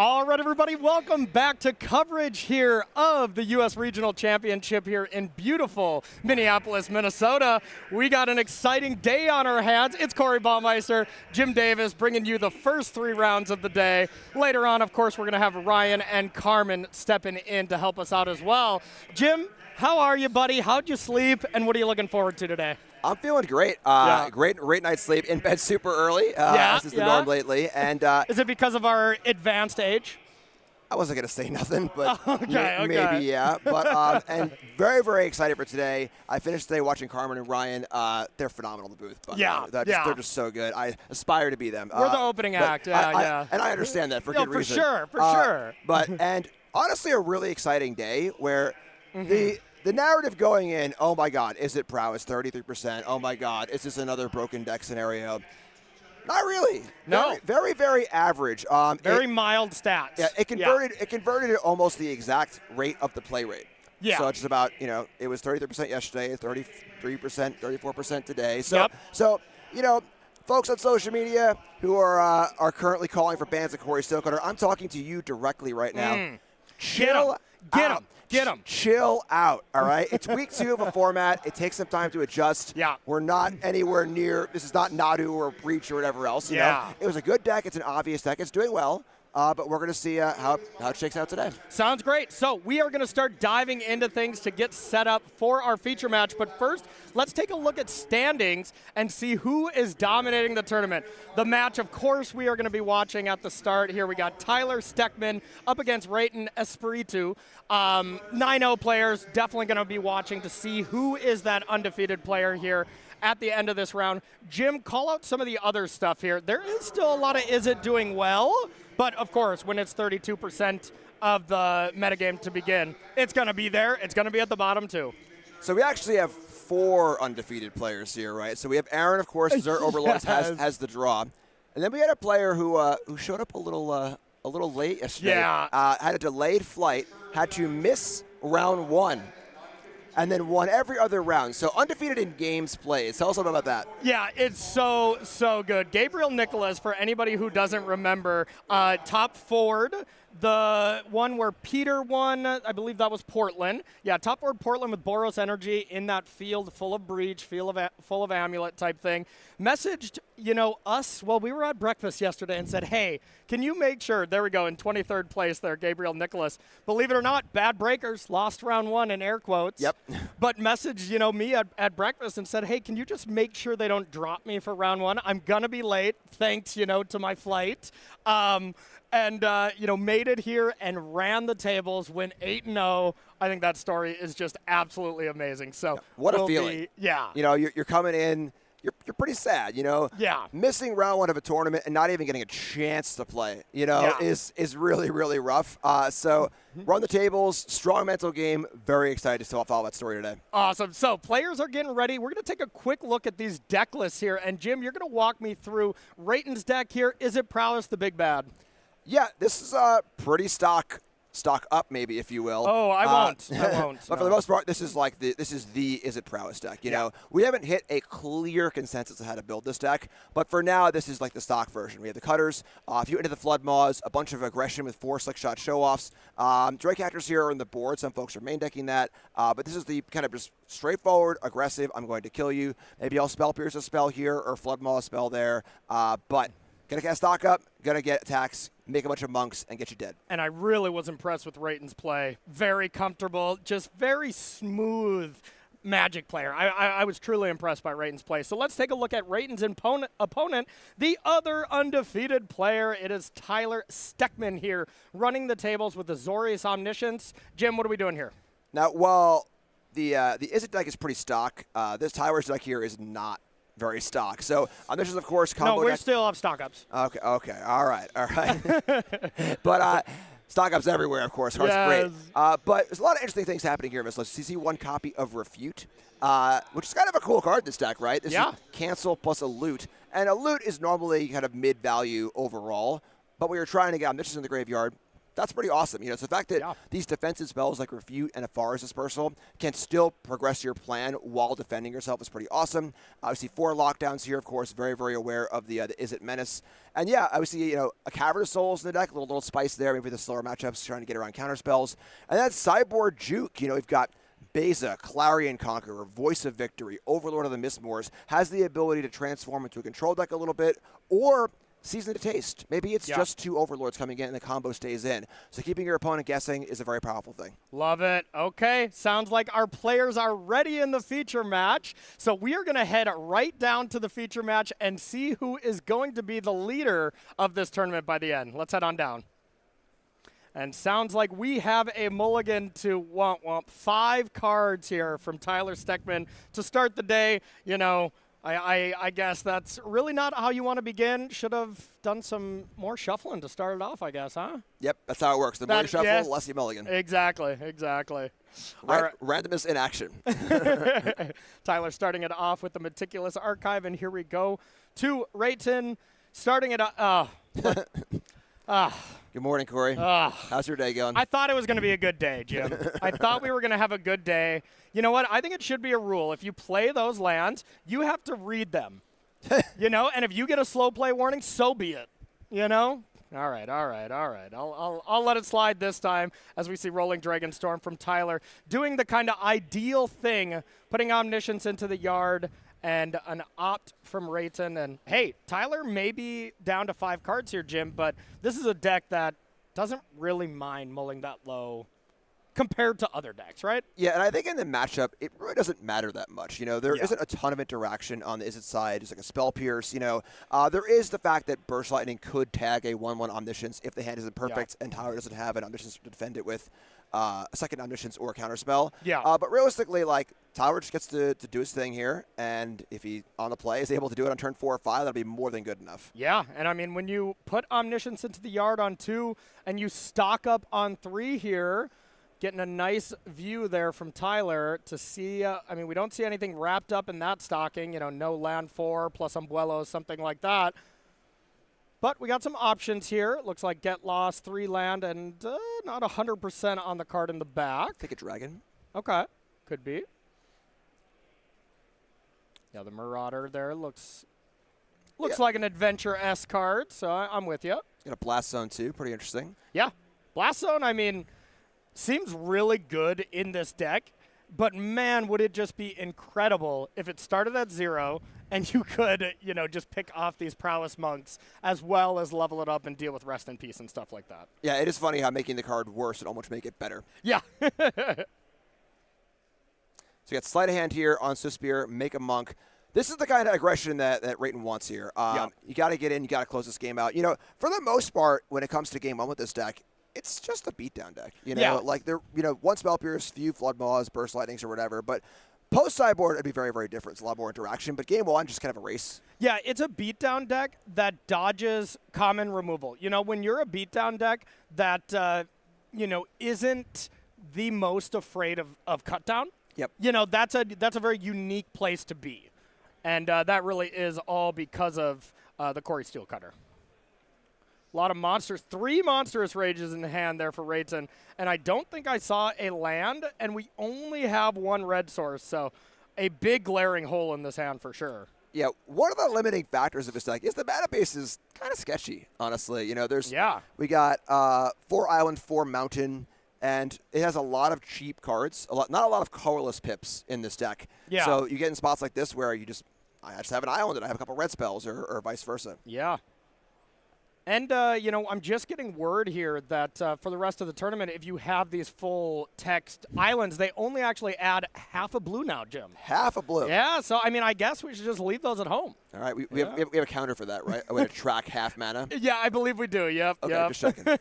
All right, everybody, welcome back to coverage here of the U.S. Regional Championship here in beautiful Minneapolis, Minnesota. We got an exciting day on our hands. It's Corey Baumeister, Jim Davis bringing you the first 3 rounds of the day. Later on, of course, we're going to have Ryan and Carmen stepping in to help us out as well. Jim, how are you, buddy? How'd you sleep, and what are you looking forward to today? I'm feeling great. Great night's sleep. In bed super early. This is the norm lately. And is it because of our advanced age? I wasn't going to say nothing, but okay. maybe, yeah. But and very, very excited for today. I finished today watching Carmen and Ryan. They're phenomenal in the booth. They're just so good. I aspire to be them. We're the opening act. And I understand that for good reason. For sure. And honestly, a really exciting day where the narrative going in, oh my God, is it prowess 33%? Oh my God, is this another broken deck scenario? Not really. No. Very, very average. Very mild stats. Yeah, it converted at almost the exact rate of the play rate. Yeah. So it's just about, it was 33% yesterday, 33%, 34% today. So, folks on social media who are currently calling for bans of Corey Stokeholder, I'm talking to you directly right now. Chill out. Get him. Chill out, all right? It's week 2 of a format. It takes some time to adjust. Yeah. We're not anywhere near, this is not Nadu or Breach or whatever else. You know? It was a good deck. It's an obvious deck. It's doing well. But we're going to see how it shakes out today. Sounds great. So we are going to start diving into things to get set up for our feature match. But first, let's take a look at standings and see who is dominating the tournament. The match, of course, we are going to be watching at the start here. We got Tyler Steckman up against Rayton Espiritu. 9-0 players, definitely going to be watching to see who is that undefeated player here at the end of this round. Jim, call out some of the other stuff here. There is still a lot of is it doing well? But, of course, when it's 32% of the metagame to begin, it's going to be there. It's going to be at the bottom, too. So we actually have 4 undefeated players here, right? So we have Aaron, of course, Dessert Overlords has the draw. And then we had a player who showed up a little late yesterday. Yeah. Had a delayed flight, had to miss round 1. And then won every other round. So undefeated in games played. Tell us a little about that. Yeah, it's so good. Gabriel Nicholas, for anybody who doesn't remember, top forward, the one where Peter won, I believe that was Portland. Yeah, top forward Portland with Boros Energy in that field full of Breach, full of Amulet type thing. Messaged, us while we were at breakfast yesterday and said, hey, can you make sure, there we go, in 23rd place there, Gabriel Nicholas. Believe it or not, bad breakers, lost round 1 in air quotes. Yep. But messaged, me at breakfast and said, hey, can you just make sure they don't drop me for round 1? I'm going to be late, thanks, to my flight. And made it here and ran the tables, went 8-0. I think that story is just absolutely amazing. So what a feeling. You're coming in. You're pretty sad, Yeah. Missing round 1 of a tournament and not even getting a chance to play, is really, really rough. So run the tables, strong mental game. Very excited to follow that story today. Awesome. So players are getting ready. We're going to take a quick look at these deck lists here. And, Jim, you're going to walk me through Rayton's deck here. Is it Prowess the Big Bad? Yeah, this is pretty stock up, maybe, if you will. Oh, I won't. But for the most part, this is the Is It Prowess deck. We haven't hit a clear consensus on how to build this deck, but for now, this is like the stock version. We have the cutters. If you enter the Flood Maws, a bunch of aggression with 4 slick shot show-offs. Drake Actors here are on the board. Some folks are main decking that, but this is the kind of just straightforward, aggressive, I'm going to kill you. Maybe I'll Spell Pierce a spell here or Flood Maw a spell there, but gonna cast stock up, gonna get attacks, make a bunch of monks, and get you dead. And I really was impressed with Rayton's play. Very comfortable, just very smooth Magic player. I was truly impressed by Rayton's play. So let's take a look at Rayton's opponent, the other undefeated player. It is Tyler Steckman here, running the tables with the Azorius Omniscience. Jim, what are we doing here? Now, while the Is It deck is pretty stock, this Tyler's deck here is not very stock. So this is, of course, combo. No, we're still up stock ups. Okay. All right. But stock ups everywhere, of course. Heart's great. But there's a lot of interesting things happening here in this list. You see 1 copy of Refute, which is kind of a cool card in this deck, right? This is cancel plus a loot. And a loot is normally kind of mid-value overall. But we are trying to get Omniscience in the graveyard, That's pretty awesome. So the fact that these defensive spells like Refute and Afara's Dispersal can still progress your plan while defending yourself is pretty awesome. Obviously, 4 lockdowns here, of course, very, very aware of the Izzet Menace. And yeah, obviously, a Cavern of Souls in the deck, a little spice there, maybe the slower matchups trying to get around counter spells. And that sideboard juke, we've got Beza, Clarion Conqueror, Voice of Victory, Overlord of the Mistmoors, has the ability to transform into a control deck a little bit, or season to taste. Maybe it's just 2 Overlords coming in and the combo stays in. So keeping your opponent guessing is a very powerful thing. Love it. Okay, sounds like our players are ready in the feature match. So we are going to head right down to the feature match and see who is going to be the leader of this tournament by the end. Let's head on down. And sounds like we have a mulligan to 5 cards here from Tyler Steckman to start the day. I guess that's really not how you want to begin. Should have done some more shuffling to start it off, I guess, huh? Yep, that's how it works. The more you shuffle, the less you mulligan. Exactly. Randomness in action. Tyler starting it off with the Meticulous Archive, and here we go to Rayton starting it Good morning, Corey. How's your day going? I thought it was going to be a good day, Jim. I thought we were going to have a good day. You know what? I think it should be a rule. If you play those lands, you have to read them. And if you get a slow play warning, so be it. All right. I'll let it slide this time as we see Rolling Dragon Storm from Tyler doing the kind of ideal thing, putting Omniscience into the yard and an opt from Rayton. And, hey, Tyler may be down to 5 cards here, Jim, but this is a deck that doesn't really mind mulling that low compared to other decks, right? Yeah, and I think in the matchup, it really doesn't matter that much. There isn't a ton of interaction on the Izzet side. It's like a Spell Pierce, There is the fact that Burst Lightning could tag a 1/1 Omniscience if the hand isn't perfect and Tyler doesn't have an Omniscience to defend it with a second Omniscience or a Counterspell. Yeah. But realistically, Tyler just gets to do his thing here, and if he, on the play, is able to do it on turn 4 or 5, that'll be more than good enough. Yeah, and I mean, when you put Omniscience into the yard on 2 and you stock up on 3 here, getting a nice view there from Tyler to see, we don't see anything wrapped up in that stocking, no land 4 plus Umbrello, something like that. But we got some options here. It looks like Get Lost, 3 land, and not 100% on the card in the back. Take a dragon. Okay, could be. Yeah, the Marauder there looks like an Adventure-esque card, so I'm with you. Got a Blast Zone, too. Pretty interesting. Yeah. Blast Zone, seems really good in this deck, but man, would it just be incredible if it started at 0 and you could, just pick off these Prowess Monks as well as level it up and deal with Rest in Peace and stuff like that. Yeah, it is funny how making the card worse would almost make it better. Yeah. So you got Sleight of Hand here on Suspir, make a Monk. This is the kind of aggression that Rayton wants here. You got to get in, you got to close this game out. For the most part, when it comes to game 1 with this deck, it's just a beatdown deck. One Spell Pierce, few Flood Maws, Burst Lightnings, or whatever. But post sideboard, it'd be very, very different. It's a lot more interaction. But game 1, just kind of a race. Yeah, it's a beatdown deck that dodges common removal. When you're a beatdown deck that, isn't the most afraid of cut down. Yep. That's a very unique place to be. And that really is all because of the Corey Steelcutter. A lot of monsters. 3 Monstrous Rages in the hand there for Rayton. And I don't think I saw a land, and we only have 1 red source. So a big glaring hole in this hand for sure. Yeah, one of the limiting factors of this deck is the mana base is kind of sketchy, honestly. We got 4 Island, 4 Mountain, and it has a lot of cheap cards. Not a lot of colorless pips in this deck. Yeah. So you get in spots like this where I just have an island and I have a couple red spells or vice versa. Yeah. And, I'm just getting word here that for the rest of the tournament, if you have these full text islands, they only actually add half a blue now, Jim. Half a blue? Yeah, so, I guess we should just leave those at home. All right, we have a counter for that, right? A way to track half mana? Yeah, I believe we do, yep. Okay, yep. just checking.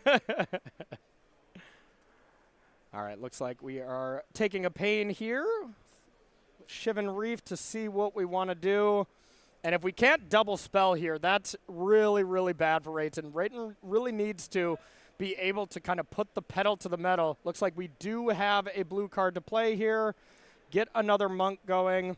All right, looks like we are taking a pain here. Shivan Reef to see what we want to do. And if we can't double spell here, that's really, really bad for Rayton. Rayton really needs to be able to kind of put the pedal to the metal. Looks like we do have a blue card to play here. Get another Monk going.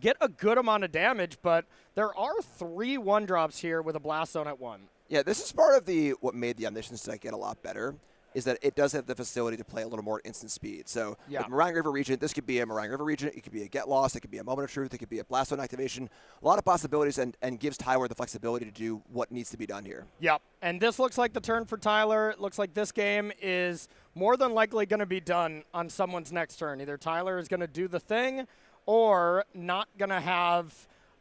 Get a good amount of damage, but there are 3 1-drops here with a Blast Zone at 1. Yeah, this is part of what made the Omniscience deck get a lot better, is that it does have the facility to play a little more instant speed. So with Meringue River Regent, this could be a Meringue River Regent, it could be a Get Lost, it could be a Moment of Truth, it could be a Blast Zone activation. A lot of possibilities and gives Tyler the flexibility to do what needs to be done here. Yep, and this looks like the turn for Tyler. It looks like this game is more than likely going to be done on someone's next turn. Either Tyler is going to do the thing or not going to have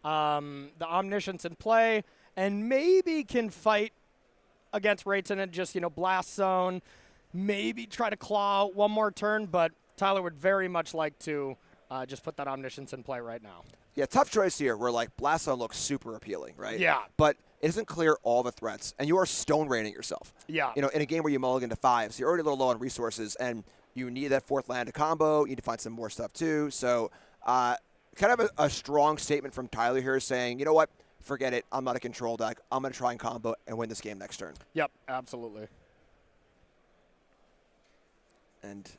the Omniscience in play and maybe can fight against Rayton and just, Blast Zone, maybe try to claw out one more turn, but Tyler would very much like to just put that Omniscience in play right now. Yeah, tough choice here where, Blast Zone looks super appealing, right? Yeah. But it doesn't clear all the threats, and you are stone raining yourself. Yeah. In a game where you mulligan to 5, so you're already a little low on resources, and you need that 4th land to combo. You need to find some more stuff, too. So kind of a strong statement from Tyler here saying, you know what, forget it. I'm not a control deck. I'm going to try and combo and win this game next turn. Yep, absolutely. And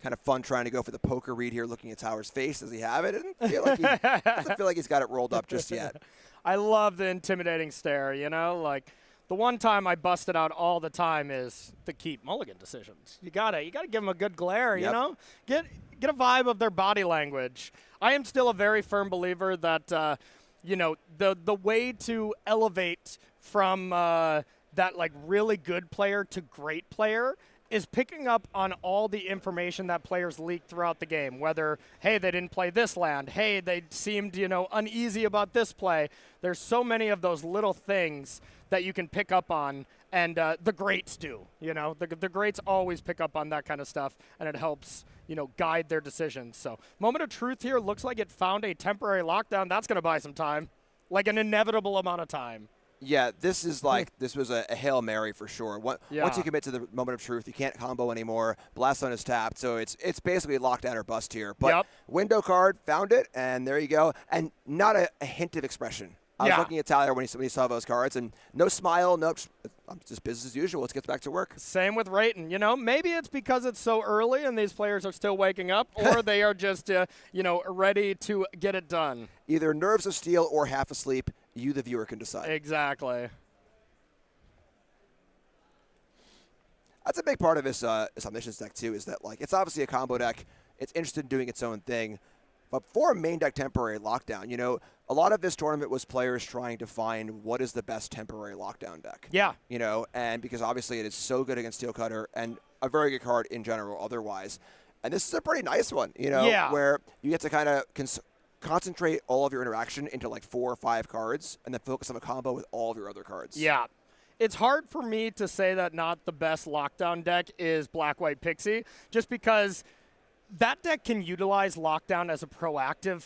kind of fun trying to go for the poker read here, looking at Tyler's face. Does he have it? Doesn't feel like he's got it rolled up just yet. I love the intimidating stare, Like, the one time I bust it out all the time is the keep mulligan decisions. You gotta give them a good glare, Yep. Get a vibe of their body language. I am still a very firm believer that, the way to elevate from that, really good player to great player is picking up on all the information that players leak throughout the game, whether, hey, they didn't play this land, hey, they seemed, uneasy about this play. There's so many of those little things that you can pick up on, and the greats do, The greats always pick up on that kind of stuff, and it helps, guide their decisions. So Moment of Truth here looks like it found a temporary lockdown. That's going to buy some time, like an inevitable amount of time. Yeah, this is this was a Hail Mary for sure. Once you commit to the Moment of Truth, you can't combo anymore. Blast Zone is tapped, so it's basically lockdown or bust here. But window card, found it, and there you go. And not a hint of expression. I was looking at Tyler when he saw those cards, and no smile, no, just business as usual. Let's get back to work. Same with Rayton. Maybe it's because it's so early and these players are still waking up, or they are just, ready to get it done. Either nerves of steel or half asleep. You, the viewer, can decide. Exactly. That's a big part of this Omniscience deck, too, is that, it's obviously a combo deck. It's interested in doing its own thing. But for a main deck temporary lockdown, a lot of this tournament was players trying to find what is the best temporary lockdown deck. Yeah. And because obviously it is so good against Steel Cutter and a very good card in general otherwise. And this is a pretty nice one, where you get to kind of concentrate all of your interaction into 4 or 5 cards and then focus on a combo with all of your other cards. Yeah. It's hard for me to say that not the best lockdown deck is Black-White Pixie, just because that deck can utilize lockdown as a proactive,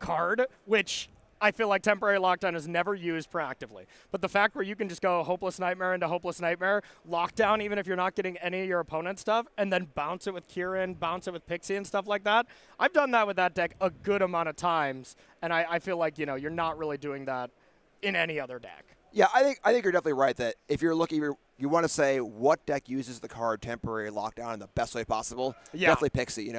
card, which I feel like temporary lockdown is never used proactively. But the fact where you can just go Hopeless Nightmare into Hopeless Nightmare, lockdown even if you're not getting any of your opponent's stuff, and then bounce it with Kieran, bounce it with Pixie and stuff like that. I've done that with that deck a good amount of times, and I feel like, you're not really doing that in any other deck. Yeah, I think you're definitely right that if you're looking, you want to say what deck uses the card temporary lockdown in the best way possible. Yeah. Definitely Pixie,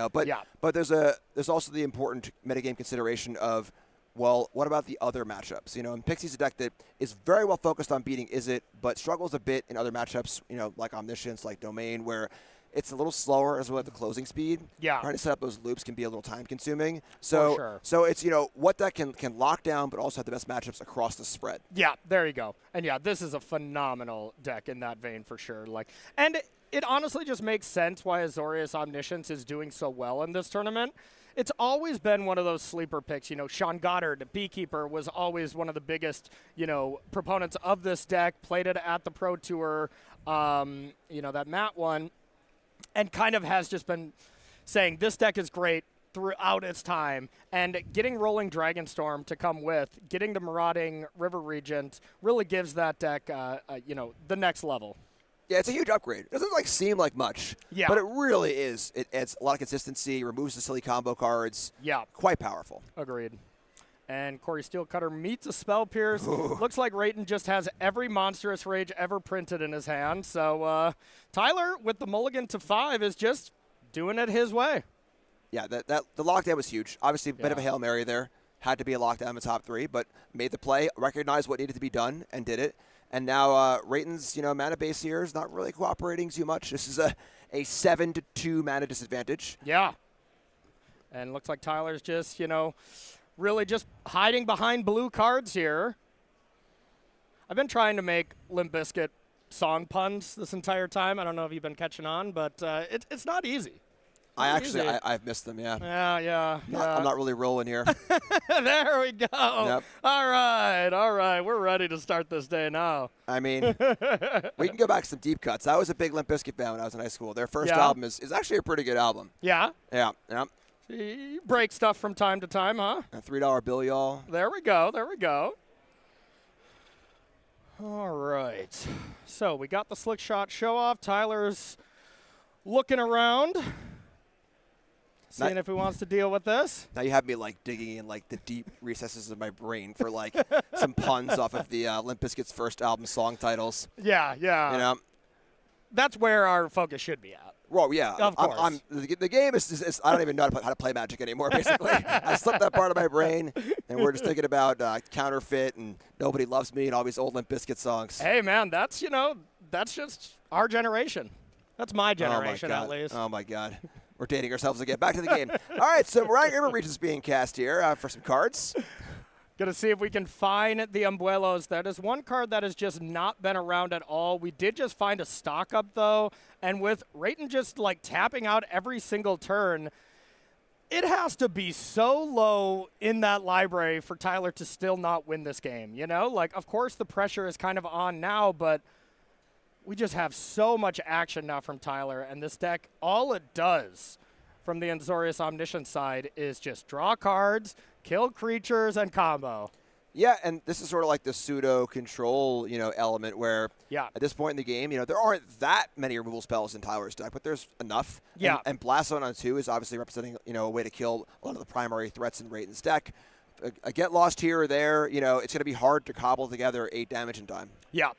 But there's also the important metagame consideration of, well, what about the other matchups? And Pixie's a deck that is very well focused on beating Izzet, but struggles a bit in other matchups, like Omniscience, like Domain, where it's a little slower as well at the closing speed. Yeah. Trying to set up those loops can be a little time consuming. For sure. So it's, what deck can lock down but also have the best matchups across the spread. Yeah, there you go. And yeah, this is a phenomenal deck in that vein for sure. And it honestly just makes sense why Azorius Omniscience is doing so well in this tournament. It's always been one of those sleeper picks. Sean Goddard, Beekeeper, was always one of the biggest, proponents of this deck, played it at the Pro Tour, that Matt won, and kind of has just been saying this deck is great throughout its time. And getting Rolling Dragonstorm to come with, getting the Marauding River Regent really gives that deck, the next level. Yeah, it's a huge upgrade. It doesn't seem like much, but it really is. It adds a lot of consistency, removes the silly combo cards. Yeah. Quite powerful. Agreed. And Corey Steelcutter meets a Spell Pierce. Looks like Rayton just has every Monstrous Rage ever printed in his hand. So Tyler, with the mulligan to 5, is just doing it his way. Yeah, the lockdown was huge. Obviously, a bit of a Hail Mary there. had to be a lockdown in the top 3, but made the play, recognized what needed to be done, and did it. And now Rayton's, mana base here is not really cooperating too much. This is a 7-2 mana disadvantage. Yeah. And looks like Tyler's just, really just hiding behind blue cards here. I've been trying to make Limp Bizkit song puns this entire time. I don't know if you've been catching on, but it's not easy. I've missed them, yeah. Yeah. I'm not really rolling here. There we go. Yep. All right. We're ready to start this day now. I mean, we can go back to some deep cuts. I was a big Limp Bizkit fan when I was in high school. Their first album is actually a pretty good album. Yeah? Yeah. You break stuff from time to time, huh? A $3 bill, y'all. There we go. All right. So we got the slick shot show off. Tyler's looking around, seeing if he wants to deal with this. Now you have me digging in the deep recesses of my brain for some puns off of the Limp Bizkit's first album song titles. Yeah. That's where our focus should be at. Well, yeah. Of course. The game is I don't even know how to play Magic anymore, basically. I slipped that part of my brain, and we're just thinking about Counterfeit and Nobody Loves Me and all these old Limp Bizkit songs. Hey, man, that's just our generation. That's my generation, at least. Oh, my God. We're dating ourselves again. Back to the game. All right, so Meringue River Region's being cast here for some cards. Going to see if we can find the Umbuelos. That is one card that has just not been around at all. We did just find a stock up, though, and with Rayton just, tapping out every single turn, it has to be so low in that library for Tyler to still not win this game, Of course, the pressure is kind of on now, but we just have so much action now from Tyler, and this deck, all it does from the Azorius Omniscience side is just draw cards, kill creatures, and combo. Yeah, and this is sort of like the pseudo-control, element where at this point in the game, there aren't that many removal spells in Tyler's deck, but there's enough. Yeah. And Blast Zone on 2 is obviously representing, a way to kill a lot of the primary threats in Rayton's deck. A get lost here or there, it's going to be hard to cobble together 8 damage in time. Yeah.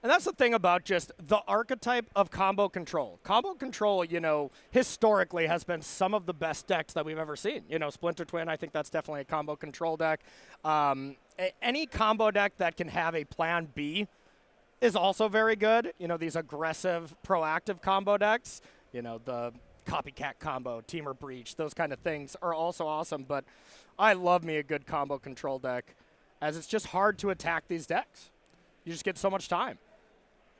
And that's the thing about just the archetype of combo control. Combo control, historically has been some of the best decks that we've ever seen. Splinter Twin, I think that's definitely a combo control deck. Any combo deck that can have a plan B is also very good. These aggressive, proactive combo decks, the Copycat combo, Teamer Breach, those kind of things are also awesome. But I love me a good combo control deck, as it's just hard to attack these decks. You just get so much time.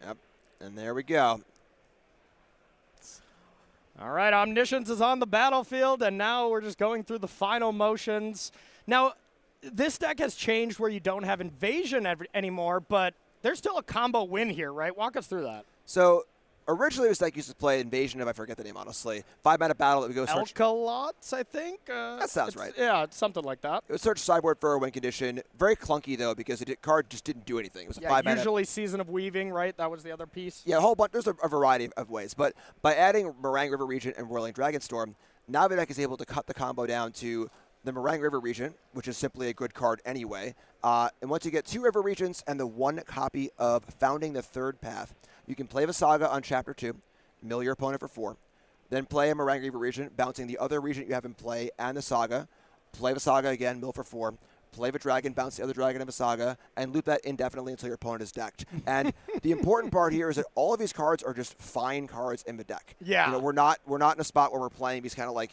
Yep, and there we go. All right, Omniscience is on the battlefield, and now we're just going through the final motions. Now, this deck has changed where you don't have Invasion anymore, but there's still a combo win here, right? Walk us through that. So originally, this deck used to play Invasion of, I forget the name, honestly. 5-mana battle that would go search. Elkalots, I think? That sounds right. Yeah, it's something like that. It would search sideboard for a win condition. Very clunky, though, because the card just didn't do anything. It was a 5-mana. Usually Season of Weaving, right? That was the other piece. Yeah, a whole bunch. There's a variety of ways. But by adding Meringue River Region and Whirling Dragonstorm, now the deck is able to cut the combo down to the Meringue River Region, which is simply a good card anyway. And once you get 2 River Regions and the 1 copy of Founding the Third Path, you can play Visaga on Chapter 2. Mill your opponent for 4. Then play a Meringue River region, bouncing the other region you have in play and the Saga. Play the Saga again, mill for 4. Play the Dragon, bounce the other Dragon and the Saga, and loop that indefinitely until your opponent is decked. And the important part here is that all of these cards are just fine cards in the deck. Yeah. We're not in a spot where we're playing these kind of like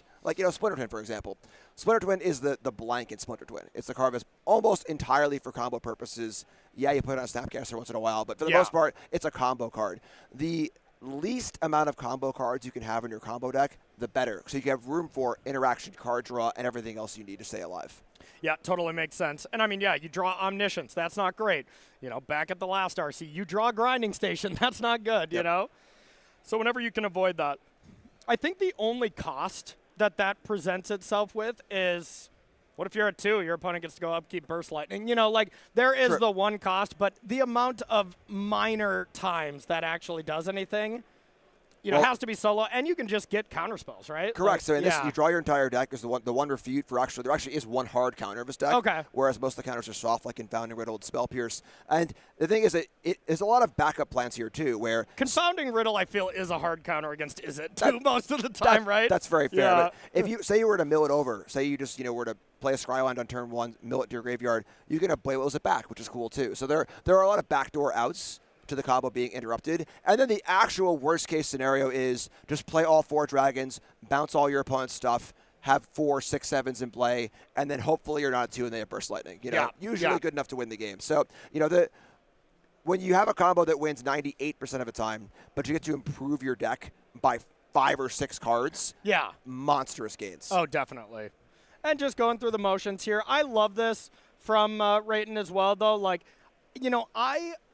Splinter Twin, for example. Splinter Twin is the blank in Splinter Twin. It's the card that's almost entirely for combo purposes. Yeah, you put it on Snapcaster once in a while, but for the most part, it's a combo card. The least amount of combo cards you can have in your combo deck, the better. So you can have room for interaction, card draw, and everything else you need to stay alive. Yeah, totally makes sense. And I mean, yeah, you draw Omniscience. That's not great. Back at the last RC, you draw Grinding Station. That's not good, So whenever you can avoid that. I think the only cost that presents itself with is, what if you're at 2, your opponent gets to go upkeep Burst Lightning? There is the one cost, but the amount of minor times that actually does anything has to be solo, and you can just get counter spells, right? Correct. So in this, yeah. you draw your entire deck. There's the one refute for there actually is one hard counter of this deck. Okay. Whereas most of the counters are soft, like Confounding Riddle and Spell Pierce. And the thing is that there's a lot of backup plans here too, where Confounding Riddle, I feel, is a hard counter against Izzet too most of the time, right? That's very fair. Yeah. But if you say you were to mill it over, say you just were to play a Scryland on turn 1, mill it to your graveyard, you can Blade Willows it back, which is cool too. So there are a lot of backdoor outs to the combo being interrupted. And then the actual worst case scenario is just play all 4 dragons, bounce all your opponent's stuff, have 4, 6, 7s in play, and then hopefully you're not at 2 and they have Burst Lightning. Usually good enough to win the game. So, when you have a combo that wins 98% of the time, but you get to improve your deck by 5 or 6 cards, monstrous gains. Oh, definitely. And just going through the motions here, I love this from Rayton as well, though. Like,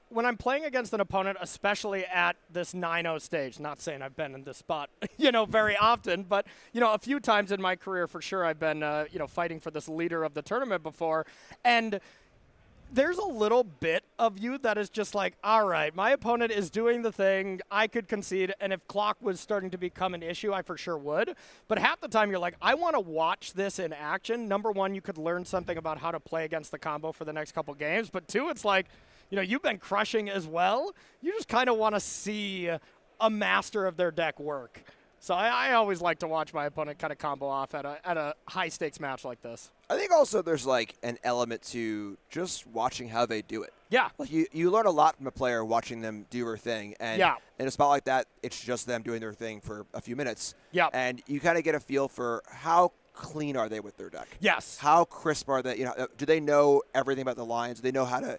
when I'm playing against an opponent, especially at this 9-0 stage, not saying I've been in this spot, very often, but, a few times in my career for sure I've been, fighting for this leader of the tournament before. And there's a little bit of you that is just like, all right, my opponent is doing the thing, I could concede, and if clock was starting to become an issue, I for sure would. But half the time you're like, I want to watch this in action. Number one, you could learn something about how to play against the combo for the next couple games. But 2, it's like, you've been crushing as well. You just kind of want to see a master of their deck work. So I always like to watch my opponent kind of combo off at a high-stakes match like this. I think also there's like an element to just watching how they do it. Yeah. Like you learn a lot from a player watching them do their thing. And in a spot like that, it's just them doing their thing for a few minutes. Yeah. And you kind of get a feel for how clean are they with their deck. Yes. How crisp are they? Do they know everything about the lines? Do they know how to,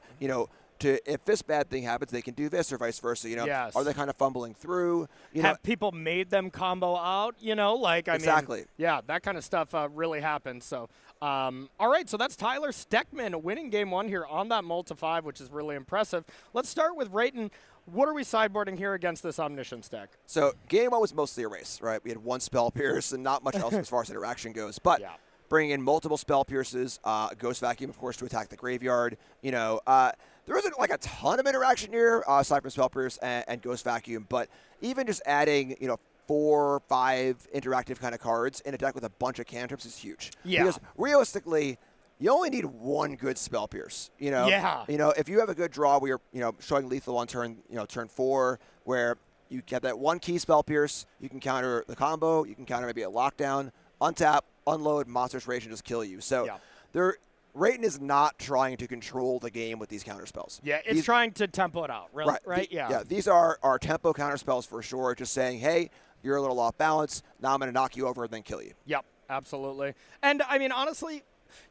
if this bad thing happens, they can do this, or vice versa. Yes. Are they kind of fumbling through? Have people made them combo out? Exactly. That kind of stuff really happens. So, all right, so that's Tyler Steckman winning game 1 here on that multi-5, which is really impressive. Let's start with Rayton. What are we sideboarding here against this Omniscience deck? So game 1 was mostly a race, right? We had 1 Spell Pierce and not much else as far as interaction goes, but. Yeah. Bringing in multiple Spell Pierces, Ghost Vacuum, of course, to attack the graveyard. There isn't like a ton of interaction here, aside from Spell Pierce and Ghost Vacuum, but even just adding, 4 or 5 interactive kind of cards in a deck with a bunch of cantrips is huge. Yeah. Because realistically, you only need 1 good Spell Pierce. Yeah. If you have a good draw where you're, showing lethal on turn 4, where you get that 1 key Spell Pierce, you can counter the combo, you can counter maybe a lockdown, untap, unload, Monstrous Rage, and just kill you. So Rayton is not trying to control the game with these counter spells. Yeah, it's trying to tempo it out, right? Yeah, these are our tempo counter spells for sure, just saying, hey, you're a little off balance, now I'm going to knock you over and then kill you. Yep, absolutely. And, honestly,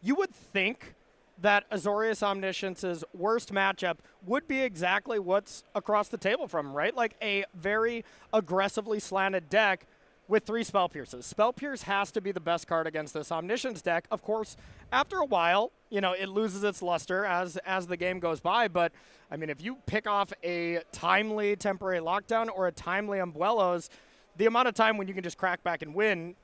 you would think that Azorius Omniscience's worst matchup would be exactly what's across the table from him, right? Like a very aggressively slanted deck with 3 Spell Pierces. Spell Pierce has to be the best card against this Omniscience deck. Of course, after a while, it loses its luster as the game goes by. But, if you pick off a timely Temporary Lockdown or a timely Umbrellas, the amount of time when you can just crack back and win,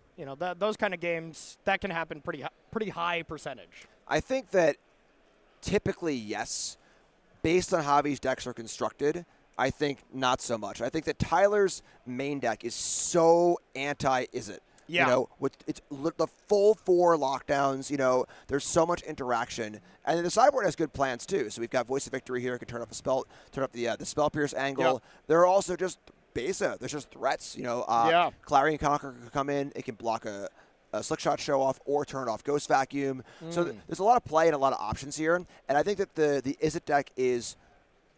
those kind of games, that can happen pretty high percentage. I think that typically, yes, based on how these decks are constructed, I think not so much. I think that Tyler's main deck is so anti-Izzet. Yeah. With the full 4 lockdowns, there's so much interaction. And then the sideboard has good plans too. So we've got Voice of Victory here, can turn up the Spell Pierce angle. Yep. There are also just besa. There's just threats. Clarion Conqueror can come in. It can block a Slickshot Show Off or turn off Ghost Vacuum. So there's a lot of play and a lot of options here. And I think that the Izzet deck is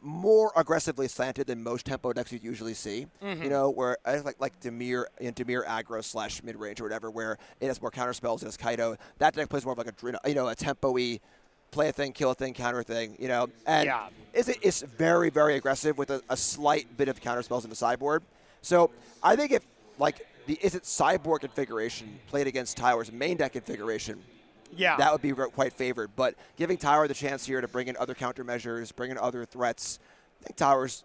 more aggressively slanted than most tempo decks you usually see. Where I like Dimir aggro / mid range or whatever, where it has more counter spells. It has Kaido. That deck plays more of like a tempo-y play a thing, kill a thing, counter a thing. And it's very, very aggressive with a slight bit of counter spells in the sideboard. So I think if the Izzet sideboard configuration played against Tyler's main deck configuration, that would be quite favored. But giving Tyler the chance here to bring in other countermeasures, bring in other threats, I think Tyler's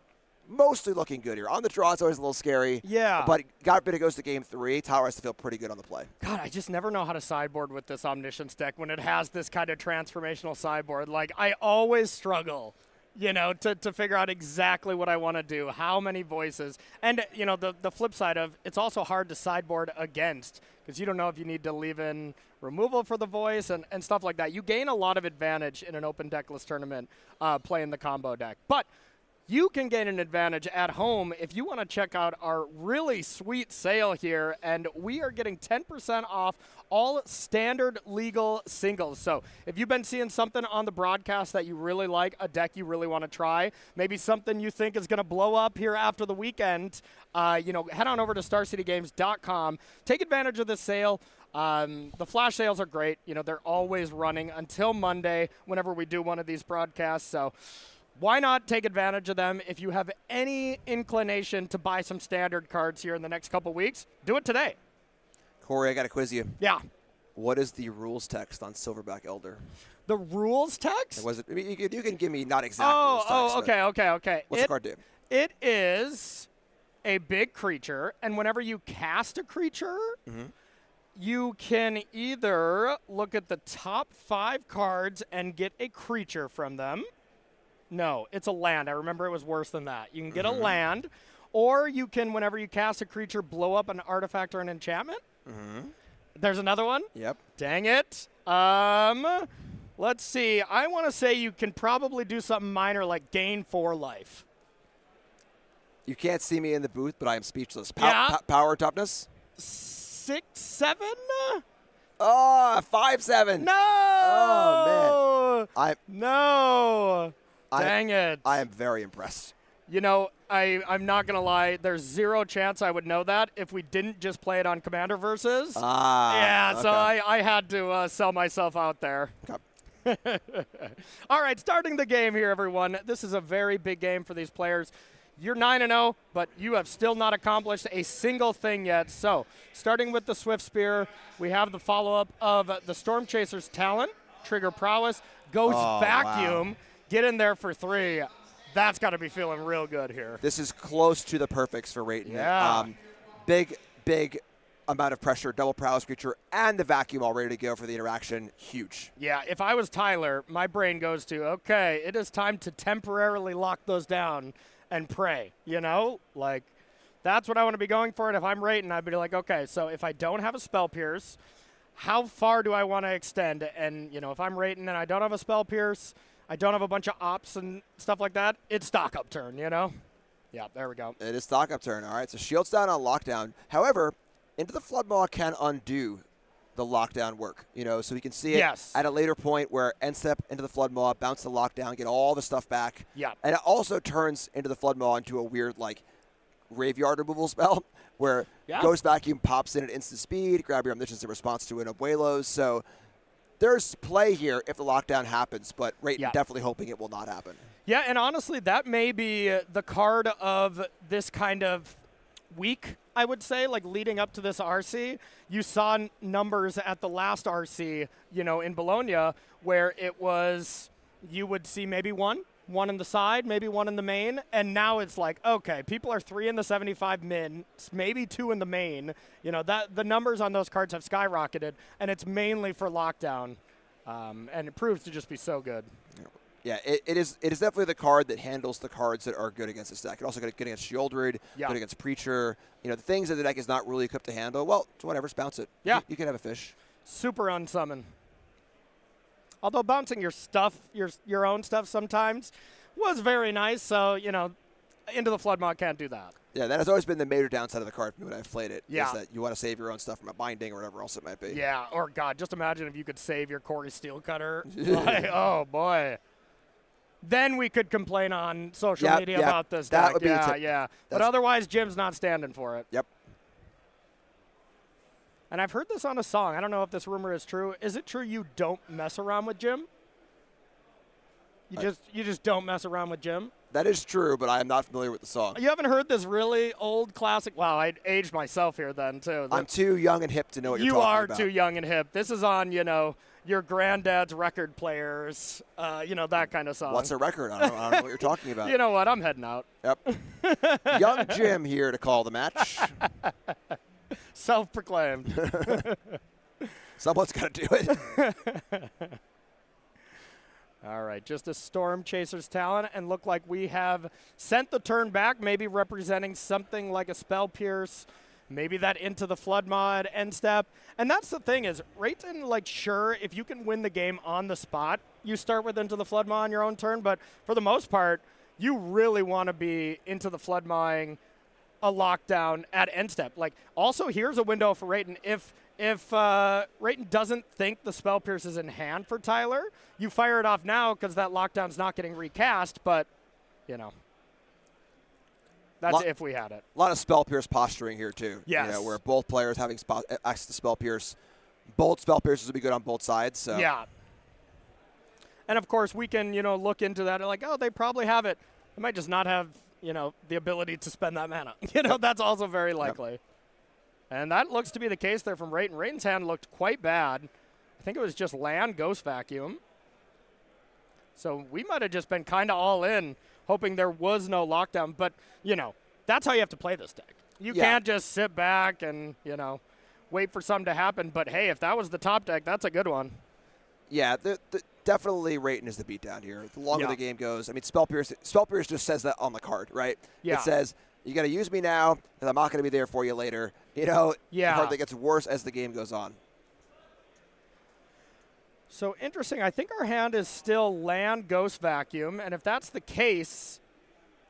mostly looking good here. On the draw, it's always a little scary. Yeah. But God forbid it goes to game 3, Tyler has to feel pretty good on the play. God, I just never know how to sideboard with this Omniscience deck when it has this kind of transformational sideboard. Like, I always struggle you know, to figure out exactly what I want to do, how many voices. And, you know, the flip side of it's also hard to sideboard against because you don't know if you need to leave in removal for the voice and stuff like that. You gain a lot of advantage in an open deckless tournament playing the combo deck. But you can gain an advantage at home if you want to check out our really sweet sale here, and we are getting 10% off all standard legal singles. So if you've been seeing something on the broadcast that you really like, a deck you really want to try, maybe something you think is going to blow up here after the weekend, you know, head on over to StarCityGames.com. Take advantage of this sale. The flash sales are great. You know, they're always running until Monday whenever we do one of these broadcasts. So why not take advantage of them? If you have any inclination to buy some standard cards here in the next couple weeks, do it today. Corey, I got to quiz you. Yeah. What is the rules text on Silverback Elder? The rules text? Was it? I mean, you can give me not exact rules text. Okay. What's the card do? It is a big creature, and whenever you cast a creature, you can either look at the top 5 cards and get a creature from them. No, it's a land. I remember it was worse than that. You can get a land, or you can, whenever you cast a creature, blow up an artifact or an enchantment. There's another one. Yep. Dang it. Let's see. I want to say you can probably do something minor like gain 4 life. You can't see me in the booth, but I am speechless. Power toughness? 6, 7? Oh, 5/7. No! Oh, man. No! Dang it. I am very impressed. You know, I'm not going to lie. There's 0 chance I would know that if we didn't just play it on Commander Versus. Yeah, okay. so I had to sell myself out there. Okay. All right, starting the game here, everyone. This is a very big game for these players. You're 9-0, but you have still not accomplished a single thing yet. So, starting with the Swift Spear, we have the follow-up of the Storm Chaser's Talent, Trigger Prowess, Ghost Vacuum. Wow. Get in there for 3. That's got to be feeling real good here. This is close to the perfects for Rayton. Yeah. Big amount of pressure, double prowess creature, and the vacuum all ready to go for the interaction. Huge. Yeah, if I was Tyler, my brain goes to, okay, it is time to temporarily lock those down and pray, you know? Like, that's what I want to be going for. And if I'm Rayton, I'd be like, okay, so if I don't have a Spell Pierce, how far do I want to extend? And, you know, if I'm Rayton and I don't have a Spell Pierce, I don't have a bunch of ops and stuff like that, it's stock up turn, you know? Yeah, there we go. It is stock up turn. All right, so Shield's down on lockdown. However, Into the Floodmaw can undo the lockdown work, you know, so we can see it at a later point where end step Into the Floodmaw, bounce the lockdown, get all the stuff back. Yeah. And it also turns Into the Floodmaw into a weird, like, graveyard removal spell where Ghost Vacuum pops in at instant speed, grab your omniscience in response to an Abuelos. So there's play here if the lockdown happens, but Rayton definitely hoping it will not happen. Yeah, and honestly, that may be the card of this kind of week, I would say, like leading up to this RC. You saw numbers at the last RC, you know, in Bologna, where it was, you would see maybe one in the side, maybe 1 in the main, and now it's like, okay, people are 3 in the 75 min, maybe 2 in the main. You know, that the numbers on those cards have skyrocketed, and it's mainly for lockdown, and it proves to just be so good. Yeah, it is definitely the card that handles the cards that are good against the deck. It also good against Shield Druid, good against Preacher. You know, the things that the deck is not really equipped to handle, well, it's whatever, just bounce it. Yeah. You can have a fish. Super unsummon. Although bouncing your stuff, your own stuff sometimes was very nice. So, you know, Into the Floodmaw can't do that. Yeah, that has always been the major downside of the card for me when I've played it. Yeah. Is that you want to save your own stuff from a binding or whatever else it might be. Yeah, or God, just imagine if you could save your Corey Steelcutter. Like, oh, boy. Then we could complain on social media about this deck. That would be But otherwise, Jim's not standing for it. Yep. And I've heard this on a song. I don't know if this rumor is true. Is it true you don't mess around with Jim? You just don't mess around with Jim? That is true, but I am not familiar with the song. You haven't heard this really old classic? Wow, I aged myself here then, too. I'm too young and hip to know what you're talking about. You are too young and hip. This is on, you know, your granddad's record players, you know, that kind of song. What's a record? I don't know what you're talking about. You know what? I'm heading out. Yep. Young Jim here to call the match. Self-proclaimed. Someone's got to do it. All right, just a Storm Chaser's Talon, and look like we have sent the turn back, maybe representing something like a Spell Pierce, maybe that Into the Flood mod end step. And that's the thing is, Rayton, like, sure, if you can win the game on the spot, you start with Into the Flood mod on your own turn, but for the most part, you really want to be Into the Flood mawing a lockdown at end step. Like, also, here's a window for Rayton. If Rayton doesn't think the Spell Pierce is in hand for Tyler, you fire it off now because that lockdown's not getting recast, but, you know, that's if we had it. A lot of Spell Pierce posturing here, too. Yes. You know, where both players having access to Spell Pierce. Both Spell Pierces would be good on both sides. So. Yeah. And, of course, we can, you know, look into that and like, oh, they probably have it. They might just not have, you know, the ability to spend that mana. You know, that's also very likely. Yep. And that looks to be the case there from Rayton. Rayton's hand looked quite bad. I think it was just land, Ghost Vacuum. So we might have just been kind of all in, hoping there was no lockdown. But, you know, that's how you have to play this deck. You can't just sit back and, you know, wait for something to happen. But, hey, if that was the top deck, that's a good one. Yeah, definitely Rayton is the beatdown here. The longer the game goes, I mean, Spell Pierce just says that on the card, right? Yeah. It says, you got to use me now, and I'm not going to be there for you later. You know, the card that gets worse as the game goes on. So interesting. I think our hand is still land, Ghost Vacuum, and if that's the case,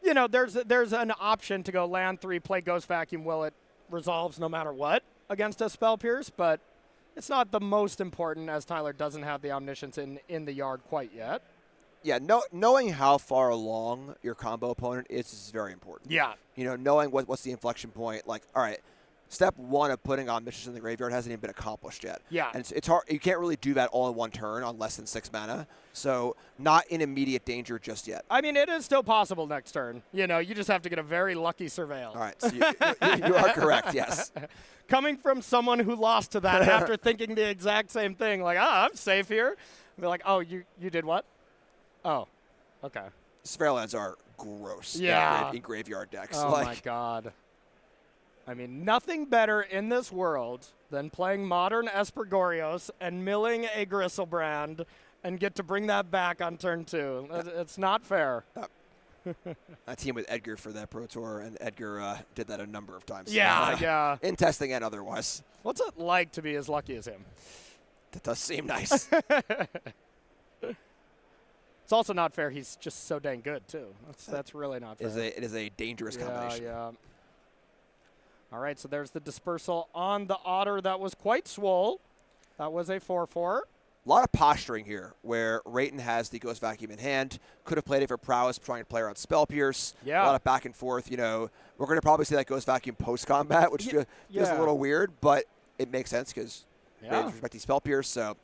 you know, there's an option to go land 3, play Ghost Vacuum. Well, it resolves no matter what against a Spell Pierce, but it's not the most important as Tyler doesn't have the Omniscience in the yard quite yet. Yeah, knowing how far along your combo opponent is very important. Yeah. You know, knowing what's the inflection point. Like, all right, step 1 of putting Omniscience in the graveyard hasn't even been accomplished yet. Yeah. And it's hard. You can't really do that all in one turn on less than 6 mana. So not in immediate danger just yet. I mean, it is still possible next turn. You know, you just have to get a very lucky Surveil. All right, so you are correct, yes. Coming from someone who lost to that after thinking the exact same thing, like, I'm safe here. They're like, oh, you did what? Oh, okay. Surveil lands are gross in graveyard decks. Oh, my God. I mean, nothing better in this world than playing modern Espergorios and milling a Gristlebrand and get to bring that back on turn 2. It's not fair. I teamed with Edgar for that Pro Tour, and Edgar did that a number of times. Yeah. In testing and otherwise. What's it like to be as lucky as him? That does seem nice. It's also not fair. He's just so dang good, too. That's really not fair. It is a dangerous combination. Yeah. All right, so there's the dispersal on the Otter. That was quite swole. That was a 4/4. A lot of posturing here where Rayton has the Ghost Vacuum in hand. Could have played it for prowess, trying to play around Spell Pierce. Yeah. A lot of back and forth. You know, we're going to probably see that Ghost Vacuum post-combat, which feels a little weird, but it makes sense because Rayton's respecting Spell Pierce. So,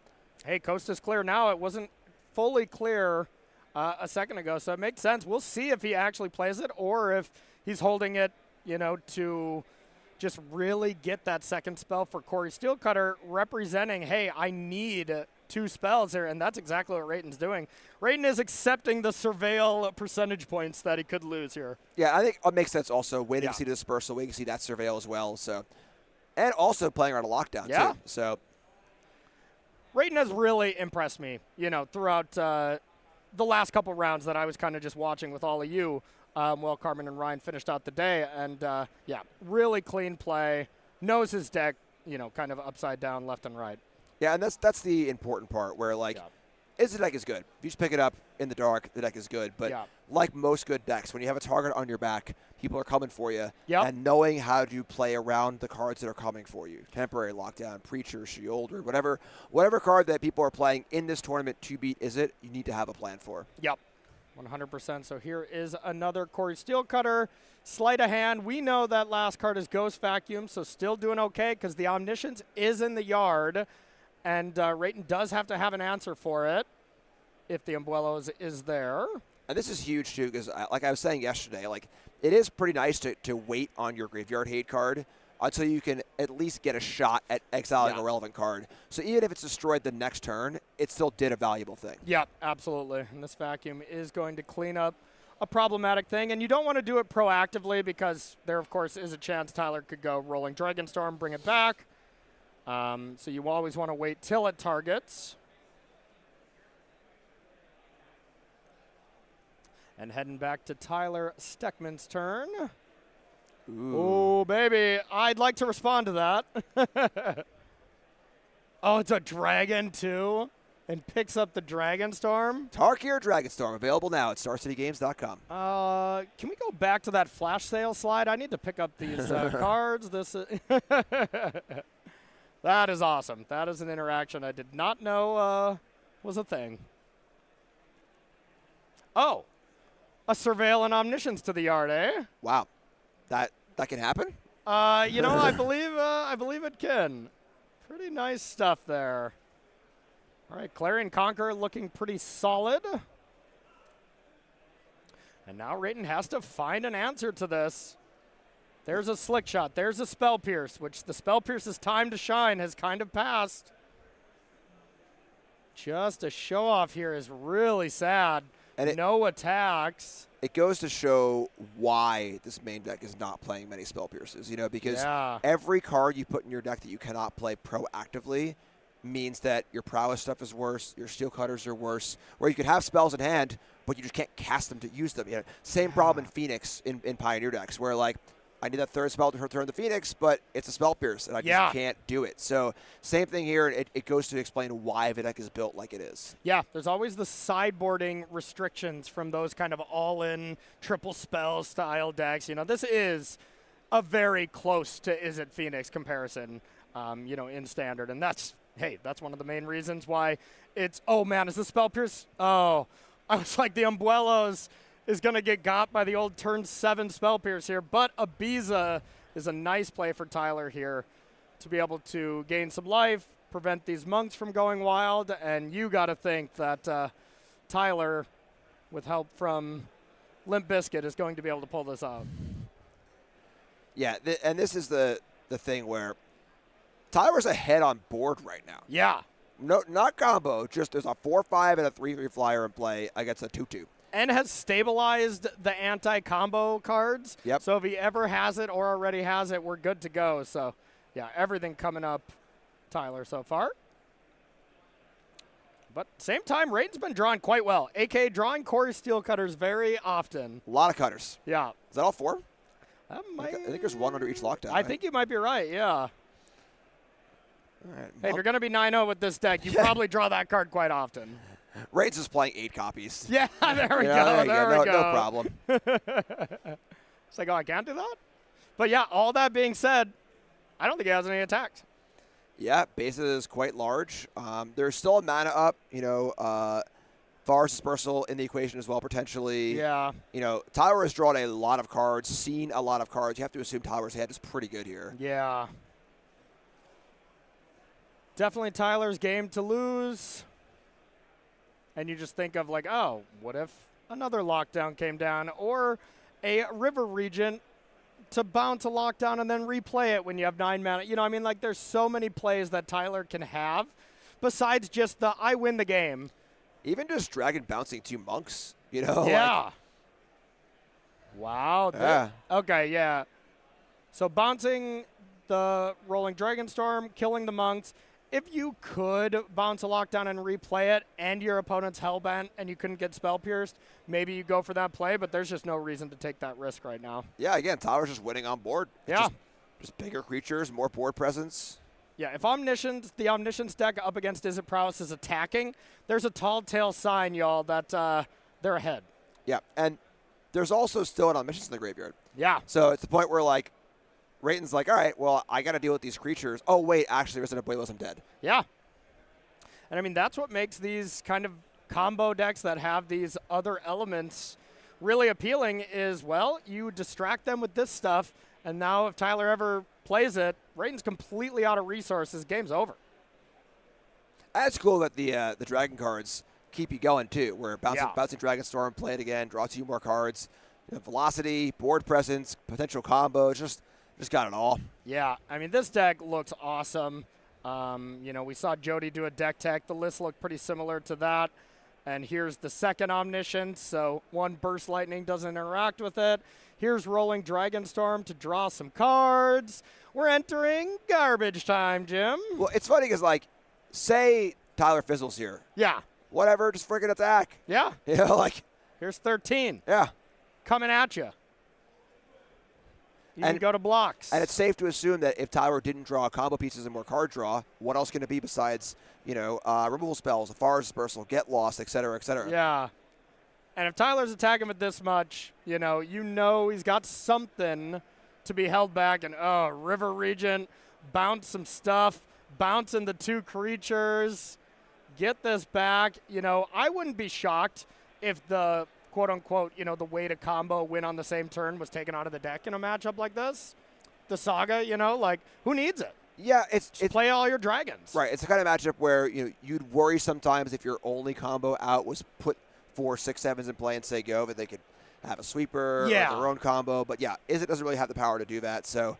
hey, coast is clear now. It wasn't fully clear a second ago, so it makes sense. We'll see if he actually plays it or if he's holding it, you know, to just really get that second spell for Corey Steelcutter, representing, hey, I need 2 spells here, and that's exactly what Rayton's doing. Rayton is accepting the Surveil percentage points that he could lose here. Yeah, I think it makes sense also waiting to see the dispersal, waiting to see that Surveil as well. So, and also playing around a lockdown, too. So, Rayton has really impressed me, you know, throughout the last couple rounds that I was kind of just watching with all of you while Carmen and Ryan finished out the day. And, really clean play, knows his deck, you know, kind of upside down, left and right. Yeah, and that's the important part where, like, the deck is good. If you just pick it up in the dark, the deck is good. But like most good decks, when you have a target on your back, people are coming for you. And knowing how to play around the cards that are coming for you. Temporary Lockdown, Preacher, Shield, or whatever card that people are playing in this tournament to beat you need to have a plan for. Yep, 100%. So here is another Corey Steelcutter. Sleight of hand. We know that last card is Ghost Vacuum, so still doing okay because the Omniscience is in the yard. And Rayton does have to have an answer for it if the Umbrello is there. And this is huge, too, because like I was saying yesterday, like it is pretty nice to wait on your Graveyard Hate card until you can at least get a shot at exiling a relevant card. So even if it's destroyed the next turn, it still did a valuable thing. Yep, absolutely. And this Vacuum is going to clean up a problematic thing. And you don't want to do it proactively because there, of course, is a chance Tyler could go Rolling Dragonstorm, bring it back. So you always want to wait till it targets. And heading back to Tyler Steckman's turn. Ooh. Oh, baby. I'd like to respond to that. Oh, it's a dragon, too? And picks up the Dragonstorm? Tarkir Dragonstorm, available now at StarCityGames.com. Can we go back to that flash sale slide? I need to pick up these cards. This is that is awesome. That is an interaction I did not know was a thing. Oh, a Surveil and Omniscience to the yard, eh? Wow, that can happen? You know, I believe it can. Pretty nice stuff there. All right, Clarion Conqueror looking pretty solid. And now Rayton has to find an answer to this. There's a Slick Shot. There's a Spell Pierce, which the Spell Pierce's time to shine has kind of passed. Just a show off here is really sad. And no attacks. It goes to show why this main deck is not playing many Spell Pierces, you know, because every card you put in your deck that you cannot play proactively means that your prowess stuff is worse, your steel cutters are worse, where you could have spells in hand, but you just can't cast them to use them. You know, same problem in Phoenix in Pioneer decks, where like I need that third spell to return the Phoenix, but it's a Spell Pierce, and I just can't do it. So same thing here. It goes to explain why the deck is built like it is. Yeah, there's always the sideboarding restrictions from those kind of all-in triple spell style decks. You know, this is a very close to Is It Phoenix comparison, you know, in Standard, and that's one of the main reasons why it's, oh man, is the Spell Pierce? Oh, I was like, the Umbuelos is going to get got by the old turn 7 Spell Pierce here, but Ibiza is a nice play for Tyler here to be able to gain some life, prevent these monks from going wild, and you got to think that Tyler, with help from Limp Bizkit, is going to be able to pull this out. Yeah, and this is the thing where Tyler's ahead on board right now. Yeah. No, not combo. Just there's a 4/5 and a 3/3 flyer in play against a 2/2. And has stabilized the anti-combo cards. Yep. So if he ever has it or already has it, we're good to go. So, yeah, everything coming up, Tyler, so far. But same time, Rayton's been drawing quite well. A.K.A. drawing Corey Steel Cutters very often. A lot of cutters. Yeah. Is that all 4? I think there's 1 under each lockdown. I think you might be right, yeah. All right, hey, if you're going to be 9-0 with this deck, you probably draw that card quite often. Rayton's is playing 8 copies. Yeah, there we go. There we go. No problem. It's like, oh, I can't do that? But, yeah, all that being said, I don't think he has any attacks. Yeah, base is quite large. There's still a mana up, you know, Forest Dispersal in the equation as well, potentially. Yeah. You know, Tyler has drawn a lot of cards, seen a lot of cards. You have to assume Tyler's hand is pretty good here. Yeah. Definitely Tyler's game to lose. And you just think of like, oh, what if another lockdown came down or a River Regent to bounce a lockdown and then replay it when you have 9 mana. You know, I mean, like there's so many plays that Tyler can have besides just the I win the game. Even just Dragon bouncing 2 monks, you know? Yeah. Like, wow. Yeah. Okay, yeah. So bouncing the Rolling Dragonstorm, killing the monks. If you could bounce a lockdown and replay it and your opponent's hellbent and you couldn't get Spell Pierced, maybe you go for that play, but there's just no reason to take that risk right now. Yeah, again, Tyler's just winning on board. Yeah. Just bigger creatures, more board presence. Yeah, if the Omniscience deck up against Is It Prowess is attacking, there's a tall tale sign, y'all, that they're ahead. Yeah, and there's also still an Omniscience in the graveyard. Yeah. So it's the point where, like, Rayton's like, all right, well, I got to deal with these creatures. Oh, wait, actually, there's an Abuelos, I'm dead. Yeah. And, I mean, that's what makes these kind of combo decks that have these other elements really appealing is, well, you distract them with this stuff, and now if Tyler ever plays it, Rayton's completely out of resources. Game's over. That's cool that the Dragon cards keep you going, too, where bouncing Dragonstorm, play it again, draw 2 more cards. You know, velocity, board presence, potential combo, just got it all. Yeah, I mean, this deck looks awesome. You know, we saw Jody do a deck tech. The list looked pretty similar to that. And here's the second Omniscience, so 1 Burst Lightning doesn't interact with it. Here's Rolling Dragonstorm to draw some cards. We're entering garbage time, Jim. Well, it's funny because, like, say Tyler fizzles here. Yeah. Whatever, just freaking attack. Yeah. You know, like, Here's 13. Yeah. Coming at you. You can go to blocks. And it's safe to assume that if Tyler didn't draw combo pieces and more card draw, what else can it be besides, removal spells, a Forest Dispersal, Get Lost, et cetera, et cetera. Yeah. And if Tyler's attacking with this much, you know he's got something to be held back. And, River Regent, bounce some stuff, bouncing the 2 creatures, get this back. I wouldn't be shocked if the quote-unquote, the way to combo win on the same turn was taken out of the deck in a matchup like this. The Saga, who needs it? Yeah, it's play all your dragons. Right, it's the kind of matchup where you'd worry sometimes if your only combo out was put 4, 6, 7s in play and say go, that they could have a sweeper or their own combo. But yeah, Izzet doesn't really have the power to do that, so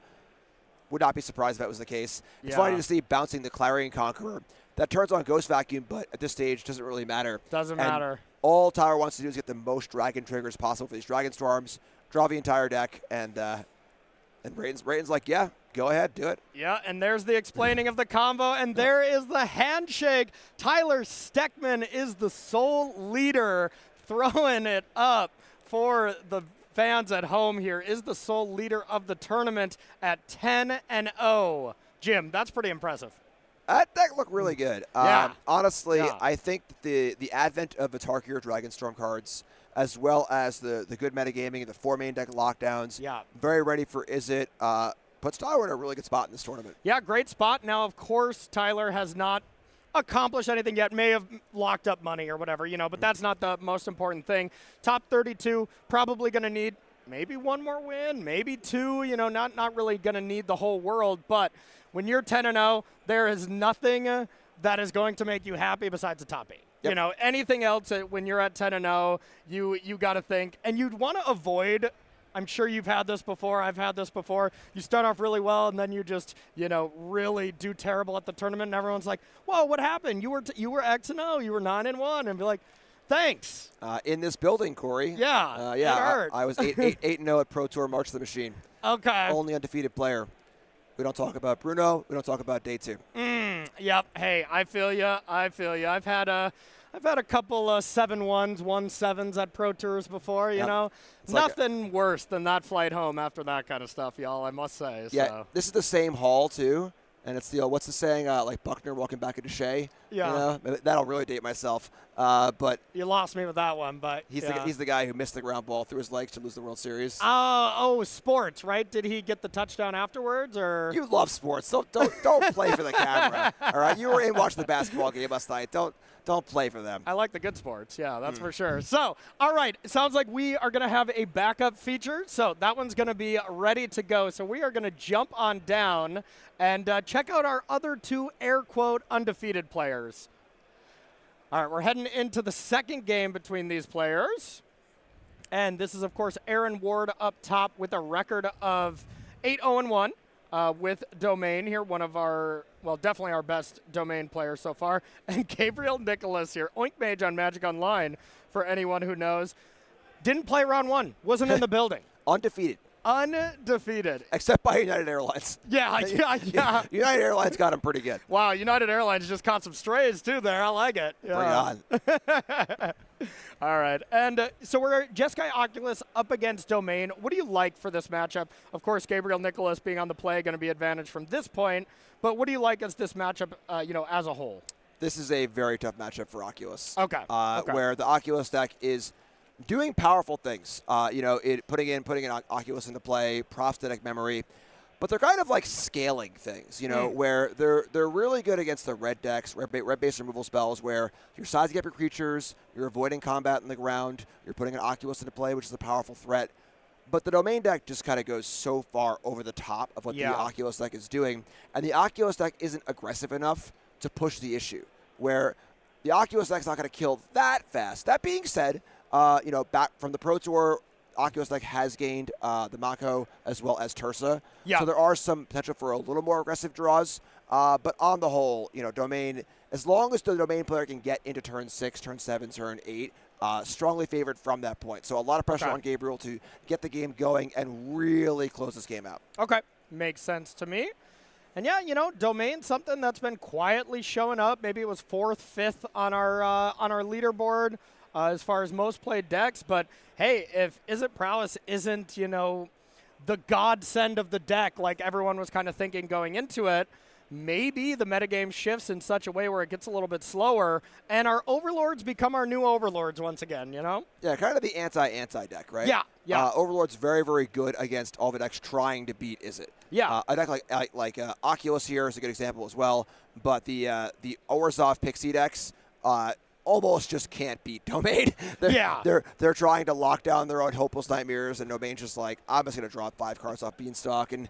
would not be surprised if that was the case. It's funny to see bouncing the Clarion Conqueror. That turns on Ghost Vacuum, but at this stage doesn't really matter. Doesn't matter. All Tyler wants to do is get the most dragon triggers possible for these Dragon Storms, draw the entire deck, and Rayton's like, yeah, go ahead, do it. Yeah, and there's the explaining of the combo, and there is the handshake. Tyler Steckman is the sole leader, throwing it up for the fans at home here, is the sole leader of the tournament at 10-0. Jim, that's pretty impressive. That deck looked really good. Honestly, Yeah. I think the advent of the Tarkir Dragonstorm cards, as well as the good metagaming and the 4 main deck lockdowns, very ready for Izzet, puts Tyler in a really good spot in this tournament. Yeah, great spot. Now, of course, Tyler has not accomplished anything yet, may have locked up money or whatever, but that's not the most important thing. Top 32, probably going to need maybe 1 more win, maybe 2, not really going to need the whole world, but when you're 10-0, there is nothing that is going to make you happy besides the top 8. Yep. Anything else when you're at 10-0, you got to think, and you'd want to avoid. I'm sure you've had this before. I've had this before. You start off really well, and then you just, really do terrible at the tournament, and everyone's like, "Whoa, what happened? You were X-0, you were 9-1," and be like, "Thanks." In this building, Corey. Yeah. Yeah. It hurt. I was 8-0 at Pro Tour March of the Machine. Okay. Only undefeated player. We don't talk about Bruno. We don't talk about day 2. Yep. Hey, I feel you. I've had a couple 7-1s, 1-7s at Pro Tours before. Nothing worse than that flight home after that kind of stuff, y'all. I must say. Yeah. So. This is the same hall too, and it's the what's the saying? Like Buckner walking back into Shea. Yeah. That'll really date myself. But you lost me with that one, but he's the guy who missed the ground ball through his legs to lose the World Series. Sports, right? Did he get the touchdown afterwards, or? You love sports. Don't play for the camera. All right, you were in watching the basketball game last night. Don't play for them. I like the good sports. Yeah, that's for sure. So, all right, it sounds like we are going to have a backup feature. So that one's going to be ready to go. So we are going to jump on down and check out our other 2 air quote undefeated players. All right, we're heading into the second game between these players. And this is, of course, Aaron Ward up top with a record of 8-0-1 with Domain here, one of our, definitely our best Domain player so far. And Gabriel Nicholas here, Oink Mage on Magic Online, for anyone who knows. Didn't play round 1, wasn't in the building. Undefeated. Except by United Airlines. Yeah. United Airlines got him pretty good. Wow, United Airlines just caught some strays, too, there. I like it. Yeah. Bring on. All right. And so we're Jeskai Oculus up against Domain. What do you like for this matchup? Of course, Gabriel Nicholas being on the play, going to be advantage from this point. But what do you like as this matchup, as a whole? This is a very tough matchup for Oculus. Okay. Where the Oculus deck is doing powerful things, putting in Oculus into play, prosthetic memory, but they're kind of like scaling things, where they're really good against the red decks, red base removal spells, where you're sizing up your creatures, you're avoiding combat in the ground, you're putting an Oculus into play, which is a powerful threat. But the Domain deck just kind of goes so far over the top of what the Oculus deck is doing, and the Oculus deck isn't aggressive enough to push the issue, where the Oculus deck's not going to kill that fast. That being said, back from the Pro Tour, Oculus deck has gained the Mako as well as Tursa. Yeah. So there are some potential for a little more aggressive draws. But on the whole, Domain, as long as the Domain player can get into turn 6, turn 7, turn 8, strongly favored from that point. So a lot of pressure on Gabriel to get the game going and really close this game out. Okay. Makes sense to me. And yeah, Domain, something that's been quietly showing up. Maybe it was 4th, 5th on our leaderboard. as far as most played decks. But hey, if Is It Prowess isn't, you know, the godsend of the deck like everyone was kind of thinking going into it, maybe the metagame shifts in such a way where it gets a little bit slower, and our Overlords become our new Overlords once again, you know? Yeah, kind of the anti-anti deck, right? Yeah, yeah. Overlord's very, very good against all the decks trying to beat Is It. Yeah. A deck like Oculus here is a good example as well, but the Orzhov Pixie decks almost just can't beat Domain. They're trying to lock down their own hopeless nightmares, and Domain's just like, I'm just going to drop 5 cards off Beanstalk and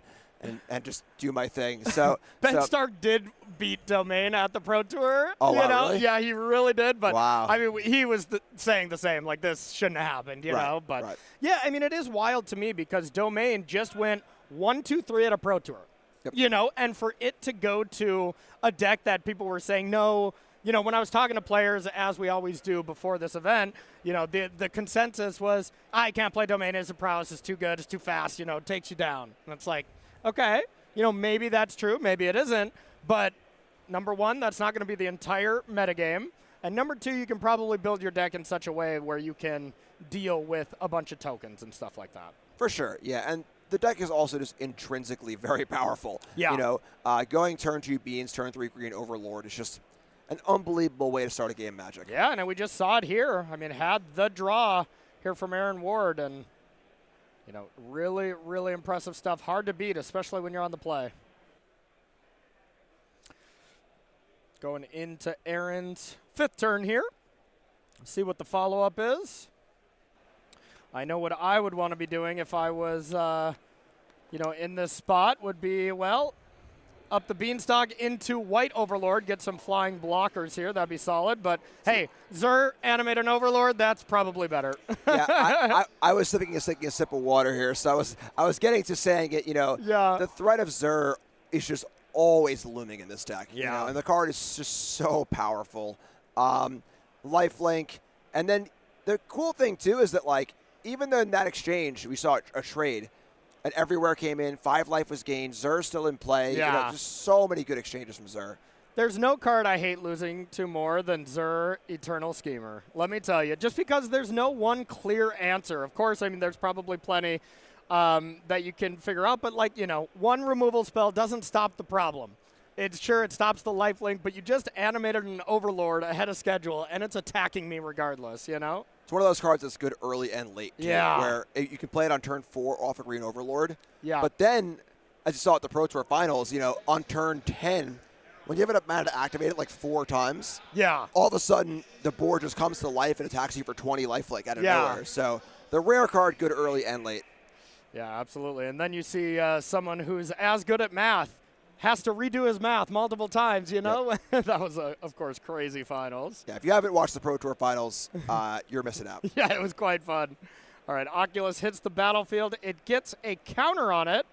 just do my thing. So Ben Stark did beat Domain at the Pro Tour. Oh, you wow, know? really? Yeah, he really did. But wow. I mean, he was saying the same, like this shouldn't have happened, you know. But yeah, I mean, it is wild to me because Domain just went 1-2-3 at a Pro Tour. Yep. You know, and for it to go to a deck that people were saying no. You know, when I was talking to players, as we always do before this event, you know, the consensus was, I can't play Domain. Is It Prowess is too good. It's too fast. You know, it takes you down. And it's like, okay, you know, maybe that's true, maybe it isn't, but number one, that's not going to be the entire metagame, and number two, you can probably build your deck in such a way where you can deal with a bunch of tokens and stuff like that. For sure, yeah, and the deck is also just intrinsically very powerful. Yeah. You know, going turn 2 Beans, turn 3 Green Overlord is just an unbelievable way to start a game Magic. Yeah, and we just saw it here. I mean, had the draw here from Aaron Ward, and you know, really, really impressive stuff. Hard to beat, especially when you're on the play. Going into Aaron's 5th turn here. See what the follow-up is. I know what I would want to be doing if I was, you know, in this spot would be, well, up the Beanstalk into White Overlord, get some flying blockers here. That'd be solid. But, hey, Zur, animate an Overlord, that's probably better. Yeah, I was taking a sip of water here, so I was getting to saying it, you know, the threat of Zur is just always looming in this deck. Yeah. You know, and the card is just so powerful. Lifelink. And then the cool thing, too, is that, like, even though in that exchange we saw a trade, and everywhere came in, 5 life was gained, Zur's still in play. Yeah. You know, just so many good exchanges from Zur. There's no card I hate losing to more than Zur Eternal Schemer. Let me tell you, just because there's no one clear answer. Of course, I mean, there's probably plenty that you can figure out, but like, you know, one removal spell doesn't stop the problem. It's sure it stops the lifelink, but you just animated an Overlord ahead of schedule, and it's attacking me regardless, you know? It's one of those cards that's good early and late, too, where you can play it on turn 4 off a Green Overlord. Yeah. But then, as you saw at the Pro Tour Finals, you know, on turn 10, when you have enough mana to activate it like 4 times, all of a sudden the board just comes to life and attacks you for 20 lifelink out of nowhere. So the rare card, good early and late. Yeah, absolutely. And then you see someone who's as good at math has to redo his math multiple times, you know? Yep. That was, of course, crazy finals. Yeah, if you haven't watched the Pro Tour Finals, you're missing out. Yeah, it was quite fun. All right, Oculus hits the battlefield. It gets a counter on it.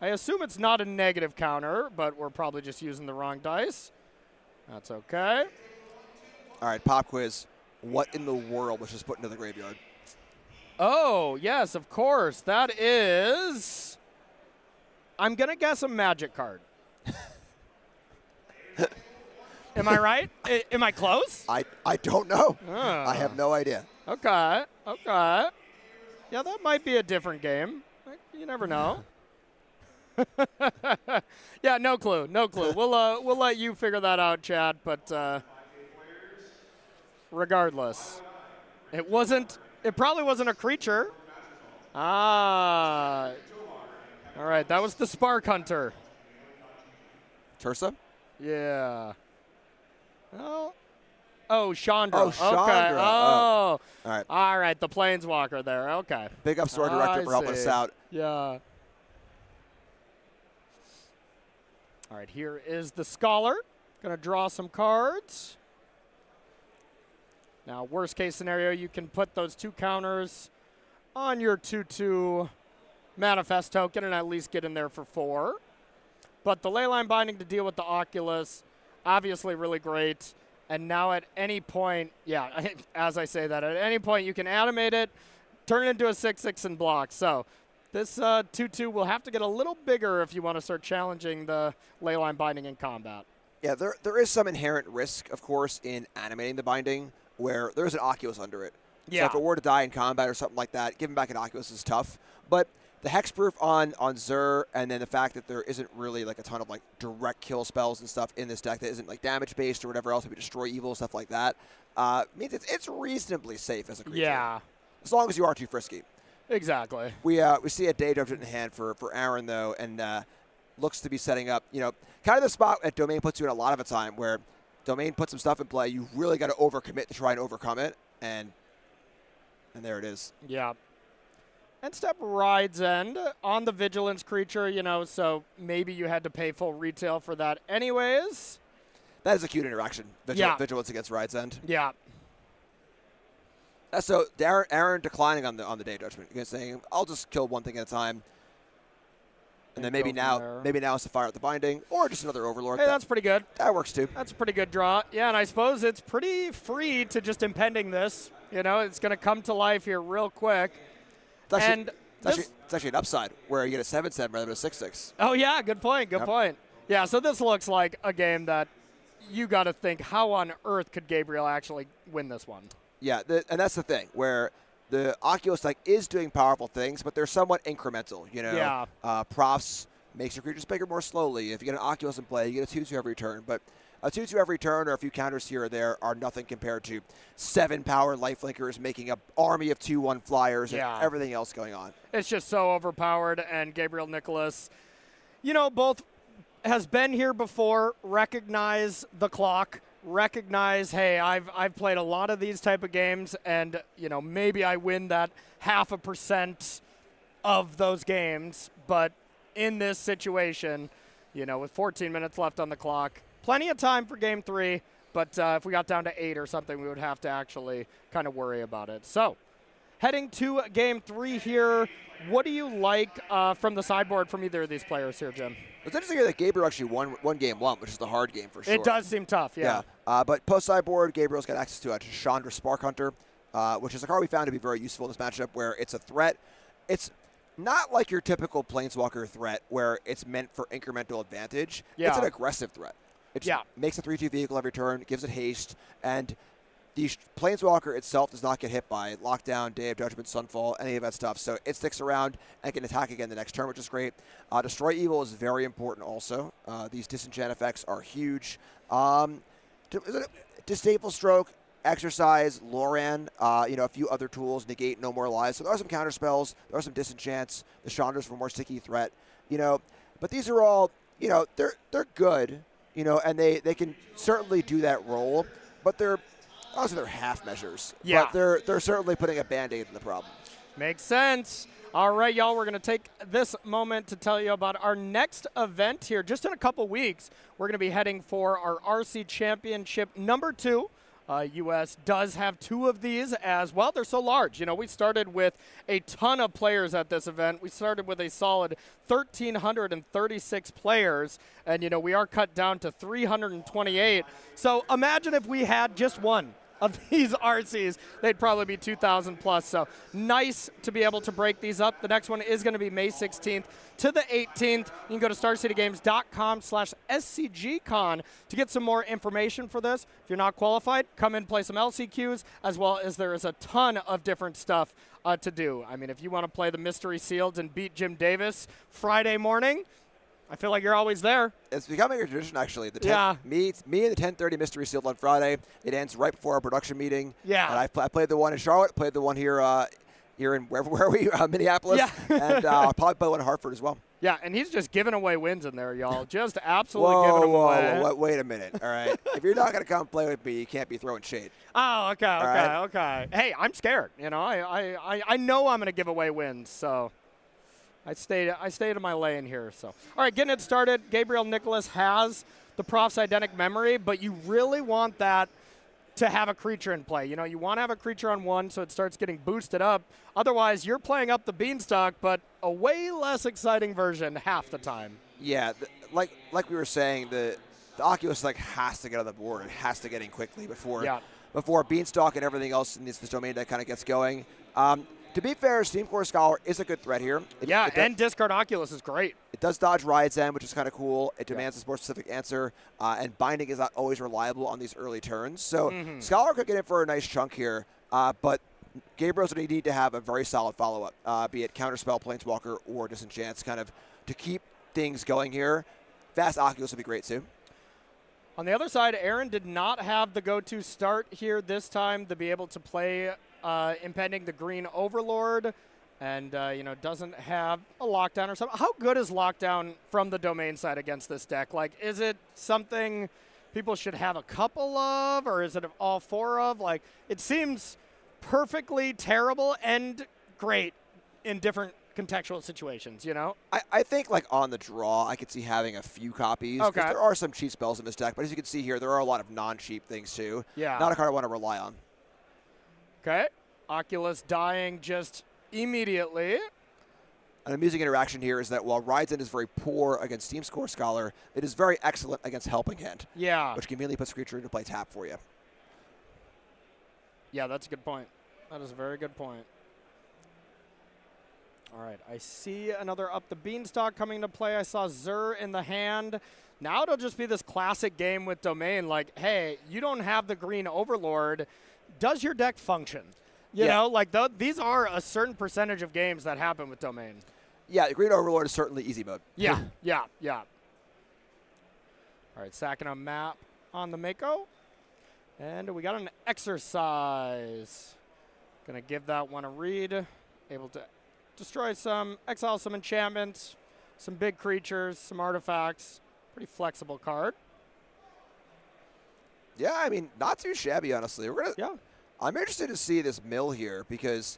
I assume it's not a negative counter, but we're probably just using the wrong dice. That's okay. All right, pop quiz. What in the world was just put into the graveyard? Oh, yes, of course. That is, I'm going to guess a Magic card. Am I right? Am I close? I don't know. I have no idea. Okay. Yeah, that might be a different game. You never know. Yeah, no clue. We'll let you figure that out, Chad. But regardless, it probably wasn't a creature. All right, that was the Spark Hunter. Tursa? Yeah. Oh, Chandra. Oh, Chandra. Okay. All right. All right, the Planeswalker there. Okay. Big ups to our director for helping us out. Yeah. All right, here is the Scholar. Going to draw some cards. Now, worst case scenario, you can put those 2 counters on your 2/2 Manifest token and at least get in there for 4. But the Leyline Binding to deal with the Oculus, obviously really great. And now at any point, yeah, as I say that, at any point you can animate it, turn it into a 6/6 and block. So this 2/2 will have to get a little bigger if you want to start challenging the Leyline Binding in combat. Yeah, there is some inherent risk, of course, in animating the binding. where there's an Oculus under it. Yeah. So if it were to die in combat or something like that, giving back an Oculus is tough. But the hexproof on Zur, and then the fact that there isn't really like a ton of like direct kill spells and stuff in this deck that isn't like damage based or whatever else, maybe destroy evil, stuff like that, means it's reasonably safe as a creature. Yeah. As long as you aren't too frisky. Exactly. We see a Day Judgment in hand for Aaron though, and looks to be setting up, kind of the spot that Domain puts you in a lot of the time, where Domain puts some stuff in play. You really got to overcommit to try and overcome it, and there it is. Yeah. End step Ride's End on the Vigilance creature, so maybe you had to pay full retail for that anyways. That is a cute interaction. Vigilance against Ride's End. Yeah. So Aaron declining on the Day Judgment, saying, "I'll just kill one thing at a time." And then maybe now it's to fire out the Binding, or just another Overlord. Hey, that's pretty good. That works too. That's a pretty good draw. Yeah, and I suppose it's pretty free to just impending this. It's going to come to life here real quick. It's actually an upside where you get a 7/7 rather than a 6/6. Oh, yeah, good point, good point. Yeah, so this looks like a game that you got to think, how on earth could Gabriel actually win this one? Yeah, and that's the thing, where the Oculus deck is doing powerful things, but they're somewhat incremental. Yeah. Profs makes your creatures bigger more slowly. If you get an Oculus in play, you get a 2/2 every turn. But a 2/2 every turn or a few counters here or there are nothing compared to 7 power lifelinkers making an army of 2/1 flyers and everything else going on. It's just so overpowered, and Gabriel Nicholas, both has been here before, recognize the clock, recognize, hey, I've played a lot of these type of games, and maybe I win that 0.5% of those games, but in this situation, with 14 minutes left on the clock, plenty of time for game 3, but if we got down to 8 or something, we would have to actually kind of worry about it. So heading to game 3 here, what do you like from the sideboard from either of these players here, Jim? It's interesting that Gabriel actually won game 1, which is the hard game for sure. It does seem tough, yeah. But post-sideboard, Gabriel's got access to a Chandra Spark Hunter, which is a card we found to be very useful in this matchup, where it's a threat. It's not like your typical Planeswalker threat where it's meant for incremental advantage. Yeah. It's an aggressive threat. It makes a 3/2 vehicle every turn, gives it haste, and the Planeswalker itself does not get hit by Lockdown, Day of Judgment, Sunfall, any of that stuff. So it sticks around and can attack again the next turn, which is great. Destroy Evil is very important also. These disenchant effects are huge. Disable Stroke, Exercise, Loran, a few other tools, Negate, No More Lies. So there are some counter spells. There are some disenchants. The Chandras for more sticky threat. But these are all, they're good, and they can certainly do that role. But they're half measures. Yeah. But they're certainly putting a Band-Aid in the problem. Makes sense. All right, y'all, we're going to take this moment to tell you about our next event here. Just in a couple weeks, we're going to be heading for our RC Championship number 2. U.S. does have 2 of these as well. They're so large. We started with a ton of players at this event. We started with a solid 1,336 players, and, we are cut down to 328. So imagine if we had just one of these RCs, they'd probably be 2,000 plus. So nice to be able to break these up. The next one is going to be May 16th to the 18th. You can go to starcitygames.com/SCGCon to get some more information for this. If you're not qualified, come in, play some LCQs, as well as there is a ton of different stuff to do. I mean, if you want to play the Mystery Sealed and beat Jim Davis Friday morning, I feel like you're always there. It's becoming a tradition, actually. Me and the 10:30 Mystery Sealed on Friday. It ends right before our production meeting. Yeah. And I played the one in Charlotte, played the one here in where are we? Minneapolis. Yeah. And I'll probably play one in Hartford as well. Yeah, and he's just giving away wins in there, y'all. Just absolutely giving them away. Whoa, wait a minute. All right. If you're not going to come play with me, you can't be throwing shade. Oh, okay. Hey, I'm scared. I know I'm going to give away wins, so I stayed in my lane here. So, all right, getting it started. Gabriel Nicholas has the Prof's Identic Memory, but you really want that to have a creature in play. You want to have a creature on 1 so it starts getting boosted up. Otherwise, you're playing up the Beanstalk, but a way less exciting version half the time. Yeah, like we were saying, the Oculus has to get on the board. It has to get in quickly before Beanstalk and everything else in this domain that kind of gets going. To be fair, Steam Core Scholar is a good threat here. And discard Oculus is great. It does dodge Riot's End, which is kind of cool. It demands a more specific answer, and Binding is not always reliable on these early turns. So Scholar could get in for a nice chunk here, but Gabriel's going to need to have a very solid follow-up, be it Counterspell, Planeswalker, or Disenchant, kind of to keep things going here. Fast Oculus would be great too. On the other side, Aaron did not have the go-to start here this time to be able to play impending the green Overlord, and doesn't have a lockdown or something. How good is lockdown from the domain side against this deck? Like, is it something people should have a couple of, or is it all four of? Like, it seems perfectly terrible and great in different contextual situations, I think, like, on the draw, I could see having a few copies. Okay. There are some cheap spells in this deck, but as you can see here, there are a lot of non-cheap things, too. Yeah. Not a card I want to rely on. Okay. Oculus dying just immediately. An amusing interaction here is that while Riot's End is very poor against Steam Core Scholar, it is very excellent against Helping Hand. Yeah. Which conveniently puts creature into play tap for you. Yeah, that's a good point. That is a very good point. All right, I see another Up the Beanstalk coming into play. I saw Zur in the hand. Now it'll just be this classic game with Domain, like, hey, you don't have the green Overlord. Does your deck function? You know, like these are a certain percentage of games that happen with Domain. Yeah, the green Overlord is certainly easy mode. Yeah. All right, sacking a map on the Mako. And we got an exercise. Gonna give that one a read. Able to destroy some, exile some enchantments, some big creatures, some artifacts. Pretty flexible card. Yeah, I mean, not too shabby, honestly. I'm interested to see this mill here, because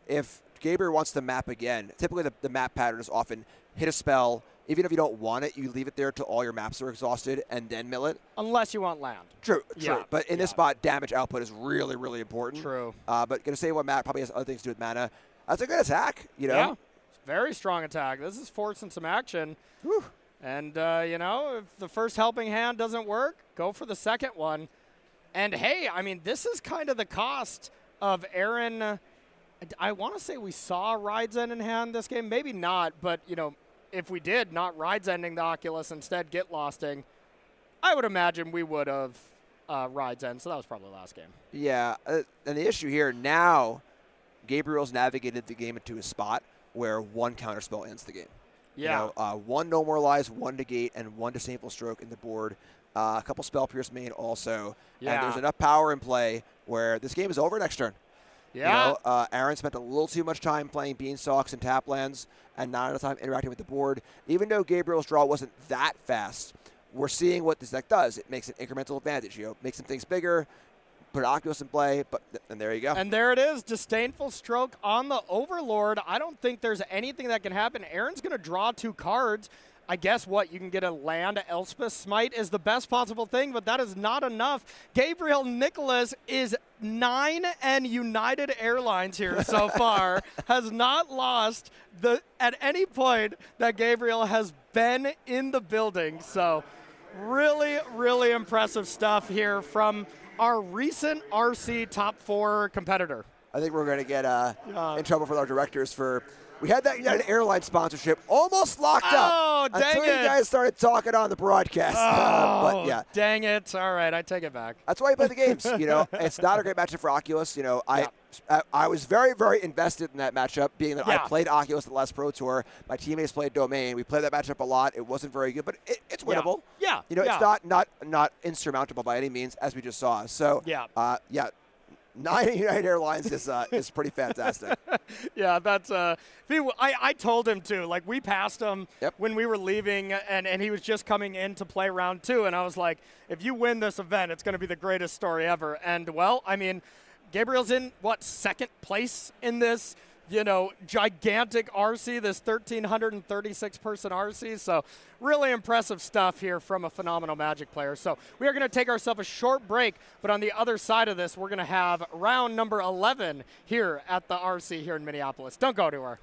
if Gabriel wants to map again, typically the map pattern is often hit a spell. Even if you don't want it, you leave it there till all your maps are exhausted and then mill it. Unless you want land. True. But in this spot, damage output is really, really important. True. But going to say one map probably has other things to do with mana. That's a good attack, Yeah, very strong attack. This is forcing some action. Whew. And, if the first Helping Hand doesn't work, go for the second one. And, hey, I mean, this is kind of the cost of Aaron. I want to say we saw Rides End in hand this game. Maybe not, but, if we did not Rides Ending the Oculus, instead Get Losting, I would imagine we would have Rides End. So that was probably the last game. Yeah, and the issue here now, Gabriel's navigated the game into a spot where one counterspell ends the game. Yeah. One No More Lies, one Negate, and one Disdainful Stroke in the board. A couple Spell Pierce main also. Yeah. And there's enough power in play where this game is over next turn. Yeah. Aaron spent a little too much time playing Beanstalks and Taplands and not enough time interacting with the board. Even though Gabriel's draw wasn't that fast, we're seeing what this deck does. It makes an incremental advantage. Makes some things bigger, put Oculus in play, and there you go. And there it is, Disdainful Stroke on the Overlord. I don't think there's anything that can happen. Aaron's going to draw two cards. I guess you can get a land. Elspeth Smite is the best possible thing, but that is not enough. Gabriel Nicholas is 9 and United Airlines here so far. Has not lost at any point that Gabriel has been in the building. So really, really impressive stuff here from our recent RC top 4 competitor. I think we're going to get in trouble with our directors for... We had that United Airlines sponsorship almost locked up until you guys started talking on the broadcast. But yeah, dang it! All right, I take it back. That's why you play the games. It's not a great matchup for Oculus. I was very, very invested in that matchup, being that I played Oculus at the last Pro Tour. My teammates played Domain. We played that matchup a lot. It wasn't very good, but it's winnable. Yeah. It's not insurmountable by any means, as we just saw. So 9 United Airlines is pretty fantastic. Yeah, that's I told him to. Like, we passed him when we were leaving, and he was just coming in to play round 2, and I was like, if you win this event, it's going to be the greatest story ever. And, well, I mean, Gabriel's in, second place in this, gigantic RC, this 1,336-person RC. So really impressive stuff here from a phenomenal Magic player. So we are going to take ourselves a short break, but on the other side of this, we're going to have round number 11 here at the RC here in Minneapolis. Don't go to her.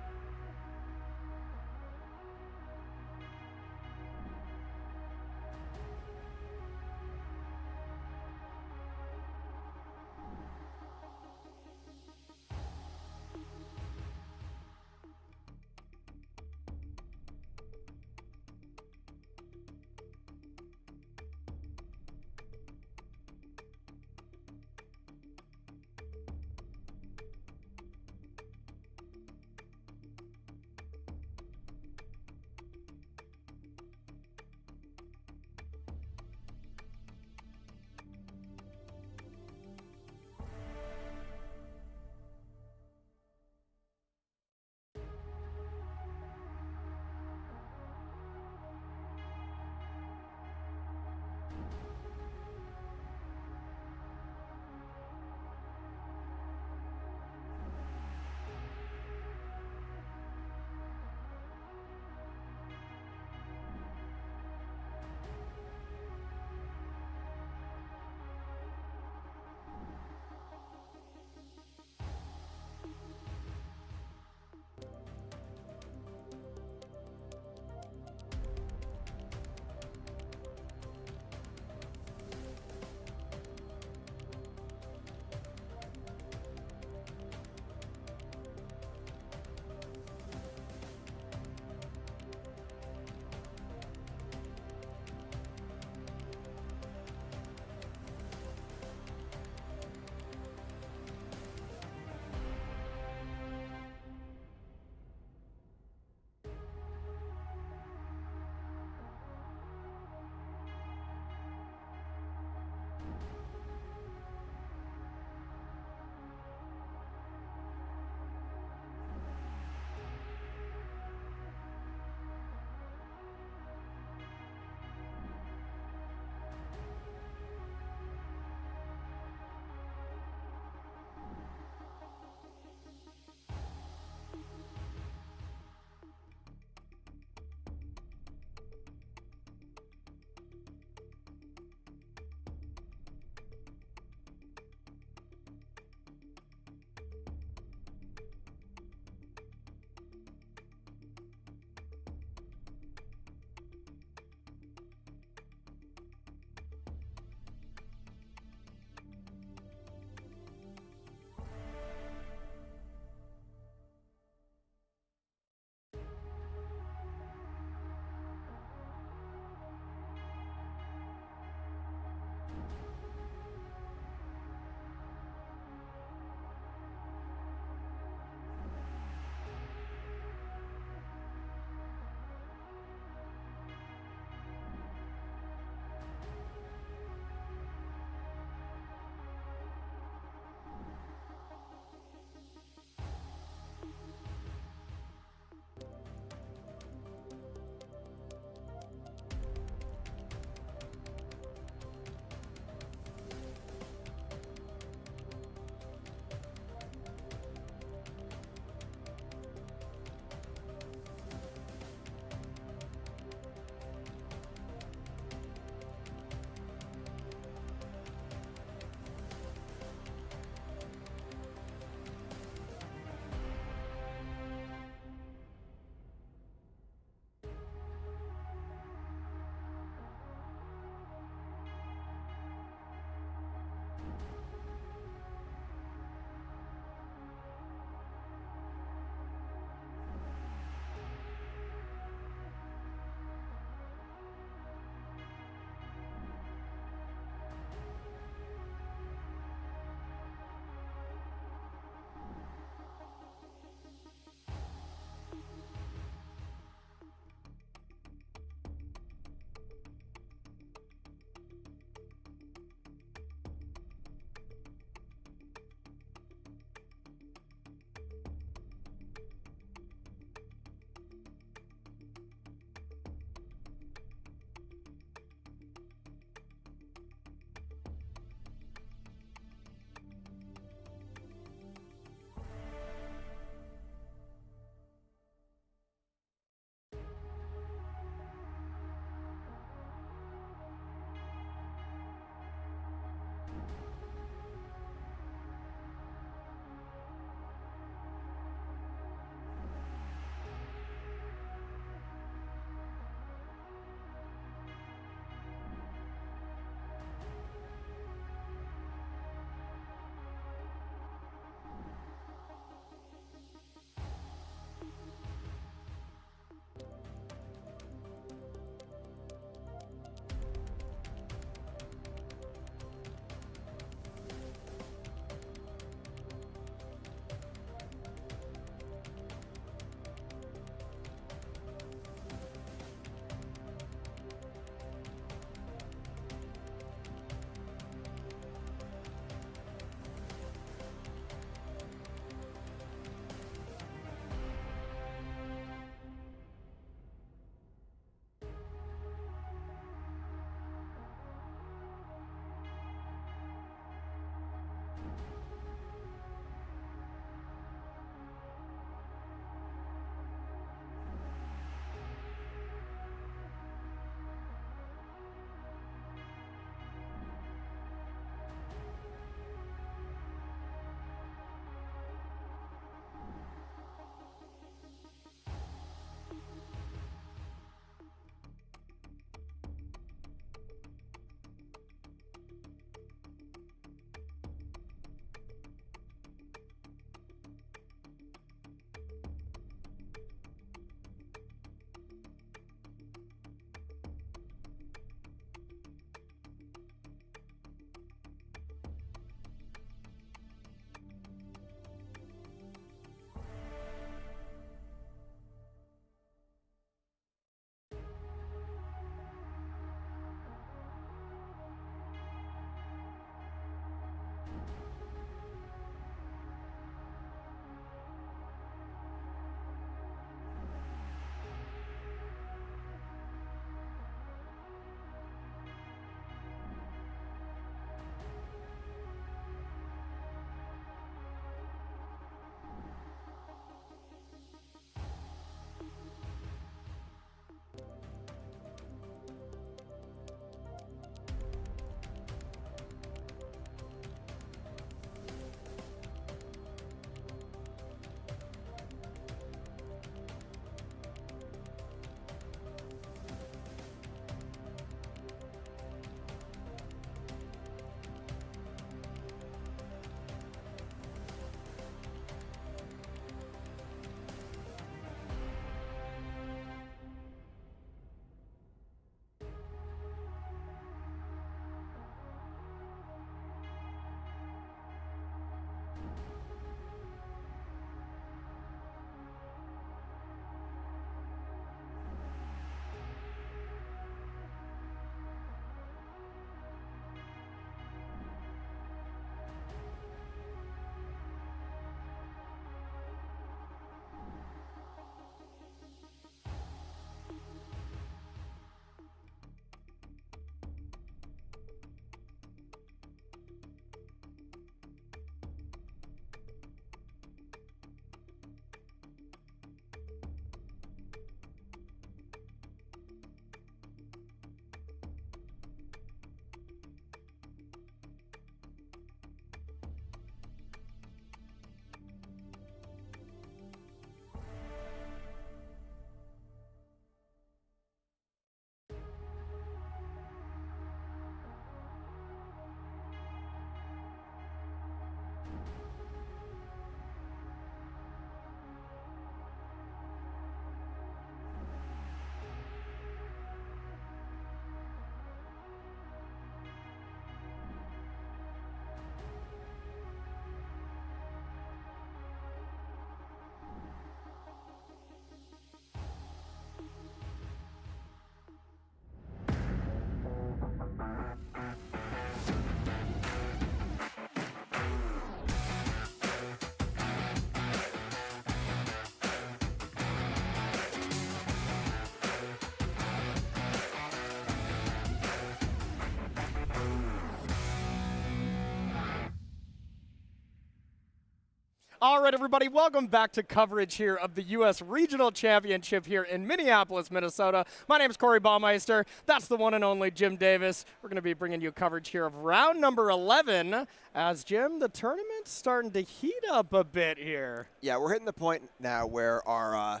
All right, everybody, welcome back to coverage here of the U.S. Regional Championship here in Minneapolis, Minnesota. My name is Corey Baumeister. That's the one and only Jim Davis. We're going to be bringing you coverage here of round number 11 as, Jim, the tournament's starting to heat up a bit here. Yeah, we're hitting the point now where our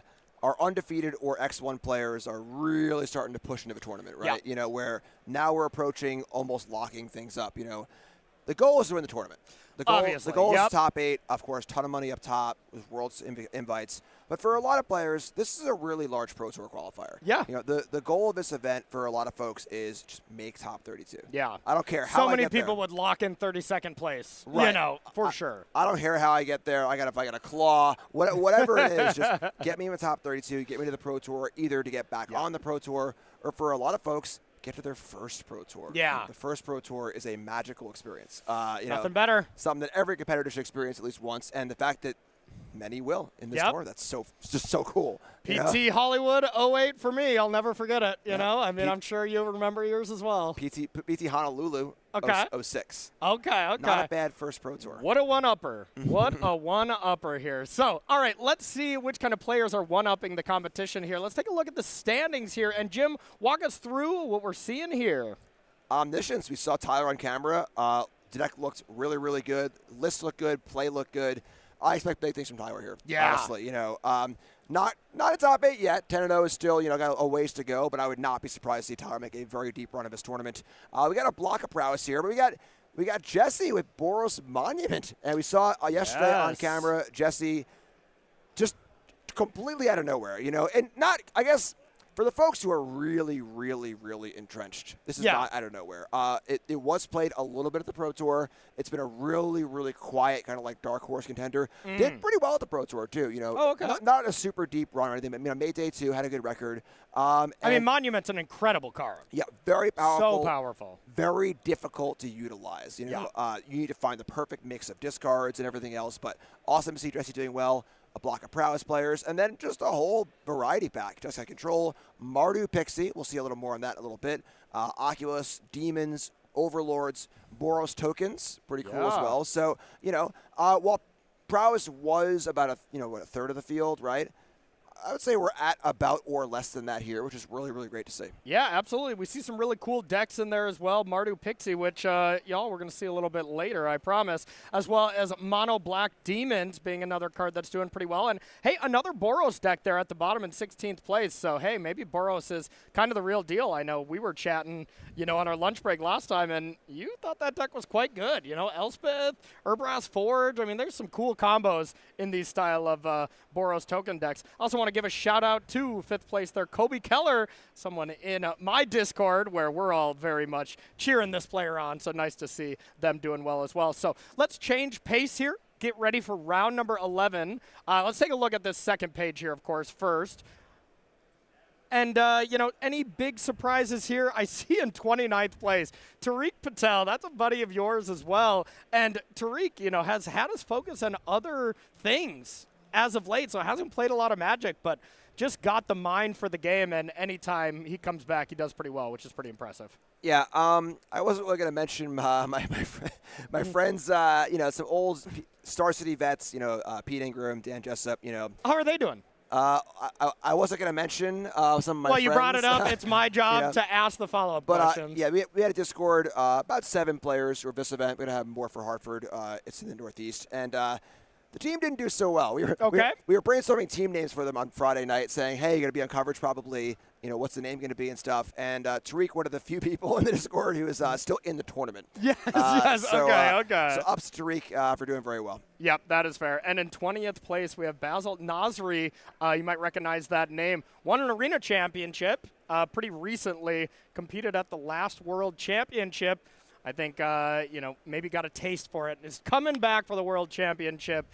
undefeated or X1 players are really starting to push into the tournament, right? Yep. You know, where now we're approaching almost locking things up. You know, the goal is to win the tournament. Obviously, the goal yep. is top 8, of course, ton of money up top with Worlds invites. But for a lot of players, this is a really large Pro Tour qualifier. Yeah. You know, the goal of this event for a lot of folks is just make top 32. Yeah. I don't care how so I many get people there. would lock in 32nd place, Right. you know, for sure. I don't care how I get there. If I got a claw, whatever it is, just get me in the top 32, get me to the Pro Tour, either to get back on the Pro Tour, or for a lot of folks, get to their first Pro Tour. Yeah. The first Pro Tour is a magical experience. Nothing better. Something that every competitor should experience at least once, and the fact that many will in this tour, that's just so cool. PT Hollywood 08 for me. I'll never forget it, you know? I mean, I'm sure you'll remember yours as well. PT Honolulu 06. Okay. Not a bad first Pro Tour. What a one-upper. What a one-upper here. So, all right, let's see which kind of players are one-upping the competition here. Let's take a look at the standings here. And, Jim, walk us through what we're seeing here. Omniscience, we saw Tyler on camera. Deck looked really, really good. List looked good. Play looked good. I expect big things from Tyler here. Yeah. Honestly, you know, not a top 8 yet. 10-0 is still, you know, got a ways to go, but I would not be surprised to see Tyler make a very deep run of his tournament. We got a block of prowess here, but we got Jesse with Boros Monument, and we saw yesterday on camera Jesse just completely out of nowhere, you know, and not, I guess, for the folks who are really, really, really entrenched, this is not out of nowhere. It was played a little bit at the Pro Tour. It's been a really, really quiet kind of like dark horse contender. Did pretty well at the Pro Tour too. You know, not a super deep run or anything. But, you know, made day 2, had a good record. I mean, Monument's an incredible card. Yeah, very powerful. So powerful. Very difficult to utilize. You know, you need to find the perfect mix of discards and everything else. But awesome to see Jesse doing well. A block of prowess players, and then just a whole variety pack. Just got control, Mardu Pixie, we'll see a little more on that in a little bit. Oculus, Demons, Overlords, Boros tokens, pretty cool as well. So, you know, while prowess was about a third of the field, right? I would say we're at about or less than that here, which is really, really great to see. Yeah, absolutely. We see some really cool decks in there as well. Mardu Pixie, which, y'all, we're going to see a little bit later, I promise, as well as Mono Black Demons being another card that's doing pretty well. And, hey, another Boros deck there at the bottom in 16th place. So, hey, maybe Boros is kind of the real deal. I know we were chatting, you know, on our lunch break last time, and you thought that deck was quite good. You know, Elspeth, Urbras Forge. I mean, there's some cool combos in these style of Boros token decks. I also want to give a shout out to 5th place there, Kobe Keller, someone in my Discord where we're all very much cheering this player on. So nice to see them doing well as well. So let's change pace here. Get ready for round number 11. Let's take a look at this second page here, of course, first. And, you know, any big surprises here? I see in 29th place, Tariq Patel. That's a buddy of yours as well. And Tariq, you know, has had his focus on other things as of late, so hasn't played a lot of Magic, but just got the mind for the game, and anytime he comes back, he does pretty well, which is pretty impressive. Yeah, I wasn't really going to mention my friends, you know, some old Star City vets, you know, Pete Ingram, Dan Jessup, you know. How are they doing? I wasn't going to mention some of my friends. Well, you brought it up. It's my job to ask the follow-up questions. Yeah, we had a Discord, about 7 players for this event. We're going to have more for Hartford. It's in the Northeast. And the team didn't do so well. We were brainstorming team names for them on Friday night, saying, "Hey, you're gonna be on coverage probably. You know, what's the name gonna be and stuff." And Tariq, one of the few people in the Discord who is still in the tournament. Yes. So, Okay. So ups to Tariq for doing very well. Yep, that is fair. And in 20th place, we have Basil Nasri. You might recognize that name. Won an arena championship pretty recently. Competed at the last World Championship. I think, you know, maybe got a taste for it. Is coming back for the World Championship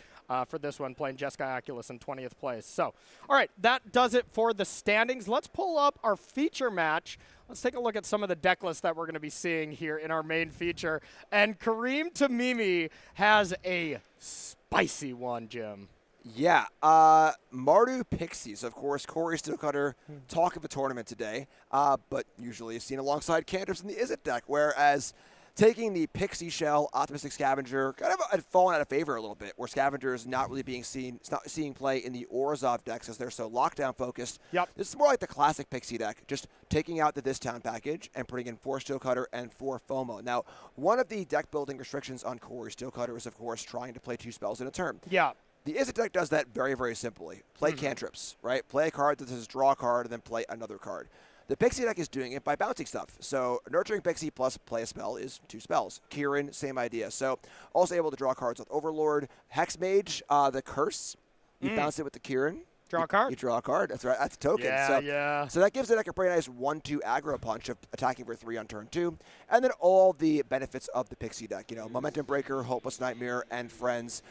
for this one, playing Jeskai Oculus in 20th place. So, all right, that does it for the standings. Let's pull up our feature match. Let's take a look at some of the deck lists that we're going to be seeing here in our main feature. And Kareem Tamimi has a spicy one, Jim. Yeah, Mardu Pixies, of course, Corey Steelcutter, talk of the tournament today, but usually is seen alongside Cantrips in the Izzet deck, whereas taking the Pixie Shell Optimistic Scavenger kind of had fallen out of favor a little bit, where Scavenger is not really being seen, it's not seeing play in the Orzhov decks as they're so lockdown focused. Yep. This is more like the classic Pixie deck, just taking out the This Town package and putting in 4 Steel Cutter and 4 FOMO. Now, one of the deck building restrictions on Corey Steel Cutter is, of course, trying to play 2 spells in a turn. Yeah. The Izzet deck does that very, very simply. Play cantrips, right? Play a card that says draw a card and then play another card. The Pixie deck is doing it by bouncing stuff. So Nurturing Pixie plus play a spell is 2 spells. Kieran, same idea. So also able to draw cards with Overlord. Hex Mage, the Curse. You bounce it with the Kieran. Draw a card. You draw a card. That's right. That's a token. Yeah, So that gives the deck a pretty nice 1-2 aggro punch of attacking for 3 on turn 2. And then all the benefits of the Pixie deck. You know, Momentum Breaker, Hopeless Nightmare, and Friends.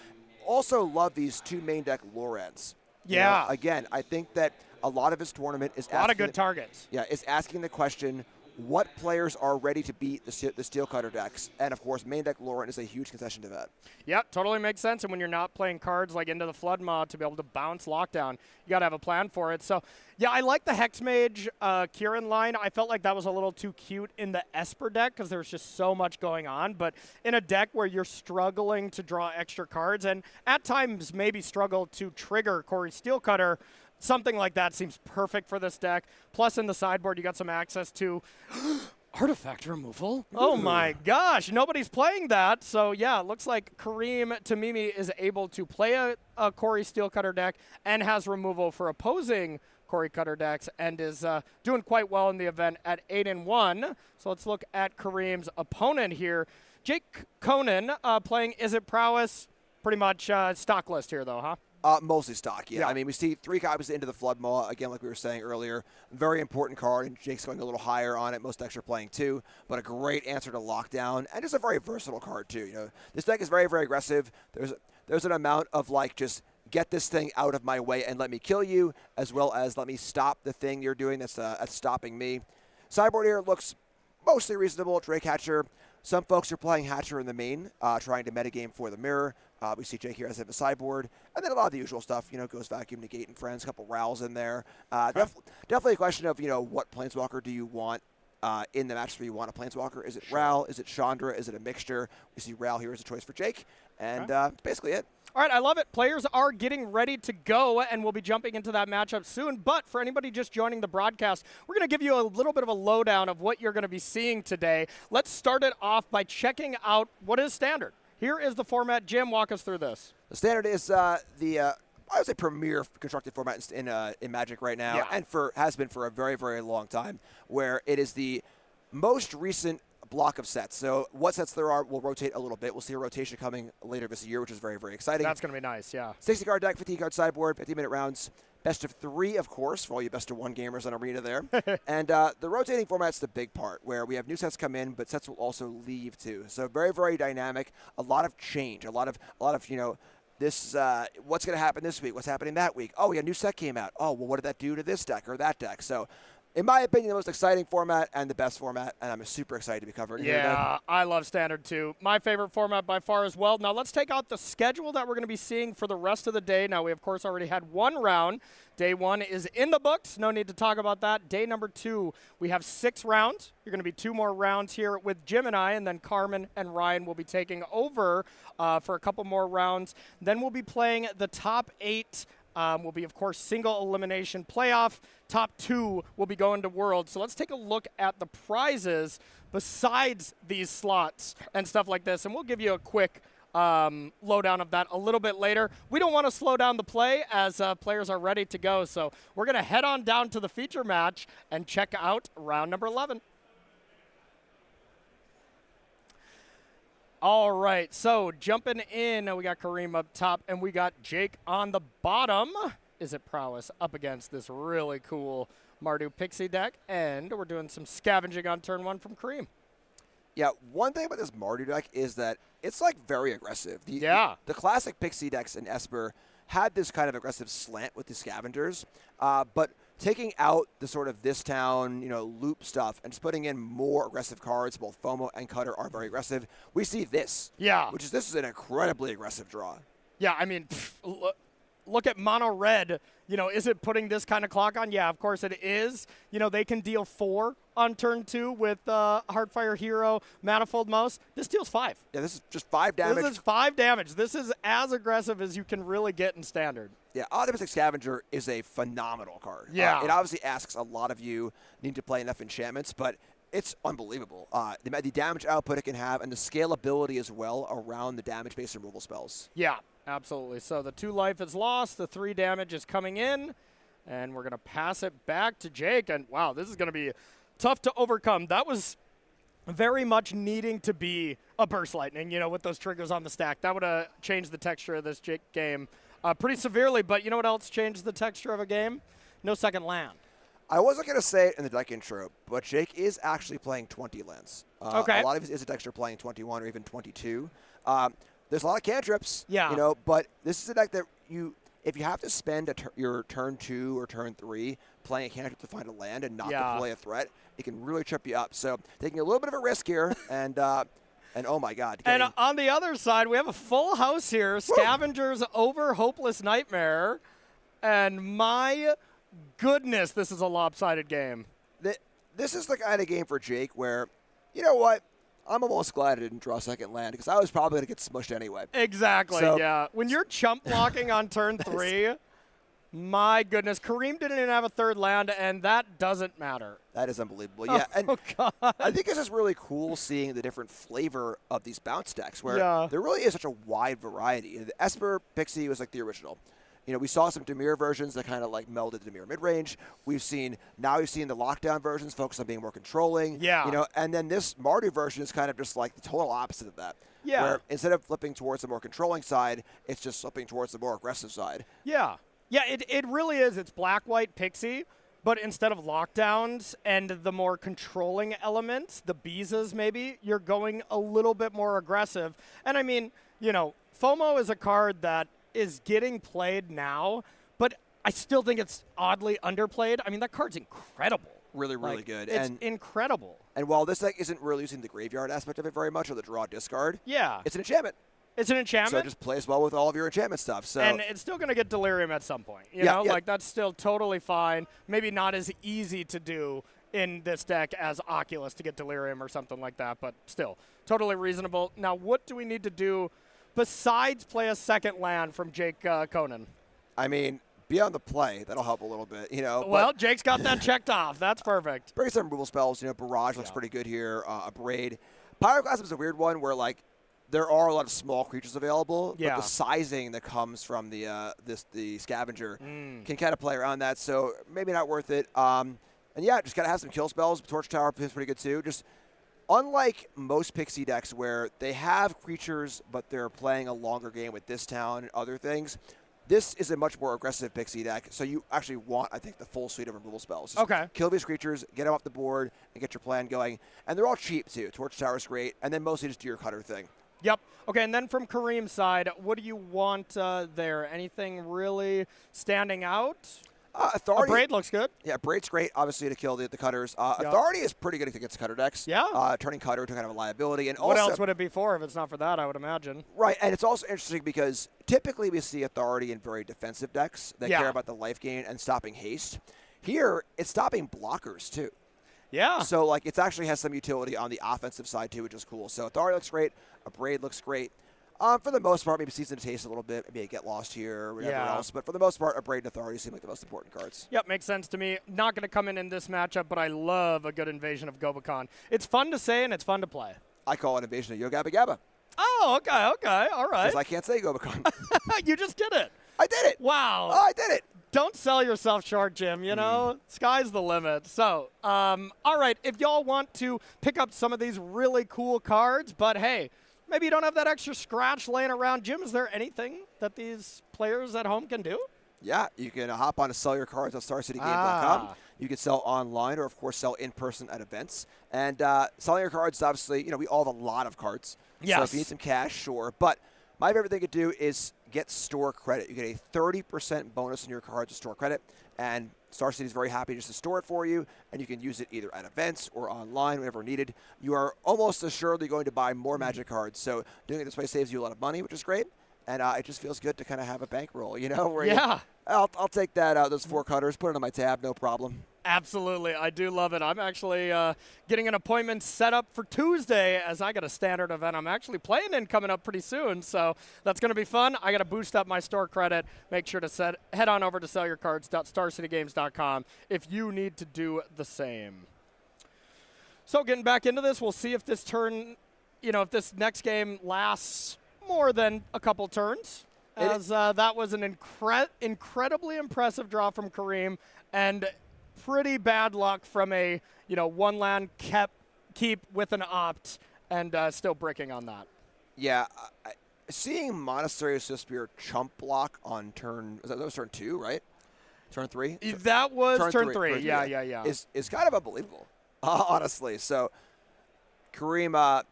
Also love these 2 main deck Lorens. Yeah. You know, again, I think that a lot of his tournament is A lot of good targets. Yeah, is asking the question, what players are ready to beat the Steel Cutter decks? And, of course, main deck Loren is a huge concession to that. Yep, totally makes sense. And when you're not playing cards like Into the Flood mod to be able to bounce Lockdown, you got to have a plan for it. So, yeah, I like the Hex Mage Kieran line. I felt like that was a little too cute in the Esper deck because there's just so much going on. But in a deck where you're struggling to draw extra cards and at times maybe struggle to trigger Corey Steel Cutter, something like that seems perfect for this deck. Plus, in the sideboard, you got some access to artifact removal. Oh my gosh, nobody's playing that. So yeah, it looks like Kareem Tamimi is able to play a Corey Steel Cutter deck and has removal for opposing Corey Cutter decks and is doing quite well in the event at 8-1. So let's look at Kareem's opponent here. Jake Conan playing Izzet Prowess. Pretty much stock list here though, huh? Mostly stock, yeah. I mean, we see 3 copies Into the Flood Maw, again, like we were saying earlier. Very important card, and Jake's going a little higher on it. Most decks are playing 2, but a great answer to Lockdown, and just a very versatile card, too. You know, this deck is very, very aggressive. There's an amount of, like, just get this thing out of my way and let me kill you, as well as let me stop the thing you're doing that's stopping me. Sideboard here looks mostly reasonable. Drake Hatcher. Some folks are playing Hatcher in the main, trying to metagame for the mirror. We see Jake here as a sideboard. And then a lot of the usual stuff, you know, Ghost Vacuum, Negate, and Friends, a couple Rowls in there. Definitely a question of, you know, what Planeswalker do you want in the match where you want a Planeswalker? Is it Ral? Is it Chandra? Is it a mixture? We see Ral here as a choice for Jake. And that's basically it. All right, I love it. Players are getting ready to go, and we'll be jumping into that matchup soon. But for anybody just joining the broadcast, we're going to give you a little bit of a lowdown of what you're going to be seeing today. Let's start it off by checking out what is standard. Here is the format. Jim, walk us through this. The standard is I would say premier constructed format in Magic right now, and has been for a very, very long time, where it is the most recent block of sets. So what sets there are will rotate a little bit. We'll see a rotation coming later this year, which is very, very exciting. That's going to be nice, yeah. 60-card deck, 15-card sideboard, 50-minute rounds. Best of 3, of course, for all you best of 1 gamers on Arena there. And the rotating format's the big part, where we have new sets come in, but sets will also leave too. So very, very dynamic. A lot of change. A lot of you know, this what's going to happen this week? What's happening that week? Oh, yeah, new set came out. Oh, well, what did that do to this deck or that deck? So, in my opinion, the most exciting format and the best format, and I'm super excited to be covering it. Yeah, I love Standard too. My favorite format by far as well. Now let's take out the schedule that we're going to be seeing for the rest of the day. Now we, of course, already had 1 round. Day 1 is in the books. No need to talk about that. Day number 2, we have 6 rounds. You're going to be 2 more rounds here with Jim and I, and then Carmen and Ryan will be taking over for a couple more rounds. Then we'll be playing the top 8. Will be, of course, single elimination playoff. Top 2 will be going to Worlds. So let's take a look at the prizes besides these slots and stuff like this. And we'll give you a quick lowdown of that a little bit later. We don't want to slow down the play as players are ready to go. So we're going to head on down to the feature match and check out round number 11. All right, so jumping in, we got Kareem up top, and we got Jake on the bottom. Izzet Prowess up against this really cool Mardu Pixie deck, and we're doing some scavenging on turn 1 from Kareem. Yeah, one thing about this Mardu deck is that it's, like, very aggressive. The classic Pixie decks in Esper had this kind of aggressive slant with the Scavengers, but taking out the sort of this town, you know, loop stuff and just putting in more aggressive cards, both FOMO and Cutter are very aggressive. We see this. Yeah. This is an incredibly aggressive draw. Yeah, I mean, look at mono red. Is it putting this kind of clock on? Yeah, of course it is. They can deal 4 on turn 2 with Heartfire Hero, Manifold Mouse. This deals 5. Yeah, this is just 5 damage. This is 5 damage. This is as aggressive as you can really get in Standard. Yeah, Optimistic Scavenger is a phenomenal card. Yeah. It obviously asks a lot of you need to play enough enchantments, but it's unbelievable. The damage output it can have and the scalability as well around the damage-based removal spells. Yeah, absolutely. So the 2 life is lost. The 3 damage is coming in. And we're going to pass it back to Jake. And, wow, this is going to be tough to overcome. That was very much needing to be a Burst Lightning, with those triggers on the stack. That would have changed the texture of this Jake game pretty severely. But you know what else changed the texture of a game? No second land. I wasn't going to say it in the deck intro, but Jake is actually playing 20 lands. Okay. A lot of his Izzet decks are playing 21 or even 22. There's a lot of cantrips, yeah. But this is a deck that if you have to spend your turn 2 or turn 3 playing a cantrip to find a land and not deploy a threat, it can really trip you up. So taking a little bit of a risk here, and oh my God. And on the other side, we have a full house here. Scavengers over Hopeless Nightmare. And my goodness, this is a lopsided game. This is the kind of game for Jake where, you know what? I'm almost glad I didn't draw second land because I was probably going to get smushed anyway. Exactly, so, yeah. When you're chump blocking on turn 3, my goodness. Kareem didn't even have a 3rd land, and that doesn't matter. That is unbelievable. Yeah, and God. I think this is really cool seeing the different flavor of these bounce decks where there really is such a wide variety. The Esper Pixie was like the original. We saw some Dimir versions that kind of like melded Dimir mid-range. We've seen the lockdown versions focus on being more controlling. Yeah. And then this Mardu version is kind of just like the total opposite of that. Yeah. Where instead of flipping towards the more controlling side, it's just flipping towards the more aggressive side. Yeah. Yeah, it really is. It's black-white Pixie, but instead of lockdowns and the more controlling elements, the Beezas maybe, you're going a little bit more aggressive. And I mean, FOMO is a card that is getting played now, but I still think it's oddly underplayed. I mean, that card's incredible. Really, really good. It's incredible. And while this deck isn't really using the graveyard aspect of it very much, or the draw discard, it's an enchantment. It's an enchantment. So it just plays well with all of your enchantment stuff. So and it's still going to get Delirium at some point. You know, like that's still totally fine. Maybe not as easy to do in this deck as Oculus to get Delirium or something like that, but still totally reasonable. Now, what do we need to do besides play a second land from Jake Conan? I mean, be on the play. That'll help a little bit, Well, Jake's got that checked off. That's perfect. Bring some removal spells. Barrage looks pretty good here. A Braid. Pyroclasm is a weird one where, like, there are a lot of small creatures available, but the sizing that comes from the Scavenger can kind of play around that, so maybe not worth it. And yeah, just gotta have some kill spells. Torch Tower is pretty good too. Just unlike most Pixie decks where they have creatures, but they're playing a longer game with this town and other things, this is a much more aggressive Pixie deck, so you actually want, I think, the full suite of removal spells. Just kill these creatures, get them off the board, and get your plan going. And they're all cheap too. Torch Tower is great, and then mostly just do your cutter thing. Yep. Okay, and then from Kareem's side, what do you want there? Anything really standing out? Authority. Braid looks good. Yeah, Braid's great, obviously, to kill the cutters. Authority is pretty good against cutter decks. Yeah. Turning cutter to kind of a liability. And what also, else would it be for if it's not for that, I would imagine? Right, and it's also interesting because typically we see Authority in very defensive decks that care about the life gain and stopping haste. Here, it's stopping blockers, too. Yeah. So, like, it actually has some utility on the offensive side, too, which is cool. So, Authority looks great. A Braid looks great. For the most part, maybe Season to Taste a little bit. Maybe Get Lost here or whatever else. But for the most part, a Braid and Authority seem like the most important cards. Yep, makes sense to me. Not going to come in this matchup, but I love a good invasion of Gobakon. It's fun to say and it's fun to play. I call it invasion of Yo Gabba Gabba. Oh, okay, all right. Because I can't say Gobakon. You just did it. I did it. Wow. Oh, I did it. Don't sell yourself short, Jim. Sky's the limit. So, all right, if y'all want to pick up some of these really cool cards, but hey, maybe you don't have that extra scratch laying around. Jim, is there anything that these players at home can do? Yeah, you can hop on to sell your cards on StarCityGame.com. You can sell online or, of course, sell in person at events. And selling your cards is obviously, we all have a lot of cards. Yes. So if you need some cash, sure. But my favorite thing to do is get store credit. You get a 30% bonus in your cards to store credit. And Star City is very happy just to store it for you, and you can use it either at events or online whenever needed. You are almost assuredly going to buy more Magic cards, so doing it this way saves you a lot of money, which is great. and it just feels good to kind of have a bankroll, you know? Where Yeah. I'll take that those 4 cutters, put it on my tab, no problem. Absolutely. I do love it. I'm actually getting an appointment set up for Tuesday as I got a standard event I'm actually playing in coming up pretty soon. So that's going to be fun. I got to boost up my store credit. Make sure to head on over to sellyourcards.starcitygames.com if you need to do the same. So getting back into this, we'll see if this turn, if this next game lasts more than a couple turns. As that was an incredibly impressive draw from Kareem, and pretty bad luck from a one land keep with an opt, and still bricking on that. Yeah, seeing Monastery Suspire chump block on turn, that was turn 2, right? Turn 3? That was turn 3. Yeah. Is kind of unbelievable, honestly. So Kareem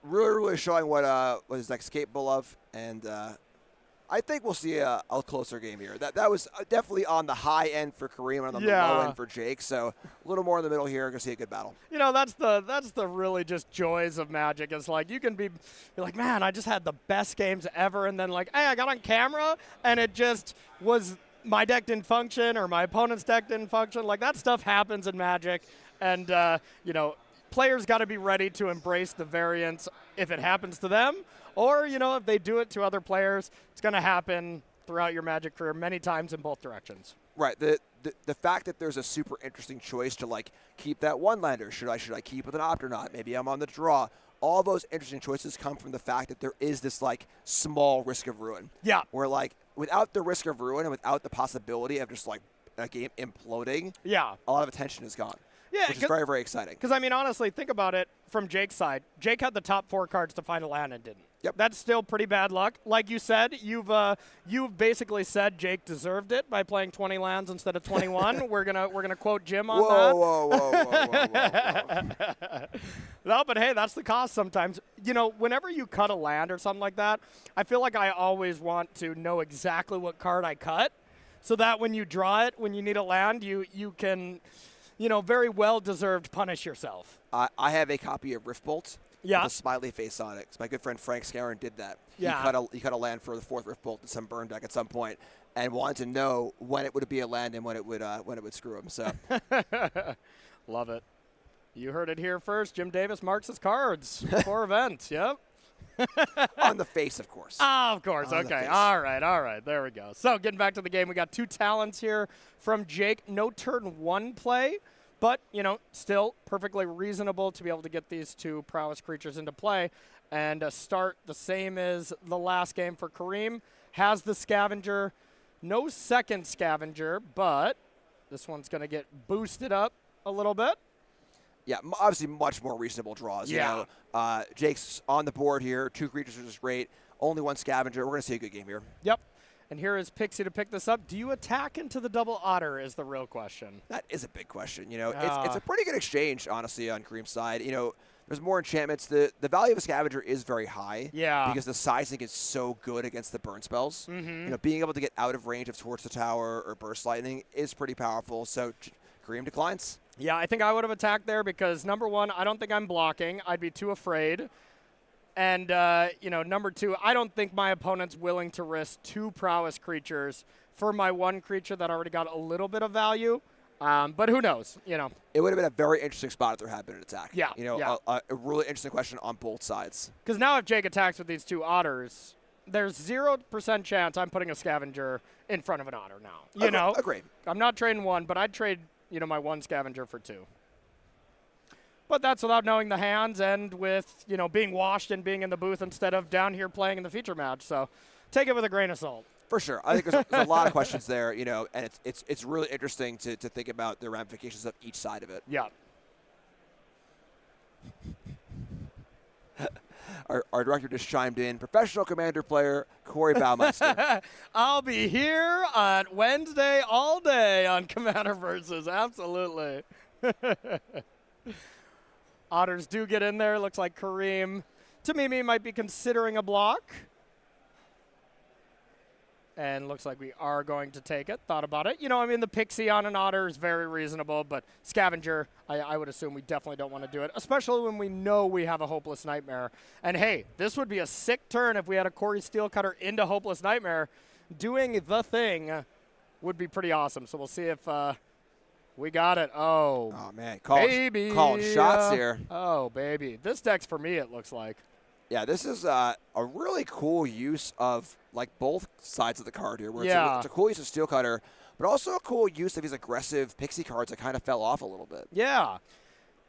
really showing what his next capable of, and I think we'll see a closer game here. That was definitely on the high end for Kareem and on the low end for Jake. So a little more in the middle here. Gonna see a good battle. That's the really just joys of Magic. It's like you can be like, man, I just had the best games ever, and then like, hey, I got on camera and it just was my deck didn't function or my opponent's deck didn't function. Like that stuff happens in Magic, and players got to be ready to embrace the variance if it happens to them. Or, if they do it to other players, it's going to happen throughout your Magic career many times in both directions. Right. The fact that there's a super interesting choice to, like, keep that one-lander. Should I keep with an opt or not? Maybe I'm on the draw. All those interesting choices come from the fact that there is this, like, small risk of ruin. Yeah. Where, like, without the risk of ruin and without the possibility of just, like, a game imploding, a lot of attention is gone. Yeah, which is very, very exciting. Because, honestly, think about it from Jake's side. Jake had the top 4 cards to find a land and didn't. Yep. That's still pretty bad luck. Like you said, you've basically said Jake deserved it by playing 20 lands instead of 21. we're gonna quote Jim on that. Whoa. No, but hey, that's the cost sometimes. Whenever you cut a land or something like that, I feel like I always want to know exactly what card I cut, so that when you draw it, when you need a land, you can, very well-deserved punish yourself. I have a copy of Riftbolt. Yeah. With a smiley face on it. My good friend Frank Scarron did that. Yeah. He cut a land for the 4th Riftbolt in some burn deck at some point, and wanted to know when it would be a land and when it would screw him. So. Love it. You heard it here first. Jim Davis marks his cards for events. Yep. On the face, of course. Of course. Okay. All right. There we go. So getting back to the game, we got 2 talents here from Jake. No turn 1 play. But, still perfectly reasonable to be able to get these 2 prowess creatures into play. And start the same as the last game for Kareem. Has the Scavenger. No second Scavenger, but this one's going to get boosted up a little bit. Yeah, obviously much more reasonable draws. Yeah. Jake's on the board here. 2 creatures, which is great. Only 1 Scavenger. We're going to see a good game here. Yep. And here is Pixie to pick this up. Do you attack into the double otter is the real question. That is a big question. It's a pretty good exchange, honestly, on Kareem's side. There's more enchantments. The value of a Scavenger is very high. Yeah. Because the sizing is so good against the burn spells. Mm-hmm. Being able to get out of range of Torch the Tower or Burst Lightning is pretty powerful. So Kareem declines. Yeah, I think I would have attacked there because, number 1, I don't think I'm blocking. I'd be too afraid. And, number 2, I don't think my opponent's willing to risk 2 prowess creatures for my 1 creature that already got a little bit of value. But who knows, It would have been a very interesting spot if there had been an attack. Yeah. A really interesting question on both sides. Because now if Jake attacks with these 2 otters, there's 0% chance I'm putting a Scavenger in front of an otter now. Agreed. I'm not trading 1, but I'd trade, my 1 Scavenger for 2. But that's without knowing the hands and with, being washed and being in the booth instead of down here playing in the feature match. So take it with a grain of salt. For sure. I think there's a lot of questions there, and it's really interesting to think about the ramifications of each side of it. Yeah. Our director just chimed in. Professional Commander player Corey Baumeister. I'll be here on Wednesday all day on Commander Versus. Absolutely. Otters do get in there. Looks like Kareem, to Mimi, might be considering a block. And looks like we are going to take it. Thought about it. You know, I mean, the Pixie on an Otter is very reasonable, but Scavenger, I would assume we definitely don't want to do it, especially when we know we have a Hopeless Nightmare. And hey, this would be a sick turn if we had a Corey Steelcutter into Hopeless Nightmare. Doing the thing would be pretty awesome. So we'll see if we got it. Oh man. Baby. Calling shots here. Oh, baby. This deck's for me, it looks like. Yeah, this is a really cool use of like both sides of the card here. Where Yeah. it's a cool use of Steelcutter, but also a cool use of these aggressive Pixie cards that kind of fell off a little bit. Yeah.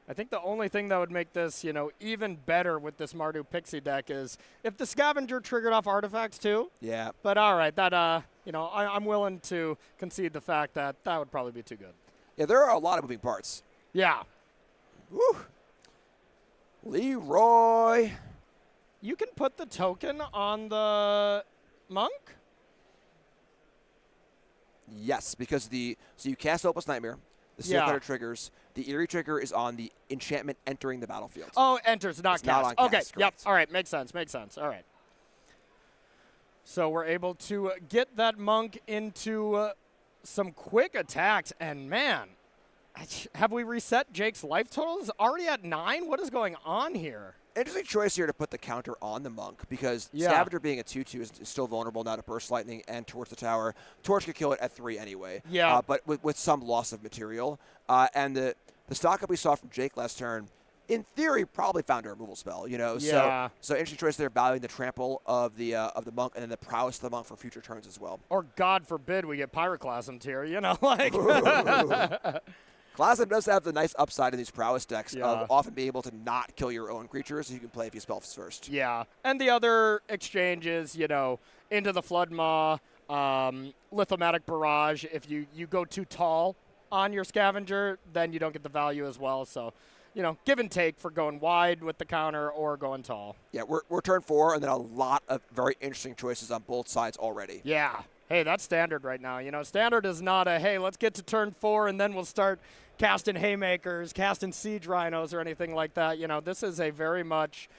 I think the only thing that would make this, even better with this Mardu Pixie deck is if the Scavenger triggered off artifacts too. Yeah. But all right, that I'm willing to concede the fact that that would probably be too good. Yeah, there are a lot of moving parts. Yeah. Woo. Leroy. You can put the token on the Monk? Yes, because so you cast Hopeless Nightmare. The Steelcutter triggers. The Eerie trigger is on the enchantment entering the battlefield. Oh, enters, not it's cast. Not on cast, okay, yep. correct. All right, makes sense. All right. So we're able to get that Monk into some quick attacks. And, man, have we reset Jake's life total? It's already at 9? What is going on here? Interesting choice here to put the counter on the Monk because Yeah. Scavenger being a 2/2 is still vulnerable now to Burst Lightning and Torch the Tower. Torch could kill it at 3 anyway. Yeah. But with some loss of material. And the stock up we saw from Jake last turn, in theory, probably found a removal spell. Yeah. So interesting choice there, valuing the trample of the Monk and then the prowess of the Monk for future turns as well. Or, God forbid, we get Pyroclasmed here, Plasm does have the nice upside in these prowess decks Yeah. of often being able to not kill your own creatures, so you can play a few spells first. Yeah, and the other exchanges, into the Flood Maw, Lithomatic Barrage. If you go too tall on your Scavenger, then you don't get the value as well. So, give and take for going wide with the counter or going tall. Yeah, we're turn 4, and then a lot of very interesting choices on both sides already. Yeah. Hey, that's standard right now. Standard is not a, hey, let's get to turn 4 and then we'll start casting Haymakers, casting Siege Rhinos or anything like that. This is a very much,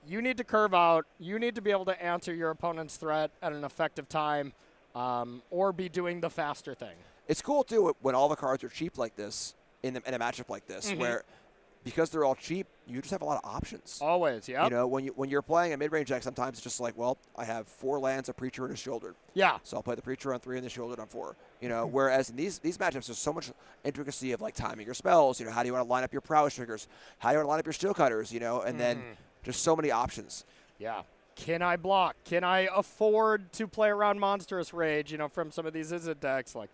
you need to curve out. You need to be able to answer your opponent's threat at an effective time or be doing the faster thing. It's cool, too, when all the cards are cheap like this, in a matchup like this, where because they're all cheap, you just have a lot of options. Always, yeah. When you're playing a mid-range deck, sometimes it's just like, well, I have 4 lands, a Preacher, and a Shoulder. Yeah. So I'll play the Preacher on 3 and the Shoulder on 4. Whereas in these matchups, there's so much intricacy of like timing your spells. How do you want to line up your prowess triggers? How do you want to line up your Steelcutters? And then just so many options. Yeah. Can I block? Can I afford to play around Monstrous Rage? From some of these Izzet decks, like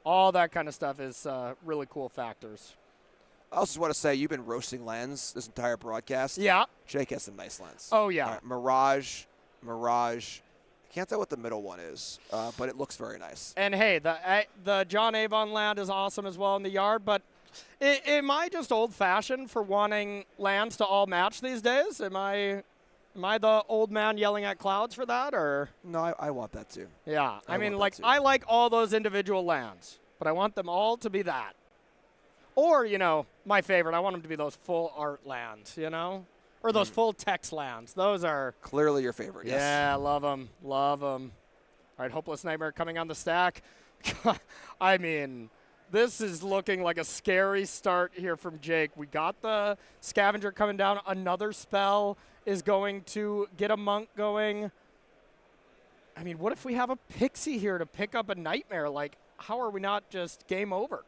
all that kind of stuff is really cool factors. I also just want to say you've been roasting lands this entire broadcast. Yeah. Jake has some nice lands. Oh, yeah. All right, Mirage. I can't tell what the middle one is, but it looks very nice. And, hey, the John Avon land is awesome as well in the yard, but am I just old-fashioned for wanting lands to all match these days? Am I the old man yelling at clouds for that, or? No, I want that too. Yeah. I mean, want that too. I like all those individual lands, but I want them all to be that. Or, my favorite, I want them to be those full art lands, Or those full text lands. Those are clearly your favorite, yes. Yeah, love them. All right, Hopeless Nightmare coming on the stack. I mean, this is looking like a scary start here from Jake. We got the Scavenger coming down. Another spell is going to get a Monk going. I mean, what if we have a Pixie here to pick up a Nightmare? Like, how are we not just game over?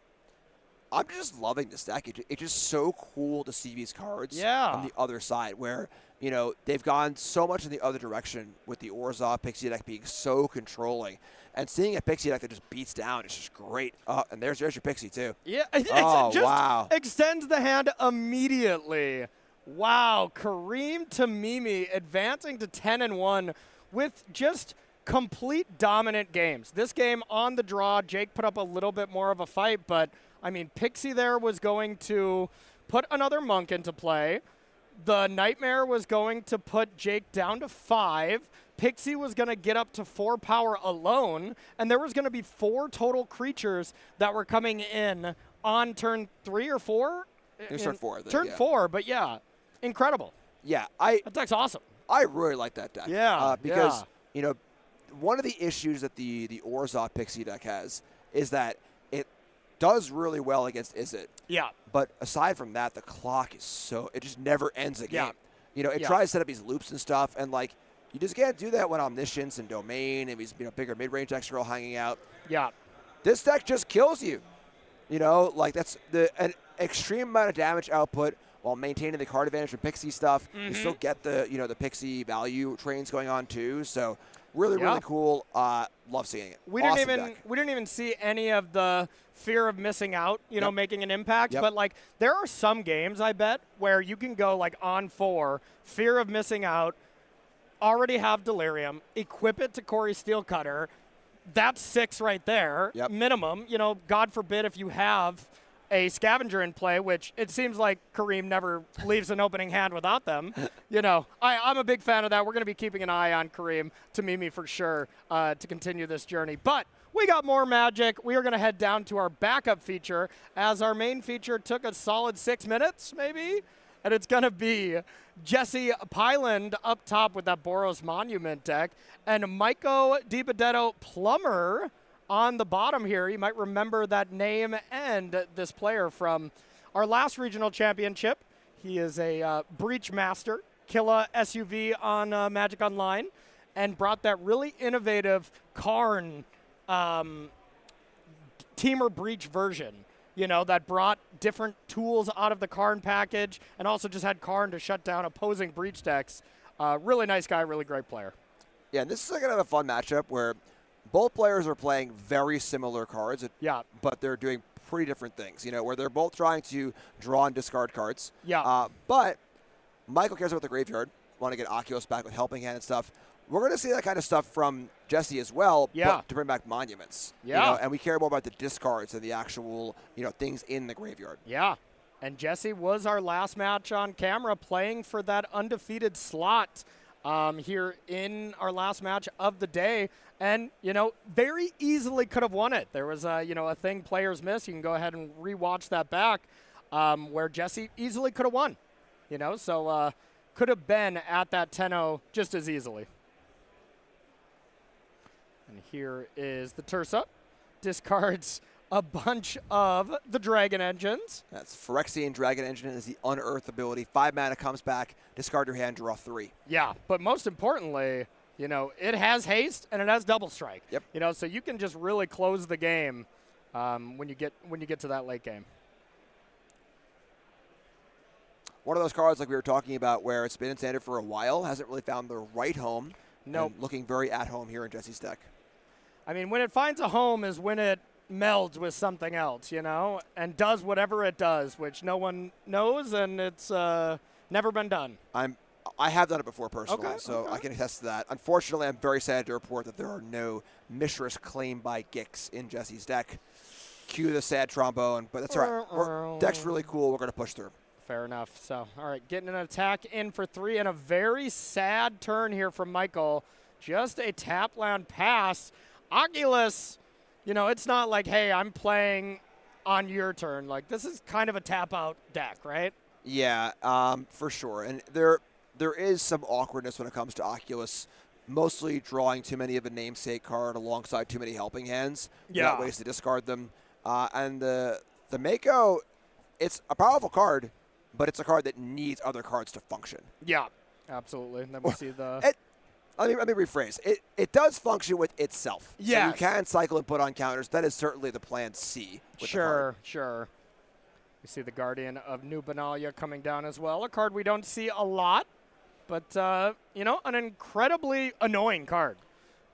I'm just loving this deck. It's just so cool to see these cards on the other side where, they've gone so much in the other direction with the Orzhov Pixie deck being so controlling. And seeing a Pixie deck that just beats down is just great. And there's your Pixie, too. Yeah, wow. Extends the hand immediately. Wow, Kareem Tamimi advancing to 10-1 with just complete dominant games. This game on the draw, Jake put up a little bit more of a fight, but I mean, Pixie there was going to put another Monk into play. The Nightmare was going to put Jake down to 5. Pixie was going to get up to 4 power alone, and there was going to be 4 total creatures that were coming in on turn 3 or 4. It was turn 4. Turn 4, but yeah, incredible. Yeah, That deck's awesome. I really like that deck. Yeah, because one of the issues that the Orzhov Pixie deck has is that it does really well against Izzet. Yeah. But aside from that, the clock is it just never ends a game. Yeah. It tries to set up these loops and stuff, and like you just can't do that when Omniscience and Domain and these bigger mid-range decks are all hanging out. Yeah. This deck just kills you. Like that's an extreme amount of damage output while maintaining the card advantage from Pixie stuff. Mm-hmm. You still get the Pixie value trains going on too. So really cool. Love seeing it. We awesome didn't even see any of the fear of missing out, making an impact. Yep. But like there are some games I bet where you can go like on 4, fear of missing out, already have Delirium, equip it to Corey Steelcutter. That's 6 right there, minimum. God forbid if you have a Scavenger in play, which it seems like Kareem never leaves an opening hand without them. I'm a big fan of that. We're going to be keeping an eye on Kareem to Mimi for sure to continue this journey. But we got more Magic. We are going to head down to our backup feature as our main feature took a solid 6 minutes maybe. And it's going to be Jesse Pyland up top with that Boros Monument deck. And Maiko DiBenedetto Plumber on the bottom here. You might remember that name and this player from our last regional championship. He is a Breach Master, Killa SUV on Magic Online, and brought that really innovative Karn Teamer Breach version. That brought different tools out of the Karn package and also just had Karn to shut down opposing Breach decks. Really nice guy, really great player. Yeah, and this is kind of a fun matchup where both players are playing very similar cards, but they're doing pretty different things, where they're both trying to draw and discard cards. Yeah. But Michael cares about the graveyard, want to get Oculus back with Helping Hand and stuff. We're going to see that kind of stuff from Jesse as well, but to bring back monuments. Yeah. And we care more about the discards and the actual, things in the graveyard. Yeah. And Jesse was our last match on camera playing for that undefeated slot here in our last match of the day. And, very easily could have won it. There was, a thing players miss. You can go ahead and rewatch that back where Jesse easily could have won. So could have been at that 10-0 just as easily. And here is the Tursa. Discards a bunch of the Dragon Engines. That's Phyrexian Dragon Engine is the Unearth ability. 5 mana comes back, discard your hand, draw 3. Yeah, but most importantly, it has haste and it has double strike. Yep. So you can just really close the game when you get to that late game. One of those cards like we were talking about where it's been in standard for a while, hasn't really found the right home. Nope. Looking very at home here in Jesse's deck. I mean, when it finds a home is when it melds with something else, and does whatever it does, which no one knows, and it's never been done. I have done it before personally, okay. I can attest to that. Unfortunately, I'm very sad to report that there are no Mishra's Claim by Gix in Jesse's deck. Cue the sad trombone, but that's all right. Deck's really cool. We're going to push through. Fair enough. So, all right, getting an attack in for 3, and a very sad turn here from Michael. Just a tap land pass. Oculus, it's not like, hey, I'm playing on your turn. Like, this is kind of a tap-out deck, right? Yeah, for sure. And there is some awkwardness when it comes to Oculus, mostly drawing too many of a namesake card alongside too many helping hands. Yeah. Ways to discard them. And the Mako, it's a powerful card, but it's a card that needs other cards to function. Yeah, absolutely. And then we see the... Let me rephrase. It does function with itself. Yes. So you can cycle and put on counters. That is certainly the plan C. With the card. Sure. We see the Guardian of New Benalia coming down as well. A card we don't see a lot, but, an incredibly annoying card.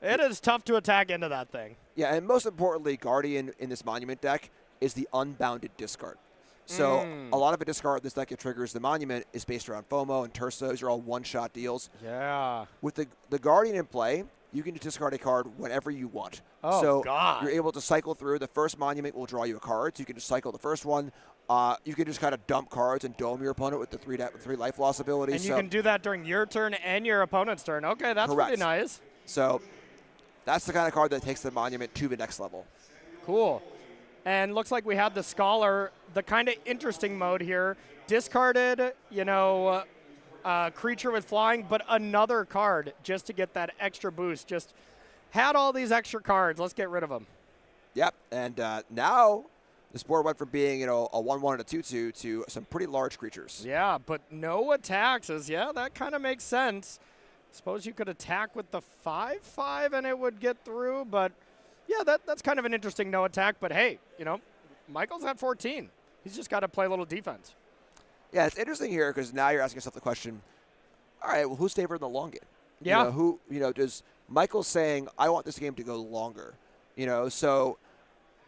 It is tough to attack into that thing. Yeah, and most importantly, Guardian in this Monument deck is the unbounded discard. So a lot of a discard this deck that triggers the Monument is based around FOMO and Tursa. Those are all one-shot deals. Yeah. With the Guardian in play, you can discard a card whenever you want. Oh, so God. You're able to cycle through. The first Monument will draw you a card, so you can just cycle the first one. You can just kind of dump cards and dome your opponent with the 3 life loss ability. And you can do that during your turn and your opponent's turn. Okay, that's Correct. pretty nice. So that's the kind of card that takes the Monument to the next level. Cool. And looks like we have the Scholar, the kind of interesting mode here. Discarded, creature with flying, but another card just to get that extra boost. Just had all these extra cards. Let's get rid of them. Yep, and now this board went from being, a 1/1 and a 2/2 to some pretty large creatures. Yeah, but no attacks. Yeah, that kind of makes sense. Suppose you could attack with the 5/5 and it would get through, but yeah, that's kind of an interesting no attack. But hey, Michael's at 14. He's just got to play a little defense. Yeah, it's interesting here because now you're asking yourself the question, all right, well, who's favored in the long game? Yeah. Does Michael's saying, I want this game to go longer? So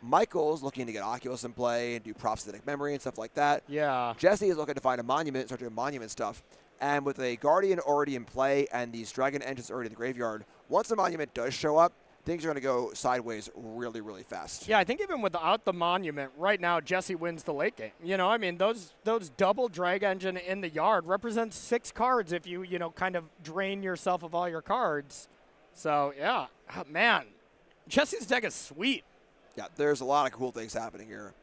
Michael's looking to get Oculus in play and do prosthetic memory and stuff like that. Yeah. Jesse is looking to find a monument and start doing monument stuff. And with a Guardian already in play and these Dragon Engines already in the graveyard, once the monument does show up, things are going to go sideways really, really fast. Yeah, I think even without the monument, right now Jesse wins the late game. Those double Drag Engine in the yard represents 6 cards if you, kind of drain yourself of all your cards. So, yeah, man, Jesse's deck is sweet. Yeah, there's a lot of cool things happening here.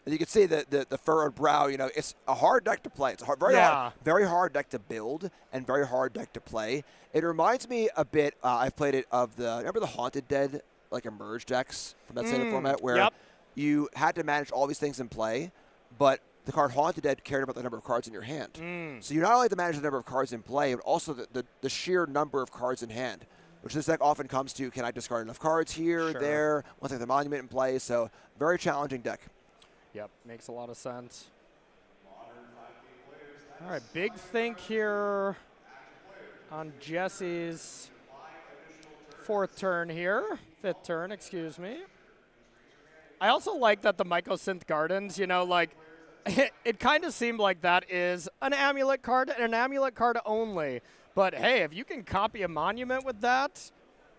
And you can see the furrowed brow, it's a hard deck to play. It's a very hard deck to build and very hard deck to play. It reminds me a bit, I've played it, remember the Haunted Dead, Emerge decks from that same format where you had to manage all these things in play, but the card Haunted Dead cared about the number of cards in your hand. So you not only have to manage the number of cards in play, but also the sheer number of cards in hand, which this deck often comes to, can I discard enough cards here, there, once I have the monument in play, so very challenging deck. Yep, makes a lot of sense. All right, big think here on Jesse's 4th turn here. 5th turn, excuse me. I also like that the Mycosynth Gardens, it kind of seemed like that is an amulet card and an amulet card only. But hey, if you can copy a monument with that,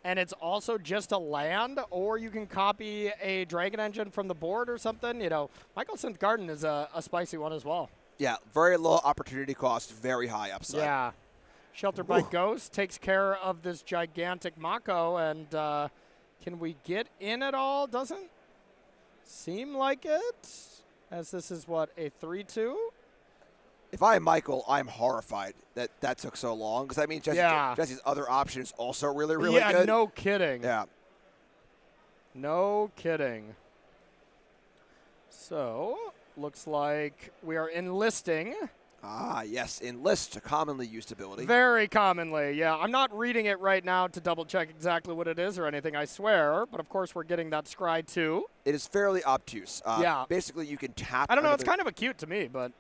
and it's also just a land, or you can copy a Dragon Engine from the board or something, Mycosynth Garden is a spicy one as well. Yeah, very low opportunity cost, very high upside. Yeah. Shelter by Ghost takes care of this gigantic Mako, and can we get in at all? Doesn't seem like it, as this is, a 3/2? If I am Michael, I'm horrified that took so long, because that means Jesse's other option is also really, really good. Yeah, no kidding. Yeah. No kidding. So, looks like we are enlisting. Ah, yes, enlist, a commonly used ability. Very commonly, yeah. I'm not reading it right now to double check exactly what it is or anything, I swear, but of course we're getting that scry too. It is fairly obtuse. Yeah. Basically, you can tap. I don't know, it's kind of acute to me, but.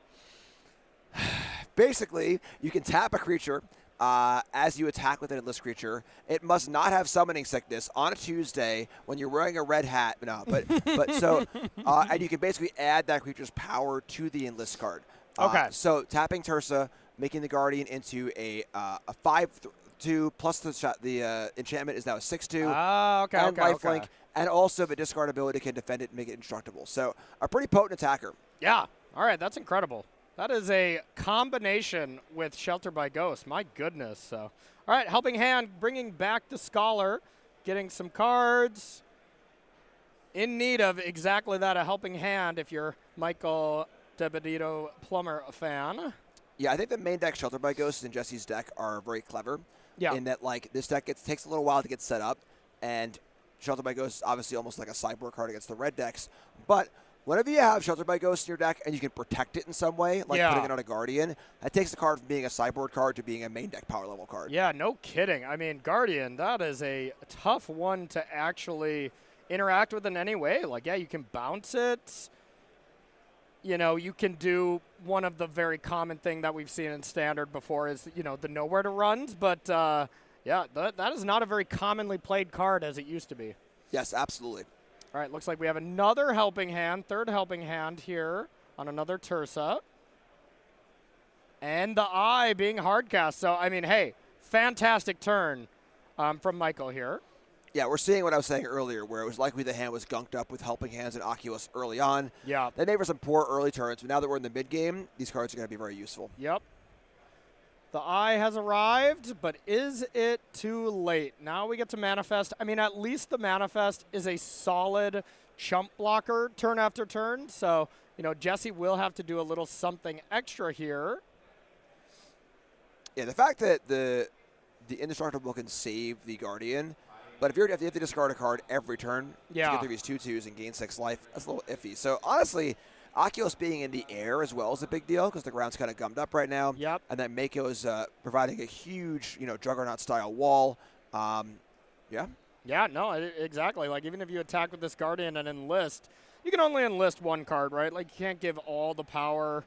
Basically, you can tap a creature as you attack with an enlist creature. It must not have summoning sickness on a Tuesday when you're wearing a red hat. No, and you can basically add that creature's power to the enlist card. Okay. So tapping Tursa, making the Guardian into a 5/2 plus the enchantment is now a 6/2. Okay. And lifelink, and also the discard ability can defend it and make it indestructible. So a pretty potent attacker. Yeah. All right, that's incredible. That is a combination with Shelter by Ghost. My goodness. So, all right, Helping Hand, bringing back the Scholar, getting some cards. In need of exactly that, a Helping Hand, if you're Michael DeBedito Plummer fan. Yeah, I think the main deck Shelter by Ghost and Jesse's deck are very clever. Yeah. In that, this deck takes a little while to get set up, and Shelter by Ghost is obviously almost like a sideboard card against the red decks, but whenever you have Shelter by Ghost in your deck and you can protect it in some way, putting it on a Guardian, that takes the card from being a sideboard card to being a main deck power level card. Yeah, no kidding. I mean, Guardian, that is a tough one to actually interact with in any way. You can bounce it. You can do one of the very common thing that we've seen in Standard before is, the nowhere to runs. But, that is not a very commonly played card as it used to be. Yes, absolutely. All right, looks like we have another Helping Hand, 3rd Helping Hand here on another Tursa. And the Eye being hardcast. So, I mean, hey, fantastic turn from Michael here. Yeah, we're seeing what I was saying earlier, where it was likely the hand was gunked up with Helping Hands and Oculus early on. Yeah. They made for some poor early turns, but now that we're in the mid-game, these cards are going to be very useful. Yep. The Eye has arrived, but is it too late? Now we get to Manifest. I mean, at least the Manifest is a solid chump blocker turn after turn. So, Jesse will have to do a little something extra here. Yeah, the fact that the Indestructible can save the Guardian But if you have to discard a card every turn to Yeah. get through these 2/2s and gain 6 life, that's a little iffy. So honestly, Oculus being in the air as well is a big deal because the ground's kind of gummed up right now. Yep. And then Mako is providing a huge, Juggernaut-style wall. Yeah. Yeah, no, exactly. Like, even if you attack with this Guardian and enlist, you can only enlist one card, right? Like, you can't give all the power,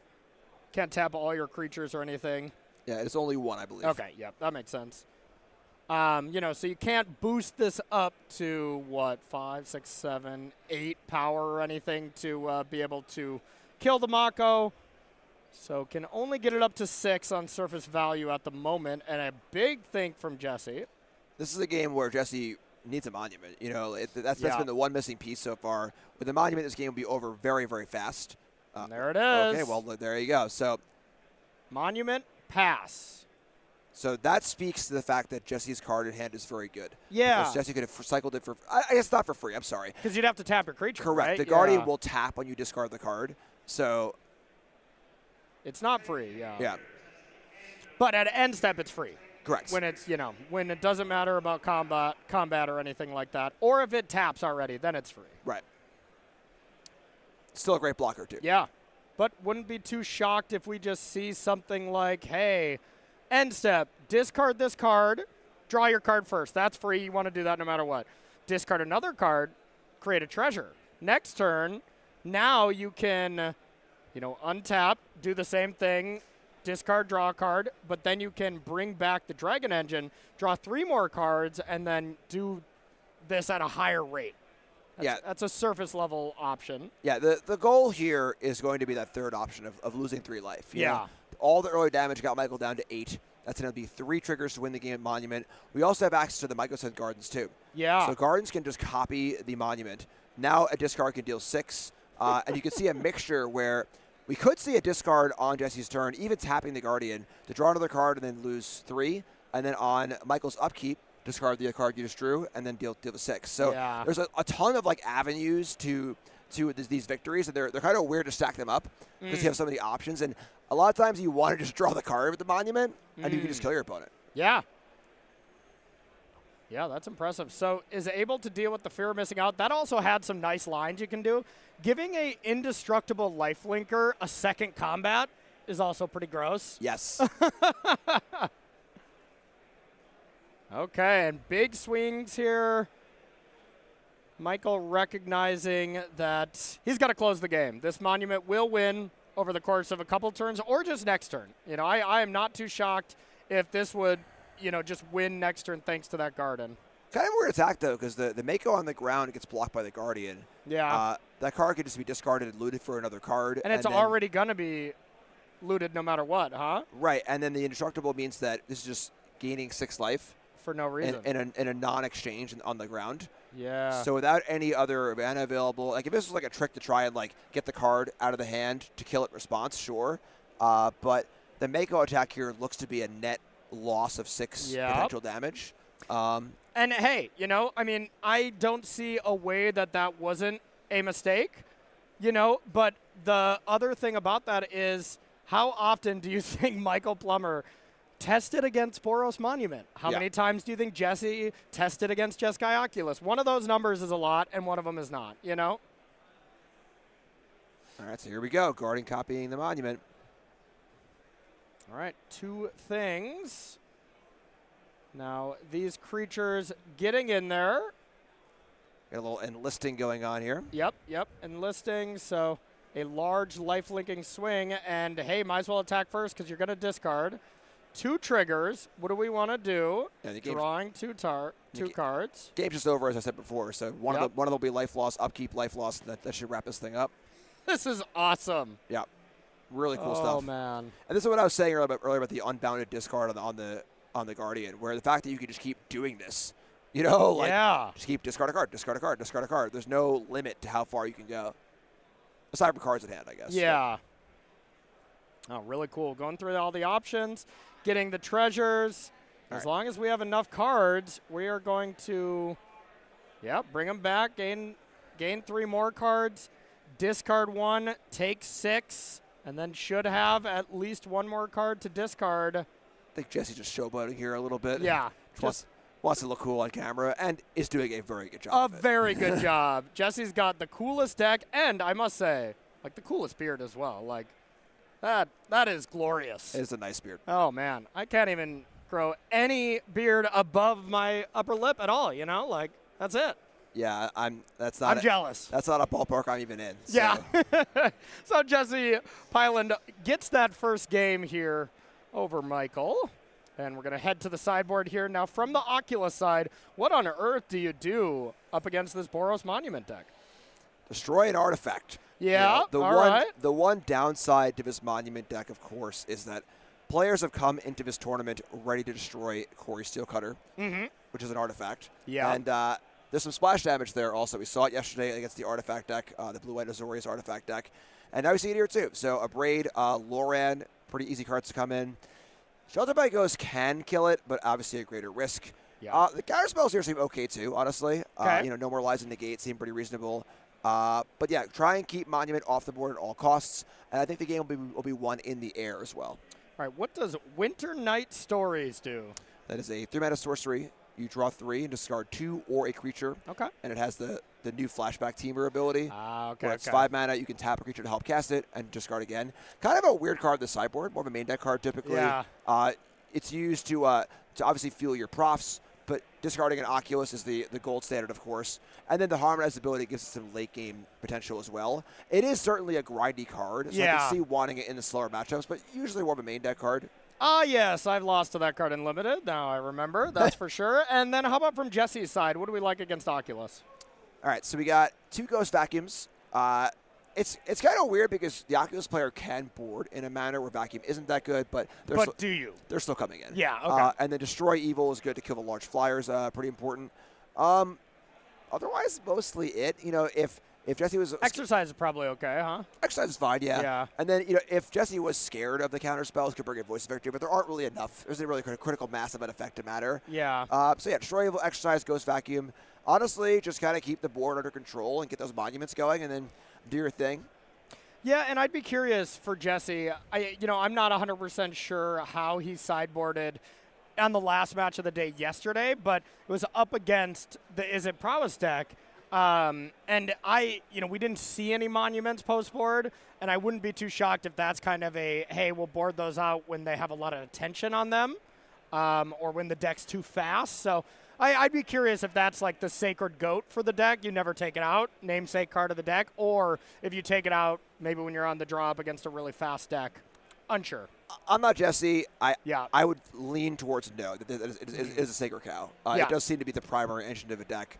can't tap all your creatures or anything. Yeah, it's only one, I believe. Okay, yeah, that makes sense. So you can't boost this up to, 5, 6, 7, 8 power or anything to be able to kill the Mako. So can only get it up to 6 on surface value at the moment, and a big thing from Jesse. This is a game where Jesse needs a monument. That's been the one missing piece so far. With the monument, this game will be over very, very fast. There it is. Okay, well, there you go. So Monument, pass. So that speaks to the fact that Jesse's card in hand is very good. Yeah. Because Jesse could have cycled it for, I guess not for free, I'm sorry. Because you'd have to tap your creature, Correct. right? The Guardian will tap when you discard the card. So. It's not free, yeah. Yeah. But at end step, it's free. Correct. When it's, when it doesn't matter about combat or anything like that. Or if it taps already, then it's free. Right. Still a great blocker, too. Yeah. But wouldn't be too shocked if we just see something like, hey, end step, discard this card, draw your card first. That's free. You want to do that no matter what. Discard another card, create a treasure. Next turn, now you can, untap, do the same thing, discard, draw a card, but then you can bring back the Dragon Engine, draw 3 more cards, and then do this at a higher rate. That's a surface level option. Yeah, the goal here is going to be that third option of losing 3 life. You know, all the early damage got Michael down to 8. That's going to be 3 triggers to win the game at Monument. We also have access to the Mycosynth Gardens, too. Yeah. So Gardens can just copy the Monument. Now a discard can deal 6. And you can see a mixture where we could see a discard on Jesse's turn, even tapping the Guardian to draw another card and then lose 3. And then on Michael's upkeep, discard the card you just drew and then deal the 6. So there's a ton of avenues to these victories, and they're kind of weird to stack them up because you have so many options. And a lot of times you want to just draw the card with the Monument, and you can just kill your opponent. Yeah. Yeah, that's impressive. So is able to deal with the fear of missing out. That also had some nice lines you can do. Giving a indestructible lifelinker a second combat is also pretty gross. Yes. Okay, and big swings here. Michael recognizing that he's got to close the game. This Monument will win over the course of a couple turns or just next turn. I am not too shocked if this would, just win next turn thanks to that Garden. Kind of weird attack, though, because the Mako on the ground gets blocked by the Guardian. Yeah. That card could just be discarded and looted for another card. And it's already going to be looted no matter what, huh? Right, and then the Indestructible means that this is just gaining 6 life. For no reason. In a non-exchange on the ground. Yeah. So without any other mana available, if this was a trick to try and get the card out of the hand to kill it in response, sure. But the Mako attack here looks to be a net loss of 6 potential damage. And hey, I don't see a way that wasn't a mistake, but the other thing about that is how often do you think Michael Plummer tested against Boros Monument? How many times do you think Jesse tested against Jeskai Oculus? One of those numbers is a lot, and one of them is not, All right, so here we go. Guardian copying the Monument. All right, 2 things. Now, these creatures getting in there. Got a little enlisting going on here. Yep, enlisting, so a large life-linking swing, and hey, might as well attack first because you're going to discard. 2 triggers. What do we want to do? Yeah, Drawing 2 cards. Game's just over, as I said before. So one of them will be life loss, upkeep, life loss. That should wrap this thing up. This is awesome. Yeah, really cool stuff. Oh man! And this is what I was saying earlier about the unbounded discard on the Guardian, where the fact that you can just keep doing this, just keep discard a card, discard a card, discard a card. There's no limit to how far you can go, aside from cards at hand, I guess. Yeah. Oh, really cool. Going through all the options. Getting the treasures. As long as we have enough cards, we are going to, bring them back, gain 3 more cards, discard 1, take 6, and then should have at least 1 more card to discard. I think Jesse's just showboating here a little bit. Yeah. wants to look cool on camera, and is doing a very good job. A of it. very good job. Jesse's got the coolest deck, and I must say, like the coolest beard as well. Like that is glorious. It is a nice beard. Oh man, I can't even grow any beard above my upper lip at all. You know, like that's it. Yeah, I'm jealous. That's not a ballpark I'm even in. So. Yeah. So Jesse Pyland gets that first game here over Michael. And we're going to head to the sideboard here. Now, from the Oculus side, what on earth do you do up against this Boros Monument deck? Destroy an artifact. Yeah, you know, all right. The one downside to this Monument deck, of course, is that players have come into this tournament ready to destroy Corey Steelcutter, which is an artifact. Yeah. And there's some splash damage there also. We saw it yesterday against the artifact deck, the Blue-White Azorius artifact deck. And now we see it here, too. So Abrade, Loran, pretty easy cards to come in. Shelter by Ghost can kill it, but obviously a greater risk. Yeah. The counter spells here seem okay too, honestly. Okay. No more Lies in Negate seem pretty reasonable. But yeah, try and keep Monument off the board at all costs, and I think the game will be won in the air as well. All right, what does Winter Night Stories do? That is a 3-mana sorcery. You draw 3 and discard 2 or a creature. Okay. And it has the new Flashback Teamer ability. Okay. Where it's 5 mana, you can tap a creature to help cast it and discard again. Kind of a weird card in the sideboard, more of a main deck card typically. Yeah. It's used to obviously fuel your profs, but discarding an Oculus is the gold standard, of course. And then the Harmonize ability gives it some late game potential as well. It is certainly a grindy card, so I can see wanting it in the slower matchups, but usually more of a main deck card. Yes, I've lost to that card in Limited. Now I remember, that's for sure. And then how about from Jesse's side? What do we like against Oculus? All right, so we got 2 Ghost Vacuums. It's kind of weird because the Oculus player can board in a manner where Vacuum isn't that good, but do you? They're still coming in. Yeah, okay. And then Destroy Evil is good to kill the large flyers, pretty important. Otherwise, mostly it. If Jesse was Exercise is probably okay, huh? Exercise is fine, yeah. Yeah. And then if Jesse was scared of the counter spells, could bring in Voice of Victory, but there aren't really enough. There's a really critical mass of an effect to matter. Yeah. So yeah, Destroy Evil, Exercise, Ghost Vacuum. Honestly, just kind of keep the board under control and get those monuments going, and then do your thing. Yeah, and I'd be curious for Jesse. I'm not 100% sure how he sideboarded on the last match of the day yesterday, but it was up against the Is It Prowess deck. And we didn't see any monuments post-board, and I wouldn't be too shocked if that's kind of a, hey, we'll board those out when they have a lot of attention on them, or when the deck's too fast. So I'd be curious if that's like the sacred goat for the deck. You never take it out, namesake card of the deck, or if you take it out maybe when you're on the draw up against a really fast deck. Unsure. I'm not Jesse. I would lean towards no. It is a sacred cow. It does seem to be the primary engine of a deck.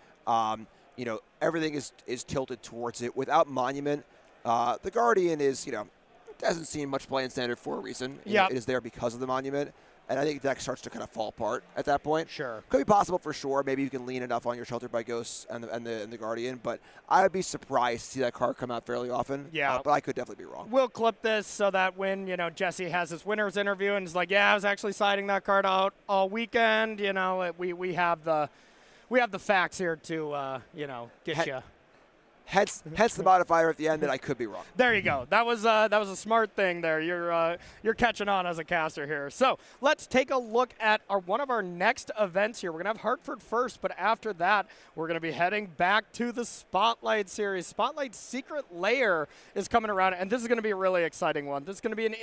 Everything is tilted towards it. Without Monument, the Guardian doesn't seem much play in Standard for a reason. It is there because of the Monument. And I think the deck starts to kind of fall apart at that point. Sure. Could be possible for sure. Maybe you can lean enough on your Sheltered by Ghosts and the Guardian, but I would be surprised to see that card come out fairly often. Yeah. But I could definitely be wrong. We'll clip this so that when, Jesse has his winner's interview and is like, yeah, I was actually siding that card out all weekend, we have the facts here to, get you. Hence the modifier at the end that I could be wrong. There you go. That was a smart thing there. You're catching on as a caster here. So let's take a look at one of our next events here. We're gonna have Hartford first, but after that, we're gonna be heading back to the Spotlight Series. Spotlight Secret Lair is coming around, and this is gonna be a really exciting one. This is gonna be in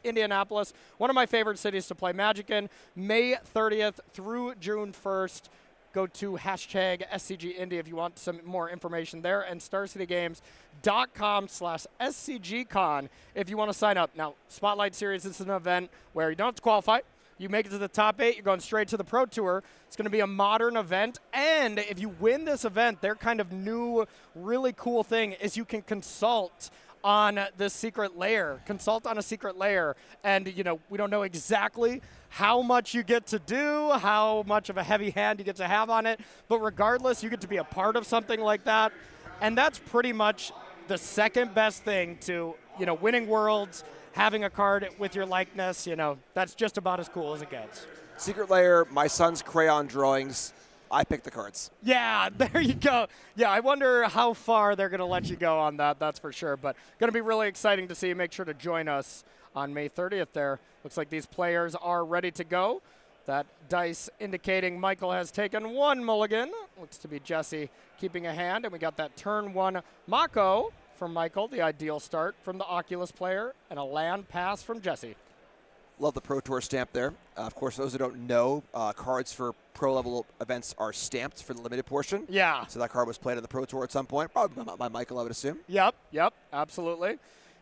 Indianapolis, one of my favorite cities to play Magic in. May 30th through June 1st. Go to hashtag SCG Indy if you want some more information there, and StarCityGames.com/SCGCon if you want to sign up. Now, Spotlight Series is an event where you don't have to qualify. You make it to the top 8, you're going straight to the Pro Tour. It's going to be a modern event, and if you win this event, their kind of new, really cool thing is you can consult on this secret lair. Consult on a secret lair, and we don't know exactly how much you get to do, how much of a heavy hand you get to have on it, but regardless, you get to be a part of something like that, and that's pretty much the second best thing to winning Worlds, having a card with your likeness. That's just about as cool as it gets. Secret Lair, my son's crayon drawings. I picked the cards. Yeah, there you go. Yeah, I wonder how far they're going to let you go on that, that's for sure. But going to be really exciting to see. Make sure to join us on May 30th there. Looks like these players are ready to go. That dice indicating Michael has taken 1 mulligan. Looks to be Jesse keeping a hand, and we got that turn 1 Mako from Michael, the ideal start from the Oculus player, and a land pass from Jesse. Love the Pro Tour stamp there. Of course, those who don't know, cards for pro-level events are stamped for the limited portion. Yeah. So that card was played on the Pro Tour at some point, probably by Michael, I would assume. Yep, absolutely.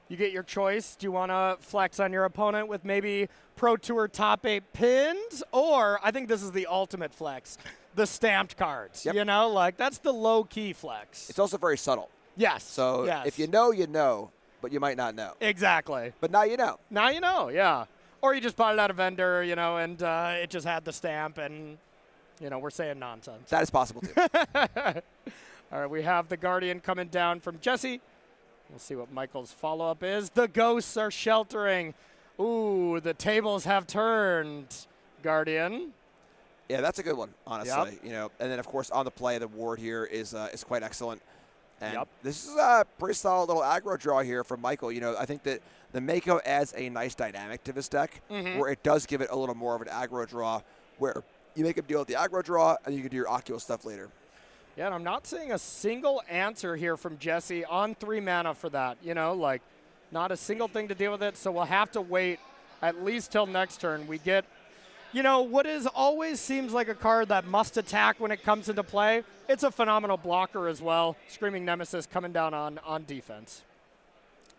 You get your choice. Do you want to flex on your opponent with maybe Pro Tour top 8 pins? Or I think this is the ultimate flex, the stamped cards. Yep. You know, like that's the low-key flex. It's also very subtle. Yes. So yes. if you know, you know, but you might not know. Exactly. But now you know. Now you know, yeah. Or you just bought it at a vendor, you know, and it just had the stamp and, you know, we're saying nonsense. That is possible too. All right, we have the Guardian coming down from Jesse. We'll see what Michael's follow-up is. The ghosts are sheltering. Ooh, the tables have turned, Guardian. Yeah, that's a good one, honestly. Yep. You know, and then of course on the play, the ward here is quite excellent. And Yep. this is a pretty solid little aggro draw here from Michael. You know, I think that the Mako adds a nice dynamic to this deck, where it does give it a little more of an aggro draw, where you make him deal with the aggro draw, and you can do your Oculus stuff later. Yeah, and I'm not seeing a single answer here from Jesse on 3 mana for that. You know, like not a single thing to deal with it. So we'll have to wait at least till next turn. We get, you know, what is always seems like a card that must attack when it comes into play. It's a phenomenal blocker as well. Screaming Nemesis coming down on defense.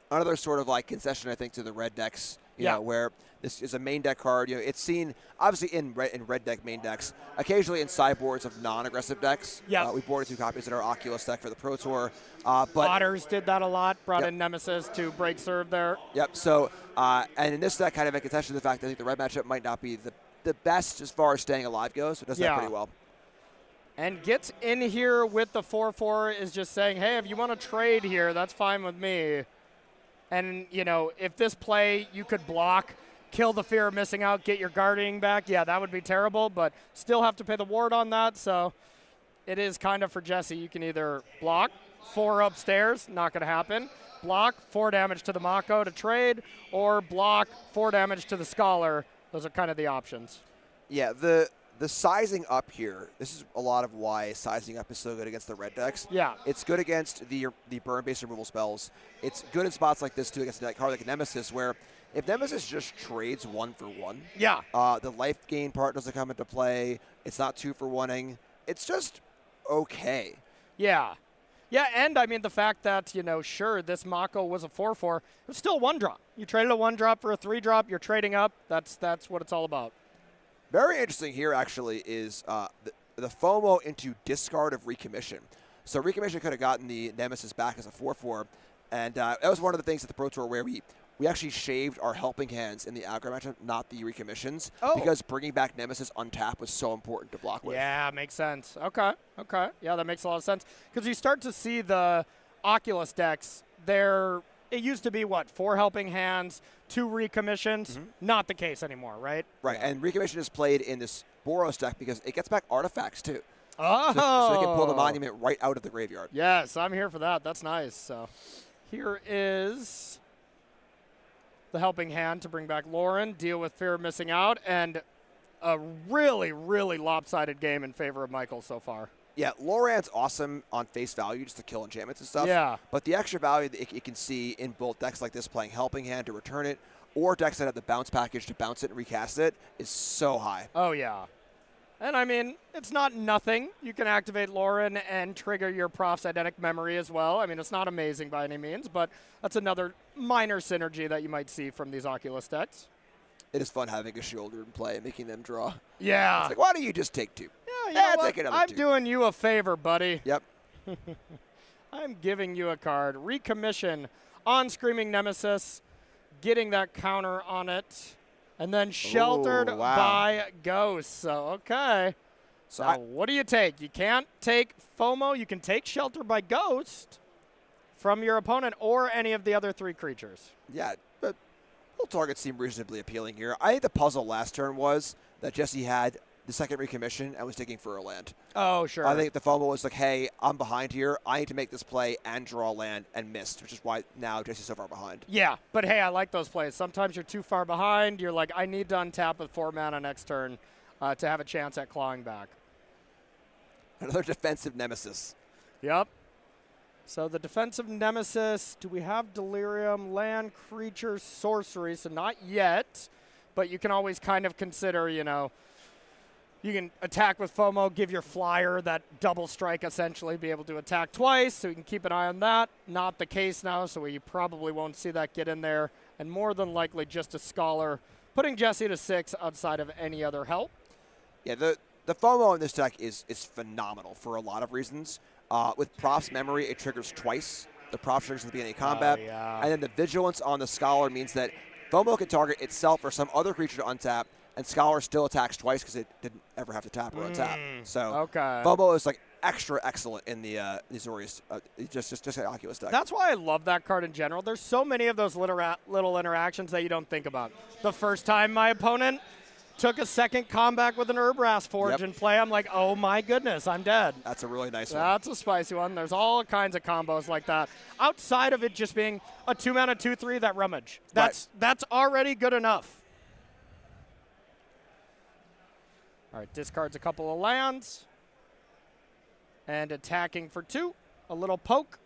Another sort of like concession, I think, to the red decks, you know, where this is a main deck card. You know, it's seen obviously in red deck main decks, occasionally in sideboards of non-aggressive decks. Yeah, we boarded 2 copies in our Oculus deck for the Pro Tour. But Otters did that a lot. Brought in Nemesis to break serve there. Yep. So and in this deck, kind of a concession to the fact that I think the red matchup might not be the best as far as staying alive goes. So it does that pretty well. And gets in here with the 4/4 is just saying, hey, if you want to trade here, that's fine with me. And, you know, if this play you could block, kill the fear of missing out, get your guarding back, yeah, that would be terrible, but still have to pay the ward on that. So it is kind of for Jesse. You can either block 4 upstairs, not going to happen, block 4 damage to the Mako to trade, or block 4 damage to the Scholar. Those are kind of the options. Yeah, the sizing up here, this is a lot of why sizing up is so good against the red decks. Yeah. It's good against the burn-based removal spells. It's good in spots like this, too, against a card like Nemesis, where if Nemesis just trades 1 for 1, the life gain part doesn't come into play. It's not 2 for 1-ing. It's just okay. Yeah. Yeah, and I mean the fact that, you know, sure, this Mako was a 4/4, it's still 1-drop. You traded a 1-drop for a 3-drop, you're trading up. That's what it's all about. Very interesting here, actually, is the FOMO into discard of Recommission. So Recommission could have gotten the Nemesis back as a 4/4, and that was one of the things at the Pro Tour where we actually shaved our helping hands in the aggro matchup, not the recommissions, because bringing back Nemesis untap was so important to block with. Yeah, makes sense. Okay. Yeah, that makes a lot of sense. Because you start to see the Oculus decks, it used to be, 4 helping hands, 2 recommissions. Not the case anymore, right? Right, and recommission is played in this Boros deck because it gets back artifacts, too. Oh! So they can pull the monument right out of the graveyard. Yes, I'm here for that. That's nice. So here is the helping hand to bring back Lauren, deal with fear of missing out, and a really, really lopsided game in favor of Michael so far. Yeah, Loran's awesome on face value just to kill enchantments and stuff. Yeah. But the extra value that you can see in both decks like this playing Helping Hand to return it, or decks that have the bounce package to bounce it and recast it, is so high. Oh, yeah. And I mean, it's not nothing. You can activate Lauren and trigger your Prof's Eidetic Memory as well. I mean, it's not amazing by any means, but that's another minor synergy that you might see from these Oculus decks. It is fun having a shoulder in play and making them draw. Yeah. It's like, why don't you just take 2? Yeah, you know what? take another I'm 2. doing you a favor, buddy. Yep. I'm giving you a card. Recommission on Screaming Nemesis, getting that counter on it, and then sheltered by Ghosts. So, okay. So what do you take? You can't take FOMO. You can take Shelter by Ghost from your opponent or any of the other 3 creatures. Yeah, but both targets seem reasonably appealing here. I think the puzzle last turn was that Jesse had the second recommission and was digging for a land. Oh, sure. I think the FOMO was like, hey, I'm behind here. I need to make this play and draw land, and missed, which is why now Jesse's so far behind. Yeah, but hey, I like those plays. Sometimes you're too far behind. You're like, I need to untap with 4 mana next turn. to have a chance at clawing back. Another defensive nemesis. Yep. So the defensive nemesis, do we have Delirium, land, creature, sorcery? So not yet, but you can always kind of consider, you know, you can attack with FOMO, give your flyer that double strike essentially, be able to attack twice, so you can keep an eye on that. Not the case now, so you probably won't see that get in there. And more than likely just a Scholar, putting Jesse to 6 outside of any other help. Yeah, the FOMO in this deck is phenomenal for a lot of reasons. With Prof's Memory, it triggers twice. The Prof triggers at the beginning of combat. Yeah. And then the Vigilance on the Scholar means that FOMO can target itself or some other creature to untap, and Scholar still attacks twice because it didn't ever have to tap or untap. So FOMO is like extra excellent in the Azorius, just an Oculus deck. That's why I love that card in general. There's so many of those little interactions that you don't think about. The first time my opponent took a second combat with an Urbrass Forge in play, I'm like, oh my goodness, I'm dead. That's a really nice one. That's a spicy one. There's all kinds of combos like that. Outside of it just being a 2-mana 2/3 that rummage. That's already good enough. All right, discards a couple of lands. And attacking for 2. A little poke.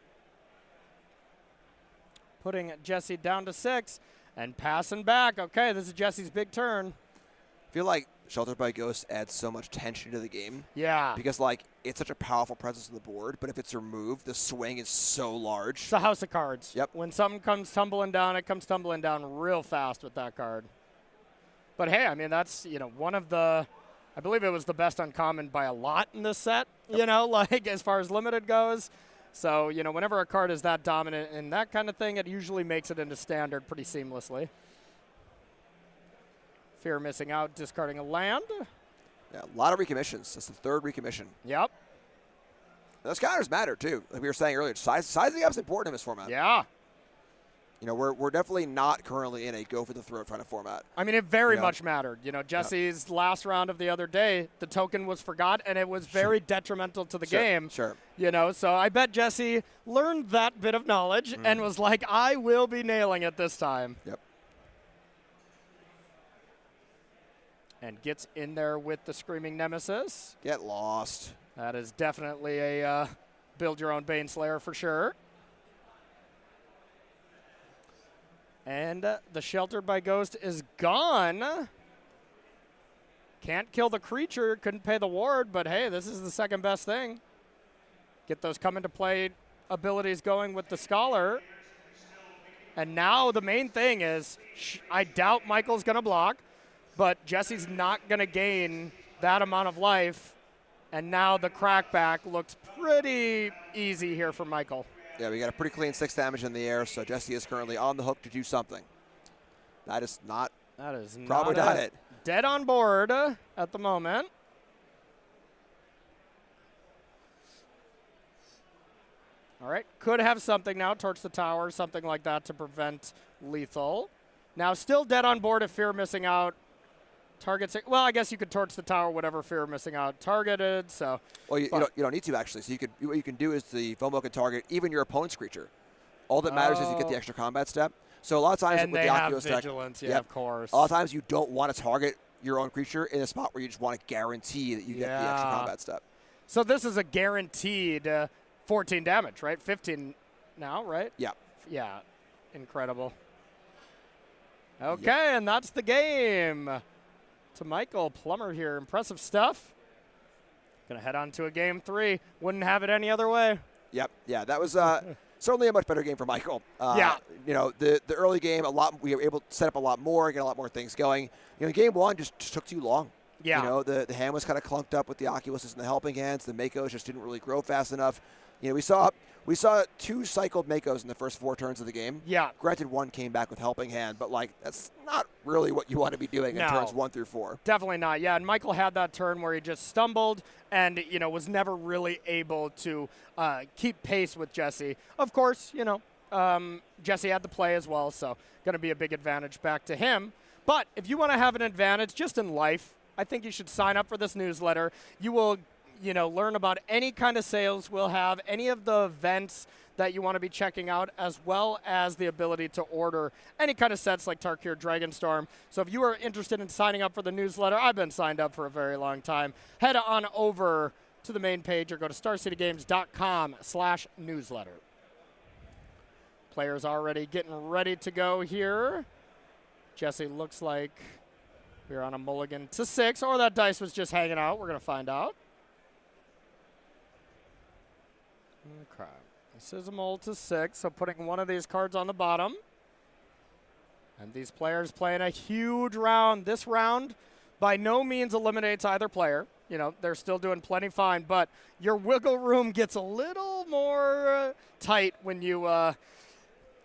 Putting Jesse down to 6. And passing back. Okay, this is Jesse's big turn. I feel like Sheltered by Ghost adds so much tension to the game. Yeah. Because, like, it's such a powerful presence on the board, but if it's removed, the swing is so large. It's a house of cards. Yep. When something comes tumbling down, it comes tumbling down real fast with that card. But hey, I mean, that's, you know, one of the, I believe it was the best uncommon by a lot in this set, you know, like as far as limited goes. So, you know, whenever a card is that dominant in that kind of thing, it usually makes it into standard pretty seamlessly. Fear missing out, discarding a land. Yeah, a lot of recommissions. That's the third recommission. Yep. Those counters matter, too. Like we were saying earlier, sizing up is important in this format. Yeah. You know, we're definitely not currently in a go-for-the-throat kind of format. I mean, it very much mattered. You know, Jesse's last round of the other day, the token was forgot, and it was very detrimental to the game. Sure. You know, so I bet Jesse learned that bit of knowledge and was like, I will be nailing it this time. Yep. And gets in there with the Screaming Nemesis. Get lost. That is definitely a build-your-own Baneslayer for sure. And the Sheltered by Ghost is gone. Can't kill the creature, couldn't pay the ward, but hey, this is the second best thing. Get those come into play abilities going with the Scholar. And now the main thing is, I doubt Michael's going to block, but Jesse's not going to gain that amount of life. And now the crackback looks pretty easy here for Michael. Yeah, we got a pretty clean 6 damage in the air, so Jesse is currently on the hook to do something. That is probably not it. Dead on board at the moment. All right, could have something now, torch the tower, something like that to prevent lethal. Now still dead on board if Fear missing out. Targets, well, I guess you could torch the tower, whatever Fear missing out targeted. So, well, you don't need to actually. So what you can do is the FOMO can target even your opponent's creature. All that matters is you get the extra combat step. So a lot of times with the Oculus deck, of course. A lot of times you don't want to target your own creature in a spot where you just want to guarantee that you get the extra combat step. So this is a guaranteed 14 damage, right? 15 now, right? Yeah. Yeah, incredible. Okay, and that's the game. To Michael Plummer here. Impressive stuff. Gonna head on to a game 3. Wouldn't have it any other way. Yep. Yeah, that was certainly a much better game for Michael. You know, the early game, we were able to set up a lot more, get a lot more things going. You know, game 1 just took too long. Yeah. You know, the hand was kind of clunked up with the Oculuses and the helping hands. The Makos just didn't really grow fast enough. You know, we saw 2 cycled Makos in the first 4 turns of the game. Yeah. Granted, 1 came back with helping hand, but like that's not really what you want to be doing in turns 1 through 4. Definitely not. Yeah, and Michael had that turn where he just stumbled and, you know, was never really able to keep pace with Jesse. Of course, you know, Jesse had the play as well, so going to be a big advantage back to him. But if you want to have an advantage just in life, I think you should sign up for this newsletter. You will learn about any kind of sales we'll have, any of the events that you want to be checking out, as well as the ability to order any kind of sets like Tarkir Dragonstorm. So if you are interested in signing up for the newsletter, I've been signed up for a very long time, head on over to the main page or go to starcitygames.com/newsletter. Players already getting ready to go here. Jesse looks like we're on a mulligan to 6, or that dice was just hanging out. We're going to find out. Okay. This is a mull to 6, so putting one of these cards on the bottom. And these players playing a huge round. This round by no means eliminates either player. They're still doing plenty fine, but your wiggle room gets a little more tight when you're at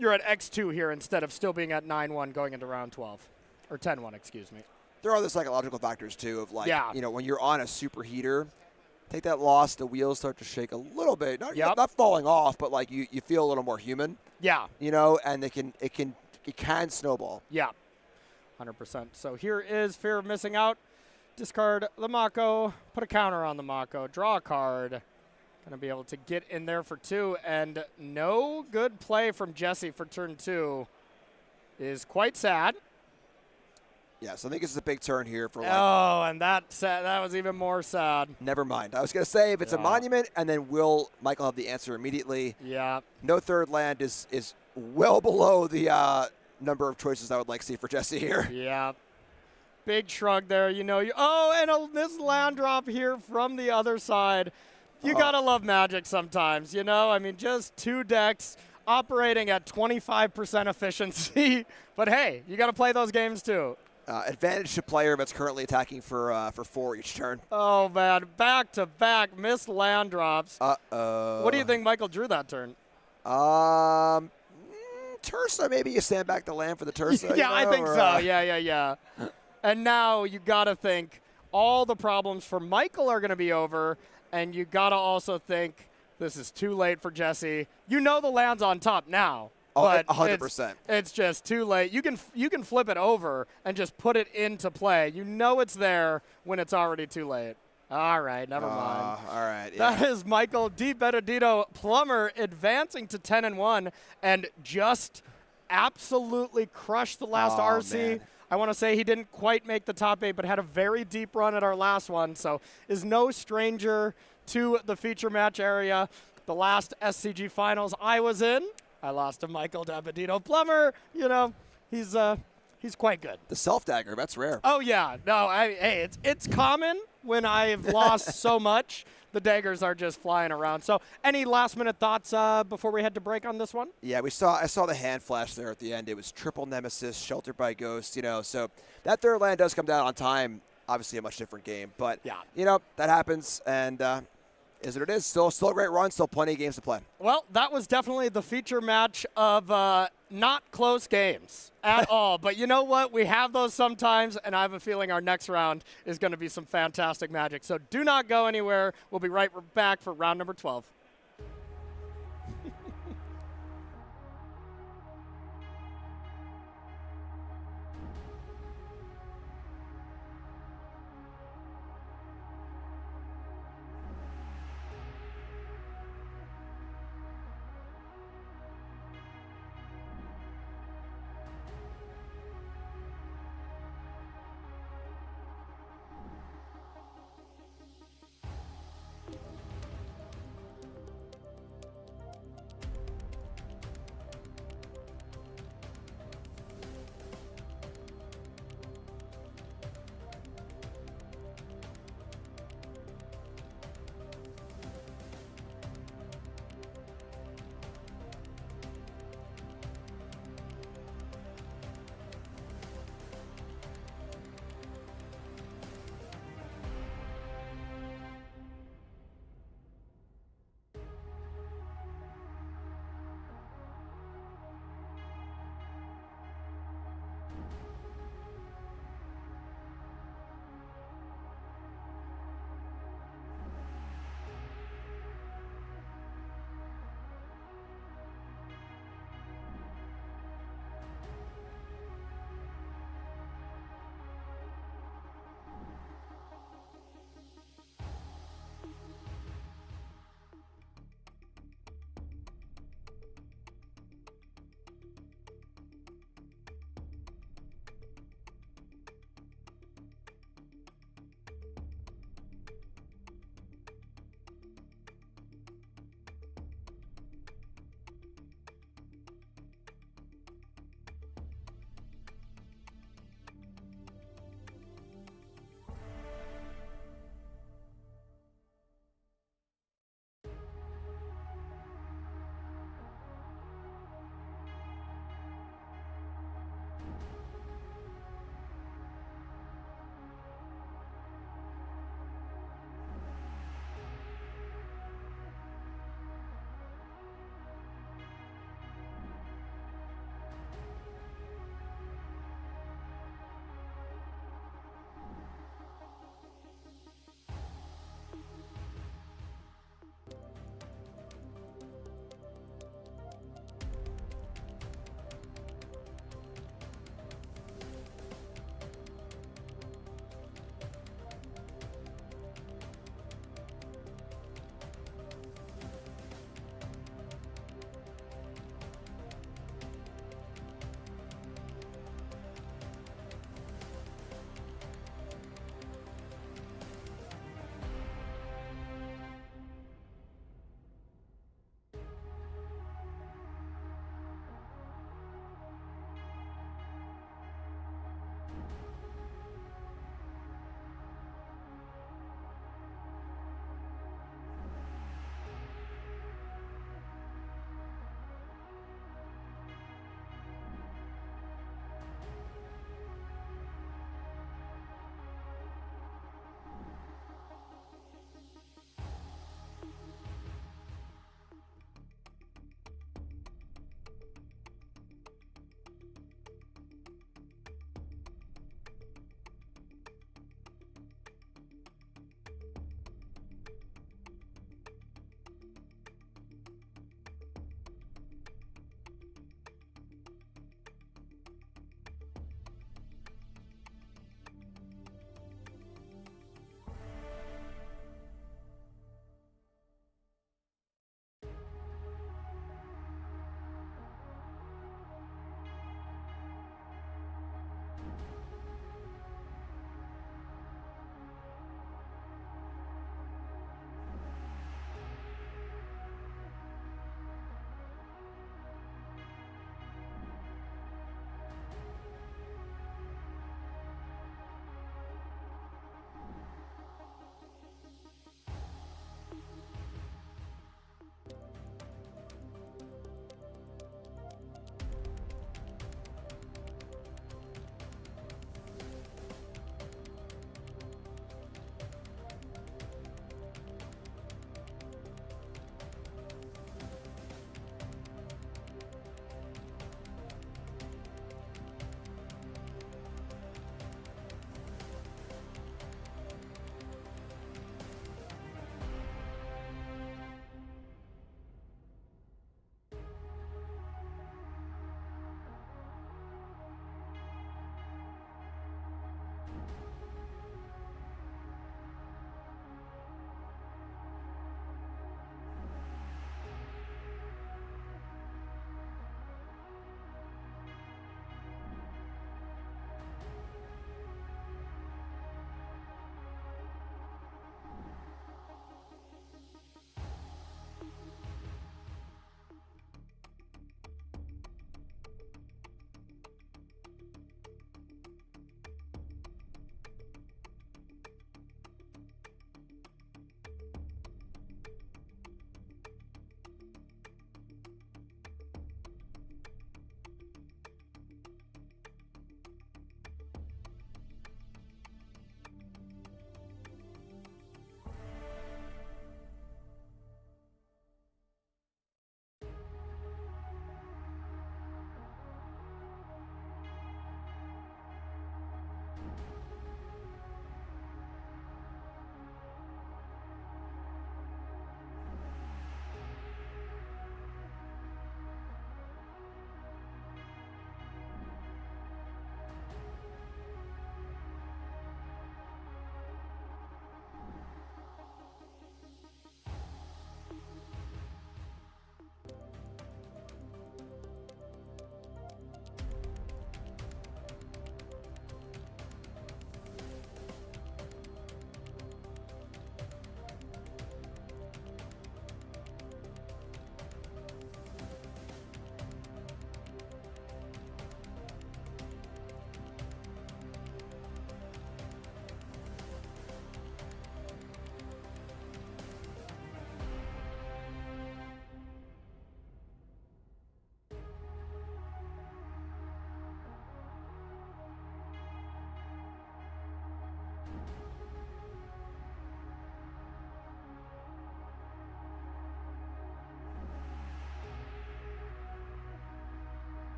X2 here instead of still being at 9-1 going into round 12. Or 10-1, excuse me. There are other psychological factors, too, of like, yeah. When you're on a superheater, take that loss, the wheels start to shake a little bit. Not falling off, but like you feel a little more human. Yeah. And it can snowball. Yeah. 100%. So here is Fear of Missing Out. Discard the Mako, put a counter on the Mako, draw a card. Going to be able to get in there for 2, and no good play from Jesse for turn 2 is quite sad. Yeah, so I think this is a big turn here for Oh, and that was even more sad. Never mind. I was going to say, if it's a monument, and then will Michael have the answer immediately? Yeah. No third land is well below the number of choices I would like to see for Jesse here. Yeah. Big shrug there. And this land drop here from the other side. You got to love Magic sometimes, just 2 decks operating at 25% efficiency. But hey, you got to play those games too. Advantage to player that's currently attacking for 4 each turn. Oh, man. Back-to-back missed land drops. Uh-oh. What do you think Michael drew that turn? Tursa, maybe you stand back the land for the Tursa. Yeah, I think so. Yeah. And now you got to think all the problems for Michael are going to be over, and you got to also think this is too late for Jesse. The land's on top now. But 100%. It's just too late. You can flip it over and just put it into play. It's there when it's already too late. All right, never mind. All right. Yeah. That is Michael Di Benedetto Plummer advancing to 10-1 and just absolutely crushed the last RC. Man. I want to say he didn't quite make the top 8, but had a very deep run at our last one, so is no stranger to the feature match area. The last SCG finals I was in, I lost to Michael Di Benedetto Plummer. He's quite good. The self-dagger, that's rare. Oh, yeah. No, hey, it's common when I've lost so much. The daggers are just flying around. So any last-minute thoughts before we head to break on this one? Yeah, I saw the hand flash there at the end. It was triple Nemesis, Sheltered by Ghost, so that third land does come down on time. Obviously a much different game. But, that happens, and is what it is. Still a great run, still plenty of games to play. Well, that was definitely the feature match of not close games at all. But you know what? We have those sometimes, and I have a feeling our next round is going to be some fantastic Magic. So do not go anywhere. We'll be right back for round number 12.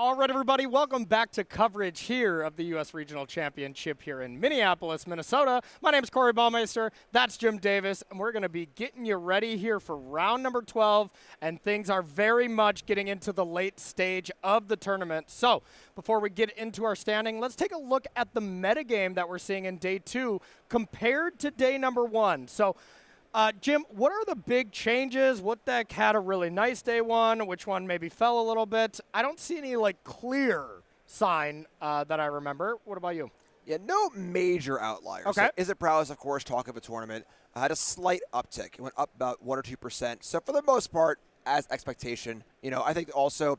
All right, everybody, welcome back to coverage here of the U.S. Regional Championship here in Minneapolis, Minnesota. My name is Corey Baumeister. That's Jim Davis, and we're going to be getting you ready here for round number 12, and things are very much getting into the late stage of the tournament. So before we get into our standing, let's take a look at the metagame that we're seeing in day 2 compared to day number 1. So Jim, what are the big changes? What deck had a really nice day 1? Which one maybe fell a little bit? I don't see any clear sign that I remember. What about you? Yeah, no major outliers. Okay. So Is It Prowess, of course, talk of a tournament, had a slight uptick. It went up about 1 or 2%. So for the most part, as expectation, I think also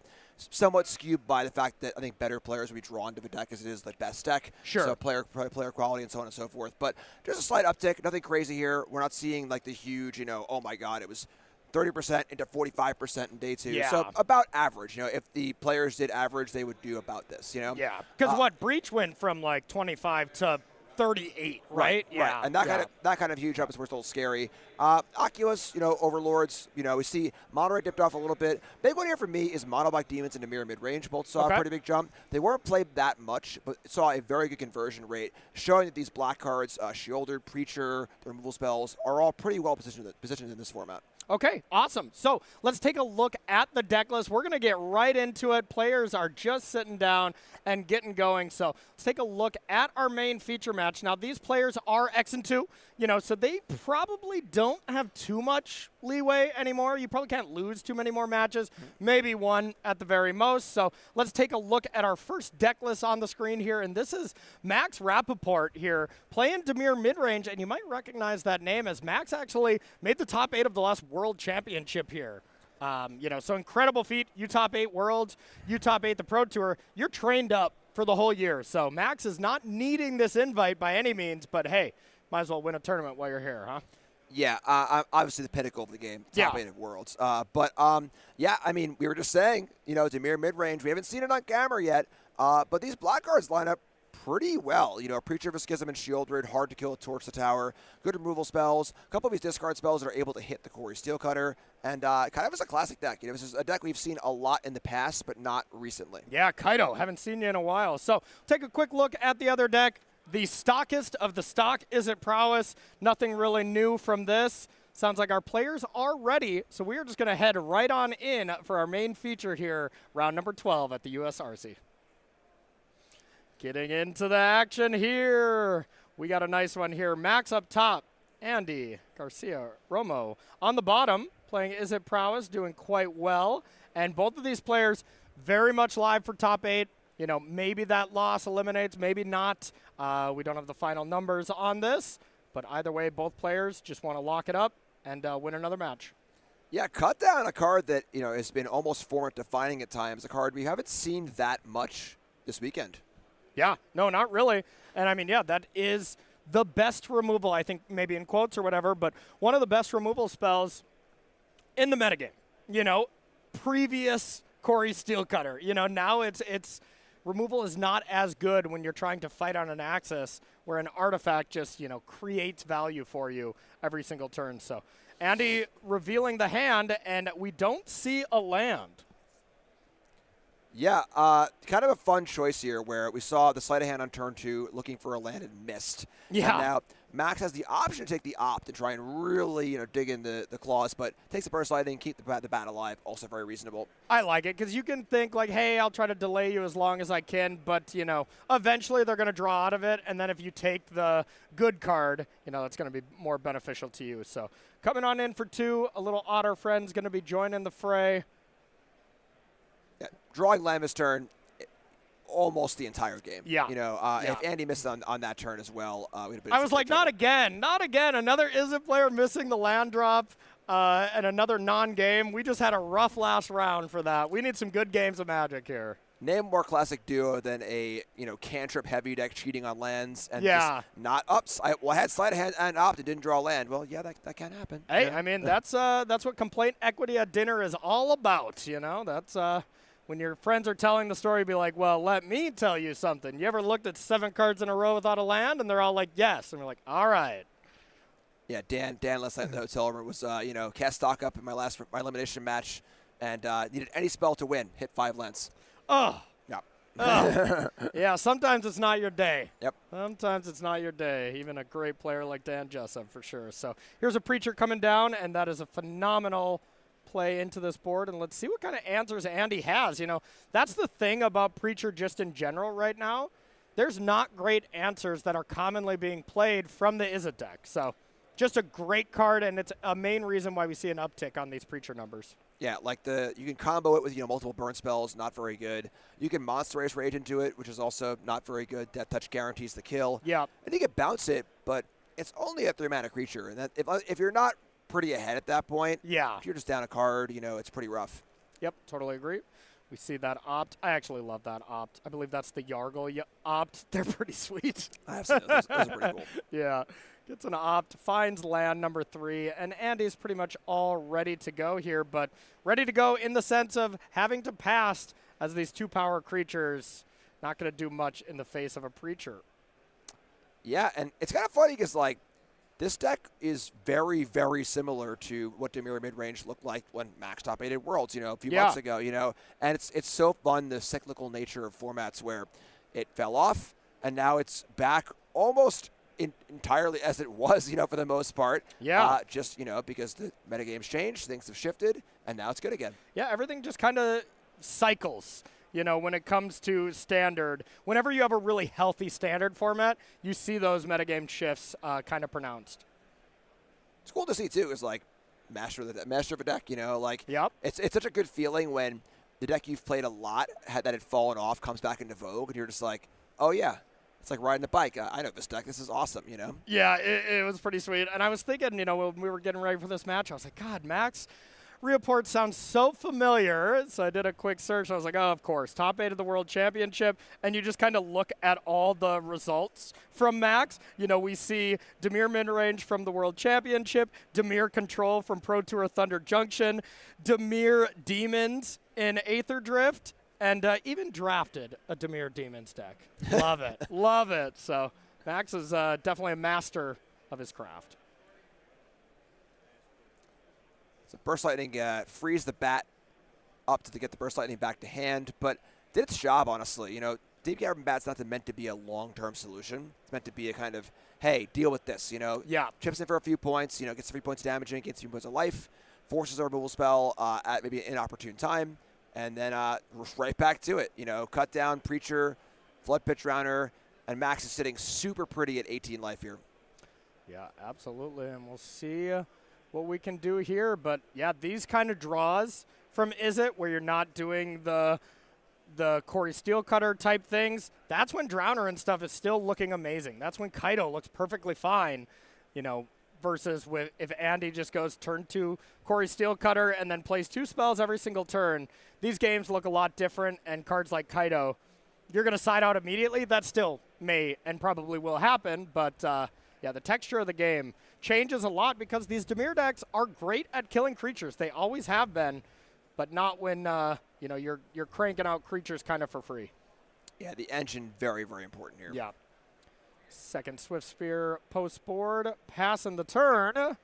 somewhat skewed by the fact that I think better players will be drawn to the deck as it is the best deck. Sure. So player quality and so on and so forth. But just a slight uptick, nothing crazy here. We're not seeing the huge, oh my God, it was 30% into 45% in day 2. Yeah. So about average. If the players did average, they would do about this, Yeah. Because Breach went from 25 to 38, right? Yeah. Right. And that kind of huge up is where it's a little scary. Oculus, Overlords, we see Mono Red dipped off a little bit. Big one here for me is Mono Black Demons into Mirror Midrange. Both saw a pretty big jump. They weren't played that much, but saw a very good conversion rate, showing that these black cards, Shielded, Preacher, the removal spells, are all pretty well positioned in this format. Okay, awesome. So let's take a look at the deck list. We're going to get right into it. Players are just sitting down and getting going. So let's take a look at our main feature match. Now, these players are X and 2, so they probably don't have too much leeway anymore. You probably can't lose too many more matches, maybe one at the very most. So let's take a look at our first deck list on the screen here. And this is Max Rappaport here playing Dimir Midrange. And you might recognize that name as Max actually made the top 8 of the last World Championship here. So incredible feat. You top 8 Worlds, you top 8 the Pro Tour. You're trained up for the whole year. So Max is not needing this invite by any means, but hey, might as well win a tournament while you're here, huh? Yeah, obviously the pinnacle of the game, top 8 of Worlds. We were just saying, Dimir Midrange, we haven't seen it on camera yet, but these black cards line up pretty well. Preacher of a Schism and Shieldred, hard to kill, Torch the Tower, good removal spells, a couple of these discard spells that are able to hit the Corey Steelcutter, and kind of is a classic deck. This is a deck we've seen a lot in the past, but not recently. Yeah, Kaido, haven't seen you in a while. So take a quick look at the other deck. The stockist of the stock, Is It Prowess? Nothing really new from this. Sounds like our players are ready, so we are just going to head right on in for our main feature here, round number 12 at the USRC. Getting into the action here. We got a nice one here. Max up top. Andy Garcia Romo on the bottom, playing Is It Prowess, doing quite well. And both of these players very much live for top 8. Maybe that loss eliminates, maybe not. We don't have the final numbers on this, but either way, both players just want to lock it up and win another match. Yeah, cut down a card that, has been almost format defining at times, a card we haven't seen that much this weekend. Yeah, no, not really. And that is the best removal, I think, maybe in quotes or whatever, but one of the best removal spells in the metagame. Previous Corey Steelcutter. Now it's removal is not as good when you're trying to fight on an axis where an artifact just, creates value for you every single turn. So Andy revealing the hand, and we don't see a land. Yeah, kind of a fun choice here where we saw the sleight of hand on turn 2 looking for a land and missed. Yeah. And now Max has the option to take the opt and try and really, dig in the claws, but takes the burst lightning, keep the bat alive. Also very reasonable. I like it because you can think hey, I'll try to delay you as long as I can, but, eventually they're going to draw out of it. And then if you take the good card, it's going to be more beneficial to you. So coming on in for 2, a little Otter friend's going to be joining the fray. Yeah, drawing land this turn almost the entire game. Yeah. If Andy missed on that turn as well, we'd have been. I was like, not again. Another Is It player missing the land drop and another non-game. We just had a rough last round for that. We need some good games of Magic here. Name a more classic duo than a cantrip heavy deck cheating on lands and just not ups. I had sleight of hand and opt and didn't draw land. Well, yeah, that can happen. Hey, that's what complaint equity at dinner is all about. That's when your friends are telling the story, be like, well, let me tell you something. You ever looked at 7 cards in a row without a land? And they're all like, yes. And we're like, all right. Yeah, Dan last night in the hotel room was, cast stock up in my elimination match and needed any spell to win. Hit 5 lands. Oh, Yeah, sometimes it's not your day. Yep. Sometimes it's not your day. Even a great player like Dan Jessup, for sure. So here's a Preacher coming down, and that is a phenomenal play into this board. And let's see what kind of answers Andy has. You know, that's the thing about Preacher just in general right now. There's not great answers that are commonly being played from the Izzet deck. So just a great card, and it's a main reason why we see an uptick on these Preacher numbers. Yeah, like you can combo it with multiple burn spells, not very good. You can Monster Race Rage into it, which is also not very good. Death Touch guarantees the kill. Yeah. And you can bounce it, but it's only a 3-mana creature, and that if you're not pretty ahead at that point, yeah, if you're just down a card, it's pretty rough. Yep, totally agree. We see that opt. I actually love that opt. I believe that's the Yargle opt. They're pretty sweet. I have seen those. Those are pretty cool. Yeah. Gets an opt, finds land number 3, and Andy's pretty much all ready to go here, but ready to go in the sense of having to pass, as these 2-power creatures not going to do much in the face of a Preacher. Yeah, and it's kind of funny because, this deck is very, very similar to what Dimir Midrange looked like when Max top-8 Worlds, a few months ago, and it's so fun, the cyclical nature of formats where it fell off, and now it's back almost entirely as it was, for the most part. Yeah. Just, because the metagame's changed, things have shifted, and now it's good again. Yeah, everything just kind of cycles. When it comes to Standard, whenever you have a really healthy Standard format, you see those metagame shifts kind of pronounced. It's cool to see, too, is master of a deck, Yep. It's such a good feeling when the deck you've played a lot that had fallen off comes back into vogue, and you're just like, oh, yeah. It's like riding a bike. I know this deck. This is awesome, Yeah, it was pretty sweet. And I was thinking, when we were getting ready for this match, I was like, God, Max Report sounds so familiar. So I did a quick search. I was like, oh, of course, top 8 of the World Championship. And you just kind of look at all the results from Max. We see Dimir Midrange from the World Championship, Dimir Control from Pro Tour Thunder Junction, Dimir Demons in Aether Drift, and even drafted a Dimir Demons deck. Love it. Love it. So Max is definitely a master of his craft. So Burst Lightning frees the bat up to get the Burst Lightning back to hand, but did its job, honestly. Deep Cavern Bat's not meant to be a long-term solution. It's meant to be a kind of, hey, deal with this, Yeah. Chips in for a few points, gets 3 points of damage in, gets 3 points of life, forces a removal spell at maybe an inopportune time, and then right back to it. Cut down, Preacher, Flood Pitch Rounder, and Max is sitting super pretty at 18 life here. Yeah, absolutely, and we'll see what we can do here. But, yeah, these kind of draws from Izzet where you're not doing the Corey Steelcutter type things, that's when Drowner and stuff is still looking amazing. That's when Kaido looks perfectly fine, versus if Andy just goes turn 2 Corey Steelcutter and then plays 2 spells every single turn. These games look a lot different, and cards like Kaido, you're going to side out immediately. That still may and probably will happen, but yeah, the texture of the game changes a lot because these Dimir decks are great at killing creatures. They always have been, but not when you're cranking out creatures kind of for free. Yeah, the engine, very, very important here. Yeah. Second Swift Spear post board, passing the turn.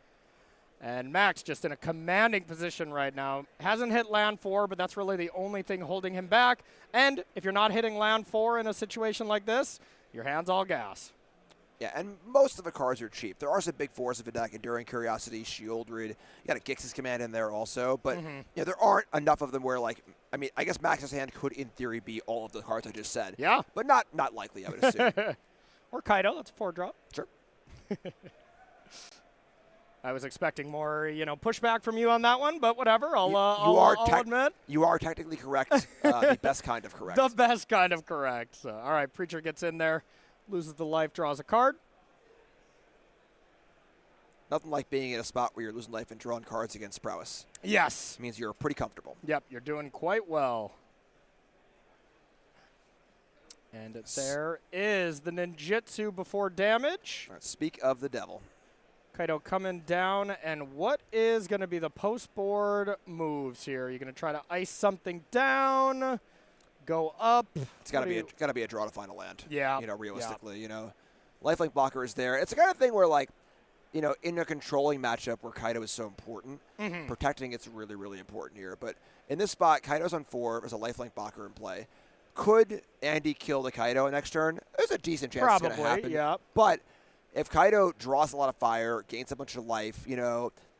And Max just in a commanding position right now. Hasn't hit land 4, but that's really the only thing holding him back. And if you're not hitting land 4 in a situation like this, your hand's all gas. Yeah, and most of the cards are cheap. There are some big fours of the deck: Enduring Curiosity, Shieldred. You got a Gix's Command in there also, but there aren't enough of them where, I guess Max's hand could, in theory, be all of the cards I just said. Yeah. But not likely, I would assume. Or Kaido, that's a 4-drop. Sure. I was expecting more, pushback from you on that one, but whatever. I'll admit. You are technically correct. The best kind of correct. The best kind of correct. So, all right, Preacher gets in there, loses the life, draws a card. Nothing like being in a spot where you're losing life and drawing cards against prowess. Yes. It means you're pretty comfortable. Yep, you're doing quite well. And there is the ninjutsu before damage. Right, speak of the devil. Kaido coming down, and what is going to be the post-board moves here? You're going to try to ice something down, go up. It's got to be a draw to find a land. Yeah. Realistically, Lifelink blocker is there. It's the kind of thing where, in a controlling matchup where Kaido is so important, protecting it's really, really important here. But in this spot, Kaido's on 4. There's a lifelink blocker in play. could Andy kill the Kaido next turn? There's a decent chance it's going to happen. Yeah. But if Kaido draws a lot of fire, gains a bunch of life,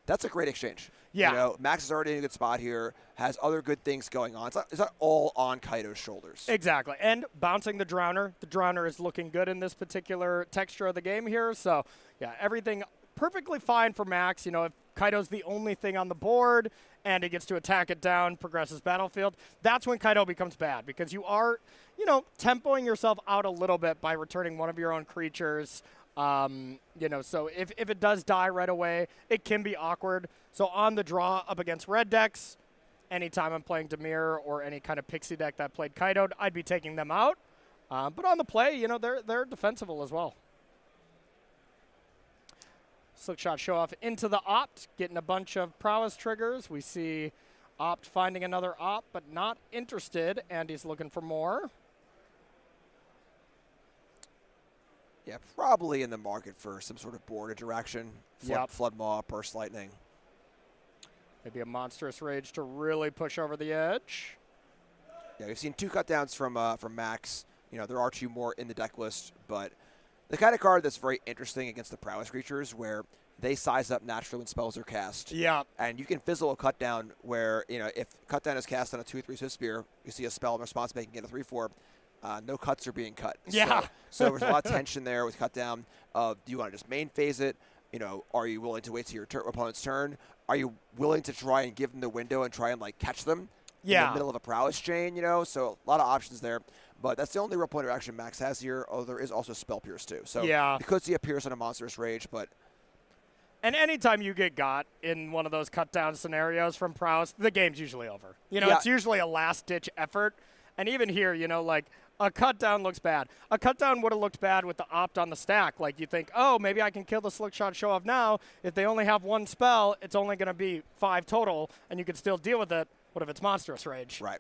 that's a great exchange. Yeah. Max is already in a good spot here, has other good things going on. It's not all on Kaido's shoulders. Exactly. And bouncing the Drowner. The Drowner is looking good in this particular texture of the game here. So, yeah, everything perfectly fine for Max. If Kaido's the only thing on the board and he gets to attack it down, progresses battlefield, that's when Kaido becomes bad because you are, tempoing yourself out a little bit by returning one of your own creatures. So if it does die right away, it can be awkward. So on the draw up against red decks, anytime I'm playing Dimir or any kind of pixie deck that played Kaido, I'd be taking them out. But on the play, they're defensible as well. Slickshot show off into the Opt, getting a bunch of prowess triggers. We see Opt finding another Opt, but not interested, and he's looking for more. Yeah, probably in the market for some sort of board interaction. Flood Maw, Burst Lightning. Maybe a Monstrous Rage to really push over the edge. Yeah, we've seen 2 cutdowns from Max. There are 2 more in the deck list, but the kind of card that's very interesting against the prowess creatures where they size up naturally when spells are cast. Yeah. And you can fizzle a cutdown where, if cutdown is cast on a 2/3 Swift Spear, you see a spell in response making it a 3/4. No cuts are being cut. Yeah. So there's a lot of tension there with cutdown. Do you want to just main phase it? Are you willing to wait till your opponent's turn? Are you willing to try and give them the window and try and catch them in the middle of a prowess chain? So a lot of options there. But that's the only real point of action Max has here. Although there is also Spell Pierce too. So you could see a Pierce on a Monstrous Rage, but. And anytime you get got in one of those cutdown scenarios from prowess, the game's usually over. It's usually a last-ditch effort. And even here, a cutdown looks bad. A cutdown would have looked bad with the Opt on the stack. You think, oh, maybe I can kill the Slickshot show off now. If they only have 1 spell, it's only going to be 5 total, and you can still deal with it. What if it's Monstrous Rage? Right.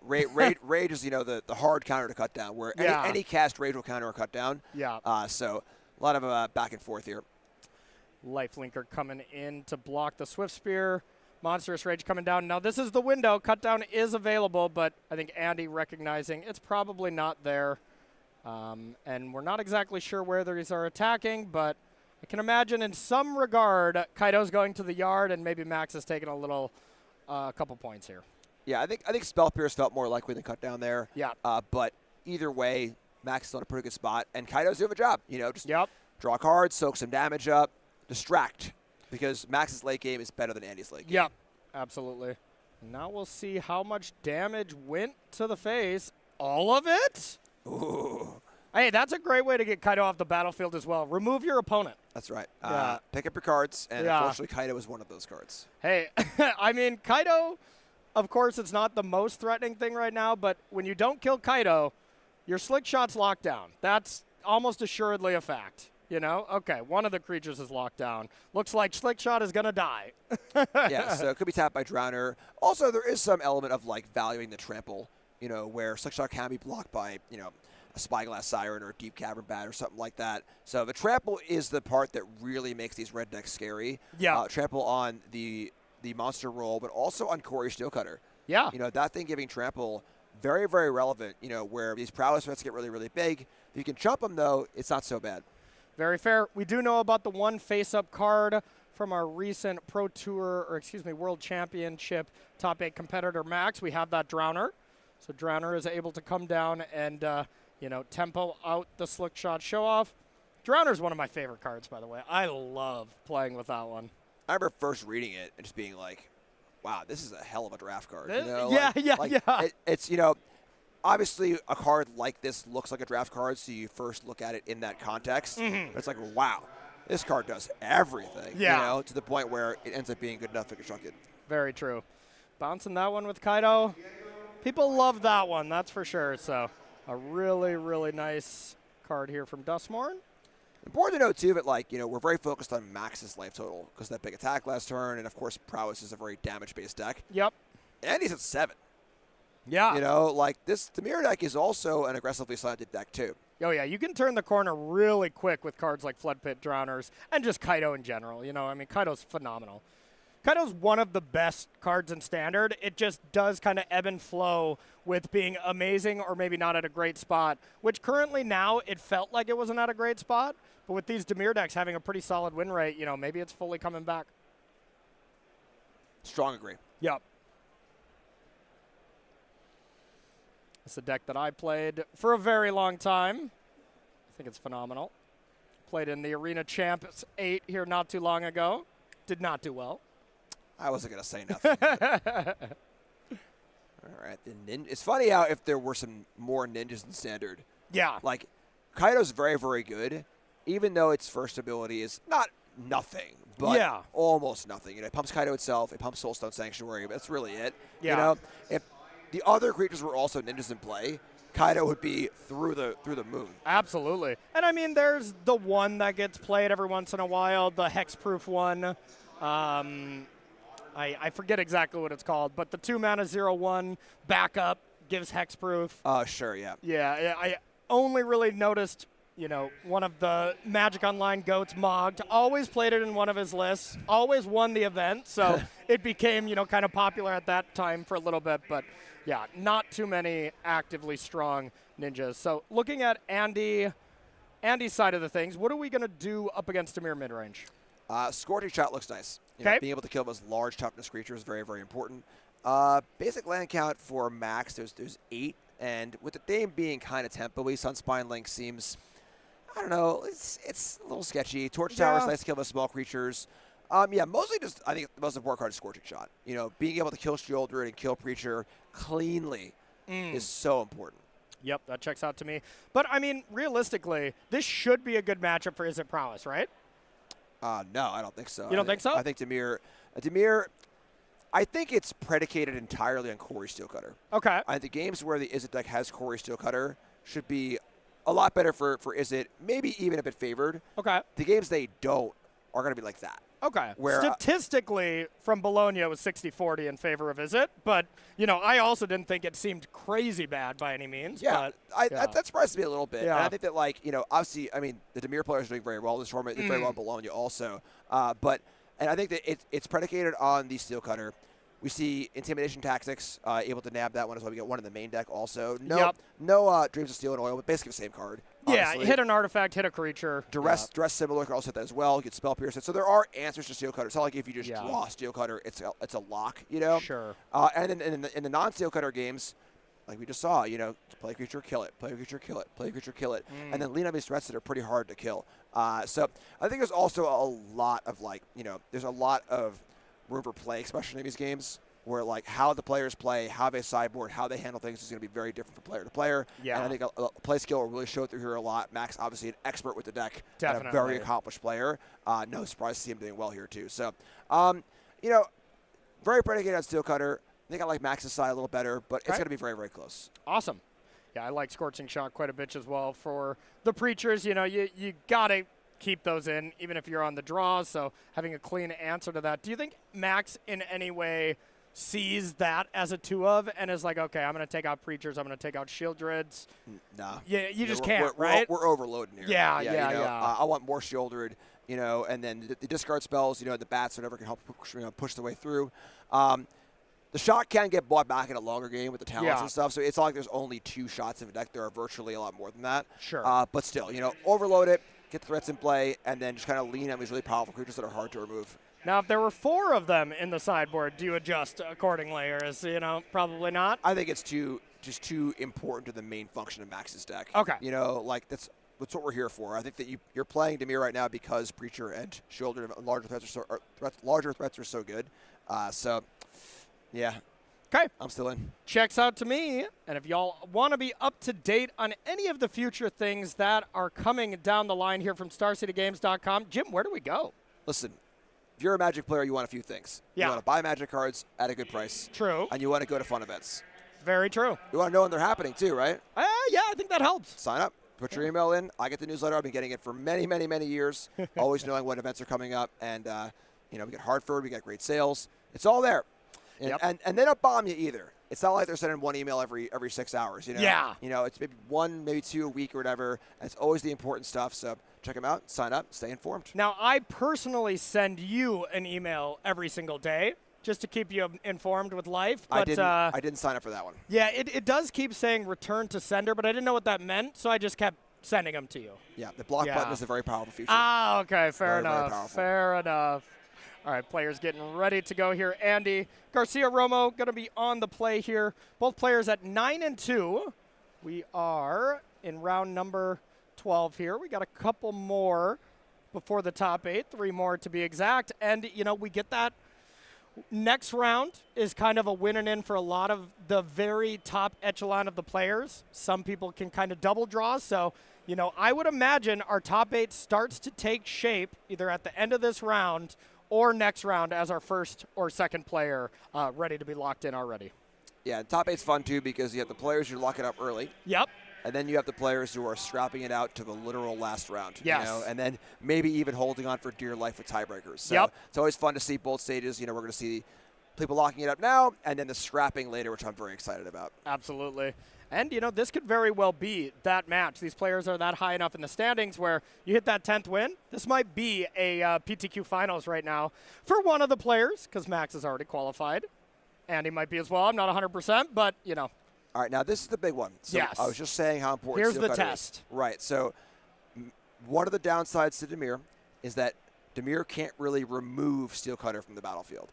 Rage is, the hard counter to cutdown, where any cast Rage will counter a cutdown. Yeah. So a lot of back and forth here. Lifelinker coming in to block the Swift Spear. Monstrous Rage coming down. Now, this is the window. Cutdown is available, but I think Andy recognizing it's probably not there. And we're not exactly sure where these are attacking, but I can imagine in some regard, Kaido's going to the yard, and maybe Max is taking a couple points here. Yeah, I think Spell Pierce felt more likely than Cutdown there. Yeah. But either way, Max is on a pretty good spot, and Kaido's doing a job. Just draw cards, soak some damage up, distract. Because Max's late game is better than Andy's late game. Yep, absolutely. Now we'll see how much damage went to the face. All of it? Ooh. Hey, that's a great way to get Kaido off the battlefield as well. Remove your opponent. That's right. Yeah. Pick up your cards, and unfortunately Kaido is one of those cards. Hey, I mean, Kaido, of course, it's not the most threatening thing right now, but when you don't kill Kaido, your Slickshot's locked down. That's almost assuredly a fact. Okay, one of the creatures is locked down. Looks like Slickshot is going to die. Yeah, so it could be tapped by Drowner. Also, there is some element of, valuing the trample, where Slickshot can be blocked by, a Spyglass Siren or a Deep Cavern Bat or something like that. So the trample is the part that really makes these red decks scary. Yeah. Trample on the monster roll, but also on Corey Steelcutter. Yeah. That thing giving trample, very, very relevant, where these prowess threats get really, really big. If you can chump them, though, it's not so bad. Very fair. We do know about the one face-up card from our recent World Championship top 8 competitor, Max. We have that Drowner. So Drowner is able to come down and, tempo out the Slickshot show-off. Drowner's one of my favorite cards, by the way. I love playing with that one. I remember first reading it and just being like, wow, this is a hell of a draft card. Yeah. It's, obviously, a card like this looks like a draft card, so you first look at it in that context. Mm-hmm. But it's like, wow, this card does everything, to the point where it ends up being good enough to construct it. Very true. Bouncing that one with Kaido. People love that one, that's for sure. So a really, really nice card here from Dustmorn. Important to note, too, that, we're very focused on Max's life total because that big attack last turn, and, of course, Prowess is a very damage-based deck. Yep. And he's at 7. Yeah. This Dimir deck is also an aggressively slanted deck, too. Oh, yeah. You can turn the corner really quick with cards like Flood Pit Drowners and just Kaido in general. Kaido's phenomenal. Kaido's one of the best cards in Standard. It just does kind of ebb and flow with being amazing or maybe not at a great spot, which currently now it felt like it wasn't at a great spot. But with these Dimir decks having a pretty solid win rate, maybe it's fully coming back. Strong agree. Yep. It's a deck that I played for a very long time. I think it's phenomenal. Played in the Arena Champs 8 here not too long ago. Did not do well. I wasn't going to say nothing. All right. It's funny how if there were some more ninjas in Standard. Yeah. Like, Kaido's very, very good, even though its first ability is not nothing, but almost nothing. It pumps Kaido itself. It pumps Soulstone Sanctuary, but that's really it. Yeah. If the other creatures were also ninjas in play, Kaido would be through the moon. Absolutely. And I mean, there's the one that gets played every once in a while, the hexproof one. I forget exactly what it's called, but the 2-mana 0/1 backup gives hexproof. Sure, yeah. Yeah, I only really noticed, one of the Magic Online goats, Mogged, always played it in one of his lists, always won the event, so it became, kind of popular at that time for a little bit, but yeah, not too many actively strong ninjas. So looking at Andy's side of the things, what are we going to do up against Dimir midrange? Scorching Shot looks nice. Okay. Being able to kill those large toughness creatures is very, very important. Basic land count for Max, there's 8, and with the theme being kind of tempo-y, Sunspine Link seems, I don't know, it's a little sketchy. Torch Tower is nice to kill those small creatures. Mostly just, I think the most important card is Scorching Shot. Being able to kill Shieldred and kill Preacher cleanly is so important. Yep, that checks out to me. But, I mean, realistically, this should be a good matchup for Is It Prowess, right? No, I don't think so. You don't think so? I think Dimir, I think it's predicated entirely on Corey Steelcutter. Okay. I think the games where the Izzet deck has Corey Steelcutter should be a lot better for Izzet, maybe even a bit favored. Okay. The games they don't are going to be like that. Okay. Where, statistically, from Bologna, it was 60-40 in favor of Izzet. But, I also didn't think it seemed crazy bad by any means. Yeah. But, that surprised me a little bit. Yeah. And I think that, obviously, I mean, the Dimir players are doing very well this tournament. They did very well in Bologna also. And I think that it's predicated on the Steelcutter. We see Intimidation Tactics able to nab that one as well. We get one in the main deck also. No Dreams of Steel and Oil, but basically the same card. Honestly. Yeah, hit an artifact, hit a creature. Duress Similar can also hit that as well. You get Spell Pierce. So there are answers to Steelcutter. It's not like if you just draw Steelcutter, it's a lock, Sure. And then in the non-Steelcutter games, like we just saw, play a creature, kill it. Play a creature, kill it. Play a creature, kill it. And then lean on these threats that are pretty hard to kill. So I think there's also a lot of there's a lot of room for play, especially in these games, where how the players play, how they sideboard, how they handle things is going to be very different from player to player. Yeah. And I think a play skill will really show through here a lot. Max, obviously an expert with the deck. Definitely. And a very accomplished player. No surprise to see him doing well here too. So, very predicated on Steelcutter. I think I like Max's side a little better, but it's going to be very, very close. Awesome. Yeah, I like Scorching Shot quite a bit as well for the Preachers. You got to keep those in, even if you're on the draw. So having a clean answer to that. Do you think Max in any way sees that as a 2-of and is like, okay, I'm going to take out Preachers, I'm going to take out Shieldreds? No. Yeah, you just can't, right? We're overloading here. Yeah. I want more Shieldred, and then the discard spells, the bats, whatever can help push the way through. The shot can get bought back in a longer game with the talents and stuff, so it's not like there's only 2 shots in a deck. There are virtually a lot more than that. Sure. But still, overload it, get the threats in play, and then just kind of lean on these really powerful creatures that are hard to remove. Now, if there were 4 of them in the sideboard, do you adjust accordingly, or is, probably not? I think it's too important to the main function of Max's deck. Okay. That's what we're here for. I think that you're playing Dimir right now because Preacher and Shieldred and larger threats are so good. Yeah. Okay. I'm still in. Checks out to me. And if y'all want to be up to date on any of the future things that are coming down the line here from StarCityGames.com, Jim, where do we go? Listen, if you're a Magic player, you want a few things. Yeah. You want to buy Magic cards at a good price. True. And you want to go to fun events. Very true. You want to know when they're happening too, right? Yeah, I think that helps. Sign up. Put your email in. I get the newsletter. I've been getting it for many, many, many years. Always knowing when events are coming up. And, we get Hartford. We got great sales. It's all there. And they don't bomb you either. It's not like they're sending one email every 6 hours. You know? Yeah. You know, it's maybe one, maybe two a week or whatever. And it's always the important stuff. So check them out, sign up, stay informed. Now, I personally send you an email every single day just to keep you informed with life. But I didn't sign up for that one. Yeah, it does keep saying return to sender, but I didn't know what that meant, so I just kept sending them to you. Yeah, the block button is a very powerful feature. Ah, okay, fair Very, very enough. powerful. Fair enough. All right, players getting ready to go here. Andy Garcia Romo going to be on the play here. Both players at 9 and 2. We are in round number 12 here. We got a couple more before the top 8, 3 more to be exact. And, you know, we get that next round is kind of a win and in for a lot of the very top echelon of the players. Some people can kind of double draw. So, you know, I would imagine our top 8 starts to take shape either at the end of this round or next round as our first or second player ready to be locked in already. Yeah, top 8's fun too because you have the players who lock it up early. Yep. And then you have the players who are strapping it out to the literal last round. Yes. You know, and then maybe even holding on for dear life with tiebreakers. So Yep. it's always fun to see both stages. You know, we're going to see people locking it up now and then the scrapping later, which I'm very excited about. Absolutely. And, you know, this could very well be that match. These players are that high enough in the standings where you hit that 10th win. This might be a PTQ finals right now for one of the players because Max is already qualified. Andy might be as well. I'm not 100%, but, you know. All right, now this is the big one. So yes. I was just saying how important Here's Steel the Cutter test. is. Right, so one of the downsides to Dimir is that Dimir can't really remove Steel Cutter from the battlefield.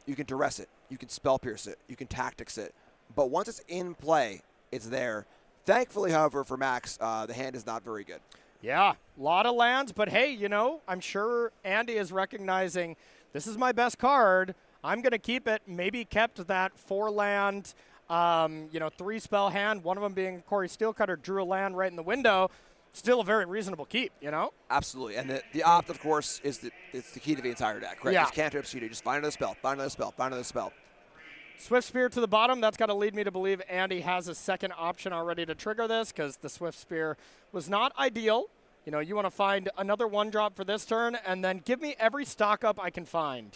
You can duress it. You can spell pierce it. You can tactics it. But once it's in play, it's there. Thankfully, however, for Max, the hand is not very good. Yeah, a lot of lands, but hey, you know, I'm sure Andy is recognizing this is my best card. I'm going to keep it. Maybe kept that 4-land, 3-spell hand, one of them being Corey Steelcutter, drew a land right in the window. Still a very reasonable keep, you know? Absolutely. And the opt, of course, is it's the key to the entire deck, right? Yeah. Just cantrip suited. Just find another spell, find another spell, find another spell. Swift Spear to the bottom. That's got to lead me to believe Andy has a second option already to trigger this because the Swift Spear was not ideal. You know, you want to find another 1-drop for this turn and then give me every stock up I can find.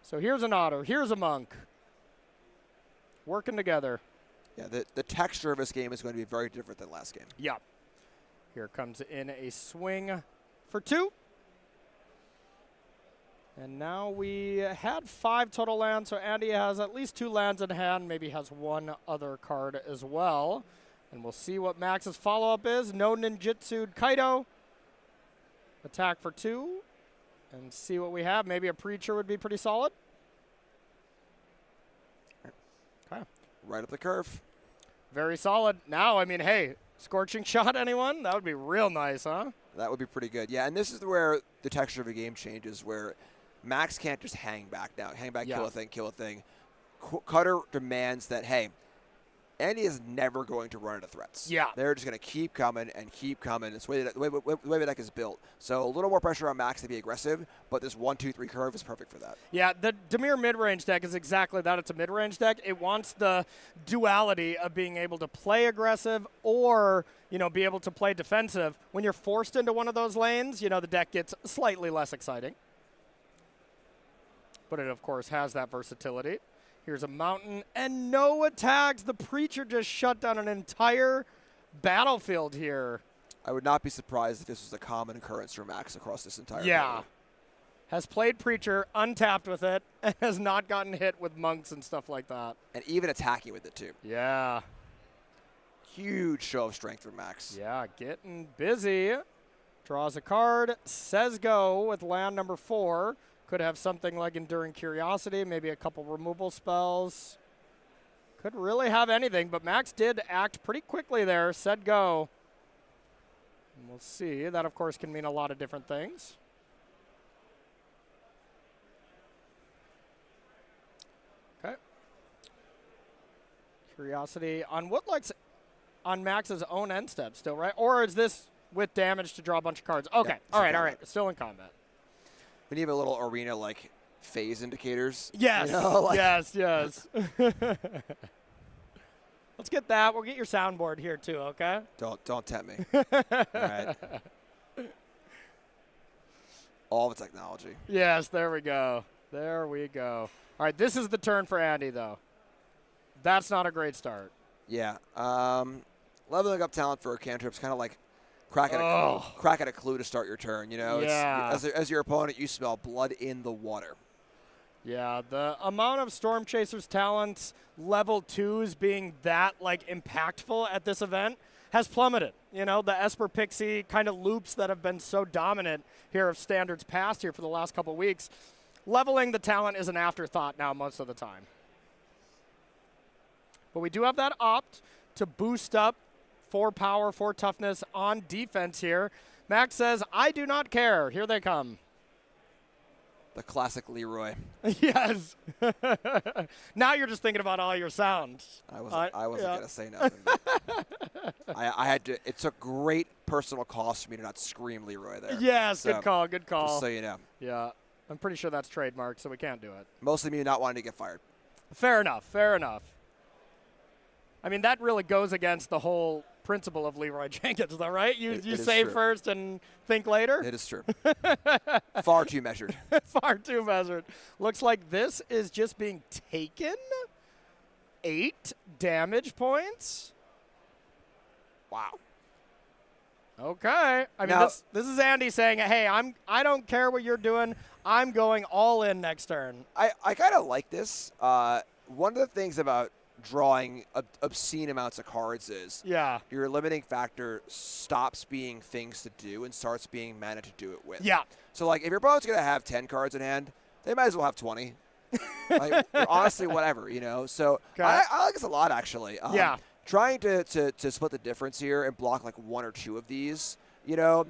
So here's an Otter. Here's a Monk. Working together. Yeah, the texture of this game is going to be very different than last game. Yeah. Here comes in a swing for 2. And now we had 5 total lands, so Andy has at least 2 lands in hand, maybe has 1 other card as well. And we'll see what Max's follow-up is. No Ninjutsu'd Kaido. Attack for 2. And see what we have. Maybe a Preacher would be pretty solid. Okay. Right up the curve. Very solid. Now, I mean, hey, Scorching Shot, anyone? That would be real nice, huh? That would be pretty good. Yeah, and this is where the texture of a game changes, where Max can't just hang back now. Hang back, Yeah. kill a thing, kill a thing. Cutter demands that, hey, Andy is never going to run into threats. Yeah. They're just going to keep coming and keep coming. It's the way the deck is built. So a little more pressure on Max to be aggressive, but this 1-2-3 curve is perfect for that. Yeah, the Dimir mid-range deck is exactly that. It's a mid-range deck. It wants the duality of being able to play aggressive or, you know, be able to play defensive. When you're forced into one of those lanes, you know, the deck gets slightly less exciting. But it, of course, has that versatility. Here's a mountain and no attacks. The Preacher just shut down an entire battlefield here. I would not be surprised if this was a common occurrence for Max across this entire board. Has played Preacher, untapped with it, and has not gotten hit with monks and stuff like that. And even attacking with it, too. Yeah. Huge show of strength for Max. Yeah, getting busy. Draws a card, says go with land number 4. Could have something like Enduring Curiosity, maybe a couple removal spells. Could really have anything, but Max did act pretty quickly there, said go. And we'll see. That, of course, can mean a lot of different things. Okay. Curiosity on what looks on Max's own end step still, right? Or is this with damage to draw a bunch of cards? Okay. Yeah, all right. Still in combat. We need a little arena like phase indicators. Yes. You know, like yes. Let's get that. We'll get your soundboard here too, okay? Don't tempt me. All right. All the technology. Yes, there we go. There we go. All right, this is the turn for Andy, though. That's not a great start. Yeah. Leveling up talent for a cantrip's kind of like cracking a clue to start your turn. You know, Yeah. As your opponent, you smell blood in the water. Yeah, the amount of Storm Chaser's talents, level 2s being that like impactful at this event has plummeted. You know, the Esper Pixie kind of loops that have been so dominant here of Standards past here for the last couple weeks. Leveling the talent is an afterthought now most of the time. But we do have that opt to boost up 4 power, 4 toughness on defense here. Max says, I do not care. Here they come. The classic Leroy. Yes. Now you're just thinking about all your sounds. I wasn't going to say nothing. I had to. It took great personal cost for me to not scream Leroy there. Yes, so, good call, good call. Just so you know. Yeah, I'm pretty sure that's trademarked, so we can't do it. Mostly me not wanting to get fired. Fair enough, fair enough. I mean, that really goes against the whole principle of Leroy Jenkins, though, right? You save first and think later? It is true. Far too measured. Far too measured. Looks like this is just being taken. 8 damage points. Wow. Okay. I mean, Now, this is Andy saying, hey, I don't care what you're doing. I'm going all in next turn. I kind of like this. One of the things about drawing obscene amounts of cards is your limiting factor stops being things to do and starts being mana to do it with. Yeah. So, like, if your opponent's going to have 10 cards in hand, they might as well have 20. Like, honestly, whatever, you know. So, okay. I like this a lot, actually. Yeah. Trying to split the difference here and block, like, 1 or 2 of these, you know,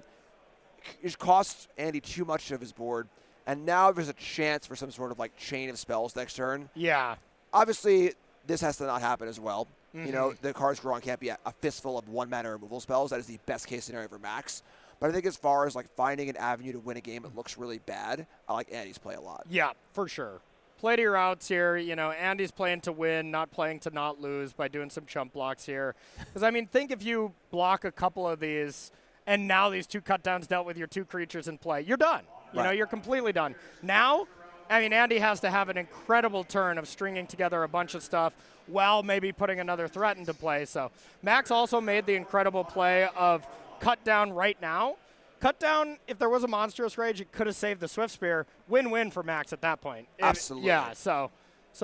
it costs Andy too much of his board. And now there's a chance for some sort of, like, chain of spells next turn. Yeah. Obviously, this has to not happen as well. Mm-hmm. You know, the cards drawn can't be a fistful of 1-mana removal spells. That is the best case scenario for Max. But I think as far as like finding an avenue to win a game that looks really bad, I like Andy's play a lot. Yeah, for sure. Play to your outs here. You know, Andy's playing to win, not playing to not lose by doing some chump blocks here. Because, I mean, think if you block a couple of these and now these 2 cut downs dealt with your 2 creatures in play, you're done. You know, you're completely done. Now, I mean, Andy has to have an incredible turn of stringing together a bunch of stuff while maybe putting another threat into play. So Max also made the incredible play of cut down right now. Cut down, if there was a monstrous rage, it could have saved the Swift Spear. Win-win for Max at that point. Absolutely. Yeah, so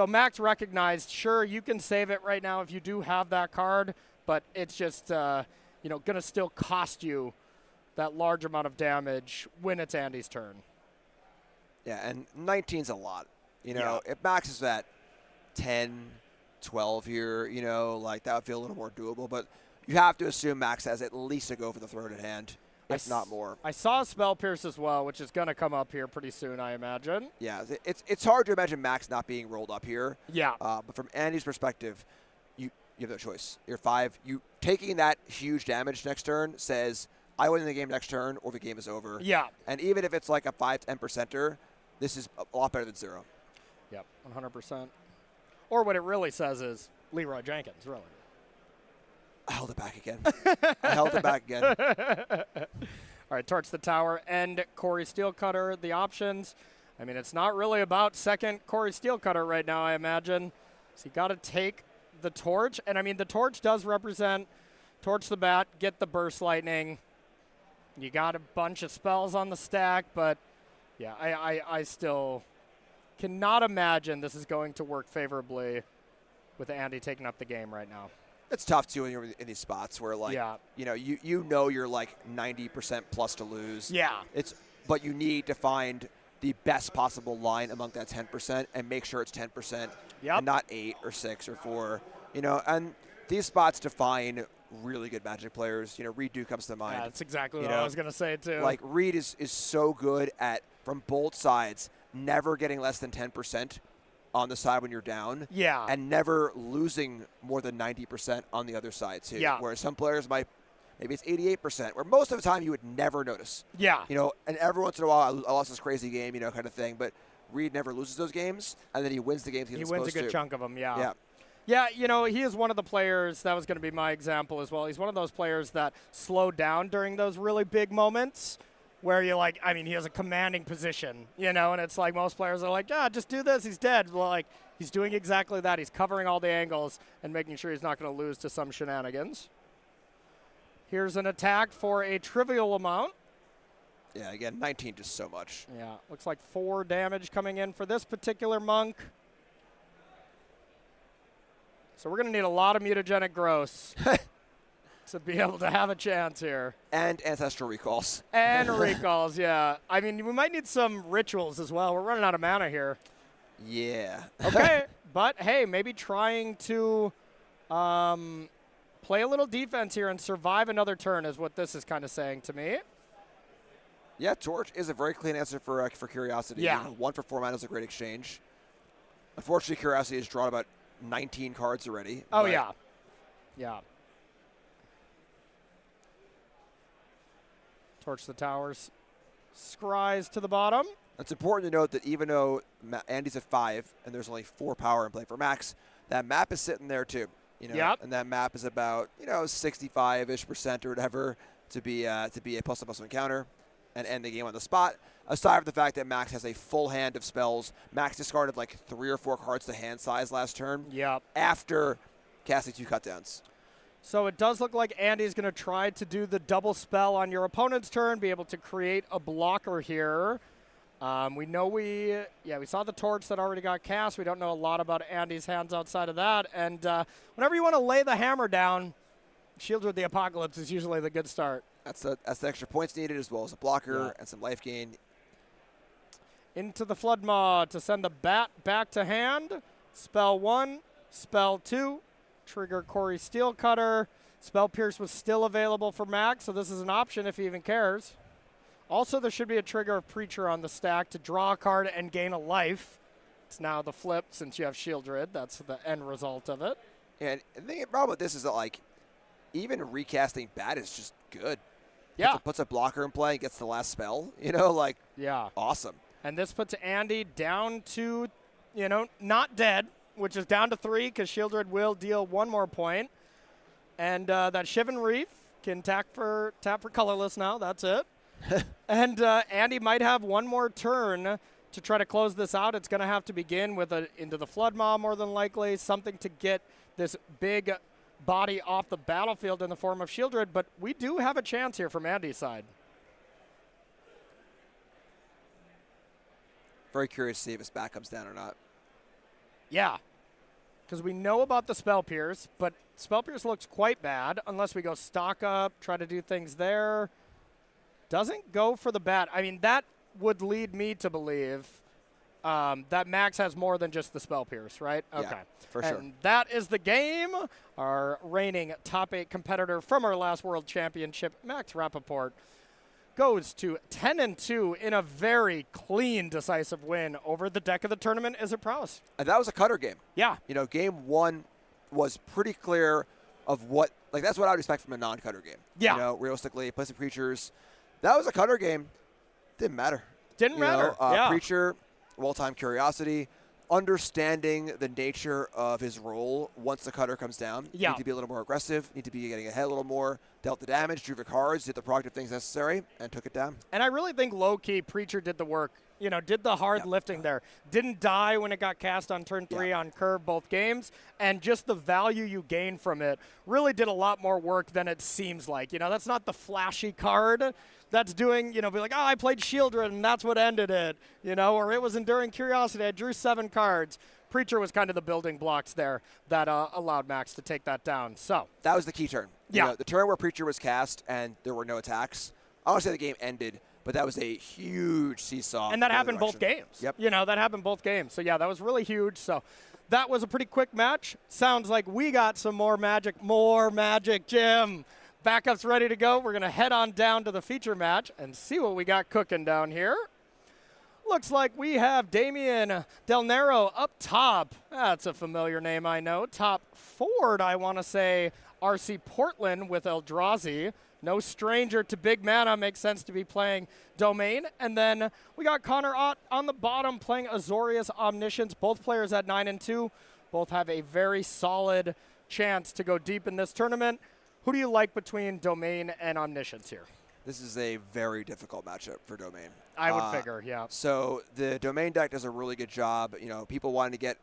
Max recognized, sure, you can save it right now if you do have that card, but it's just, you know, going to still cost you that large amount of damage when it's Andy's turn. Yeah, and 19's a lot. You know, if Max is at 10, 12 here, you know, like that would feel a little more doable. But you have to assume Max has at least a go for the throat at hand, if not more. I saw Spell Pierce as well, which is going to come up here pretty soon, I imagine. Yeah, it's hard to imagine Max not being rolled up here. Yeah. But from Andy's perspective, you have no choice. You're 5. You taking that huge damage next turn says, I win the game next turn or the game is over. Yeah. And even if it's like a 5-10%er, this is a lot better than 0. Yep, 100%. Or what it really says is Leroy Jenkins, really. I held it back again. I held it back again. All right, Torch the Tower and Corey Steelcutter, the options. I mean, it's not really about second Corey Steelcutter right now, I imagine. So you got to take the Torch. And, I mean, the Torch does represent Torch the Bat, get the Burst Lightning. You got a bunch of spells on the stack, but, yeah, I still cannot imagine this is going to work favorably with Andy taking up the game right now. It's tough, too, when you're in these spots where, like, you know you're, like, 90% plus to lose. Yeah. But you need to find the best possible line among that 10% and make sure it's 10% and not 8 or 6 or 4. You know, and these spots define really good Magic players. You know, Reed Duke comes to mind. Yeah, that's exactly what I was going to say, too. Like, Reed is so good at, from both sides, never getting less than 10% on the side when you're down. Yeah. And never losing more than 90% on the other side, too. Yeah. Whereas some players might, maybe it's 88%, where most of the time you would never notice. Yeah. You know, and every once in a while, I lost this crazy game, you know, kind of thing. But Reed never loses those games, and then he wins the games he's supposed to. He wins a good chunk of them, yeah. Yeah. Yeah, you know, he is one of the players, that was going to be my example as well. He's one of those players that slowed down during those really big moments. where you're like, I mean, he has a commanding position, you know, and it's like most players are like, yeah, just do this, he's dead. Well, like, he's doing exactly that. He's covering all the angles and making sure he's not going to lose to some shenanigans. Here's an attack for a trivial amount. Yeah, again, 19 just so much. Yeah, looks like 4 damage coming in for this particular monk. So we're going to need a lot of mutagenic growths to be able to have a chance here. And ancestral recalls. And recalls, yeah. I mean, we might need some rituals as well. We're running out of mana here. Yeah. Okay, but hey, maybe trying to play a little defense here and survive another turn is what this is kind of saying to me. Yeah, Torch is a very clean answer for Curiosity. Yeah. You know, 1 for 4 mana is a great exchange. Unfortunately, Curiosity has drawn about 19 cards already. Oh, yeah. Yeah. Torch the towers. Scries to the bottom. It's important to note that even though Andy's at 5 and there's only 4 power in play for Max, that map is sitting there too. You know, yep. And that map is about 65-ish% or whatever to be a plus encounter and end the game on the spot. Aside from the fact that Max has a full hand of spells, Max discarded like 3 or 4 cards to hand size last turn. Yep. After casting 2 cutdowns. So it does look like Andy's going to try to do the double spell on your opponent's turn, be able to create a blocker here. We know we saw the torch that already got cast. We don't know a lot about Andy's hands outside of that. And whenever you want to lay the hammer down, Shieldred the Apocalypse is usually the good start. That's the extra points needed as well as a blocker and some life gain. Into the Flood Maw to send the bat back to hand. Spell 1, spell 2, trigger Corey Steelcutter. Spell Pierce was still available for Max, so this is an option if he even cares. Also, there should be a trigger of Preacher on the stack to draw a card and gain a life. It's now the flip since you have Shieldred. That's the end result of it. And the problem with this is that, like, even recasting Bat is just good. Yeah. Puts a blocker in play and gets the last spell. Yeah. Awesome. And this puts Andy down to, not dead, which is down to 3 because Shieldred will deal 1 more point. And that Shivan Reef can tap for colorless now. That's it. And Andy might have 1 more turn to try to close this out. It's going to have to begin with into the Flood Maw more than likely, something to get this big body off the battlefield in the form of Shieldred. But we do have a chance here from Andy's side. Very curious to see if his back comes down or not. Yeah, because we know about the Spell Pierce, but Spell Pierce looks quite bad unless we go stock up, try to do things there. Doesn't go for the bat. I mean, that would lead me to believe that Max has more than just the Spell Pierce, right? Okay. Yeah, for sure. And that is the game. Our reigning top 8 competitor from our last World Championship, Max Rappaport, goes to 10-2 in a very clean, decisive win over the deck of the tournament. Is it prowess? And that was a cutter game. Yeah. Game 1 was pretty clear of what, like, that's what I would expect from a non-cutter game. Yeah. Realistically, play some Preachers. That was a cutter game. Didn't matter. Didn't matter. Yeah. Preacher, well-timed Curiosity, understanding the nature of his role once the cutter comes down. Yeah. Need to be a little more aggressive, need to be getting ahead a little more, dealt the damage, drew the cards, did the proactive things necessary, and took it down. And I really think low-key Preacher did the work, did the hard lifting there. Didn't die when it got cast on turn 3 on curve both games, and just the value you gain from it really did a lot more work than it seems like. That's not the flashy card that's doing, be like, I played Shieldred and that's what ended it, or it was Enduring Curiosity, I drew 7 cards. Preacher was kind of the building blocks there that allowed Max to take that down. So that was the key turn. Yeah. The turn where Preacher was cast and there were no attacks. I want to say the game ended, but that was a huge seesaw. And that happened both games. Yep. That happened both games. So, yeah, that was really huge. So that was a pretty quick match. Sounds like we got some more magic, Jim. Backup's ready to go. We're going to head on down to the feature match and see what we got cooking down here. Looks like we have Damian Del Nero up top. That's a familiar name, I know. Top forward, I want to say, RC Portland with Eldrazi. No stranger to big mana. Makes sense to be playing Domain. And then we got Connor Ott on the bottom playing Azorius Omniscience. Both players at 9-2. Both have a very solid chance to go deep in this tournament. Who do you like between Domain and Omniscience here? This is a very difficult matchup for Domain. I would figure, yeah. So the Domain deck does a really good job. You know, people wanting to get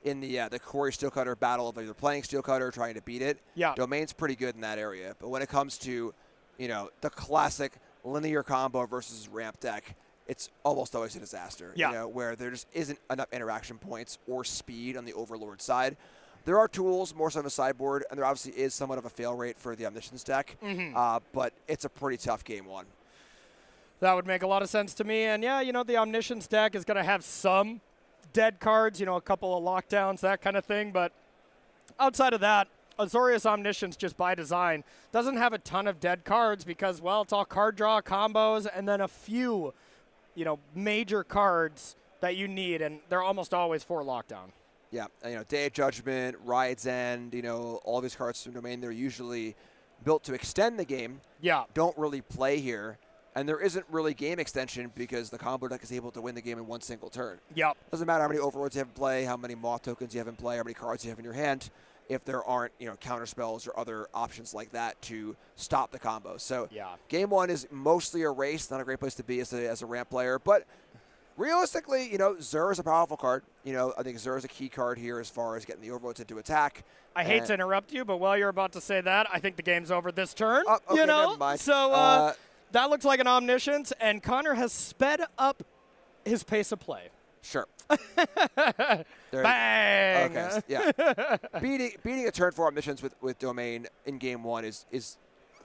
in the Corey Steelcutter battle of either playing Steelcutter or trying to beat it. Yeah. Domain's pretty good in that area. But when it comes to, you know, the classic linear combo versus ramp deck, it's almost always a disaster. Yeah. You know, where there just isn't enough interaction points or speed on the Overlord side. There are tools, more so on the sideboard, and there obviously is somewhat of a fail rate for the Omniscience deck, but it's a pretty tough game one. That would make a lot of sense to me. And yeah, you know, the Omniscience deck is going to have some dead cards, you know, a couple of lockdowns, that kind of thing. But outside of that, Azorius Omniscience, just by design, doesn't have a ton of dead cards because, well, it's all card draw combos and then a few, you know, major cards that you need, and they're almost always for lockdown. Yeah, and, you know, Day of Judgment, Riot's End, you know, all these cards from Domain, they're usually built to extend the game. Yeah. Don't really play here. And there isn't really game extension because the combo deck is able to win the game in one single turn. Yep. Doesn't matter how many Overlords you have in play, how many Moth tokens you have in play, how many cards you have in your hand, if there aren't, you know, counter spells or other options like that to stop the combo. So yeah. Game 1 is mostly a race, not a great place to be as a ramp player, but realistically, you know, Zur is a powerful card. You know, I think Zur is a key card here as far as getting the Overlords into attack. I hate to interrupt you, but while you're about to say that, I think the game's over this turn. Okay, you know? never mind. So that looks like an Omniscience, and Connor has sped up his pace of play. Sure. Bang! Okay, yeah. beating a turn 4 Omniscience with Domain in Game 1 is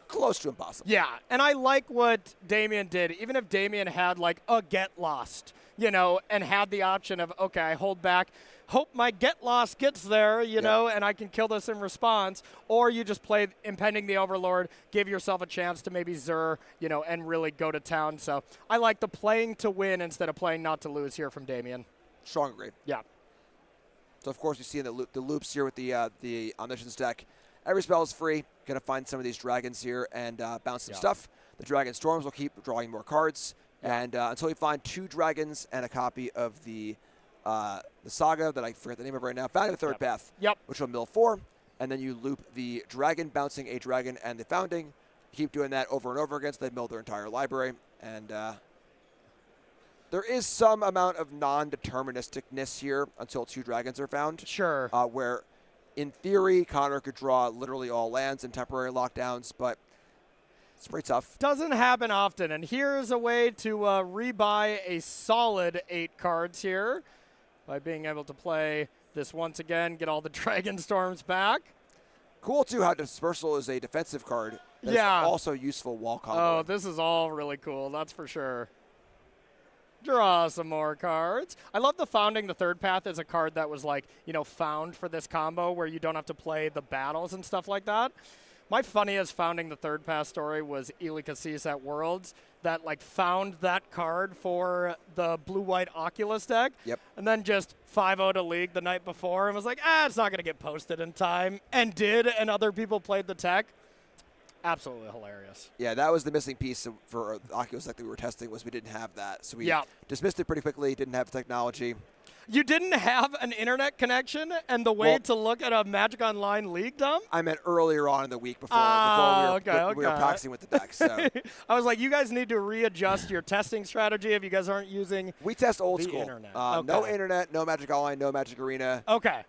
close to impossible. Yeah, and I like what Damien did. Even if Damien had like a get lost, you know, and had the option of, okay, I hold back, hope my get lost gets there, you know, and I can kill this in response, or you just play Impending the Overlord, give yourself a chance to maybe Zur, you know, and really go to town. So I like the playing to win instead of playing not to lose here from Damien. Strong agree. Yeah. So, of course, you see in the loops here with the Omniscience deck. Every spell is free. Going to find some of these dragons here and bounce some stuff. The Dragon Storms will keep drawing more cards. And until we find 2 dragons and a copy of the Saga that I forget the name of right now, Founding the Third Path, which will mill 4. And then you loop the Dragon bouncing a dragon and the Founding. Keep doing that over and over again so they mill their entire library. And there is some amount of non-deterministicness here until 2 dragons are found. Sure. Where, in theory, Connor could draw literally all lands and temporary lockdowns, but it's pretty tough. Doesn't happen often, and here's a way to rebuy a solid 8 cards here by being able to play this once again, get all the Dragon Storms back. Cool, too, how Dispersal is a defensive card. That's also useful wall combo. Oh, this is all really cool, that's for sure. Draw some more cards. I love the Founding the Third Path as a card that was like, you know, found for this combo where you don't have to play the battles and stuff like that. My funniest Founding the Third Path story was Eli Cassis at Worlds that like found that card for the blue-white Oculus deck. Yep. And then just 5-0'd a league the night before and was like, it's not going to get posted in time. And did, and other people played the tech. Absolutely hilarious. Yeah, that was the missing piece for the Oculus deck that we were testing was we didn't have that. So we dismissed it pretty quickly, didn't have the technology. You didn't have an internet connection and the way to look at a Magic Online League dump? I meant earlier on in the week before, we were practicing with the deck. So I was like, you guys need to readjust your testing strategy if you guys aren't using We test old the school. internet. No internet, no Magic Online, no Magic Arena. Okay.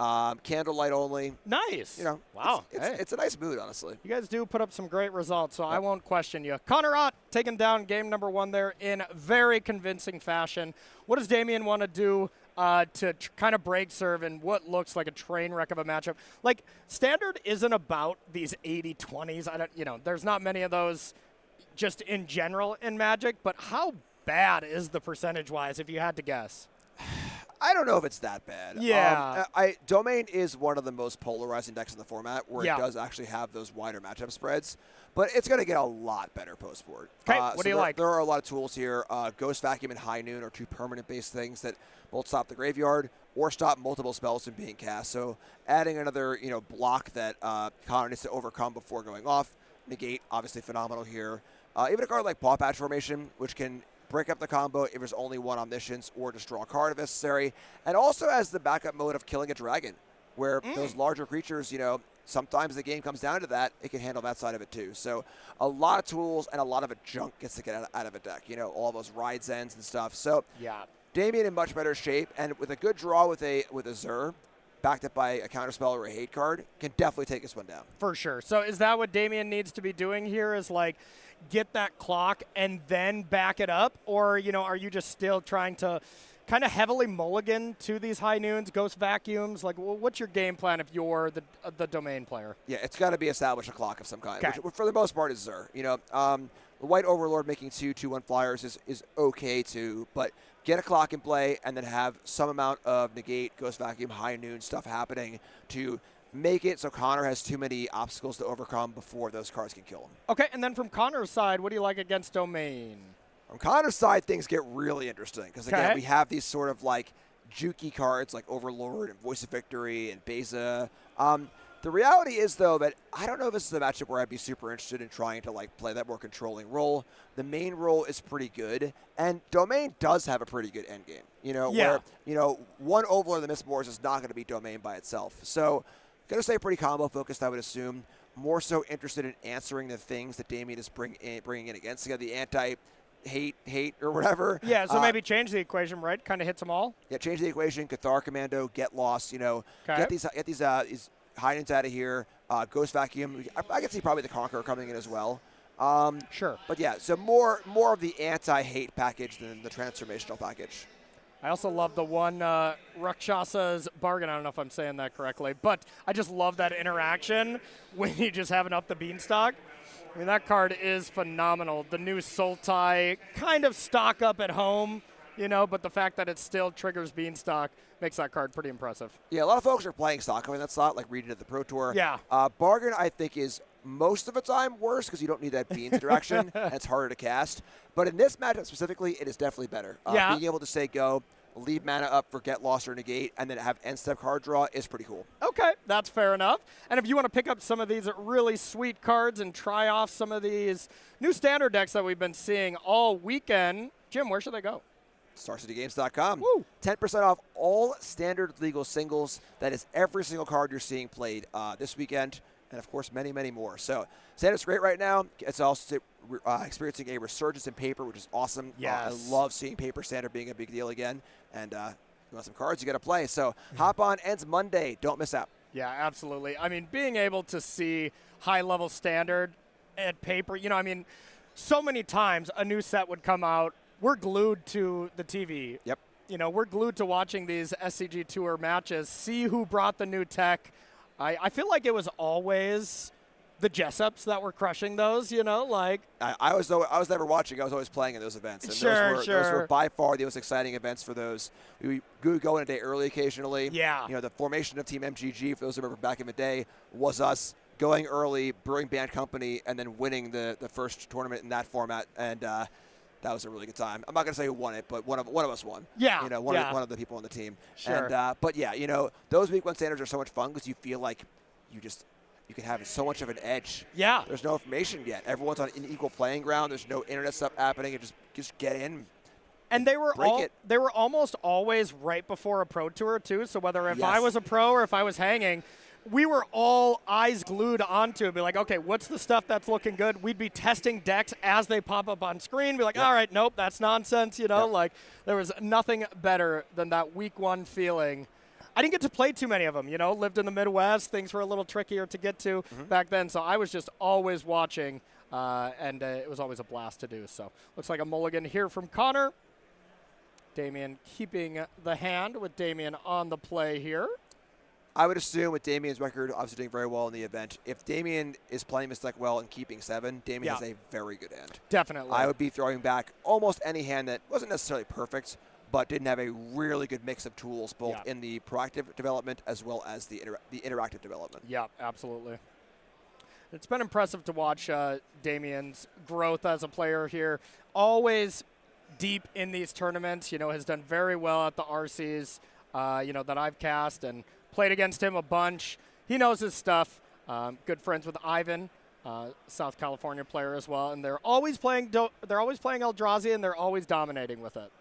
Candlelight only. Nice. You know, wow. It's a nice mood, honestly. You guys do put up some great results, so I won't question you. Connor Ott taking down game number 1 there in very convincing fashion. What does Damien want to do to kind of break serve in what looks like a train wreck of a matchup? Like, Standard isn't about these 80-20s. There's not many of those just in general in Magic, but how bad is the percentage-wise if you had to guess? I don't know if it's that bad. Yeah. Domain is one of the most polarizing decks in the format where it does actually have those wider matchup spreads, but it's going to get a lot better post-board. Okay, what do you like? There are a lot of tools here. Ghost Vacuum and High Noon are 2 permanent-based things that both stop the graveyard or stop multiple spells from being cast. So adding another block that Connor needs to overcome before going off. Negate, obviously phenomenal here. Even a card like Paw Patch Formation, which can break up the combo if there's only 1 Omniscience or just draw a card if necessary. And also has the backup mode of killing a dragon. where those larger creatures, sometimes the game comes down to that. It can handle that side of it too. So a lot of tools and a lot of junk gets to get out of a deck. All those ride ends and stuff. So yeah, Damien in much better shape, and with a good draw with a Zur, backed up by a counterspell or a hate card, can definitely take this one down. For sure. So is that what Damien needs to be doing here, is like get that clock and then back it up? Or, are you just still trying to kind of heavily mulligan to these high noons, ghost vacuums? Like, what's your game plan if you're the domain player? Yeah, it's got to be establish a clock of some kind, Okay. which for the most part is Zur. The White Overlord making 2/1 flyers is okay too, but get a clock in play and then have some amount of negate, ghost vacuum, high noon stuff happening to make it so Connor has too many obstacles to overcome before those cards can kill him. Okay, and then from Connor's side, what do you like against domain? From Connor's side, things get really interesting because, again, Okay. we have these sort of like jukey cards like Overlord and Voice of Victory and Beza. The reality is, though, that I don't know if this is a matchup where I'd be super interested in trying to like play that more controlling role. The main role is pretty good, and Domain does have a pretty good endgame. Yeah. Where one Overlord of the Mistborns is not going to be Domain by itself. So, going to stay pretty combo focused, I would assume. More so interested in answering the things that Damien is bringing in against the anti-hate or whatever. Yeah, so maybe change the equation, right? Kind of hits them all. Yeah, change the equation. Cathar Commando, get lost. Get these hide-ins out of here. Ghost Vacuum. I can see probably the Conqueror coming in as well. Sure. But yeah, so more of the anti-hate package than the transformational package. I also love the one Rakshasa's Bargain. I don't know if I'm saying that correctly, but I just love that interaction when you just have an up the beanstalk. I mean, that card is phenomenal. The new Sultai, kind of stock up at home, but the fact that it still triggers beanstalk makes that card pretty impressive. Yeah, a lot of folks are playing stock in that slot, like reading at the Pro Tour. Yeah. Bargain, I think, is most of the time worse because you don't need that beans interaction, and it's harder to cast. But in this matchup specifically, it is definitely better. Yeah. Being able to say go, leave mana up for get lost or negate, and then have end-step card draw is pretty cool. Okay, that's fair enough. And if you want to pick up some of these really sweet cards and try off some of these new standard decks that we've been seeing all weekend, Jim, where should they go? StarCityGames.com. Woo. 10% off all standard legal singles. That is every single card you're seeing played this weekend, and of course many, many more. So Standard's great right now. It's also experiencing a resurgence in paper, which is awesome. Yes. I love seeing paper Standard being a big deal again. And you want some cards, you got to play. So hop on, ends Monday. Don't miss out. Yeah, absolutely. I mean, being able to see high-level Standard at paper, so many times a new set would come out. We're glued to the TV. Yep. We're glued to watching these SCG Tour matches, see who brought the new tech. I feel like it was always the Jessups that were crushing those, I was never watching. I was always playing in those events. And Sure. Those were by far the most exciting events for those. We would go in a day early occasionally. Yeah. The formation of Team MTG, for those who remember back in the day, was us going early, brewing band company, and then winning the first tournament in that format. And that was a really good time. I'm not going to say who won it, but one of us won. Yeah. One of the people on the team. Sure. And, but yeah, those week one standards are so much fun because you feel like you can have so much of an edge. Yeah. There's no information yet. Everyone's on an equal playing ground. There's no internet stuff happening. It just get in. And they were Break it. almost always right before a pro tour too. So whether if Yes. I was a pro or if I was hanging, we were all eyes glued onto it. Be like, okay, what's the stuff that's looking good? We'd be testing decks as they pop up on screen. Be like, Yep. all right, nope, that's nonsense. Yep. Like there was nothing better than that week one feeling. I didn't get to play too many of them, lived in the Midwest. Things were a little trickier to get to back then. So I was just always watching, and it was always a blast to do. So looks like a mulligan here from Connor. Damien keeping the hand with Damien on the play here. I would assume with Damien's record, obviously doing very well in the event, if Damien is playing this deck well and keeping 7, Damien has a very good hand. Definitely. I would be throwing back almost any hand that wasn't necessarily perfect, but didn't have a really good mix of tools, both in the proactive development as well as the interactive development. Yeah, absolutely. It's been impressive to watch Damien's growth as a player here. Always deep in these tournaments, has done very well at the RCs, that I've cast and played against him a bunch. He knows his stuff. Good friends with Ivan, South California player as well, and they're always playing Eldrazi, and they're always dominating with it.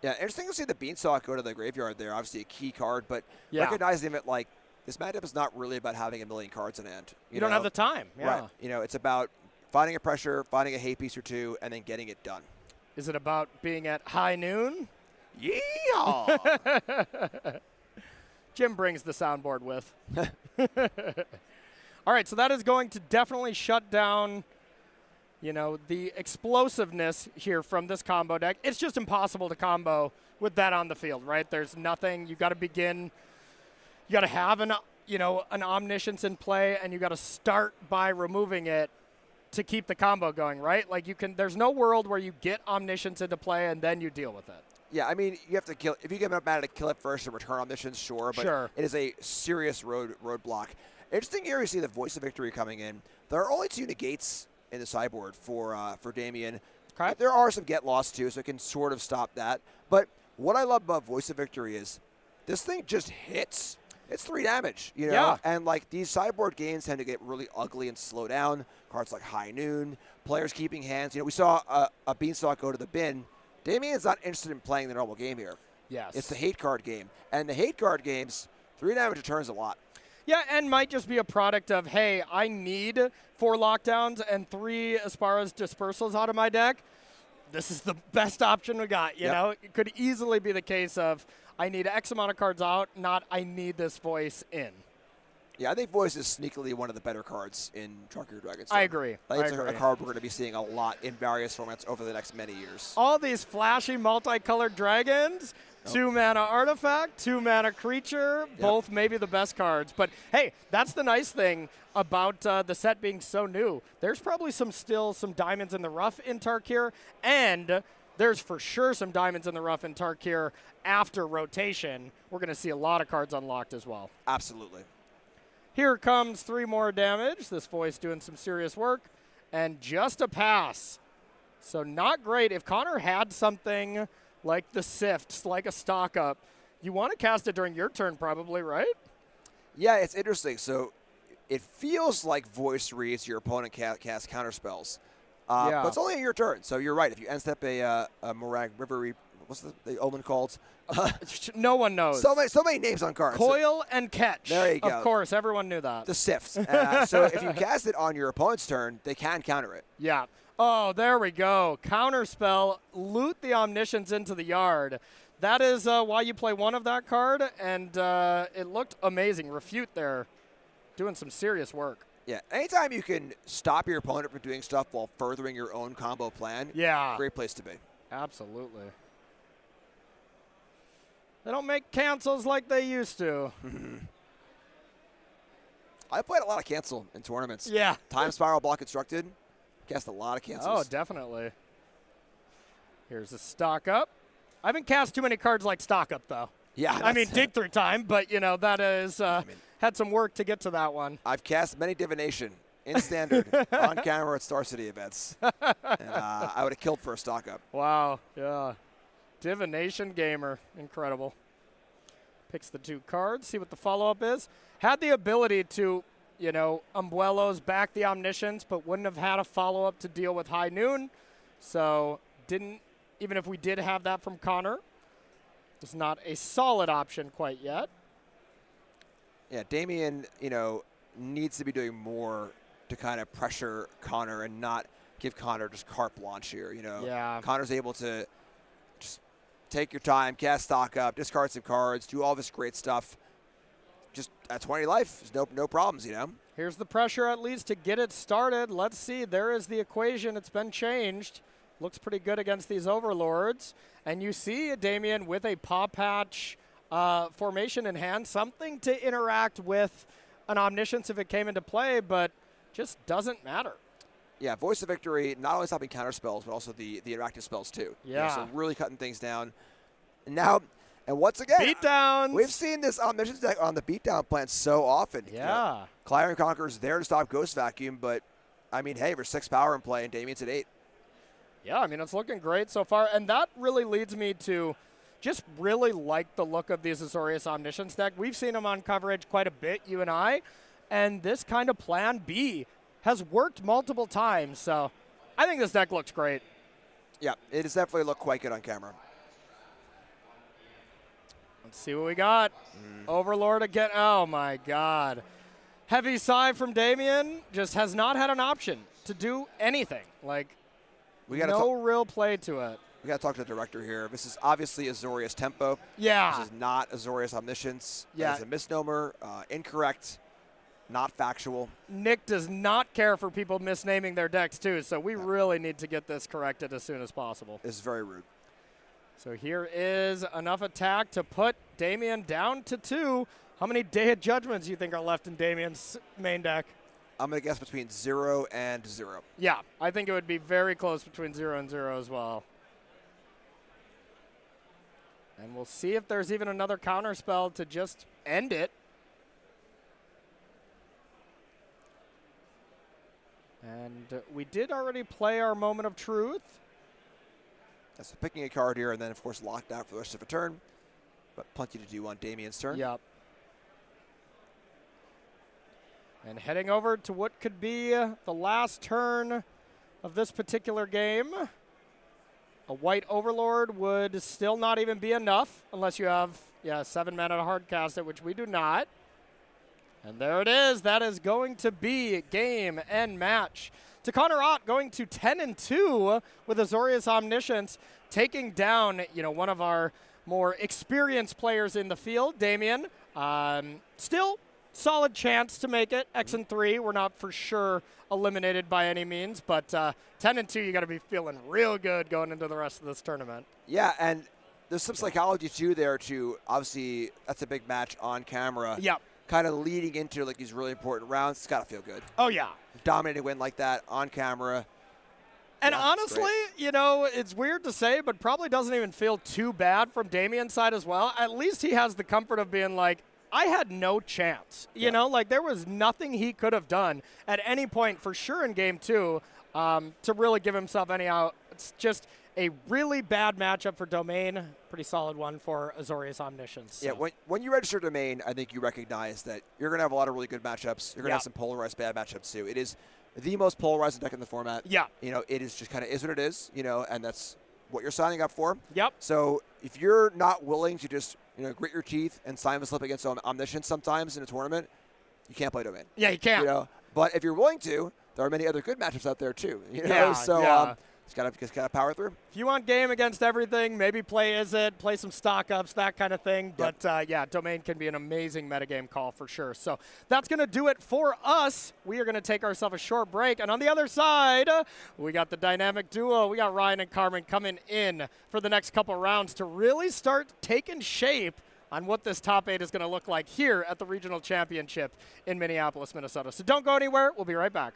Yeah, interesting to see the Beanstalk go to the graveyard there. Obviously a key card, but recognizing him at like this matchup is not really about having a million cards in hand. You don't have the time. Yeah. Right. It's about finding a pressure, finding a hate piece or two, and then getting it done. Is it about being at high noon? Yeah. Jim brings the soundboard with. All right, so that is going to definitely shut down, the explosiveness here from this combo deck. It's just impossible to combo with that on the field, right? There's nothing. You got to begin. You got to have an omniscience in play, and you got to start by removing it to keep the combo going, right? Like there's no world where you get omniscience into play and then you deal with it. Yeah, I mean, you have to kill. If you get mad to kill it first and return omniscience, sure, but it is a serious roadblock. Interesting here, you see the Voice of Victory coming in. There are only 2 negates in the sideboard for Damien. Okay. There are some get lost too, so it can sort of stop that. But what I love about Voice of Victory is this thing just hits. It's 3 damage, Yeah. And these sideboard games tend to get really ugly and slow down. Cards like High Noon, players keeping hands. We saw a Beanstalk go to the bin. Damien's not interested in playing the normal game here. Yes. It's the hate card game. And the hate card games, 3 damage returns a lot. Yeah, and might just be a product of, hey, I need 4 lockdowns and 3 Aspara's dispersals out of my deck. This is the best option we got, you know? It could easily be the case of, I need X amount of cards out, not I need this Voice in. Yeah, I think Voice is sneakily one of the better cards in Trucker Dragon's I agree. I think it's a card we're going to be seeing a lot in various formats over the next many years. All these flashy multicolored dragons, 2-mana artifact, 2-mana creature, both maybe the best cards. But, hey, that's the nice thing about the set being so new. There's probably still some diamonds in the rough in Tarkir, and there's for sure some diamonds in the rough in Tarkir after rotation. We're going to see a lot of cards unlocked as well. Absolutely. Here comes 3 more damage. This Voice doing some serious work. And just a pass. So not great. If Connor had something like the Sift, like a stock up, you want to cast it during your turn probably, right? Yeah, it's interesting. So it feels like Voice reads your opponent cast counter spells. But it's only your turn. So you're right. If you end step a Morag River, what's the omen called? No one knows. So many names on cards. Coil and Catch. There you go. Of course, everyone knew that. The Sifts. So if you cast it on your opponent's turn, they can counter it. Yeah. Oh, there we go. Counter spell, loot the Omniscience into the yard. That is why you play 1 of that card, and it looked amazing. Refute there, doing some serious work. Yeah, anytime you can stop your opponent from doing stuff while furthering your own combo plan, great place to be. Absolutely. They don't make cancels like they used to. I played a lot of cancel in tournaments. Yeah. Time Spiral, Block Constructed, cast a lot of cancels. Oh, definitely. Here's a stock up. I haven't cast too many cards like stock up, though. Yeah. I mean, dig through time, but, that is had some work to get to that one. I've cast many Divination in Standard on camera at Star City events. And I would have killed for a stock up. Wow, yeah. Divination Gamer, incredible. Picks the 2 cards, see what the follow-up is. Had the ability to, Umbuelos back the Omniscience, but wouldn't have had a follow-up to deal with High Noon. So didn't, even if we did have that from Connor, it's not a solid option quite yet. Yeah, Damien, needs to be doing more to kind of pressure Connor and not give Connor just carte blanche here. Yeah. Connor's able to just take your time, cast stock up, discard some cards, do all this great stuff. Just at 20 life, there's no problems, Here's the pressure at least to get it started. Let's see. There is the equation. It's been changed. Looks pretty good against these Overlords. And you see Damien with a Paw Patch formation in hand, something to interact with an Omniscience if it came into play, but just doesn't matter. Yeah, Voice of Victory, not only stopping counter spells, but also the interactive spells too. Yeah. So really cutting things down. And once again, beatdowns. We've seen this Omniscience deck on the beatdown plan so often. Yeah. Clarion Conqueror's there to stop Ghost Vacuum, but I mean, hey, there's 6 power in play and Damien's at 8. Yeah, I mean, it's looking great so far. And that really leads me to just really like the look of the Azorius Omniscience deck. We've seen them on coverage quite a bit, you and I. And this kind of plan B has worked multiple times. So I think this deck looks great. Yeah, it has definitely looked quite good on camera. Let's see what we got. Overlord again. Oh, my God. Heavy sigh from Damien. Just has not had an option to do anything. Like, no real play to it. We got to talk to the director here. This is obviously Azorius Tempo. Yeah. This is not Azorius Omniscience. Yeah. It's a misnomer, incorrect, not factual. Nick does not care for people misnaming their decks, too, so we really need to get this corrected as soon as possible. This is very rude. So here is enough attack to put Damien down to 2. How many Day of Judgments do you think are left in Damien's main deck? I'm going to guess between 0 and 0. Yeah, I think it would be very close between 0 and 0 as well. And we'll see if there's even another counter spell to just end it. And we did already play our moment of truth. So picking a card here and then, of course, locked out for the rest of the turn. But plenty to do on Damien's turn. Yep. And heading over to what could be the last turn of this particular game. A white Overlord would still not even be enough unless you have, 7 mana to hard cast it, which we do not. And there it is. That is going to be game and match. Connor Ott going to 10-2 with Azorius Omniscience, taking down, one of our more experienced players in the field, Damien. Still solid chance to make it. X and 3. We're not for sure eliminated by any means, but 10-2, you got to be feeling real good going into the rest of this tournament. Yeah, and there's some psychology too there too. Obviously, that's a big match on camera. Yep. Kind of leading into like these really important rounds. It's got to feel good. Oh, yeah. Dominating win like that on camera. And honestly, it's weird to say, but probably doesn't even feel too bad from Damien's side as well. At least he has the comfort of being like, I had no chance. You know, like there was nothing he could have done at any point for sure in game 2 to really give himself any out. It's just a really bad matchup for Domain. Pretty solid one for Azorius Omniscience. So. Yeah, when you register Domain, I think you recognize that you're going to have a lot of really good matchups. You're going to have some polarized bad matchups too. It is the most polarized deck in the format. Yeah. It is just kind of is what it is, and that's what you're signing up for. Yep. So if you're not willing to just, grit your teeth and sign the slip against Omniscience sometimes in a tournament, you can't play Domain. Yeah, you can't. But if you're willing to, there are many other good matchups out there too. Just gotta power through. If you want game against everything, maybe play Izzet, play some stock ups, that kind of thing. Yep. But Domain can be an amazing metagame call for sure. So that's going to do it for us. We are going to take ourselves a short break. And on the other side, we got the dynamic duo. We got Ryan and Carmen coming in for the next couple rounds to really start taking shape on what this top 8 is going to look like here at the Regional Championship in Minneapolis, Minnesota. So don't go anywhere. We'll be right back.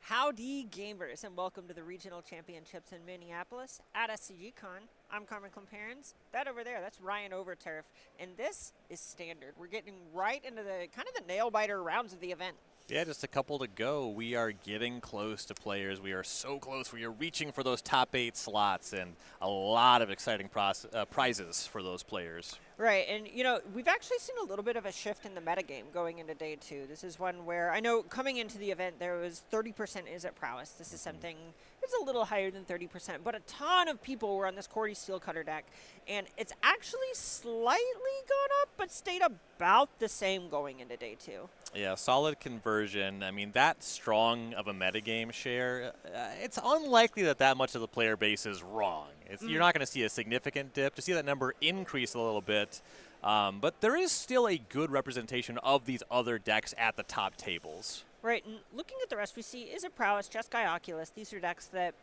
Howdy gamers, and welcome to the Regional Championships in Minneapolis at SCG Con. I'm Carmen Clemperens. That over there, that's Ryan Overturf, and this is standard. We're getting right into the kind of the nail-biter rounds of the event. Yeah, just a couple to go. We are getting close to players. We are so close. We are reaching for those top 8 slots and a lot of exciting prizes for those players. Right, and you know, we've actually seen a little bit of a shift in the metagame going into day 2. This is one where I know coming into the event there was 30% is at prowess. This is something it's a little higher than 30%, but a ton of people were on this Cordy Steelcutter deck, and it's actually slightly gone up, but stayed about the same going into day 2. Yeah, solid conversion. I mean, that strong of a metagame share, it's unlikely that much of the player base is wrong. You're not going to see a significant dip. To see that number increase a little bit, but there is still a good representation of these other decks at the top tables. Right, and looking at the rest, we see Is It Prowess, Jeskai Oculus. These are decks that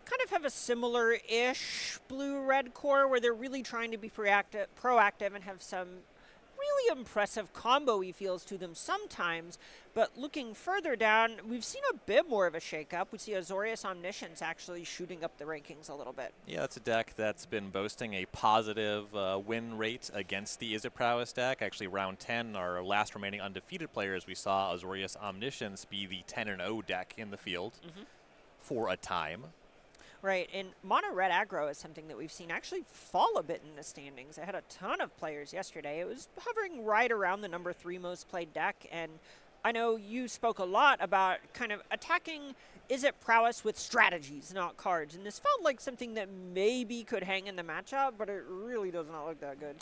kind of have a similar-ish blue-red core where they're really trying to be proactive and have some really impressive combo-y feels to them sometimes. But looking further down, we've seen a bit more of a shake-up. We see Azorius Omniscience actually shooting up the rankings a little bit. Yeah, that's a deck that's been boasting a positive win rate against the Is It Prowess deck. Actually, round 10, our last remaining undefeated players, we saw Azorius Omniscience be the 10-0 deck in the field for a time. Right, and mono red aggro is something that we've seen actually fall a bit in the standings. I had a ton of players yesterday. It was hovering right around the number 3 most played deck, and I know you spoke a lot about kind of attacking Is It Prowess with strategies, not cards, and this felt like something that maybe could hang in the matchup, but it really does not look that good.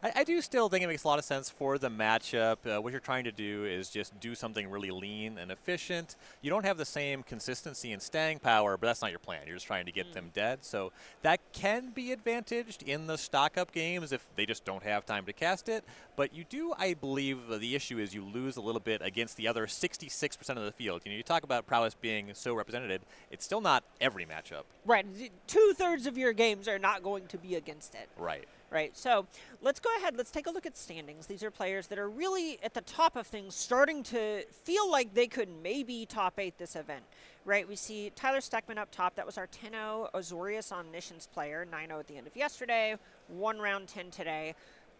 I do still think it makes a lot of sense for the matchup. What you're trying to do is just do something really lean and efficient. You don't have the same consistency and staying power, but that's not your plan. You're just trying to get them dead. So that can be advantaged in the stock-up games if they just don't have time to cast it. But you do, I believe, the issue is you lose a little bit against the other 66% of the field. You know, you talk about prowess being so represented, it's still not every matchup. Right, 2/3 of your games are not going to be against it. Right. Right, so let's go ahead, let's take a look at standings. These are players that are really at the top of things, starting to feel like they could maybe top 8 this event. Right, we see Tyler Steckman up top. That was our 10-0 Azorius Omniscience player, 9-0 at the end of yesterday, 1 round 10 today.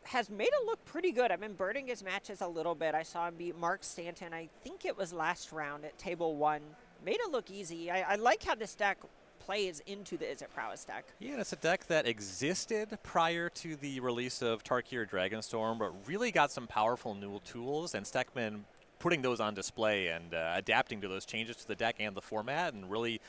Has made it look pretty good. I've been burning his matches a little bit. I saw him beat Mark Stanton, I think it was last round at table 1. Made it look easy. I like how this deck plays into the Is It Prowess deck. Yeah, it's a deck that existed prior to the release of Tarkir Dragonstorm, but really got some powerful new tools, and Steckman putting those on display and adapting to those changes to the deck and the format and really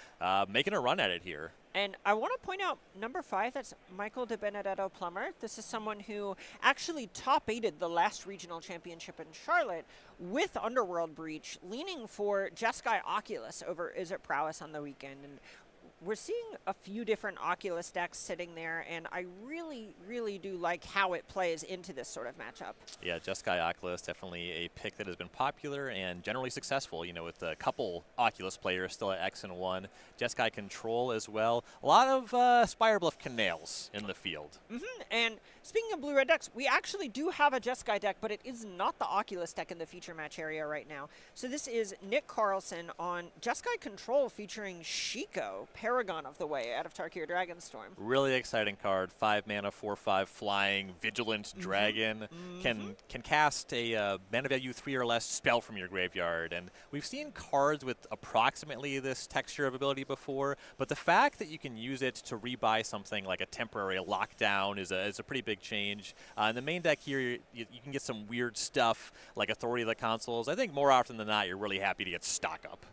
making a run at it here. And I want to point out number 5, that's Michael DiBenedetto Plummer. This is someone who actually top-8'd the last regional championship in Charlotte with Underworld Breach, leaning for Jeskai Oculus over Is It Prowess on the weekend. And we're seeing a few different Oculus decks sitting there, and I really, really do like how it plays into this sort of matchup. Yeah, Jeskai Oculus, definitely a pick that has been popular and generally successful, you know, with a couple Oculus players still at X and 1. Jeskai Control as well. A lot of Spirebluff Canals in the field. And speaking of blue-red decks, we actually do have a Jeskai deck, but it is not the Oculus deck in the feature match area right now. So this is Nick Carlson on Jeskai Control featuring Shiko, Paragon of the Way, out of Tarkir Dragonstorm. Really exciting card. 5 mana, 4/5 flying, Vigilant Dragon. Can cast a mana value 3 or less spell from your graveyard. And we've seen cards with approximately this texture of ability before, but the fact that you can use it to rebuy something like a temporary lockdown is a pretty big change. In the main deck here, you can get some weird stuff like Authority of the Consuls. I think more often than not, you're really happy to get stock up.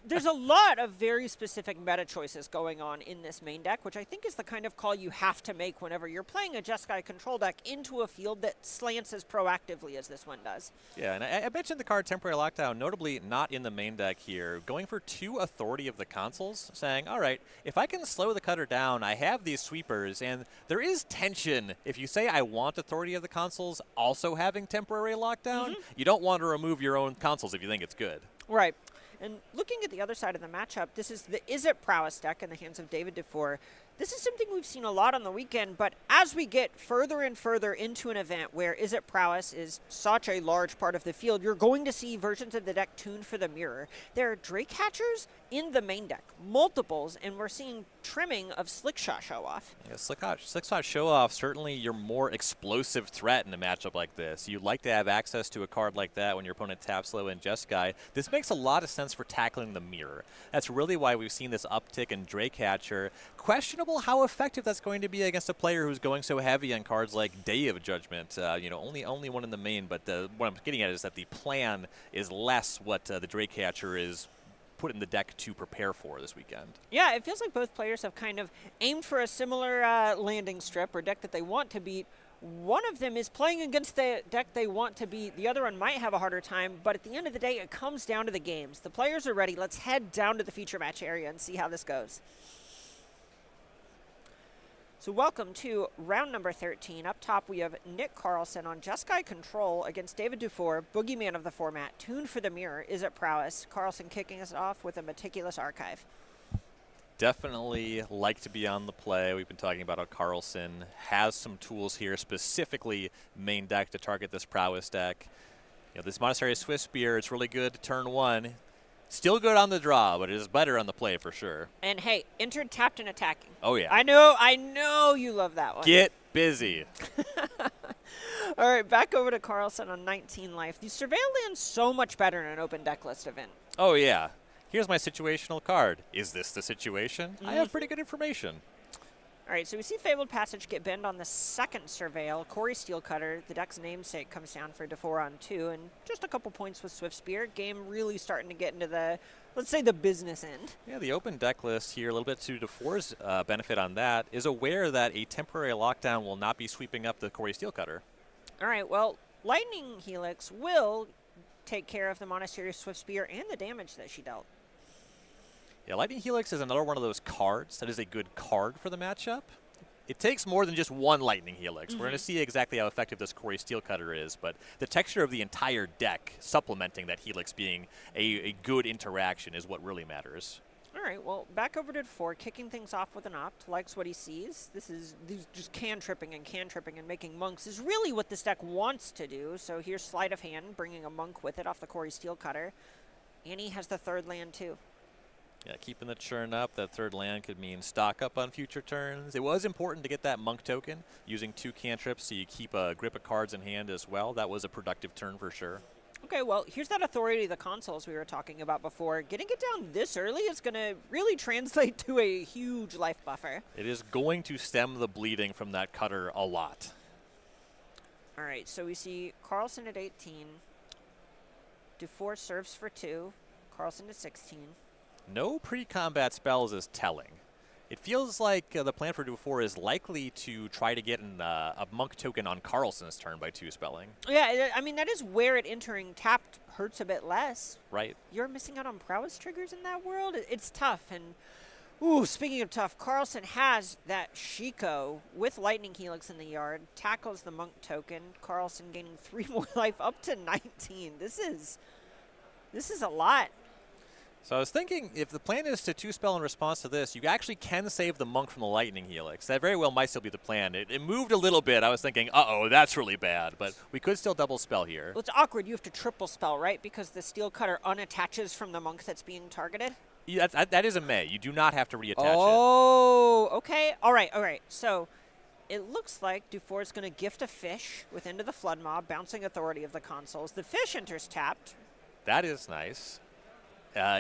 There's a lot of very specific meta choices going on in this main deck, which I think is the kind of call you have to make whenever you're playing a Jeskai Control deck into a field that slants as proactively as this one does. Yeah, and I mentioned the card Temporary Lockdown, notably not in the main deck here, going for 2 Authority of the Consuls, saying, all right, if I can slow the cutter down, I have these sweepers, and there is tension. If you say I want Authority of the Consuls also having Temporary Lockdown, you don't want to remove your own consoles if you think it's good. Right. And looking at the other side of the matchup, this is the Is It Prowess deck in the hands of David DeFore. This is something we've seen a lot on the weekend, but as we get further and further into an event where Is It Prowess is such a large part of the field, you're going to see versions of the deck tuned for the mirror. There are Drake Hatchers in the main deck, multiples, and we're seeing trimming of Slickshot show off. Yeah, Slickshot show off, certainly your more explosive threat in a matchup like this. You'd like to have access to a card like that when your opponent taps low in Jeskai. This makes a lot of sense for tackling the mirror. That's really why we've seen this uptick in Drake Hatcher. Questionable how effective that's going to be against a player who's going so heavy on cards like Day of Judgment. Only one in the main, but what I'm getting at is that the plan is less what the Drake Hatcher is put in the deck to prepare for this weekend. Yeah, it feels like both players have kind of aimed for a similar landing strip or deck that they want to beat. One of them is playing against the deck they want to beat. The other one might have a harder time, but at the end of the day, it comes down to the games. The players are ready. Let's head down to the feature match area and see how this goes. So welcome to round number 13. Up top, we have Nick Carlson on Jeskai Control against David Dufour, boogeyman of the format, tuned for the mirror. Is It Prowess? Carlson kicking us off with a meticulous archive. Definitely like to be on the play. We've been talking about how Carlson has some tools here, specifically main deck to target this Prowess deck. This Monastery Swift Spear, it's really good turn one. Still good on the draw, but it is better on the play for sure. And hey, entered, tapped, and attacking. Oh, yeah. I know you love that one. Get busy. All right, back over to Carlson on 19 life. The Surveil lands so much better in an open deck list event. Oh, yeah. Here's my situational card. Is this the situation? I have pretty good information. All right, so we see Fabled Passage get bend on the second Surveil. Corey Steelcutter, the deck's namesake, comes down for Dufour on 2, and just a couple points with Swift Spear. Game really starting to get into the, let's say, the business end. Yeah, the open deck list here, a little bit to Dufour's benefit on that, is aware that a temporary lockdown will not be sweeping up the Corey Steelcutter. All right, well, Lightning Helix will take care of the Monastery Swift Spear and the damage that she dealt. Yeah, Lightning Helix is another one of those cards that is a good card for the matchup. It takes more than just one Lightning Helix. We're going to see exactly how effective this Corey Steelcutter is, but the texture of the entire deck supplementing that Helix being a good interaction is what really matters. All right, well, back over to 4, kicking things off with an Opt, likes what he sees. These just cantripping and making monks is really what this deck wants to do. So here's Sleight of Hand, bringing a monk with it off the Corey Steelcutter. And he has the third land, too. Yeah, keeping the churn up. That third land could mean stock up on future turns. It was important to get that monk token using 2 cantrips so you keep a grip of cards in hand as well. That was a productive turn for sure. Okay, well, here's that authority of the consoles we were talking about before. Getting it down this early is going to really translate to a huge life buffer. It is going to stem the bleeding from that cutter a lot. All right, so we see Carlson at 18. Dufour serves for 2. Carlson at 16. No pre-combat spells is telling. It feels like the plan for Dufour is likely to try to get a monk token on Carlson's turn by 2 spelling. Yeah, I mean, that is where it entering tapped hurts a bit less. Right. You're missing out on prowess triggers in that world. It's tough. And, ooh, speaking of tough, Carlson has that Shiko with Lightning Helix in the yard, tackles the monk token. Carlson gaining 3 more life up to 19. This is a lot. So I was thinking, if the plan is to 2-spell in response to this, you actually can save the monk from the Lightning Helix. That very well might still be the plan. It moved a little bit. I was thinking, uh-oh, that's really bad. But we could still double spell here. Well, it's awkward. You have to triple spell, right? Because the Steelcutter unattaches from the monk that's being targeted. Yeah, that is a may. You do not have to reattach it. Oh, okay. All right. So it looks like Dufour's going to gift a fish with Into the Flood Mob, bouncing authority of the consoles. The fish enters tapped. That is nice.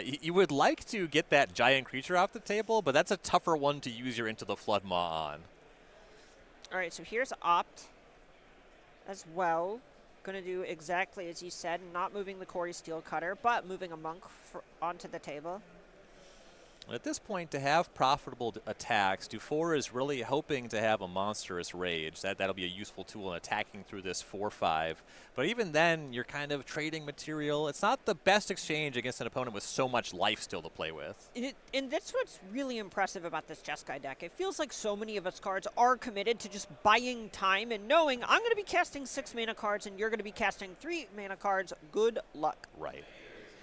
You would like to get that giant creature off the table, but that's a tougher one to use your Into the Flood Maw on. All right, so here's Opt as well. Going to do exactly as you said, not moving the Corey Steelcutter, but moving a monk onto the table. At this point, to have profitable attacks, Dufour is really hoping to have a monstrous rage. That'll be a useful tool in attacking through this 4-5. But even then, you're kind of trading material. It's not the best exchange against an opponent with so much life still to play with. And that's what's really impressive about this Jeskai deck. It feels like so many of its cards are committed to just buying time and knowing I'm going to be casting 6 mana cards and you're going to be casting 3 mana cards. Good luck. Right.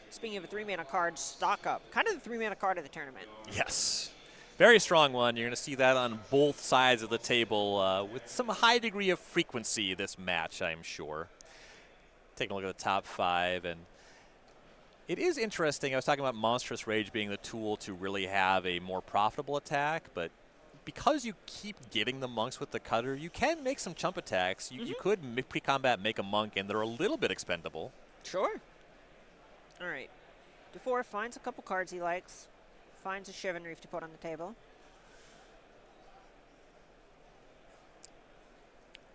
Speaking of a 3 mana card, stock up. Kind of the 3 mana card of the tournament. Yes. Very strong one. You're going to see that on both sides of the table with some high degree of frequency this match, I'm sure. Taking a look at the top 5, and it is interesting. I was talking about Monstrous Rage being the tool to really have a more profitable attack, but because you keep getting the monks with the cutter, you can make some chump attacks. You could pre-combat make a monk, and they're a little bit expendable. Sure. All right. DeFore finds a couple cards he likes. Finds a Shivan Reef to put on the table.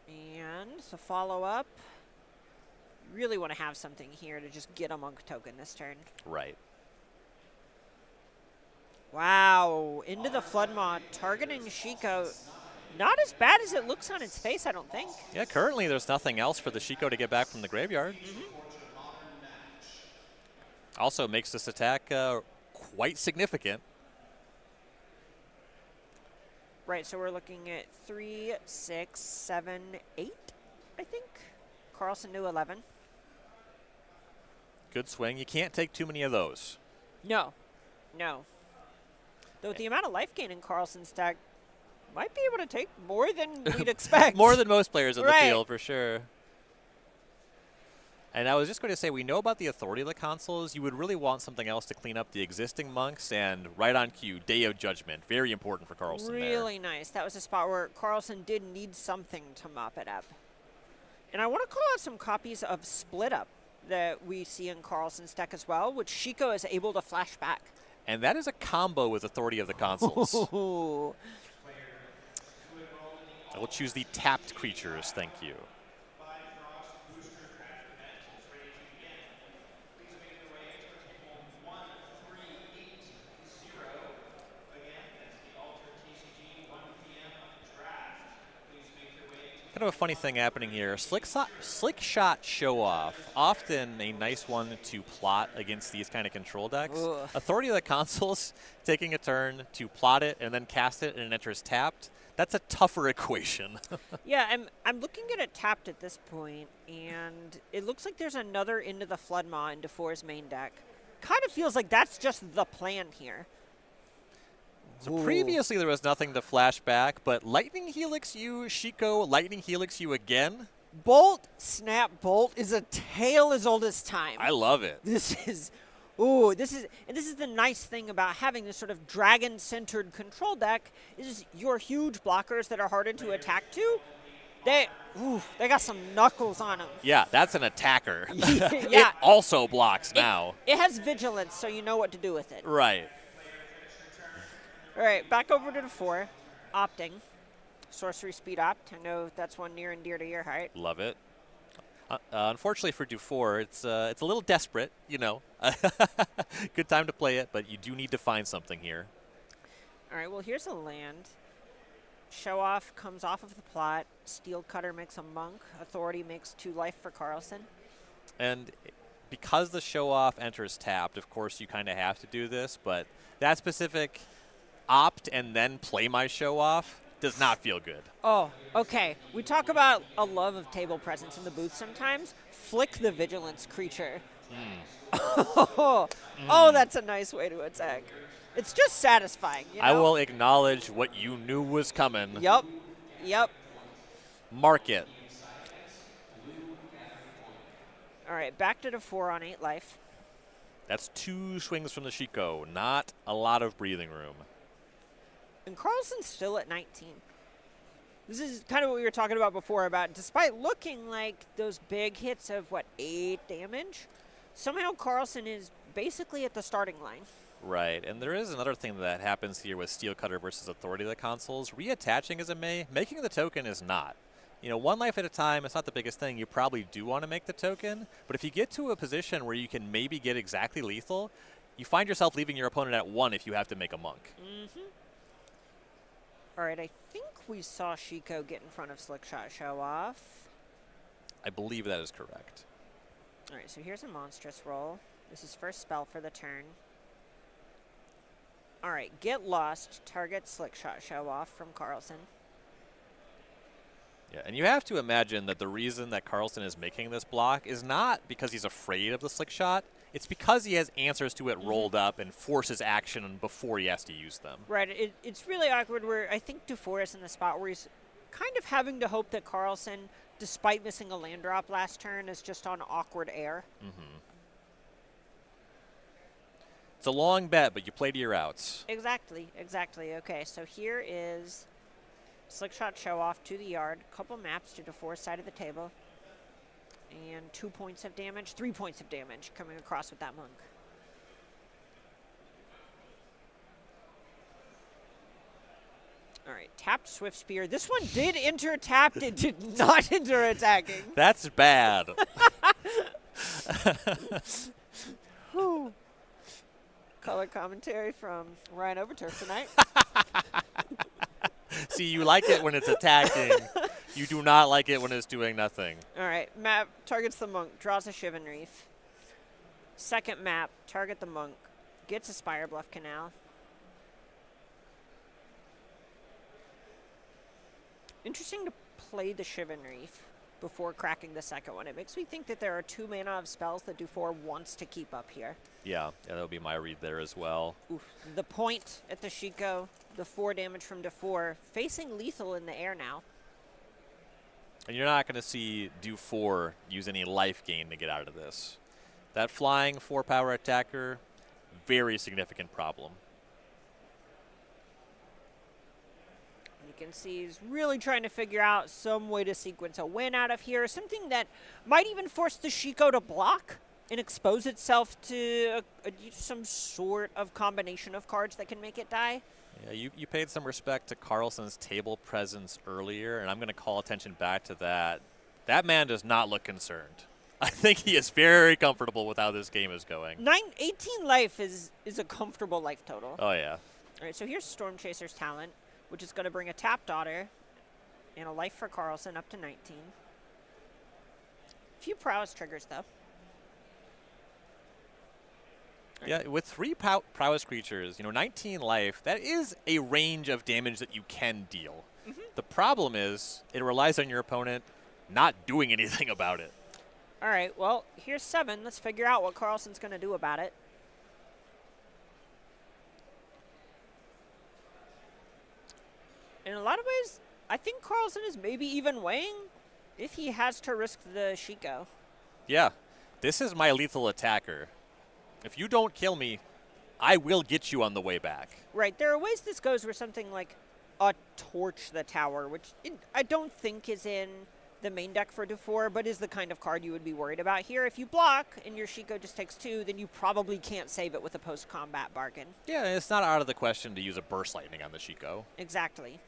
And to follow up, you really want to have something here to just get a monk token this turn. Right. Wow, into the Floodmaw, targeting Shiko. Not as bad as it looks on its face, I don't think. Yeah, currently there's nothing else for the Shiko to get back from the graveyard. Also makes this attack quite significant. Right, so we're looking at 3, 6, 7, 8, I think. Carlson to 11. Good swing. You can't take too many of those. No, no. Though with the amount of life gain in Carlson's deck, might be able to take more than we'd expect. More than most players in the Right. field, for sure. And I was just going to say, we know about the authority of the consoles. You would really want something else to clean up the existing monks, and right on cue, Day of Judgment. Very important for Carlson Really nice. That was a spot where Carlson did need something to mop it up. And I want to call out some copies of Split Up that we see in Carlson's deck as well, which Shiko is able to flash back. And that is a combo with authority of the consoles. Ooh. I will choose the tapped creatures, thank you. Kind of a funny thing happening here. Slick Shot Show Off, often a nice one to plot against these kind of control decks. Ugh. Authority of the Consoles, taking a turn to plot it and then cast it and it enters tapped. That's a tougher equation. Yeah, I'm looking at it tapped at this point, and it looks like there's another Into the Floodmaw in DeFore's main deck. Kind of feels like that's just the plan here. So previously there was nothing to flash back, but Lightning Helix you, Shiko, Lightning Helix you again. Bolt, Snap, Bolt is a tale as old as time. I love it. This is the nice thing about having this sort of dragon-centered control deck is your huge blockers that are harder to attack to. They got some knuckles on them. Yeah, that's an attacker. Yeah. It also blocks now. It has vigilance, so you know what to do with it. Right. All right, back over to the 4, opting. Sorcery Speed Opt. I know that's one near and dear to your heart. Love it. Unfortunately for DuFour, it's a little desperate, you know. Good time to play it, but you do need to find something here. All right, well, here's a land. Show Off comes off of the plot. Steel Cutter makes a monk. Authority makes 2 life for Carlson. And because the Show Off enters tapped, of course you kind of have to do this, but that specific opt and then play my Show Off does not feel good. Oh, okay. We talk about a love of table presence in the booth sometimes. Flick the Vigilance creature. Oh, that's a nice way to attack. It's just satisfying, you know? I will acknowledge what you knew was coming. Yep. Mark it. All right, back to the 4 on 8 life. That's 2 swings from the Shiko. Not a lot of breathing room. And Carlson's still at 19. This is kind of what we were talking about before, about despite looking like those big hits of, 8 damage, somehow Carlson is basically at the starting line. Right, and there is another thing that happens here with Steel Cutter versus Authority of the Consoles. Reattaching is a may, making the token is not. You know, 1 life at a time, it's not the biggest thing. You probably do want to make the token, but if you get to a position where you can maybe get exactly lethal, you find yourself leaving your opponent at 1 if you have to make a monk. All right, I think we saw Shiko get in front of Slickshot Show Off. I believe that is correct. All right, so here's a monstrous roll. This is first spell for the turn. All right, Get Lost, target Slickshot Show Off from Carlson. Yeah, and you have to imagine that the reason that Carlson is making this block is not because he's afraid of the slick shot. It's because he has answers to it rolled up and forces action before he has to use them. Right. It's really awkward where I think Dufour is in the spot where he's kind of having to hope that Carlson, despite missing a land drop last turn, is just on awkward air. It's a long bet, but you play to your outs. Exactly. Okay, so here is slick shot show off to the yard. Couple maps to Dufour's side of the table. And 2 points of damage, 3 points of damage coming across with that monk. All right, tapped Swift Spear. This one did enter tapped. It did not enter attacking. That's bad. Color commentary from Ryan Overturf tonight. See, you like it when it's attacking. You do not like it when it's doing nothing. All right, map targets the monk, draws a Shivan Reef. Second map, target the monk, gets a Spire Bluff Canal. Interesting to play the Shivan Reef before cracking the second one. It makes me think that there are 2 mana of spells that Dufour wants to keep up here. Yeah, that'll be my read there as well. Oof. The point at the Shiko, the 4 damage from Dufour, facing lethal in the air now. And you're not going to see Dufour use any life gain to get out of this. That flying 4-power attacker, very significant problem. You can see he's really trying to figure out some way to sequence a win out of here, something that might even force the Shiko to block and expose itself to some sort of combination of cards that can make it die. Yeah, you paid some respect to Carlson's table presence earlier, and I'm going to call attention back to that. That man does not look concerned. I think he is very comfortable with how this game is going. 18 life is a comfortable life total. Oh, yeah. All right, so here's Storm Chaser's Talent, which is going to bring a Tap Daughter and a life for Carlson up to 19. Few prowess triggers, though. Yeah, with 3 prowess creatures, 19 life, that is a range of damage that you can deal. The problem is it relies on your opponent not doing anything about it. All right, well, here's 7. Let's figure out what Carlson's going to do about it. In a lot of ways, I think Carlson is maybe even weighing if he has to risk the Shiko. Yeah, this is my lethal attacker. If you don't kill me, I will get you on the way back. Right, there are ways this goes where something like a Torch the Tower, which I don't think is in the main deck for Dufour, but is the kind of card you would be worried about here. If you block and your Shiko just takes 2, then you probably can't save it with a post-combat bargain. Yeah, it's not out of the question to use a Burst Lightning on the Shiko. Exactly.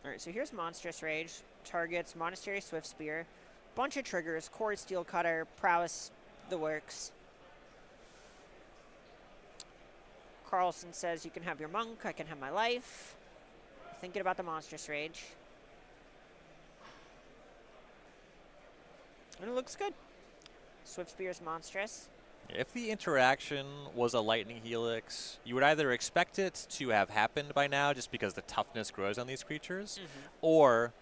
All right, so here's Monstrous Rage. Targets Monastery Swift Spear. Bunch of triggers. Core Steel Cutter. Prowess. The works. Carlson says you can have your monk. I can have my life. Thinking about the Monstrous Rage. And it looks good. Swift Spear's monstrous. If the interaction was a Lightning Helix, you would either expect it to have happened by now just because the toughness grows on these creatures, or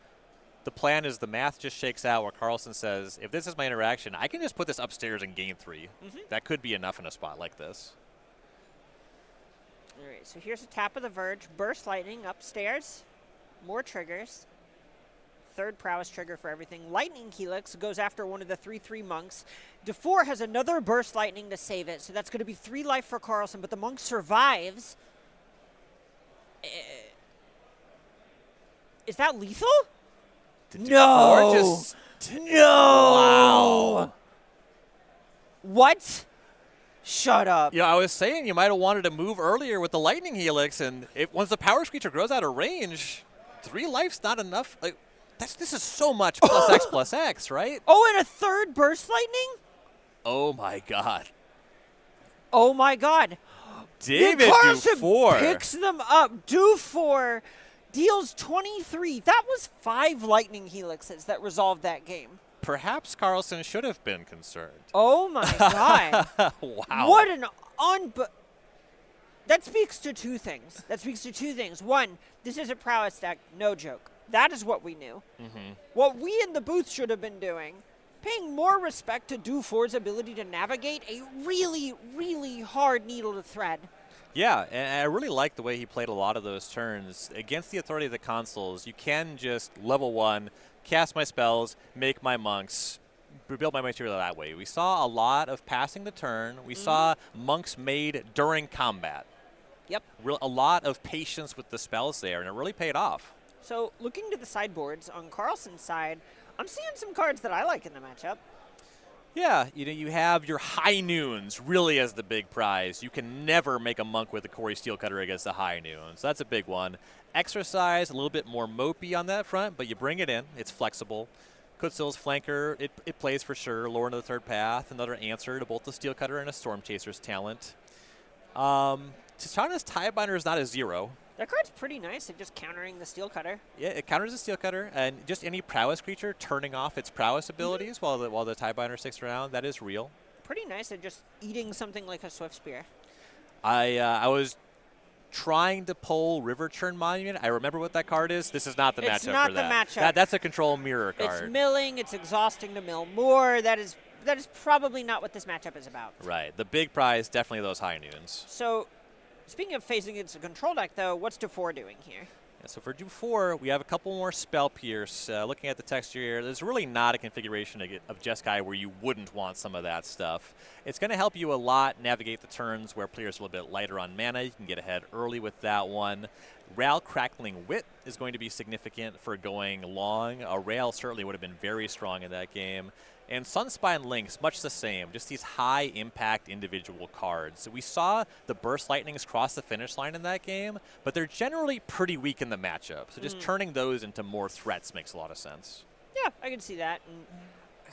the plan is the math just shakes out where Carlson says, if this is my interaction, I can just put this upstairs and gain 3. That could be enough in a spot like this. All right, so here's a Tap of the Verge. Burst Lightning upstairs. More triggers. 3rd prowess trigger for everything. Lightning Helix goes after one of the 3/3 monks. Dufour has another Burst Lightning to save it, so that's going to be 3 life for Carlson, but the monk survives. Is that lethal? No! No! Wow. What? Shut up. Yeah, I was saying you might have wanted to move earlier with the Lightning Helix, and once the power creature grows out of range, 3 life's not enough. Like, this is so much plus X, right? Oh, and a 3rd Burst Lightning? Oh, my God. Oh, my God. David Dufour picks them up. Dufour deals 23. That was 5 Lightning Helixes that resolved that game. Perhaps Carlson should have been concerned. Oh, my God. Wow. What an that speaks to 2 things. One, this is a prowess deck. No joke. That is what we knew. What we in the booth should have been doing, paying more respect to Do 4's ability to navigate a really, really hard needle to thread. Yeah, and I really like the way he played a lot of those turns. Against the authority of the consoles, you can just level 1, cast my spells, make my monks, build my material that way. We saw a lot of passing the turn. We saw monks made during combat. Yep. A lot of patience with the spells there, and it really paid off. So looking to the sideboards on Carlson's side, I'm seeing some cards that I like in the matchup. Yeah, you have your High Noons really as the big prize. You can never make a monk with a Corey Steelcutter against the High Noons. That's a big one. Exercise, a little bit more mopey on that front, but you bring it in. It's flexible. Kutzil's Flanker, it plays for sure. Lore into the third path, another answer to both the Steelcutter and a Storm Chaser's talent. Tishana's Tiebinder is not a 0. That card's pretty nice at just countering the Steelcutter. Yeah, it counters the Steelcutter, and just any prowess creature turning off its prowess abilities while the Tiebinder sticks around, that is real. Pretty nice at just eating something like a Swift Spear. I was trying to pull River Churn Monument. I remember what that card is. This is not the matchup It's not for the that. matchup. That's a control mirror card. It's milling. It's exhausting to mill more. That is probably not what this matchup is about. Right. The big prize, definitely those High Noons. So, speaking of phasing against a control deck, though, what's Do4 doing here? Yeah, so for Do4, we have a couple more Spell Pierce. Looking at the texture here, there's really not a configuration of Jeskai where you wouldn't want some of that stuff. It's going to help you a lot navigate the turns where players are a little bit lighter on mana. You can get ahead early with that one. Rail Crackling Wit is going to be significant for going long. A Rail certainly would have been very strong in that game. And Sunspine Lynx, much the same, just these high-impact individual cards. We saw the Burst Lightnings cross the finish line in that game, but they're generally pretty weak in the matchup. So just turning those into more threats makes a lot of sense. Yeah, I can see that. And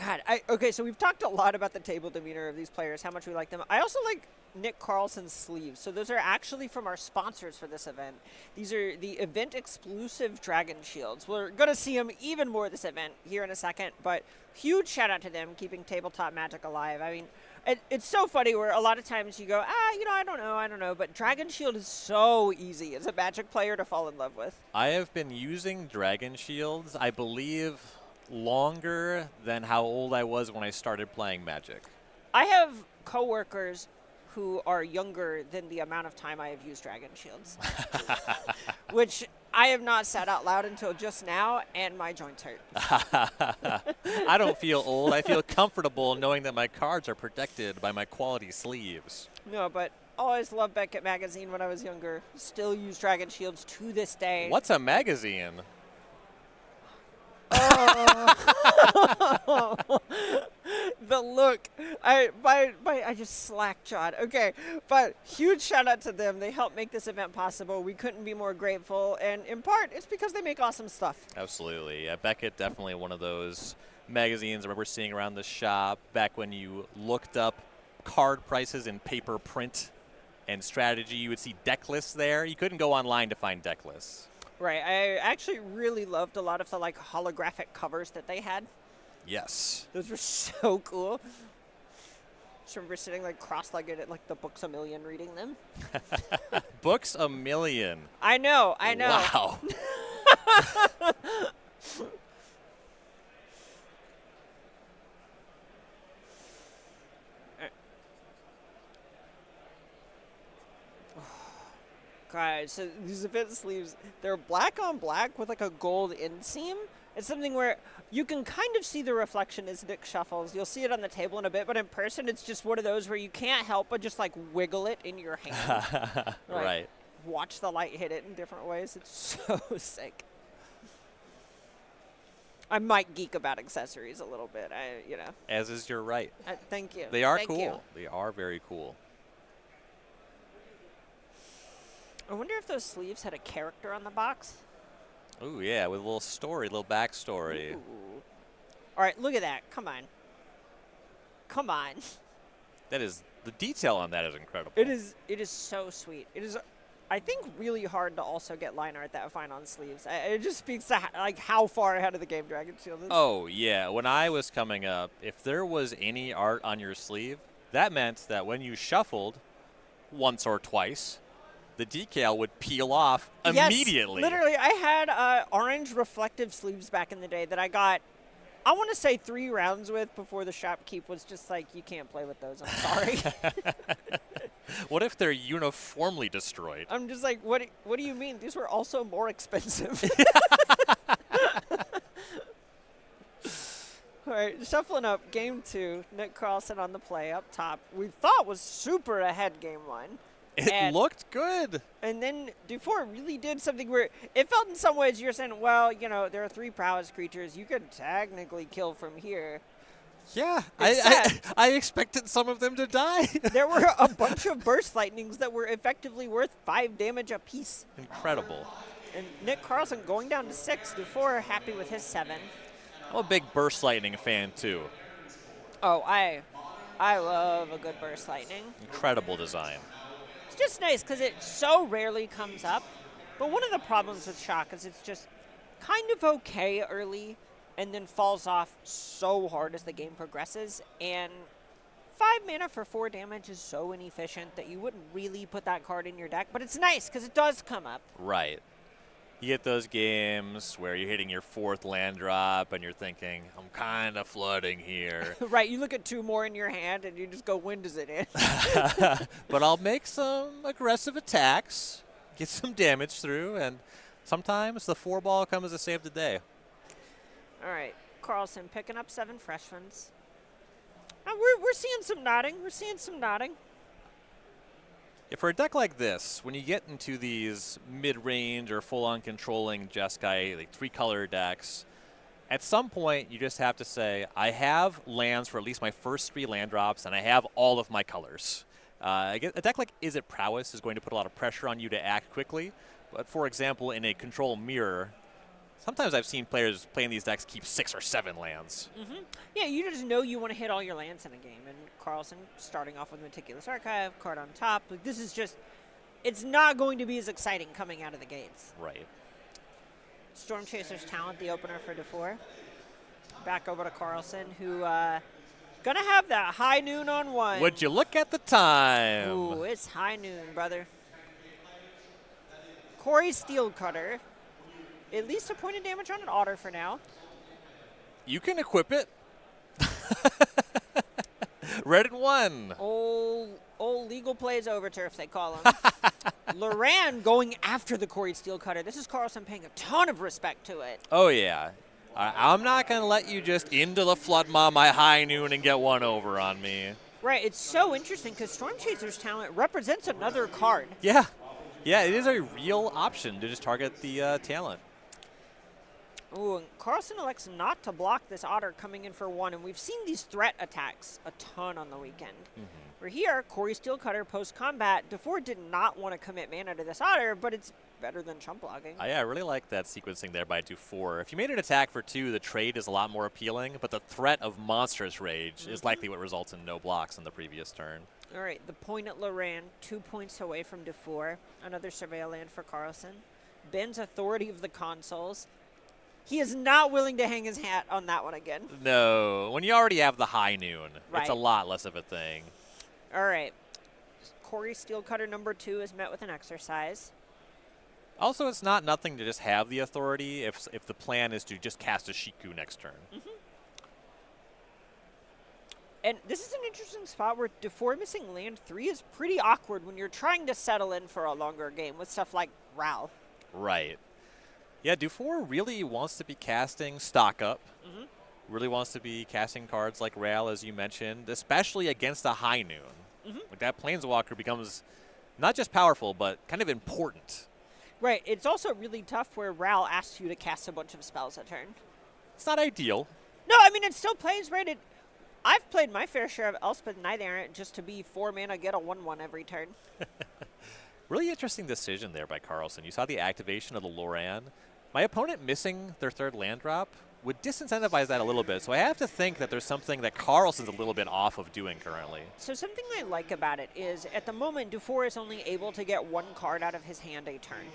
God, okay, so we've talked a lot about the table demeanor of these players, how much we like them. I also like Nick Carlson's sleeves. So those are actually from our sponsors for this event. These are the event-exclusive Dragon Shields. We're going to see them even more this event here in a second, but huge shout-out to them keeping tabletop Magic alive. I mean, it's so funny where a lot of times you go, I don't know, but Dragon Shield is so easy as a Magic player to fall in love with. I have been using Dragon Shields, I believe, longer than how old I was when I started playing Magic. I have coworkers who are younger than the amount of time I have used Dragon Shields, which I have not said out loud until just now, and my joints hurt. I don't feel old. I feel comfortable knowing that my cards are protected by my quality sleeves. No, but always loved Beckett Magazine when I was younger. Still use Dragon Shields to this day. What's a magazine? The look. I just slack-jawed. Okay, but huge shout-out to them. They helped make this event possible. We couldn't be more grateful, and in part, it's because they make awesome stuff. Absolutely. Yeah, Beckett, definitely one of those magazines I remember seeing around the shop back when you looked up card prices in paper print and strategy. You would see deck lists there. You couldn't go online to find deck lists. Right. I actually really loved a lot of the holographic covers that they had. Yes. Those were so cool. Just remember sitting cross-legged at the Books A Million reading them. Books A Million. I know. Wow. God, so these event sleeves, they're black on black with a gold inseam. It's something where you can kind of see the reflection as Nick shuffles. You'll see it on the table in a bit, but in person, it's just one of those where you can't help but just wiggle it in your hand. Right. Watch the light hit it in different ways. It's so sick. I might geek about accessories a little bit. As is your right. Thank you. They are Thank cool. you. They are very cool. I wonder if those sleeves had a character on the box. Ooh, yeah, with a little story, a little backstory. Ooh. All right, look at that. Come on. Come on. That is, the detail on that is incredible. It is so sweet. It is, I think, really hard to also get line art that fine on sleeves. It just speaks to how far ahead of the game Dragon Shield is. Oh, yeah. When I was coming up, if there was any art on your sleeve, that meant that when you shuffled once or twice, the decal would peel off Yes, immediately. Literally, I had orange reflective sleeves back in the day that I got, I want to say 3 rounds with before the shopkeep was just like, you can't play with those, I'm sorry. What if they're uniformly destroyed? I'm just like, what do you mean? These were also more expensive. All right, shuffling up game 2. Nick Carlson on the play up top. We thought was super ahead game 1. It looked good. And then Dufour really did something where it felt in some ways you're saying, well, you know, there are 3 prowess creatures. You could technically kill from here. Yeah, Except I expected some of them to die. there were a bunch of burst lightnings that were effectively worth 5 damage apiece. Incredible. And Nick Carlson going down to 6. Dufour happy with his 7. I'm a big Burst Lightning fan, too. Oh, I love a good burst lightning. Incredible design. It's just nice because it so rarely comes up. But one of the problems with Shock is it's just kind of okay early and then falls off so hard as the game progresses. And 5 mana for 4 damage is so inefficient that you wouldn't really put that card in your deck. But it's nice because it does come up. Right. You get those games where you're hitting your 4th land drop and you're thinking, I'm kind of flooding here. Right, you look at 2 more in your hand and you just go, when does it end? But I'll make some aggressive attacks, get some damage through, and sometimes the 4-ball comes to save the day. All right, Carlson picking up 7 fresh ones. We're seeing some nodding. We're seeing some nodding. Yeah, for a deck like this, when you get into these mid-range or full-on controlling Jeskai, like 3-color decks, at some point you just have to say, I have lands for at least my first 3 land drops, and I have all of my colors. A deck like Is It Prowess is going to put a lot of pressure on you to act quickly, but for example, in a control mirror, sometimes I've seen players playing these decks keep 6 or 7 lands. Mm-hmm. Yeah, you just know you want to hit all your lands in a game. And Carlson starting off with Meticulous Archive, card on top. Like, this is just, it's not going to be as exciting coming out of the gates. Right. Storm Chaser's Talent, the opener for Dufour. Back over to Carlson, who gonna have that high noon on 1. Would you look at the time? Ooh, it's high noon, brother. Corey Steelcutter. At least a point of damage on an otter for now. You can equip it. Red and 1. Old legal plays overturf, they call him. Loran going after the Corey Steelcutter. This is Carlson paying a ton of respect to it. Oh, yeah. I'm not going to let you just into the Flood Maw my high noon and get 1 over on me. Right, it's so interesting because Storm Chaser's Talent represents another card. Yeah. Yeah, it is a real option to just target the talent. Ooh, and Carlson elects not to block this otter coming in for 1, and we've seen these threat attacks a ton on the weekend. Mm-hmm. We're here, Corey Steelcutter post-combat. Dufour did not want to commit mana to this otter, but it's better than chump blocking. I really like that sequencing there by Dufour. If you made an attack for 2, the trade is a lot more appealing, but the threat of Monstrous Rage is likely what results in no blocks in the previous turn. All right, the point at Loran, 2 points away from Dufour. Another Surveil land for Carlson. Ben's Authority of the Consoles. He is not willing to hang his hat on that one again. No, when you already have the high noon, Right. it's a lot less of a thing. All right. Corey Steelcutter number 2 is met with an exercise. Also, it's not nothing to just have the authority if the plan is to just cast a Shiku next turn. Mm-hmm. And this is an interesting spot where Dufour missing land 3 is pretty awkward when you're trying to settle in for a longer game with stuff like Ral. Right. Yeah, Dufour really wants to be casting stock up. Mm-hmm. Really wants to be casting cards like Ral, as you mentioned, especially against a high noon. Mm-hmm. Like that Planeswalker becomes not just powerful, but kind of important. Right. It's also really tough where Ral asks you to cast a bunch of spells a turn. It's not ideal. No, I mean, it still plays, right? I've played my fair share of Elspeth Night Errant just to be 4 mana, get a 1/1 every turn. Really interesting decision there by Carlson. You saw the activation of the Loran. My opponent missing their 3rd land drop would disincentivize that a little bit, so I have to think that there's something that Carlson's a little bit off of doing currently. So something I like about it is, at the moment, Dufour is only able to get 1 card out of his hand a turn.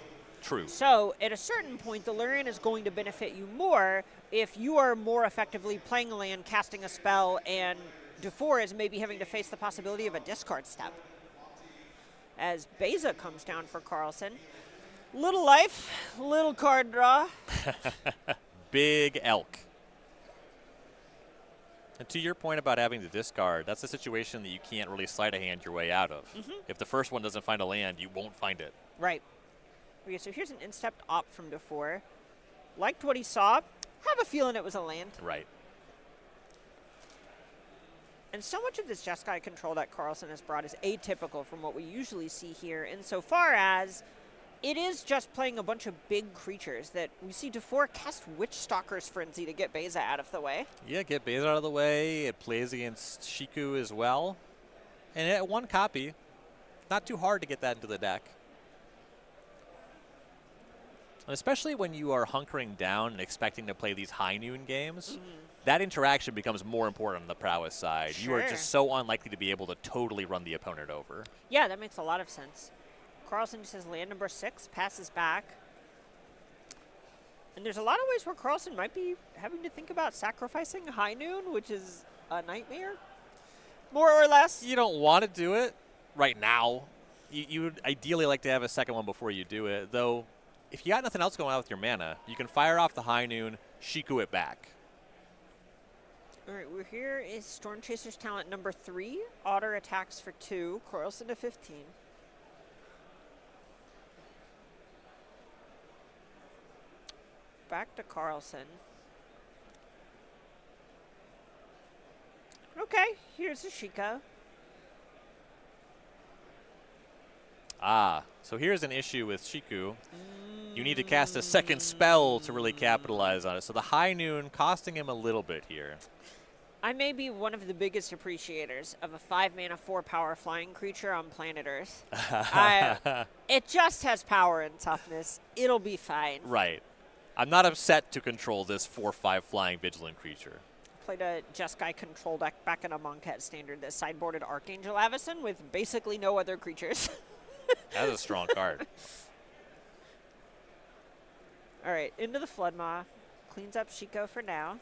True. So at a certain point, the Lurian is going to benefit you more if you are more effectively playing a land, casting a spell, and Dufour is maybe having to face the possibility of a discard step. as Beza comes down for Carlson. Little life, little card draw. Big elk. And to your point about having to discard, that's a situation that you can't really sleight of hand your way out of. If the first one doesn't find a land, you won't find it. Right. Okay, so here's an in-stepped op from Dufour. Liked what he saw. Have a feeling it was a land. Right. And so much of this Jeskai control that Carlson has brought is atypical from what we usually see here, insofar as it is just playing a bunch of big creatures that we see Dufour cast Witchstalker's Frenzy to get Beza out of the way. Yeah, get Beza out of the way. It plays against Shiku as well. And at 1 copy, not too hard to get that into the deck. And especially when you are hunkering down and expecting to play these high noon games, that interaction becomes more important on the prowess side. You are just so unlikely to be able to totally run the opponent over. Yeah, that makes a lot of sense. Carlson just says land number 6, passes back. And there's a lot of ways where Carlson might be having to think about sacrificing high noon, which is a nightmare, more or less. You don't want to do it right now. You would ideally like to have a second one before you do it, though. If you got nothing else going on with your mana, you can fire off the high noon, Shiku it back. All right, we're here is Storm Chaser's talent number 3. Otter attacks for 2, Carlson to 15. Back to Carlson. Okay, here's a Sheikah. Ah, so here's an issue with Shiku. You need to cast a second spell to really capitalize on it. So the high noon costing him a little bit here. I may be one of the biggest appreciators of a 5-mana, 4-power flying creature on planet Earth. It just has power and toughness. It'll be fine. Right. I'm not upset to control this 4/5 flying vigilant creature. Played a Jeskai control deck back in a Monkhead standard that sideboarded Archangel Avacyn with basically no other creatures. That's a strong card. All right, into the Floodmaw. Cleans up Shiko for now.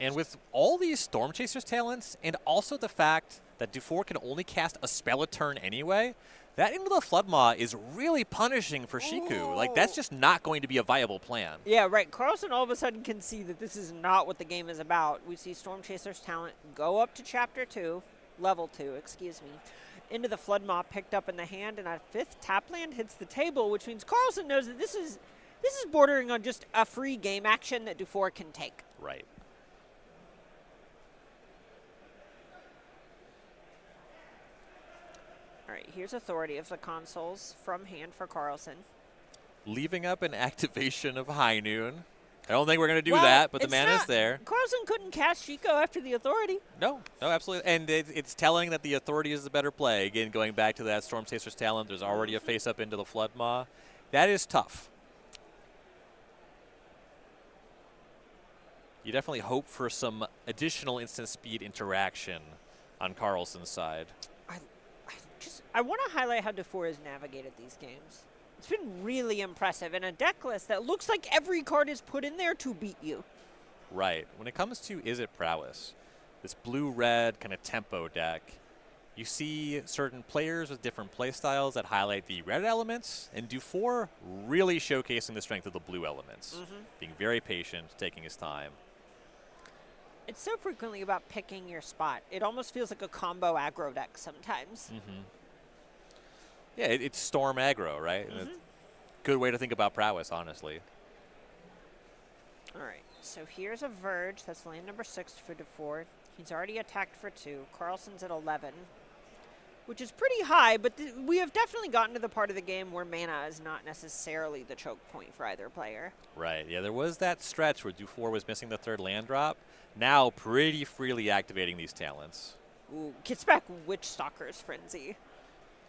And with all these Storm Chasers talents, and also the fact that Dufour can only cast a spell a turn anyway, that Into the Floodmaw is really punishing for Shiku. Like, that's just not going to be a viable plan. Yeah, right. Carlson all of a sudden can see that this is not what the game is about. We see Storm Chaser's talent go up to Chapter 2, Level 2, excuse me. Into the Floodmaw picked up in the hand, and a 5th tap land hits the table, which means Carlson knows that this is bordering on just a free game action that Dufour can take. Right. All right, here's Authority of the Consoles from hand for Carlson. Leaving up an activation of High Noon. I don't think we're going to do that, but the mana's there. Carlson couldn't cast Shiko after the Authority. No, absolutely. And it's telling that the Authority is the better play. Again, going back to that Storm Chaser's talent, there's already a face-up into the Floodmaw. That is tough. You definitely hope for some additional instant speed interaction on Carlson's side. I want to highlight how Dufour has navigated these games. It's been really impressive in a deck list that looks like every card is put in there to beat you. Right. When it comes to Is It Prowess, this blue-red kind of tempo deck, you see certain players with different play styles that highlight the red elements, and Dufour really showcasing the strength of the blue elements, being very patient, taking his time. It's so frequently about picking your spot. It almost feels like a combo aggro deck sometimes. Yeah, it's Storm aggro, right? Good way to think about prowess, honestly. All right, so here's a Verge. That's land number 6 for Dufour. He's already attacked for 2. Carlson's at 11, which is pretty high, but we have definitely gotten to the part of the game where mana is not necessarily the choke point for either player. Right, yeah, there was that stretch where Dufour was missing the 3rd land drop. Now pretty freely activating these talents. Ooh, gets back Witchstalker's Frenzy.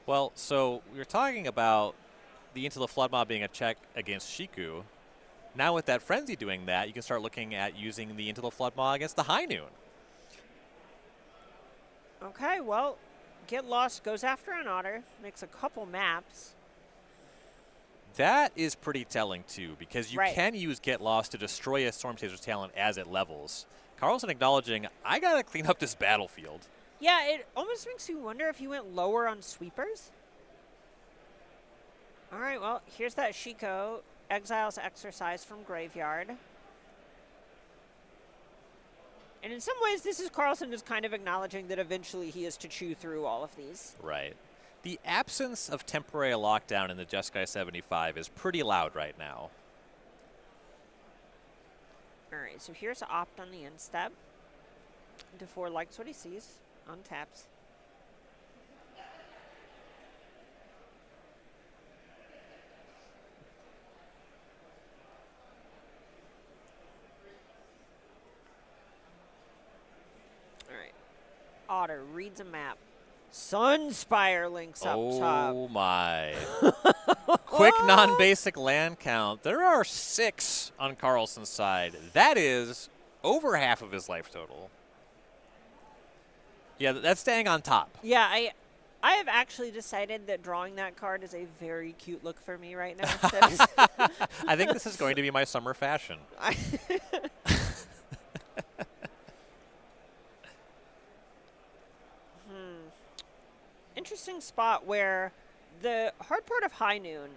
Well, so we were talking about the Into the Floodmaw being a check against Shiku. Now with that Frenzy doing that, you can start looking at using the Into the Floodmaw against the High Noon. Okay, well, Get Lost goes after an Otter, makes a couple maps. That is pretty telling, too, because you can use Get Lost to destroy a Storm Chaser's talent as it levels. Carlson acknowledging, I got to clean up this battlefield. Yeah, it almost makes you wonder if he went lower on sweepers. All right, well, here's that Shiko. Exiles Exercise from Graveyard. And in some ways, this is Carlsen just kind of acknowledging that eventually he is to chew through all of these. Right. The absence of temporary lockdown in the Jeskai 75 is pretty loud right now. All right, so here's Opt on the end step. Dufour likes what he sees on taps. All right. Otter reads a map. Sunspire links up top. Oh my. Quick non-basic land count. There are 6 on Carlsen's side. That is over half of his life total. Yeah, that's staying on top. Yeah, I have actually decided that drawing that card is a very cute look for me right now. I think this is going to be my summer fashion. Interesting spot where the hard part of High Noon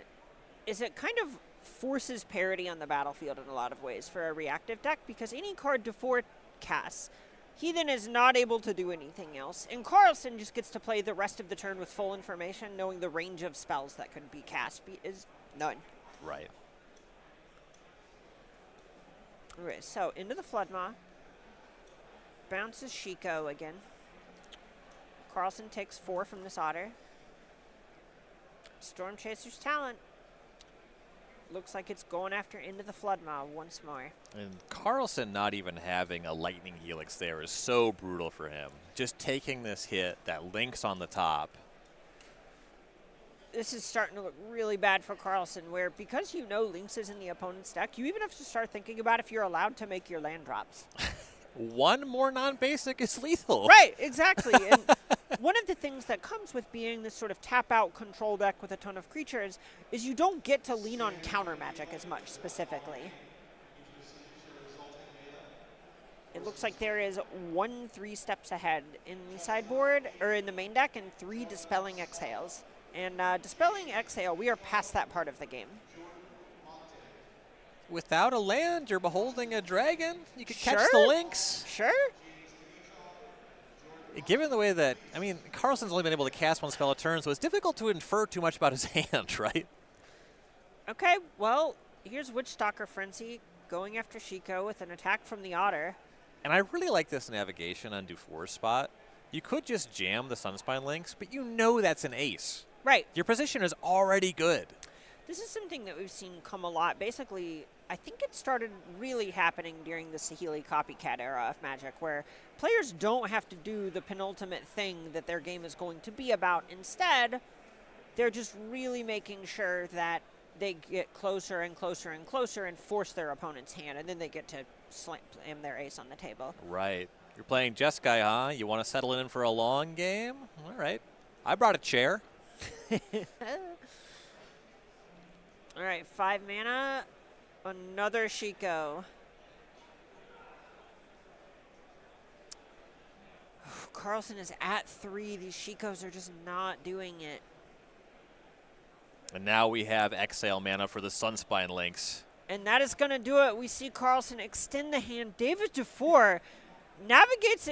is it kind of forces parity on the battlefield in a lot of ways for a reactive deck, because any card Dufour casts, he then is not able to do anything else. And Carlsen just gets to play the rest of the turn with full information, knowing the range of spells that could be cast is none. Right. Okay, so into the Floodmaw. Bounces Shiko again. Carlsen takes 4 from this Otter. Storm Chaser's talent. Looks like it's going after into the Floodmaw once more. And Carlsen not even having a Lightning Helix there is so brutal for him. Just taking this hit that links on the top. This is starting to look really bad for Carlsen, where because you know Lynx is in the opponent's deck, you even have to start thinking about if you're allowed to make your land drops. One more non-basic is lethal. Right, exactly. And one of the things that comes with being this sort of tap-out control deck with a ton of creatures is you don't get to lean on counter magic as much specifically. It looks like there is 1 3 steps ahead in the sideboard, or in the main deck, and 3 Dispelling Exhales. And Dispelling Exhale, we are past that part of the game. Without a land, you're beholding a dragon. You could catch Sure. the links. Sure. Given the way that, I mean, Carlsen's only been able to cast 1 spell a turn, so it's difficult to infer too much about his hand, right? Okay, well, here's Witchstalker Frenzy going after Shiko with an attack from the Otter. And I really like this navigation on Dufour's spot. You could just jam the Sunspine links, but you know that's an ace. Right. Your position is already good. This is something that we've seen come a lot. Basically, I think it started really happening during the Saheeli copycat era of Magic, where players don't have to do the penultimate thing that their game is going to be about. Instead, they're just really making sure that they get closer and closer and closer and force their opponent's hand, and then they get to slam their ace on the table. Right. You're playing Jeskai, huh? You want to settle in for a long game? All right. I brought a chair. All right, 5 mana, another Shiko. Carlsen is at 3. These Shikos are just not doing it. And now we have Exhale mana for the Sunspine links. And that is going to do it. We see Carlsen extend the hand. David Dufour navigates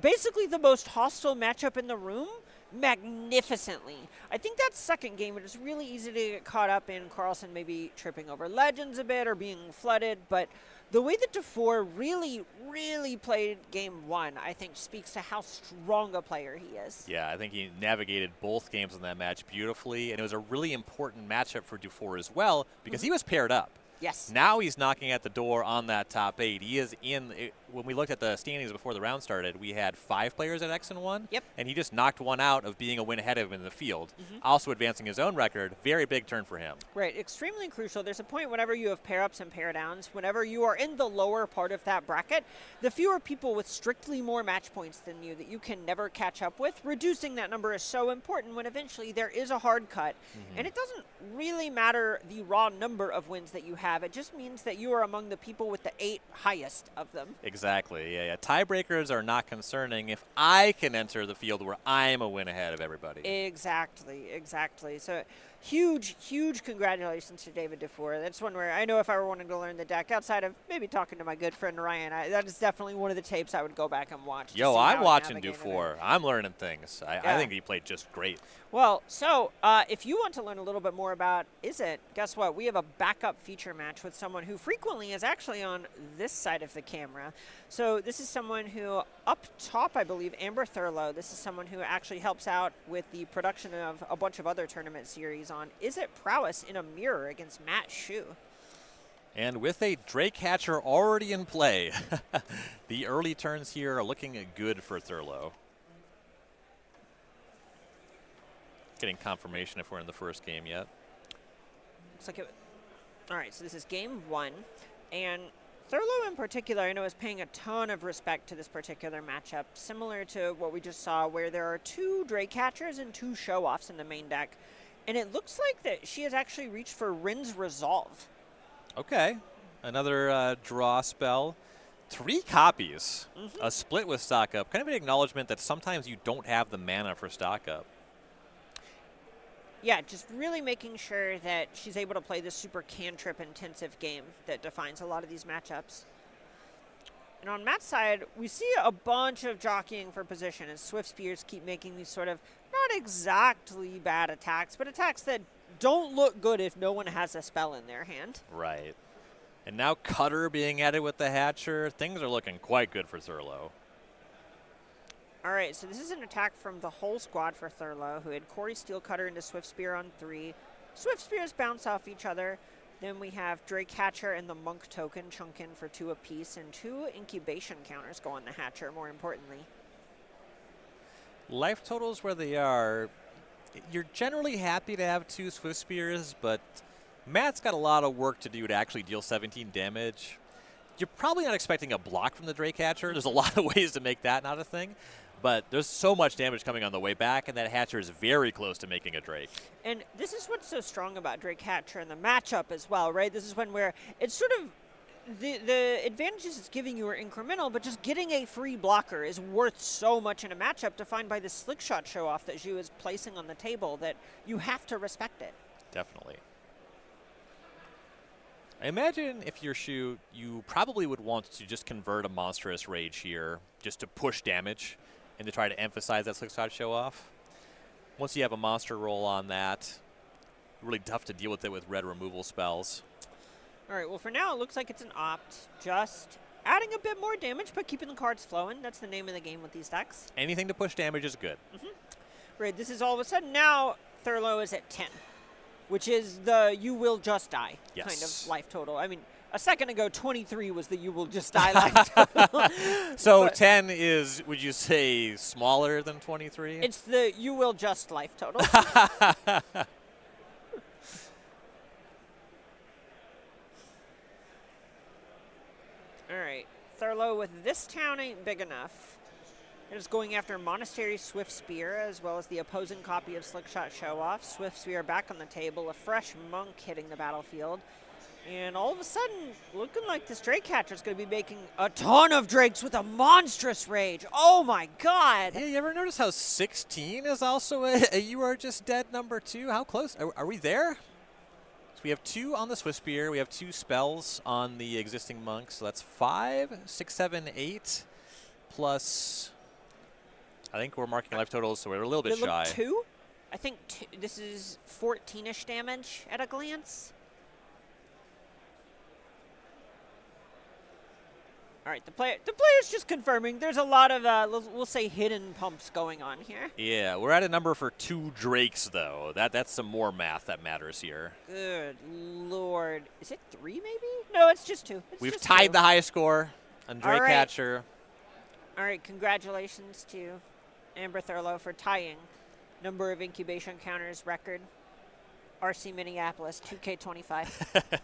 basically the most hostile matchup in the room magnificently. I think that second game, it is really easy to get caught up in Carlsen maybe tripping over legends a bit or being flooded, but the way that Dufour really, really played game 1, I think speaks to how strong a player he is. Yeah, I think he navigated both games in that match beautifully, and it was a really important matchup for Dufour as well because he was paired up. Yes. Now he's knocking at the door on that top 8. He is in. When we looked at the standings before the round started, we had 5 players at X and 1. Yep. And he just knocked one out of being a win ahead of him in the field, also advancing his own record. Very big turn for him. Right. Extremely crucial. There's a point whenever you have pair ups and pair downs, whenever you are in the lower part of that bracket, the fewer people with strictly more match points than you that you can never catch up with, reducing that number is so important when eventually there is a hard cut. And it doesn't really matter the raw number of wins that you have have. It just means that you are among the people with the 8 highest of them. Exactly. Yeah. Tiebreakers are not concerning if I can enter the field where I'm a win ahead of everybody. Exactly. So huge congratulations to David Dufour. That's one where I know if I were wanting to learn the deck outside of maybe talking to my good friend Ryan, that is definitely one of the tapes I would go back and watch. Yo, I'm watching Dufour. I'm learning things. I think he played just great. Well, so if you want to learn a little bit more about Izzet, guess what? We have a backup feature match with someone who frequently is actually on this side of the camera. So this is someone who, up top, I believe, Amber Thurlow. This is someone who actually helps out with the production of a bunch of other tournament series on Izzet Prowess in a mirror against Matt Shue. And with a Drake Hatcher already in play, the early turns here are looking good for Thurlow. Getting confirmation if we're in the first game yet. Looks like it. All right, so this is game 1. And Thurlow in particular, I know, is paying a ton of respect to this particular matchup, similar to what we just saw where there are 2 Drake Hatchers and 2 show-offs in the main deck. And it looks like that she has actually reached for Rin's Resolve. Okay, another draw spell. 3 copies, a split with stock up. Kind of an acknowledgement that sometimes you don't have the mana for stock up. Yeah, just really making sure that she's able to play this super cantrip-intensive game that defines a lot of these matchups. And on Matt's side, we see a bunch of jockeying for position as Swift Spears keep making these sort of not exactly bad attacks, but attacks that don't look good if no one has a spell in their hand. Right. And now Cutter being added with the Hatcher. Things are looking quite good for Thurlow. All right, so this is an attack from the whole squad for Thurlow, who had Corey Steel Cutter into Swift Spear on 3. Swift Spears bounce off each other. Then we have Drake Hatcher and the Monk token chunk in for 2 apiece, and 2 incubation counters go on the Hatcher, more importantly. Life totals where they are, you're generally happy to have 2 Swift Spears, but Matt's got a lot of work to do to actually deal 17 damage. You're probably not expecting a block from the Drake Hatcher. There's a lot of ways to make that not a thing. But there's so much damage coming on the way back, and that Hatcher is very close to making a Drake. And this is what's so strong about Drake Hatcher and the matchup as well, right? This is when where it's sort of the advantages it's giving you are incremental, but just getting a free blocker is worth so much in a matchup, defined by the slick shot show-off that Zhu is placing on the table, that you have to respect it. Definitely. I imagine if you're Shu, you probably would want to just convert a Monstrous Rage here just to push damage and to try to emphasize that slick shot show-off. Once you have a monster roll on that, really tough to deal with it with red removal spells. All right, well, for now, it looks like it's an opt. Just adding a bit more damage, but keeping the cards flowing. That's the name of the game with these decks. Anything to push damage is good. Right, this is all of a sudden now Thurlow is at 10, which is the you will just die kind of life total. I mean, a second ago, 23 was the you will just die life total. So 10 is, would you say, smaller than 23? It's the you will just life total. All right, Thurlow with this town ain't big enough. It is going after Monastery Swift Spear, as well as the opposing copy of Slickshot Show-Off. Swift Spear back on the table, a fresh Monk hitting the battlefield. And all of a sudden, looking like this Drake Hatcher is going to be making a ton of Drakes with a monstrous rage. Oh my god! Yeah, you ever notice how 16 is also a You Are Just Dead number 2? How close? Are we there? So we have 2 on the Swift Spear. We have 2 spells on the existing Monk. So that's 5, 6, 7, 8, plus... I think we're marking life totals, so we're a little bit shy. 2? I think this is 14-ish damage at a glance. All right, the player's just confirming. There's a lot of, we'll say, hidden pumps going on here. Yeah, we're at a number for 2 Drakes, though. That's some more math that matters here. Good lord. Is it 3, maybe? No, it's just 2. We've tied the highest score on Drake Hatcher. All right, congratulations to Amber Thurlow for tying number of incubation counters record. RC Minneapolis, 2K25.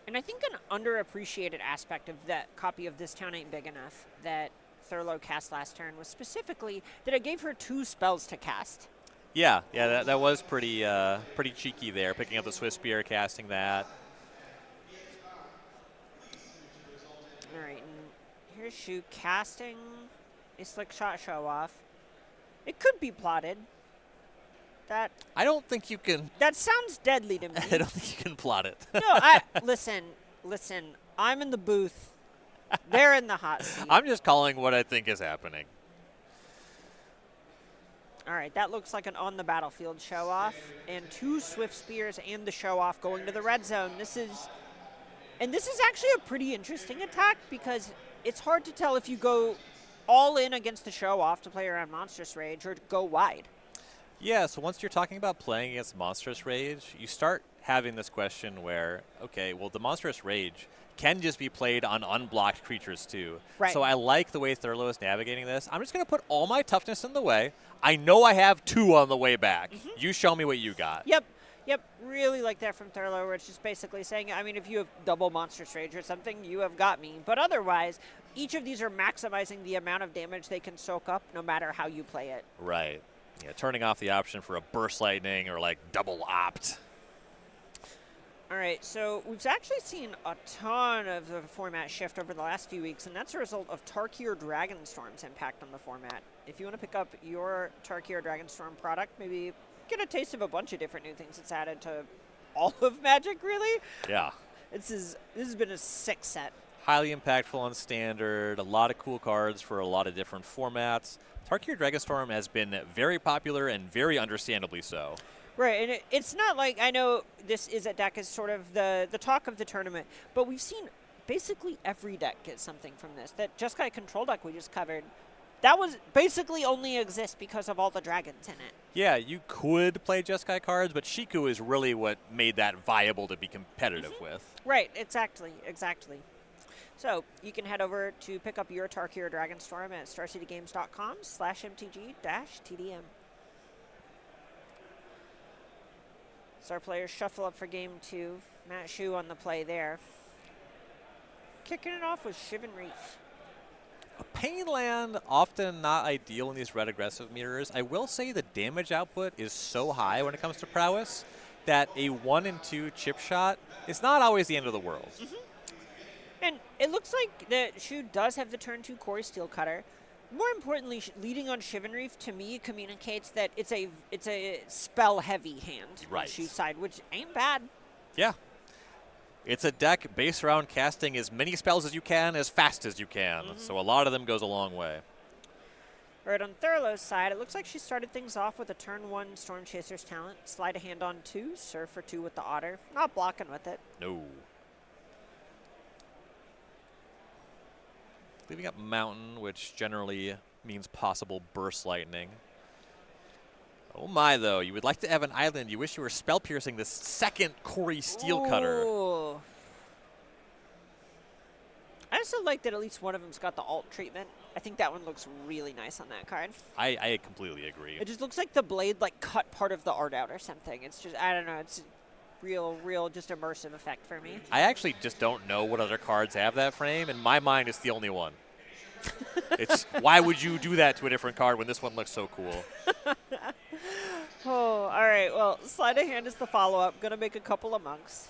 And I think an underappreciated aspect of that copy of This Town Ain't Big Enough that Thurlow cast last turn was specifically that it gave her 2 spells to cast. Yeah, that was pretty pretty cheeky there, picking up the Swift Spear, casting that. All right, and here's Shu casting a Slick Shot Show Off. It could be plotted. I don't think you can. That sounds deadly to me. I don't think you can plot it. No, listen. I'm in the booth. They're in the hot seat. I'm just calling what I think is happening. All right, that looks like an on the battlefield show off, and 2 Swift Spears and the show off going to the red zone. This is actually a pretty interesting attack because it's hard to tell if you go all in against the show off to play around Monstrous Rage or go wide. Yeah, so once you're talking about playing against Monstrous Rage, you start having this question where, okay, well, the Monstrous Rage can just be played on unblocked creatures too. Right. So I like the way Thurlow is navigating this. I'm just going to put all my toughness in the way. I know I have 2 on the way back. You show me what you got. Yep. Really like that from Thurlow, where it's just basically saying, I mean, if you have double Monstrous Rage or something, you have got me. But otherwise, each of these are maximizing the amount of damage they can soak up no matter how you play it. Right. Yeah, turning off the option for a Burst Lightning or like double opt. All right, so we've actually seen a ton of the format shift over the last few weeks, and that's a result of Tarkir Dragonstorm's impact on the format. If you want to pick up your Tarkir Dragonstorm product, maybe get a taste of a bunch of different new things it's added to all of Magic, really. Yeah. This has been a sick set. Highly impactful on Standard, a lot of cool cards for a lot of different formats. Tarkir Dragonstorm has been very popular and very understandably so. Right, and it's not like, I know this is a deck is sort of the talk of the tournament, but we've seen basically every deck get something from this. That Jeskai Control deck we just covered, that was basically only exists because of all the dragons in it. Yeah, you could play Jeskai cards, but Shiku is really what made that viable to be competitive with. Right, exactly. So you can head over to pick up your Tarkir Dragonstorm at starcitygames.com/MTG-TDM. So our players shuffle up for game 2. Matt Shu on the play there. Kicking it off with Shivan Reef. A Pain Land, often not ideal in these red aggressive mirrors. I will say the damage output is so high when it comes to prowess that a 1 and 2 chip shot is not always the end of the world. And it looks like that Shu does have the turn 2 Quarry Steel Cutter. More importantly, leading on Shivan Reef to me communicates that it's a spell heavy hand on Shu's side, which ain't bad. Yeah. It's a deck based around casting as many spells as you can, as fast as you can. So a lot of them goes a long way. Right on Thurlow's side, it looks like she started things off with a turn 1 Storm Chaser's Talent, slide a hand on 2, surf for 2 with the Otter. Not blocking with it. No. Leaving up Mountain, which generally means possible Burst Lightning. Oh my, though. You would like to have an island. You wish you were spell piercing this second Quarry Steel Cutter. Ooh. I also like that at least one of them's got the alt treatment. I think that one looks really nice on that card. I completely agree. It just looks like the blade like cut part of the art out or something. It's just, I don't know, it's real just immersive effect for me. I actually just don't know what other cards have that frame. In my mind, it's the only one. It's why would you do that to a different card when this one looks so cool? Oh, all right. Well, Sleight of Hand is the follow-up. Going to make a couple of monks.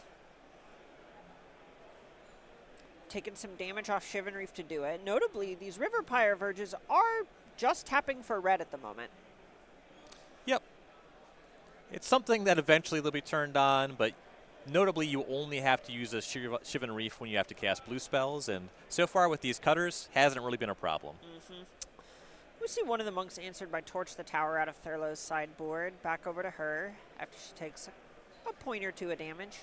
Taking some damage off Shivan Reef to do it. Notably, these River Pyre Verges are just tapping for red at the moment. Yep. It's something that eventually they'll be turned on, but notably you only have to use a Shivan Reef when you have to cast blue spells, and so far with these cutters, hasn't really been a problem. We see one of the monks answered by Torch the Tower out of Thurlow's sideboard. Back over to her after she takes a point or 2 of damage.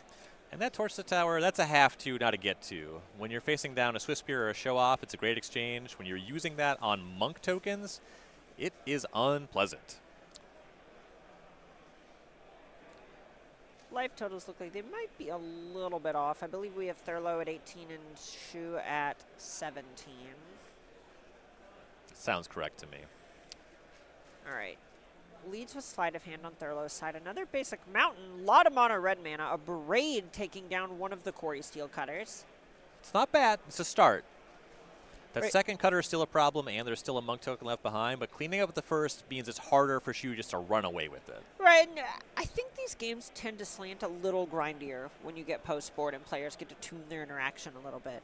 And that Torch the Tower, that's a have to, not a get to. When you're facing down a Swift Spear or a Show Off, it's a great exchange. When you're using that on monk tokens, it is unpleasant. Life totals look like they might be a little bit off. I believe we have Thurlow at 18 and Shu at 17. Sounds correct to me. All right. Leads with Sleight of Hand on Thurlow's side. Another basic Mountain. Lot of mono red mana. A Braid taking down one of the Quarry Steel Cutters. It's not bad. It's a start. That Right. second cutter is still a problem, and there's still a monk token left behind, but cleaning up the first means it's harder for Shu just to run away with it. Right, and I think these games tend to slant a little grindier when you get post-board and players get to tune their interaction a little bit.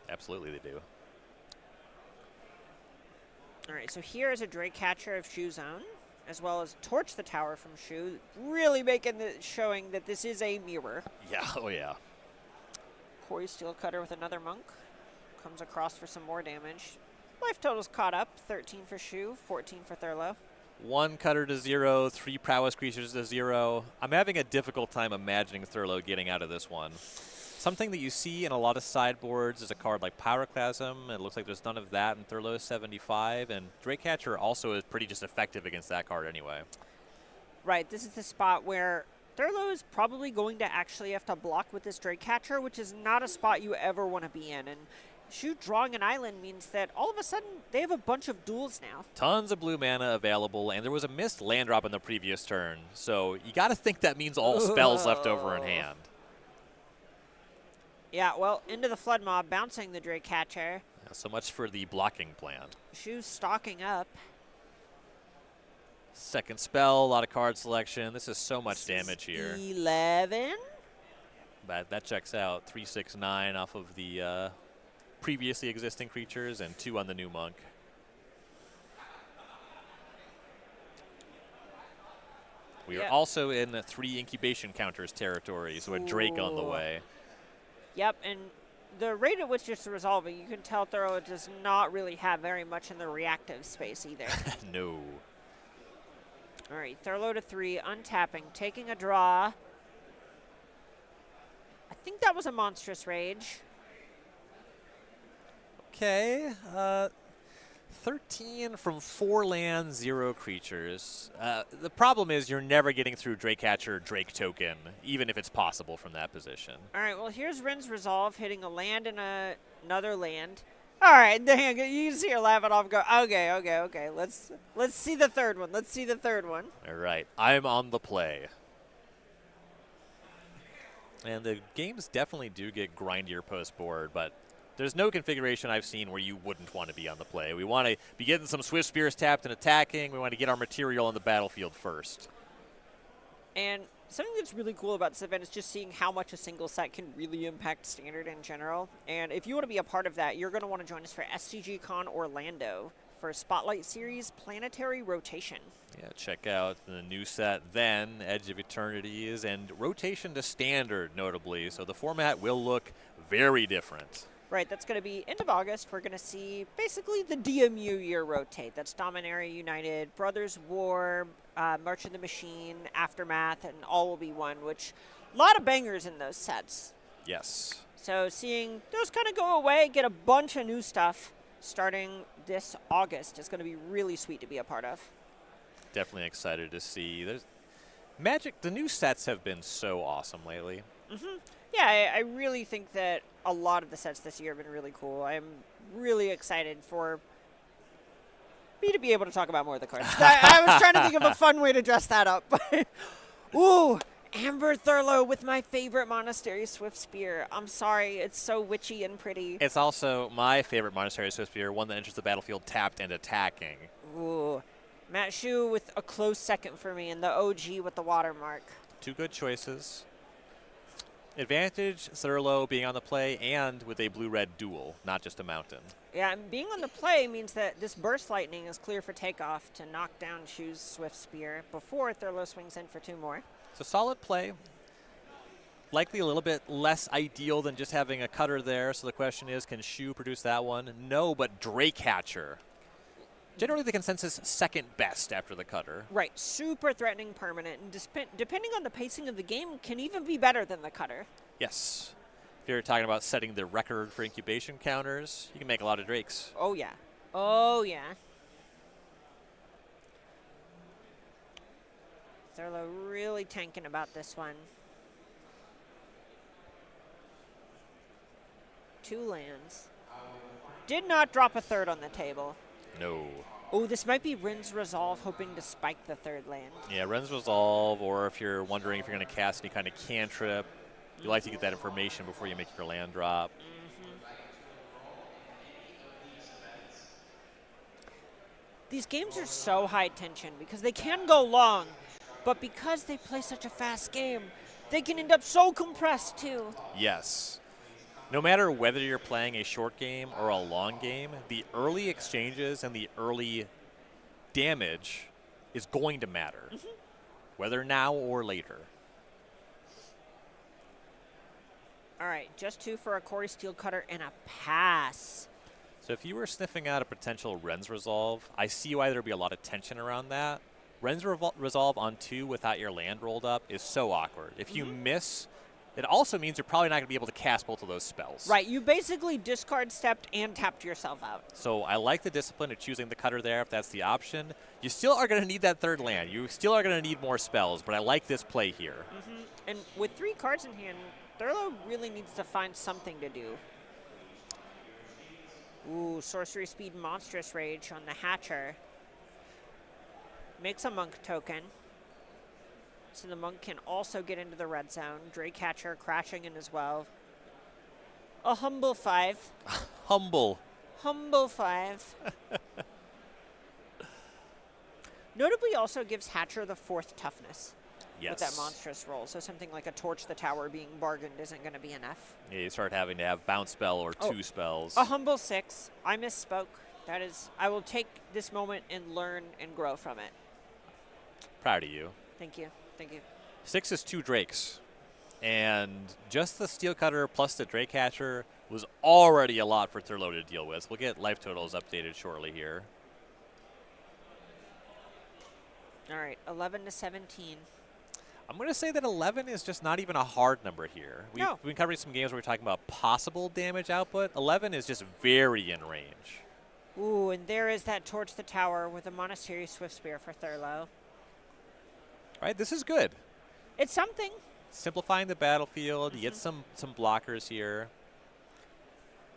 Absolutely they do. All right, so here is a Drake Catcher of Shu's own, as well as Torch the Tower from Shu, really showing that this is a mirror. Yeah, oh yeah. Corey Steel Cutter with another monk. Comes across for some more damage. Life total's caught up, 13 for Shu, 14 for Thurlow. 1 cutter to 0, 3 prowess creatures to 0. I'm having a difficult time imagining Thurlow getting out of this one. Something that you see in a lot of sideboards is a card like Pyroclasm. It looks like there's none of that in Thurlow's 75, and Drakecatcher also is pretty just effective against that card anyway. Right, this is the spot where Thurlow is probably going to actually have to block with this Drakecatcher, which is not a spot you ever want to be in. And Shu drawing an island means that all of a sudden they have a bunch of duels now. Tons of blue mana available, and there was a missed land drop in the previous turn. So you got to think that means all spells left over in hand. Yeah, well, into the Flood Mob, bouncing the Drakecatcher. So much for the blocking plan. Shu's stocking up. Second spell, a lot of card selection. This is so much damage here. 11. But that checks out. 3, 6, 9 off of the previously existing creatures, and 2 on the new monk. We are also in 3 incubation counters territory, so a Drake on the way. Yep, and the rate at which it's resolving, you can tell Thurlow does not really have very much in the reactive space either. No. All right, Thurlow to 3, untapping, taking a draw. I think that was a Monstrous Rage. Okay. 13 from 4 lands, 0 creatures. The problem is you're never getting through Drakecatcher, Drake token, even if it's possible from that position. All right, well, here's Rin's Resolve, hitting a land and another land. All right, dang, you can see her laughing off. Go, okay. Let's see the third one. Let's see the third one. All right, I'm on the play. And the games definitely do get grindier post-board, but there's no configuration I've seen where you wouldn't want to be on the play. We want to be getting some Swift Spears tapped and attacking. We want to get our material on the battlefield first. And something that's really cool about this event is just seeing how much a single set can really impact Standard in general. And if you want to be a part of that, you're going to want to join us for SCG Con Orlando for Spotlight Series Planetary Rotation. Yeah, check out the new set then, Edge of Eternities, and Rotation to Standard, notably. So the format will look very different. Right, that's going to be end of August. We're going to see basically the DMU year rotate. That's Dominaria United, Brothers War, March of the Machine, Aftermath, and All Will Be One, which a lot of bangers in those sets. Yes. So seeing those kind of go away, get a bunch of new stuff starting this August is going to be really sweet to be a part of. Definitely excited to see. There's Magic, the new sets have been so awesome lately. Yeah, I really think that a lot of the sets this year have been really cool. I'm really excited for me to be able to talk about more of the cards. I was trying to think of a fun way to dress that up. Ooh, Amber Thurlow with my favorite Monastery Swift Spear. I'm sorry, it's so witchy and pretty. It's also my favorite Monastery Swift Spear, one that enters the battlefield tapped and attacking. Ooh, Matt Shu with a close second for me, and the OG with the watermark. 2 good choices. Advantage, Thurlow being on the play, and with a blue-red duel, not just a mountain. Yeah, and being on the play means that this Burst Lightning is clear for takeoff to knock down Shu's Swift Spear before Thurlow swings in for 2 more. So solid play. Likely a little bit less ideal than just having a cutter there, so the question is, can Shu produce that one? No, but Drakecatcher. Generally the consensus second best after the cutter. Right, super threatening permanent, and depending on the pacing of the game, can even be better than the cutter. Yes. If you're talking about setting the record for incubation counters, you can make a lot of Drakes. Oh, yeah. Oh, yeah. Thurlow really tanking about this one. 2 lands. Did not drop a third on the table. No. Oh, this might be Rin's Resolve hoping to spike the 3rd land. Yeah, Rin's Resolve, or if you're wondering if you're going to cast any kind of cantrip, you like to get that information before you make your land drop. These games are so high tension because they can go long, but because they play such a fast game, they can end up so compressed too. Yes. No matter whether you're playing a short game or a long game, the early exchanges and the early damage is going to matter, whether now or later. All right, just 2 for a Corey Steel Cutter and a pass. So if you were sniffing out a potential Ren's Resolve, I see why there'd be a lot of tension around that. Ren's Resolve on 2 without your land rolled up is so awkward. If you miss, it also means you're probably not going to be able to cast both of those spells. Right, you basically discard stepped and tapped yourself out. So I like the discipline of choosing the cutter there if that's the option. You still are going to need that third land. You still are going to need more spells, but I like this play here. And with 3 cards in hand, Thurlow really needs to find something to do. Ooh, Sorcery Speed Monstrous Rage on the Hatcher. Makes a Monk token. So the Monk can also get into the red zone. Drake Hatcher crashing in as well. A humble 5. Humble. Humble 5. Notably also gives Hatcher the 4th toughness. Yes. With that monstrous roll. So something like a Torch the Tower being bargained isn't going to be enough. Yeah, you start having to have bounce spell or 2 spells. A humble 6. I misspoke. That is, I will take this moment and learn and grow from it. Proud of you. Thank you. Thank you. 6 is 2 Drakes. And just the Steel Cutter plus the Drake Hatcher was already a lot for Thurlow to deal with. We'll get life totals updated shortly here. All right, 11 to 17. I'm going to say that 11 is just not even a hard number here. We've been covering some games where we're talking about possible damage output. 11 is just very in range. Ooh, and there is that Torch the Tower with a Monastery Swift Spear for Thurlow. All right, this is good. It's something. Simplifying the battlefield. You get some blockers here.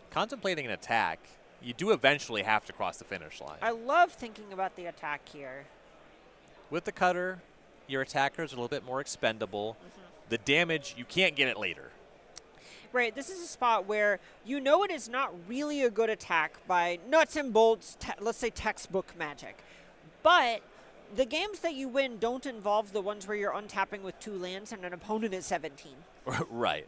Contemplating an attack, you do eventually have to cross the finish line. I love thinking about the attack here. With the cutter, your attackers are a little bit more expendable. The damage, you can't get it later. Right, this is a spot where you know it is not really a good attack by nuts and bolts, let's say textbook magic. But the games that you win don't involve the ones where you're untapping with 2 lands and an opponent is 17. Right.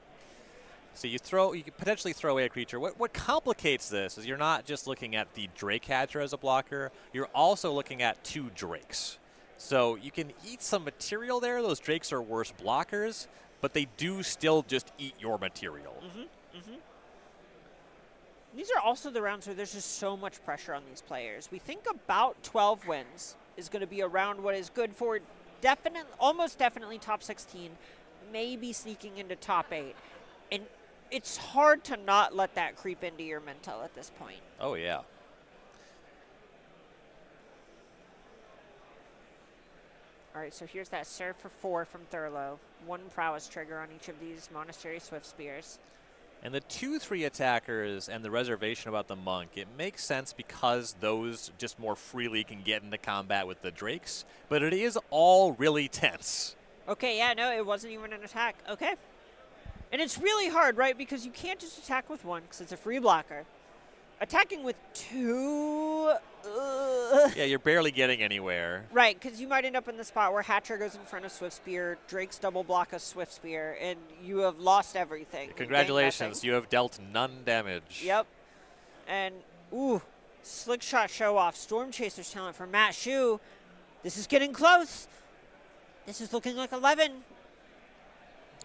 So you can potentially throw away a creature. What complicates this is you're not just looking at the Drake Hatcher as a blocker, you're also looking at 2 Drakes. So you can eat some material there. Those Drakes are worse blockers, but they do still just eat your material. These are also the rounds where there's just so much pressure on these players. We think about 12 wins is going to be around what is good for almost definitely top 16, maybe sneaking into top 8. And it's hard to not let that creep into your mental at this point. Oh, yeah. All right, so here's that serve for 4 from Thurlow. 1 prowess trigger on each of these Monastery Swift Spears. And the 2/3 attackers and the reservation about the Monk, it makes sense because those just more freely can get into combat with the Drakes, but it is all really tense. Okay, yeah, no, it wasn't even an attack. Okay. And it's really hard, right, because you can't just attack with 1 because it's a free blocker. Attacking with 2... Yeah, you're barely getting anywhere. Right, because you might end up in the spot where Hatcher goes in front of Swift Spear, Drake's double block a Swift Spear, and you have lost everything. Congratulations, you have dealt none damage. Yep. And, ooh, slick shot show off. Storm Chaser's talent for Matt Shu. This is getting close. This is looking like 11.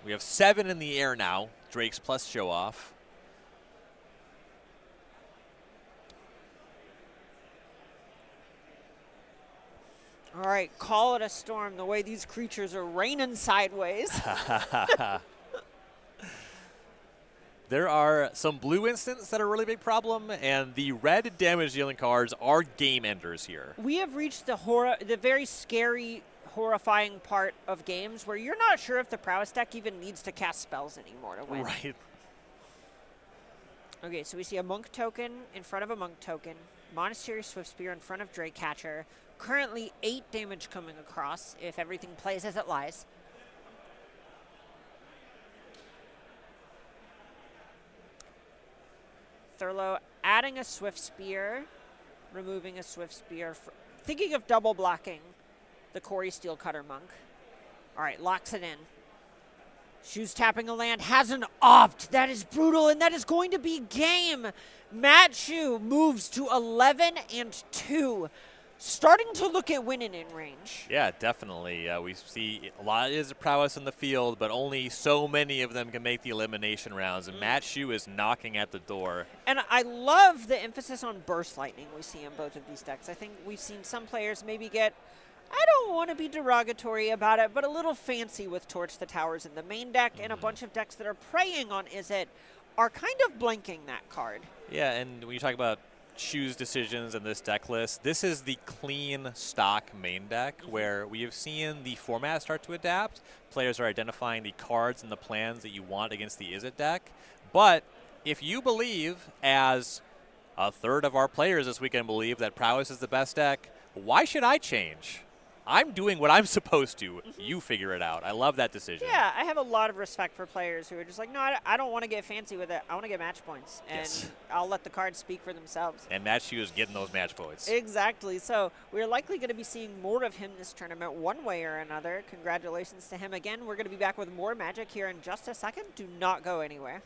We have 7 in the air now, Drakes plus show off. All right, call it a storm the way these creatures are raining sideways. There are some blue instants that are a really big problem, and the red damage dealing cards are game enders here. We have reached the very scary, horrifying part of games where you're not sure if the prowess deck even needs to cast spells anymore to win. Right. Okay, so we see a Monk token in front of a Monk token, Monastery Swift Spear in front of Drake Catcher. Currently 8 damage coming across if everything plays as it lies. Thurlow adding a Swift Spear, removing a Swift Spear thinking of double blocking the Corey Steelcutter Monk. All right, locks it in. Shoes tapping a land, has an opt. That is brutal, and that is going to be game. Matt Shu moves to 11-2. Starting to look at winning in range. Yeah, definitely. We see a lot of prowess in the field, but only so many of them can make the elimination rounds. And Matt Shu is knocking at the door. And I love the emphasis on burst lightning we see in both of these decks. I think we've seen some players maybe get, I don't want to be derogatory about it, but a little fancy with Torch the Towers in the main deck, and a bunch of decks that are preying on Izzet are kind of blanking that card. Yeah, and when you talk about Shu's decisions in this deck list, this is the clean stock main deck where we have seen the format start to adapt. Players are identifying the cards and the plans that you want against the Izzet deck. But if you believe, as a third of our players this weekend believe, that Prowess is the best deck, why should I change? I'm doing what I'm supposed to. You figure it out. I love that decision. Yeah, I have a lot of respect for players who are just like, no, I don't want to get fancy with it. I want to get match points. And I'll let the cards speak for themselves. And Matt Shu is getting those match points. Exactly. So we're likely going to be seeing more of him this tournament one way or another. Congratulations to him again. We're going to be back with more Magic here in just a second. Do not go anywhere.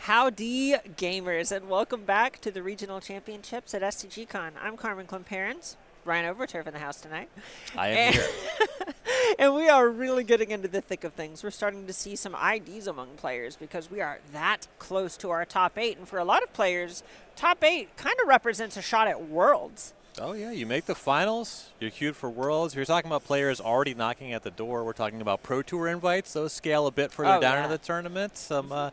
Howdy, gamers, and welcome back to the Regional Championships at SCG Con. I'm Carmen Klemperens, Ryan Overturf in the house tonight. I am here. And we are really getting into the thick of things. We're starting to see some IDs among players because we are that close to our top 8. And for a lot of players, top 8 kind of represents a shot at Worlds. Oh, yeah, you make the finals, you're queued for Worlds. You're talking about players already knocking at the door. We're talking about Pro Tour invites. Those scale a bit further down into the tournament. Some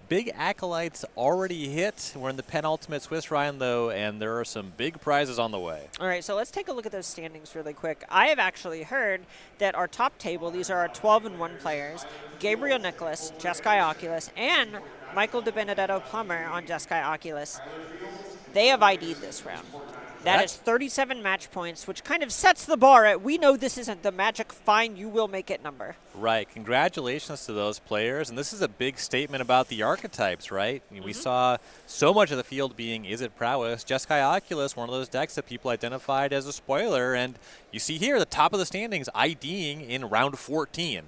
big acolytes already hit. We're in the penultimate Swiss Ryan, though, and there are some big prizes on the way. All right, so let's take a look at those standings really quick. I have actually heard that our top table, these are our 12-1 players, Gabriel Nicholas, Jeskai Oculus, and Michael DiBenedetto Plummer on Jeskai Oculus. They have ID'd this round. That is 37 match points, which kind of sets the bar at, we know this isn't the magic fine, you will make it number. Right. Congratulations to those players. And this is a big statement about the archetypes, right? We saw so much of the field being Is It Prowess. Jeskai Oculus, one of those decks that people identified as a spoiler. And you see here, the top of the standings, IDing in round 14.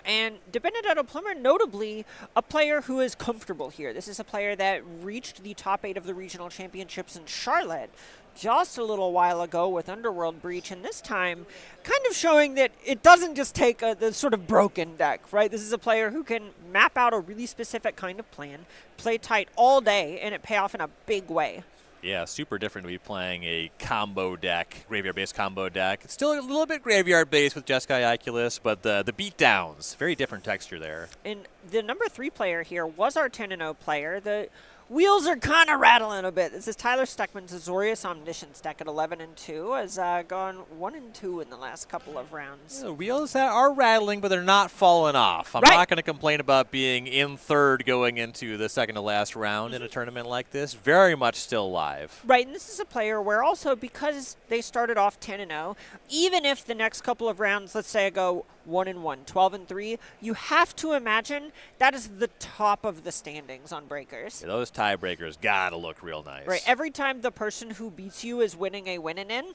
And DiBenedetto Plummer, notably, a player who is comfortable here. This is a player that reached the top 8 of the regional championships in Charlotte just a little while ago with Underworld Breach, and this time kind of showing that it doesn't just take the sort of broken deck, right? This is a player who can map out a really specific kind of plan, play tight all day, and it pay off in a big way. Yeah, super different to be playing a combo deck, graveyard-based combo deck. It's still a little bit graveyard-based with Jeskai Oculus, but the beatdowns, very different texture there. And the number 3 player here was our 10-0 player. The wheels are kind of rattling a bit. This is Tyler Steckman's Azorius Omniscience deck at 11-2, has gone 1-2 in the last couple of rounds. The wheels are rattling, but they're not falling off. I'm not going to complain about being in third going into the second to last round in a tournament like this. Very much still live. Right, and this is a player where also because they started off 10-0, even if the next couple of rounds, let's say I go 1-1, 12-3, you have to imagine that is the top of the standings on breakers. Yeah, those tiebreakers gotta look real nice. Right, every time the person who beats you is winning a win-in,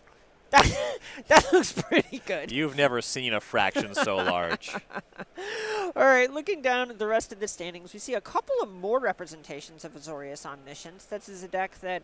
that looks pretty good. You've never seen a fraction so large. All right, looking down at the rest of the standings, we see a couple of more representations of Azorius Omniscience. This is a deck that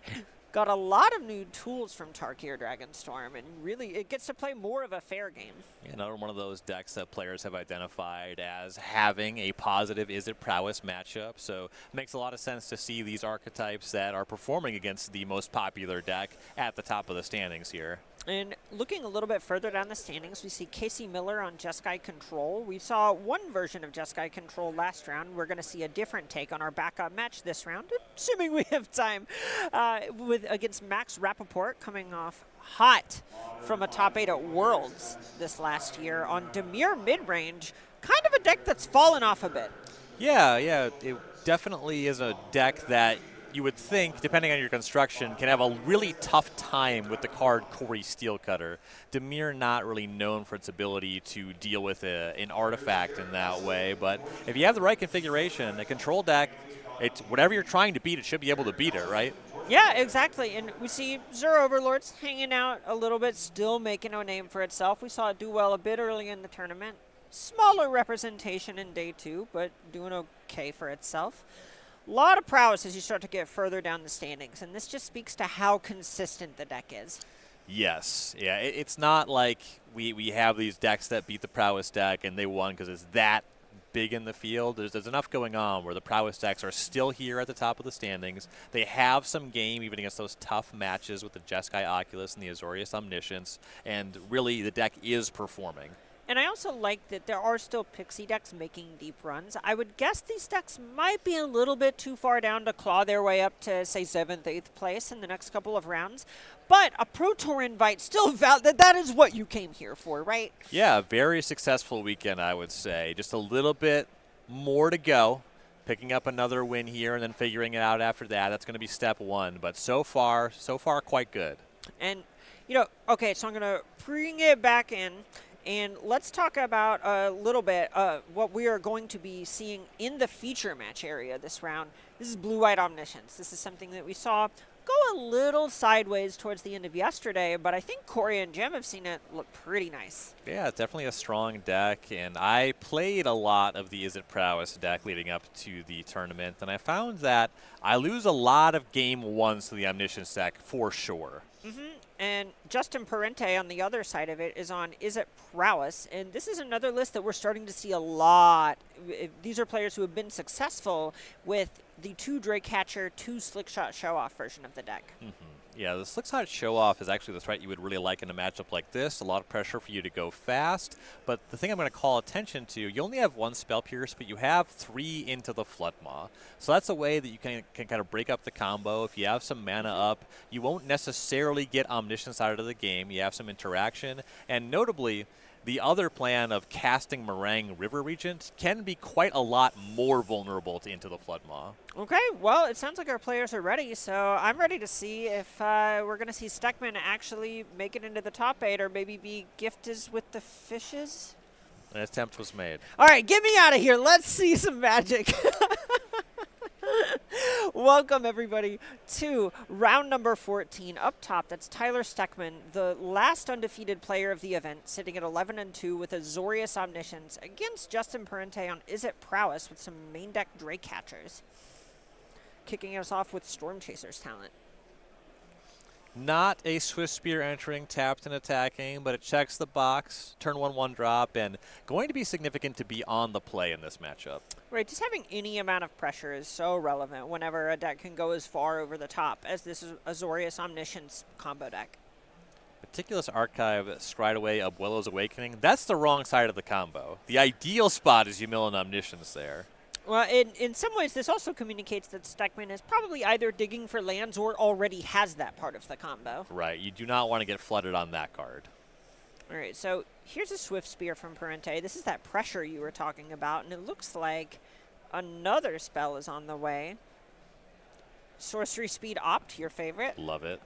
got a lot of new tools from Tarkir Dragonstorm, and really it gets to play more of a fair game. Yeah, another one of those decks that players have identified as having a positive Is It Prowess matchup, so it makes a lot of sense to see these archetypes that are performing against the most popular deck at the top of the standings here. And looking a little bit further down the standings, we see Casey Miller on Jeskai Control. We saw one version of Jeskai Control last round. We're going to see a different take on our backup match this round, assuming we have time, against Max Rappaport, coming off hot from a top 8 at Worlds this last year on Dimir Midrange, kind of a deck that's fallen off a bit. Yeah, it definitely is a deck that you would think, depending on your construction, can have a really tough time with the card Corey Steelcutter. Dimir not really known for its ability to deal with an artifact in that way, but if you have the right configuration, a control deck, it's whatever you're trying to beat, it should be able to beat it, right? Yeah, exactly. And we see Zero Overlords hanging out a little bit, still making a name for itself. We saw it do well a bit early in the tournament. Smaller representation in day 2, but doing okay for itself. A lot of prowess as you start to get further down the standings, and this just speaks to how consistent the deck is. Yes. Yeah, it's not like we have these decks that beat the prowess deck and they won because it's that big in the field. There's enough going on where the prowess decks are still here at the top of the standings. They have some game even against those tough matches with the Jeskai Oculus and the Azorius Omniscience, and really the deck is performing. And I also like that there are still Pixie decks making deep runs. I would guess these decks might be a little bit too far down to claw their way up to, say, 7th, 8th place in the next couple of rounds. But a Pro Tour invite still that is what you came here for, right? Yeah, very successful weekend, I would say. Just a little bit more to go. Picking up another win here and then figuring it out after that. That's going to be step 1. But so far, quite good. And, okay, so I'm going to bring it back in. And let's talk about a little bit what we are going to be seeing in the feature match area this round. This is Blue-White Omniscience. This is something that we saw go a little sideways towards the end of yesterday, but I think Corey and Jim have seen it look pretty nice. Yeah, it's definitely a strong deck, and I played a lot of the Is It Prowess deck leading up to the tournament, and I found that I lose a lot of game ones to the Omniscience deck for sure. And Justin Parente on the other side of it is on Is It Prowess, and this is another list that we're starting to see a lot. These are players who have been successful with the 2 Drake-Catcher, 2 Slickshot Show-Off version of the deck. Yeah, the Slickshot Show-Off is actually the threat you would really like in a matchup like this. A lot of pressure for you to go fast, but the thing I'm going to call attention to, you only have 1 Spell Pierce, but you have 3 into the Flood Maw. So that's a way that you can kind of break up the combo. If you have some mana up, you won't necessarily get Omniscience out of the game. You have some interaction, and notably, the other plan of casting Meringue River Regent can be quite a lot more vulnerable to Into the Flood Maw. Okay, well, it sounds like our players are ready, so I'm ready to see if we're going to see Steckman actually make it into the top 8 or maybe be gifted with the fishes. An attempt was made. All right, get me out of here. Let's see some magic. Welcome, everybody, to round number 14. Up top, that's Tyler Steckman, the last undefeated player of the event, sitting at 11-2 with Azorius Omniscience against Justin Parente on Is It Prowess with some main deck Drake Catchers. Kicking us off with Storm Chaser's talent. Not a Swift Spear entering, tapped and attacking, but it checks the box, turn 1/1 drop, and going to be significant to be on the play in this matchup. Right, just having any amount of pressure is so relevant whenever a deck can go as far over the top as this is Azorius Omniscience combo deck. Meticulous Archive, Stride Away, Abuelo's Awakening. That's the wrong side of the combo. The ideal spot is you mill an Omniscience there. Well, in some ways, this also communicates that Steckman is probably either digging for lands or already has that part of the combo. Right, you do not want to get flooded on that card. All right, so here's a Swift Spear from Parente. This is that pressure you were talking about, and it looks like another spell is on the way. Sorcery Speed Opt, your favorite. Love it.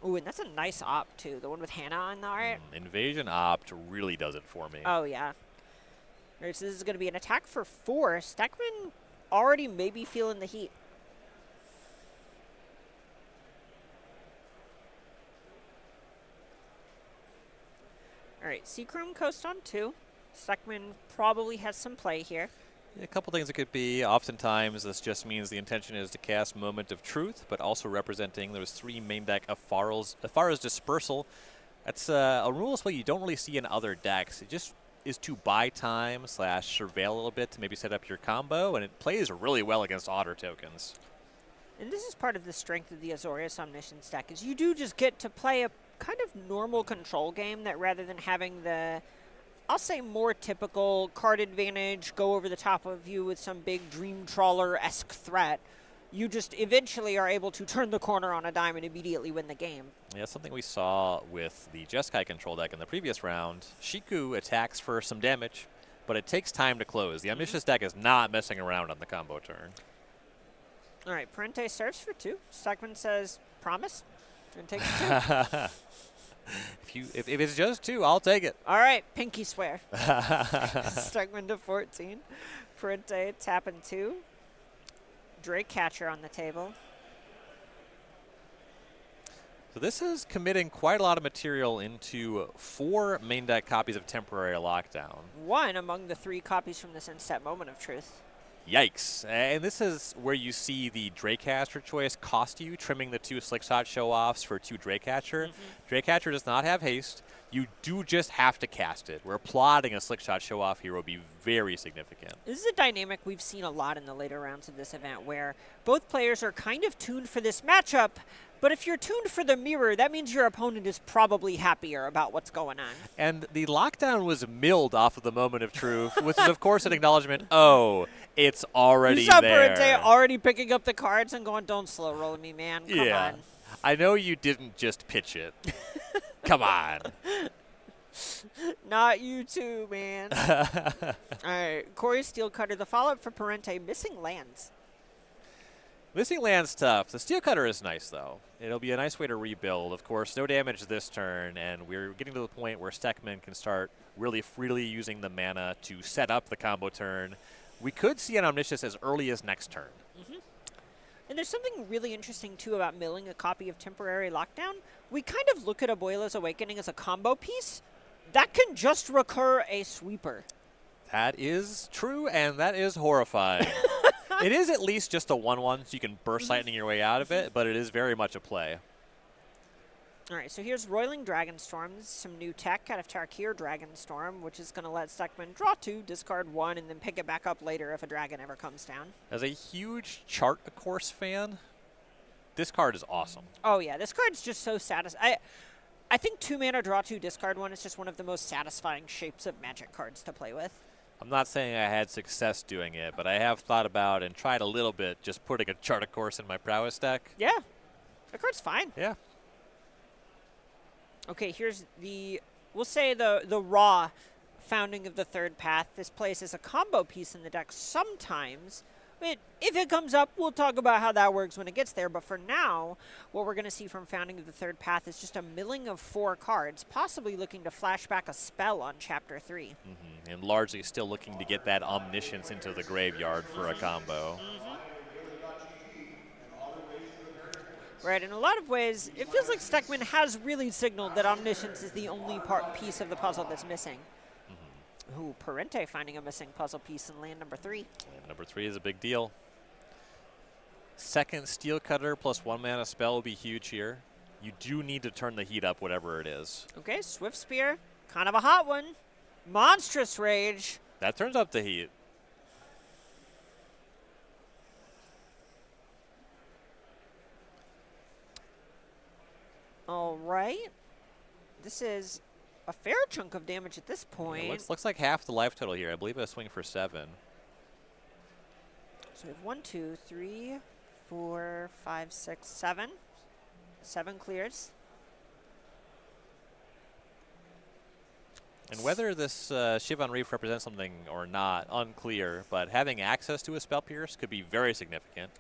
Ooh, and that's a nice Opt, too. The one with Hannah on the art. Invasion Opt really does it for me. Oh, yeah. All right, so this is going to be an attack for 4. Steckman already maybe feeling the heat. All right, Seachrome Coast on 2. Steckman probably has some play here. A couple things it could be. Oftentimes, this just means the intention is to cast Moment of Truth, but also representing those 3 main deck Afara's Dispersal. That's a rule spell you don't really see in other decks. It just is to buy time / surveil a little bit to maybe set up your combo, and it plays really well against Otter tokens. And this is part of the strength of the Azorius Omniscience deck, is you do just get to play a kind of normal control game that rather than having the, I'll say, more typical card advantage, go over the top of you with some big Dream Trawler-esque threat, you just eventually are able to turn the corner on a dime and immediately win the game. Yeah, something we saw with the Jeskai control deck in the previous round. Shiku attacks for some damage, but it takes time to close. The Omniscience deck is not messing around on the combo turn. All right, Parente serves for 2. Steckman says, promise, and takes 2. If it's just 2, I'll take it. All right, pinky swear. Steckman to 14. Parente tapping 2. Drake Catcher on the table. So this is committing quite a lot of material into 4 main deck copies of Temporary Lockdown. 1 among the 3 copies from this Instep Moment of Truth. Yikes. And this is where you see the Drakecaster choice cost you, trimming the 2 Slickshot Show-Offs for 2 Draycatcher. Draycatcher does not have haste. You do just have to cast it, where plotting a Slickshot Show-Off here will be very significant. This is a dynamic we've seen a lot in the later rounds of this event, where both players are kind of tuned for this matchup, but if you're tuned for the mirror, that means your opponent is probably happier about what's going on. And the lockdown was milled off of the Moment of Truth, which is, of course, an acknowledgement, oh, it's already you saw there. Parente already picking up the cards and going, don't slow roll me, man. Come on. I know you didn't just pitch it. Come on. Not you too, man. All right, Corey Steelcutter, the follow-up for Parente, missing lands. Missing land's tough. The Steel Cutter is nice, though. It'll be a nice way to rebuild. Of course, no damage this turn, and we're getting to the point where Steckman can start really freely using the mana to set up the combo turn. We could see an Omniscience as early as next turn. And there's something really interesting, too, about milling a copy of Temporary Lockdown. We kind of look at Abuela's Awakening as a combo piece. That can just recur a sweeper. That is true, and that is horrifying. It is at least just a 1/1, so you can burst lightning your way out of it, but it is very much a play. All right, so here's Roiling Dragonstorm. This is some new tech out of Tarkir Dragonstorm, which is going to let Steckman draw 2, discard 1, and then pick it back up later if a dragon ever comes down. As a huge Chart a Course fan, this card is awesome. Oh, yeah, this card's just so satisfying. I think 2 mana, draw 2, discard 1 is just one of the most satisfying shapes of Magic cards to play with. I'm not saying I had success doing it, but I have thought about and tried a little bit just putting a Chart a Course in my Prowess deck. Yeah, that card's fine. Yeah. Okay, here's we'll say the raw Founding of the Third Path. This plays as a combo piece in the deck sometimes. But if it comes up, we'll talk about how that works when it gets there. But for now, what we're going to see from Founding of the Third Path is just a milling of 4 cards, possibly looking to flash back a spell on Chapter 3. And largely still looking to get that Omniscience into the graveyard for a combo. Right, in a lot of ways, it feels like Steckman has really signaled that Omniscience is the only piece of the puzzle that's missing. Ooh, Parente finding a missing puzzle piece in land number 3. Land number 3 is a big deal. Second Steel Cutter plus 1 mana spell will be huge here. You do need to turn the heat up, whatever it is. Okay, Swift Spear, kind of a hot one. Monstrous Rage. That turns up the heat. All right. This is a fair chunk of damage at this point. Yeah, looks like half the life total here. I believe a swing for 7. So we have 1, 2, 3, 4, 5, 6, 7. 7 clears. And whether this Shivan Reef represents something or not, unclear, but having access to a Spell Pierce could be very significant.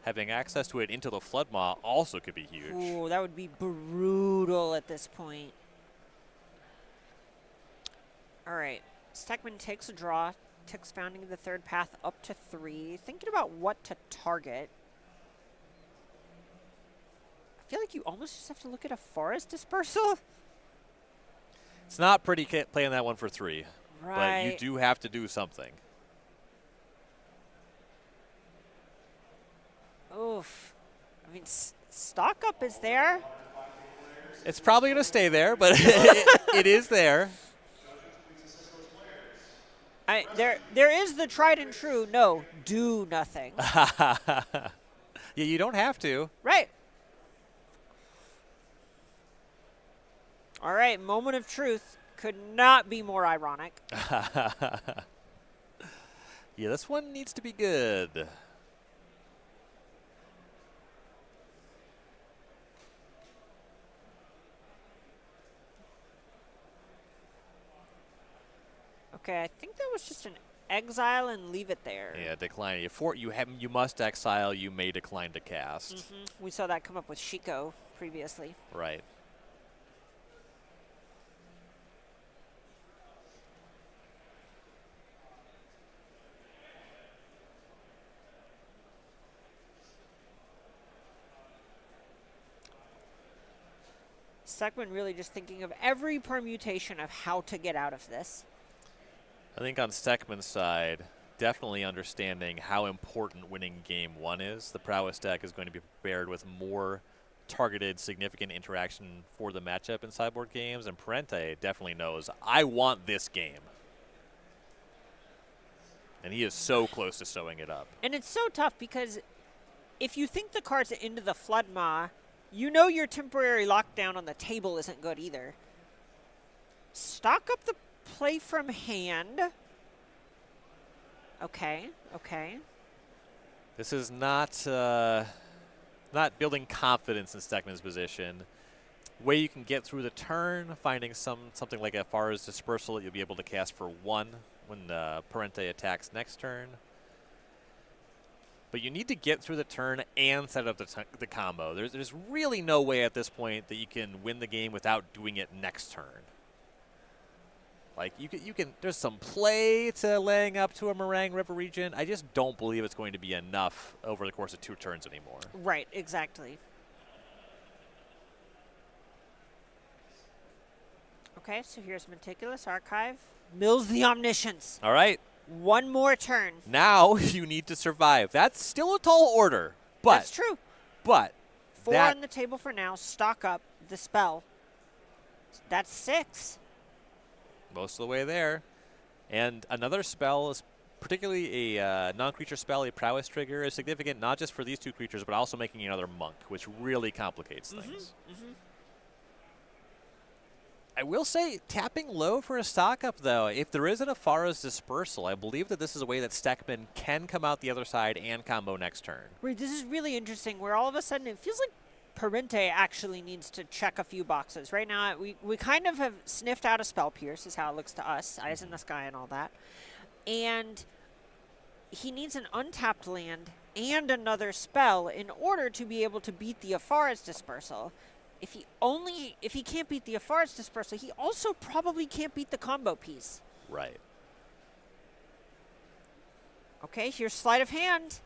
Having access to it into the Flood Maw also could be huge. Ooh, that would be brutal at this point. All right, Steckman takes a draw, takes Founding of the Third Path up to 3, thinking about what to target. I feel like you almost just have to look at a Forest Dispersal. It's not pretty playing that one for 3, Right. but you do have to do something. Oof. I mean, Stock Up is there. It's probably going to stay there, but it is there. There is the tried and true, no, do nothing. Yeah, you don't have to. Right. All right, moment of truth. Could not be more ironic. Yeah, this one needs to be good. Okay, I think that was just an exile and leave it there. Yeah, decline. You must exile. You may decline to cast. We saw that come up with Shiko previously. Right. Steckman really just thinking of every permutation of how to get out of this. I think on Steckman's side, definitely understanding how important winning game 1 is. The Prowess deck is going to be prepared with more targeted, significant interaction for the matchup in sideboard games, and Parente definitely knows, I want this game. And he is so close to sewing it up. And it's so tough because if you think the card's into the Flood Maw, you know your Temporary Lockdown on the table isn't good either. Stock up the play from hand. Okay, okay. This is not building confidence in Steckman's position. Way you can get through the turn, finding something like a Far's Dispersal that you'll be able to cast for 1 when Parente attacks next turn. But you need to get through the turn and set up the combo. There's really no way at this point that you can win the game without doing it next turn. Like you can. There's some play to laying up to a Meringue River Regent. I just don't believe it's going to be enough over the course of 2 turns anymore. Right, exactly. Okay, so here's Meticulous Archive. Mills the Omniscience. All right. One more turn. Now you need to survive. That's still a tall order, but That's true. But 4 that on the table for now. Stock up the spell. That's 6. most of the way there, and another spell is particularly a non-creature spell, a prowess trigger, is significant not just for these 2 creatures, but also making another monk, which really complicates things. I will say, tapping low for a stock up, though, if there is an Afara's Dispersal, I believe that this is a way that Steckman can come out the other side and combo next turn. Right, this is really interesting, where all of a sudden it feels like Parente actually needs to check a few boxes. Right now, we kind of have sniffed out a Spell Pierce, is how it looks to us, Eyes in the Sky and all that. And he needs an untapped land and another spell in order to be able to beat the Afara's Dispersal. If he can't beat the Afara's Dispersal, he also probably can't beat the combo piece. Right. Okay, here's Sleight of Hand.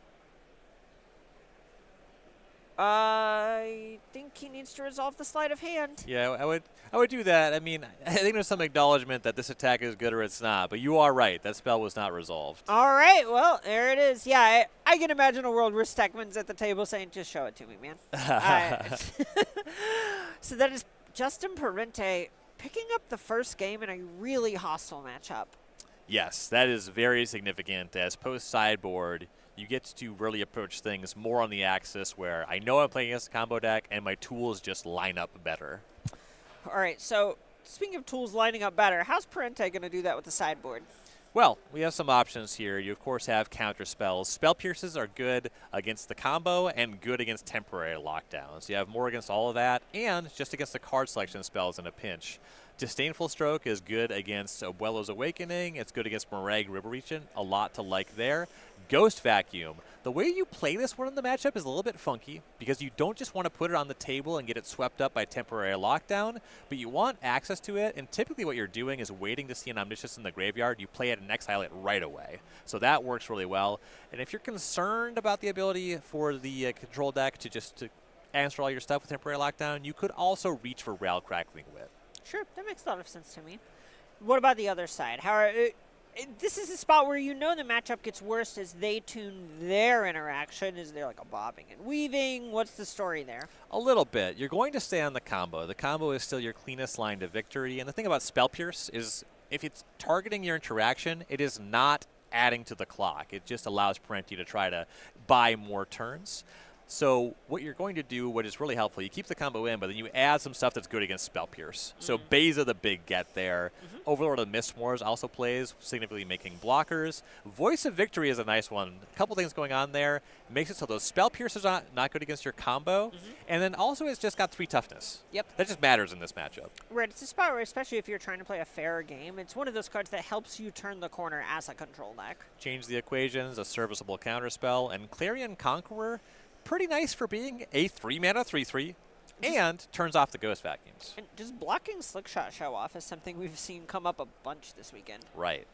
I think he needs to resolve the Sleight of Hand. Yeah, I would do that. I mean, I think there's some acknowledgement that this attack is good or it's not, but you are right. That spell was not resolved. All right, well, there it is. Yeah, I can imagine a world where Steckman's at the table saying, just show it to me, man. So that is Justin Parente picking up the first game in a really hostile matchup. Yes, that is very significant. As post-sideboard, you get to really approach things more on the axis where I know I'm playing against a combo deck and my tools just line up better. All right, so speaking of tools lining up better, how's Parente going to do that with the sideboard? Well, we have some options here. You, of course, have counter spells. Spell Pierces are good against the combo and good against temporary lockdowns. You have more against all of that and just against the card selection spells in a pinch. Disdainful Stroke is good against Abuelo's Awakening. It's good against Meringue River Regent. A lot to like there. Ghost Vacuum. The way you play this one in the matchup is a little bit funky because you don't just want to put it on the table and get it swept up by temporary lockdown, but you want access to it, and typically what you're doing is waiting to see an Omniscience in the graveyard. You play it and exile it right away. So that works really well. And if you're concerned about the ability for the control deck to answer all your stuff with temporary lockdown, you could also reach for Rail Crackling Whip. Sure, that makes a lot of sense to me. What about the other side? This is a spot where you know the matchup gets worse as they tune their interaction. Is there like a bobbing and weaving? What's the story there? A little bit. You're going to stay on the combo. The combo is still your cleanest line to victory. And the thing about Spell Pierce is if it's targeting your interaction, it is not adding to the clock. It just allows Parente to try to buy more turns. So what you're going to do, what is really helpful, you keep the combo in, but then you add some stuff that's good against Spell Pierce. So Beza the big get there. Overlord of Mistmoors also plays, significantly making blockers. Voice of Victory is a nice one. A couple things going on there. It makes it so those Spell Piercers are not good against your combo. And then also it's just got 3 toughness. Yep. That just matters in this matchup. Right, it's a spot where, especially if you're trying to play a fairer game, it's one of those cards that helps you turn the corner as a control deck. Change the equations, a serviceable counterspell, and Clarion Conqueror, pretty nice for being a 3-mana 3/3 and turns off the Ghost Vacuums. And just blocking Slickshot Show Off is something we've seen come up a bunch this weekend. Right.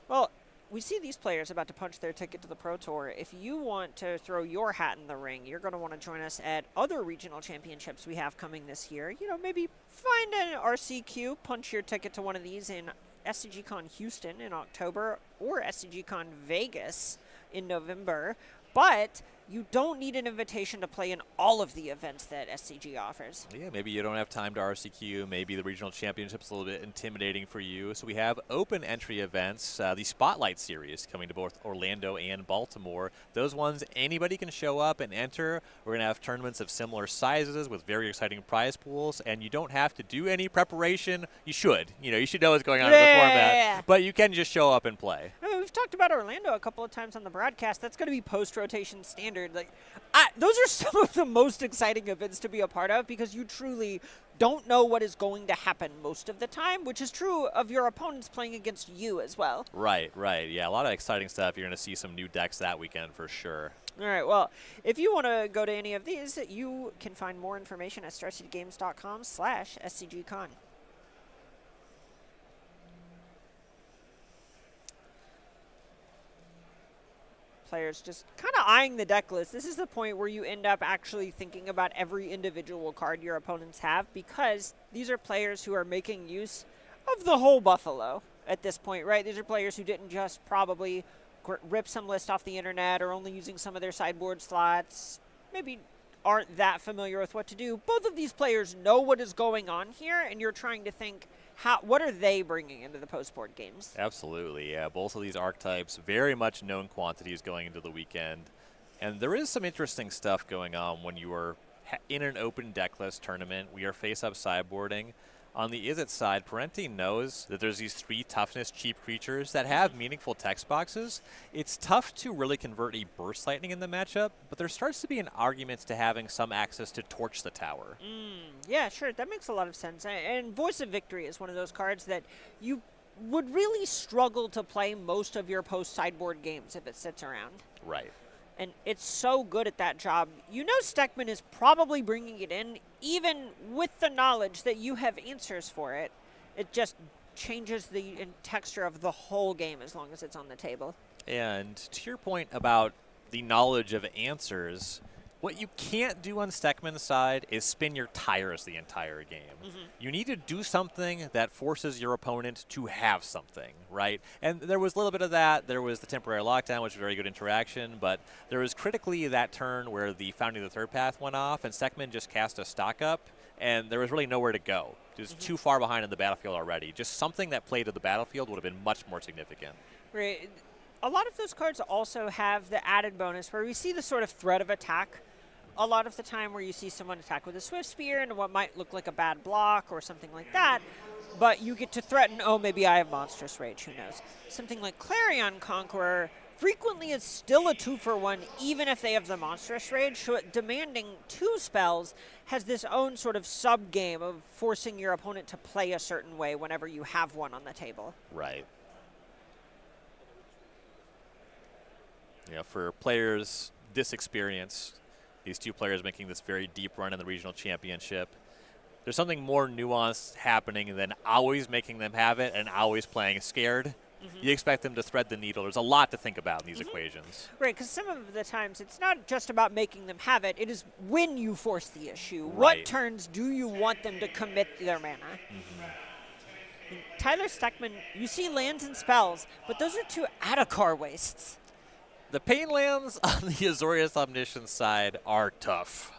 Well, we see these players about to punch their ticket to the Pro Tour. If you want to throw your hat in the ring, you're going to want to join us at other regional championships we have coming this year. You know, maybe find an RCQ, punch your ticket to one of these in SCG Con Houston in October or SCG Con Vegas in November. But you don't need an invitation to play in all of the events that SCG offers. Yeah, maybe you don't have time to RCQ. Maybe the regional championship's a little bit intimidating for you. So we have open entry events, the Spotlight Series coming to both Orlando and Baltimore. Those ones, anybody can show up and enter. We're going to have tournaments of similar sizes with very exciting prize pools, and you don't have to do any preparation. You should. You know, you should know what's going on in the format. But you can just show up and play. I mean, we've talked about Orlando a couple of times on the broadcast. That's going to be post-rotation standard. Like, those are some of the most exciting events to be a part of because you truly don't know what is going to happen most of the time, which is true of your opponents playing against you as well. Right. Yeah, a lot of exciting stuff. You're going to see some new decks that weekend for sure. All right, well, if you want to go to any of these, you can find more information at starcitygames.com/SCGCon. players just kind of eyeing the deck list. This is the point where you end up actually thinking about every individual card your opponents have, because these are players who are making use of the whole Buffalo at this point, right? These are players who didn't just probably rip some list off the internet or only using some of their sideboard slots, maybe aren't that familiar with what to do. Both of these players know what is going on here, and you're trying to think, what are they bringing into the post-board games? Absolutely, yeah. Both of these archetypes, very much known quantities going into the weekend. And there is some interesting stuff going on when you are in an open decklist tournament. We are face-up sideboarding. On the Is It side, Parenti knows that there's these 3 toughness cheap creatures that have meaningful text boxes. It's tough to really convert a Burst Lightning in the matchup, but there starts to be an argument to having some access to Torch the Tower. Yeah, sure. That makes a lot of sense. And Voice of Victory is one of those cards that you would really struggle to play most of your post-sideboard games if it sits around. Right. And it's so good at that job. You know Steckman is probably bringing it in, even with the knowledge that you have answers for it. It just changes the texture of the whole game as long as it's on the table. And to your point about the knowledge of answers, what you can't do on Steckman's side is spin your tires the entire game. You need to do something that forces your opponent to have something, right? And there was a little bit of that. There was the temporary lockdown, which was very good interaction, but there was critically that turn where the Founding the Third Path went off, and Steckman just cast a stock up, and there was really nowhere to go. It was too far behind in the battlefield already. Just something that played to the battlefield would have been much more significant. Right. A lot of those cards also have the added bonus where we see the sort of threat of attack a lot of the time, where you see someone attack with a Swift Spear and what might look like a bad block or something like that, but you get to threaten, oh, maybe I have Monstrous Rage, who knows. Something like Clarion Conqueror frequently is still a 2-for-1, even if they have the Monstrous Rage, so demanding 2 spells has this own sort of sub-game of forcing your opponent to play a certain way whenever you have one on the table. Right. You know, for players this experienced, these 2 players making this very deep run in the regional championship, there's something more nuanced happening than always making them have it and always playing scared. You expect them to thread the needle. There's a lot to think about in these equations. Right, because some of the times it's not just about making them have it. It is when you force the issue. Right. What turns do you want them to commit their mana? Tyler Steckman, you see lands and spells, but those are 2 Adakar wastes. The pain lands on the Azorius Omniscience side are tough.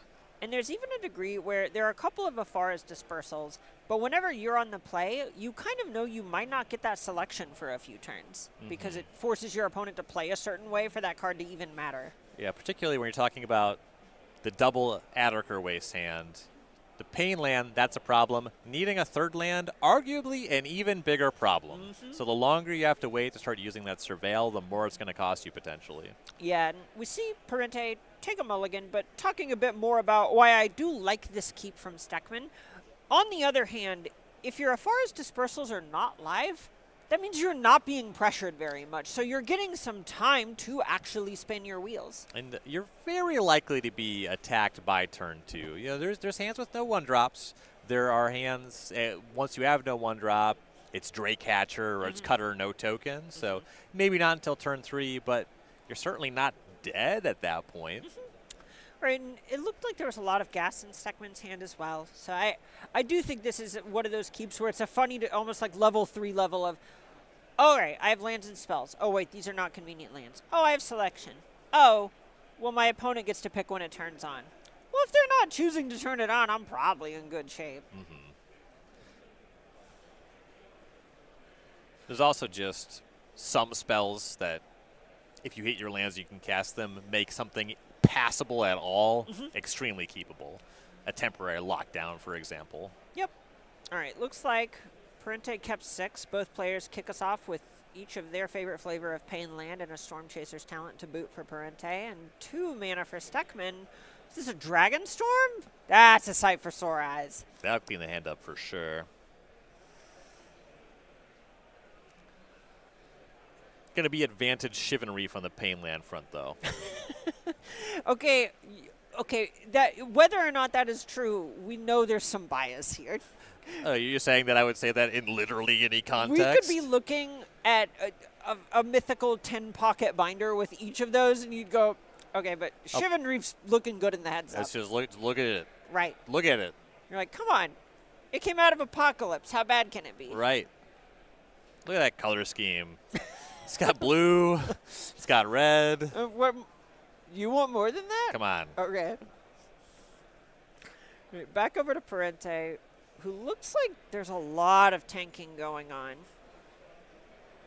And there's even a degree where there are a couple of Afara's dispersals, but whenever you're on the play, you kind of know you might not get that selection for a few turns because it forces your opponent to play a certain way for that card to even matter. Yeah, particularly when you're talking about the double Adderker Waste hand. The pain land, that's a problem. Needing a third land, arguably an even bigger problem. So the longer you have to wait to start using that Surveil, the more it's going to cost you potentially. Yeah, and we see Parente take a mulligan, but talking a bit more about why I do like this keep from Steckman. On the other hand, if your Afara's dispersals are not live, that means you're not being pressured very much. So you're getting some time to actually spin your wheels. And you're very likely to be attacked by turn 2. You know, there's hands with no 1-drops. There are hands, once you have no 1-drop, it's Draycatcher or it's Cutter no token. So maybe not until turn 3, but you're certainly not dead at that point. Right, and it looked like there was a lot of gas in Steckman's hand as well. So I do think this is one of those keeps where it's a funny, almost like level 3 level of, all right, I have lands and spells. Oh, wait, these are not convenient lands. Oh, I have selection. Oh, well, my opponent gets to pick when it turns on. Well, if they're not choosing to turn it on, I'm probably in good shape. There's also just some spells that if you hit your lands, you can cast them, make something passable at all, extremely keepable. A temporary lockdown, for example. Yep. All right, looks like Parente kept 6. Both players kick us off with each of their favorite flavor of Pain Land and a Storm Chaser's talent to boot for Parente, and 2 mana for Steckman. Is this a Dragon Storm? That's a sight for sore eyes. That'll clean the hand up for sure. Going to be advantage Shivan Reef on the Pain Land front, though. Okay, that whether or not that is true, we know there's some bias here. You're saying that I would say that in literally any context? We could be looking at a mythical 10-pocket binder with each of those, and you'd go, okay, but Shivan Reef's looking good in the heads Let's up. just look at it. Right. Look at it. You're like, come on. It came out of Apocalypse. How bad can it be? Right. Look at that color scheme. It's got blue. It's got red. What? You want more than that? Come on. Okay. Right, back over to Parente, who looks like there's a lot of tanking going on.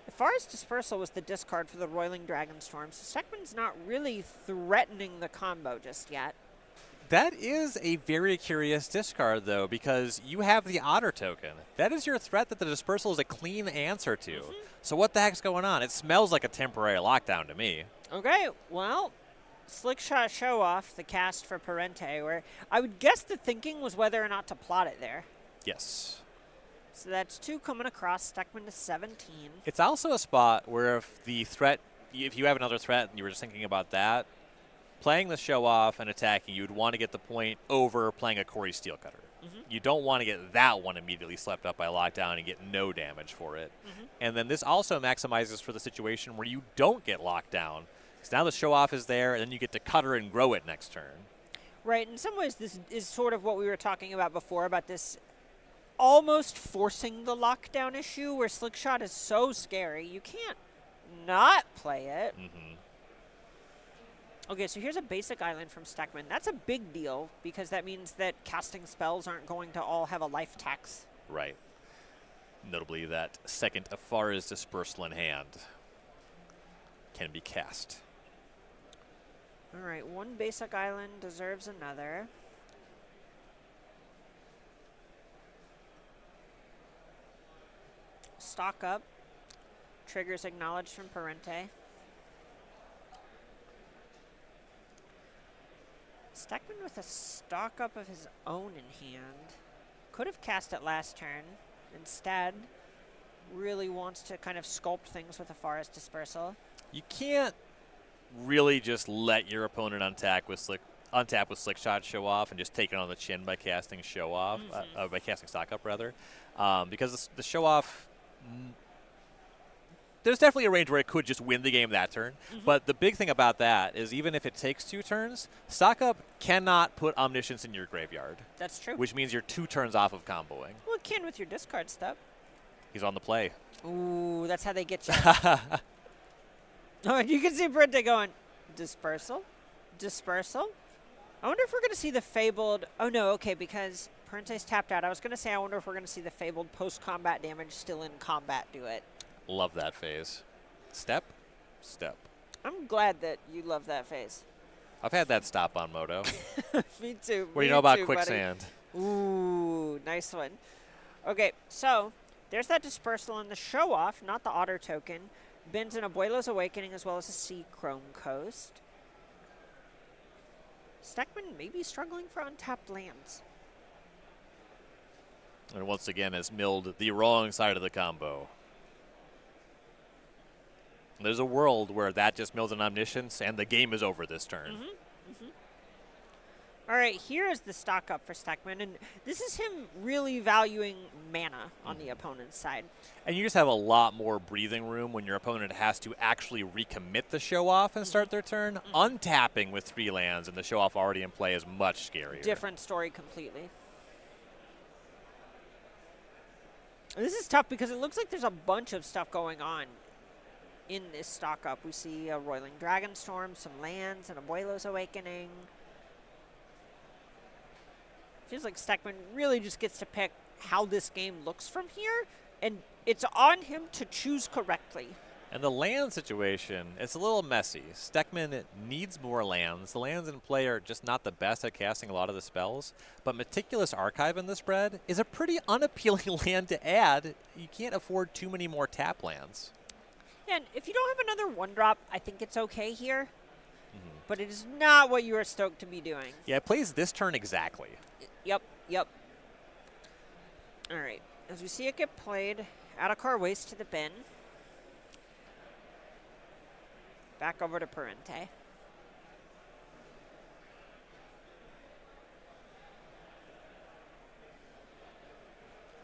As far as Dispersal was the discard for the Roiling Dragonstorm, so Steckman's not really threatening the combo just yet. That is a very curious discard, though, because you have the Otter token. That is your threat that the Dispersal is a clean answer to. So what the heck's going on? It smells like a temporary lockdown to me. Okay, well, Slickshot Show Off, the cast for Parente, where I would guess the thinking was whether or not to plot it there. Yes. So that's 2 coming across, Steckman to 17. It's also a spot where if you have another threat and you were just thinking about that, playing the Show Off and attacking, you'd want to get the point over playing a Corey Steelcutter. You don't want to get that one immediately slept up by lockdown and get no damage for it. And then this also maximizes for the situation where you don't get locked down. Because now the Show Off is there, and then you get to cutter and grow it next turn. Right, in some ways this is sort of what we were talking about before, about this almost forcing the lockdown issue, where Slickshot is so scary, you can't not play it. Okay, so here's a basic island from Steckman. That's a big deal, because that means that casting spells aren't going to all have a life tax. Right. Notably, that second Afara's Dispersal in hand can be cast. All right, one basic island deserves another. Stock up. Triggers acknowledged from Parente. Steckman with a stock up of his own in hand. Could have cast it last turn. Instead, really wants to kind of sculpt things with a Forest Dispersal. You can't really just let your opponent untap with Slickshot Show Off and just take it on the chin by casting Show Off, by casting Stock Up rather, because the Show Off. There's definitely a range where it could just win the game that turn. But the big thing about that is even if it takes 2 turns, Stock Up cannot put Omniscience in your graveyard. That's true. Which means you're 2 turns off of comboing. Well, it can with your discard step. He's on the play. Ooh, that's how they get you. Oh, you can see Parente going, Dispersal? Dispersal? I wonder if we're going to see the Fabled. Oh, no, okay, because Parente's tapped out. I was going to say, I wonder if we're going to see the Fabled post-combat damage still in combat do it. Love that phase. Step, step. I'm glad that you love that phase. I've had that stop on Moto. Me too. What do you know about quicksand? Ooh, nice one. Okay, so there's that Dispersal and the Show Off, not the Otter token. Bins an Abuelo's Awakening as well as a Sea Chrome Coast. Steckman may be struggling for untapped lands. And once again has milled the wrong side of the combo. There's a world where that just mills an Omniscience and the game is over this turn. All right, here is the stock up for Steckman, and this is him really valuing mana on the opponent's side. And you just have a lot more breathing room when your opponent has to actually recommit the Show Off and start their turn. Untapping with 3 lands and the Show Off already in play is much scarier. Different story completely. And this is tough because it looks like there's a bunch of stuff going on in this stock up. We see a Roiling Dragonstorm, some lands, and Abuelo's Awakening. Feels like Steckman really just gets to pick how this game looks from here, and it's on him to choose correctly. And the land situation, it's a little messy. Steckman needs more lands. The lands in play are just not the best at casting a lot of the spells, but Meticulous Archive in this spread is a pretty unappealing land to add. You can't afford too many more tap lands. And if you don't have another 1-drop, I think it's okay here. But it is not what you are stoked to be doing. Yeah, it plays this turn exactly. Yep. All right. As we see it get played, Adakar Waste to the bin. Back over to Parente.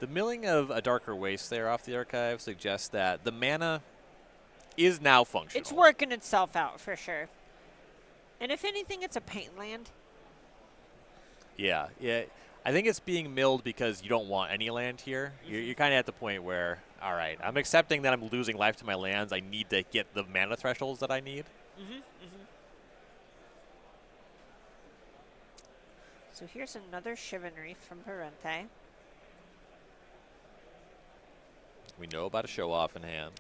The milling of a Darker Waste there off the archive suggests that the mana is now functional. It's working itself out for sure. And if anything, it's a paint land. Yeah. I think it's being milled because you don't want any land here. You're kind of at the point where, all right, I'm accepting that I'm losing life to my lands. I need to get the mana thresholds that I need. So here's another Chivalry from Parente. We know about a show-off in hand.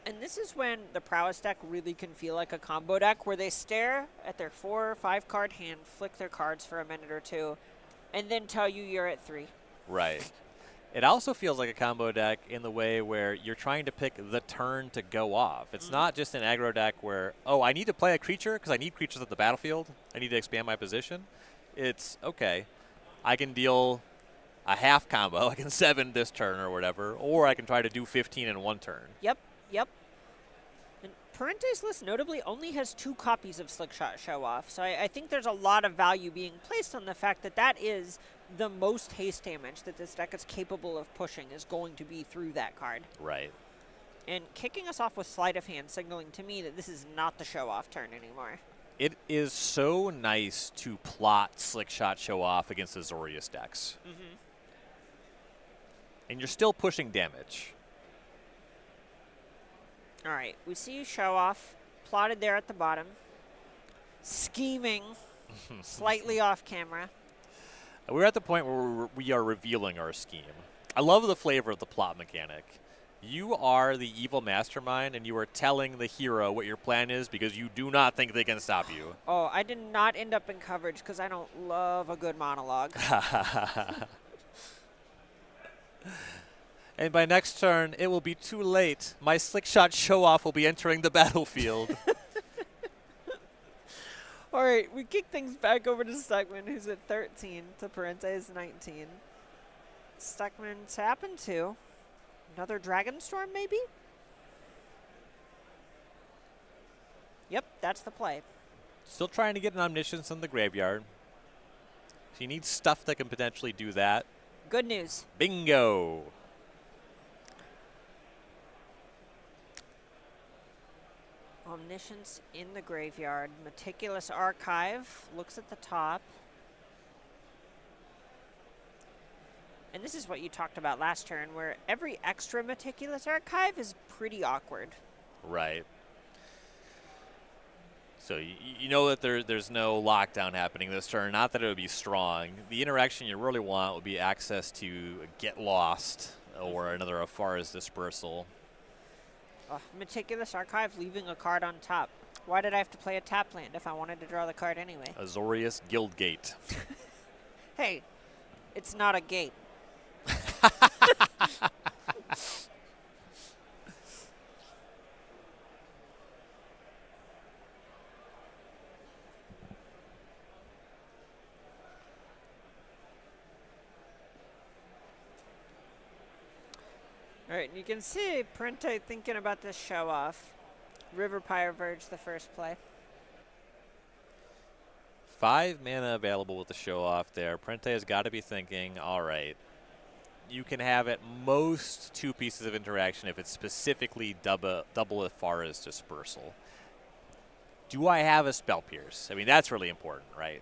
And this is when the Prowess deck really can feel like a combo deck where they stare at their 4 or 5 card hand, flick their cards for a minute or two, and then tell you you're at 3. Right. It also feels like a combo deck in the way where you're trying to pick the turn to go off. It's not just an aggro deck where, oh, I need to play a creature because I need creatures at the battlefield. I need to expand my position. It's, okay, I can deal a half combo. I can 7 this turn or whatever, or I can try to do 15 in 1 turn. Yep. And Parente's list notably only has 2 copies of Slickshot Show Off, so I think there's a lot of value being placed on the fact that that is the most haste damage that this deck is capable of pushing is going to be through that card. Right. And kicking us off with Sleight of Hand, signaling to me that this is not the Show Off turn anymore. It is so nice to plot Slickshot Show Off against the Azorius decks. And you're still pushing damage. All right, we see you Show Off, plotted there at the bottom, scheming, slightly off camera. We're at the point where we are revealing our scheme. I love the flavor of the plot mechanic. You are the evil mastermind, and you are telling the hero what your plan is because you do not think they can stop you. Oh, I did not end up in coverage because I don't love a good monologue. And by next turn, it will be too late. My Slickshot Show-Off will be entering the battlefield. All right, we kick things back over to Stuckman, who's at 13, to Parente's 19. Stuckman tapping 2. Another Dragonstorm, maybe? Yep, that's the play. Still trying to get an Omniscience in the graveyard. So you need stuff that can potentially do that. Good news. Bingo! Omniscience in the graveyard. Meticulous Archive looks at the top. And this is what you talked about last turn, where every extra Meticulous Archive is pretty awkward. Right. So you know that there's no lockdown happening this turn. Not that it would be strong. The interaction you really want would be access to Get Lost or another Afara's Dispersal. Meticulous Archive leaving a card on top. Why did I have to play a tap land if I wanted to draw the card anyway? Azorius Guildgate. Hey, it's not a gate. All right, you can see Parente thinking about this Show Off. River Pyre Verge, the first play. 5 mana available with the Show-Off there. Parente has got to be thinking, all right, you can have at most 2 pieces of interaction if it's specifically double Afara's Dispersal. Do I have a Spell Pierce? I mean, that's really important, right?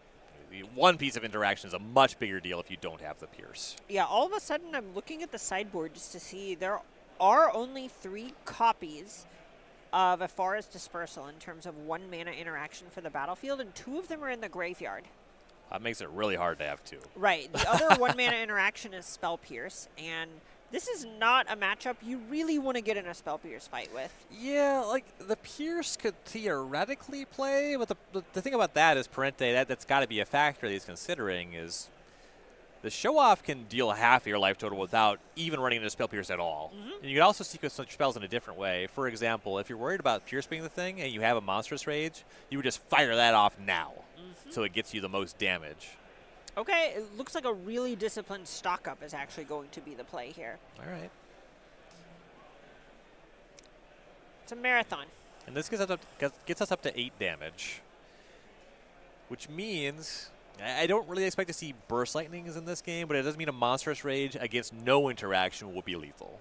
1 piece of interaction is a much bigger deal if you don't have the Pierce. Yeah, all of a sudden I'm looking at the sideboard just to see there are only 3 copies of Afara's Dispersal in terms of 1 mana interaction for the battlefield, and 2 of them are in the graveyard. That makes it really hard to have 2. Right. The other 1 mana interaction is Spell Pierce, and this is not a matchup you really want to get in a Spell Pierce fight with. Yeah, like the Pierce could theoretically play, but the thing about that is Parente, that's got to be a factor that he's considering is the Show-Off can deal half of your life total without even running into Spell Pierce at all. And you can also sequence such spells in a different way. For example, if you're worried about Pierce being the thing and you have a Monstrous Rage, you would just fire that off now so it gets you the most damage. Okay, it looks like a really disciplined stock-up is actually going to be the play here. All right. It's a marathon. And this gets us up to 8 damage, which means I don't really expect to see Burst Lightnings in this game, but it doesn't mean a Monstrous Rage against no interaction will be lethal.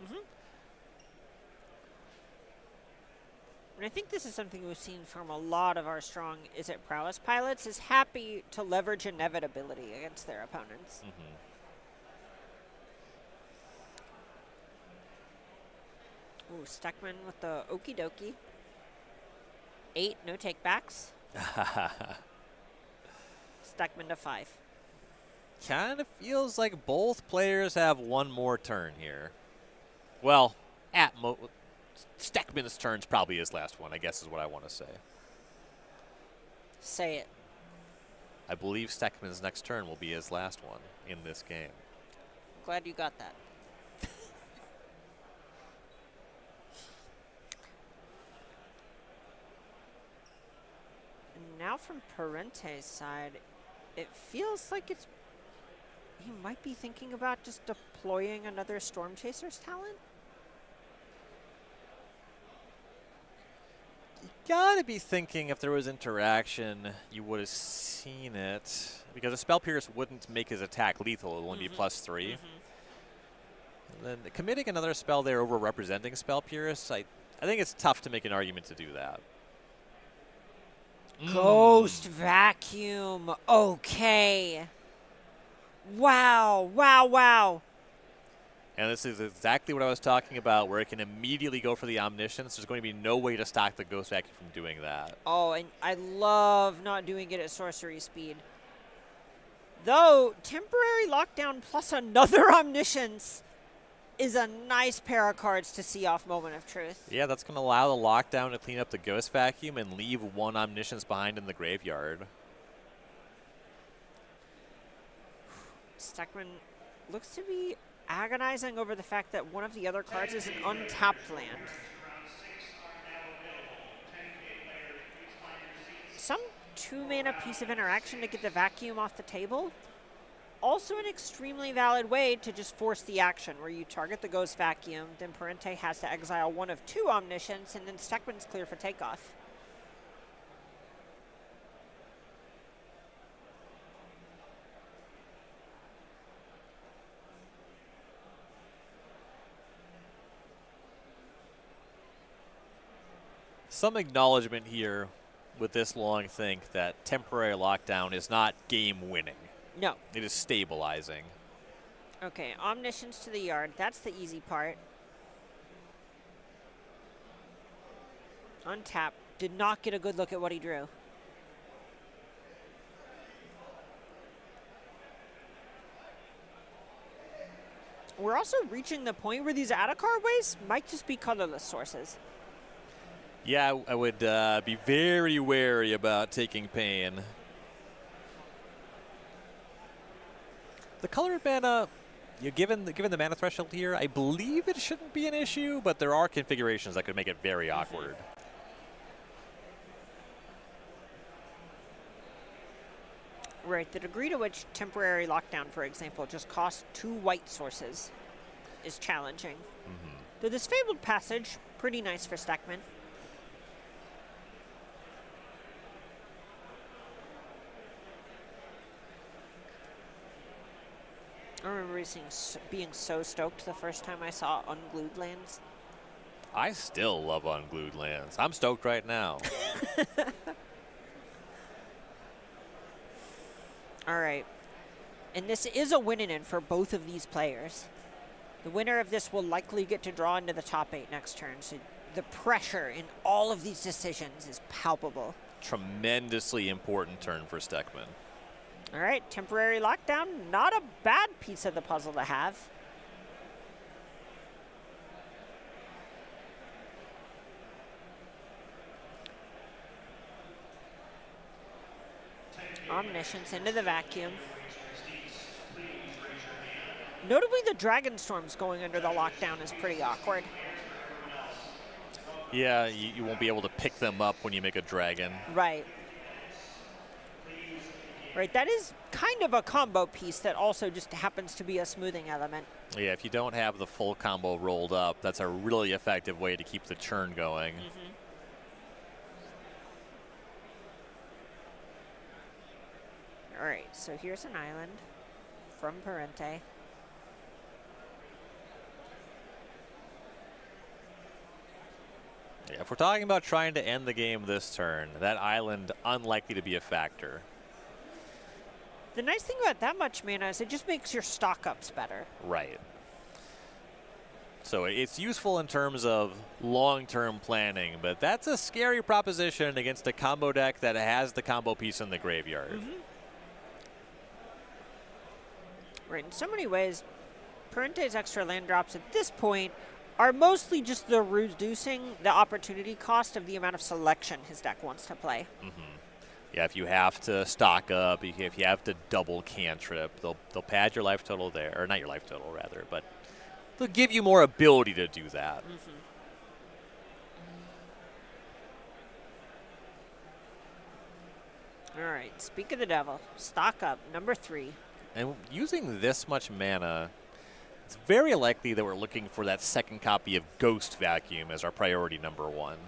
And I think this is something we've seen from a lot of our strong Is It Prowess pilots, is happy to leverage inevitability against their opponents. Ooh, Steckman with the okie dokie. 8, no takebacks. Steckman to 5. Kind of feels like both players have one more turn here. Well, Steckman's turn's probably his last one, I guess is what I want to say. Say it. I believe Steckman's next turn will be his last one in this game. Glad you got that. And now from Parente's side, it feels like he might be thinking about just deploying another Storm Chaser's talent. You gotta be thinking if there was interaction, you would have seen it. Because a Spell Pierce wouldn't make his attack lethal, it would only be +3. And then committing another spell there over representing Spell Pierce, I think it's tough to make an argument to do that. Ghost Vacuum. Okay. Wow, wow, wow. And this is exactly what I was talking about, where it can immediately go for the Omniscience. There's going to be no way to stop the Ghost Vacuum from doing that. Oh, and I love not doing it at sorcery speed. Though, temporary lockdown plus another Omniscience is a nice pair of cards to see off Moment of Truth. Yeah, that's going to allow the lockdown to clean up the Ghost Vacuum and leave one Omniscience behind in the graveyard. Steckman looks to be agonizing over the fact that one of the other cards is an untapped land. Some 2-mana piece of interaction to get the vacuum off the table. Also an extremely valid way to just force the action, where you target the Ghost Vacuum, then Parente has to exile one of 2 Omniscience, and then Steckman's clear for takeoff. Some acknowledgement here with this long think that temporary lockdown is not game winning. No. It is stabilizing. Okay, Omniscience to the yard. That's the easy part. Untap. Did not get a good look at what he drew. We're also reaching the point where these out-of-card ways might just be colorless sources. Yeah, I would be very wary about taking pain. The colored mana, given the mana threshold here, I believe it shouldn't be an issue, but there are configurations that could make it very awkward. Right, the degree to which temporary lockdown, for example, just costs 2 white sources is challenging. Though this Fabled Passage, pretty nice for Steckman. I remember being so stoked the first time I saw Unglued Lands. I still love Unglued Lands. I'm stoked right now. All right. And this is a win-in for both of these players. The winner of this will likely get to draw into the top 8 next turn, so the pressure in all of these decisions is palpable. Tremendously important turn for Steckman. All right, temporary lockdown, not a bad piece of the puzzle to have. Omniscience into the vacuum. Notably, the Dragon Storms going under the lockdown is pretty awkward. Yeah, you won't be able to pick them up when you make a dragon. Right. Right, that is kind of a combo piece that also just happens to be a smoothing element. Yeah, if you don't have the full combo rolled up, that's a really effective way to keep the churn going. All right, so here's an island from Parente. Yeah, if we're talking about trying to end the game this turn, that island unlikely to be a factor. The nice thing about that much mana is it just makes your stock ups better. Right. So it's useful in terms of long-term planning, but that's a scary proposition against a combo deck that has the combo piece in the graveyard. Right, in so many ways, Parente's extra land drops at this point are mostly just the reducing the opportunity cost of the amount of selection his deck wants to play. Yeah, if you have to stock up, if you have to double cantrip, they'll pad your life total there, or not your life total rather, but they'll give you more ability to do that. All right, speak of the devil, stock up, number 3. And using this much mana, it's very likely that we're looking for that second copy of Ghost Vacuum as our priority number 1.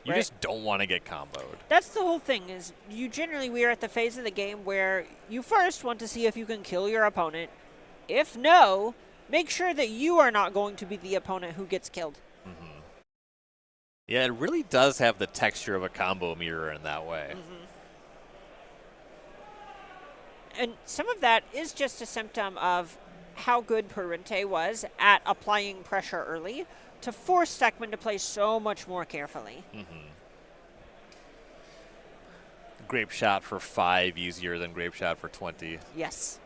You Right. just don't want to get comboed. That's the whole thing, is we are at the phase of the game where you first want to see if you can kill your opponent. If no, make sure that you are not going to be the opponent who gets killed. Yeah, it really does have the texture of a combo mirror in that way. And some of that is just a symptom of how good Parente was at applying pressure early to force Steckman to play so much more carefully. Grape shot for 5 easier than grape shot for 20. Yes.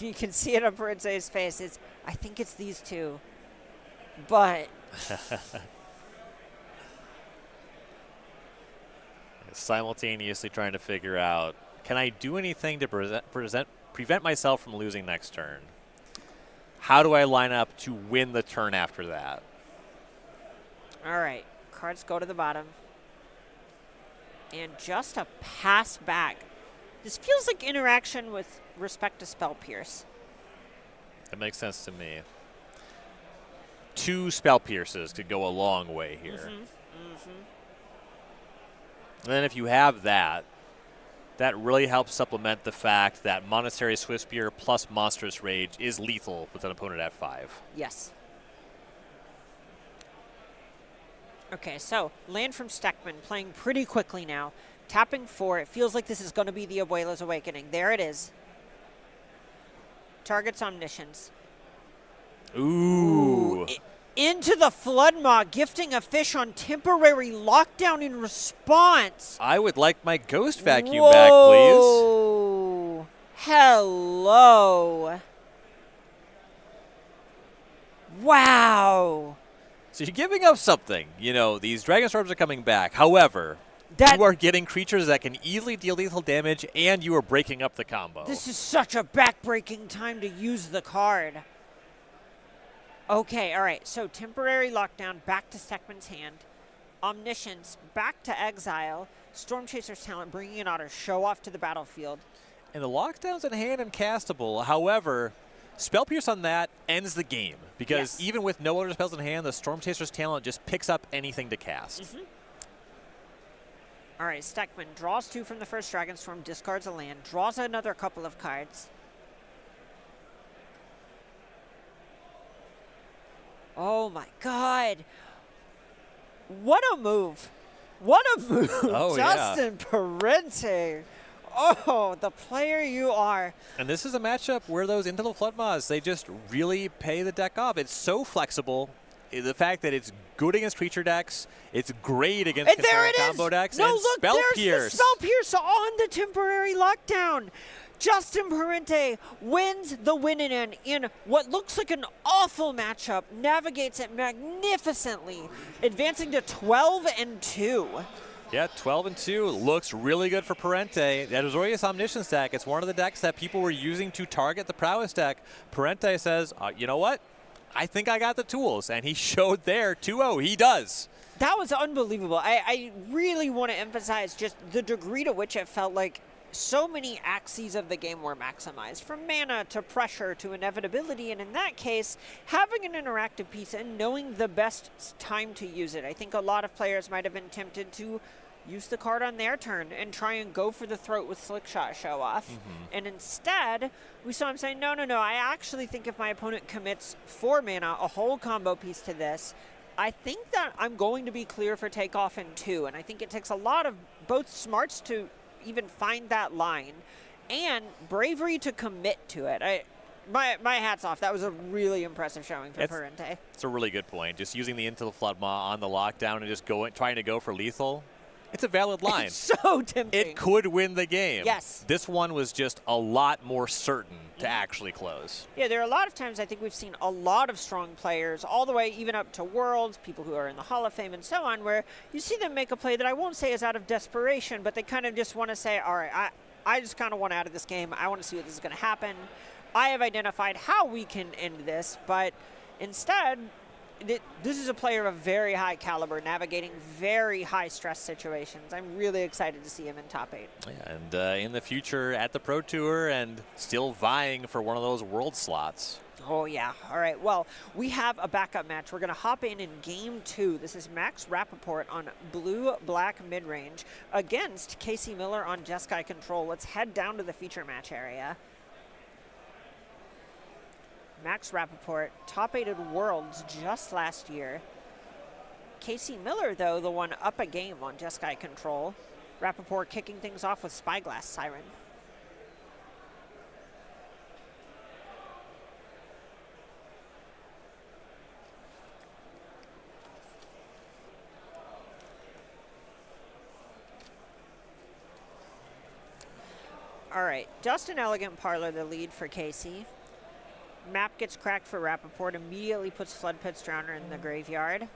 You can see it on Parente's face. I think it's these two. But Simultaneously trying to figure out, can I do anything to prevent myself from losing next turn? How do I line up to win the turn after that? all right, cards go to the bottom. And just a pass back. This feels like interaction with respect to Spell Pierce. That makes sense to me. 2 Spell Pierces could go a long way here. And then if you have that, that really helps supplement the fact that Monastery Swiftspear plus Monstrous Rage is lethal with an opponent at 5. Yes. Okay, so land from Steckman playing pretty quickly now. Tapping 4. It feels like this is going to be the Abuela's Awakening. There it is. Targets Omniscience. Ooh. Into the Floodmaw, gifting a fish on temporary lockdown in response. I would like my Ghost Vacuum back, please. Whoa. Hello. Wow. So you're giving up something. You know, these Dragon Storms are coming back. However, you are getting creatures that can easily deal lethal damage, and you are breaking up the combo. This is such a back-breaking time to use the card. Okay, all right. So temporary lockdown back to Steckman's hand. Omniscience back to exile. Storm Chaser's Talent bringing an Otter Show off to the battlefield. And the lockdown's in hand and castable. However, Spell Pierce on that ends the game. Because even with no other spells in hand, the Storm Chaser's Talent just picks up anything to cast. All right, Steckman draws 2 from the first Dragon Storm, discards a land, draws another couple of cards. Oh my God. What a move. What a move. Oh, Justin Parente. Oh, the player you are. And this is a matchup where those Into the Floodmaws, they just really pay the deck off. It's so flexible. The fact that it's good against creature decks, it's great against combo decks, no, and look, Spell there's Pierce. The Spell Pierce on the temporary lockdown. Justin Parente wins the win-in in what looks like an awful matchup, navigates it magnificently, advancing to 12-2. Yeah, 12-2 looks really good for Parente. That Azorius Omniscience deck, it's one of the decks that people were using to target the Prowess deck. Parente says, you know what? I think I got the tools, and he showed there 2-0. He does. That was unbelievable. I really want to emphasize just the degree to which it felt like so many axes of the game were maximized, from mana to pressure to inevitability, and in that case, having an interactive piece and knowing the best time to use it. I think a lot of players might have been tempted to use the card on their turn and try and go for the throat with Slick Shot Show Off. And instead, we saw him say, no, I actually think if my opponent commits 4 mana, a whole combo piece to this, I think that I'm going to be clear for takeoff in 2. And I think it takes a lot of both smarts to even find that line and bravery to commit to it. My hat's off. That was a really impressive showing for Parente. It's a really good point. Just using the Into the Flood Maw on the lockdown and just trying to go for lethal. It's a valid line. It's so tempting. It could win the game. Yes. This one was just a lot more certain to actually close. Yeah, there are a lot of times I think we've seen a lot of strong players, all the way even up to Worlds, people who are in the Hall of Fame and so on, where you see them make a play that I won't say is out of desperation, but they kind of just want to say, all right, I just kind of want out of this game. I want to see what this is going to happen. I have identified how we can end this, but instead, this is a player of very high caliber, navigating very high stress situations. I'm really excited to see him in top 8. Yeah, and in the future at the Pro Tour and still vying for one of those world slots. Oh, yeah. All right. Well, we have a backup match. We're going to hop in Game 2. This is Max Rappaport on blue-black mid-range against Casey Miller on Jeskai Control. Let's head down to the feature match area. Max Rappaport, top 8 at Worlds just last year. Casey Miller, though, the one up a game on Jeskai Control. Rappaport kicking things off with Spyglass Siren. All right, Dustin Elegant Parlor, the lead for Casey. Map gets cracked for Rappaport, immediately puts Flood Pit's Drowner in the graveyard.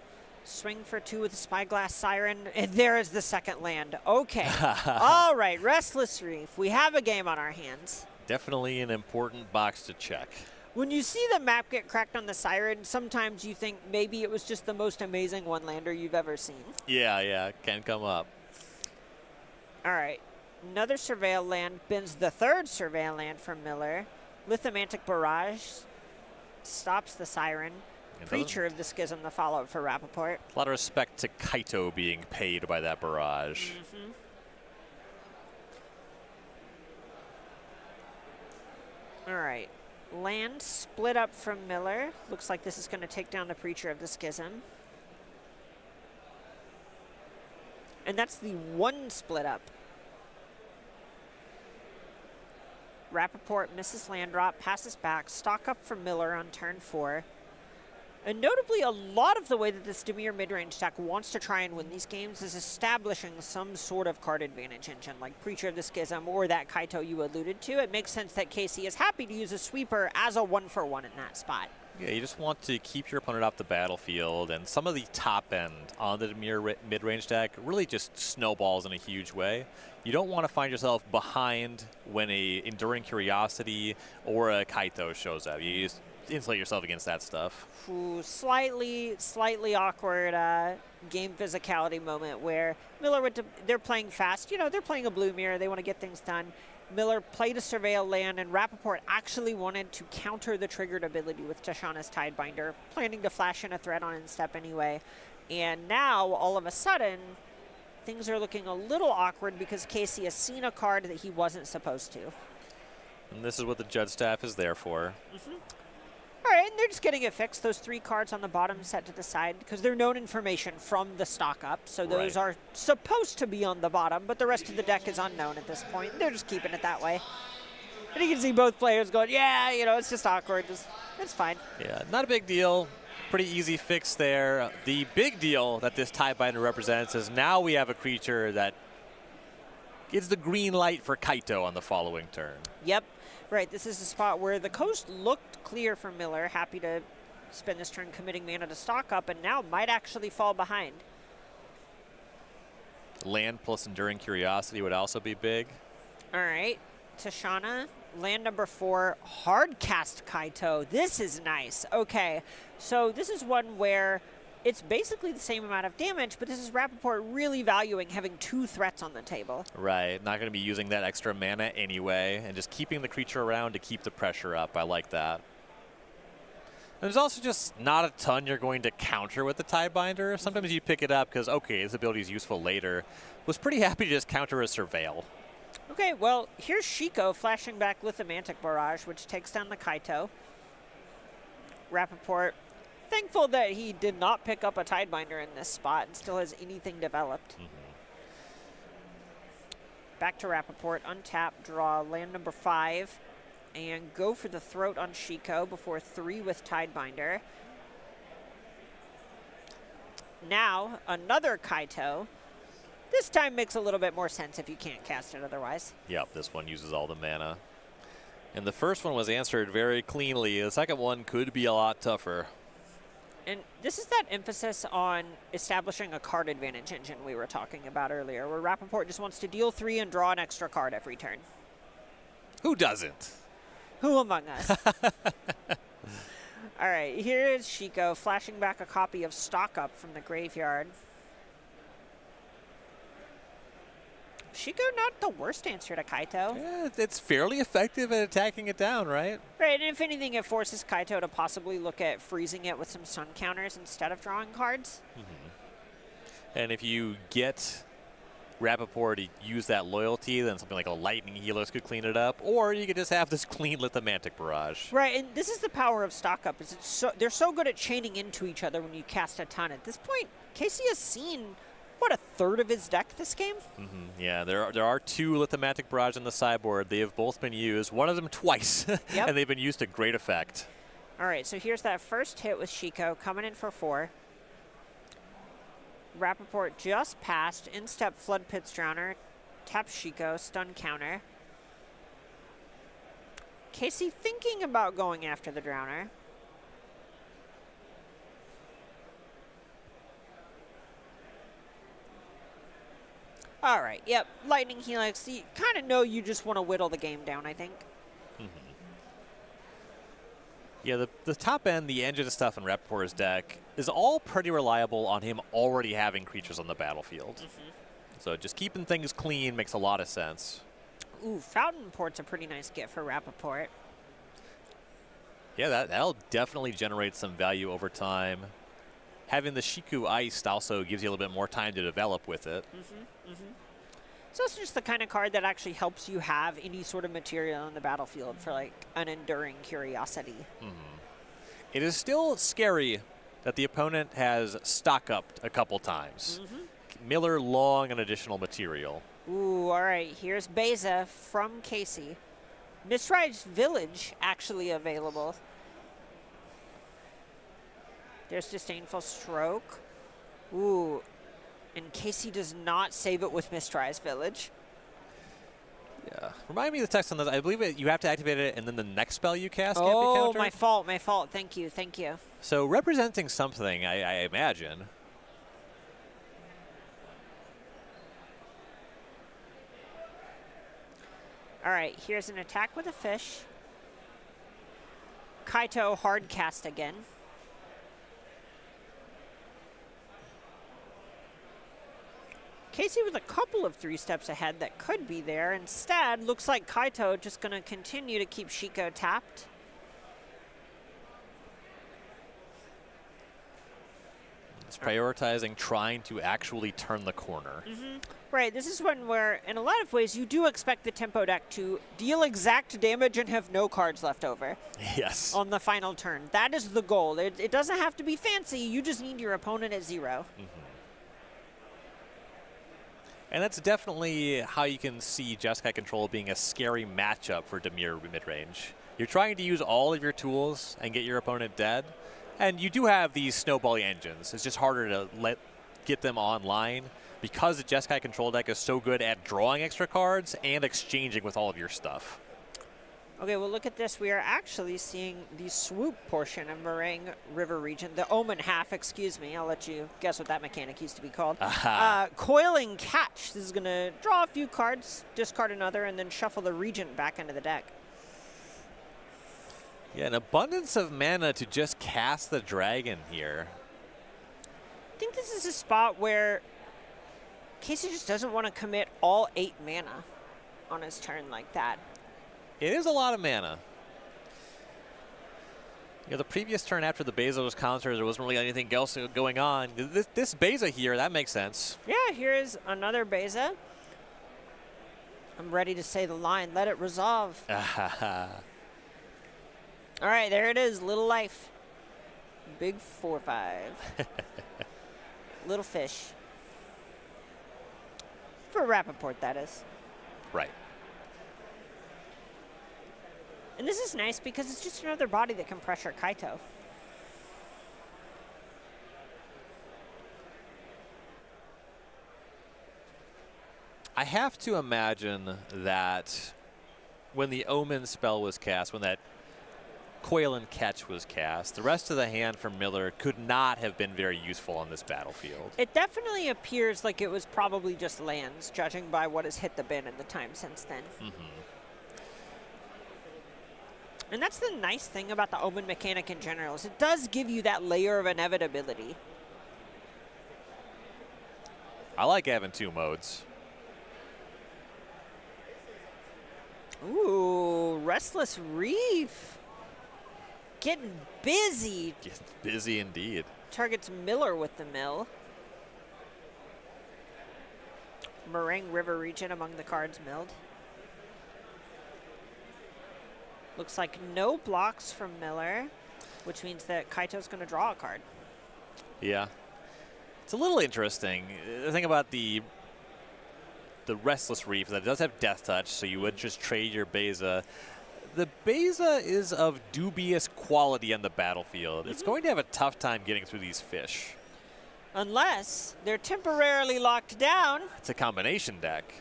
Swing for 2 with the Spyglass Siren, and there is the second land. Okay. All right, Restless Reef. We have a game on our hands. Definitely an important box to check. When you see the map get cracked on the Siren, sometimes you think maybe it was just the most amazing one-lander you've ever seen. Yeah, can come up. All right. Another Surveil land bends the third Surveil land from Miller. Lithomantic Barrage stops the Siren. Preacher of the Schism, the follow-up for Rappaport. A lot of respect to Kaito being paid by that barrage. All right. Land split up from Miller. Looks like this is going to take down the Preacher of the Schism. And that's the 1 split up. Rappaport misses land drop, passes back, stock up for Miller on turn 4. And notably, a lot of the way that this Dimir mid-range deck wants to try and win these games is establishing some sort of card advantage engine, like Preacher of the Schism or that Kaito you alluded to. It makes sense that Casey is happy to use a sweeper as a 1-for-1 in that spot. Yeah, you just want to keep your opponent off the battlefield, and some of the top end on the Dimir mid-range deck really just snowballs in a huge way. You don't want to find yourself behind when a Enduring Curiosity or a Kaito shows up. You just insulate yourself against that stuff. Ooh, slightly awkward game physicality moment where Miller they're playing fast. You know, they're playing a blue mirror. They want to get things done. Miller played a Surveil land, and Rappaport actually wanted to counter the triggered ability with Tashana's Tidebinder, planning to flash in a threat on Instep anyway. And now, all of a sudden, things are looking a little awkward because Casey has seen a card that he wasn't supposed to. And this is what the Judge staff is there for. All right, and they're just getting it fixed. Those 3 cards on the bottom set to the side because they're known information from the stock up. So those are supposed to be on the bottom, but the rest of the deck is unknown at this point. They're just keeping it that way. And you can see both players going, yeah, you know, it's just awkward. It's fine. Yeah, not a big deal. Pretty easy fix there. The big deal that this Tidebinder represents is now we have a creature that gives the green light for Kaito on the following turn. Yep. Right, this is a spot where the coast looked clear for Miller, happy to spend this turn committing mana to stock up, and now might actually fall behind. Land plus Enduring Curiosity would also be big. All right, Tashana, land number 4, hard cast Kaito. This is nice. Okay, so this is one where it's basically the same amount of damage, but this is Rappaport really valuing having 2 threats on the table. Right, not going to be using that extra mana anyway, and just keeping the creature around to keep the pressure up. I like that. There's also just not a ton you're going to counter with the Tidebinder. Sometimes you pick it up because, okay, this ability is useful later. Was pretty happy to just counter a Surveil. Okay, well, here's Shiko flashing back Lithomantic Barrage, which takes down the Kaito. Rappaport, thankful that he did not pick up a Tidebinder in this spot and still has anything developed. Back to Rappaport, untap, draw land number 5. And go for the throat on Shiko before 3 with Tidebinder. Now, another Kaito. This time makes a little bit more sense if you can't cast it otherwise. Yep, this one uses all the mana. And the first one was answered very cleanly. The second one could be a lot tougher. And this is that emphasis on establishing a card advantage engine we were talking about earlier, where Rappaport just wants to deal 3 and draw an extra card every turn. Who doesn't? Who among us? All right, here is Shiko flashing back a copy of Stock Up from the graveyard. Shiko not the worst answer to Kaito. Yeah, it's fairly effective at attacking it down, right? Right, and if anything, it forces Kaito to possibly look at freezing it with some sun counters instead of drawing cards. And if you get Rappaport to use that loyalty, then something like a Lightning Helix could clean it up, or you could just have this clean Lithomantic Barrage. Right, and this is the power of Stock Up. Is they're so good at chaining into each other when you cast a ton. At this point, Casey has seen, what, a third of his deck this game? Yeah, there are 2 Lithomantic Barrage in the sideboard. They have both been used, one of them twice, and they've been used to great effect. All right, so here's that first hit with Shiko coming in for 4. Rappaport just passed, in-step Flood Pit's Drowner, tap Shiko, stun counter. Casey thinking about going after the Drowner. All right, yep, Lightning Helix. You kind of know you just want to whittle the game down, I think. Yeah, the top end, the engine stuff in Rappaport's deck is all pretty reliable on him already having creatures on the battlefield. So just keeping things clean makes a lot of sense. Ooh, Fountain Port's a pretty nice get for Rappaport. Yeah, that'll definitely generate some value over time. Having the Shiku iced also gives you a little bit more time to develop with it. So it's just the kind of card that actually helps you have any sort of material on the battlefield for like an enduring curiosity. It is still scary that the opponent has stock upped a couple times. Miller long an additional material. Ooh, all right, here's Beza from Casey. Mistrise Village actually available. There's Disdainful Stroke. Ooh, and Casey does not save it with Mistrise Village. Yeah. Remind me of the text on this. I believe you have to activate it, and then the next spell you cast can't be Oh, countered. my fault, my fault. Thank you, thank you. So representing something, I imagine. All right, here's an attack with a fish. Kaito hard cast again. Casey with a couple of 3 steps ahead that could be there. Instead, looks like Kaito just going to continue to keep Shiko tapped. It's prioritizing trying to actually turn the corner. Right, this is one where, in a lot of ways, you do expect the tempo deck to deal exact damage and have no cards left over. Yes. On the final turn. That is the goal. It doesn't have to be fancy. You just need your opponent at 0. And that's definitely how you can see Jeskai Control being a scary matchup for Dimir midrange. You're trying to use all of your tools and get your opponent dead. And you do have these snowballing engines. It's just harder to get them online because the Jeskai Control deck is so good at drawing extra cards and exchanging with all of your stuff. Okay, well, look at this. We are actually seeing the swoop portion of Meringue River region. The Omen half, excuse me. I'll let you guess what that mechanic used to be called. Coiling Catch. This is going to draw a few cards, discard another, and then shuffle the Regent back into the deck. Yeah, an abundance of mana to just cast the dragon here. this is a spot where Casey just doesn't want to commit all 8 mana on his turn like that. It is a lot of mana. The previous turn after the Beza was countered, there wasn't really anything else going on. This Beza here, that makes sense. Yeah, here is another Beza. I'm ready to say the line, let it resolve. All right, there it is, little life. Big 4/5. Little fish. For Rappaport, that is. Right. And this is nice because it's just another body that can pressure Kaito. I have to imagine that when the Omen spell was cast, when that Coil and Catch was cast, the rest of the hand from Miller could not have been very useful on this battlefield. It definitely appears like it was probably just lands, judging by what has hit the bin in the time since then. And that's the nice thing about the Omen mechanic in general, is it does give you that layer of inevitability. I like having 2 modes. Ooh, Restless Reef. Getting busy. Getting busy indeed. Targets Miller with the mill. Meringue River region among the cards milled. Looks like no blocks from Miller, which means that Kaito's going to draw a card. Yeah. It's a little interesting. The thing about the Restless Reef is that it does have Death Touch, so you would just trade your Beza. The Beza is of dubious quality on the battlefield. It's going to have a tough time getting through these fish. Unless they're temporarily locked down. It's a combination deck.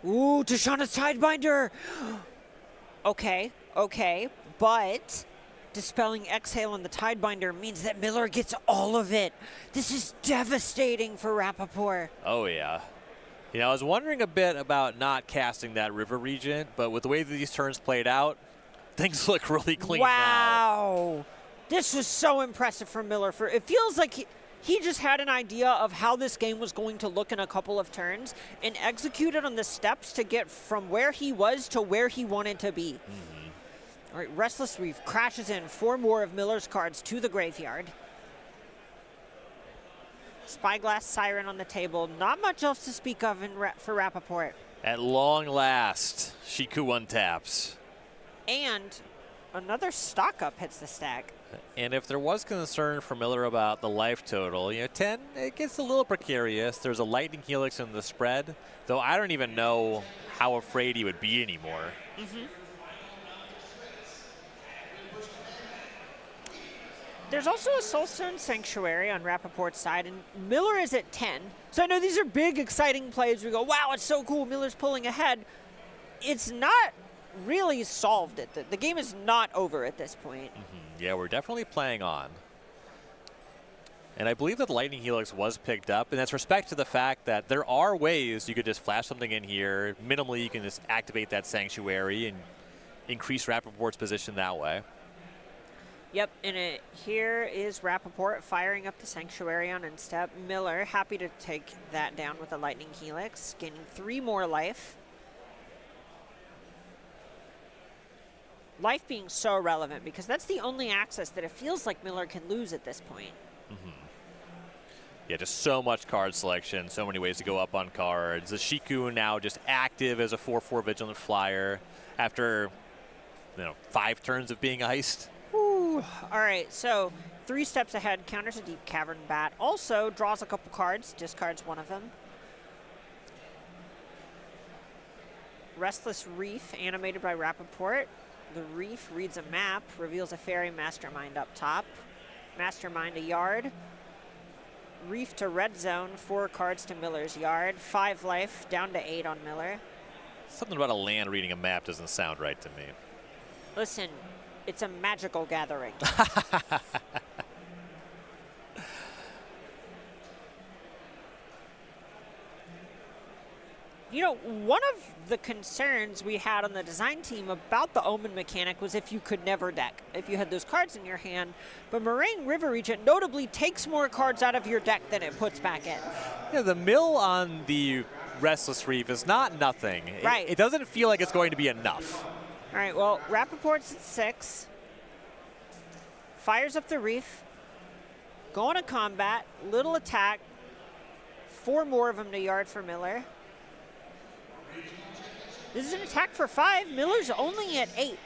Ooh, Tashana's Sidebinder. Okay, but Dispelling Exhale on the Tidebinder means that Miller gets all of it. This is devastating for Rappaport. Oh, yeah. I was wondering a bit about not casting that River Regent, but with the way that these turns played out, things look really clean now. Wow. This was so impressive for Miller. It feels like he just had an idea of how this game was going to look in a couple of turns and executed on the steps to get from where he was to where he wanted to be. All right, Restless Reef crashes in 4 more of Miller's cards to the graveyard. Spyglass Siren on the table. Not much else to speak of for Rappaport. At long last, Shiku untaps. And another stock up hits the stack. And if there was concern for Miller about the life total, 10, it gets a little precarious. There's a Lightning Helix in the spread, though I don't even know how afraid he would be anymore. There's also a Soulstone Sanctuary on Rappaport's side, and Miller is at 10. So I know these are big, exciting plays. We go, wow, it's so cool. Miller's pulling ahead. It's not really solved. The game is not over at this point. Yeah, we're definitely playing on. And I believe that the Lightning Helix was picked up, and that's respect to the fact that there are ways you could just flash something in here. Minimally, you can just activate that Sanctuary and increase Rappaport's position that way. Yep, and here is Rappaport firing up the Sanctuary on instep. Miller happy to take that down with a Lightning Helix, gaining 3 more life. Life being so relevant because that's the only access that it feels like Miller can lose at this point. Yeah, just so much card selection, so many ways to go up on cards. The Shiku now just active as a 4/4 Vigilant Flyer after 5 turns of being iced. Ooh. All right, so 3 steps ahead, counters a Deep Cavern Bat. Also draws a couple cards, discards one of them. Restless Reef, animated by Rappaport. The Reef reads a map, reveals a Fairy Mastermind up top. Mastermind a yard. Reef to red zone, 4 cards to Miller's yard. 5 life, down to 8 on Miller. Something about a land reading a map doesn't sound right to me. Listen, it's a magical gathering. You know, one of the concerns we had on the design team about the Omen mechanic was if you could never deck, if you had those cards in your hand. But Moraine River Regent notably takes more cards out of your deck than it puts back in. Yeah, the mill on the Restless Reef is not nothing. Right. It doesn't feel like it's going to be enough. All right, well, Rappaport's at 6. Fires up the Reef. Going to combat. Little attack. 4 more of them to yard for Miller. This is an attack for 5. Miller's only at 8.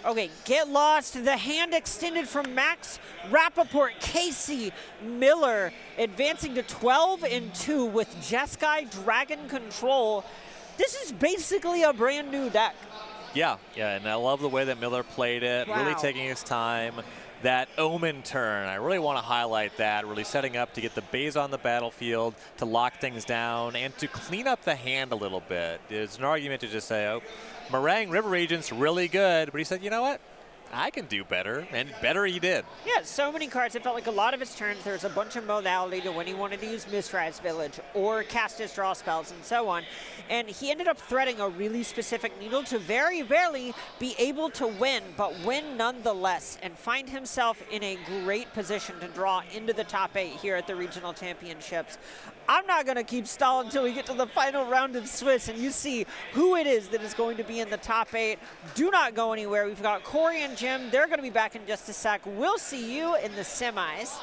Okay, get lost. The hand extended from Max, Rappaport, Casey, Miller, advancing to 12 and 2 with Jeskai Dragon Control. This is basically a brand new deck. Yeah, and I love the way that Miller played it, really Wow. taking his time. That Omen turn, I really want to highlight that, really setting up to get the base on the battlefield, to lock things down, and to clean up the hand a little bit. There's an argument to just say, oh, Meringue River Regent's really good, but he said, you know what? I can do better, and better he did. Yeah, so many cards. It felt like a lot of his turns, there was a bunch of modality to when he wanted to use Mistrise Village or cast his draw spells and so on. And he ended up threading a really specific needle to very rarely be able to win, but win nonetheless, and find himself in a great position to draw into the top 8 here at the Regional Championships. I'm not going to keep stalling until we get to the final round of Swiss and you see who it is that is going to be in the top 8. Do not go anywhere. We've got Corey and Jim. They're going to be back in just a sec. We'll see you in the semis.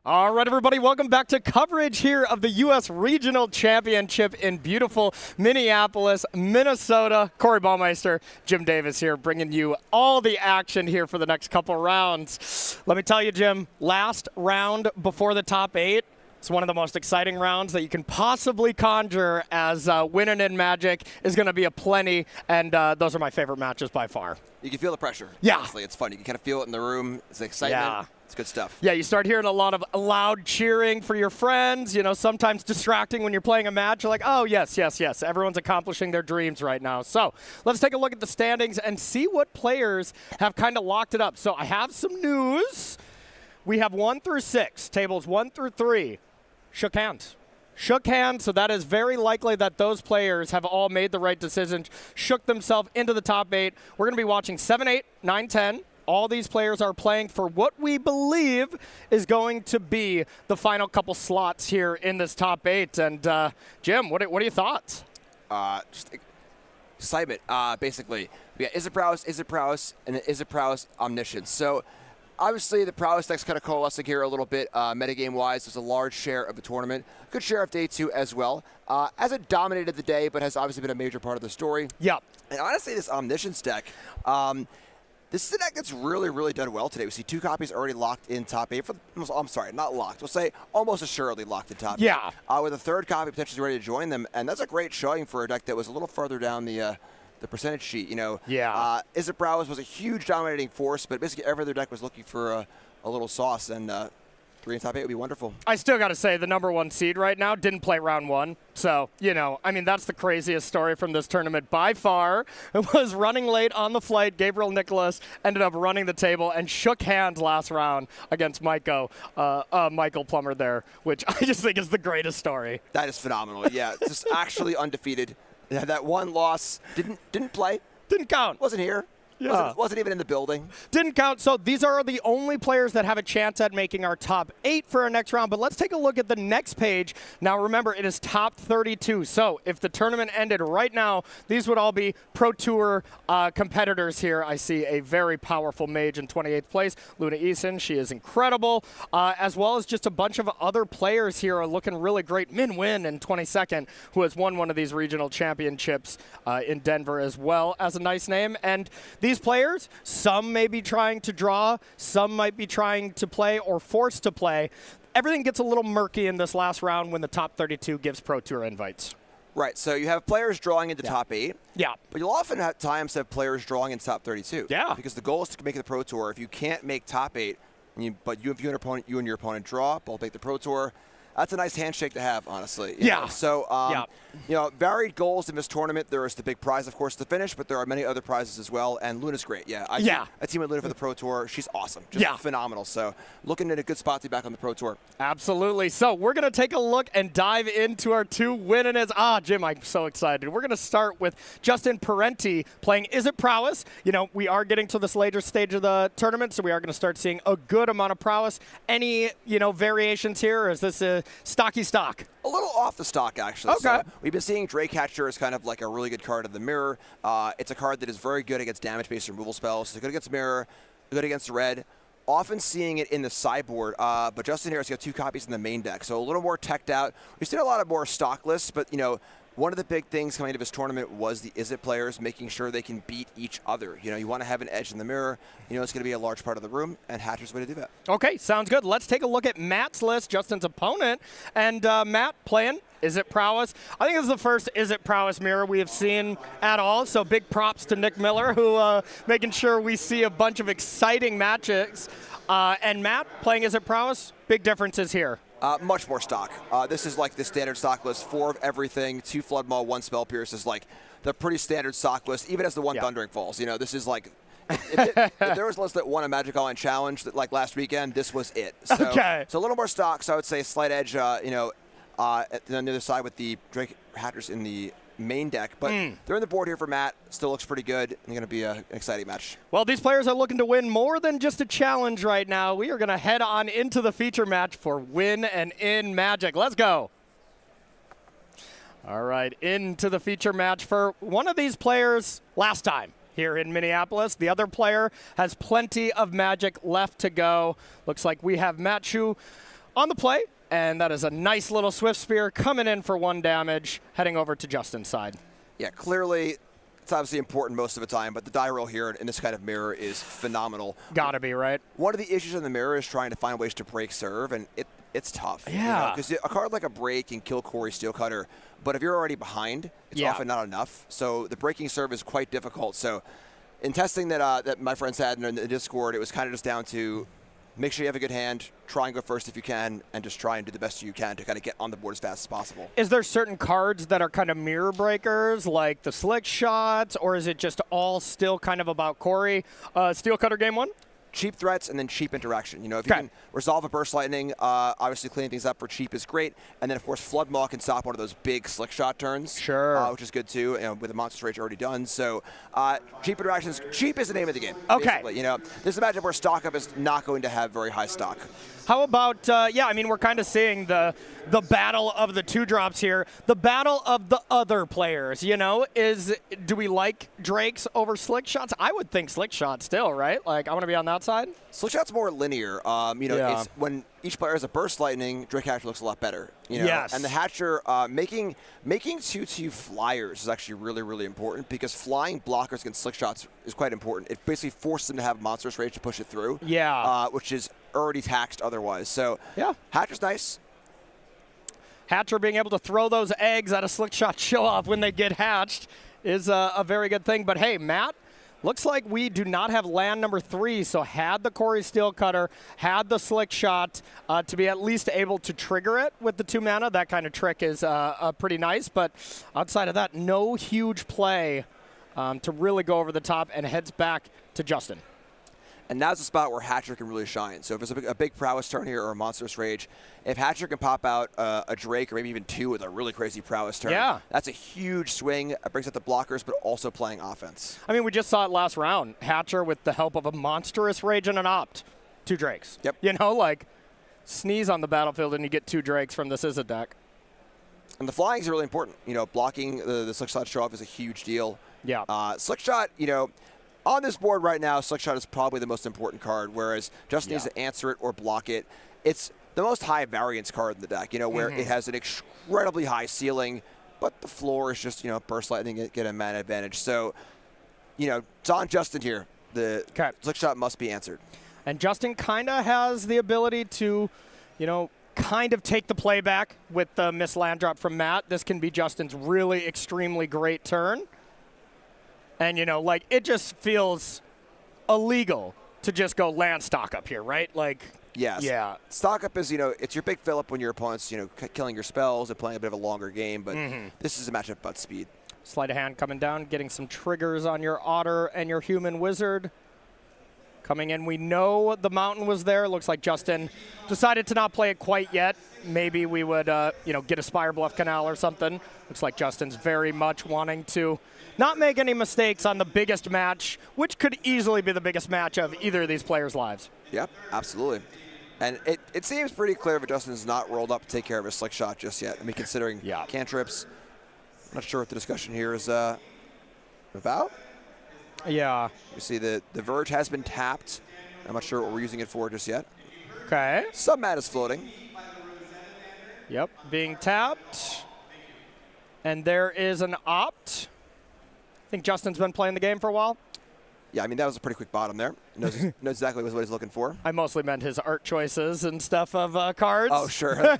All right, everybody, welcome back to coverage here of the U.S. Regional Championship in beautiful Minneapolis, Minnesota. Corey Baumeister, Jim Davis here, bringing you all the action here for the next couple rounds. Let me tell you, Jim, last round before the top 8. It's one of the most exciting rounds that you can possibly conjure, as winning in Magic is going to be a plenty, and those are my favorite matches by far. You can feel the pressure. Yeah. Honestly, it's fun. You can kind of feel it in the room. It's the excitement. Yeah. It's good stuff. Yeah, you start hearing a lot of loud cheering for your friends, you know, sometimes distracting when you're playing a match. You're like, oh, yes, yes, yes. Everyone's accomplishing their dreams right now. So let's take a look at the standings and see what players have kind of locked it up. So I have some news. We have 1 through 6, tables 1 through 3. Shook hands. Shook hands, so that is very likely that those players have all made the right decisions, shook themselves into the top 8. We're going to be watching 7, 8, 9, 10. All these players are playing for what we believe is going to be the final couple slots here in this top 8. And Jim, what are your thoughts? Just excitement, basically. We got Izzet Prowess, and Izzet Prowess Omniscience. So obviously the Prowess deck's kind of coalescing here a little bit metagame-wise. There's a large share of the tournament. Good share of day 2 as well. Hasn't dominated the day, but has obviously been a major part of the story. Yep. And honestly, this Omniscience deck, this is a deck that's really, really done well today. We see 2 copies already locked in top 8. I'm sorry, not locked. We'll say almost assuredly locked in top 8. Yeah. With a 3rd copy potentially ready to join them. And that's a great showing for a deck that was a little further down the percentage sheet. You know, yeah. Izzet Prowess was a huge dominating force, but basically every other deck was looking for a little sauce. And 3 in top 8 would be wonderful. I still got to say the number 1 seed right now didn't play round 1. So, you know, I mean, that's the craziest story from this tournament by far. It was running late on the flight. Gabriel Nicholas ended up running the table and shook hands last round against Michael Plummer there, which I just think is the greatest story. That is phenomenal. Yeah, just actually undefeated. Yeah, that one loss didn't play. Didn't count. Wasn't here. Yeah. Wasn't even in the building. Didn't count. So these are the only players that have a chance at making our top 8 for our next round. But let's take a look at the next page. Now, remember, it is top 32. So if the tournament ended right now, these would all be Pro Tour competitors here. I see a very powerful mage in 28th place, Luna Eason. She is incredible, as well as just a bunch of other players here are looking really great. Min Win in 22nd, who has won one of these regional championships in Denver as well, as a nice name. And these players, some may be trying to draw, some might be trying to play or forced to play. Everything gets a little murky in this last round when the top 32 gives Pro Tour invites. Right, so you have players drawing into top 8. Yeah. But you'll often have times have players drawing into top 32. Yeah. Because the goal is to make the Pro Tour. If you can't make top 8, but you and your opponent draw, both make the Pro Tour, that's a nice handshake to have, honestly. Yeah. Know? So, you know, varied goals in this tournament. There is the big prize, of course, to finish, but there are many other prizes as well. And Luna's great. Yeah. I team with Luna for the Pro Tour. She's awesome. Just phenomenal. So, looking at a good spot to be back on the Pro Tour. Absolutely. So, we're going to take a look and dive into our 2 winners. Jim, I'm so excited. We're going to start with Justin Parenti playing Izzet Prowess. You know, we are getting to this later stage of the tournament, so we are going to start seeing a good amount of prowess. Any, you know, variations here, or is this a stocky stock? A little off the stock, actually. Okay. So we've been seeing Draycatcher as kind of like a really good card in the mirror. It's a card that is very good against damage-based removal spells. It's good against mirror, good against red. Often seeing it in the sideboard, but Justin here has got 2 copies in the main deck, so a little more teched out. We've seen a lot of more stock lists, but, you know, one of the big things coming into this tournament was the Izzet players making sure they can beat each other. You know, you want to have an edge in the mirror. You know, it's going to be a large part of the room, and Hatcher's the way to do that. Okay, sounds good. Let's take a look at Matt's list, Justin's opponent. And Matt playing Izzet Prowess. I think this is the first Izzet Prowess mirror we have seen at all, so big props to Nick Miller, who making sure we see a bunch of exciting matches. And Matt playing Izzet Prowess, big differences here. Much more stock. This is like the standard stock list, 4 of everything, 2 Flood Maul, 1 Spell Pierce is like the pretty standard stock list, even as the 1 Thundering Falls. You know, this is like, if there was a list that won a Magic Online Challenge that, like last weekend, this was it. So, so a little more stock, so I would say slight edge, you know, on the other side with the Drake Hatters in the main deck, but they're in the board here for Matt. Still looks pretty good. It's going to be an exciting match. Well, these players are looking to win more than just a challenge right now. We are going to head on into the feature match for Win and In Magic. Let's go. All right, into the feature match for one of these players last time here in Minneapolis. The other player has plenty of Magic left to go. Looks like we have Matt Shu on the play, and that is a nice little Swift Spear coming in for 1 damage, heading over to Justin's side. Yeah, clearly it's obviously important most of the time, but the die roll here in this kind of mirror is phenomenal. Gotta be, right? One of the issues in the mirror is trying to find ways to break serve, and it's tough. Yeah. Because a card like a break can kill Corey Steelcutter, but if you're already behind, it's often not enough. So the breaking serve is quite difficult. So in testing that my friends had in the Discord, it was kind of just down to make sure you have a good hand, try and go first if you can, and just try and do the best you can to kind of get on the board as fast as possible. Is there certain cards that are kind of mirror breakers, like the slick shots, or is it just all still kind of about Corey? Steelcutter game 1? Cheap threats and then cheap interaction. If you can resolve a Burst Lightning, obviously cleaning things up for cheap is great. And then, of course, Flood Maw can stop one of those big slick shot turns. Sure. Which is good, too, with the Monstrous Rage already done. So cheap interactions, cheap is the name of the game. Okay. Basically. This is a matchup where stock up is not going to have very high stock. How about, we're kind of seeing the battle of the 2-drops here. The battle of the other players, do we like Drakes over Slick Shots? I would think Slick Shot still, right? Like, I want to be on that side. Slick Shot's more linear. It's when each player has a Burst Lightning, Drake Hatcher looks a lot better. Yes. And the Hatcher, making 2/2 flyers is actually really, really important because flying blockers against Slick Shots is quite important. It basically forces them to have Monstrous Rage to push it through. Yeah. Which is already taxed otherwise. So yeah, Hatcher's nice. Hatcher being able to throw those eggs at a Slick Shot show-off when they get hatched is a very good thing. But hey, Matt, looks like we do not have land number 3, so had the Corey Steelcutter, had the Slick Shot to be at least able to trigger it with the 2 mana. That kind of trick is pretty nice, but outside of that, no huge play to really go over the top, and heads back to Justin. And now's the spot where Hatcher can really shine. So if there's a big prowess turn here or a Monstrous Rage, if Hatcher can pop out a Drake or maybe even 2 with a really crazy prowess turn, that's a huge swing. It brings out the blockers, but also playing offense. I mean, we just saw it last round. Hatcher with the help of a Monstrous Rage and an Opt. 2 Drakes. Yep. Sneeze on the battlefield and you get 2 Drakes from this Izzet deck. And the flying is really important. Blocking the Slick Shot show-off is a huge deal. Yeah. Slick Shot, on this board right now, Slick Shot is probably the most important card, whereas Justin needs to answer it or block it. It's the most high variance card in the deck, where it has an incredibly high ceiling, but the floor is just, Burst Lightning, get a mana advantage. So, it's on Justin here. The Slick Shot must be answered. And Justin kind of has the ability to, kind of take the play back with the missed land drop from Matt. This can be Justin's really extremely great turn. And, it just feels illegal to just go land stock up here, right? Yes. Yeah. Stock up is, it's your big fill up when your opponent's, killing your spells and playing a bit of a longer game, but this is a matchup about speed. Sleight of hand coming down, getting some triggers on your Otter and your Human Wizard. Coming in, we know the Mountain was there. Looks like Justin decided to not play it quite yet. Maybe we would, get a Spire Bluff Canal or something. Looks like Justin's very much wanting to not make any mistakes on the biggest match, which could easily be the biggest match of either of these players' lives. Yep, absolutely. And it seems pretty clear that Justin's not rolled up to take care of his Slick Shot just yet. I mean, considering cantrips, I'm not sure what the discussion here is about. Yeah. You see the Verge has been tapped. I'm not sure what we're using it for just yet. Okay. Some mana is floating. Yep, being tapped. And there is an Opt. I think Justin's been playing the game for a while. Yeah, I mean, that was a pretty quick bottom there. Knows exactly what he's looking for. I mostly meant his art choices and stuff of cards. Oh, sure. Sure.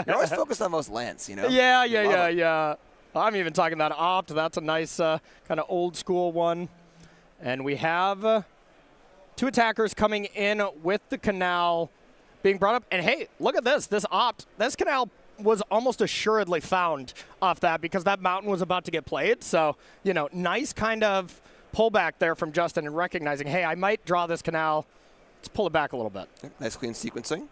You're always focused on those lands, Yeah. I'm even talking that Opt. That's a nice kind of old school one. And we have 2 attackers coming in with the Canal being brought up. And hey, look at this. This Opt, this Canal was almost assuredly found off that because that Mountain was about to get played. So, nice kind of pullback there from Justin and recognizing, hey, I might draw this Canal. Let's pull it back a little bit. Nice clean sequencing.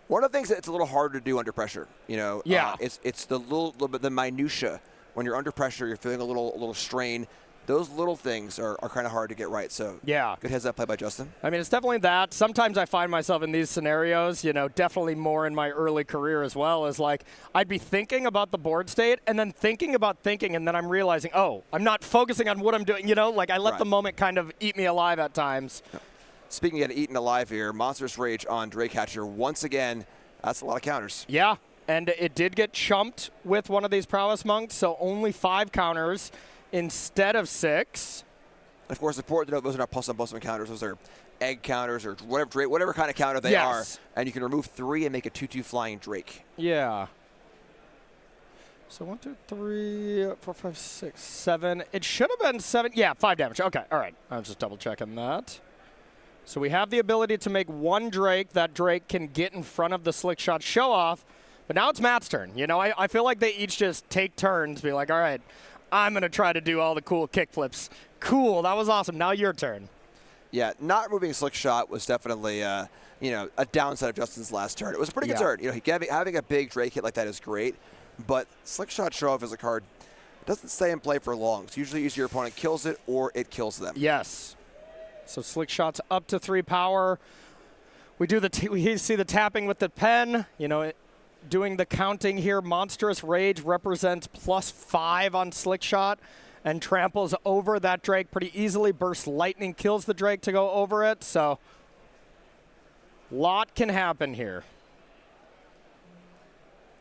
One of the things that it's a little harder to do under pressure, it's the little bit the minutia. When you're under pressure, you're feeling a little strain. Those little things are kind of hard to get right. So good heads up play by Justin. I mean, it's definitely that. Sometimes I find myself in these scenarios, definitely more in my early career as well, is like I'd be thinking about the board state and then thinking, and then I'm realizing, oh, I'm not focusing on what I'm doing. I let the moment kind of eat me alive at times. Speaking of eaten alive here, Monstrous Rage on Drake Hatcher once again. That's a lot of counters. Yeah, and it did get chumped with one of these Prowess Monks, so only 5 counters instead of 6. Of course, important to note, those are not plus-on-plus-on counters. Those are egg counters or whatever kind of counter they are. And you can remove 3 and make a 2/2 flying Drake. Yeah. So 1, 2, 3, 4, 5, 6, 7. It should have been 7. Yeah, 5 damage. Okay, all right. I was just double-checking that. So we have the ability to make 1 Drake. That Drake can get in front of the Slick Shot show-off. But now it's Matt's turn. You know, I feel like they each just take turns, be like, all right, I'm going to try to do all the cool kickflips. Cool, that was awesome. Now your turn. Yeah, not removing Slick Shot was definitely, a downside of Justin's last turn. It was a pretty good turn. You know, having a big Drake hit like that is great, but Slick Shot show-off as a card doesn't stay in play for long. It's usually either your opponent kills it or it kills them. Yes. So Slick Shot's up to 3 power. We see the tapping with the pen. You know, doing the counting here. Monstrous Rage represents +5 on Slick Shot and tramples over that Drake pretty easily. Burst Lightning kills the Drake to go over it. So lot can happen here.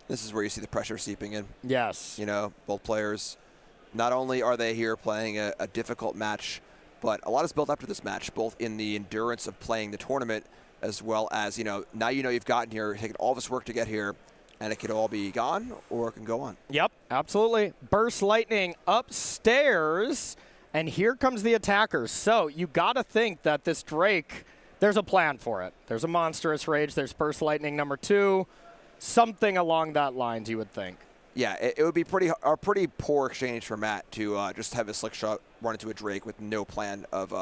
This is where you see the pressure seeping in. Yes. You know, both players, not only are they here playing a difficult match, but a lot is built up to this match, both in the endurance of playing the tournament as well as, now you've gotten here, taken all this work to get here, and it could all be gone or it can go on. Yep, absolutely. Burst Lightning upstairs, and here comes the attackers. So you got to think that this Drake, there's a plan for it. There's a Monstrous Rage, there's Burst Lightning number 2, something along that lines you would think. Yeah, it would be a pretty poor exchange for Matt to just have a Slick Shot run into a Drake with no plan of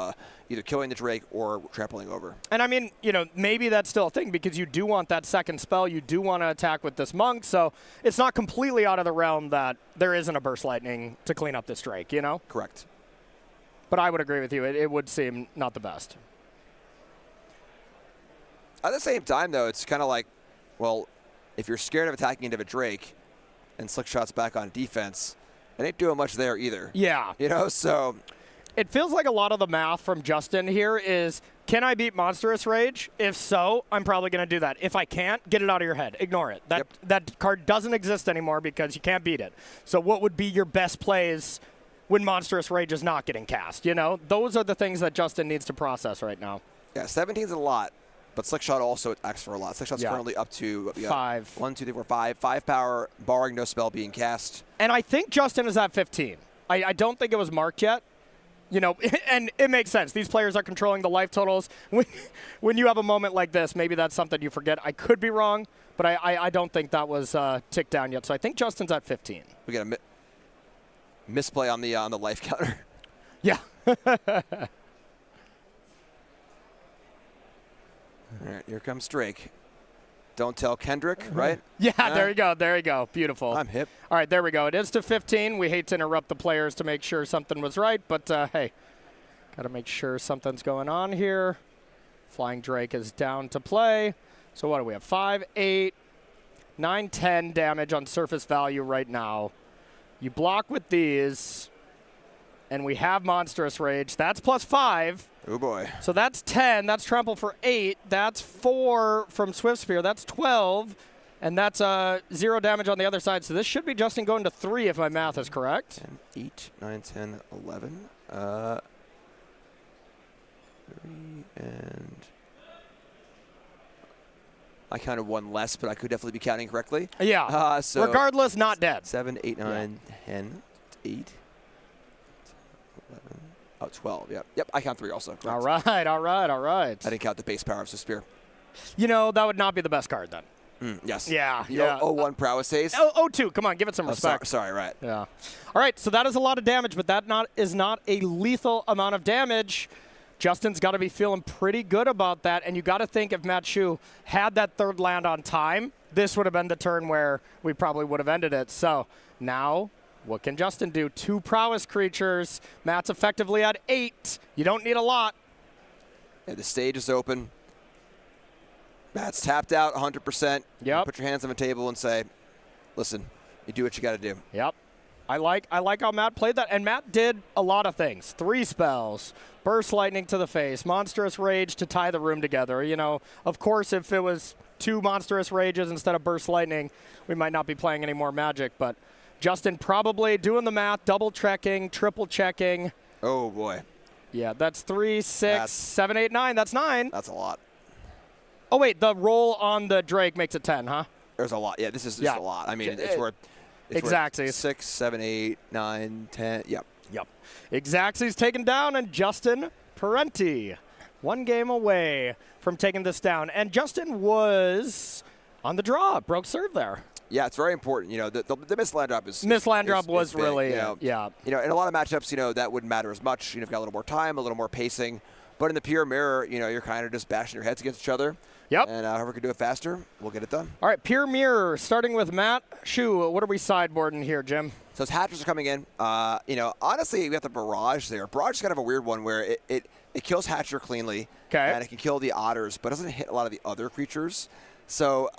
either killing the Drake or trampling over. And I mean, maybe that's still a thing because you do want that second spell. You do want to attack with this Monk, so it's not completely out of the realm that there isn't a Burst Lightning to clean up this Drake, Correct. But I would agree with you. It would seem not the best. At the same time, though, it's kind of like, well, if you're scared of attacking into a Drake and Slick Shot's back on defense, it ain't doing much there either. Yeah. So it feels like a lot of the math from Justin here is, can I beat Monstrous Rage? If so, I'm probably going to do that. If I can't, get it out of your head. Ignore it. That card doesn't exist anymore because you can't beat it. So what would be your best plays when Monstrous Rage is not getting cast? Those are the things that Justin needs to process right now. Yeah, 17's a lot. But Slick Shot also acts for a lot. Slick Shot's currently up to 5. 1, 2, 3, 4, 5. 5 power, barring no spell being cast. And I think Justin is at 15. I don't think it was marked yet. And it makes sense. These players are controlling the life totals. When you have a moment like this, maybe that's something you forget. I could be wrong, but I don't think that was ticked down yet. So I think Justin's at 15. We got a misplay on the life counter. Yeah. All right, here comes Drake. Don't tell Kendrick, right? Yeah, there you go. There you go. Beautiful. I'm hip. All right, there we go. It is to 15. We hate to interrupt the players to make sure something was right, but hey, got to make sure something's going on here. Flying Drake is down to play. So what do we have? 5, 8, 9, 10 damage on surface value right now. You block with these, and we have Monstrous Rage. That's +5. Oh, boy. So that's 10. That's trample for 8. That's 4 from Swift Spear. That's 12. And that's 0 damage on the other side. So this should be Justin going to 3 if my math is correct. 10, 8, 9, 10, 11. 3 and... I counted 1 less, but I could definitely be counting correctly. Yeah. So regardless, not dead. 7, 8, 9, 10, 8, 11. Oh, 12, yep. I count 3 also. Correct. All right. I didn't count the base power of Swift Spear. That would not be the best card then. Yes. Yeah. Oh, 1 prowess haste. Oh, 2. Come on, give it some respect. Sorry, right. Yeah. All right, so that is a lot of damage, but that is not a lethal amount of damage. Justin's got to be feeling pretty good about that, and you got to think if Matt Shu had that 3rd land on time, this would have been the turn where we probably would have ended it. So now, what can Justin do? 2 prowess creatures. Matt's effectively at 8. You don't need a lot. Yeah, the stage is open. Matt's tapped out 100%. Yep. Put your hands on the table and say, listen, you do what you got to do. Yep. I like how Matt played that, and Matt did a lot of things. 3 spells, Burst Lightning to the face, Monstrous Rage to tie the room together. Of course, if it was 2 Monstrous Rages instead of Burst Lightning, we might not be playing any more Magic. But Justin probably doing the math, double-checking, triple-checking. Oh, boy. Yeah, that's 3, 6, 7, 8, 9. That's 9. That's a lot. Oh, wait, the roll on the Drake makes it 10, huh? There's a lot. Yeah, this is just a lot. I mean, it's worth Exacxies. 6, 7, 8, 9, 10. Yep. Yep. Exacxies taken down, and Justin Parenti 1 game away from taking this down. And Justin was on the draw, broke serve there. Yeah, it's very important. You know, the missed land drop is missed land drop was big, really, you know. yeah. You know, in a lot of matchups, you know, that wouldn't matter as much. You know, you've got a little more time, a little more pacing. But in the pure mirror, you know, you're kind of just bashing your heads against each other. Yep. And whoever can do it faster, we'll get it done. All right, pure mirror, starting with Matt Shu. What are we sideboarding here, Jim? So his Hatchers are coming in. You know, honestly, we have the Barrage there. Barrage is kind of a weird one where it kills Hatcher cleanly. Okay. And it can kill the Otters, but doesn't hit a lot of the other creatures. So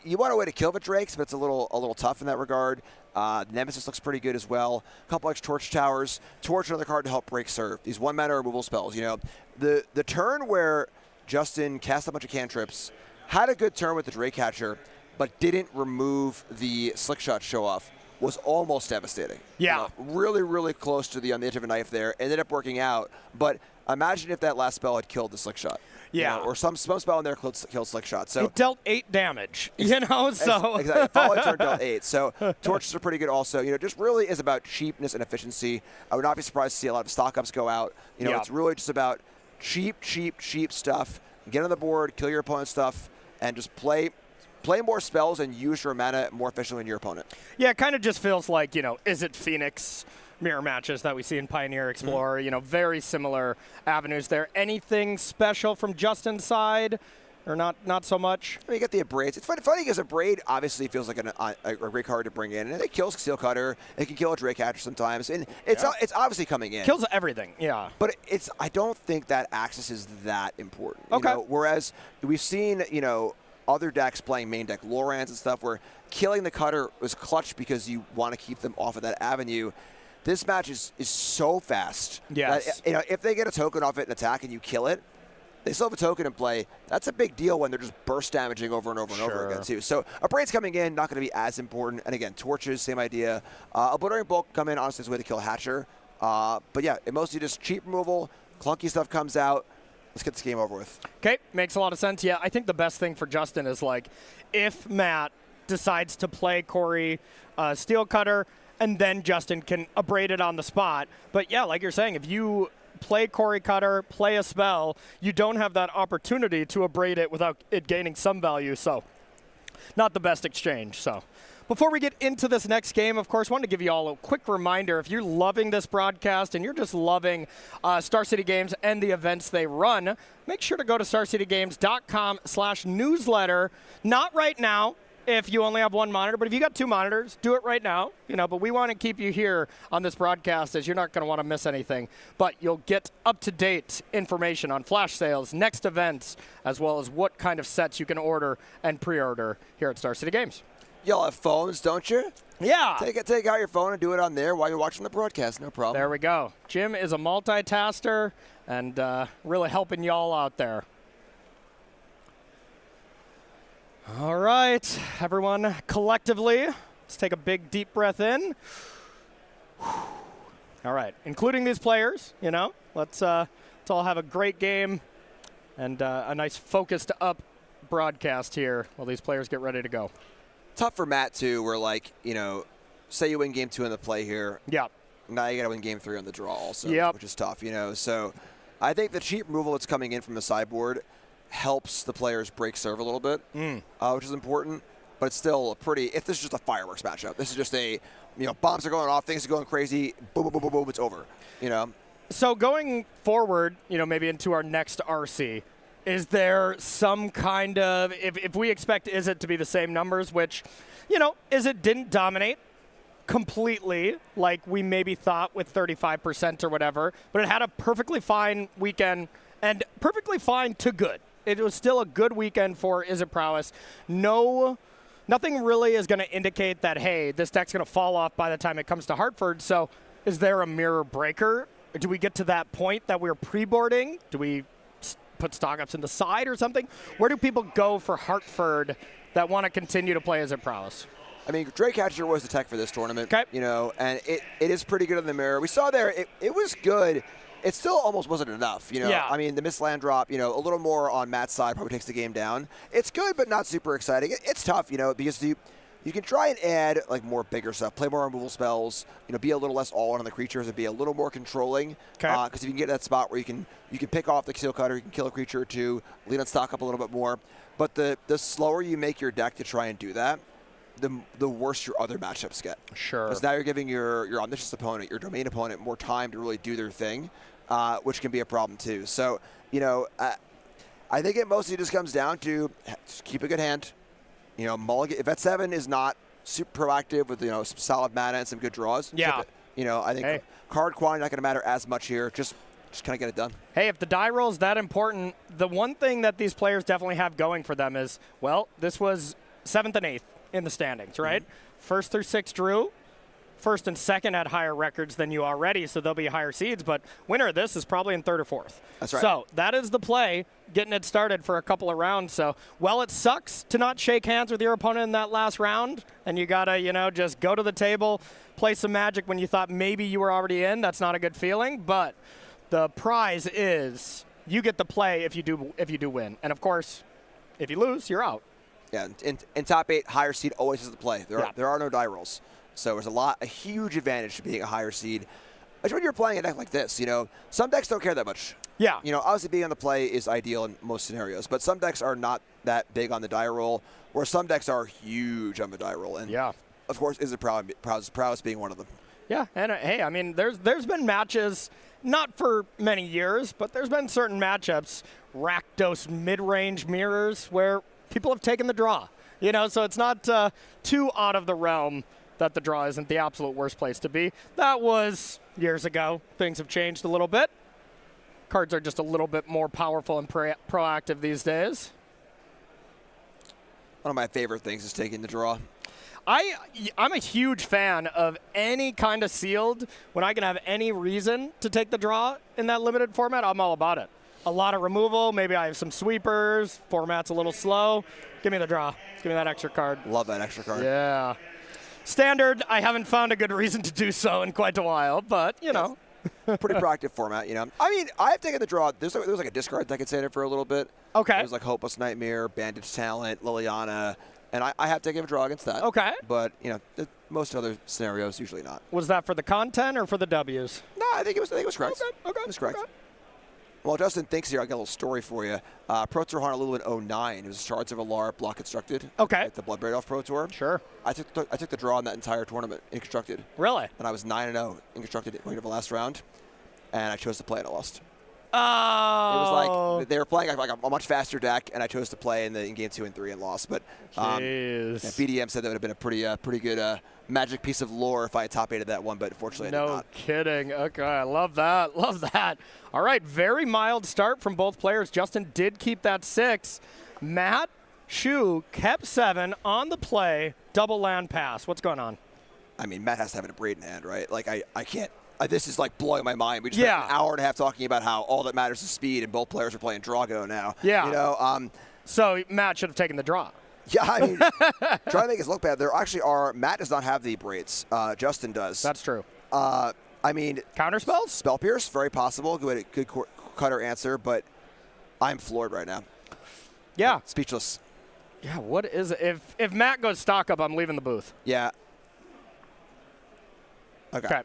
you want a way to kill the Drakes, but it's a little tough in that regard. Nemesis looks pretty good as well. A couple extra Torch Towers. Torch, another card to help break serve. These 1-mana removal spells. You know, the turn where Justin cast a bunch of cantrips, had a good turn with the Drake Catcher, but didn't remove the Slick Shot show-off, was almost devastating. Yeah. You know, really, really close to on the edge of a knife there. Ended up working out, but imagine if that last spell had killed the Slick Shot. Yeah. You know, or some spell in there killed Slick Shot. So it dealt 8 damage, you know, so. Exactly. Following turn dealt 8. So Torches are pretty good also. You know, just really is about cheapness and efficiency. I would not be surprised to see a lot of stock ups go out. You know, it's really just about cheap stuff. Get on the board, kill your opponent's stuff, and just play more spells and use your mana more efficiently than your opponent. Yeah, it kind of just feels like, you know, is it Phoenix mirror matches that we see in Pioneer Explorer? You know, very similar avenues there. Anything special from Justin's side, or not so much? I mean, you get the Abrades. It's funny because Abrade obviously feels like a great card to bring in, and it kills Steel Cutter. It can kill a Drake Catcher sometimes, and it's obviously coming in. Kills everything, yeah. But I don't think that Axis is that important. Okay. You know? Whereas we've seen, you know, other decks playing main deck Lorans and stuff where killing the Cutter was clutch because you want to keep them off of that avenue. This match is so fast. Yes. That, you know, if they get a token off it and attack and you kill it, they still have a token in play. That's a big deal when they're just burst damaging over and over and over again, too. So a Braid's coming in, not going to be as important. And again, Torches, same idea. Obliterating Bulk come in, honestly, as a way to kill Hatcher. But yeah, it mostly just cheap removal. Clunky stuff comes out. Let's get this game over with. Okay, makes a lot of sense. Yeah, I think the best thing for Justin is, like, if Matt decides to play Corey Steel Cutter, and then Justin can abrade it on the spot. But yeah, like you're saying, if you play Corey Cutter, play a spell, you don't have that opportunity to abrade it without it gaining some value. So not the best exchange. So before we get into this next game, of course, I wanted to give you all a quick reminder. If you're loving this broadcast and you're just loving Star City Games and the events they run, make sure to go to starcitygames.com/newsletter. Not right now, if you only have 1 monitor, but if you got 2 monitors, do it right now. You know, but we want to keep you here on this broadcast as you're not going to want to miss anything. But you'll get up-to-date information on flash sales, next events, as well as what kind of sets you can order and pre-order here at Star City Games. Y'all have phones, don't you? Yeah. Take out your phone and do it on there while you're watching the broadcast. No problem. There we go. Jim is a multitasker and really helping y'all out there. All right, everyone, collectively, let's take a big, deep breath in. All right, including these players, you know, let's all have a great game and a nice focused up broadcast here while these players get ready to go. Tough for Matt, too, where, like, you know, say you win game 2 in the play here. Yeah. Now you got to win game 3 on the draw also, which is tough, you know. So I think the cheap removal that's coming in from the sideboard helps the players break serve a little bit, which is important. But it's still a pretty. If this is just a fireworks matchup, this is just a, you know, bombs are going off, things are going crazy, boom, boom, boom, boom, boom, it's over. You know. So going forward, you know, maybe into our next RC, is there some kind of, if we expect Izzet to be the same numbers, which, you know, Izzet didn't dominate completely like we maybe thought with 35% or whatever, but it had a perfectly fine weekend and perfectly fine to good. It was still a good weekend for Izzet prowess. Nothing really is going to indicate that, hey, this deck's going to fall off by the time it comes to Hartford. So is there a mirror breaker? Do we get to that point that we're pre-boarding? Do we put stock-ups in the side or something? Where do people go for Hartford that want to continue to play as a prowess? I mean, Draycatcher was the tech for this tournament. Okay. You know, and it is pretty good in the mirror. We saw there, it was good. It still almost wasn't enough, you know. Yeah. I mean, the missed land drop, you know, a little more on Matt's side probably takes the game down. It's good, but not super exciting. It's tough, you know, because you can try and add like more bigger stuff, play more removal spells, you know, be a little less all-in on the creatures and be a little more controlling. Because if you can get that spot where you can pick off the Seal Cutter, you can kill a creature or two, lean on stock up a little bit more. But the slower you make your deck to try and do that, the worse your other matchups get. Sure. Because now you're giving your omniscience opponent, your domain opponent, more time to really do their thing, which can be a problem too. So, you know, I think it mostly just comes down to just keep a good hand. You know, mulligan. If Bet7 is not super proactive with, you know, some solid mana and some good draws, yeah. It. You know, I think card quantity not going to matter as much here. Just kind of get it done. Hey, if the die roll is that important, the one thing that these players definitely have going for them is, well, this was 7th and 8th in the standings, right? Mm-hmm. 1st through 6th drew. 1st and 2nd had higher records than you already, so they'll be higher seeds, but winner of this is probably in 3rd or 4th. That's right. So that is the play, getting it started for a couple of rounds. So, well, it sucks to not shake hands with your opponent in that last round, and you got to, you know, just go to the table, play some Magic when you thought maybe you were already in. That's not a good feeling, but the prize is you get the play if you do win. And, of course, if you lose, you're out. Yeah, in top 8, higher seed always is the play. There are no die rolls. So there's a huge advantage to being a higher seed. Especially when you're playing a deck like this, you know, some decks don't care that much. Yeah. You know, obviously being on the play is ideal in most scenarios, but some decks are not that big on the die roll, where some decks are huge on the die roll. And yeah. Of course, Prowess being one of them. Yeah, and hey, I mean, there's been matches, not for many years, but there's been certain matchups, Rakdos mid-range mirrors, where people have taken the draw. You know, so it's not too out of the realm that the draw isn't the absolute worst place to be. That was years ago. Things have changed a little bit. Cards are just a little bit more powerful and proactive these days. One of my favorite things is taking the draw. I'm a huge fan of any kind of sealed. When I can have any reason to take the draw in that limited format, I'm all about it. A lot of removal. Maybe I have some sweepers. Format's a little slow. Give me the draw. Give me that extra card. Love that extra card. Yeah. Standard, I haven't found a good reason to do so in quite a while, but, you know. Pretty proactive format, you know. I mean, I've taken the draw. There was like a discard deck in it for a little bit. Okay. It was like Hopeless Nightmare, Bandage Talent, Liliana, and I have taken a draw against that. Okay. But, you know, most other scenarios, usually not. Was that for the content or for the W's? No, I think it was correct. Okay. It was correct. Okay. Well, Justin thinks here, I got a little story for you. Pro Tour Honolulu in 09, it was Shards of Alar block constructed. Okay. At the Blood Braid off Pro Tour. Sure. I took the draw in that entire tournament in constructed. Really? And I was 9-0 in constructed going to the last round, and I chose to play and I lost. Oh. It was like they were playing like a much faster deck, and I chose to play in game 2 and 3 and lost. But BDM said that would have been a pretty good Magic piece of lore if I had top 8'd that one, but unfortunately I did not. No kidding. Okay, I love that. Love that. All right, very mild start from both players. Justin did keep that 6. Matt Shu kept 7 on the play, double land pass. What's going on? I mean, Matt has to have a Braid in hand, right? Like I can't. This is like blowing my mind. We just spent an hour and a half talking about how all that matters is speed, and both players are playing Drago now. Yeah. You know. So Matt should have taken the draw. Yeah, I mean, trying to make us look bad. There actually are. Matt does not have the braids. Justin does. That's true. I mean, counter spells? Spell Pierce, very possible. Good cutter answer, but I'm floored right now. Yeah. Speechless. Yeah, what is it? If Matt goes stock up, I'm leaving the booth. Yeah. Okay.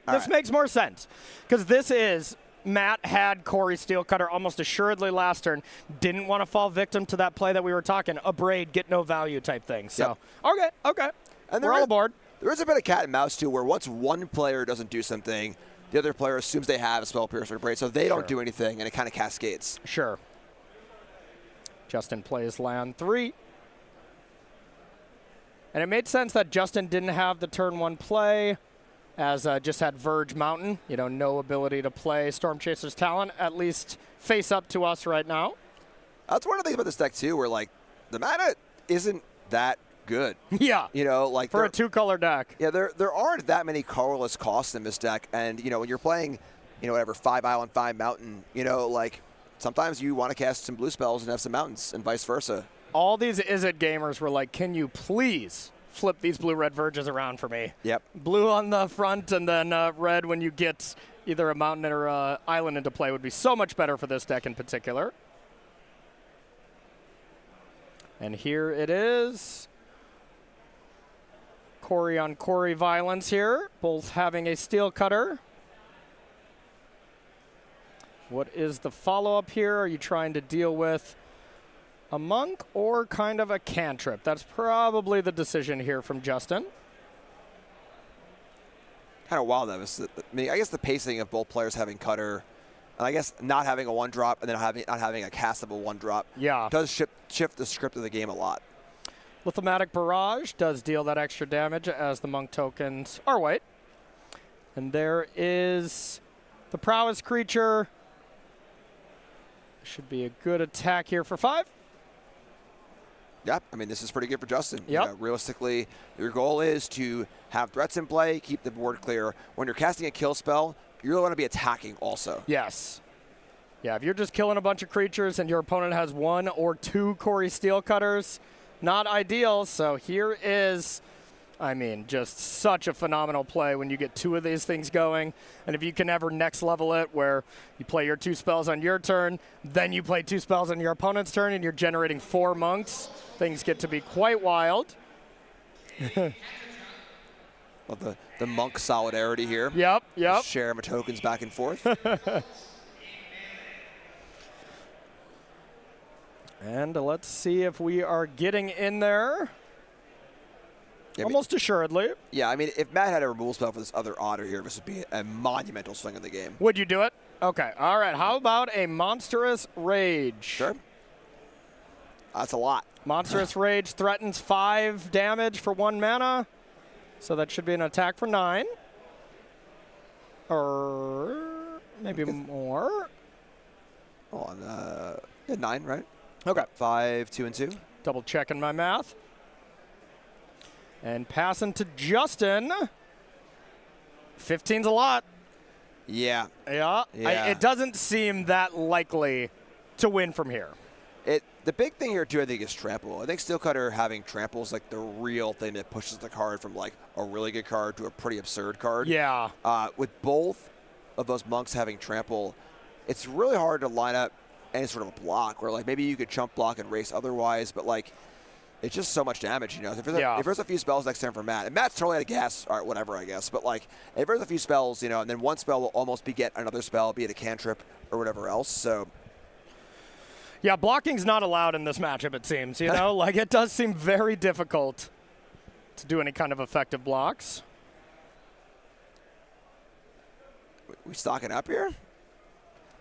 This makes more sense. Because this is, Matt had Corey Steelcutter almost assuredly last turn. Didn't want to fall victim to that play that we were talking, a braid, get no value type thing. So, okay. And we're all aboard. There is a bit of cat and mouse, too, where once one player doesn't do something, the other player assumes they have a Spell Pierce or a braid, so they don't do anything, and it kind of cascades. Sure. Justin plays land 3. And it made sense that Justin didn't have the turn 1 play, as just had Verge Mountain, you know, no ability to play Storm Chaser's Talent, at least face up to us right now. That's one of the things about this deck, too, where, like, the mana isn't that good. Yeah. You know, like for a 2-color deck. Yeah, there aren't that many colorless costs in this deck, and, you know, when you're playing, you know, whatever, 5 Island, 5 Mountain, you know, like, sometimes you want to cast some blue spells and have some mountains, and vice versa. All these Izzet gamers were like, can you please flip these blue-red verges around for me? Yep. Blue on the front and then red when you get either a mountain or a island into play would be so much better for this deck in particular. And here it is. Corey on Corey violence here, both having a steel cutter. What is the follow-up here? Are you trying to deal with a monk or kind of a cantrip? That's probably the decision here from Justin. Kind of wild, though. I mean, I guess the pacing of both players having cutter, and I guess not having a 1-drop and then not having a castable 1-drop, does shift the script of the game a lot. Lithomatic Barrage does deal that extra damage as the monk tokens are white. And there is the prowess creature. Should be a good attack here for 5. Yeah, I mean, this is pretty good for Justin. Yep. You know, realistically, your goal is to have threats in play, keep the board clear. When you're casting a kill spell, you really want to be attacking also. Yes. Yeah, if you're just killing a bunch of creatures and your opponent has 1 or 2 Corey Steel Cutters, not ideal. So here is, I mean, just such a phenomenal play when you get 2 of these things going. And if you can ever next level it where you play your 2 spells on your turn, then you play 2 spells on your opponent's turn and you're generating 4 monks, things get to be quite wild. Well, the monk solidarity here. Yep. Share my tokens back and forth. And let's see if we are getting in there. Yeah, Almost assuredly. Yeah, I mean, if Matt had a removal spell for this other otter here, this would be a monumental swing of the game. Would you do it? Okay. All right. How about a Monstrous Rage? Sure. That's a lot. Monstrous Rage threatens 5 damage for 1 mana. So that should be an attack for 9. Or maybe more. Hold on. Yeah, 9, right? Okay. 5, 2, and 2. Double checking my math. And passing to Justin. 15's a lot. Yeah. Yeah. It doesn't seem that likely to win from here. The big thing here, too, I think, is trample. I think Steel Cutter having trample is like the real thing that pushes the card from like a really good card to a pretty absurd card. Yeah. With both of those monks having trample, it's really hard to line up any sort of a block where like maybe you could chump block and race otherwise, but like it's just so much damage, you know. If there's a few spells next turn for Matt, and Matt's totally out of gas, or whatever, I guess, but like if there's a few spells, you know, and then one spell will almost beget another spell, be it a cantrip or whatever else, so. Yeah, blocking's not allowed in this matchup, it seems, you know? Like, it does seem very difficult to do any kind of effective blocks. We stocking up here?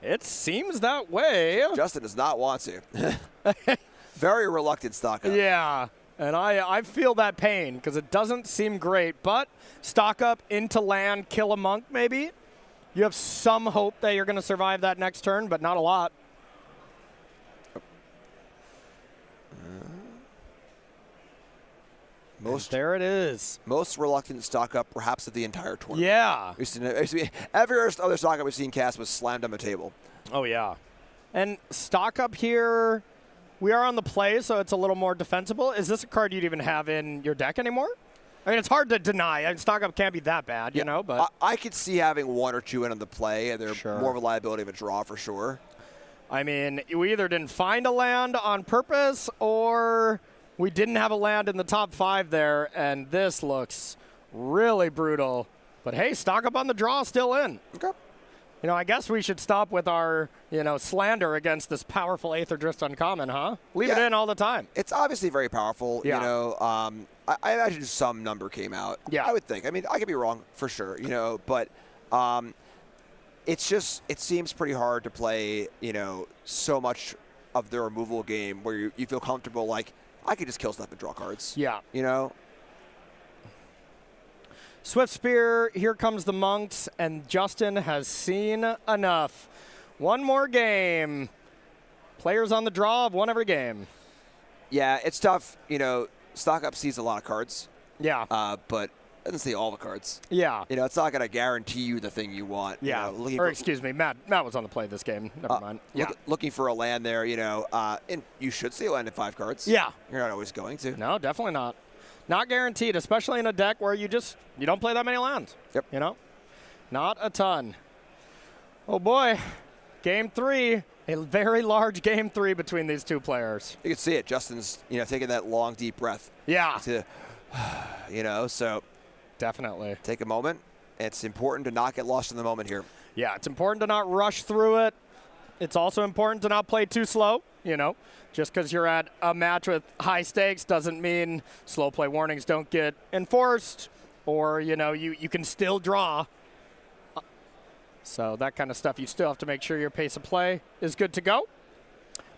It seems that way. Justin does not want to. Very reluctant stock up. Yeah, and I feel that pain because it doesn't seem great, but stock up into land, kill a monk maybe. You have some hope that you're going to survive that next turn, but not a lot. There it is. Most reluctant stock up, perhaps, of the entire tournament. Yeah. Every other stock up we've seen cast was slammed on the table. Oh, yeah. And stock up here, we are on the play, so it's a little more defensible. Is this a card you'd even have in your deck anymore? I mean, it's hard to deny. I mean, stock up can't be that bad, you know, but. I could see having 1 or 2 in on the play, and they're more of a liability of a draw for sure. I mean, we either didn't find a land on purpose or we didn't have a land in the top 5 there, and this looks really brutal. But hey, stock up on the draw, still in. Okay. You know, I guess we should stop with our, slander against this powerful Aether Drift Uncommon, huh? Leave it in all the time. It's obviously very powerful. Yeah. You know, I imagine some number came out. Yeah. I would think. I mean, I could be wrong for sure, you know, but it's just, it seems pretty hard to play, so much of the removal game where you feel comfortable, like, I could just kill stuff and draw cards. Yeah. You know? Swift Spear, here comes the monks, and Justin has seen enough. One more game. Players on the draw have won every game. Yeah, it's tough. Stock up sees a lot of cards. Yeah. But doesn't see all the cards. Yeah. You know, it's not going to guarantee you the thing you want. Yeah. You know, Or excuse me, Matt was on the play this game. Never mind. Yeah. Looking for a land there, you know, and you should see a land in 5 cards. Yeah. You're not always going to. No, definitely not. Not guaranteed, especially in a deck where you don't play that many lands. Yep. You know? Not a ton. Oh boy. Game 3. A very large game 3 between these two players. You can see it. Justin's, you know, taking that long, deep breath. Yeah. You know, so Definitely. take a moment. It's important to not get lost in the moment here. Yeah, it's important to not rush through it. It's also important to not play too slow, you know. Just because you're at a match with high stakes doesn't mean slow play warnings don't get enforced, or, you know, you can still draw. So that kind of stuff, you still have to make sure your pace of play is good to go.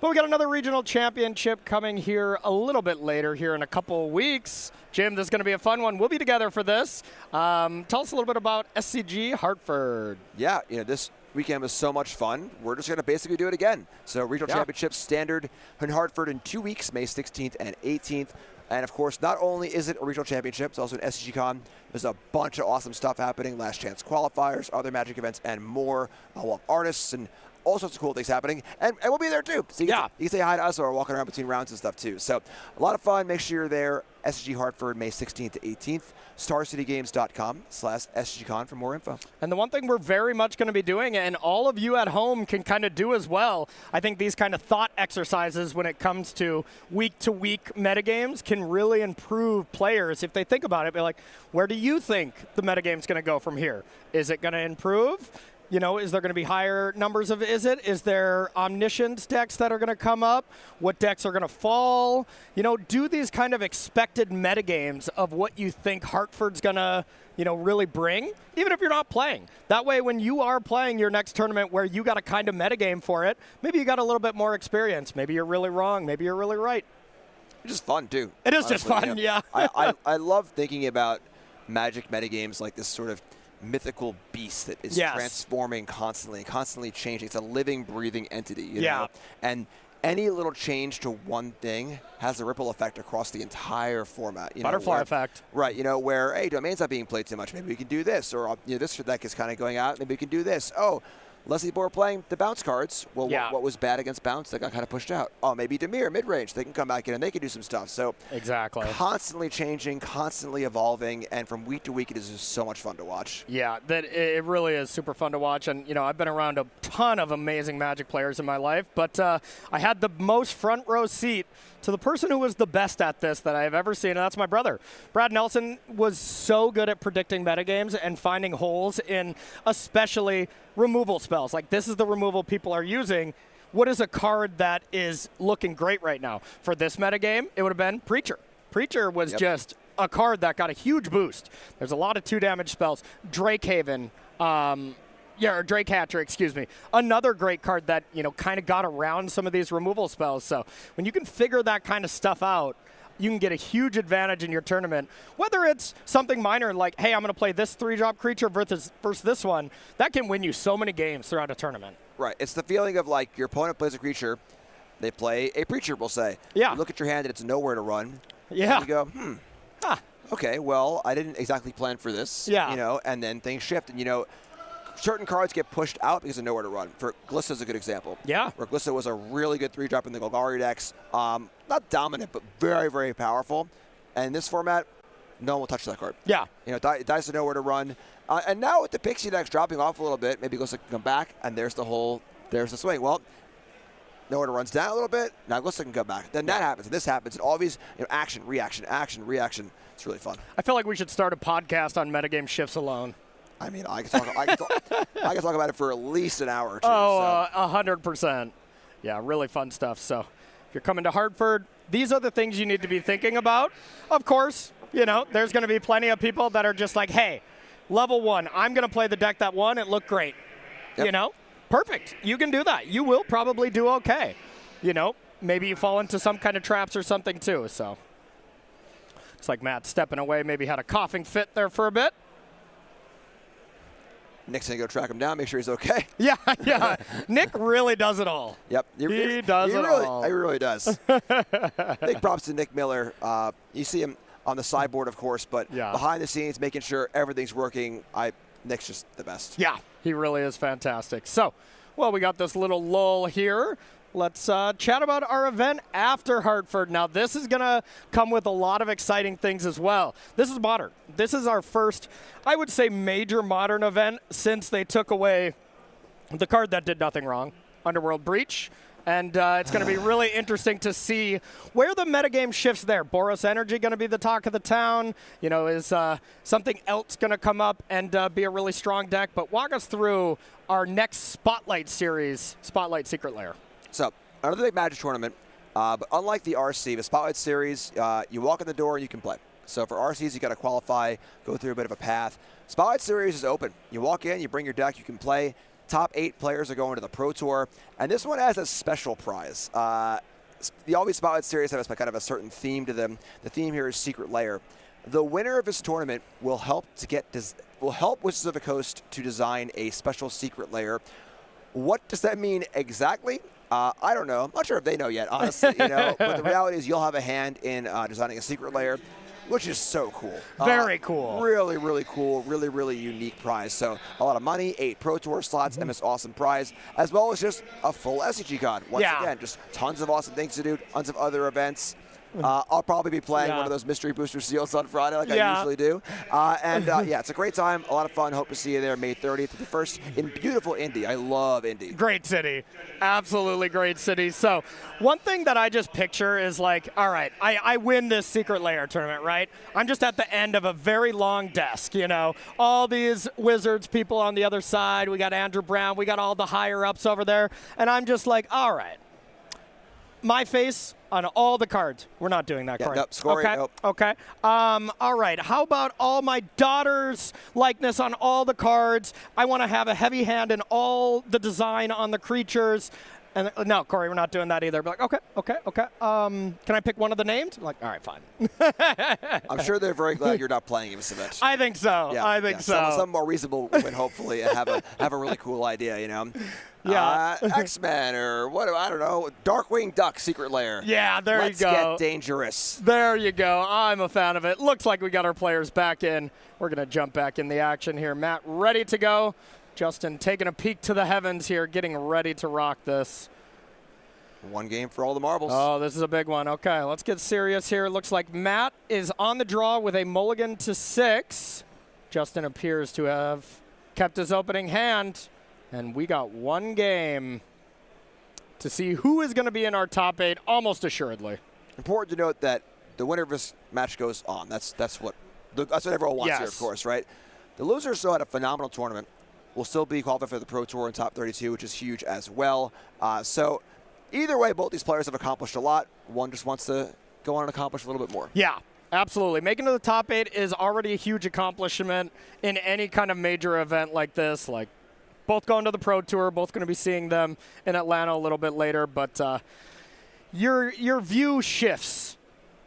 But we got another regional championship coming here a little bit later here in a couple of weeks. Jim, this is going to be a fun one. We'll be together for this. Tell us a little bit about SCG Hartford. Yeah, you know, this weekend was so much fun. We're just going to basically do it again. So regional championship standard in Hartford in 2 weeks, May 16th and 18th. And, of course, not only is it a regional championship, it's also an SCG Con. There's a bunch of awesome stuff happening, last chance qualifiers, other Magic events, and more. We'll have artists and all sorts of cool things happening. And we'll be there, too. So you can say hi to us or walking around between rounds and stuff, too. So a lot of fun. Make sure you're there. SCG Hartford, May 16th to 18th. StarCityGames.com/SCGCon for more info. And the one thing we're very much going to be doing, and all of you at home can kind of do as well, I think these kind of thought exercises when it comes to week-to-week metagames can really improve players if they think about it. Be like, where do you think the metagame's going to go from here? Is it going to improve? You know, is there going to be higher numbers of Is there omniscience decks that are going to come up? What decks are going to fall? You know, do these kind of expected metagames of what you think Hartford's going to, you know, really bring, even if you're not playing. That way, when you are playing your next tournament where you got a kind of metagame for it, maybe you got a little bit more experience. Maybe you're really wrong. Maybe you're really right. It's just fun, too. It is honestly, just fun, yeah. I love thinking about Magic metagames like this sort of mythical beast that is transforming constantly changing. It's a living, breathing entity, you know? And any little change to one thing has a ripple effect across the entire format. You Butterfly effect. Right, you know, where, hey, domain's not being played too much. Maybe we can do this. Or, you know, this deck is kind of going out. Maybe we can do this. Oh, less people are playing the bounce cards. Well, what was bad against bounce that got kind of pushed out? Oh, maybe Dimir, mid-range. They can come back in and they can do some stuff. So exactly, constantly changing, constantly evolving, and from week to week, it is just so much fun to watch. Yeah, it really is super fun to watch. And, you know, I've been around a ton of amazing Magic players in my life, but I had the most front row seat to the person who was the best at this that I have ever seen, and that's my brother. Brad Nelson was so good at predicting metagames and finding holes in especially removal spells. Like, this is the removal people are using. What is a card that is looking great right now? For this metagame, it would have been Preacher. Preacher was just a card that got a huge boost. There's a lot of 2-damage spells. Drakehaven, or Drake Hatcher, excuse me. Another great card that, you know, kind of got around some of these removal spells. So when you can figure that kind of stuff out, you can get a huge advantage in your tournament. Whether it's something minor like, hey, I'm going to play this 3-drop creature versus this one, that can win you so many games throughout a tournament. Right. It's the feeling of, like, your opponent plays a creature, they play a Preacher, we'll say. Yeah. You look at your hand and it's nowhere to run. Yeah. And you go, okay, well, I didn't exactly plan for this. Yeah. You know, and then things shift. And, you know, certain cards get pushed out because of nowhere to run. For Glissa's a good example. Yeah. Where Glissa was a really good 3-drop in the Golgari decks. Not dominant, but very, very powerful. And in this format, no one will touch that card. Yeah. You know, dies to nowhere to run. And now with the Pixie decks dropping off a little bit, maybe Glissa can come back, and there's the swing. Well, nowhere to run's down a little bit. Now Glissa can come back. Then that happens, and this happens, and all these, you know, action, reaction. It's really fun. I feel like we should start a podcast on metagame shifts alone. I mean, I can talk about it for at least an hour or two. Oh, 100%. Yeah, really fun stuff. So if you're coming to Hartford, these are the things you need to be thinking about. Of course, you know, there's going to be plenty of people that are just like, hey, level 1, I'm going to play the deck that won. It looked great. You know, perfect. You can do that. You will probably do okay. You know, maybe you fall into some kind of traps or something too. So it's like Matt stepping away, maybe had a coughing fit there for a bit. Nick's going to go track him down, make sure he's okay. Yeah. Nick really does it all. Yep. He does it all. He really does. Big props to Nick Miller. You see him on the sideboard, of course, but Yeah. behind the scenes, making sure everything's working. Nick's just the best. Yeah, he really is fantastic. So, well, we got this little lull here. Let's chat about our event after Hartford. Now, this is going to come with a lot of exciting things as well. This is Modern. This is our first, I would say, major Modern event since they took away the card that did nothing wrong, Underworld Breach. And it's going to be really interesting to see where the metagame shifts there. Boros Energy going to be the talk of the town. You know, is something else going to come up and be a really strong deck? But walk us through our next Spotlight series, Spotlight Secret Lair. So, another big Magic tournament, but unlike the RC, the Spotlight Series, you walk in the door and you can play. So for RCs, you got to qualify, go through a bit of a path. Spotlight Series is open. You walk in, you bring your deck, you can play. Top 8 players are going to the Pro Tour, and this one has a special prize. The Always Spotlight Series has kind of a certain theme to them. The theme here is Secret Lair. The winner of this tournament will help Wizards of the Coast to design a special Secret Lair. What does that mean exactly? I don't know. I'm not sure if they know yet, honestly. But the reality is you'll have a hand in designing a Secret Lair, which is so cool. Very cool. Really, really cool. Really, really unique prize. So a lot of money, 8 Pro Tour slots, and this awesome prize, as well as just a full SCG con. Once again, just tons of awesome things to do, tons of other events. I'll probably be playing one of those mystery booster seals on Friday like I usually do. Yeah, it's a great time, a lot of fun. Hope to see you there May 30th, the first in beautiful Indy. I love Indy. Great city. Absolutely great city. So one thing that I just picture is like, all right, I win this Secret Lair tournament, right? I'm just at the end of a very long desk, all these Wizards people on the other side. We got Andrew Brown. We got all the higher ups over there. And I'm just like, all right. My face on all the cards. We're not doing that, Corey. Nope, scoring, okay. nope. Okay. All right. How about all my daughter's likeness on all the cards? I want to have a heavy hand in all the design on the creatures. And no, Corey, we're not doing that either. But like, okay. Can I pick one of the names? I'm like, all right, fine. I'm sure they're very glad you're not playing in this event. I think so. Yeah, I think so. Some more reasonable women, hopefully, and have a really cool idea, Yeah. X-Men or what? I don't know. Darkwing Duck Secret Lair. Yeah, there Let's you go. Get dangerous. There you go. I'm a fan of it. Looks like we got our players back in. We're going to jump back in the action here. Matt, ready to go. Justin taking a peek to the heavens here, getting ready to rock this. One game for all the marbles. Oh, this is a big one. Okay, let's get serious here. Looks like Matt is on the draw with a mulligan to 6. Justin appears to have kept his opening hand. And we got one game to see who is going to be in our top 8 almost assuredly. Important to note that the winner of this match goes on. That's what everyone wants here, of course, right? The loser still had a phenomenal tournament. Will still be qualified for the Pro Tour in top 32, which is huge as well. So either way, both these players have accomplished a lot. One just wants to go on and accomplish a little bit more. Yeah. Absolutely. Making it to the top 8 is already a huge accomplishment in any kind of major event like this. Like both going to the Pro Tour, both going to be seeing them in Atlanta a little bit later. But your view shifts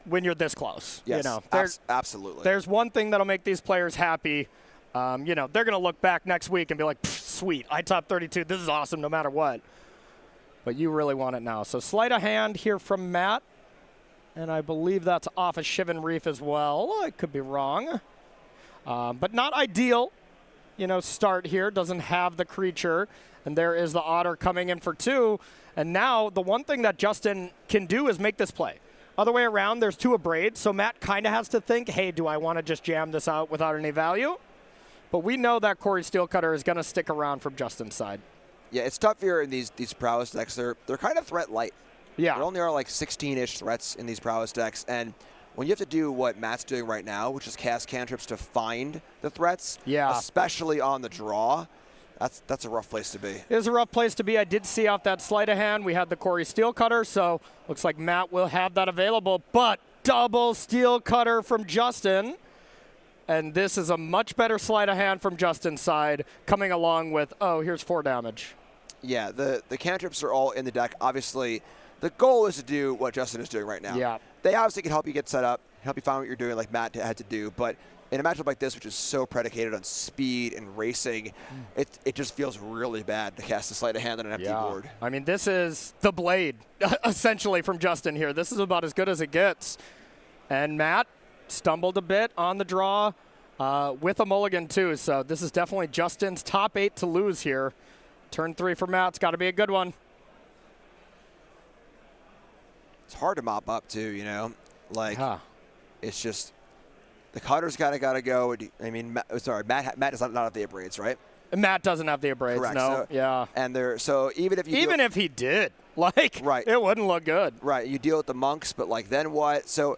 when you're this close. Yes, absolutely. There's one thing that'll make these players happy. They're going to look back next week and be like, sweet, I top 32. This is awesome no matter what. But you really want it now. So sleight of hand here from Matt. And I believe that's off a Shivan Reef as well. I could be wrong. But not ideal. Start here. Doesn't have the creature. And there is the Otter coming in for 2. And now the one thing that Justin can do is make this play. Other way around, there's 2 Abrades. So Matt kind of has to think, hey, do I want to just jam this out without any value? But we know that Corey Steelcutter is going to stick around from Justin's side. Yeah, it's tough here in these prowess decks. They're kind of threat light. Yeah. There only are like 16-ish threats in these prowess decks. And when you have to do what Matt's doing right now, which is cast cantrips to find the threats, especially on the draw, that's a rough place to be. It is a rough place to be. I did see off that sleight of hand. We had the Corey Steelcutter, so looks like Matt will have that available. But double Steelcutter from Justin. And this is a much better sleight of hand from Justin's side, coming along with, here's 4 damage. Yeah, the cantrips are all in the deck. Obviously, the goal is to do what Justin is doing right now. Yeah. They obviously can help you get set up, help you find what you're doing like Matt had to do. But in a matchup like this, which is so predicated on speed and racing, it just feels really bad to cast a sleight of hand on an empty board. I mean, this is the blade, essentially, from Justin here. This is about as good as it gets. And Matt, stumbled a bit on the draw with a mulligan too. So this is definitely Justin's top 8 to lose here. Turn 3 for Matt. It's got to be a good one. It's hard to mop up too, you know. Like, it's just the cutter's gotta go. I mean, Matt does not have the abrades, right? Matt doesn't have the abrades. Correct. No. So, yeah. And so even if he did, like, right, it wouldn't look good. Right. You deal with the monks, but like then what? So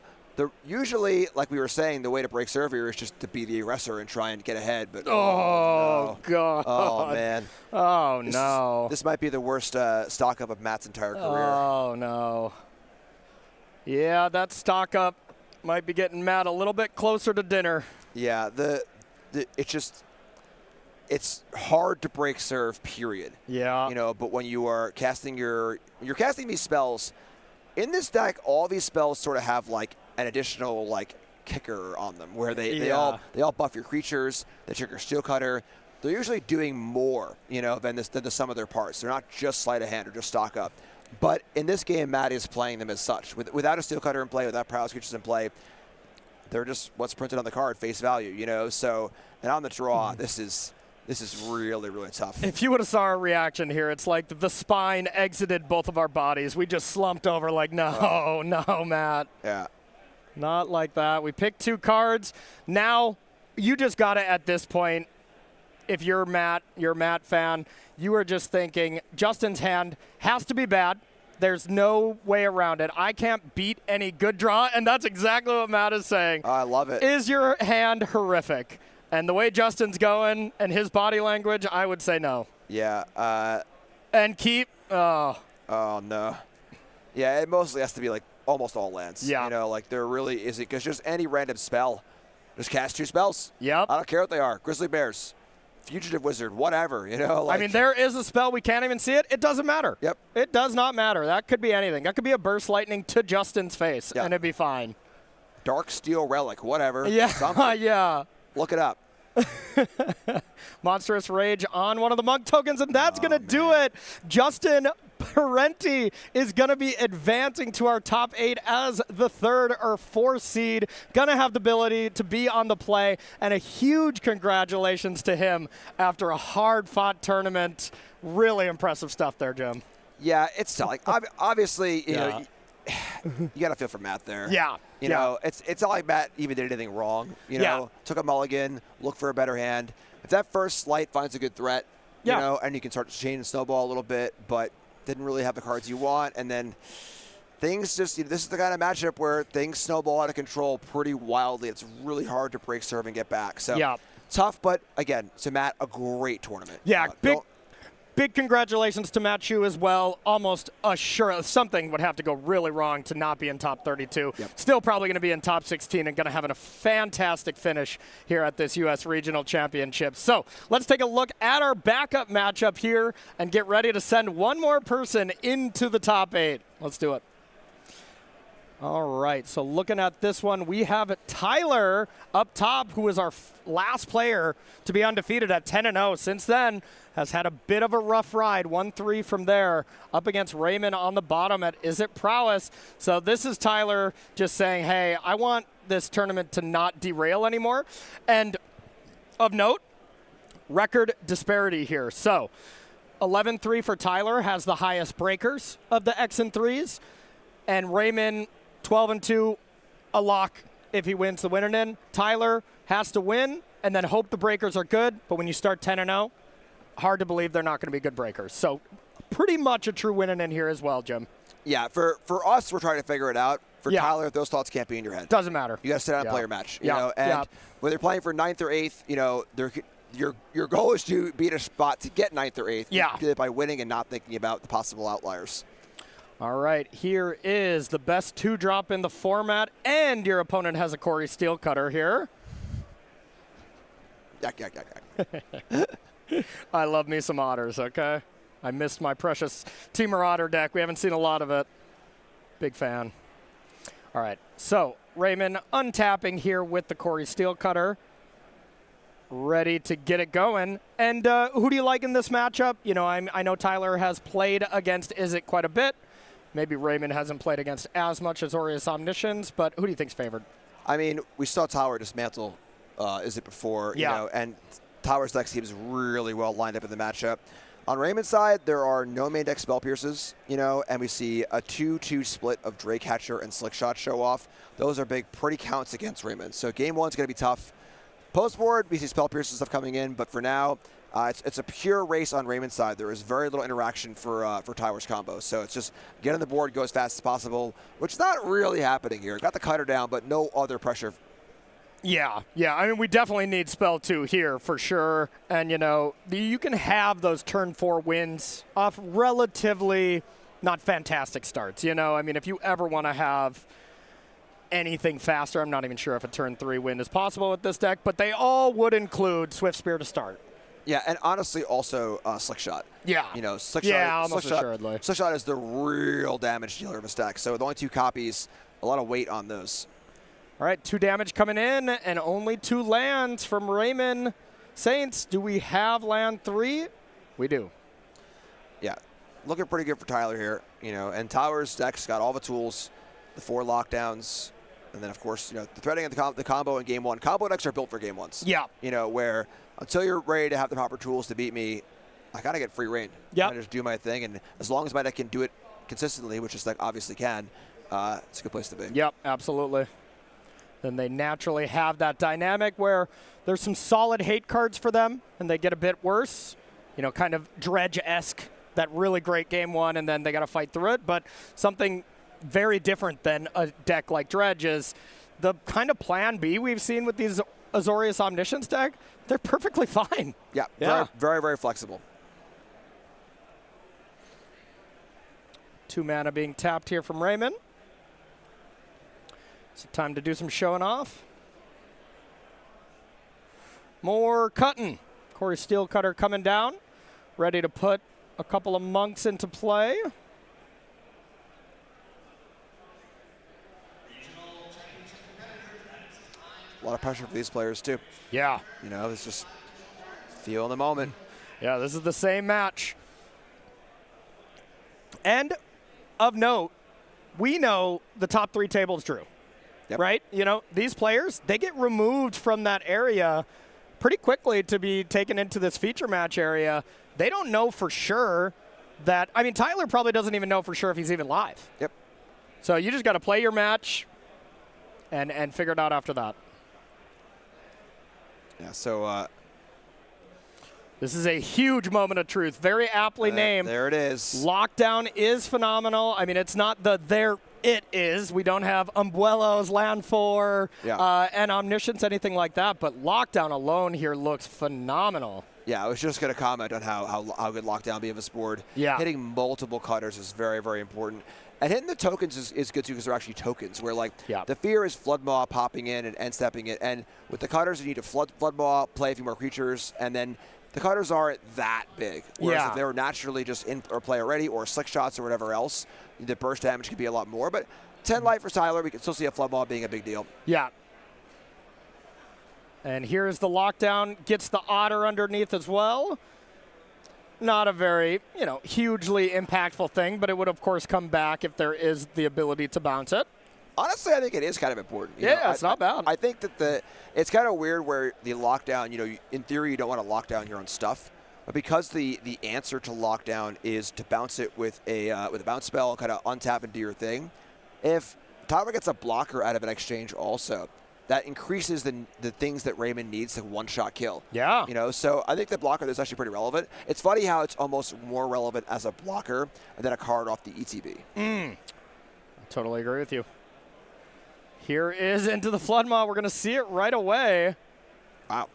usually, like we were saying, the way to break serve here is just to be the aggressor and try and get ahead. But oh no. God. Oh man. Oh no. This might be the worst stock up of Matt's entire career. Oh no. Yeah, that stock up might be getting Matt a little bit closer to dinner. Yeah. It's hard to break serve, period. Yeah. You know, but when you are casting you're casting these spells, in this deck, all these spells sort of have like an additional like kicker on them where they all buff your creatures, they trigger Steel Cutter. They're usually doing more, you know, than the sum of their parts. They're not just sleight of hand or just stock up. But in this game, Matt is playing them as such. Without a Steel Cutter in play, without Prowess creatures in play, they're just what's printed on the card, face value, you know. So, and on the draw, this is really, really tough. If you would have saw our reaction here, it's like the spine exited both of our bodies. We just slumped over like, no, Matt. Yeah. Not like that. We picked 2 cards. Now, you just got to, at this point, if you're a Matt fan, you are just thinking, Justin's hand has to be bad. There's no way around it. I can't beat any good draw, and that's exactly what Matt is saying. I love it. Is your hand horrific? And the way Justin's going and his body language, I would say no. Yeah. And keep. Oh. Oh, no. Yeah, it mostly has to be like almost all lands. Yeah. You know, like there really isn't, because just any random spell, just cast 2 spells. Yep. I don't care what they are. Grizzly Bears, Fugitive Wizard, whatever, you know. Like, I mean, there is a spell. We can't even see it. It doesn't matter. Yep. It does not matter. That could be anything. That could be a Burst Lightning to Justin's face, Yep. and it'd be fine. Dark Steel Relic, whatever. Yeah. Something. Yeah. Look it up. Monstrous Rage on one of the Monk tokens, and that's going to do it. Justin Parenti is going to be advancing to our top 8 as the 3rd or 4th seed. Going to have the ability to be on the play, and a huge congratulations to him after a hard-fought tournament. Really impressive stuff there, Jim. Yeah, it's tough. Like, obviously, you know, you got to feel for Matt there. Yeah. You know, it's not like Matt even did anything wrong. You know, took a mulligan, look for a better hand. If that first Slight finds a good threat, you know, and you can start to chain and snowball a little bit, but didn't really have the cards you want, and then things just, you know, this is the kind of matchup where things snowball out of control pretty wildly. It's really hard to break serve and get back. So tough, but again, to Matt, a great tournament. Yeah, big congratulations to Matt Chu as well. Almost assured something would have to go really wrong to not be in top 32. Yep. Still probably going to be in top 16 and going to have a fantastic finish here at this U.S. Regional Championship. So let's take a look at our backup matchup here and get ready to send one more person into the top 8. Let's do it. All right, so looking at this one, we have Tyler up top, who is our last player to be undefeated at 10-0. Since then, has had a bit of a rough ride, 1-3 from there, up against Raymond on the bottom at Is It Prowess. So this is Tyler just saying, hey, I want this tournament to not derail anymore. And of note, record disparity here. So 11-3 for Tyler, has the highest breakers of the X and 3s, and Raymond 12-2, a lock if he wins the winner in. Tyler has to win and then hope the breakers are good, but when you start 10-0, hard to believe they're not going to be good breakers. So pretty much a true winner in here as well, Jim. Yeah, for us, we're trying to figure it out. For Tyler, those thoughts can't be in your head. Doesn't matter. You got to sit down and play your match. You know, and when they're playing for 9th or 8th, you know, your goal is to be in a spot to get 9th or 8th. Yeah. You do it by winning and not thinking about the possible outliers. All right, here is the best 2-drop in the format, and your opponent has a Corey Steel Cutter here. Yak. I love me some otters, okay? I missed my precious Teamer Otter deck. We haven't seen a lot of it. Big fan. All right, so Raymond untapping here with the Corey Steel Cutter. Ready to get it going. And who do you like in this matchup? You know, I know Tyler has played against Is It quite a bit. Maybe Raymond hasn't played against as much as Aureus Omniscience, but who do you think's favored? I mean, we saw Tower dismantle Is It before, you know, and Tower's deck seems really well lined up in the matchup. On Raymond's side, there are no main deck Spell Pierces, you know, and we see a 2-2 split of Drake Hatcher and Slick Shot show off. Those are big, pretty counts against Raymond. So game one's going to be tough. Post board, we see Spell Pierces stuff coming in, but for now, it's a pure race on Raymond's side. There is very little interaction for Tower's combo. So it's just get on the board, go as fast as possible, which is not really happening here. Got the cutter down, but no other pressure. Yeah. I mean, we definitely need spell 2 here for sure. And, you know, you can have those turn 4 wins off relatively not fantastic starts. You know, I mean, if you ever want to have anything faster, I'm not even sure if a turn 3 win is possible with this deck, but they all would include Swift Spear to start. Yeah, and honestly, also Slick Shot. Yeah. You know, Slick Shot. Slick assuredly. Slick Shot is the real damage dealer of this deck. So with only 2 copies, a lot of weight on those. All right, 2 damage coming in, and only 2 lands from Raymond Saints. Do we have land 3? We do. Yeah, looking pretty good for Tyler here. You know, and Tower's deck's got all the tools, the 4 lockdowns, and then of course, you know, the threading of the combo in game 1. Combo decks are built for game 1s. Yeah. You know, where until you're ready to have the proper tools to beat me, I gotta get free reign. Yeah. I just do my thing, and as long as my deck can do it consistently, which this deck obviously can, it's a good place to be. Yep, absolutely. Then they naturally have that dynamic where there's some solid hate cards for them, and they get a bit worse. You know, kind of Dredge-esque, that really great game 1, and then they got to fight through it. But something very different than a deck like Dredge is the kind of plan B we've seen with these Azorius Omniscience deck. They're perfectly fine. Yeah, very, very, very flexible. 2 mana being tapped here from Raymond. So time to do some showing off. More cutting. Corey Steelcutter coming down, ready to put a couple of monks into play. A lot of pressure for these players too. Yeah. You know, it's just feel the moment. Yeah, this is the same match. And of note, we know the top 3 tables drew. Yep. Right? You know, these players, they get removed from that area pretty quickly to be taken into this feature match area. They don't know for sure that, I mean, Tyler probably doesn't even know for sure if he's even live. Yep. So you just got to play your match and figure it out after that. Yeah, so this is a huge moment of truth. Very aptly named. There it is. Lockdown is phenomenal. I mean, it's not the there it is. We don't have Umbuelos, Land 4, and Omniscience, anything like that. But Lockdown alone here looks phenomenal. Yeah, I was just going to comment on how good Lockdown be of this board. Yeah. Hitting multiple cutters is very, very important. And hitting the tokens is good too because they're actually tokens where like the fear is Flood Maw popping in and end stepping it. And with the cutters, you need to Flood Maw, play a few more creatures, and then the cutters aren't that big. Whereas if they were naturally just in or play already or Slick Shots or whatever else, the burst damage could be a lot more. But 10 life for Tyler, we can still see a Flood Maw being a big deal. Yeah. And here's the Lockdown. Gets the Otter underneath as well. Not a very, you know, hugely impactful thing, but it would, of course, come back if there is the ability to bounce it. Honestly, I think it is kind of important. You yeah, know, it's not bad. I think that it's kind of weird where the Lockdown, you know, in theory, you don't want to lock down your own stuff. But because the answer to Lockdown is to bounce it with a bounce spell and kind of untap and do your thing, if Tyler gets a blocker out of an exchange also, that increases the things that Raymond needs to one-shot kill. Yeah. You know, so I think the blocker is actually pretty relevant. It's funny how it's almost more relevant as a blocker than a card off the ETB. I totally agree with you. Here is into the Flood Maw. We're going to see it right away. Wow.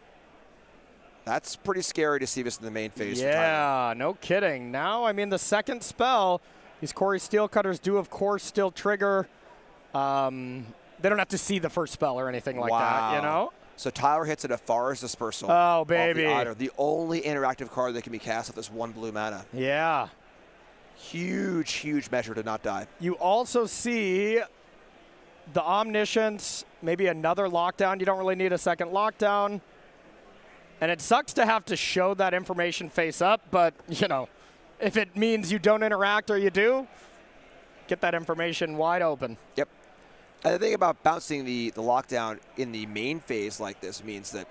That's pretty scary to see this in the main phase. Yeah, no kidding. Now, I mean, the second spell, these Corey Steelcutters do, of course, still trigger. They don't have to see the first spell or anything like that, you know? So Tyler hits it a Forest Dispersal. Oh, baby. The only interactive card that can be cast with this 1 blue mana. Yeah. Huge, huge measure to not die. You also see the Omniscience, maybe another Lockdown. You don't really need a second Lockdown. And it sucks to have to show that information face up, but, you know, if it means you don't interact or you do, get that information wide open. Yep. And the thing about bouncing the lockdown in the main phase like this means that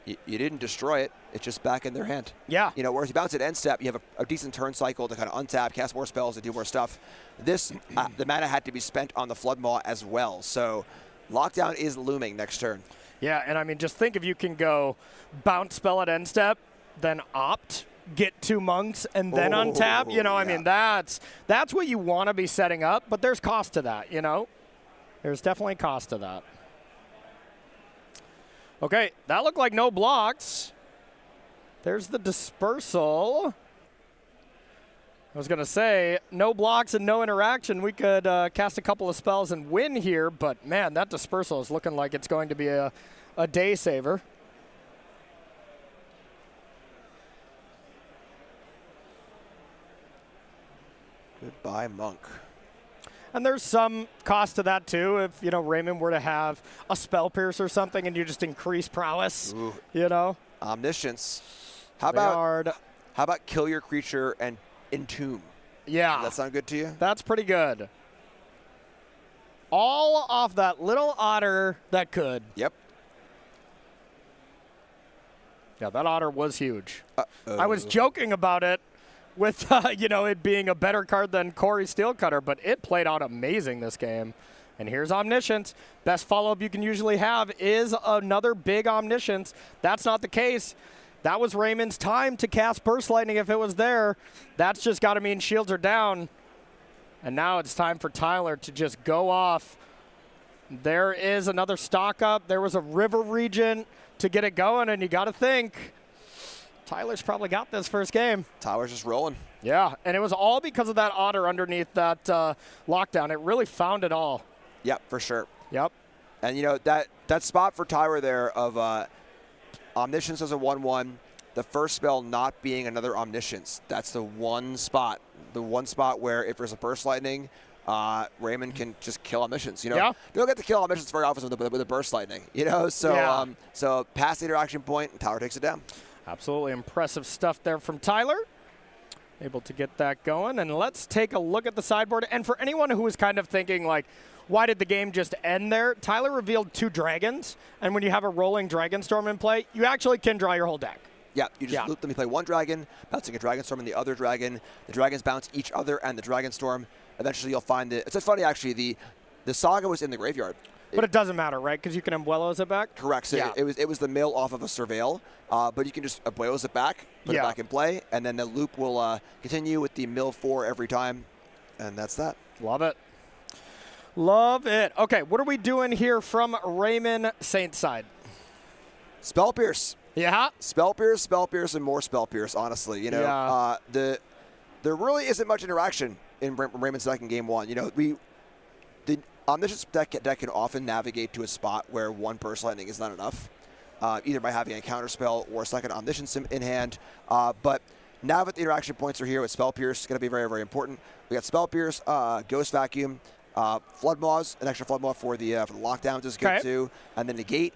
you didn't destroy it. It's just back in their hand. Yeah. You know, whereas you bounce at end step, you have a decent turn cycle to kind of untap, cast more spells, and do more stuff. This, the mana had to be spent on the Flood Maw as well. So lockdown is looming next turn. Yeah, and I mean, just think if you can go bounce spell at end step, then opt, get 2 monks, and then untap. You know, I mean, that's what you want to be setting up, but there's cost to that, you know? There's definitely cost to that. Okay, that looked like no blocks. There's the dispersal. I was going to say, no blocks and no interaction. We could cast a couple of spells and win here, but man, that dispersal is looking like it's going to be a day saver. Goodbye, Monk. And there's some cost to that too. If, you know, Raymond were to have a spell pierce or something and you just increase prowess, you know. Omniscience. How about kill your creature and entomb? Yeah. Does that sound good to you? That's pretty good. All off that little otter that could. Yep. Yeah, that otter was huge. Uh-oh. I was joking about it with, you know, it being a better card than Corey Steelcutter, but it played out amazing this game. And here's Omniscience. Best follow-up you can usually have is another big Omniscience. That's not the case. That was Raymond's time to cast Burst Lightning if it was there. That's just got to mean shields are down. And now it's time for Tyler to just go off. There is another stock up. There was a River Regent to get it going, and you got to think Tyler's probably got this first game. Tyler's just rolling. Yeah, and it was all because of that otter underneath that lockdown. It really found it all. Yep, for sure. Yep. And, you know, that spot for Tyler there of Omniscience as a 1/1, the first spell not being another Omniscience. That's the one spot where if there's a Burst Lightning, Raymond can just kill Omniscience. You know, you don't get to kill Omniscience very often with a Burst Lightning. You know, so so past the interaction point, and Tyler takes it down. Absolutely impressive stuff there from Tyler. Able to get that going. And let's take a look at the sideboard. And for anyone who was kind of thinking, like, why did the game just end there? Tyler revealed 2 dragons. And when you have a rolling Dragon Storm in play, you actually can draw your whole deck. Yeah, you just loop them. You play 1 dragon, bouncing a Dragon Storm and the other dragon. The dragons bounce each other and the Dragon Storm. Eventually you'll find it. It's funny, actually. The Saga was in the graveyard. But it doesn't matter, right? Because you can Abuelos it back? Correct. So it was the mill off of a Surveil, but you can just Abuelos it back, put it back in play, and then the loop will continue with the mill 4 every time, and that's that. Love it. Love it. Okay, what are we doing here from Raymond Saint's side? Spell Pierce. Yeah. Spell Pierce, and more Spell Pierce, honestly. You know, there really isn't much interaction in Raymond's deck in game 1. You know, the Omniscience deck can often navigate to a spot where 1 Burst Lightning is not enough, either by having a counter spell or a second Omniscience in hand. But now that the interaction points are here with Spell Pierce, it's going to be very, very important. We got Spell Pierce, Ghost Vacuum, Flood Maws, an extra Flood Maw for the lockdowns is good too, and then Negate.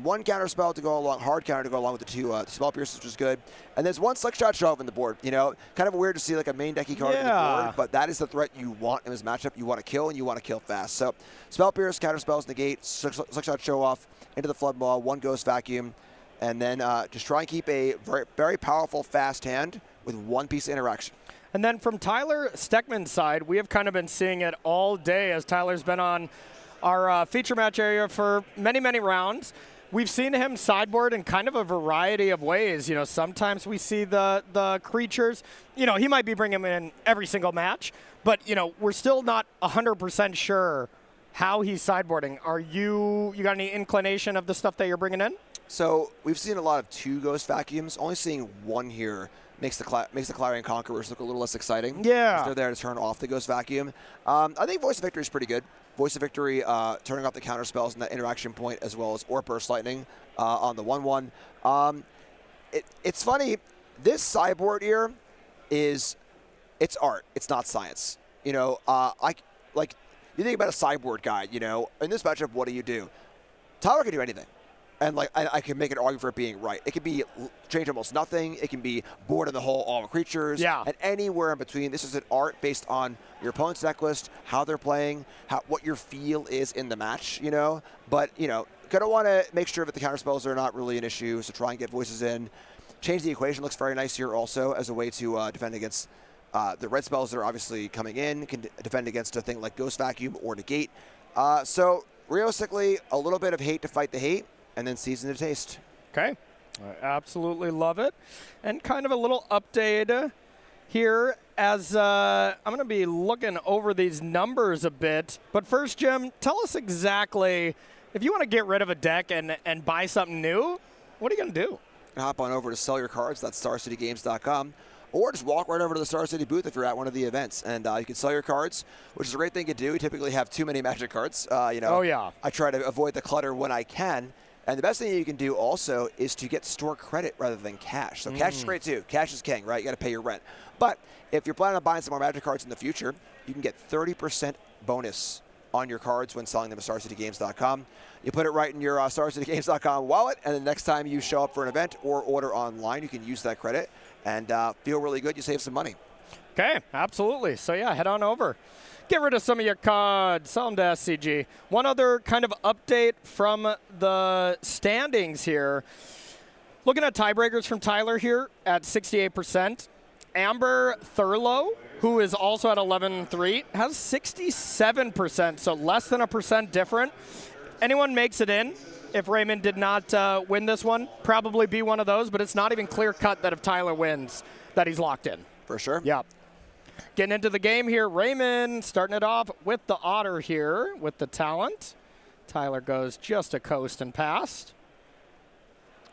1 counter spell to go along, hard counter to go along with the 2 Spell Pierces, which is good. And there's 1 Slickshot Shove in the board. You know, kind of weird to see like a main decky card in the board, but that is the threat you want in this matchup. You want to kill, and you want to kill fast. So Spell Pierce, counter spells, negate, Slickshot Show Off into the Flood Maw, 1 Ghost Vacuum, and then just try and keep a very, very powerful fast hand with 1 piece of interaction. And then from Tyler Steckman's side, we have kind of been seeing it all day as Tyler's been on our feature match area for many, many rounds. We've seen him sideboard in kind of a variety of ways. You know, sometimes we see the creatures. You know, he might be bringing them in every single match, but, you know, we're still not 100% sure how he's sideboarding. You got any inclination of the stuff that you're bringing in? So we've seen a lot of 2 Ghost Vacuums. Only seeing 1 here makes the Clarion Conquerors look a little less exciting. Yeah. They're there to turn off the Ghost Vacuum. I think Voice of Victory is pretty good. Voice of Victory, turning off the counter spells and that interaction point, as well as Burst Lightning on the 1/1. It's funny. This sideboard here it's art. It's not science. You know, you think about a sideboard guide. You know, in this matchup, what do? Tyler can do anything. And like I can make an argument for it being right. It can be change almost nothing. It can be board in the hole all creatures. Yeah. And anywhere in between. This is an art based on your opponent's deck list, how they're playing, what your feel is in the match, you know. But, you know, gonna want to make sure that the counterspells are not really an issue, so try and get voices in. Change the equation looks very nice here also as a way to defend against the red spells that are obviously coming in, can defend against a thing like Ghost Vacuum or Negate. So realistically, a little bit of hate to fight the hate, and then season to taste. Okay, I absolutely love it. And kind of a little update here as I'm going to be looking over these numbers a bit. But first, Jim, tell us exactly, if you want to get rid of a deck and buy something new, what are you going to do? Hop on over to Sell Your Cards, that's StarCityGames.com. Or just walk right over to the Star City booth if you're at one of the events, and you can sell your cards, which is a great thing to do. We typically have too many Magic cards. You know, oh, yeah. I try to avoid the clutter when I can. And the best thing you can do also is to get store credit rather than cash. So cash is great too. Cash is king, right? You got to pay your rent. But if you're planning on buying some more Magic cards in the future, you can get 30% bonus on your cards when selling them at StarCityGames.com. You put it right in your StarCityGames.com wallet, and the next time you show up for an event or order online, you can use that credit and feel really good. You save some money. Okay, absolutely. So yeah, head on over. Get rid of some of your cards, sell them to SCG. One other kind of update from the standings here. Looking at tiebreakers from Tyler here at 68%. Amber Thurlow, who is also at 11-3, has 67%, so less than a percent different. Anyone makes it in. If Raymond did not win this one, probably be one of those, but it's not even clear-cut that if Tyler wins, that he's locked in. For sure. Yeah. Getting into the game here, Raymond starting it off with the Otter here with the talent. Tyler goes just a coast and past.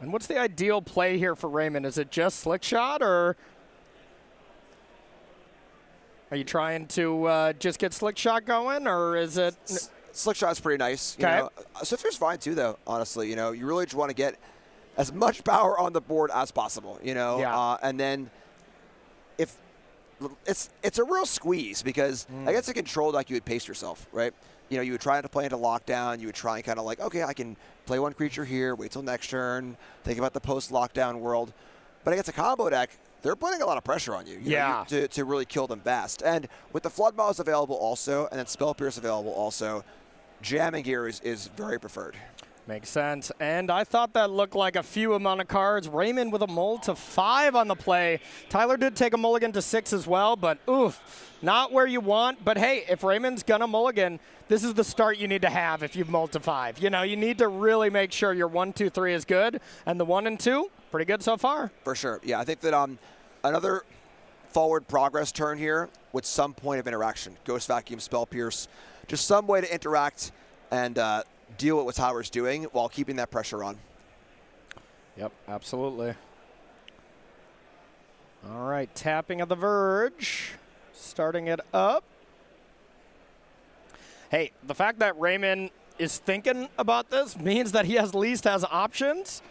And what's the ideal play here for Raymond? Is it just Slick Shot, or are you trying to just get Slick Shot going, or is it... Slick Shot's pretty nice. You okay. know. Swifter's fine too, though, honestly. You know, you really just want to get as much power on the board as possible, you know. Yeah. And then if it's a real squeeze because against a control deck, you would pace yourself, right? You know, you would try to play into lockdown. You would try and kind of like, okay, I can play one creature here, wait till next turn, think about the post-lockdown world. But against a combo deck, they're putting a lot of pressure on you, know, to really kill them fast. And with the Flood Maws available also, and then Spell Pierce available also, jamming here is very preferred. Makes sense. And I thought that looked like a few amount of cards. Raymond with a mull to 5 on the play. Tyler did take a mulligan to 6 as well, but oof, not where you want. But hey, if Raymond's gonna mulligan, this is the start you need to have if you've mulled to 5. You know, you need to really make sure your 1, 2, 3 is good, and the 1 and 2, pretty good so far. For sure. Yeah, I think that another forward progress turn here with some point of interaction. Ghost Vacuum, Spell Pierce, just some way to interact and deal with what Tyler's doing while keeping that pressure on. Yep, absolutely. All right, tapping of the Verge, starting it up. Hey, the fact that Raymond is thinking about this means that he at least has options,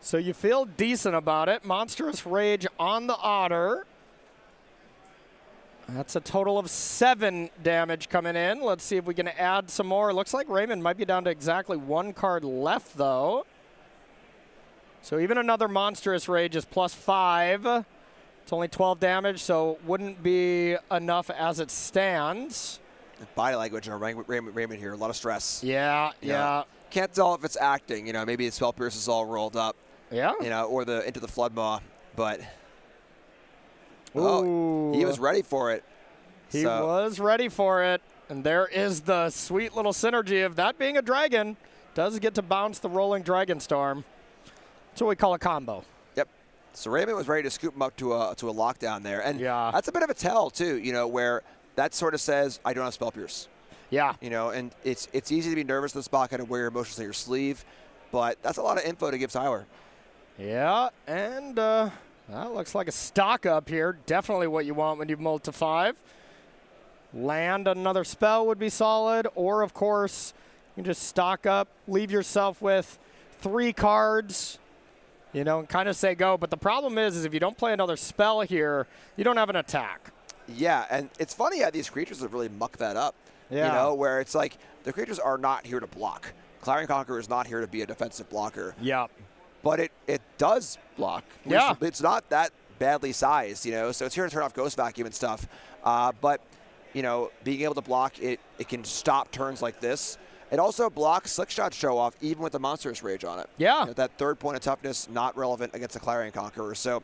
so you feel decent about it. Monstrous Rage on the Otter. That's a total of 7 damage coming in. Let's see if we can add some more. Looks like Raymond might be down to exactly 1 card left, though. So even another Monstrous Rage is +5. It's only 12 damage, so wouldn't be enough as it stands. Body language on Raymond here, a lot of stress. Yeah, yeah. Can't tell if it's acting. You know, maybe his Spell Pierce is all rolled up. Yeah. You know, or into the Flood Maw, but... Ooh. Oh, he was ready for it. He was ready for it. And there is the sweet little synergy of that being a dragon. Does get to bounce the rolling Dragon Storm. That's what we call a combo. Yep. So Raymond was ready to scoop him up to a lockdown there. And yeah, that's a bit of a tell, too, you know, where that sort of says, I don't have Spell Pierce. Yeah. You know, and it's easy to be nervous in the spot, kind of wear your emotions on your sleeve. But that's a lot of info to give Tyler. Yeah, and... that looks like a stock up here. Definitely what you want when you've mulled to 5. Land another spell would be solid. Or, of course, you can just stock up, leave yourself with 3 cards, you know, and kind of say go. But the problem is if you don't play another spell here, you don't have an attack. Yeah, and it's funny how these creatures have really mucked that up. Yeah. You know, where it's like the creatures are not here to block. Clarion Conqueror is not here to be a defensive blocker. Yeah. But it does block. Yeah. It's not that badly sized, you know, so it's here to turn off Ghost Vacuum and stuff. But, you know, being able to block it can stop turns like this. It also blocks Slick Shot Show Off even with the Monstrous Rage on it. Yeah. You know, that 3rd point of toughness, not relevant against the Clarion Conqueror. So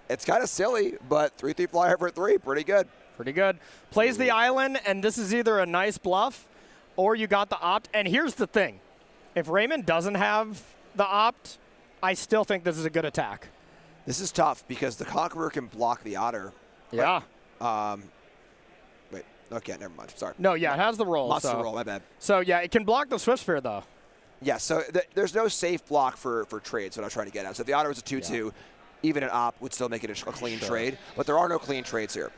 it's kind of silly, but 3/3 flyer for 3, pretty good. Pretty good. Plays the island, and this is either a nice bluff or you got the opt. And here's the thing. If Raymond doesn't have the opt, I still think this is a good attack. This is tough because the Conqueror can block the Otter. Yeah. Wait, okay, never mind. Sorry. No, yeah, it has the roll. Monster so. roll, my bad. So, yeah, it can block the Swift Spear, though. Yeah, so there's no safe block for trades, what I'm trying to get at. So if the Otter was a 2-2, even an op would still make it a clean trade. But there are no clean trades here.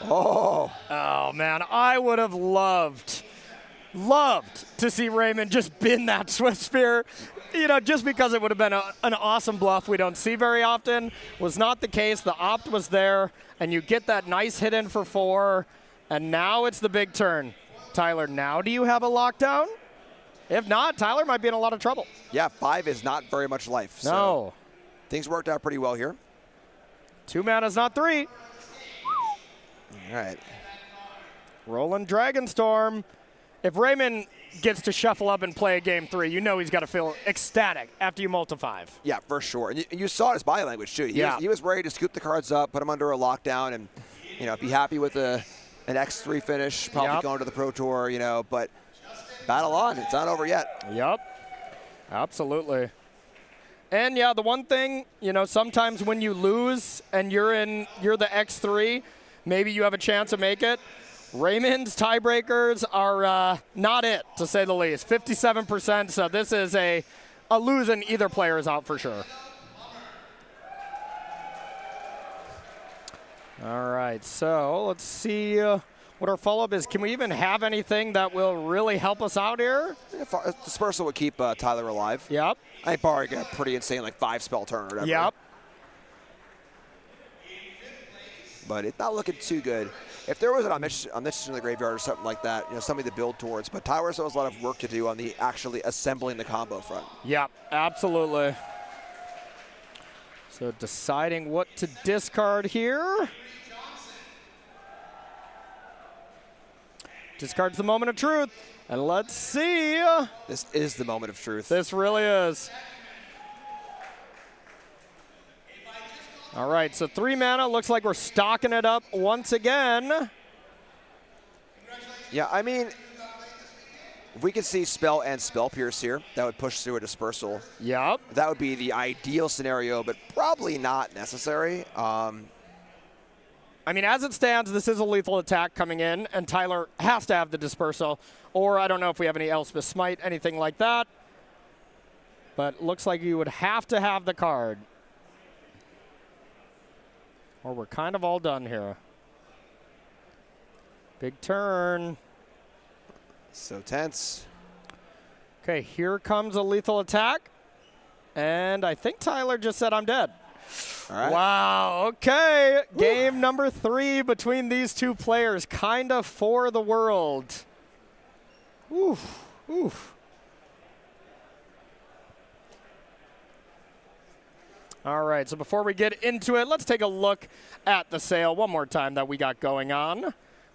Oh. Oh, man, I would have loved to see Raymond just bin that Swift Spear. You know, just because it would have been an awesome bluff we don't see very often. Was not the case. The opt was there, and you get that nice hit in for 4, and now it's the big turn. Tyler, now do you have a lockdown? If not, Tyler might be in a lot of trouble. Yeah, 5 is not very much life. No. So things worked out pretty well here. 2 mana's not 3. All right. Rolling Dragonstorm. If Raymond gets to shuffle up and play a game 3, you know he's got to feel ecstatic after you multi 5. Yeah, for sure. And you saw his body language, too. He was ready to scoop the cards up, put them under a lockdown, and, you know, be happy with an X3 finish, probably going to the Pro Tour, you know. But battle on. It's not over yet. Yep. Absolutely. And, yeah, the one thing, you know, sometimes when you lose and you're the X3, maybe you have a chance to make it. Raymond's tiebreakers are not it, to say the least. 57%, so this is a lose and either player is out for sure. All right, so let's see what our follow-up is. Can we even have anything that will really help us out here? Dispersal would keep Tyler alive. Yep. I think Barry got a pretty insane, like, 5-spell turn or whatever. Yep. But it's not looking too good. If there was an omniscience in the graveyard or something like that, you know, something to build towards. But Tyler still has a lot of work to do on the actually assembling the combo front. Yep, absolutely. So deciding what to discard here. Discards the moment of truth. And let's see. This is the moment of truth. This really is. All right, so 3 mana. Looks like we're stocking it up once again. Yeah, I mean, if we could see Spell and Spell Pierce here, that would push through a Dispersal. Yep. That would be the ideal scenario, but probably not necessary. I mean, as it stands, this is a lethal attack coming in, and Tyler has to have the Dispersal. Or I don't know if we have any Elspeth Smite, anything like that. But looks like you would have to have the card. Or we're kind of all done here. Big turn. So tense. Okay, here comes a lethal attack. And I think Tyler just said I'm dead. All right. Wow, okay. Game number 3 between these two players. Kind of for the world. Oof, oof. All right, so before we get into it, let's take a look at the sale one more time that we got going on.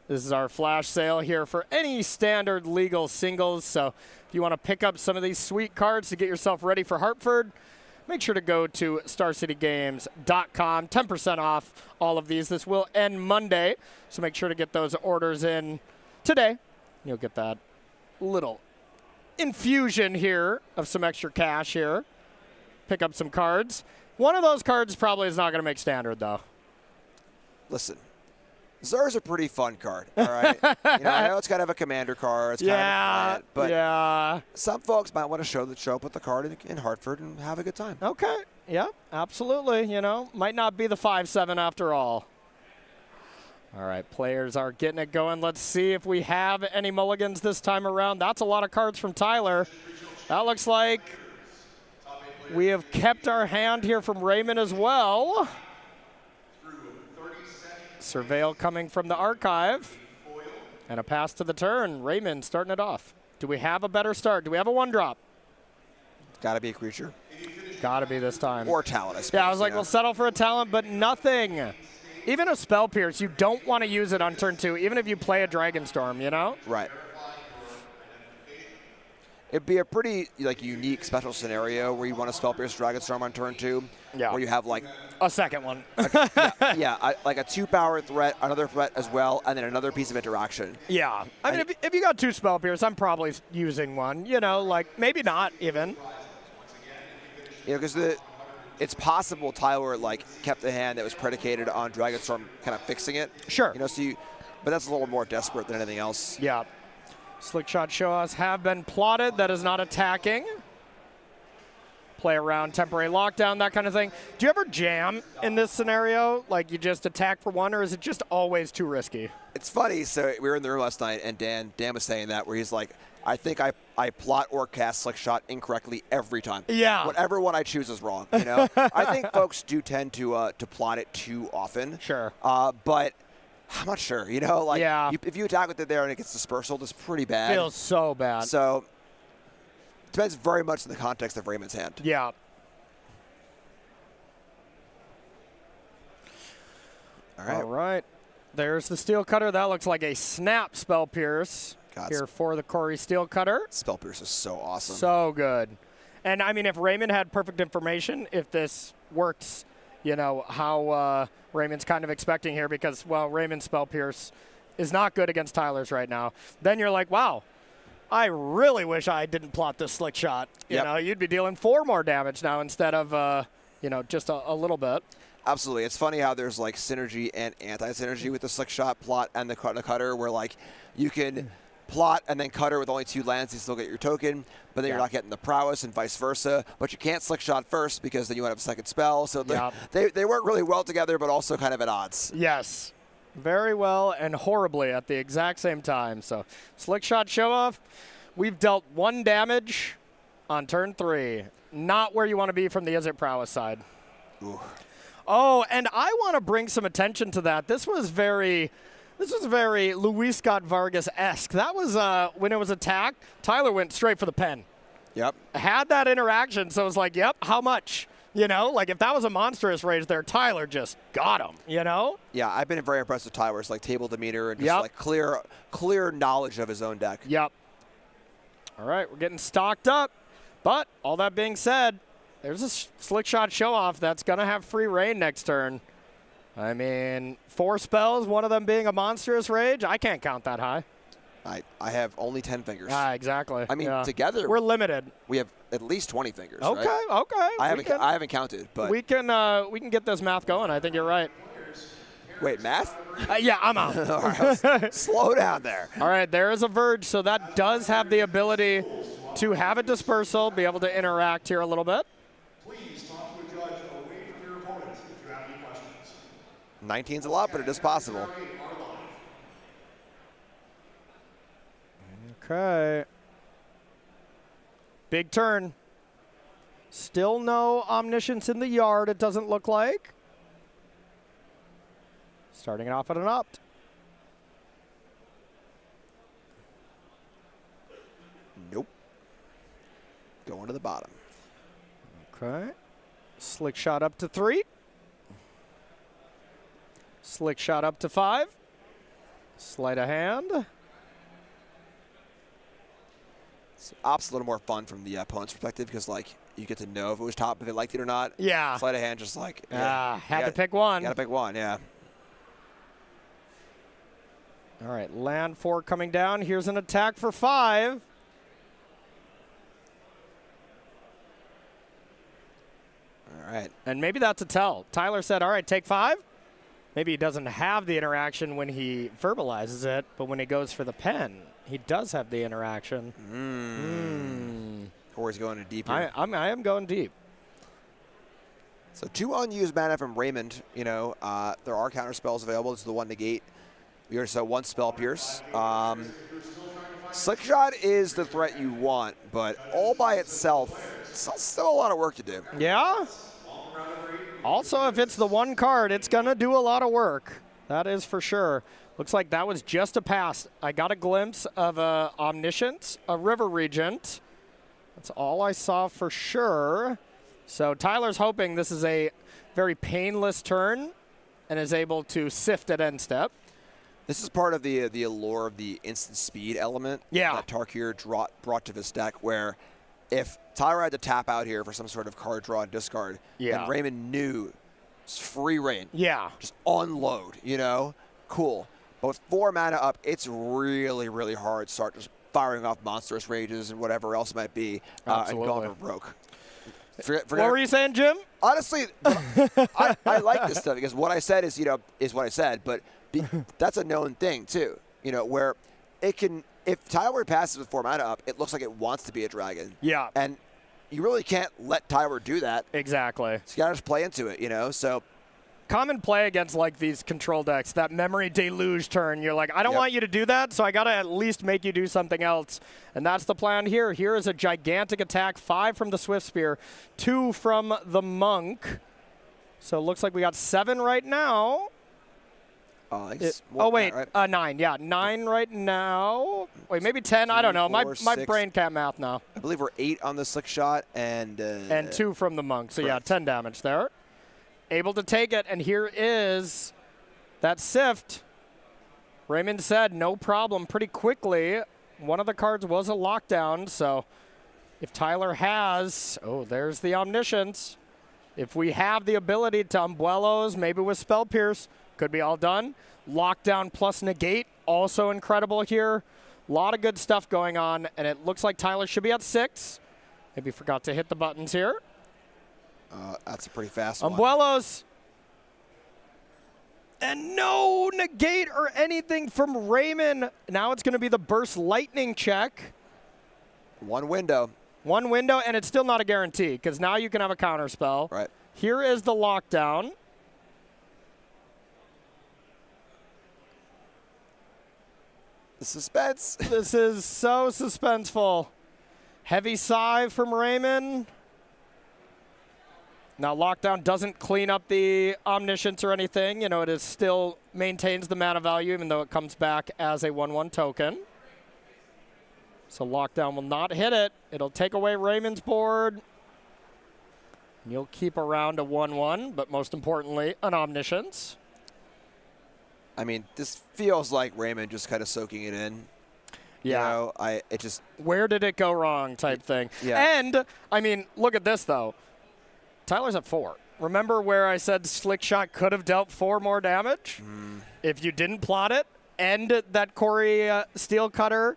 This is our flash sale here for any standard legal singles. So if you want to pick up some of these sweet cards to get yourself ready for Hartford, make sure to go to StarCityGames.com. 10% off all of these. This will end Monday, so make sure to get those orders in today. You'll get that little infusion here of some extra cash here. Pick up some cards. One of those cards probably is not going to make standard, though. Listen, Zer's a pretty fun card, all right? I know it's kind of a commander card. It's kind of a plant, but some folks might want to show up with the card in Hartford and have a good time. Okay, yeah, absolutely. You know, might not be the 5/7 after all. All right, players are getting it going. Let's see if we have any mulligans this time around. That's a lot of cards from Tyler. That looks like we have kept our hand here from Raymond as well. Surveil coming from the archive. And a pass to the turn. Raymond starting it off. Do we have a better start? Do we have a 1-drop? Got to be a creature. Got to be this time. Or talent, I suppose. Yeah, I was like, we'll settle for a talent, but nothing. Even a Spell Pierce, you don't want to use it on turn 2, even if you play a Dragonstorm, you know? Right. It'd be a pretty unique special scenario where you want to Spell Pierce Dragonstorm on turn 2. Yeah. Where you have like a second one. like a 2-power threat, another threat as well, and then another piece of interaction. Yeah. I mean, if you got 2 Spell Pierce, I'm probably using one. You know, like maybe not even. You know, because it's possible Tyler kept a hand that was predicated on Dragonstorm kind of fixing it. Sure. You know, but that's a little more desperate than anything else. Yeah. Slick Shot Show-Offs have been plotted. That is not attacking. Play around temporary lockdown, that kind of thing. Do you ever jam in this scenario? Like you just attack for 1, or is it just always too risky? It's funny. So we were in the room last night, and Dan was saying that, where he's like, I think I plot or cast Slick Shot incorrectly every time. Yeah. Whatever one I choose is wrong. You know. I think folks do tend to plot it too often. Sure. But I'm not sure. You know, yeah. If you attack with it there and it gets dispersal, it's pretty bad. Feels so bad. So it depends very much in the context of Raymond's hand. Yeah. All right. All right. There's the Steel Cutter. That looks like a snap Spell Pierce here for the Corey Steel Cutter. Spell Pierce is so awesome. So good. And, I mean, if Raymond had perfect information, if this works, you know, how Raymond's kind of expecting here, because, well, Raymond's Spell Pierce is not good against Tyler's right now, then you're like, wow, I really wish I didn't plot this Slick Shot. You know, you'd be dealing 4 more damage now instead of, you know, just a little bit. Absolutely. It's funny how there's synergy and anti-synergy with the Slick Shot plot and the Cutter, where you can plot and then Cutter with only 2 lands, you still get your token, but then you're not getting the prowess and vice versa. But you can't Slick Shot first because then you want to have a second spell. So they work really well together, but also kind of at odds. Yes. Very well and horribly at the exact same time. So Slick Shot Show-Off, we've dealt 1 damage on turn 3. Not where you want to be from the Is It Prowess side. Ooh. Oh, and I want to bring some attention to that. This was very Luis Scott Vargas-esque. That was when it was attacked, Tyler went straight for the pen. Yep. Had that interaction, so it was like, yep, how much? You know, like if that was a monstrous rage there, Tyler just got him, you know? Yeah, I've been very impressed with Tyler's table demeanor and just clear knowledge of his own deck. Yep. All right, we're getting stocked up. But all that being said, there's a Slick Shot Show-Off that's going to have free reign next turn. I mean, 4 spells, one of them being a monstrous rage. I can't count that high. I have only 10 fingers. Exactly. I mean, together we're limited. We have at least 20 fingers. Okay, right? okay. I haven't counted, but we can get this math going. I think you're right. Wait, math? Yeah, I'm out. All right, slow down there. All right, there is a Verge, so that does have the ability to have a dispersal, be able to interact here a little bit. Please talk to a judge away from your opponents if you have any questions. 19's a lot, but it is possible. Okay. Big turn. Still no Omniscience in the yard, it doesn't look like. Starting it off at an opt. Nope. Going to the bottom. Okay. Slick Shot up to 3. Slick Shot up to 5. Sleight of hand. Op's a little more fun from the opponent's perspective because, you get to know if it was top, if they liked it or not. Yeah. Sleight of hand, just had to pick one. Got to pick one, yeah. All right, land 4 coming down. Here's an attack for 5. All right. And maybe that's a tell. Tyler said, all right, take 5. Maybe he doesn't have the interaction when he verbalizes it, but when he goes for the pen, he does have the interaction. Corey's going to deep here. I am going deep. So 2 unused mana from Raymond. You know, there are counter spells available. This is the 1 negate. We already saw 1 Spell Pierce. Slick Shot is the threat you want, but all by itself, it's still a lot of work to do. Yeah. Also, if it's the 1 card, it's going to do a lot of work. That is for sure. Looks like that was just a pass. I got a glimpse of a Omniscience, a River Regent. That's all I saw for sure. So Tyler's hoping this is a very painless turn and is able to sift at end step. This is part of the allure of the instant speed element that Tarkir brought to this deck, where if Tyler had to tap out here for some sort of card draw and discard, and Raymond knew it's free reign. Yeah. Just unload, you know? Cool. But with 4 mana up, it's really, really hard to start just firing off monstrous rages and whatever else might be and going for broke. What were you saying, Jim? Honestly, I like this stuff because what I said is, is what I said, but that's a known thing too, where it can, if Tyler passes with 4 mana up, it looks like it wants to be a dragon. Yeah. And you really can't let Tyler do that. Exactly. So you gotta just play into it, so. Common play against like these control decks, that memory deluge turn. You're like, I don't want you to do that, so I got to at least make you do something else. And that's the plan here. Here is a gigantic attack, 5 from the Swift Spear, 2 from the Monk. So it looks like we got 7 right now. Wait, 9. Yeah, 9 right now. Wait, maybe 10. I don't know. My brain can't math now. I believe we're 8 on the Slick Shot and 2 from the Monk. So correct. Yeah, 10 damage there. Able to take it, and here is that Sift. Raymond said no problem pretty quickly. One of the cards was a lockdown, so if Tyler has, there's the Omniscience. If we have the ability to Umbuelos, maybe with Spell Pierce, could be all done. Lockdown plus Negate, also incredible here. A lot of good stuff going on, and it looks like Tyler should be at 6. Maybe forgot to hit the buttons here. That's a pretty fast one. Umbuelos. And no Negate or anything from Raymond. Now it's going to be the Burst Lightning check. One window, and it's still not a guarantee because now you can have a counter spell. Right. Here is the lockdown. The suspense. This is so suspenseful. Heavy sigh from Raymond. Now, Lockdown doesn't clean up the Omniscience or anything. It is still maintains the mana value, even though it comes back as a 1/1 token. So Lockdown will not hit it. It'll take away Raymond's board. You'll keep around a 1/1, but most importantly, an Omniscience. I mean, this feels like Raymond just kind of soaking it in. Yeah. It just. Where did it go wrong type thing. Yeah. And, I mean, look at this, though. Tyler's at 4. Remember where I said Slick Shot could have dealt 4 more damage? If you didn't plot it, and that Corey Steel Cutter,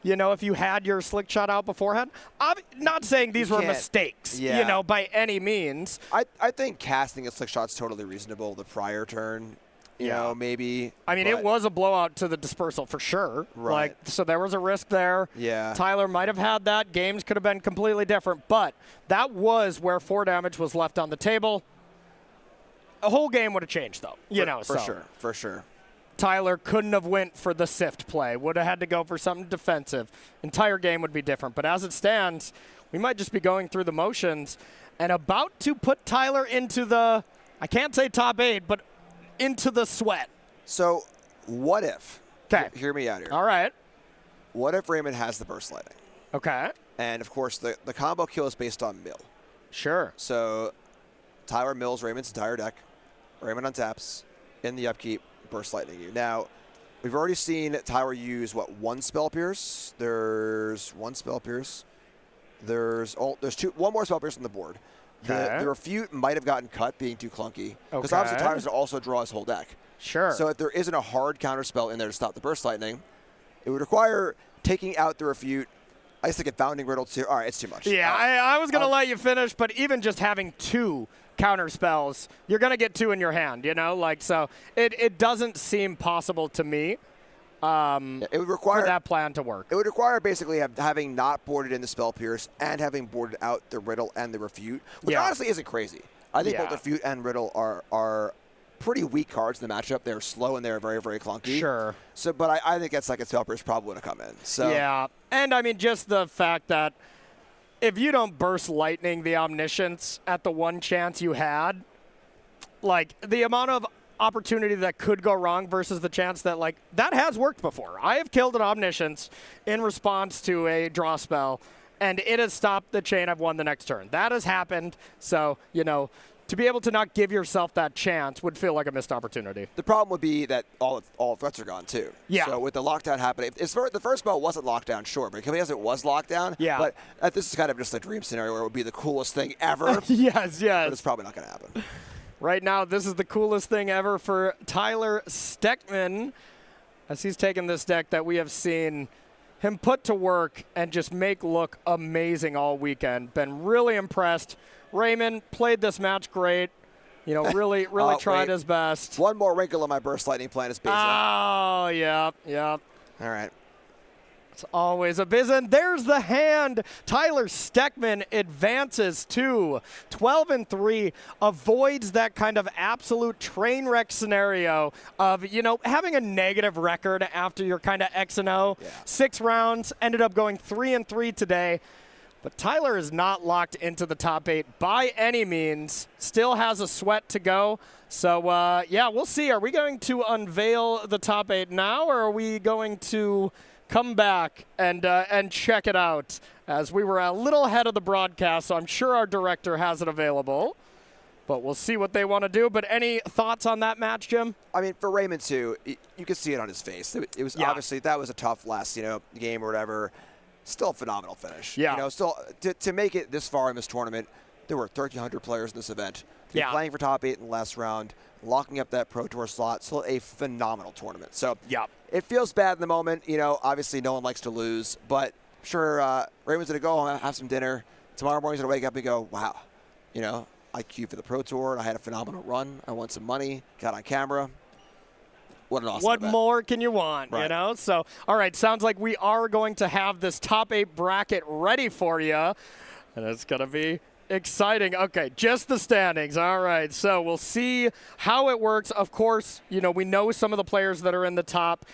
if you had your Slick Shot out beforehand. I'm not saying these were mistakes, by any means. I think casting a Slick Shot's totally reasonable the prior turn. Maybe. I mean, it was a blowout to the dispersal for sure. Right. So there was a risk there. Yeah. Tyler might have had that. Games could have been completely different. But that was where 4 damage was left on the table. A whole game would have changed, though. For sure. Tyler couldn't have went for the Sift play. Would have had to go for something defensive. Entire game would be different. But as it stands, we might just be going through the motions and about to put Tyler into the, I can't say top 8, but into the sweat. So, what if? Okay. Hear me out here. All right. What if Raymond has the Burst Lightning? Okay. And, of course, the combo kill is based on mill. Sure. So, Tyler mills Raymond's entire deck. Raymond untaps. In the upkeep, Burst Lightning you. Now, we've already seen Tyler use, 1 Spell Pierce? There's 1 Spell Pierce. There's 1 more Spell Pierce on the board. The Refute might have gotten cut, being too clunky. Because obviously Tyler's going to also draw his whole deck. Sure. So if there isn't a hard counter spell in there to stop the Burst Lightning, it would require taking out the Refute. I just think a Bounding Riddle too. All right, it's too much. Yeah, I was going to let you finish, but even just having 2 counter spells, you're going to get 2 in your hand, so it doesn't seem possible to me. It would require for that plan to work. It would require basically having not boarded in the Spell Pierce and having boarded out the Riddle and the Refute, which honestly isn't crazy. I think both Refute and Riddle are pretty weak cards in the matchup. They're slow and they're very, very clunky. Sure. So, but I think that Second Spell Pierce probably would have come in. So yeah, and I mean just the fact that if you don't Burst Lightning the Omniscience at the 1 chance you had, like the amount of opportunity that could go wrong versus the chance that, like, that has worked before. I have killed an Omniscience in response to a draw spell, and it has stopped the chain. I've won the next turn. That has happened. So, you know, to be able to not give yourself that chance would feel like a missed opportunity. The problem would be that all threats are gone too. Yeah. So with the lockdown happening, the first spell wasn't lockdown, sure, but because it was lockdown. Yeah. But this is kind of just a dream scenario where it would be the coolest thing ever. Yes, yes. But it's probably not going to happen. Right now, this is the coolest thing ever for Tyler Steckman, as he's taken this deck that we have seen him put to work and just make look amazing all weekend. Been really impressed. Raymond played this match great. You know, really tried his best. One more wrinkle in my Burst Lightning plan is busy. Oh, yeah. All right. It's always a biz, and there's the hand. Tyler Steckman advances to 12-3, avoids that kind of absolute train wreck scenario of, you know, having a negative record after your kind of X&O. Yeah. 6 rounds, ended up going 3-3 today. But Tyler is not locked into the top 8 by any means. Still has a sweat to go. So, yeah, we'll see. Are we going to unveil the top 8 now, or are we going to come back and check it out, as we were a little ahead of the broadcast, so I'm sure our director has it available. But we'll see what they want to do. But any thoughts on that match, Jim? I mean, for Raymond, too, you could see it on his face. It was obviously, that was a tough last, game or whatever. Still a phenomenal finish. Yeah. Still, to make it this far in this tournament, there were 1,300 players in this event. To be playing for top 8 in the last round, locking up that Pro Tour slot, still a phenomenal tournament. So, it feels bad in the moment. Obviously no one likes to lose, but I'm sure Raymond's going to go home, have some dinner. Tomorrow morning he's going to wake up and go, wow, I queued for the Pro Tour. I had a phenomenal run. I won some money, got on camera. What an awesome What event. more can you want, Right. So, all right, sounds like we are going to have this top 8 bracket ready for you, and it's going to be exciting. Okay, just the standings. All right, so we'll see how it works. Of course, we know some of the players that are in the top.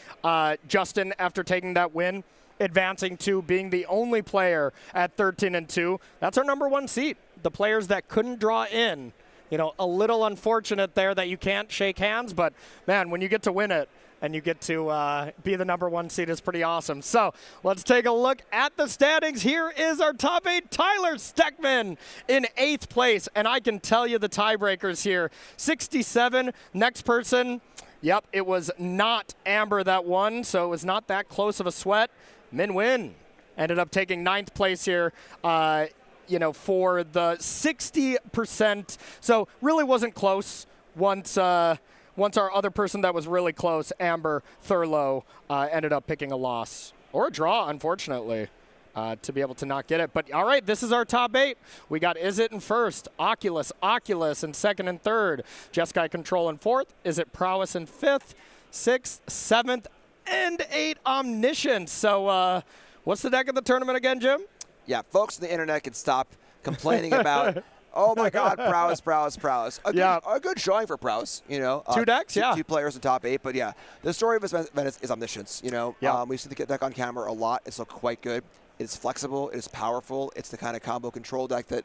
Justin, after taking that win, advancing to being the only player at 13-2. That's our number 1 seat. The players that couldn't draw in. A little unfortunate there that you can't shake hands, but, man, when you get to win it and you get to be the number 1 seed is pretty awesome. So let's take a look at the standings. Here is our top 8. Tyler Steckman in 8th place, and I can tell you the tiebreakers here. 67, next person, yep, it was not Amber that won, so it was not that close of a sweat. Min Win ended up taking 9th place here. For the 60%. So really wasn't close once our other person that was really close, Amber Thurlow, ended up picking a loss. Or a draw, unfortunately, to be able to not get it. But all right, this is our top 8. We got Is It in 1st, Oculus in 2nd and 3rd, Jeskai Control in 4th, Is It Prowess in 5th, 6th, 7th, and 8 Omniscience. So what's the deck of the tournament again, Jim? Yeah, folks on the internet can stop complaining about, oh my God, prowess. A good showing for prowess. 2 decks, two players in top 8. But yeah, the story of this event is Omniscience. We've seen the deck on camera a lot. It's looked quite good. It's flexible. It is powerful. It's the kind of combo control deck that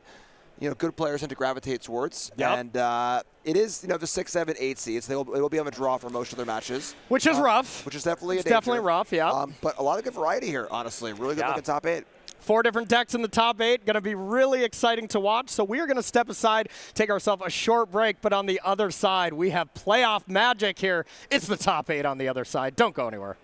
good players tend to gravitate towards. Yep. And it is the 6, 7, 8 seeds. They will be on the draw for most of their matches. Which is rough. Which is definitely it's definitely rough, yeah. But a lot of good variety here, honestly. Really good looking top 8. 4 different decks in the top 8. Going to be really exciting to watch. So we are going to step aside, take ourselves a short break. But on the other side, we have playoff magic here. It's the top 8 on the other side. Don't go anywhere.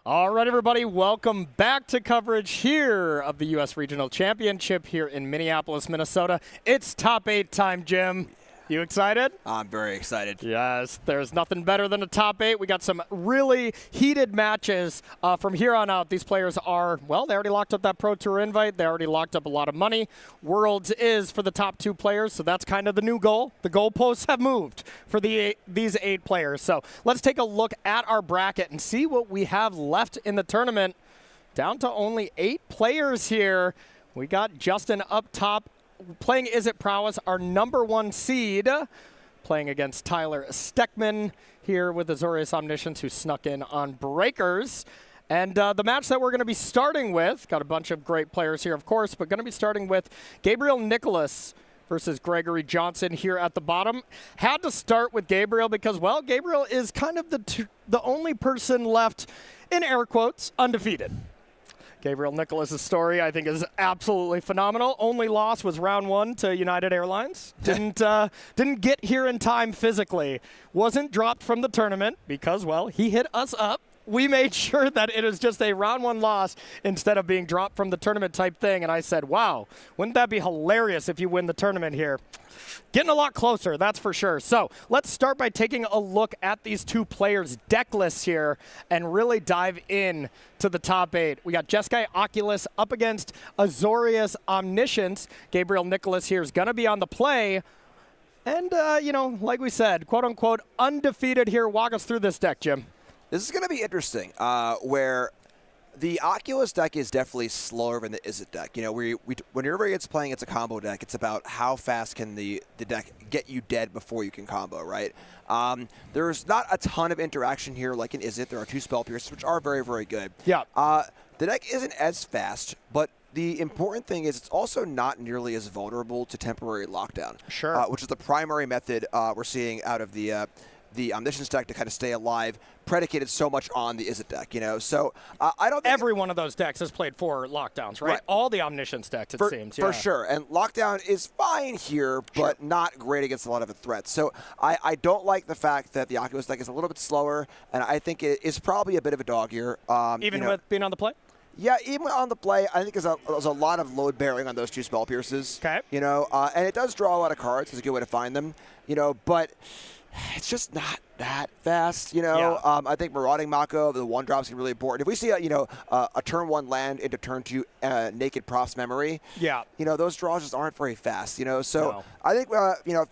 All right, everybody, welcome back to coverage here of the U.S. Regional Championship here in Minneapolis, Minnesota. It's top 8 time, Jim. You excited? I'm very excited. Yes, there's nothing better than a top 8. We got some really heated matches from here on out. These players are, well, they already locked up that Pro Tour invite. They already locked up a lot of money. Worlds is for the top 2 players, so that's kind of the new goal. The goalposts have moved for these 8 players. So let's take a look at our bracket and see what we have left in the tournament. Down to only 8 players here. We got Justin up top, playing Is It Prowess, our #1 seed, playing against Tyler Steckman here with Azorius Omniscience, who snuck in on Breakers. And the match that we're going to be starting with, got a bunch of great players here, of course, but going to be starting with Gabriel Nicholas versus Gregory Johnson here at the bottom. Had to start with Gabriel because, well, Gabriel is kind of the only person left, in air quotes, undefeated. Gabriel Nicholas' story, I think, is absolutely phenomenal. Only loss was round 1 to United Airlines. Didn't get here in time physically. Wasn't dropped from the tournament because, well, he hit us up. We made sure that it was just a round 1 loss instead of being dropped from the tournament type thing. And I said, wow, wouldn't that be hilarious if you win the tournament here? Getting a lot closer, that's for sure. So let's start by taking a look at these 2 players' deck lists here and really dive in to the top 8. We got Jeskai Oculus up against Azorius Omniscience. Gabriel Nicholas here is going to be on the play. And, you know, like we said, quote-unquote, undefeated here. Walk us through this deck, Jim. This is going to be interesting, where the Oculus deck is definitely slower than the Izzet deck. You know, whenever it's playing, it's a combo deck. It's about how fast can the deck get you dead before you can combo, right? There's not a ton of interaction here like in Izzet. There are 2 Spell Piercers, which are very, very good. Yeah. The deck isn't as fast, but the important thing is it's also not nearly as vulnerable to temporary lockdown. Sure. Which is the primary method we're seeing out of the Omniscience deck to kind of stay alive, predicated so much on the Izzet deck, you know. So I don't think every one of those decks has played 4 lockdowns, right? All the Omniscience decks, it seems. For sure. And lockdown is fine here, but not great against a lot of the threats. So I don't like the fact that the Oculus deck is a little bit slower, and I think it is probably a bit of a dog here. Even with being on the play? Yeah, even on the play, I think there's a lot of load bearing on those 2 Spell Pierces. Okay. You know, and it does draw a lot of cards. It's a good way to find them, you know, but it's just not fast, you know. Yeah. I think Marauding Mako, the 1-drops, is really important. If we see a turn 1 land into turn 2 Naked Props Memory, yeah, you know, those draws just aren't very fast, you know. So no. I think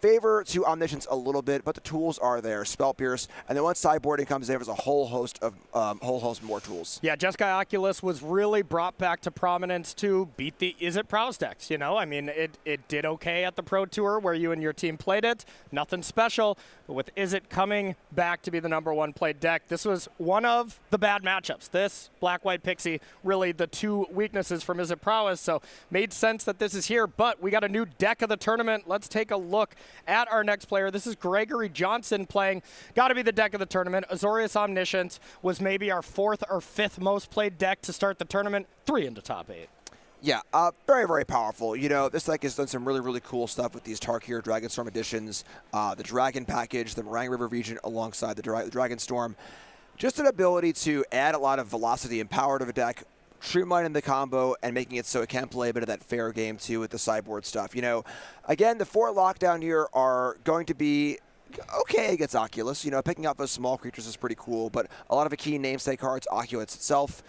favor to Omniscience a little bit, but the tools are there. Spell Pierce, and then once Sideboarding comes in, there's a whole host more tools. Yeah, Jeskai Oculus was really brought back to prominence to beat the Is It Prowess decks. You know, I mean, it did okay at the Pro Tour where you and your team played it. Nothing special, but with Is It coming back to be the #1 played deck, this was one of the bad matchups. This, Black-White Pixie, really the 2 weaknesses from Is It Prowess, so made sense that this is here, but we got a new deck of the tournament. Let's take a look at our next player. This is Gregory Johnson playing, got to be the deck of the tournament. Azorius Omniscience was maybe our 4th or 5th most played deck to start the tournament, 3 into top 8. Yeah, very, very powerful. You know, this deck has done some really, really cool stuff with these Tarkir Dragonstorm editions, the Dragon package, the Meringue River region alongside the Dragonstorm. Just an ability to add a lot of velocity and power to the deck, streamlining the combo and making it so it can play a bit of that fair game too with the sideboard stuff. You know, again, the 4 lockdown here are going to be okay against Oculus. You know, picking up those small creatures is pretty cool, but a lot of the key namesake cards, Oculus itself,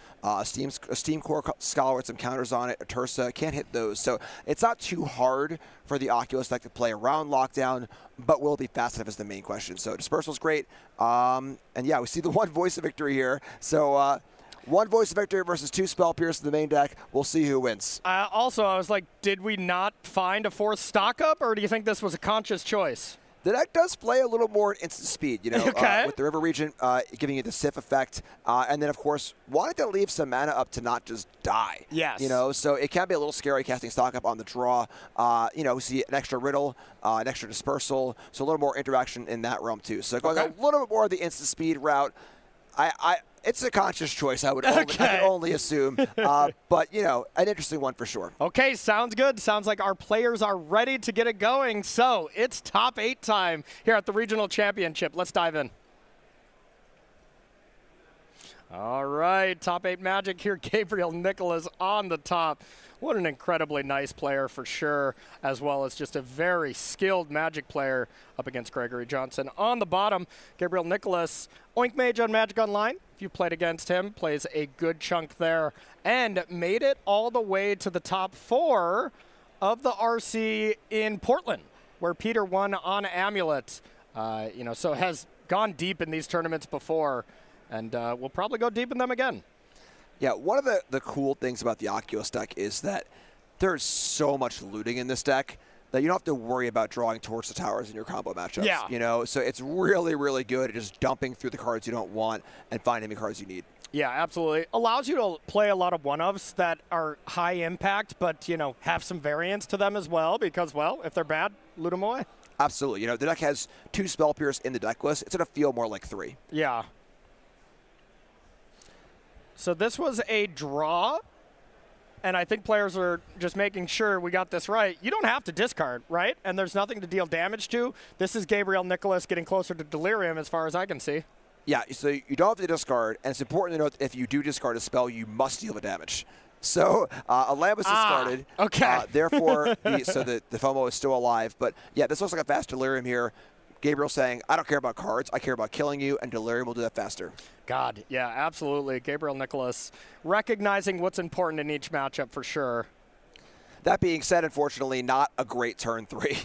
Steam Core Scholar with some counters on it, Tursa, can't hit those. So it's not too hard for the Oculus deck to play around lockdown, but will it be fast enough is the main question. So Dispersal's great. And yeah, we see the 1 voice of victory here. So 1 voice of victory versus 2 Spell Pierce in the main deck. We'll see who wins. Also, I was like, did we not find a 4th stock up, or do you think this was a conscious choice? The deck does play a little more instant speed, you know, with the River Region giving you the Sif effect. And then, of course, wanted to leave some mana up to not just die. Yes. You know, so it can be a little scary casting stock up on the draw. You know, we see an extra Riddle, an extra Dispersal, so a little more interaction in that realm, too. So going a little bit more of the instant speed route. It's a conscious choice, I would only assume. But, you know, an interesting one for sure. Okay, sounds good. Sounds like our players are ready to get it going. So it's top 8 time here at the Regional Championship. Let's dive in. All right, top 8 Magic here. Gabriel Nicholas on the top. What an incredibly nice player for sure, as well as just a very skilled Magic player up against Gregory Johnson. On the bottom, Gabriel Nicholas, Oink Mage on Magic Online. If you played against him, plays a good chunk there and made it all the way to the top 4 of the RC in Portland, where Peter won on Amulet. So has gone deep in these tournaments before, and we'll probably go deep in them again. Yeah, one of the cool things about the Oculus deck is that there's so much looting in this deck that you don't have to worry about drawing towards the towers in your combo matchups. Yeah. So it's really, really good at just dumping through the cards you don't want and finding the cards you need. Yeah, absolutely. Allows you to play a lot of one-ofs that are high impact, but, have some variance to them as well because, well, if they're bad, loot them away. Absolutely. The deck has 2 Spell Pierce in the deck list. It's going to feel more like 3. Yeah. So this was a draw, and I think players are just making sure we got this right. You don't have to discard, right? And there's nothing to deal damage to. This is Gabriel Nicholas getting closer to Delirium as far as I can see. Yeah, so you don't have to discard, and it's important to note that if you do discard a spell, you must deal the damage. So a lamp is discarded. Okay. Therefore, the FOMO is still alive. But yeah, this looks like a fast Delirium here. Gabriel saying, I don't care about cards, I care about killing you, and Delirium will do that faster. God, yeah, absolutely. Gabriel Nicholas recognizing what's important in each matchup for sure. That being said, unfortunately, not a great turn 3.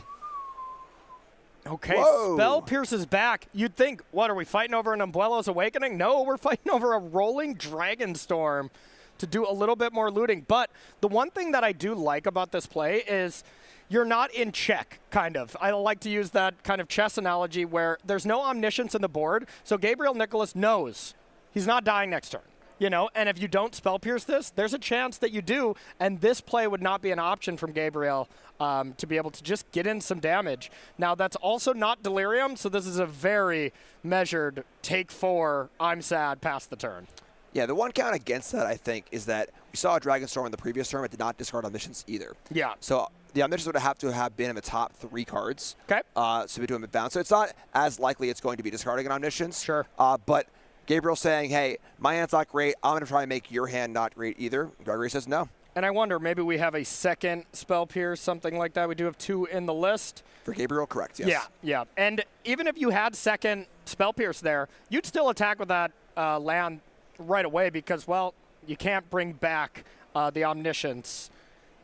Okay, Whoa. Spell Pierce's back. You'd think, what, are we fighting over an Umbuelo's Awakening? No, we're fighting over a Rolling Dragon Storm to do a little bit more looting. But the one thing that I do like about this play is you're not in check, kind of. I like to use that kind of chess analogy where there's no omniscience in the board, so Gabriel Nicholas knows he's not dying next turn. And if you don't Spell Pierce this, there's a chance that you do, and this play would not be an option from Gabriel to be able to just get in some damage. Now, that's also not Delirium, so this is a very measured take 4, I'm sad, past the turn. Yeah, the one count against that, I think, is that we saw a Dragon Storm in the previous turn, but did not discard Omniscience either. Yeah. So the Omniscience would have to have been in the top 3 cards. Okay. So we do him bound. So it's not as likely it's going to be discarding an Omniscience. Sure. But Gabriel saying, hey, my hand's not great. I'm going to try and make your hand not great either. Gregory says no. And I wonder, maybe we have a second Spell Pierce, something like that. We do have 2 in the list. For Gabriel, correct, yes. Yeah. And even if you had second Spell Pierce there, you'd still attack with that land right away because, well, you can't bring back the Omniscience,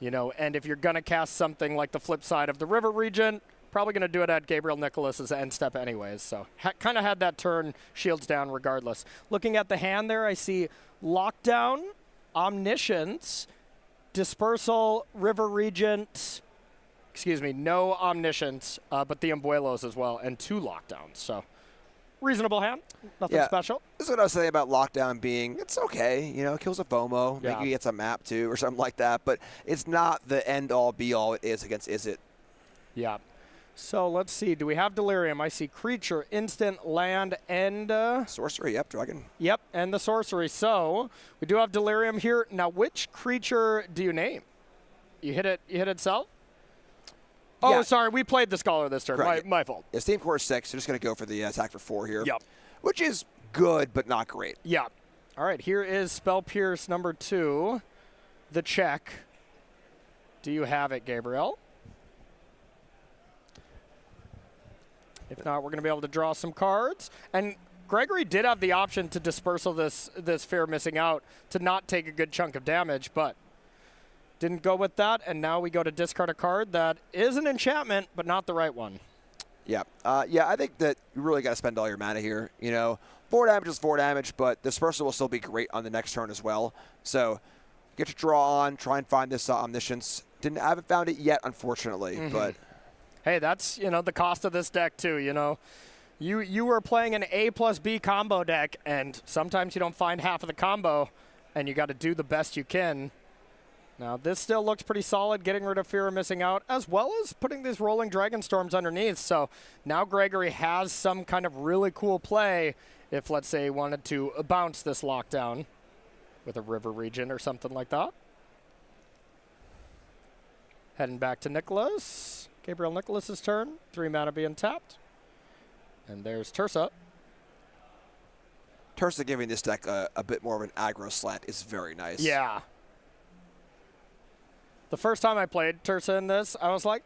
and if you're going to cast something like the flip side of the River Regent, probably going to do it at Gabriel Nicholas's end step anyways, so kind of had that turn shields down regardless. Looking at the hand there, I see Lockdown, Omniscience, Dispersal, River Regent, no Omniscience, but the Umbuelos as well, and 2 Lockdowns, so reasonable hand, nothing special. This is what I was saying about Lockdown being, it's okay, kills a FOMO, maybe he gets a map too or something like that, but it's not the end-all, be-all it is against Izzet. Yeah. So let's see, do we have Delirium? I see Creature, Instant, Land, and... Sorcery, yep, Dragon. Yep, and the Sorcery. So we do have Delirium here. Now, which creature do you name? You hit itself? Oh, Yeah. sorry, we played the Scholar this turn. Correct. My fault. Yeah, Steam Core 6, so just going to go for the attack for 4 here. Yep. Which is good, but not great. Yeah. All right, here is Spell Pierce number 2, the check. Do you have it, Gabriel? If not, we're going to be able to draw some cards. And Gregory did have the option to dispersal this Fear of Missing Out to not take a good chunk of damage, but didn't go with that. And now we go to discard a card that is an enchantment, but not the right one. Yeah. I think that you really got to spend all your mana here. 4 damage is 4 damage, but dispersal will still be great on the next turn as well. So get your draw on, try and find this Omniscience. Haven't found it yet, unfortunately, but... Hey, that's, the cost of this deck, too, You were playing an A plus B combo deck, and sometimes you don't find half of the combo, and you got to do the best you can. Now, this still looks pretty solid, getting rid of Fear of Missing Out, as well as putting these Rolling Dragon Storms underneath. So now Gregory has some kind of really cool play if, let's say, he wanted to bounce this Lockdown with a River Regent or something like that. Heading back to Nicholas. Gabriel Nicholas's turn. 3 mana being tapped. And there's Tursa. Tursa giving this deck a bit more of an aggro slant is very nice. Yeah. The first time I played Tursa in this, I was like,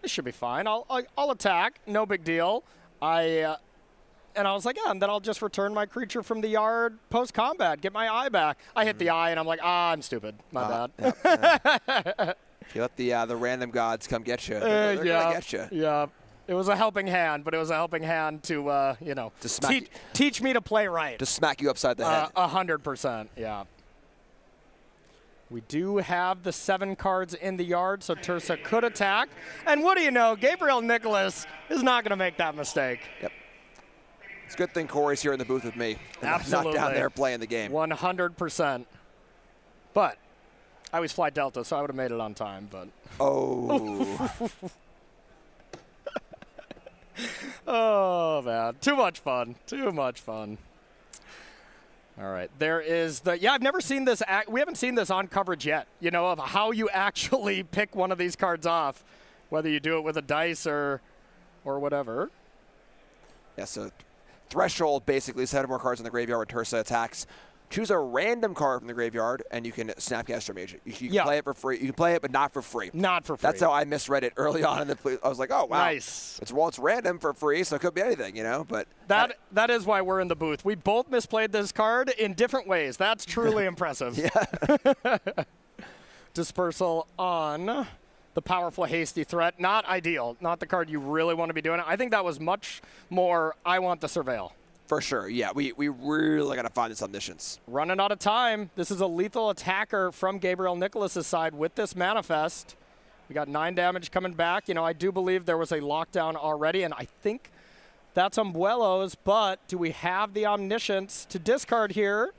this should be fine. I'll attack, no big deal. And I was like, and then I'll just return my creature from the yard post-combat, get my eye back. I hit the eye, and I'm like, I'm stupid. My bad. Yep. If you let the random gods come get you, they're gonna get you. Yeah. It was a helping hand, but it was a helping hand to, teach me to play right. To smack you upside the head. 100%, yeah. We do have the 7 cards in the yard, so Tursa could attack. And what do you know? Gabriel Nicholas is not going to make that mistake. Yep. It's a good thing Corey's here in the booth with me. Absolutely. Not down there playing the game. 100%. But I always fly Delta, so I would have made it on time. But oh. Oh, man. Too much fun. Too much fun. All right. There is the, I've never seen this. We haven't seen this on coverage yet, of how you actually pick one of these cards off, whether you do it with a dice or whatever. Yeah, so Threshold basically set more cards in the graveyard when Tursa attacks. Choose a random card from the graveyard, and you can Snapcaster Mage it. You can play it for free. You can play it, but not for free. Not for free. That's how I misread it early on in the. I was like, oh wow, nice. It's random for free, so it could be anything, But that is why we're in the booth. We both misplayed this card in different ways. That's truly impressive. Yeah. Dispersal on the powerful hasty threat. Not ideal. Not the card you really want to be doing. I think that was much more. I want the surveil. For sure, yeah. We really got to find this omniscience. Running out of time. This is a lethal attacker from Gabriel Nicholas's side with this manifest. We got 9 damage coming back. I do believe there was a lockdown already, and I think that's Umbuelo's, but do we have the omniscience to discard here?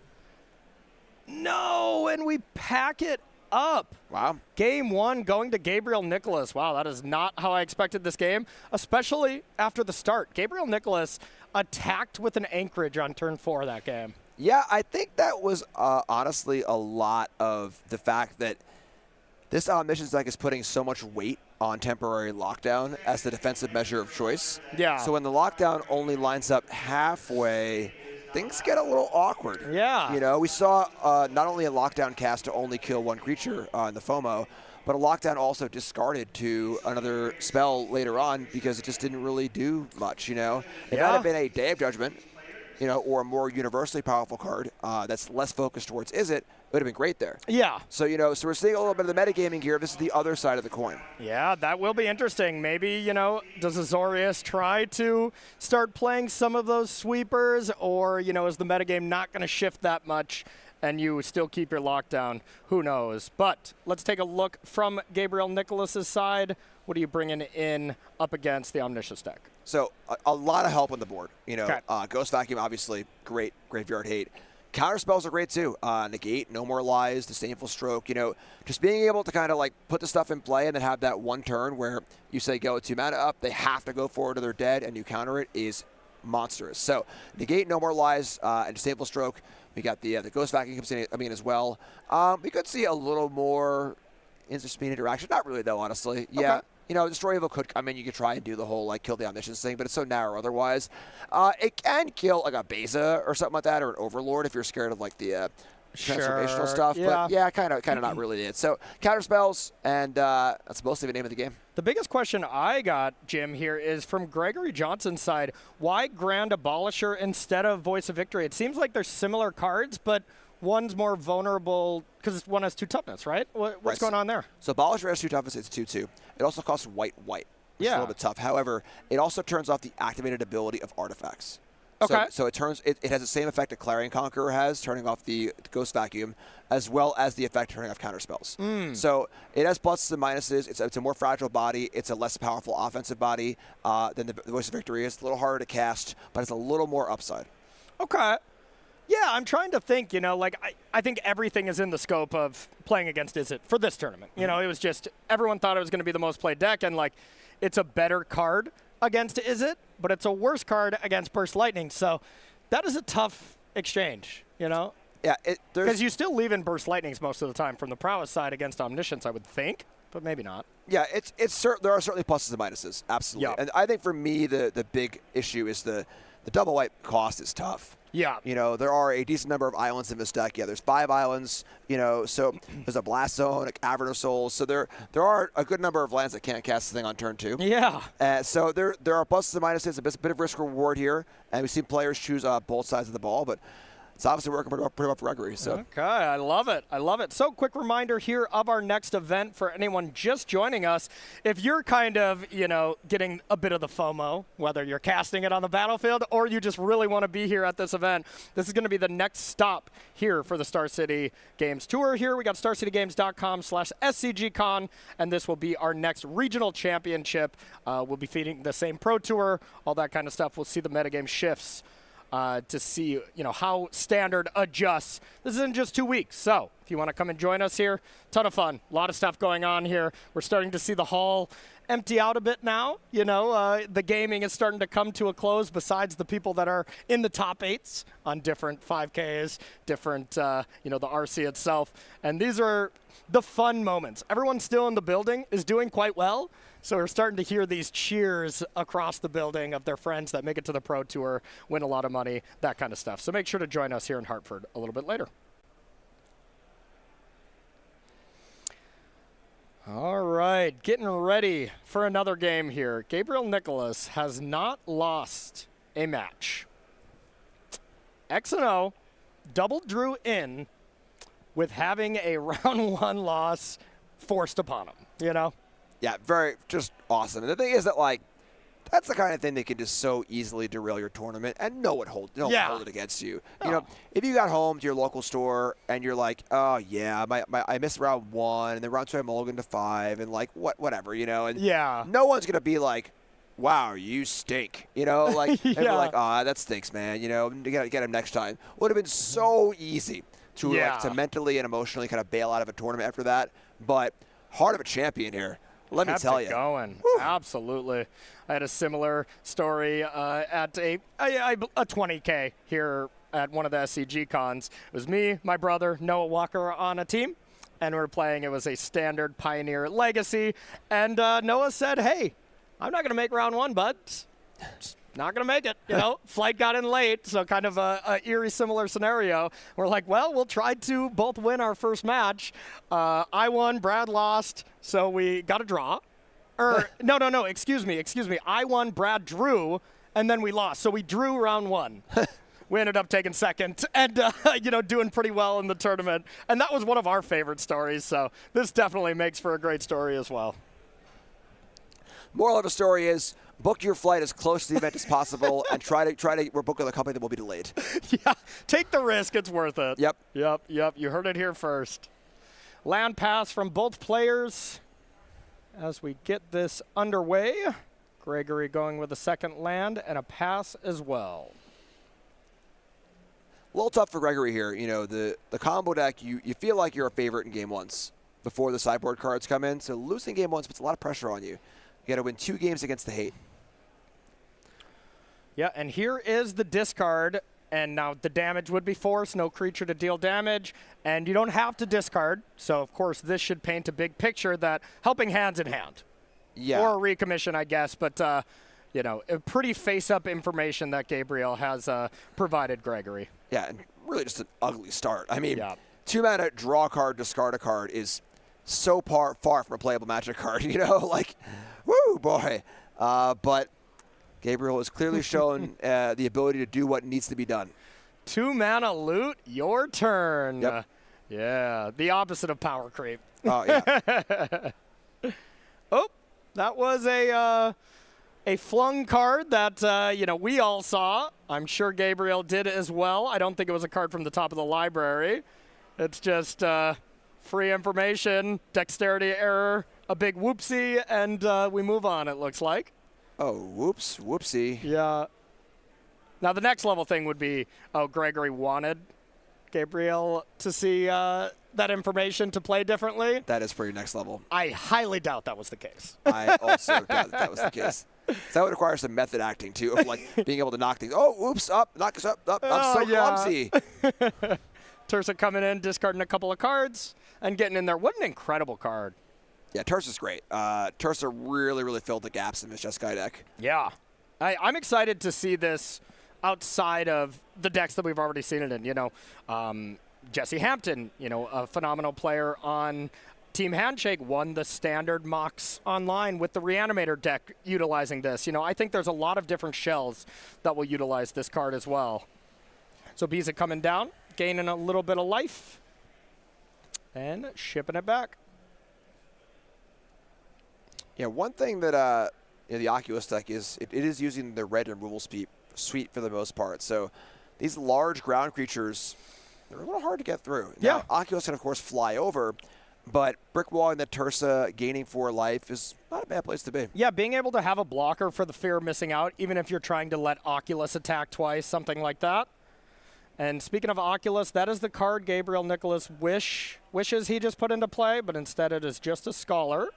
No, and we pack it up. Wow. Game 1 going to Gabriel Nicholas. Wow, that is not how I expected this game, especially after the start. Gabriel Nicholas attacked with an Anchorage on turn 4 of that game. Yeah, I think that was honestly a lot of the fact that this omniscience deck is putting so much weight on temporary lockdown as the defensive measure of choice. Yeah. So when the lockdown only lines up halfway, things get a little awkward. Yeah. We saw not only a lockdown cast to only kill 1 creature in the FOMO, but a lockdown also discarded to another spell later on because it just didn't really do much, If it had been a Day of Judgment, or a more universally powerful card that's less focused towards it would have been great there. Yeah. So, so we're seeing a little bit of the metagaming here. This is the other side of the coin. Yeah, that will be interesting. Maybe, does Azorius try to start playing some of those sweepers, or, is the metagame not going to shift that much and you still keep your lockdown? Who knows? But let's take a look from Gabriel Nicholas's side. What are you bringing in up against the Omniscience deck? So a lot of help on the board. Okay. Ghost Vacuum, obviously, great. Graveyard Hate. Counter spells are great, too. Negate, No More Lies, Disdainful Stroke. Just being able to kind of put the stuff in play and then have that one turn where you say go 2 mana up, they have to go forward or they're dead, and you counter it is monstrous. So Negate, No More Lies, and Disdainful Stroke. We got the Ghost Vacuum comes in as well. We could see a little more interspeed interaction. Not really, though, honestly. Yeah. Okay. Destroy Evil could come in. You could try and do the whole, kill the Omniscience thing, but it's so narrow otherwise. It can kill, a Beza or something like that, or an Overlord if you're scared of, the transformational stuff. Yeah. But, yeah, kind of not really it. So, counter spells, and that's mostly the name of the game. The biggest question I got, Jim, here is from Gregory Johnson's side. Why Grand Abolisher instead of Voice of Victory? It seems like they're similar cards, but one's more vulnerable because one has 2 toughness, right? What's going on there? So Abolisher has 2 toughness. It's 2/2. It also costs white. It's a little bit tough. However, it also turns off the activated ability of artifacts. Okay. So it has the same effect that Clarion Conqueror has, turning off the Ghost Vacuum, as well as the effect turning off counter spells. So it has pluses and minuses. It's a more fragile body. It's a less powerful offensive body than the Voice of Victory is. It's a little harder to cast, but it's a little more upside. Okay. Yeah, I'm trying to think, I think everything is in the scope of playing against Izzet for this tournament. It was just, everyone thought it was going to be the most played deck, and, it's a better card against Izzet, but it's a worse card against Burst Lightning. So that is a tough exchange, Yeah, because you still leave in Burst Lightnings most of the time from the prowess side against Omniscience, I would think, but maybe not. Yeah, there are certainly pluses and minuses, absolutely. Yep. And I think for me, the big issue is the double white cost is tough. Yeah. You know, there are a decent number of islands in this deck. Yeah, there's 5 islands, you know, so there's a Blast Zone, a Cavern of Souls. So there are a good number of lands that can't cast the thing on turn 2. Yeah. So there are pluses and minuses, a bit of risk reward here, and we've seen players choose both sides of the ball, but it's obviously working pretty well for Gregory. So. Okay, I love it. I love it. So quick reminder here of our next event for anyone just joining us. If you're kind of, you know, getting a bit of the FOMO, whether you're casting it on the battlefield or you just really want to be here at this event, this is going to be the next stop here for the Star City Games Tour. Here we got starcitygames.com/SCGCon, and this will be our next regional championship. We'll be feeding the same Pro Tour, all that kind of stuff. We'll see the metagame shifts. To see, you know, how standard adjusts. This is in just 2 weeks, so if you want to come and join us here, ton of fun. A lot of stuff going on here. We're starting to see the hall empty out a bit now. You know, the gaming is starting to come to a close besides the people that are in the top 8s on different 5Ks, different, you know, the RC itself. And these are the fun moments. Everyone still in the building is doing quite well. So we're starting to hear these cheers across the building of their friends that make it to the Pro Tour, win a lot of money, that kind of stuff. So make sure to join us here in Hartford a little bit later. All right, getting ready for another game here. Gabriel Nicholas has not lost a match. X&O double drew in with having a round 1 loss forced upon him, you know? Yeah, very just awesome. And the thing is that, like, that's the kind of thing that can just so easily derail your tournament, and no one hold it against you. No. You know, if you got home to your local store and you're like, oh yeah, I missed round 1, and then round 2 I mulliganed to 5, and like whatever, you know, and no one's gonna be like, wow, you stink, you know, like and be like, oh, that stinks, man, you know, you gotta get him next time. Would have been so easy to like to mentally and emotionally kind of bail out of a tournament after that, but heart of a champion here. Let me tell you. Going. Absolutely. I had a similar story at a 20K here at one of the SCG cons. It was me, my brother, Noah Walker on a team, and we were playing. It was a standard Pioneer Legacy, and Noah said, hey, I'm not going to make round 1, bud. Just not going to make it, you know. Flight got in late, so kind of a eerie similar scenario. We're like, well, we'll try to both win our first match. I won, Brad lost, so we got a draw. No, excuse me. I won, Brad drew, and then we lost. So we drew round 1. We ended up taking second and, you know, doing pretty well in the tournament. And that was one of our favorite stories, so this definitely makes for a great story as well. Moral of the story is, book your flight as close to the event as possible, and try to book with a company that will be delayed. Yeah, take the risk. It's worth it. Yep. You heard it here first. Land pass from both players as we get this underway. Gregory going with a second land and a pass as well. A little tough for Gregory here. You know, the combo deck, you feel like you're a favorite in game 1s before the sideboard cards come in. So losing game 1s puts a lot of pressure on you. You got to win 2 games against the hate. Yeah, and here is the discard, and now the damage would be forced, no creature to deal damage, and you don't have to discard, so of course this should paint a big picture that helping hands in hand. Yeah. Or a recommission, I guess, but, you know, a pretty face-up information that Gabriel has provided Gregory. Yeah, and really just an ugly start. I mean, 2-mana, draw a card, discard a card is so far from a playable Magic card, you know, like, woo, boy. But Gabriel has clearly shown the ability to do what needs to be done. 2-mana loot, your turn. Yep. Yeah, the opposite of power creep. Oh, yeah. Oh, that was a flung card that, you know, we all saw. I'm sure Gabriel did as well. I don't think it was a card from the top of the library. It's just free information, dexterity error, a big whoopsie, and we move on, it looks like. Oh, whoopsie. Yeah. Now, the next level thing would be, oh, Gregory wanted Gabriel to see that information to play differently. That is pretty next level. I highly doubt that was the case. I also doubt that was the case. So that would require some method acting, too, of, like, being able to knock things. Oh, whoops, up, knock us up, I'm so clumsy. Tursa coming in, discarding a couple of cards, and getting in there. What an incredible card. Yeah, Tursa's great. Tursa really filled the gaps in this Jeskai deck. Yeah. I'm excited to see this outside of the decks that we've already seen it in. You know, Jesse Hampton, you know, a phenomenal player on Team Handshake, won the standard Mox online with the Reanimator deck utilizing this. You know, I think there's a lot of different shells that will utilize this card as well. So Biza coming down, gaining a little bit of life, and shipping it back. Yeah, one thing that you know, the Oculus deck is, it is using the red removal suite for the most part. So these large ground creatures, they're a little hard to get through. Yeah. Now, Oculus can, of course, fly over, but brick walling the Tursa, gaining 4 life is not a bad place to be. Yeah, being able to have a blocker for the fear of missing out, even if you're trying to let Oculus attack twice, something like that. And speaking of Oculus, that is the card Gabriel Nicholas wishes he just put into play, but instead it is just a Scholar.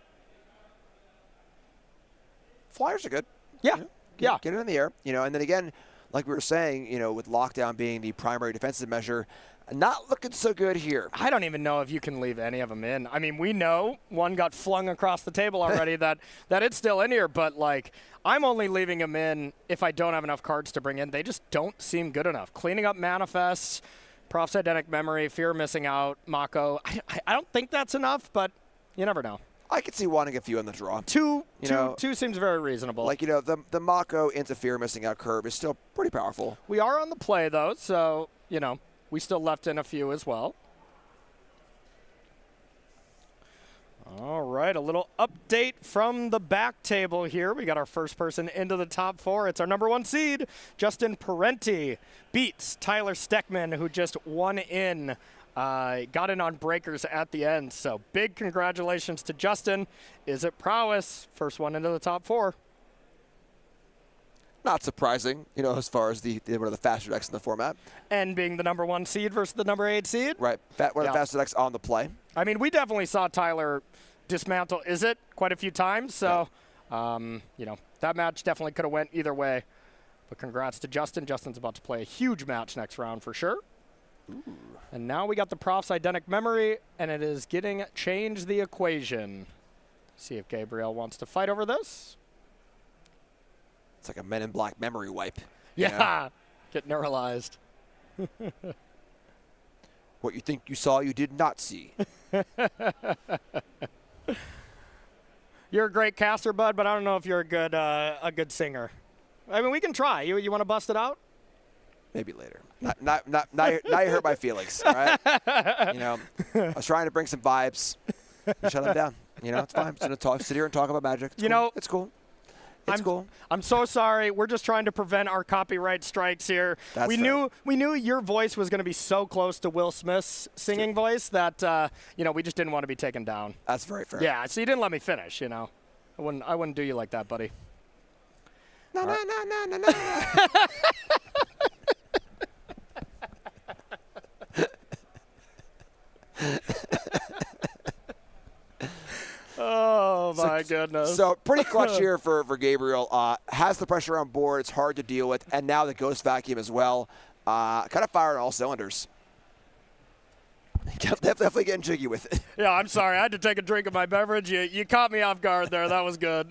Flyers are good. Yeah, yeah. Get it in the air, you know, and then again, like we were saying, you know, with lockdown being the primary defensive measure, not looking so good here. I don't even know if you can leave any of them in. I mean, we know one got flung across the table already that it's still in here, but like I'm only leaving them in if I don't have enough cards to bring in. They just don't seem good enough. Cleaning up Manifests, Proph's Identic Memory, Fear of Missing Out, Mako. I don't think that's enough, but you never know. I could see wanting a few in the draw. Two know, seems very reasonable. Like, you know, the Mako into Fear Missing Out curve is still pretty powerful. We are on the play, though, so, you know, we still left in a few as well. All right, a little update from the back table here. We got our first person into the top 4. It's our number 1 seed, Justin Parenti, beats Tyler Steckman, who just won in. Got in on breakers at the end, so big congratulations to Justin. Is it prowess? First one into the top 4. Not surprising, you know, as far as one of the faster decks in the format. And being the number 1 seed versus the number 8 seed. Right, one of the faster decks on the play. I mean, we definitely saw Tyler dismantle Izzet quite a few times, so, you know, that match definitely could have went either way. But congrats to Justin. Justin's about to play a huge match next round for sure. Ooh. And now we got the Proph's Identic Memory, and it is getting Change the Equation. See if Gabriel wants to fight over this. It's like a Men in Black memory wipe. Yeah, get neuralized. What you think you saw, you did not see. You're a great caster, bud, but I don't know if you're a good singer. I mean, we can try. You want to bust it out? Maybe later. Now you hurt my feelings, all right? You know, I was trying to bring some vibes. You shut them down. You know, it's fine. I'm just going to sit here and talk about Magic. It's cool. It's cool. It's cool. I'm so sorry. We're just trying to prevent our copyright strikes here. That's we knew your voice was going to be so close to Will Smith's singing voice that you know, we just didn't want to be taken down. That's very fair. Yeah, so you didn't let me finish, you know. I wouldn't do you like that, buddy. No. Oh, my goodness. So pretty clutch here for Gabriel. Has the pressure on board. It's hard to deal with. And now the Ghost Vacuum as well. Kind of firing all cylinders. Definitely getting jiggy with it. Yeah, I'm sorry. I had to take a drink of my beverage. You caught me off guard there. That was good.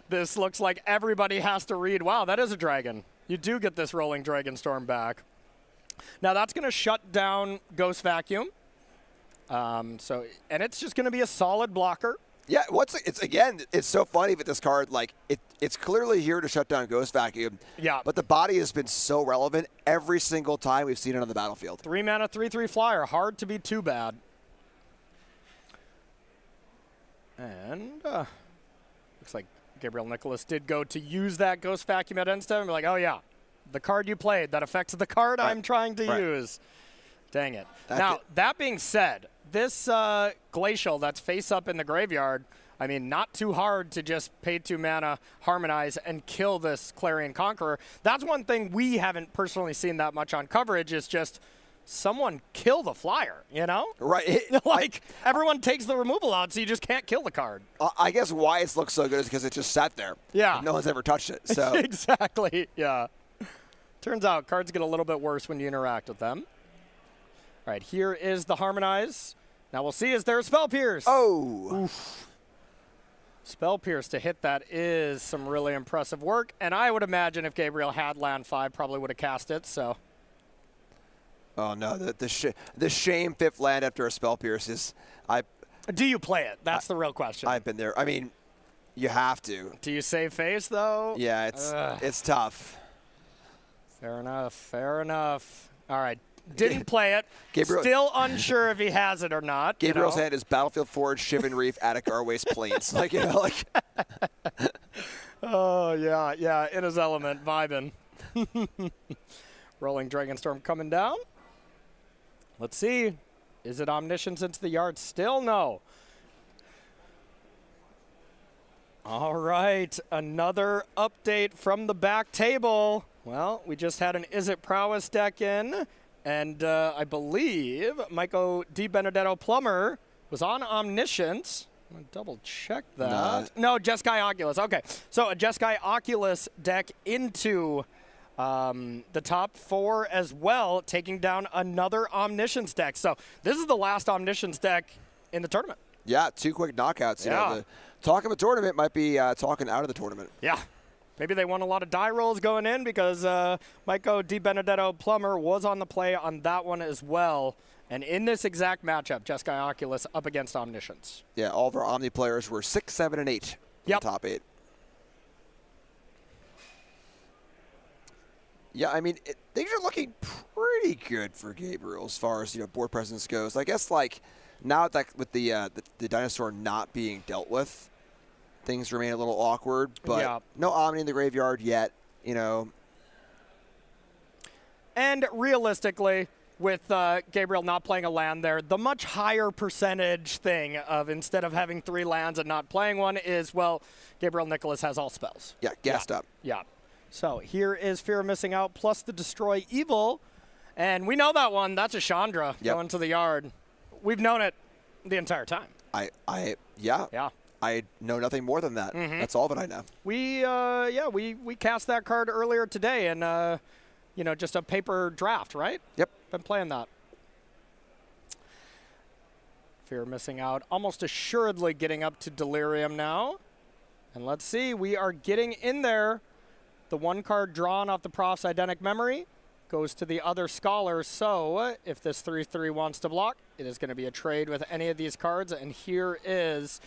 This looks like everybody has to read. Wow, that is a dragon. You do get this Rolling Dragon Storm back. Now that's going to shut down Ghost Vacuum. And it's just going to be a solid blocker. Yeah, it's so funny with this card. Like, it's clearly here to shut down Ghost Vacuum. Yeah. But the body has been so relevant every single time we've seen it on the battlefield. 3 mana, 3/3 flyer. Hard to be too bad. And looks like Gabriel Nicholas did go to use that Ghost Vacuum at end step and be like, oh, yeah, the card you played, that affects the card I'm trying to use. Dang it. That being said, this Glacial that's face up in the graveyard, I mean, not too hard to just pay 2 mana, harmonize, and kill this Clarion Conqueror. That's one thing we haven't personally seen that much on coverage is just someone kill the flyer, you know? Right. Everyone takes the removal out, so you just can't kill the card. I guess why it looks so good is because it just sat there. Yeah. No one's ever touched it. So Exactly, yeah. Turns out cards get a little bit worse when you interact with them. All right, here is the Harmonize. Now we'll see, is there a Spell Pierce? Oh. Oof. Spell Pierce to hit that is some really impressive work, and I would imagine if Gabriel had land 5, probably would have cast it, so. Oh no, the shame 5th land after a Spell Pierce is, Do you play it? That's the real question. I've been there. I mean, you have to. Do you save face, though? Yeah, it's tough. Fair enough, fair enough. All right, didn't play it. Gabriel, Still unsure if he has it or not. Gabriel's hand is Battlefield Forge, Shivan Reef, Attic Arways Plains. Like, you know, like. Oh, yeah, in his element, vibing. Rolling Dragonstorm coming down. Let's see. Is it Omniscience into the yard? Still no. All right, another update from the back table. Well, we just had an Is It Prowess deck in, and I believe Michael DiBenedetto Plummer was on Omniscience. I'm going to double check that. No, Jeskai Oculus. Okay, so a Jeskai Oculus deck into the top 4 as well, taking down another Omniscience deck. So this is the last Omniscience deck in the tournament. Yeah, 2 quick knockouts. You Yeah. know, the talk of a tournament might be talking out of the tournament. Yeah. Maybe they won a lot of die rolls going in because Michael DiBenedetto Plummer was on the play on that one as well. And in this exact matchup, Jeskai Oculus up against Omniscience. Yeah, all of our Omni players were 6, 7, and 8 in Yep. the top 8. Yeah, I mean, things are looking pretty good for Gabriel as far as, you know, board presence goes. I guess, like, now that with the dinosaur not being dealt with, things remain a little awkward. But Yeah. no Omni in the graveyard yet, you know. And realistically, with Gabriel not playing a land there, the much higher percentage thing of instead of having 3 lands and not playing one is, well, Gabriel Nicholas has all spells. Yeah, gassed up. Yeah. So here is Fear of Missing Out plus the Destroy Evil. And we know that one. That's a Chandra going to the yard. We've known it the entire time. Yeah. Yeah. I know nothing more than that. That's all that I know. We cast that card earlier today in, just a paper draft, right? Yep. Been playing that. Fear of Missing Out. Almost assuredly getting up to Delirium now. And let's see. We are getting in there. The 1 card drawn off the Prof's Identic Memory goes to the other Scholar. So if this 3/3 wants to block, it is going to be a trade with any of these cards. And here is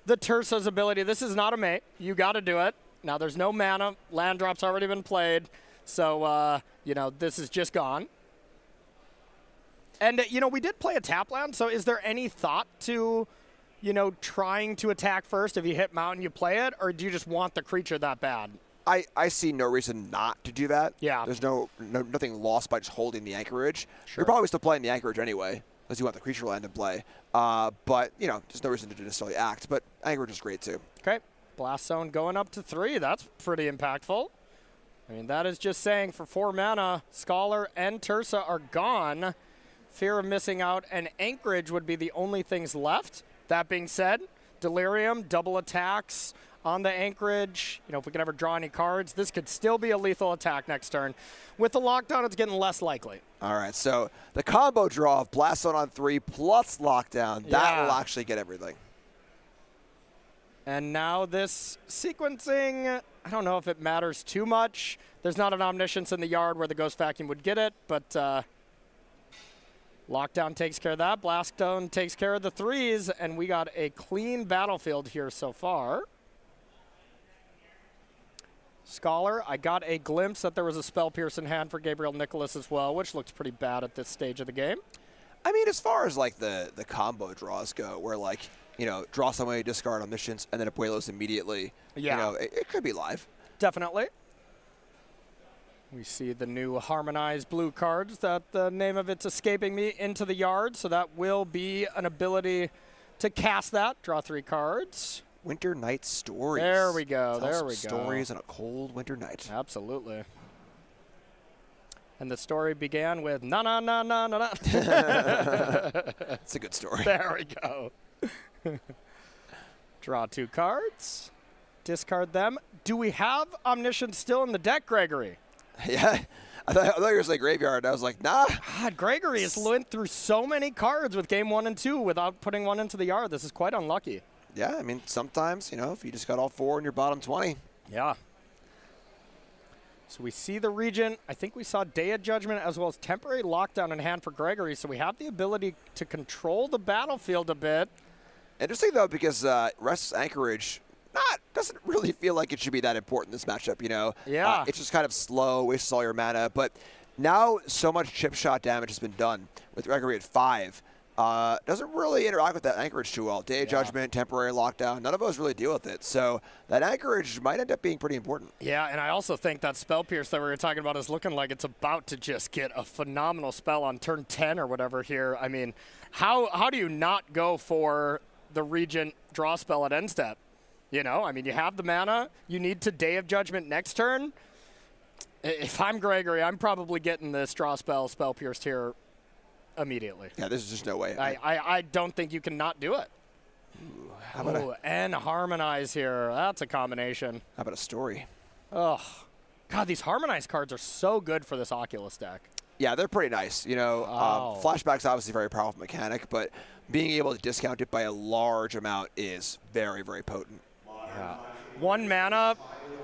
the Tersa's ability. This is not a mate. You got to do it. Now there's no mana. Land drop's already been played. So, this is just gone. And, we did play a tap land. So is there any thought to, trying to attack first? If you hit mountain, you play it? Or do you just want the creature that bad? I see no reason not to do that. Yeah. There's nothing lost by just holding the anchorage. Sure. You're probably still playing the anchorage anyway, unless you want the creature land in play. But, there's no reason to necessarily act. But anchorage is great too. Okay. Blast Zone going up to 3. That's pretty impactful. I mean, that is just saying for 4 mana, Scholar and Tersa are gone. Fear of Missing Out and Anchorage would be the only things left. That being said, Delirium, double attacks on the Anchorage. If we can ever draw any cards, this could still be a lethal attack next turn. With the Lockdown, it's getting less likely. All right, so the combo draw of Blast Zone on 3 plus Lockdown, that will actually get everything. And now this sequencing, I don't know if it matters too much. There's not an Omniscience in the yard where the Ghost Vacuum would get it, but Lockdown takes care of that. Blast Zone takes care of the 3s, and we got a clean battlefield here so far. Scholar, I got a glimpse that there was a Spell Pierce in hand for Gabriel Nicholas as well, which looks pretty bad at this stage of the game. I mean, as far as like the combo draws go, where like, draw somebody, discard Omniscience, and then Abuelos immediately, it could be live. Definitely. We see the new Harmonized blue cards that the name of it's escaping me into the yard, so that will be an ability to cast that. Draw 3 cards. Winter Night Stories. There we go. Tell there some we go. Stories on a cold winter night. Absolutely. And the story began with na na na na na na. It's a good story. There we go. Draw 2 cards. Discard them. Do we have Omniscience still in the deck, Gregory? Yeah. I thought you were going to say graveyard. I was like, nah. God, Gregory has went through so many cards with game 1 and 2 without putting one into the yard. This is quite unlucky. Yeah, I mean, sometimes, if you just got all 4 in your bottom 20. Yeah. So we see the Regent. I think we saw Day of Judgment as well as Temporary Lockdown in hand for Gregory. So we have the ability to control the battlefield a bit. Interesting, though, because Restless Anchorage doesn't really feel like it should be that important, this matchup, Yeah. It's just kind of slow, wastes all your mana. But now so much chip shot damage has been done with Gregory at 5. Doesn't really interact with that Anchorage too well. Day of Judgment, Temporary Lockdown, none of us really deal with it. So that Anchorage might end up being pretty important. Yeah, and I also think that Spell Pierce that we were talking about is looking like it's about to just get a phenomenal spell on turn 10 or whatever here. I mean, how do you not go for the Regent draw spell at end step? I mean, you have the mana. You need to Day of Judgment next turn. If I'm Gregory, I'm probably getting this draw spell, Spell Pierced here immediately. Yeah, there's just no way. I don't think you can not do it. Ooh, how about and Harmonize here. That's a combination. how about a story? Oh, God, these Harmonize cards are so good for this Oculus deck. Yeah, they're pretty nice. Flashback's obviously a very powerful mechanic, but being able to discount it by a large amount is very, very potent. Yeah. 1 mana,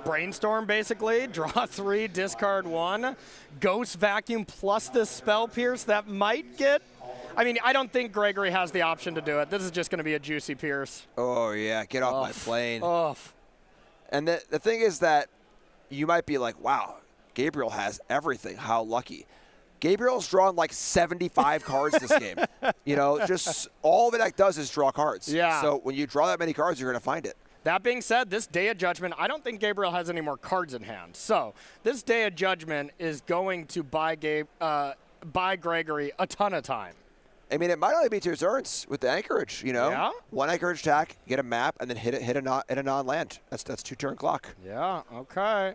Brainstorm basically, draw 3, discard 1, Ghost Vacuum plus this Spell Pierce that might get. I mean, I don't think Gregory has the option to do it. This is just going to be a juicy Pierce. Oh, yeah, get off my plane. Off. And the thing is that you might be like, wow, Gabriel has everything. How lucky. Gabriel's drawn like 75 cards this game. Just all the deck does is draw cards. Yeah. So when you draw that many cards, you're going to find it. That being said, this Day of Judgment, I don't think Gabriel has any more cards in hand. So this Day of Judgment is going to buy Gregory a ton of time. I mean, it might only be 2 turns with the Anchorage, Yeah. 1 Anchorage attack, get a map, and then hit a non-land. That's 2-turn clock. Yeah, okay.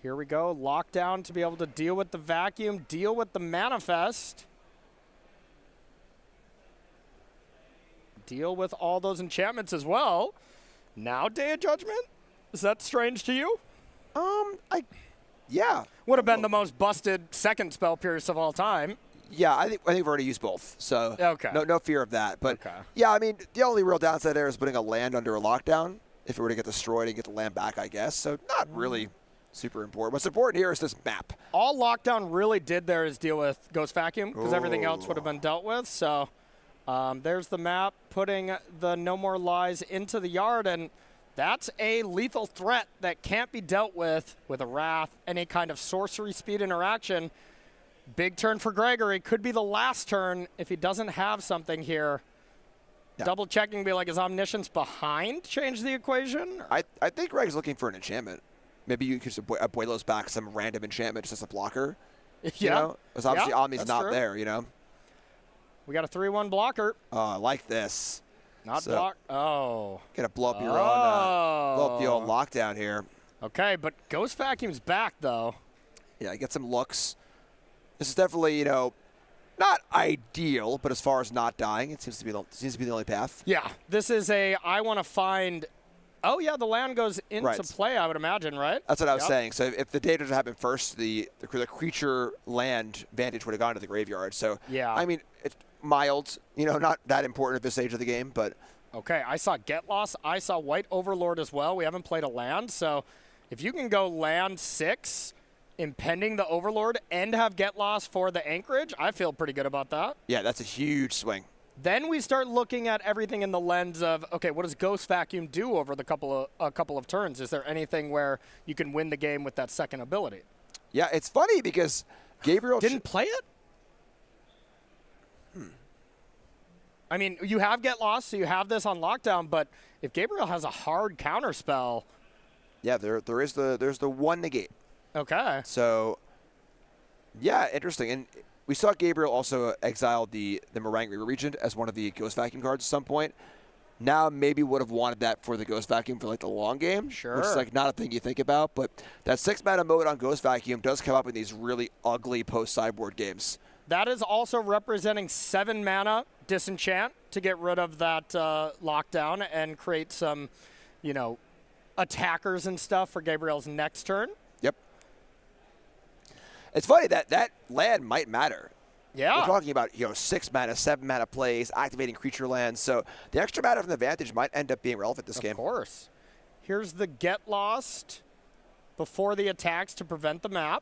Here we go. Lockdown to be able to deal with the Vacuum, deal with the Manifest. Deal with all those enchantments as well. Now Day of Judgment? Is that strange to you? Yeah. Would have been the most busted second Spell Pierce of all time. Yeah, I think we've already used both, so Okay. no fear of that. But Okay. yeah, I mean, the only real downside there is putting a land under a lockdown. If it were to get destroyed and get the land back, I guess. So not really super important. What's important here is this map. All Lockdown really did there is deal with Ghost Vacuum because everything else would have been dealt with. So there's the map, putting the No More Lies into the yard, and that's a lethal threat that can't be dealt with a Wrath, any kind of sorcery speed interaction. Big turn for Gregory. Could be the last turn if he doesn't have something here. Yeah. Double checking, be like, is Omniscience behind change the equation? I think Greg's looking for an enchantment. Maybe you could just Abuelo's back some random enchantment just as a blocker. Yeah. Because obviously Omni's that's not true. there, We got a 3-1 blocker. Oh, I like this. Not So- block. Oh. Gonna blow up your own, blow up the old lockdown here. Okay, but Ghost Vacuum's back, though. Yeah, get some looks. This is definitely, not ideal, but as far as not dying, it seems to be the only path. Yeah, this is I want to find. Oh yeah, the land goes into Right. play, I would imagine, right? That's what I was Yep. saying. So if the day doesn't happen first, the creature land vantage would have gone to the graveyard. So Yeah. I mean, it's mild, not that important at this stage of the game, but Okay, I saw Get Lost. I saw White Overlord as well. We haven't played a land, so if you can go land 6, impending the Overlord, and have Get Lost for the Anchorage, I feel pretty good about that. yeah, that's a huge swing. Then we start looking at everything in the lens of, okay, what does Ghost Vacuum do over a couple of turns? Is there anything where you can win the game with that second ability? Yeah, it's funny because Gabriel Didn't play it? I mean, you have Get Lost, so you have this on lockdown, but if Gabriel has a hard counter spell, yeah, there's the one negate. okay. So yeah, interesting. And we saw Gabriel also exile the Marangri Regent as one of the Ghost Vacuum cards at some point. Now maybe would have wanted that for the Ghost Vacuum for like the long game. Sure. Which is like not a thing you think about, but that 6-mana mode on Ghost Vacuum does come up in these really ugly post-sideboard games. That is also representing 7 mana disenchant to get rid of that lockdown and create some, attackers and stuff for Gabriel's next turn. Yep. It's funny that land might matter. Yeah. We're talking about 6 mana, 7 mana plays, activating creature lands. So the extra mana from the Vantage might end up being relevant this game. Of course. Here's the Get Lost before the attacks to prevent the map.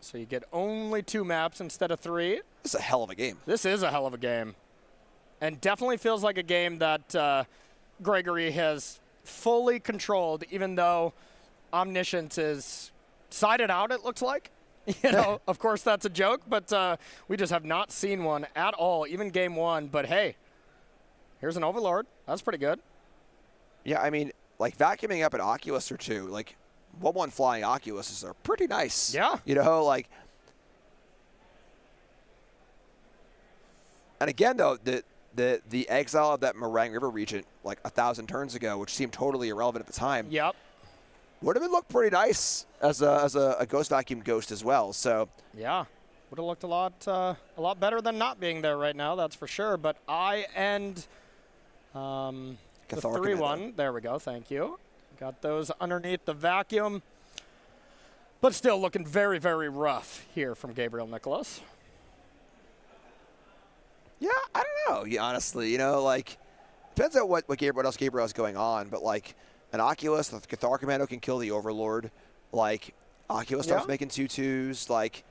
So you get only 2 maps instead of 3. This is a hell of a game. This is a hell of a game. And definitely feels like a game that Gregory has fully controlled, even though Omniscience is sided out, it looks like. Of course that's a joke, but we just have not seen one at all, even game 1. But hey, here's an Overlord. That's pretty good. Yeah, I mean, like vacuuming up an Oculus or 2, like 1/1 flying Oculuses are pretty nice. Yeah. Like. And again, though, the exile of that Meringue River Regent like 1,000 turns ago, which seemed totally irrelevant at the time. Yep. Would have looked pretty nice as a Ghost Vacuum Ghost as well. So yeah, would have looked a lot better than not being there right now. That's for sure. But I end the 3/1. There we go. Thank you. Got those underneath the vacuum, but still looking very, very rough here from Gabriel Nicholas. yeah, I don't know. Yeah, honestly, like depends on what else Gabriel has going on, but like. An Oculus with Cathar Commando can kill the Overlord. Like, Oculus starts making 2/2s. Like,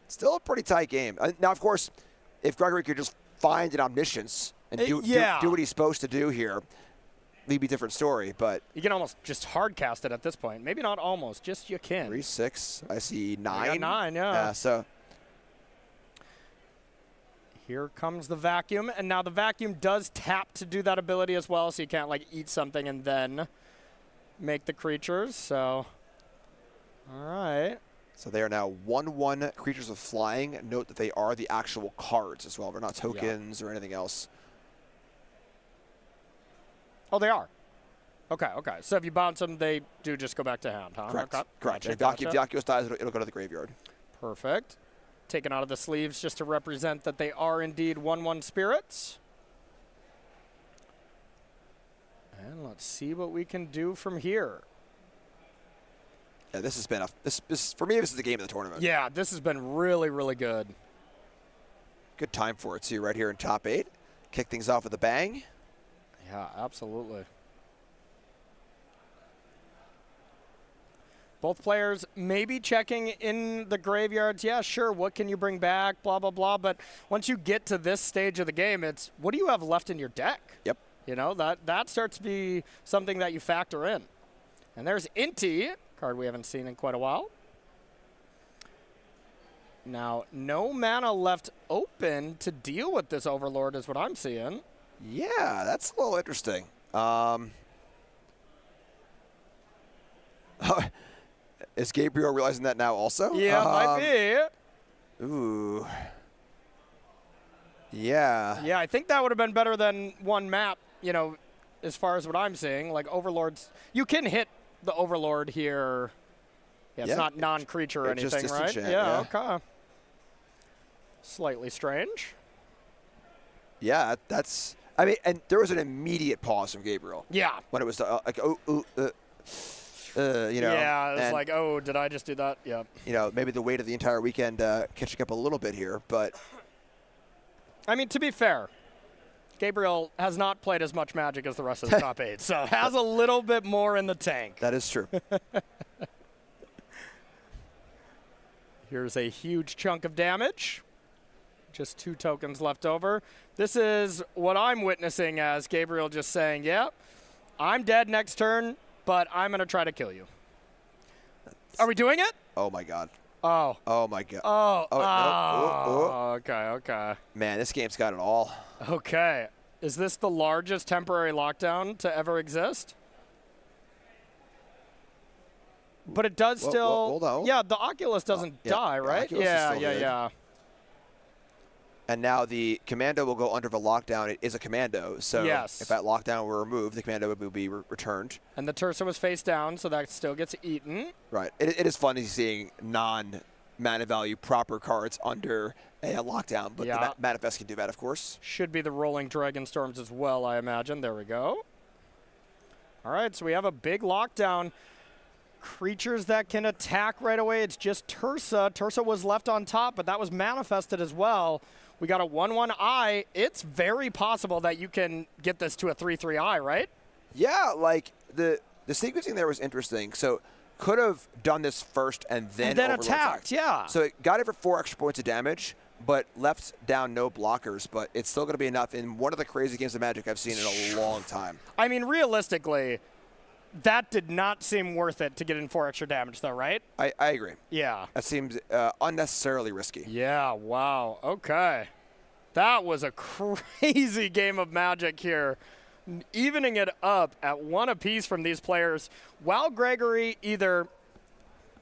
still a pretty tight game. Now, of course, if Gregory could just find an Omniscience and do what he's supposed to do here, maybe a different story. But you can almost just hard cast it at this point. Maybe not almost, just you can. 3, 6. I see 9. You got 9, yeah. So here comes the vacuum, and now the vacuum does tap to do that ability as well, so you can't like eat something and then make the creatures. So, all right. So they are now 1/1 creatures with flying. Note that they are the actual cards as well. They're not tokens or anything else. Oh, they are. Okay. So if you bounce them, they do just go back to hand, huh? Correct. Okay. Correct. Gotcha. If the Oculus dies, it'll go to the graveyard. Perfect. Taken out of the sleeves just to represent that they are indeed 1/1 spirits. And let's see what we can do from here. Yeah, this has been for me. This is the game of the tournament. Yeah, this has been really, really good. Good time for it too, right here in top 8. Kick things off with a bang. Yeah, absolutely. Both players maybe checking in the graveyards. Yeah, sure, what can you bring back, blah, blah, blah. But once you get to this stage of the game, it's what do you have left in your deck? Yep. That starts to be something that you factor in. And there's Inti, card we haven't seen in quite a while. Now, no mana left open to deal with this Overlord is what I'm seeing. Yeah, that's a little interesting. Is Gabriel realizing that now also? Yeah, might be. Ooh. Yeah. Yeah, I think that would have been better than one map, as far as what I'm seeing. Like, Overlords, you can hit the Overlord here. Yeah, it's not non-creature or anything, right? Yeah, okay. Slightly strange. Yeah, that's... I mean, and there was an immediate pause from Gabriel. Yeah. When it was like, Yeah, it's like, oh, did I just do that? Yeah. Maybe the weight of the entire weekend catching up a little bit here, but... I mean, to be fair, Gabriel has not played as much Magic as the rest of the top 8, so has a little bit more in the tank. That is true. Here's a huge chunk of damage. Just 2 tokens left over. This is what I'm witnessing as Gabriel just saying, yeah, I'm dead next turn, but I'm going to try to kill you. Are we doing it? Oh, my God. Oh. Oh, my God. Oh. Oh, no. Okay. Man, this game's got it all. Okay. Is this the largest temporary lockdown to ever exist? But it does still... Hold on. Yeah, the Oculus doesn't die, right? Yeah. And now the commando will go under the lockdown. It is a commando, so if that lockdown were removed, the commando would be returned. And the Tersa was face down, so that still gets eaten. Right. It is funny seeing non-mana value proper cards under a lockdown, but the Manifest can do that, of course. Should be the Rolling Dragon Storms as well, I imagine. There we go. All right, so we have a big lockdown. creatures that can attack right away. It's just Tursa. Tursa was left on top, but that was manifested as well. We got a 1/1 It's very possible that you can get this to a 3/3 right? Yeah, like the sequencing there was interesting. So could have done this first and then Overlord attacked, yeah. So it got it for 4 extra points of damage, but left down no blockers, but it's still going to be enough in one of the crazy games of Magic I've seen in a long time. I mean, realistically, that did not seem worth it to get in 4 extra damage, though, right? I agree. Yeah. That seems unnecessarily risky. Yeah, wow. Okay. That was a crazy game of Magic here. Evening it up at 1 apiece from these players, while Gregory either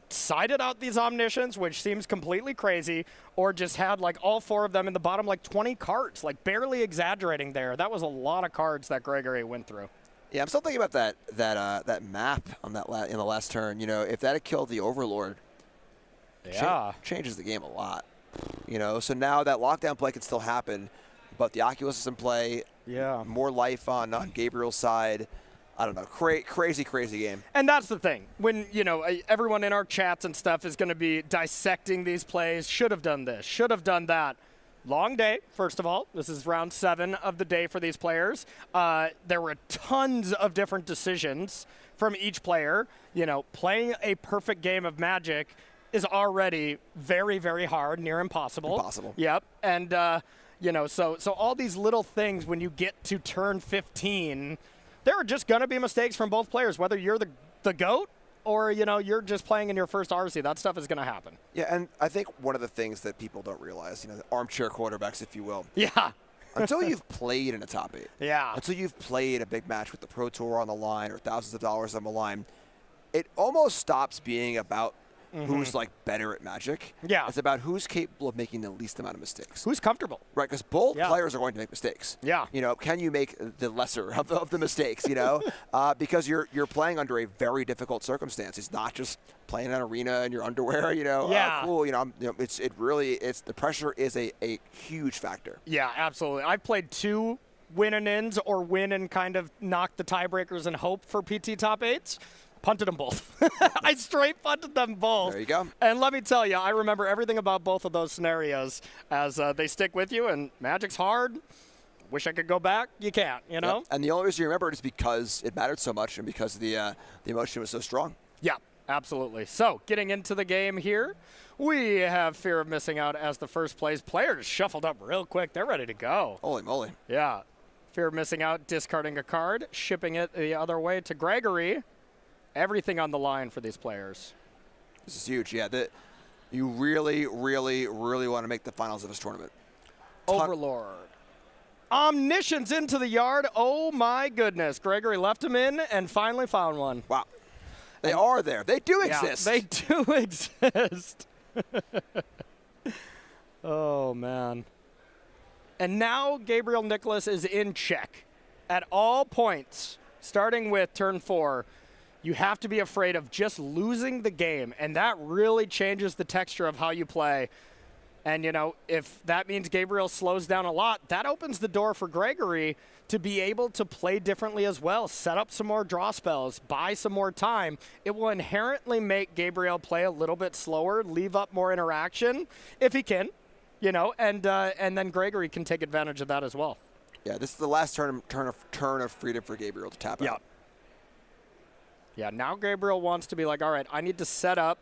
sided out these Omniscients, which seems completely crazy, or just had like all 4 of them in the bottom, like 20 cards, like barely exaggerating there. That was a lot of cards that Gregory went through. Yeah, I'm still thinking about that map on that in the last turn. You know, if that had killed the Overlord, changes the game a lot. You know, so now that lockdown play can still happen, but the Oculus is in play. Yeah. More life on Gabriel's side. I don't know. Crazy game. And that's the thing. When, you know, everyone in our chats and stuff is going to be dissecting these plays. Should have done this. Should have done that. Long day, first of all. This is round 7 of the day for these players. There were tons of different decisions from each player. You know, playing a perfect game of Magic is already very, very hard, near impossible. Impossible. Yep. And, you know, so all these little things when you get to turn 15, there are just going to be mistakes from both players, whether you're the GOAT or, you know, you're just playing in your first RC. That stuff is going to happen. Yeah, and I think one of the things that people don't realize, you know, the armchair quarterbacks, if you will. Yeah. Until you've played in a top 8. Yeah. Until you've played a big match with the Pro Tour on the line or thousands of dollars on the line, it almost stops being about who's like better at Magic. Yeah. It's about who's capable of making the least amount of mistakes. Who's comfortable. Right, because both players are going to make mistakes. Yeah. You know, can you make the lesser of the mistakes, you know? Because you're playing under a very difficult circumstance. It's not just playing an arena in your underwear, you know. Yeah. Oh, cool, you know, it's the pressure is a huge factor. Yeah, absolutely. I've played 2 win and ins or win and kind of knock the tiebreakers and hope for PT top 8s. Punted them both. I straight punted them both. There you go. And let me tell you, I remember everything about both of those scenarios as they stick with you, and Magic's hard. Wish I could go back. You can't, you know? Yep. And the only reason you remember it is because it mattered so much and because the emotion was so strong. Yeah, absolutely. So, getting into the game here, we have Fear of Missing Out as the first plays. Players shuffled up real quick. They're ready to go. Holy moly. Yeah. Fear of Missing Out, discarding a card, shipping it the other way to Gregory. Everything on the line for these players. This is huge. Yeah, you really want to make the finals of this tournament. Overlord. Omniscience into the yard. Oh, my goodness. Gregory left him in and finally found one. Wow. They are there. They do exist. They do exist. Oh, man. And now Gabriel Nicholas is in check at all points, starting with turn 4. You have to be afraid of just losing the game, and that really changes the texture of how you play. And, you know, if that means Gabriel slows down a lot, that opens the door for Gregory to be able to play differently as well, set up some more draw spells, buy some more time. It will inherently make Gabriel play a little bit slower, leave up more interaction, if he can, you know, and then Gregory can take advantage of that as well. Yeah, this is the last turn of freedom for Gabriel to tap out. Yeah, now Gabriel wants to be like, all right, I need to set up,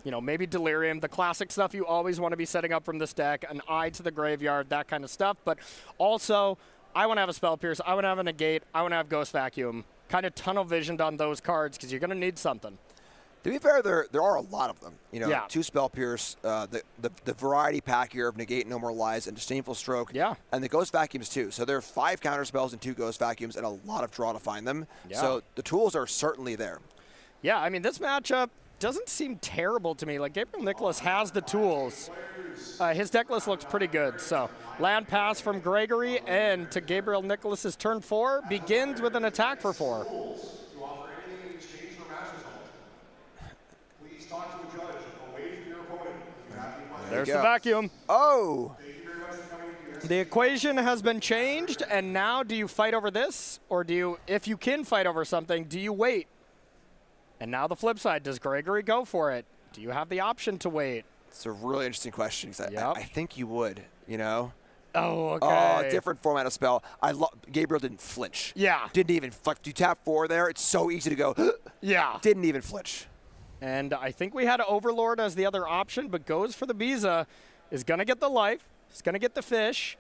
you know, maybe Delirium, the classic stuff you always want to be setting up from this deck, an Eye to the Graveyard, that kind of stuff. But also, I want to have a Spell Pierce, I want to have a Negate, I want to have Ghost Vacuum. Kind of tunnel visioned on those cards because you're going to need something. To be fair, there are a lot of them. You know, Yeah. 2 Spell Pierce, the variety pack here of Negate, No More Lies, and Disdainful Stroke. Yeah. And the Ghost Vacuums, too. So there are 5 counter spells and 2 Ghost Vacuums and a lot of draw to find them. Yeah. So the tools are certainly there. Yeah, I mean, this matchup doesn't seem terrible to me. Like, Gabriel Nicholas has the tools. His deck list looks pretty good. So, land pass from Gregory and to Gabriel Nicholas's turn 4 begins with an attack for 4. To offer anything in exchange for match result. Please talk to a judge away from your opponent. If you have any questions. There's you the go. vacuum. Oh! Thank you very much for coming to The equation has been changed, and now do you fight over this? Or do you, if you can fight over something, do you wait? And now the flip side, does Gregory go for it? Do you have the option to wait? It's a really interesting question. 'Cause Yep. I think you would, you know? Oh, okay. Oh, different format of spell. Gabriel didn't flinch. Yeah. Didn't even flinch. You tap 4 there, it's so easy to go, Yeah. didn't even flinch. And I think we had Overlord as the other option, but goes for the Biza. Is going to get the life. Is going to get the fish.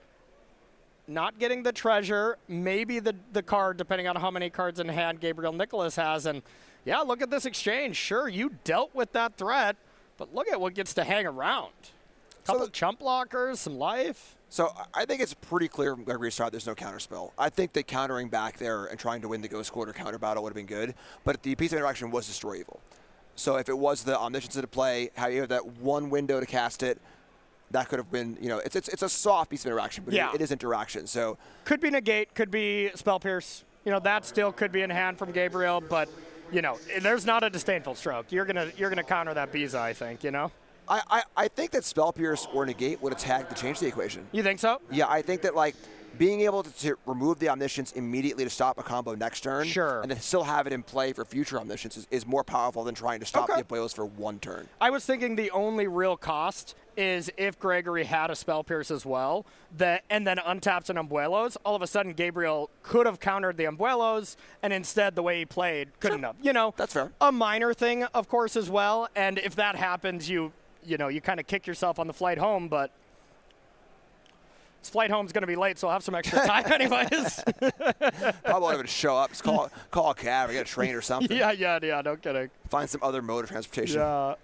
Not getting the treasure. Maybe the card, depending on how many cards in hand Gabriel Nicholas has. And, yeah, look at this exchange. Sure, you dealt with that threat, but look at what gets to hang around. Couple chump blockers, some life. So I think it's pretty clear from Gregory's side there's no counterspell. I think that countering back there and trying to win the Ghost Quarter counter battle would have been good, but the piece of interaction was Destroy Evil. So if it was the Omniscience to play, how you have that one window to cast it, that could have been, you know, it's a soft piece of interaction, but yeah. it is interaction. So could be negate, could be Spell Pierce. You know, that still could be in hand from Gabriel, but you know, there's not a disdainful stroke. You're gonna counter that Biza, I think. You know. I think that Spell Pierce or negate would have tagged to change the equation. You think so? Yeah, I think that like being able to remove the Omniscience immediately to stop a combo next turn, sure, and then still have it in play for future Omniscience is more powerful than trying to stop the Abuelos for one turn. I was thinking the only real cost is if Gregory had a Spell Pierce as well, and then untaps an Umbuelos, all of a sudden Gabriel could have countered the Umbuelos, and instead the way he played couldn't have. You know, that's fair. A minor thing, of course, as well. And if that happens, you kind of kick yourself on the flight home, but this flight home's going to be late, so I'll have some extra time anyways. Probably won't even show up. Just call a cab or get a train or something. Yeah, no kidding. Find some other mode of transportation. Yeah.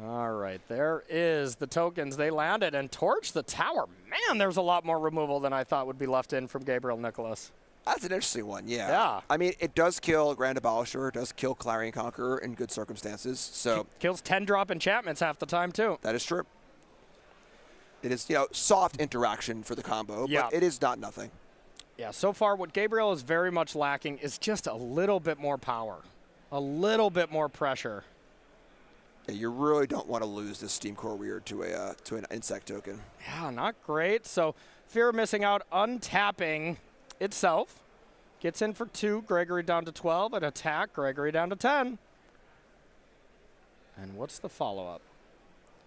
All right, there is the tokens. They landed and torched the tower. Man, there's a lot more removal than I thought would be left in from Gabriel Nicholas. That's an interesting one, yeah. Yeah. I mean, it does kill Grand Abolisher. It does kill Clarion Conqueror in good circumstances. So kills 10-drop enchantments half the time, too. That is true. It is, soft interaction for the combo, but it is not nothing. Yeah, so far what Gabriel is very much lacking is just a little bit more power, a little bit more pressure. Yeah, you really don't want to lose this Steam Core Weird to an insect token. Yeah, not great. So fear of missing out, untapping itself. Gets in for 2, Gregory down to 12, an attack, Gregory down to 10. And what's the follow-up?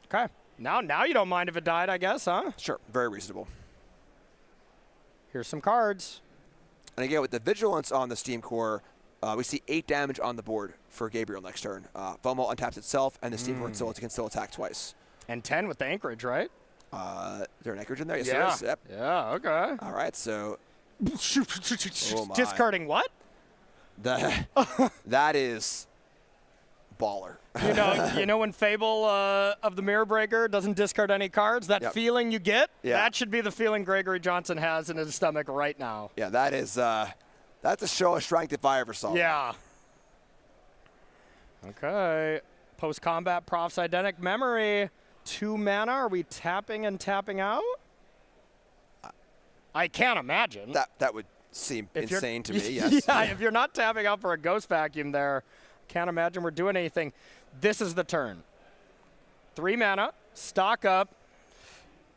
Okay, now you don't mind if it died, I guess, huh? Sure, very reasonable. Here's some cards. And again, with the Vigilance on the Steam Core, we see 8 damage on the board for Gabriel next turn. FOMO untaps itself, and the Steam Core can still attack twice. And 10 with the Anchorage, right? Is there an Anchorage in there? Yes, yeah. there is. Yep. Yeah, okay. All right, so... Oh discarding what? That is baller. You know when Fable of the Mirror Breaker doesn't discard any cards? That feeling you get? Yeah. That should be the feeling Gregory Johnson has in his stomach right now. Yeah, that is... that's a show of strength if I ever saw it. Yeah. Okay. Post-combat Prof's Identic Memory. 2 mana. Are we tapping and tapping out? I can't imagine. That would seem insane to me, yes. Yeah, if you're not tapping out for a Ghost Vacuum there, can't imagine we're doing anything. This is the turn. 3 mana, stock up,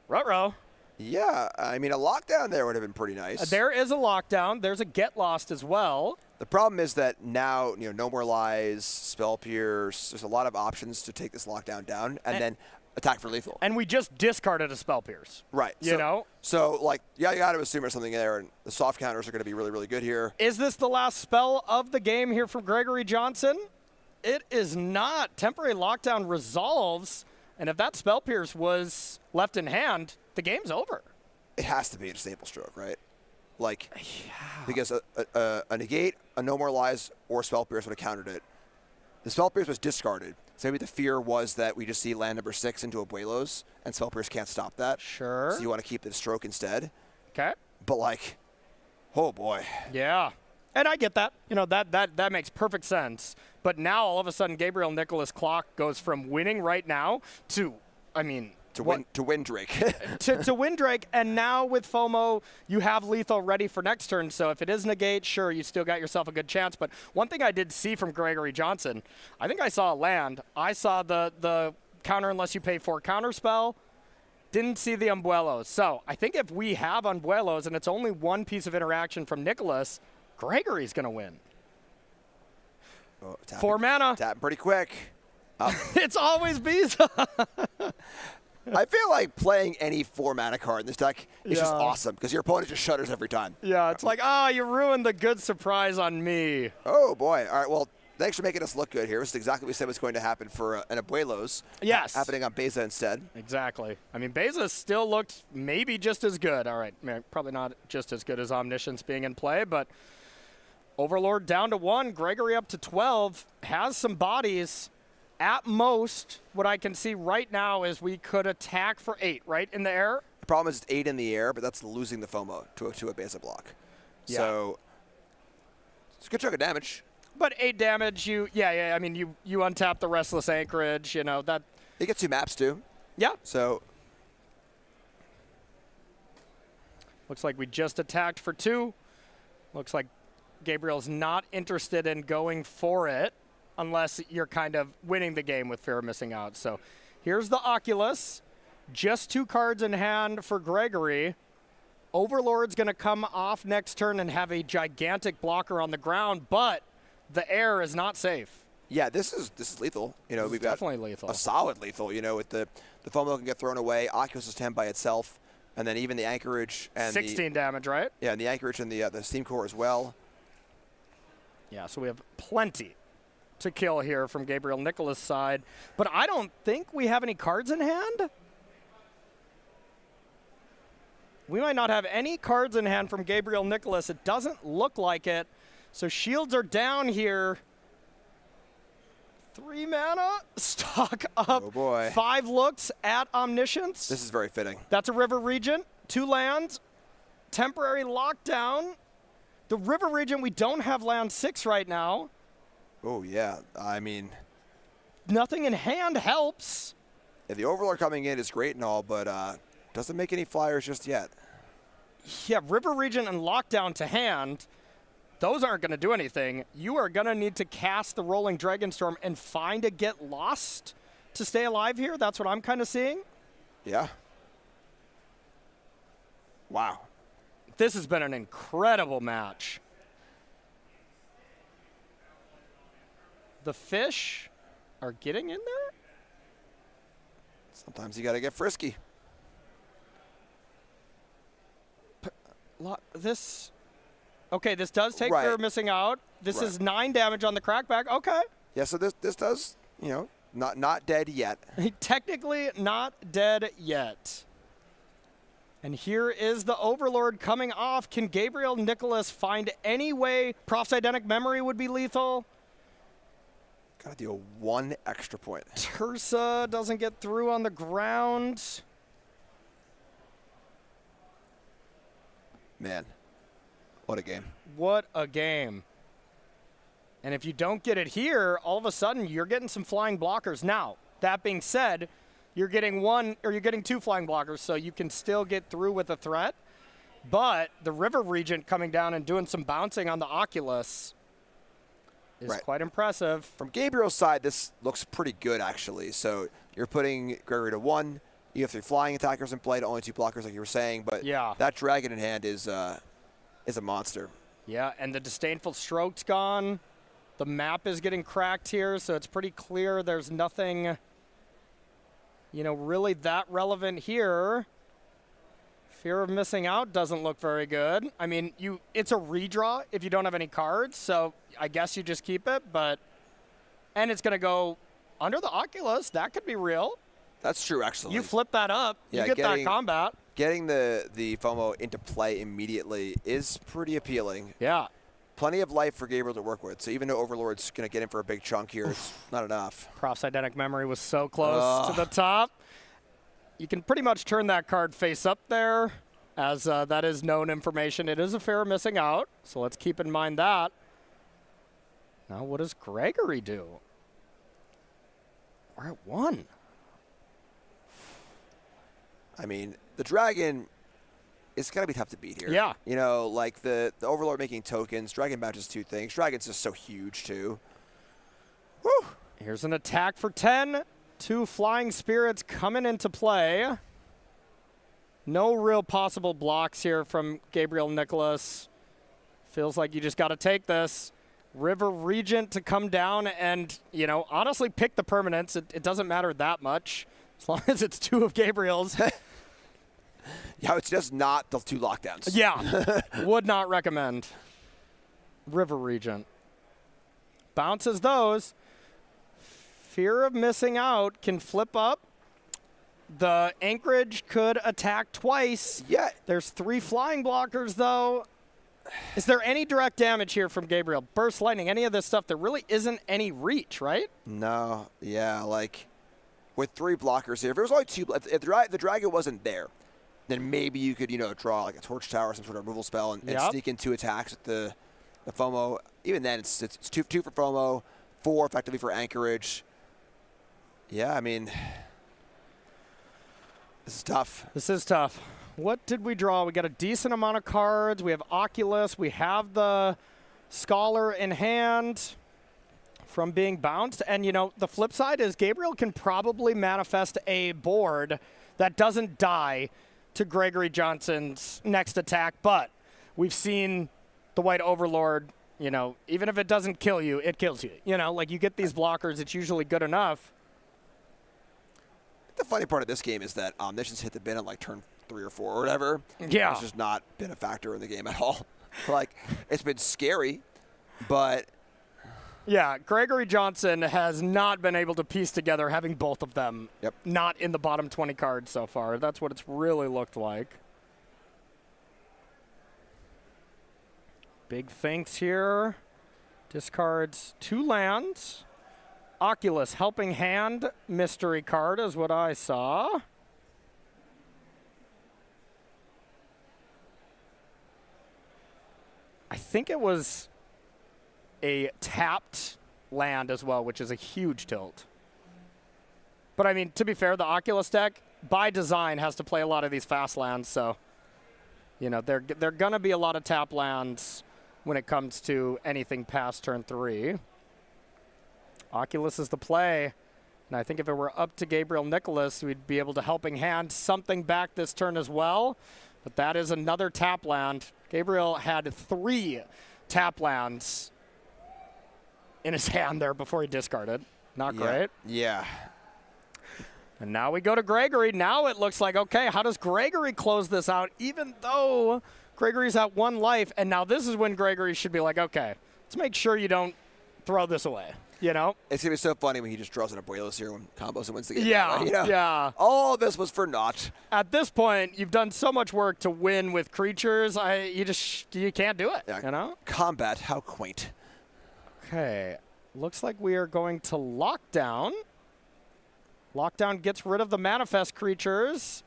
ruh-roh. Yeah, I mean, a lockdown there would have been pretty nice. There is a lockdown. There's a Get Lost as well. The problem is that now, No More Lies, Spell Pierce, there's a lot of options to take this lockdown down, and then attack for lethal. And we just discarded a Spell Pierce. Right. You know? So, you got to assume there's something there, and the soft counters are going to be really, really good here. Is this the last spell of the game here from Gregory Johnson? It is not. Temporary lockdown resolves, and if that Spell Pierce was left in hand, the game's over. It has to be a Staple Stroke, right? Because a negate, a No More Lies, or Spell Pierce would have countered it. The Spell Pierce was discarded. So maybe the fear was that we just see land number 6 into Abuelos, and Spell Pierce can't stop that. Sure. So you want to keep the stroke instead. Okay. But oh boy. Yeah. And I get that. That makes perfect sense. But now all of a sudden Gabriel Nicholas' clock goes from winning right now to, to win Drake. to win Drake, and now with FOMO, you have lethal ready for next turn. So if it is negate, sure, you still got yourself a good chance. But one thing I did see from Gregory Johnson, I think I saw a land. I saw the counter unless you pay 4 counter spell, Didn't see the Umbuelos. So I think if we have Umbuelos and it's only one piece of interaction from Nicholas, Gregory's going to win. Oh, 4 mana. Tapping pretty quick. It's always Biza. I feel like playing any 4 mana card in this deck is just Yeah. awesome because your opponent just shudders every time. Yeah, it's like, you ruined the good surprise on me. Oh, boy. All right, well, thanks for making us look good here. This is exactly what we said was going to happen for an Abuelos. Yes. Happening on Beza instead. Exactly. I mean, Beza still looked maybe just as good. All right, probably not just as good as Omniscience being in play, but Overlord down to 1, Gregory up to 12, has some bodies. At most, what I can see right now is we could attack for 8, right, in the air? The problem is it's 8 in the air, but that's losing the FOMO to a Beza block. Yeah. So it's a good chunk of damage. But 8 damage, I mean, you untap the Restless Anchorage, that. You get 2 maps, too. Yeah. So Looks like we just attacked for 2. Looks like Gabriel's not interested in going for it unless you're kind of winning the game with fear of missing out. So here's the Oculus. Just 2 cards in hand for Gregory. Overlord's going to come off next turn and have a gigantic blocker on the ground, but the air is not safe. yeah, this is lethal. We've got Definitely lethal. a solid lethal. With the FOMO can get thrown away. Oculus is 10 by itself, and then even the Anchorage and 16 damage, right? and the Anchorage and the Steam Core as well. Yeah, so we have plenty to kill here from Gabriel Nicholas' side, but I don't think we have any cards in hand. We might not have any cards in hand from Gabriel Nicholas. It doesn't look like it. So shields are down here. 3 mana, stock up. Oh, boy. 5 looks at Omniscience. This is very fitting. That's a River Regent, 2 lands, temporary lockdown. The River Regent, we don't have land 6 right now. Oh, yeah. I mean, Nothing in hand helps. yeah, the Overlord coming in is great and all, but doesn't make any flyers just yet. Yeah, River Regent and lockdown to hand, those aren't going to do anything. You are going to need to cast the Rolling Dragonstorm and find a Get Lost to stay alive here. That's what I'm kind of seeing. Yeah. Wow. This has been an incredible match. The fish are getting in there? Sometimes you got to get frisky. Okay, this does take Right. fear of missing out. This Right. is 9 damage on the crackback. Okay. Yeah, so this does, not dead yet. Technically not dead yet. And here is the Overlord coming off. Can Gabriel Nicholas find any way? Prof's Eidetic Memory would be lethal. Got to deal 1 extra point. Tersa doesn't get through on the ground. Man, what a game. What a game. And if you don't get it here, all of a sudden you're getting some flying blockers. Now, that being said, you're getting 2 flying blockers, so you can still get through with a threat. But the River Regent coming down and doing some bouncing on the Oculus is Right. quite impressive. From Gabriel's side, this looks pretty good, actually. So you're putting Gregory to 1. You have 3 flying attackers in play to only 2 blockers, like you were saying. But Yeah. that dragon in hand is a monster. Yeah, and the Disdainful Stroke's gone. The map is getting cracked here, so it's pretty clear there's nothing, really that relevant here. Fear of missing out doesn't look very good. I mean, it's a redraw if you don't have any cards, so I guess you just keep it, and it's going to go under the Oculus. That could be real. That's true, actually. You flip that up, Yeah, you get that combat. Getting the FOMO into play immediately is pretty appealing. Yeah. Plenty of life for Gabriel to work with. So even though Overlord's going to get in for a big chunk here, it's not enough. Prof's Eidetic Memory was so close to the top. You can pretty much turn that card face up there, as that is known information. It is a fear of missing out, so let's keep in mind that. Now, what does Gregory do? We're at 1. I mean, the dragon is going to be tough to beat here. Yeah. Like the Overlord making tokens. Dragon matches 2 things. Dragon's just so huge, too. Woo! Here's an attack for 10. 2 Flying Spirits coming into play. No real possible blocks here from Gabriel Nicholas. Feels like you just got to take this. River Regent to come down and, you know, honestly pick the permanents. It doesn't matter that much as long as it's 2 of Gabriel's. Yeah, it's just not the 2 lockdowns. Yeah, would not recommend. River Regent. Bounces those. Fear of missing out can flip up. The Anchorage could attack twice. Yeah. There's 3 flying blockers, though. Is there any direct damage here from Gabriel? Burst Lightning, any of this stuff? There really isn't any reach, right? No. Yeah, like with 3 blockers here. If there was only 2, if the dragon wasn't there, then maybe you could, you know, draw like a Torch Tower or some sort of removal spell and sneak in 2 attacks with the FOMO. Even then, it's 2 for FOMO, 4 effectively for Anchorage. Yeah, I mean, this is tough. This is tough. What did we draw? We got a decent amount of cards. We have Oculus. We have the Scholar in hand from being bounced. And, you know, the flip side is Gabriel can probably manifest a board that doesn't die to Gregory Johnson's next attack. But we've seen the White Overlord, you know, even if it doesn't kill you, it kills you. You know, like you get these blockers, it's usually good enough. The funny part of this game is that Omniscience hit the bin at like turn 3 or 4 or whatever. Yeah. It's just not been a factor in the game at all. Like, it's been scary, but... Yeah, Gregory Johnson has not been able to piece together having both of them not in the bottom 20 cards so far. That's what it's really looked like. Big thanks here. Discards 2 lands. Oculus, Helping Hand, mystery card is what I saw. I think it was a tapped land as well, which is a huge tilt. But I mean, to be fair, the Oculus deck, by design, has to play a lot of these fast lands, so, you know, they're going to be a lot of tap lands when it comes to anything past turn 3. Oculus is the play, and I think if it were up to Gabriel Nicholas, we'd be able to Helping Hand something back this turn as well. But that is another tap land. Gabriel had 3 tap lands in his hand there before he discarded. Not great. Yeah. And now we go to Gregory. Now it looks like, okay, how does Gregory close this out, even though Gregory's at 1 life? And now this is when Gregory should be like, okay, let's make sure you don't throw this away. You know? It's going to be so funny when he just draws an Abuelos here when combos and wins the game. Yeah, right? You know? yeah. All of this was for naught. At this point, you've done so much work to win with creatures. You can't do it, Yeah. you know? Combat, how quaint. Okay. Looks like we are going to Lockdown. Lockdown gets rid of the manifest creatures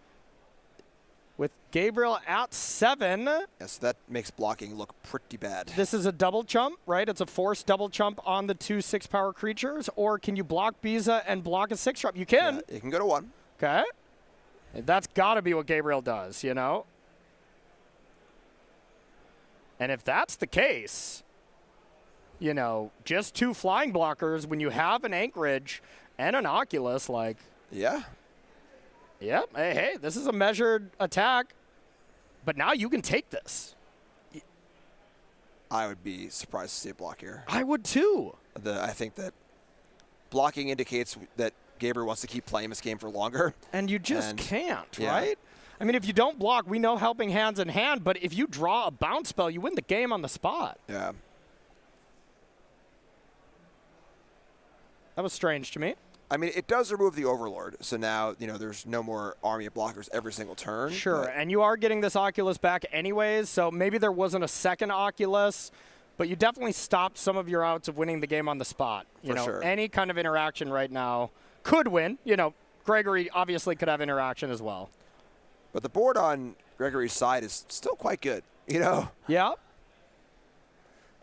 with Gabriel at 7. Yes, that makes blocking look pretty bad. This is a double chump, right? It's a forced double chump on the 2 6-power creatures. Or can you block Biza and block a 6-drop? You can. Yeah, you can go to 1. Okay. That's got to be what Gabriel does, you know? And if that's the case, you know, just 2 flying blockers when you have an Anchorage and an Oculus, like... Yeah. Yep. Hey, this is a measured attack. But now you can take this. I would be surprised to see a block here. I would too. I think that blocking indicates that Gabriel wants to keep playing this game for longer. And you just can't, yeah. right? I mean, if you don't block, we know Helping Hands in hand, but if you draw a bounce spell, you win the game on the spot. Yeah. That was strange to me. I mean, it does remove the Overlord, so now, you know, there's no more army of blockers every single turn. Sure, and you are getting this Oculus back anyways, so maybe there wasn't a second Oculus, but you definitely stopped some of your outs of winning the game on the spot. You know, sure. Any kind of interaction right now could win. You know, Gregory obviously could have interaction as well. But the board on Gregory's side is still quite good, you know? Yeah.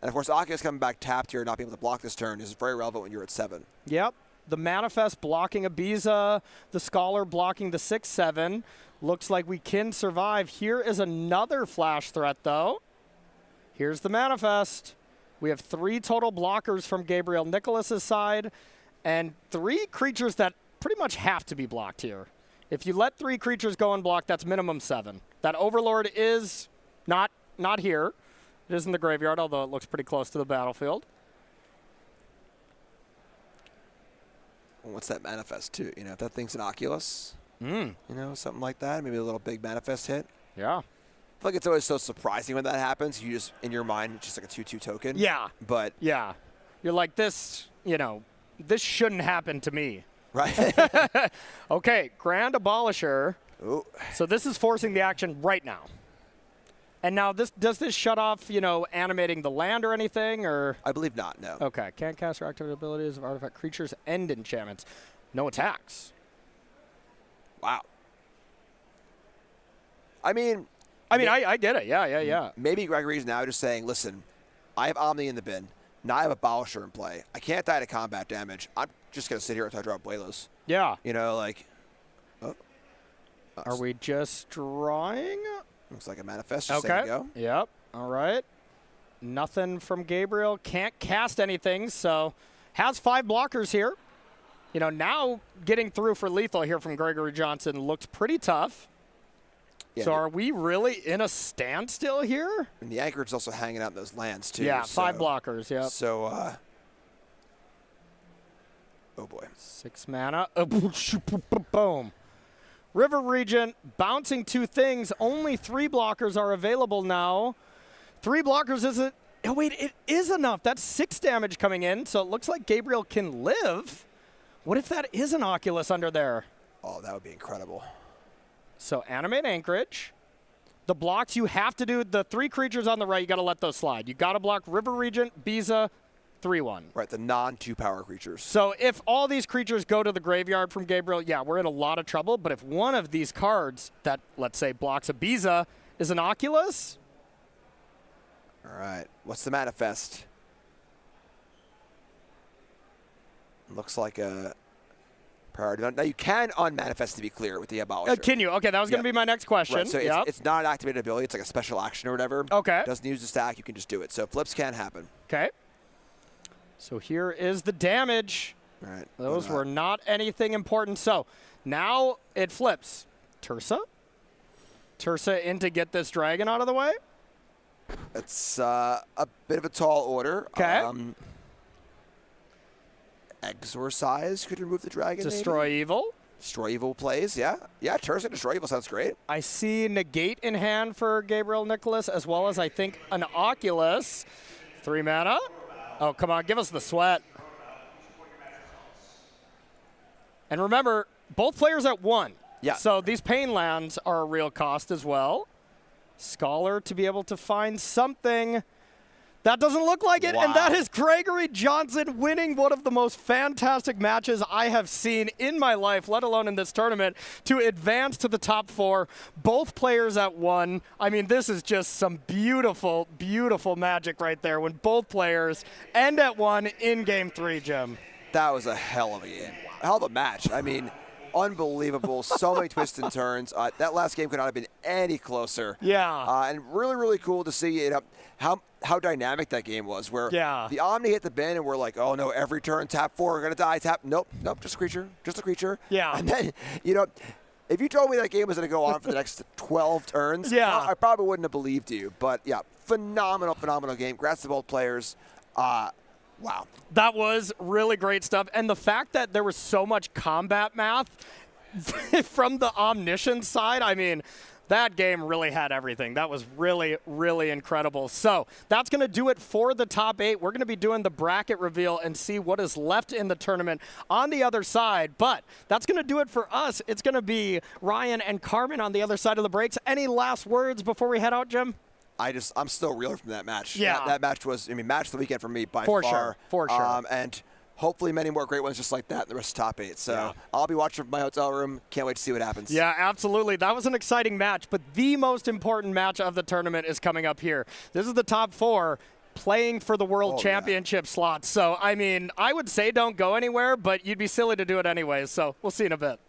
And, of course, Oculus coming back tapped here, not being able to block this turn is very relevant when you're at 7. Yep. The Manifest blocking a Biza, the Scholar blocking the 6/7. Looks like we can survive. Here is another flash threat, though. Here's the Manifest. We have 3 total blockers from Gabriel Nicholas's side, and 3 creatures that pretty much have to be blocked here. If you let 3 creatures go unblocked, that's minimum 7. That Overlord is not here. It is in the graveyard, although it looks pretty close to the battlefield. What's that manifest too? You know, if that thing's an Oculus, Mm. you know, something like that. Maybe a little big manifest hit. Yeah. I feel like it's always so surprising when that happens. You just, in your mind, it's just like a 2/2 token. Yeah. But Yeah. You're like, this, you know, this shouldn't happen to me. right. Okay, Grand Abolisher. Ooh. So this is forcing the action right now. And now does this shut off, you know, animating the land or anything, or? I believe not. No. Okay, can't cast or activate abilities of artifact creatures and enchantments. No attacks. Wow. I mean, I get it. Yeah. maybe Gregory's now just saying, listen, I have Omni in the bin. Now I have Abolisher in play. I can't die to combat damage. I'm just going to sit here until I draw Buelos. Yeah. You know, like. Oh. Are we just drawing? Looks like a manifest. Just Okay. saying go. Yep. All right. Nothing from Gabriel. Can't cast anything, so has 5 blockers here. You know, now getting through for lethal here from Gregory Johnson looked pretty tough. Yeah, So are we really in a standstill here? and the Anchorage's also hanging out in those lands, too. Yeah, 5 so- blockers, yep. So, oh boy. 6 mana. Boom. River Regent bouncing 2 things. Only 3 blockers are available now. 3 blockers isn't. Oh, wait, it is enough. That's 6 damage coming in, so it looks like Gabriel can live. What if that is an Oculus under there? Oh, that would be incredible. So animate Anchorage. The blocks you have to do, the 3 creatures on the right, you got to let those slide. You got to block River Regent, Biza, 3/1. Right, the non-2 power creatures. So if all these creatures go to the graveyard from Gabriel, yeah, we're in a lot of trouble. But if one of these cards that, let's say, blocks a Biza is an Oculus. All right, what's the manifest? Looks like a priority. Now you can unmanifest, to be clear, with the Abolisher. Can you? Okay, that was going to Yep. be my next question. Right, so Yep. it's not an activated ability. It's like a special action or whatever. Okay. Doesn't use the stack. You can just do it. So flips can happen. Okay. So here is the damage. All right. Those were not anything important. So now it flips. Tursa? Tursa in to get this dragon out of the way. It's a bit of a tall order. Okay. Exorcise could remove the dragon. Destroy maybe? evil. Destroy evil plays. Yeah. Yeah. Tursa destroy evil sounds great. I see negate in hand for Gabriel Nicholas, as well as I think an Oculus. 3 mana. Oh, come on, give us the sweat. And remember, both players at 1. Yeah. So these pain lands are a real cost as well. Scholar to be able to find something. That doesn't look like it, and Wow. that is Gregory Johnson winning one of the most fantastic matches I have seen in my life, let alone in this tournament, to advance to the top 4. Both players at 1. I mean, this is just some beautiful, beautiful magic right there when both players end at 1 in Game 3, Jim. That was a hell of a game. A hell of a match. I mean, unbelievable. So many twists and turns. That last game could not have been any closer. Yeah. And really, really cool to see how dynamic that game was. Where Yeah. the Omni hit the bin and we're like, oh no, every turn tap 4, we're gonna die. Tap. Nope, just a creature, Yeah. And then if you told me that game was gonna go on for the next 12 turns, Yeah. I probably wouldn't have believed you. But yeah, phenomenal game. Congrats to both players. Wow. That was really great stuff. And the fact that there was so much combat math from the Omniscience side, I mean, that game really had everything. That was really, really incredible. So that's going to do it for the top 8. We're going to be doing the bracket reveal and see what is left in the tournament on the other side. But that's going to do it for us. It's going to be Ryan and Carmen on the other side of the breaks. Any last words before we head out, Jim? I'm still reeling from that match. Yeah. That match was, match of the weekend for me by For far. sure. And hopefully many more great ones just like that in the rest of the top 8. So Yeah. I'll be watching from my hotel room. Can't wait to see what happens. Yeah, absolutely. That was an exciting match, but the most important match of the tournament is coming up here. This is the top 4 playing for the World Championship slots. So, I mean, I would say don't go anywhere, but you'd be silly to do it anyways. So we'll see in a bit.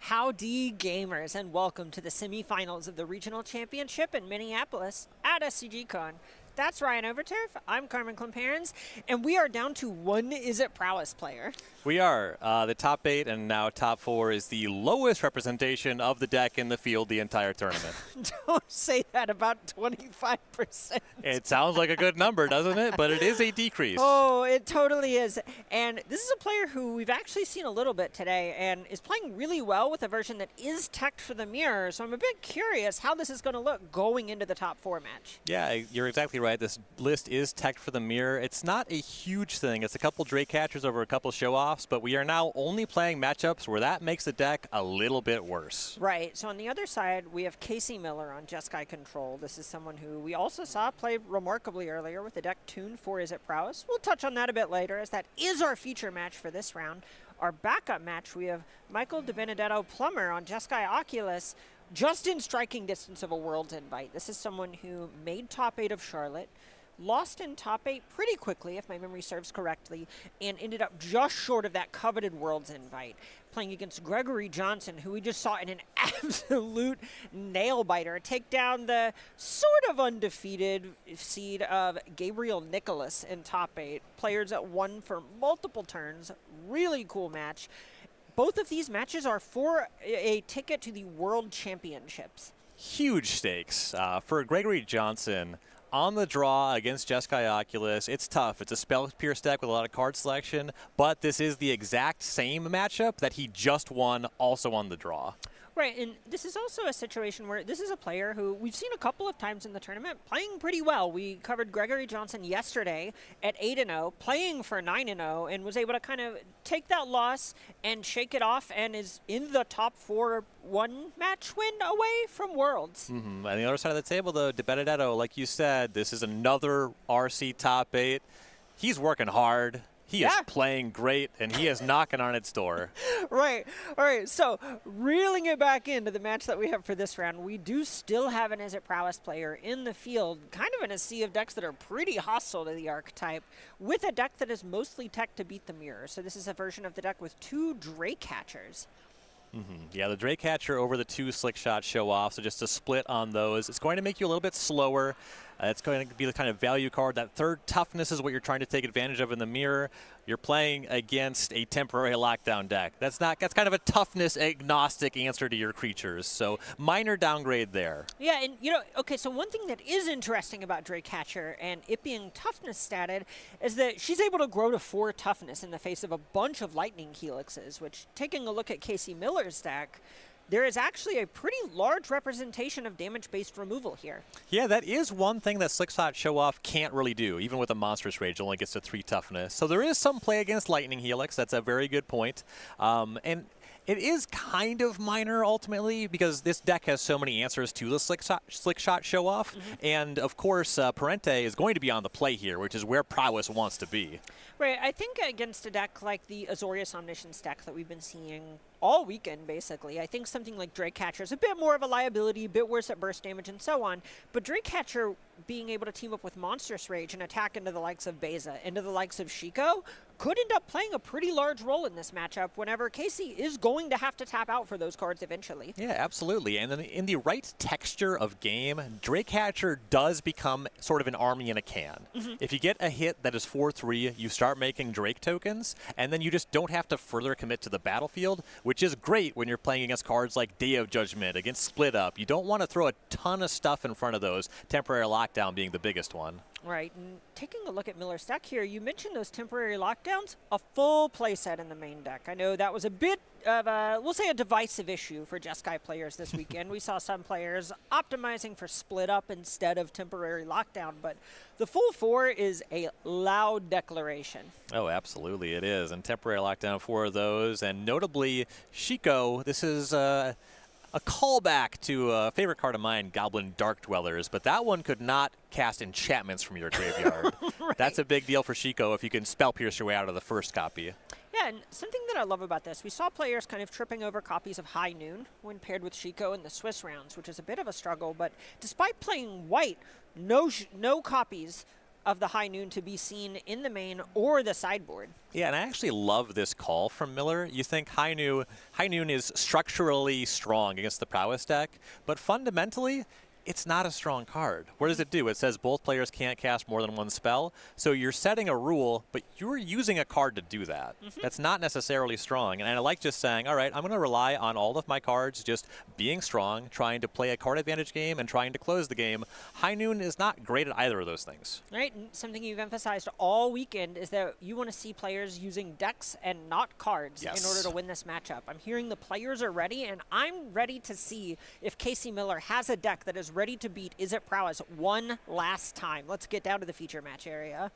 Howdy gamers, and welcome to the semifinals of the regional championship in Minneapolis at SCG Con. That's Ryan Overturf, I'm Carmen Klimperens, and we are down to one Is It Prowess player. We are. The top 8 and now top 4 is the lowest representation of the deck in the field the entire tournament. Don't say that about 25%. It sounds like a good number, doesn't it? But it is a decrease. Oh, it totally is. And this is a player who we've actually seen a little bit today and is playing really well with a version that is teched for the mirror. So I'm a bit curious how this is going to look going into the top 4 match. Yeah, you're exactly right. This list is teched for the mirror. It's not a huge thing. It's a couple Drake catchers over a couple show-offs, but we are now only playing matchups where that makes the deck a little bit worse. Right. So on the other side, we have Casey Miller on Jeskai Control. This is someone who we also saw play remarkably earlier with the deck tuned for Is It Prowess. We'll touch on that a bit later, as that is our feature match for this round. Our backup match, we have Michael DiBenedetto Plummer on Jeskai Oculus, just in striking distance of a World's Invite. This is someone who made top 8 of Charlotte, lost in top 8 pretty quickly, if my memory serves correctly, and ended up just short of that coveted World's Invite, playing against Gregory Johnson, who we just saw in an absolute nail-biter take down the sort of undefeated seed of Gabriel Nicholas in top 8. Players that won for multiple turns. Really cool match. Both of these matches are for a ticket to the World Championships. Huge stakes. For Gregory Johnson, on the draw against Jeskai Oculus, it's tough. It's a Spell Pierce deck with a lot of card selection, but this is the exact same matchup that he just won also on the draw. Right, and this is also a situation where this is a player who we've seen a couple of times in the tournament playing pretty well. We covered Gregory Johnson yesterday at 8-0, playing for 9-0, and was able to kind of take that loss and shake it off, and is in the top 4 one match win away from Worlds. On the other side of the table, though, DiBenedetto, like you said, this is another RC top 8. He's working hard. He is playing great, and he is knocking on its door. Right. All right. So reeling it back into the match that we have for this round, we do still have an Is It Prowess player in the field, kind of in a sea of decks that are pretty hostile to the archetype, with a deck that is mostly tech to beat the mirror. So this is a version of the deck with 2 Drake Catchers. Yeah, the Drake Catcher over the 2 Slick Shot Show Off, so just a split on those. It's going to make you a little bit slower. It's going to be the kind of value card. That 3rd Toughness is what you're trying to take advantage of in the mirror. You're playing against a temporary lockdown deck. That's kind of a toughness agnostic answer to your creatures. So minor downgrade there. Yeah, and okay, so one thing that is interesting about Drake Catcher and it being toughness statted is that she's able to grow to 4 toughness in the face of a bunch of lightning helixes, which, taking a look at Casey Miller's deck, there is actually a pretty large representation of damage-based removal here. Yeah, that is one thing that Slick Shot Show Off can't really do. Even with a Monstrous Rage, it only gets to 3 toughness. So there is some play against Lightning Helix. That's a very good point. And it is kind of minor ultimately because this deck has so many answers to the Slick Shot Show Off. And of course, Parente is going to be on the play here, which is where Prowess wants to be. Right, I think against a deck like the Azorius Omniscience deck that we've been seeing all weekend, basically, I think something like Drake Catcher is a bit more of a liability, a bit worse at burst damage and so on. But Drake Catcher being able to team up with Monstrous Rage and attack into the likes of Beza, into the likes of Shiko, could end up playing a pretty large role in this matchup whenever Casey is going to have to tap out for those cards eventually. Yeah, absolutely. And then in the right texture of game, Drake Catcher does become sort of an army in a can. If you get a hit that is 4/3, you start making Drake tokens, and then you just don't have to further commit to the battlefield, which is great when you're playing against cards like Day of Judgment, against Split Up. You don't want to throw a ton of stuff in front of those, temporary lockdown being the biggest one. Right, and taking a look at Miller's deck here, you mentioned those temporary lockdowns, a full playset in the main deck. I know that was a bit of a, we'll say, a divisive issue for Jeskai players this weekend. We saw some players optimizing for Split Up instead of temporary lockdown, but the full 4 is a loud declaration. Oh, absolutely it is, and temporary lockdown 4 of those, and notably Shiko, this is a callback to a favorite card of mine, Goblin Dark Dwellers, but that one could not cast enchantments from your graveyard. Right. That's a big deal for Shiko if you can Spell Pierce your way out of the first copy. Yeah, and something that I love about this, we saw players kind of tripping over copies of High Noon when paired with Shiko in the Swiss rounds, which is a bit of a struggle, but despite playing white, no copies of the High Noon to be seen in the main or the sideboard. Yeah, and I actually love this call from Miller. You think High Noon is structurally strong against the Prowess deck, but fundamentally, it's not a strong card. What does it do? It says both players can't cast more than 1 spell. So you're setting a rule, but you're using a card to do that. That's not necessarily strong. And I like just saying, all right, I'm going to rely on all of my cards just being strong, trying to play a card advantage game, and trying to close the game. High Noon is not great at either of those things. Right, and something you've emphasized all weekend is that you want to see players using decks and not cards in order to win this matchup. I'm hearing the players are ready, and I'm ready to see if Casey Miller has a deck that is ready to beat Is It Prowess one last time. Let's get down to the feature match area.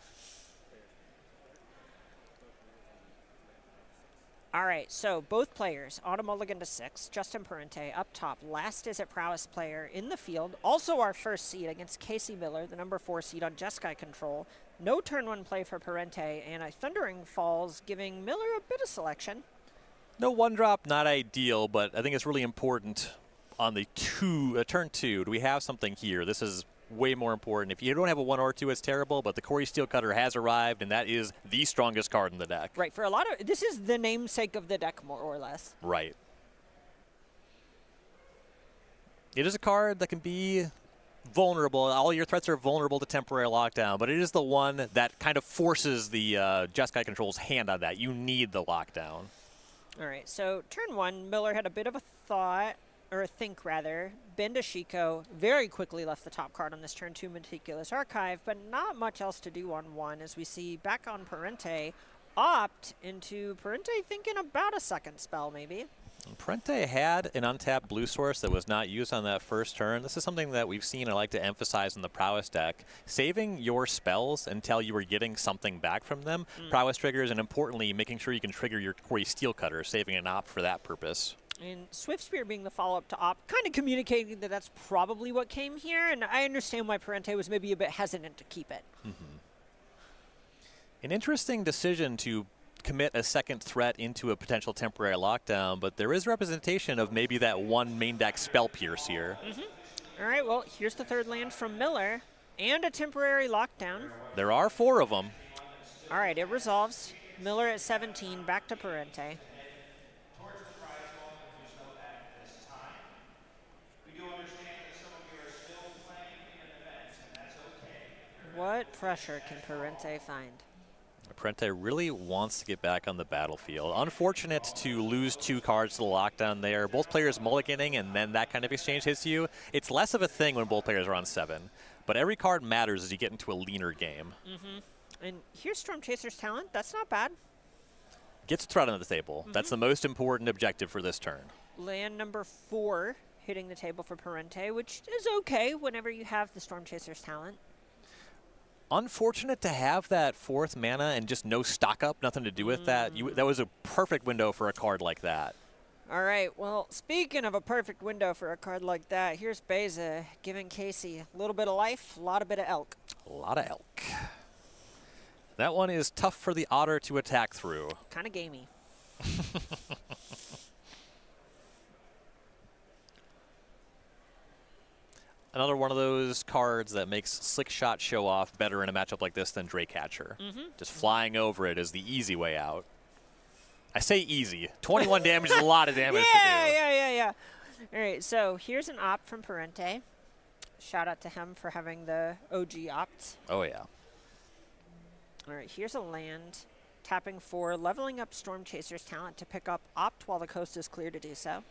All right, so both players, Auto Mulligan to 6, Justin Parente up top, last Is It Prowess player in the field, also our first seed against Casey Miller, the number 4 seed on Jeskai Control. No turn 1 play for Parente, and a Thundering Falls giving Miller a bit of selection. No 1-drop, not ideal, but I think it's really important on the turn 2. Do we have something here? This is way more important. If you don't have a 1 or 2, it's terrible, but the Corey Steelcutter has arrived, and that is the strongest card in the deck. Right, for a lot of, this is the namesake of the deck, more or less. Right. It is a card that can be vulnerable. All your threats are vulnerable to temporary lockdown, but it is the one that kind of forces the Jeskai Control's hand on that. You need the lockdown. All right, so turn 1, Miller had a bit of a thought, or think rather, Ben to Shiko, very quickly left the top card on this turn 2 Meticulous Archive, but not much else to do on 1, as we see back on Parente, opt into Parente thinking about a second spell maybe. Parente had an untapped blue source that was not used on that first turn. This is something that we've seen, I like to emphasize in the Prowess deck. Saving your spells until you are getting something back from them, Prowess triggers, and importantly, making sure you can trigger your Corey Steelcutter, saving an opt for that purpose. And Swift Spear being the follow-up to opt, kind of communicating that that's probably what came here, and I understand why Parente was maybe a bit hesitant to keep it. An interesting decision to commit a second threat into a potential temporary lockdown, but there is representation of maybe that one main deck Spell Pierce here. All right, well, here's the third land from Miller and a temporary lockdown. There are 4 of them. All right, it resolves. Miller at 17, back to Parente. What pressure can Parente find? Parente really wants to get back on the battlefield. Unfortunate to lose 2 cards to the lockdown there. Both players mulliganing and then that kind of exchange hits you. It's less of a thing when both players are on 7. But every card matters as you get into a leaner game. And here's Storm Chaser's Talent. That's not bad. Gets a threat on the table. That's the most important objective for this turn. Land number 4 hitting the table for Parente, which is okay whenever you have the Storm Chaser's Talent. Unfortunate to have that 4th mana and just no stock up, nothing to do with that. That was a perfect window for a card like that. All right, well, speaking of a perfect window for a card like that, here's Beza giving Casey a little bit of life, a lot of elk. A lot of elk. That one is tough for the Otter to attack through. Kind of gamey. Another one of those cards that makes Slick Shot Show Off better in a matchup like this than Draycatcher. Just flying over it is the easy way out. I say easy. 21 damage is a lot of damage to do. Yeah. All right, so here's an opt from Parente. Shout out to him for having the OG opt. Oh, yeah. All right, here's a land. Tapping for leveling up Storm Chaser's Talent to pick up opt while the coast is clear to do so.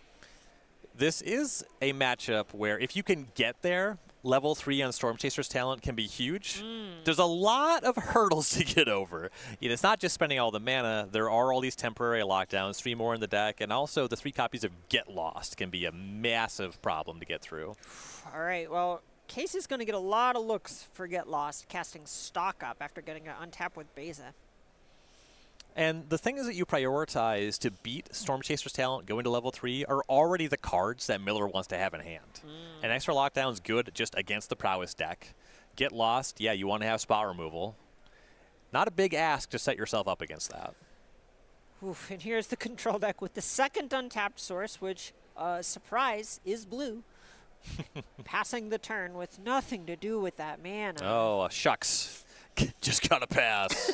This is a matchup where if you can get there, level 3 on Storm Chaser's Talent can be huge. There's a lot of hurdles to get over. It's not just spending all the mana. There are all these temporary lockdowns, 3 more in the deck, and also the 3 copies of Get Lost can be a massive problem to get through. All right, well, Casey's going to get a lot of looks for Get Lost, casting stock up after getting an untap with Beza. And the thing is that you prioritize to beat Storm Chaser's Talent going to level 3 are already the cards that Miller wants to have in hand. An extra lockdown's good just against the Prowess deck. Get Lost, yeah, you want to have spot removal. Not a big ask to set yourself up against that. Oof, and here's the control deck with the second untapped source, which, surprise, is blue. Passing the turn with nothing to do with that mana. Oh, shucks. Just gotta pass.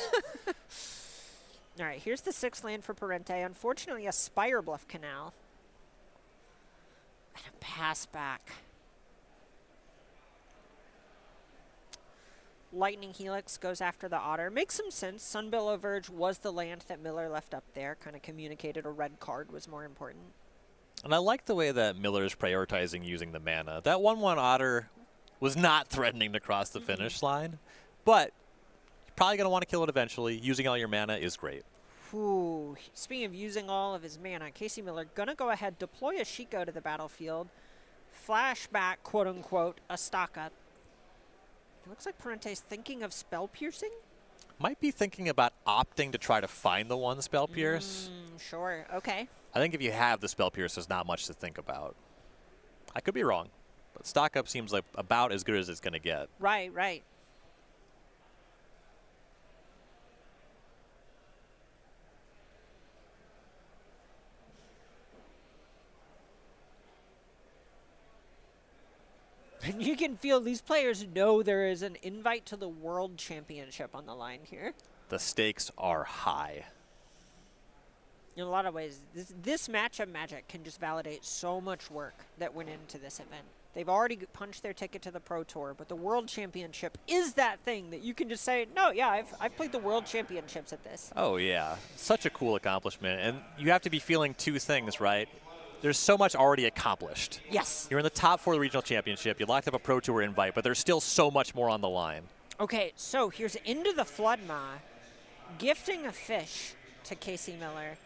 All right, here's the 6th land for Parente. Unfortunately, a Spire Bluff Canal. And a pass back. Lightning Helix goes after the Otter. Makes some sense. Sunbillow Verge was the land that Miller left up there. Kind of communicated a red card was more important. And I like the way that Miller is prioritizing using the mana. That 1/1 Otter was not threatening to cross the finish line, but you're probably going to want to kill it eventually. Using all your mana is great. Ooh, speaking of using all of his mana, Casey Miller going to go ahead, deploy a Shiko to the battlefield, flashback, quote-unquote, a stock up. It looks like Parente's thinking of Spell Piercing. Might be thinking about opting to try to find the one Spell Pierce. Sure, okay. I think if you have the Spell Pierce, there's not much to think about. I could be wrong, but stock up seems like about as good as it's going to get. Right, right. And you can feel these players know there is an invite to the World Championship on the line here. The stakes are high. In a lot of ways, this matchup Magic can just validate so much work that went into this event. They've already punched their ticket to the Pro Tour, but the World Championship is that thing that you can just say, no, yeah, I've played the World Championships at this. Oh, yeah. Such a cool accomplishment. And you have to be feeling 2 things, right? There's so much already accomplished. Yes. You're in the top 4 of the regional championship. You locked up a Pro Tour invite, but there's still so much more on the line. Okay, so here's Into the Floodmaw, gifting a fish to Casey Miller,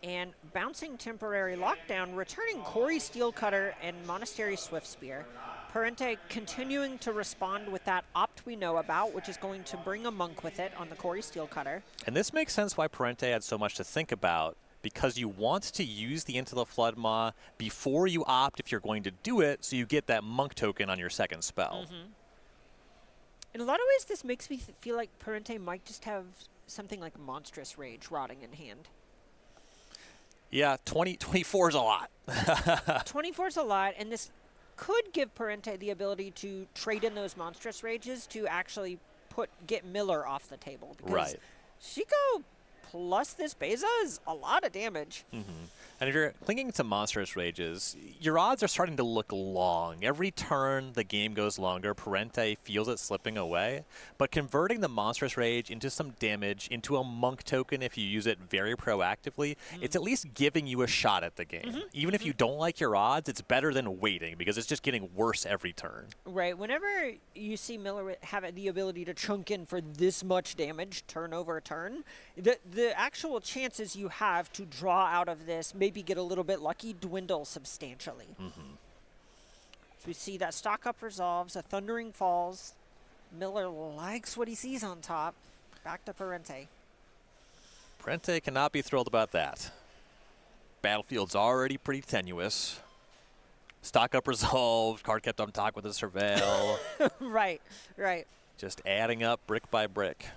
and bouncing temporary lockdown, returning Corey Steelcutter and Monastery Swiftspear. Parente continuing to respond with that opt we know about, which is going to bring a monk with it on the Corey Steelcutter. And this makes sense why Parente had so much to think about, because you want to use the Into the Floodmaw before you opt if you're going to do it, so you get that monk token on your second spell. In a lot of ways, this makes me feel like Parente might just have something like Monstrous Rage rotting in hand. Yeah, 24 is a lot. 24 is a lot, and this could give Parente the ability to trade in those Monstrous Rages to actually get Miller off the table. Because Right. Shiko plus this Beza is a lot of damage. And if you're clinging to Monstrous Rages, your odds are starting to look long. Every turn the game goes longer, Parente feels it slipping away. But converting the Monstrous Rage into some damage, into a Monk token if you use it very proactively, it's at least giving you a shot at the game. Even if you don't like your odds, it's better than waiting because it's just getting worse every turn. Right. Whenever you see Miller have the ability to chunk in for this much damage, turn over turn, the actual chances you have to draw out of this, maybe get a little bit lucky, dwindle substantially. So we see that stock up resolves, a Thundering falls. Miller likes what he sees on top. Back to Parente. Parente cannot be thrilled about that. Battlefield's already pretty tenuous. Stock up resolved, card kept on top with a Surveil. Right, right. Just adding up brick by brick.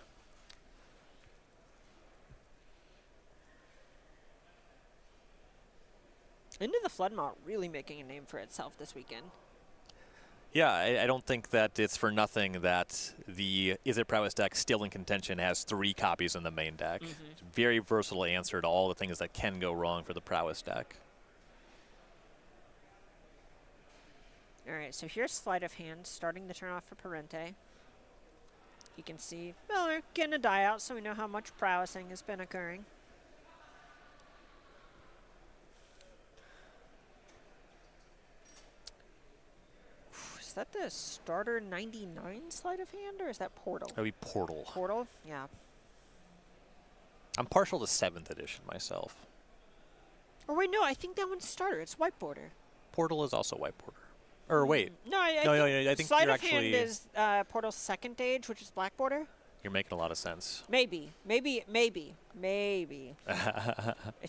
Into the Floodmaw really making a name for itself this weekend. Yeah, I don't think that it's for nothing that the Is It Prowess deck still in contention has 3 copies in the main deck. It's a very versatile answer to all the things that can go wrong for the Prowess deck. All right, so here's Sleight of Hand, starting the turn off for Parente. You can see Miller getting a die out, so we know how much prowessing has been occurring. Is that the starter 99 Sleight of Hand, or is that Portal? That would be Portal. Portal? Yeah. I'm partial to 7th edition myself. Or wait, no, I think that one's starter. It's White Border. Portal is also White Border. Or wait. No, I think Sleight Sleight you're of Hand actually is Portal's second age, which is Black Border. You're making a lot of sense. Maybe. If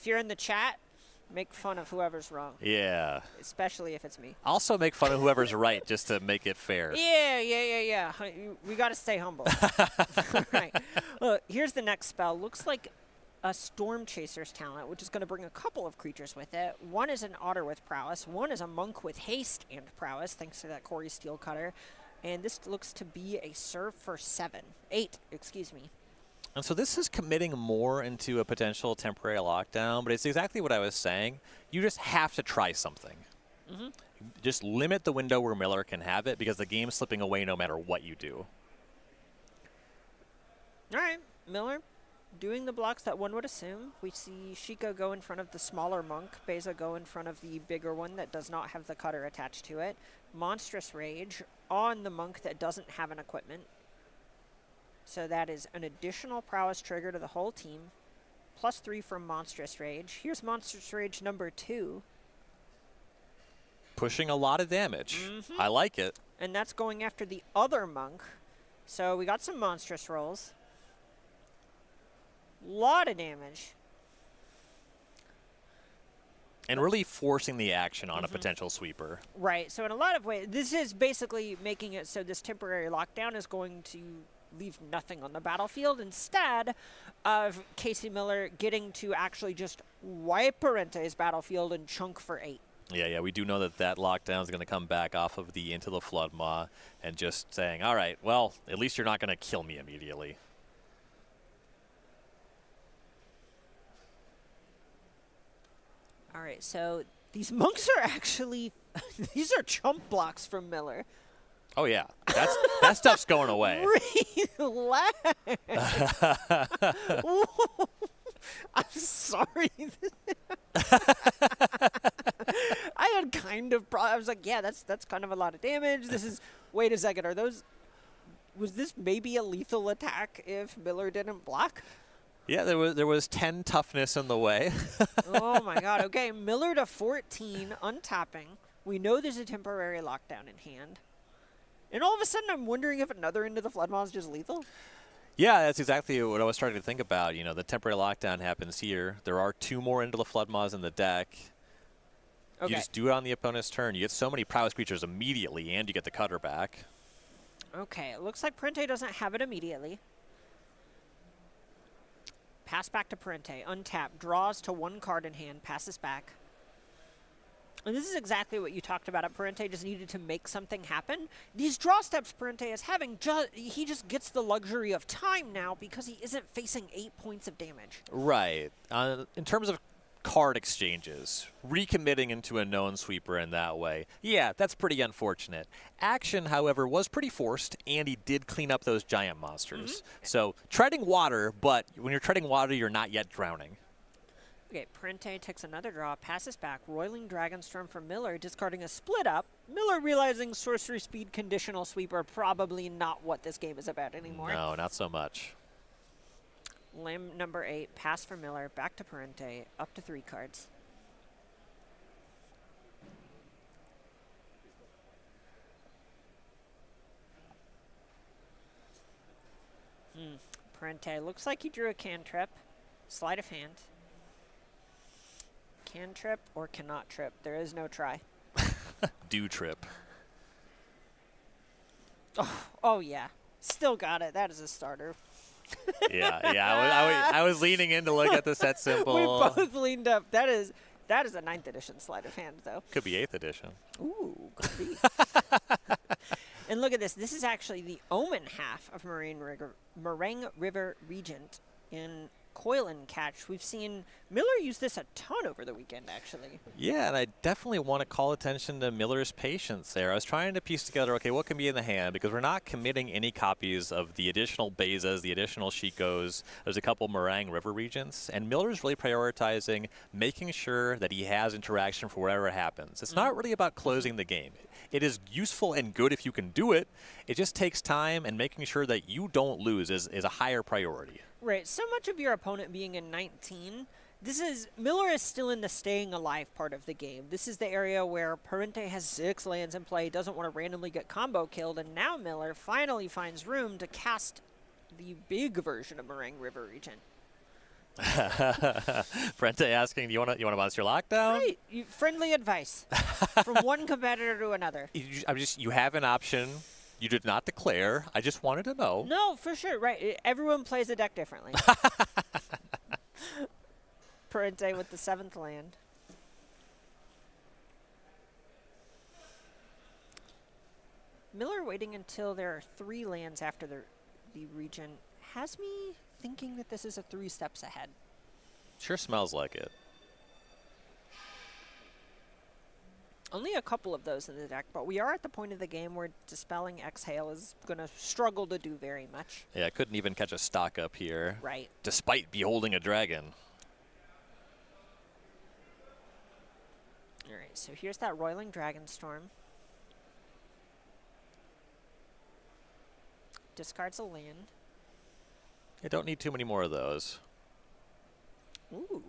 you're in the chat, make fun of whoever's wrong. Yeah. Especially if it's me. Also make fun of whoever's right just to make it fair. Yeah. We got to stay humble. Right. Look, here's the next spell. Looks like a Storm Chaser's talent, which is going to bring a couple of creatures with it. One is an Otter with Prowess. One is a Monk with Haste and Prowess, thanks to that Corey Steel Cutter. And this looks to be a serve for 8, excuse me. And so this is committing more into a potential temporary lockdown, but it's exactly what I was saying. You just have to try something. Just limit the window where Miller can have it because the game's slipping away no matter what you do. All right, Miller doing the blocks that one would assume. We see Shiko go in front of the smaller Monk, Beza go in front of the bigger one that does not have the cutter attached to it. Monstrous Rage on the Monk that doesn't have an equipment. So that is an additional prowess trigger to the whole team. +3 from Monstrous Rage. Here's Monstrous Rage number 2. Pushing a lot of damage. I like it. And that's going after the other Monk. So we got some monstrous rolls. Lot of damage. And really forcing the action on a potential sweeper. Right. So in a lot of ways, this is basically making it so this temporary lockdown is going to leave nothing on the battlefield instead of Casey Miller getting to actually just wipe Parente's battlefield and chunk for 8. Yeah, we do know that that lockdown is going to come back off of the Into the Floodmaw and just saying, all right, well, at least you're not going to kill me immediately. All right, so these Monks are actually, these are chump blocks from Miller. Oh, yeah. That stuff's going away. Relax. I'm sorry. I had kind of, I was like, yeah, that's kind of a lot of damage. This is, wait a second, was this maybe a lethal attack if Miller didn't block? Yeah, there was 10 toughness in the way. Oh my god. Okay, Miller to 14, untapping. We know there's a temporary lockdown in hand. And all of a sudden I'm wondering if another Into the Floodmaw is just lethal. Yeah, that's exactly what I was starting to think about. You know, the temporary lockdown happens here. There are 2 more Into the Floodmaws in the deck. Okay. You just do it on the opponent's turn. You get so many prowess creatures immediately, and you get the cutter back. Okay, it looks like Parente doesn't have it immediately. pass back to Parente, untap, draws to 1 card in hand, passes back. And this is exactly what you talked about. Parente just needed to make something happen. These draw steps Parente is having, he just gets the luxury of time now because he isn't facing 8 points of damage. Right. In terms of card exchanges, recommitting into a known sweeper in that way, yeah, that's pretty unfortunate. Action, however, was pretty forced, and he did clean up those giant monsters. So treading water, but when you're treading water, you're not yet drowning. Okay, Parente takes another draw, passes back, Roiling Dragonstorm for Miller, discarding a split up. Miller realizing sorcery speed conditional sweeper, probably not what this game is about anymore. No, not so much. Limb number 8, pass for Miller, back to Parente, up to 3 cards. Parente looks like he drew a cantrip, sleight of hand. Can trip or cannot trip. There is no try. Do trip. Oh yeah. Still got it. That is a starter. Yeah. I was leaning in to look at the set symbol. We both leaned up. That is a 9th edition sleight of hand, though. Could be 8th edition. Ooh, could be. And look at this. This is actually the Omen half of Meringue River Regent in Coil and Catch. We've seen Miller use this a ton over the weekend, actually. Yeah, and I definitely want to call attention to Miller's patience there. I was trying to piece together, okay, what can be in the hand, because we're not committing any copies of the additional Bezas, the additional Shikos. There's a couple Meringue River Regents, and Miller's really prioritizing making sure that he has interaction for whatever happens. It's not really about closing the game. It is useful and good if you can do it. It just takes time, and making sure that you don't lose is a higher priority. Right, so much of your opponent being in 19, Miller is still in the staying alive part of the game. This is the area where Parente has 6 lands in play, doesn't want to randomly get combo killed, and now Miller finally finds room to cast the big version of Meringue River Regent. Parente asking, do you want to monster lockdown? Right, friendly advice from one competitor to another. You have an option. You did not declare. I just wanted to know. No, for sure. Right. Everyone plays the deck differently. Parente with the 7th land. Miller waiting until there are 3 lands after the region has me thinking that this is a 3 steps ahead. Sure smells like it. Only a couple of those in the deck, but we are at the point of the game where Dispelling Exhale is going to struggle to do very much. Yeah, I couldn't even catch a stock up here. Right. Despite beholding a dragon. All right, so here's that Roiling Dragonstorm. Discards a land. You don't need too many more of those. Ooh.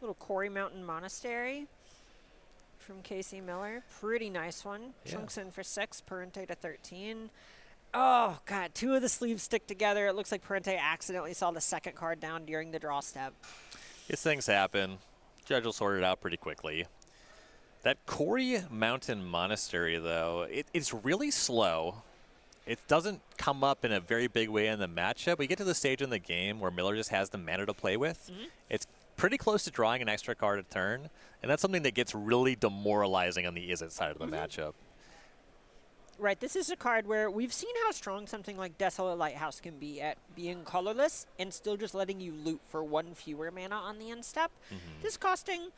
Little Quarry Mountain Monastery from Casey Miller. Pretty nice one. Yeah. Chunks in for 6, Parente to 13. Oh, God, 2 of the sleeves stick together. It looks like Parente accidentally saw the 2nd card down during the draw step. These things happen. Judge will sort it out pretty quickly. That Quarry Mountain Monastery, though, it's really slow. It doesn't come up in a very big way in the matchup. We get to the stage in the game where Miller just has the mana to play with. It's pretty close to drawing an extra card a turn, and that's something that gets really demoralizing on the Izzet side of the matchup. Right, this is a card where we've seen how strong something like Desolate Lighthouse can be at being colorless and still just letting you loot for 1 fewer mana on the end step. This costing,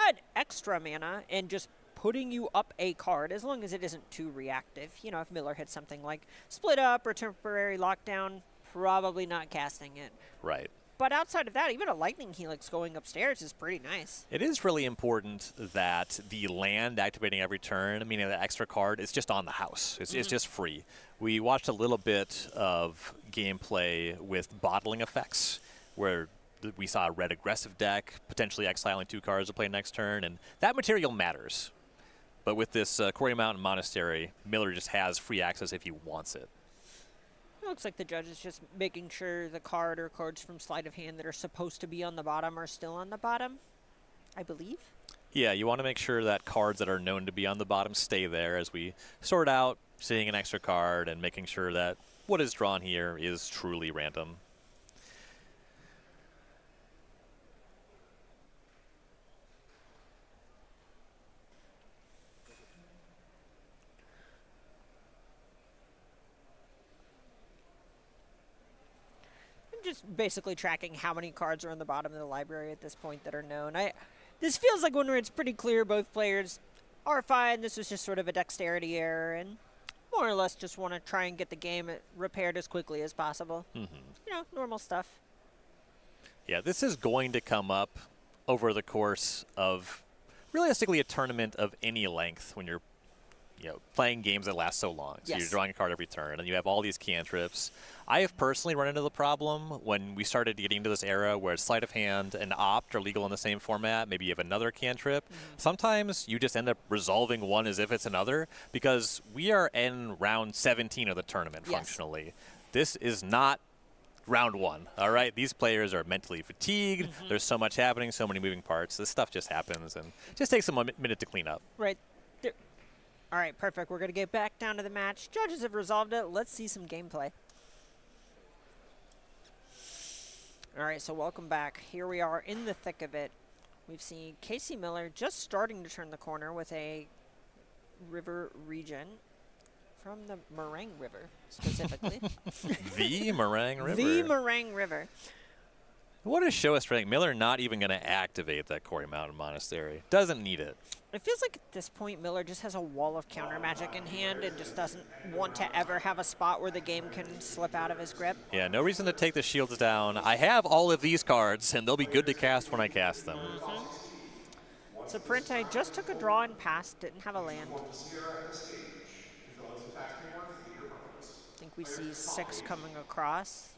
an extra mana and just putting you up a card as long as it isn't too reactive. If Miller hits something like Split Up or Temporary Lockdown, probably not casting it. Right. But outside of that, even a Lightning Helix going upstairs is pretty nice. It is really important that the land activating every turn, meaning the extra card, is just on the house. It's just free. We watched a little bit of gameplay with bottling effects, where we saw a red aggressive deck, potentially exiling 2 cards to play next turn, and that material matters. But with this Quarry Mountain Monastery, Miller just has free access if he wants it. It looks like the judge is just making sure the card or cards from sleight of hand that are supposed to be on the bottom are still on the bottom, I believe. Yeah, you want to make sure that cards that are known to be on the bottom stay there as we sort out seeing an extra card and making sure that what is drawn here is truly random. just basically tracking how many cards are in the bottom of the library at this point that are known. This feels like one where it's pretty clear both players are fine. This was just sort of a dexterity error, and more or less just want to try and get the game repaired as quickly as possible. You know, normal stuff. Yeah, this is going to come up over the course of realistically a tournament of any length when you're playing games that last so long. So you're drawing a card every turn, and you have all these cantrips. I have personally run into the problem when we started getting into this era where sleight of hand and opt are legal in the same format. Maybe you have another cantrip. Sometimes you just end up resolving one as if it's another, because we are in round 17 of the tournament functionally. This is not round 1, all right? These players are mentally fatigued. There's so much happening, so many moving parts. This stuff just happens, and it just takes a minute to clean up. Right. All right, perfect. We're going to get back down to the match. Judges have resolved it. Let's see some gameplay. All right, so welcome back. Here we are in the thick of it. We've seen Casey Miller just starting to turn the corner with a river region from the Meringue River, specifically. The Meringue River. The Meringue River. What a show of strength. Miller not even going to activate that Quarry Mountain Monastery. Doesn't need it. It feels like at this point Miller just has a wall of counter magic in hand and just doesn't want to ever have a spot where the game can slip out of his grip. Yeah, no reason to take the shields down. I have all of these cards, and they'll be good to cast when I cast them. So Parente just took a draw and passed, didn't have a land. I think we see 6 coming across.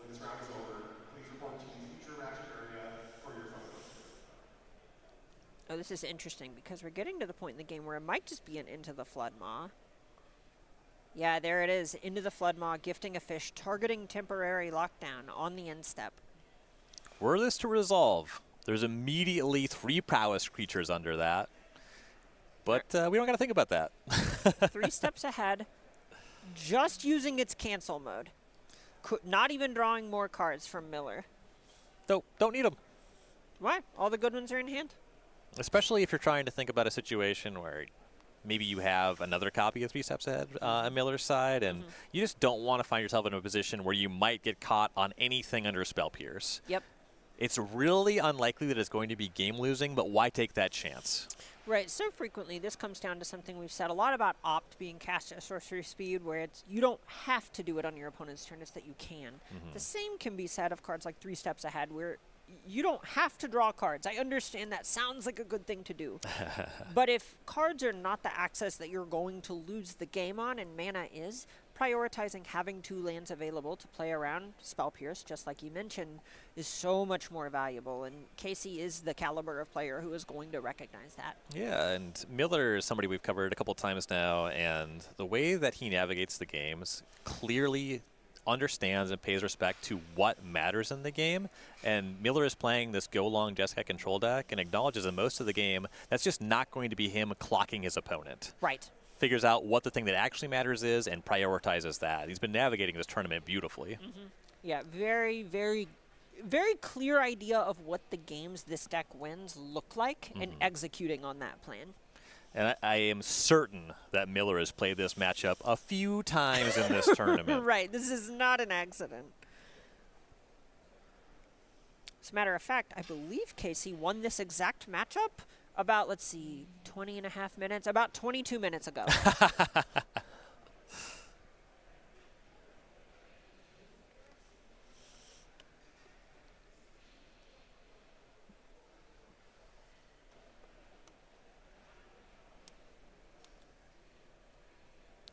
Oh, this is interesting because we're getting to the point in the game where it might just be an Into the Flood Maw. Yeah, there it is. Into the Flood Maw, gifting a fish, targeting temporary lockdown on the end step. Were this to resolve, there's immediately 3 prowess creatures under that. But we don't got to think about that. 3 steps ahead, just using its cancel mode. Not even drawing more cards from Miller. Don't need them. Why? All the good ones are in hand. Especially if you're trying to think about a situation where maybe you have another copy of 3 steps ahead on Miller's side, and you just don't want to find yourself in a position where you might get caught on anything under Spell Pierce. Yep. It's really unlikely that it's going to be game-losing, but why take that chance? Right, so frequently this comes down to something we've said a lot about Opt being cast at sorcery speed, where it's you don't have to do it on your opponent's turn, it's that you can. The same can be said of cards like 3 steps ahead, where you don't have to draw cards. I understand that sounds like a good thing to do. But if cards are not the access that you're going to lose the game on, and mana is, prioritizing having 2 lands available to play around Spell Pierce, just like you mentioned, is so much more valuable. And Casey is the caliber of player who is going to recognize that. Yeah, and Miller is somebody we've covered a couple times now, and the way that he navigates the games clearly understands and pays respect to what matters in the game. And Miller is playing this go long Jessica control deck and acknowledges in most of the game that's just not going to be him clocking his opponent. Right. Figures out what the thing that actually matters is and prioritizes that. He's been navigating this tournament beautifully. Yeah, very, very, very clear idea of what the games this deck wins look like and executing on that plan. And I am certain that Miller has played this matchup a few times in this tournament. Right, this is not an accident. As a matter of fact, I believe Casey won this exact matchup about, let's see, 20 and a half minutes, about 22 minutes ago.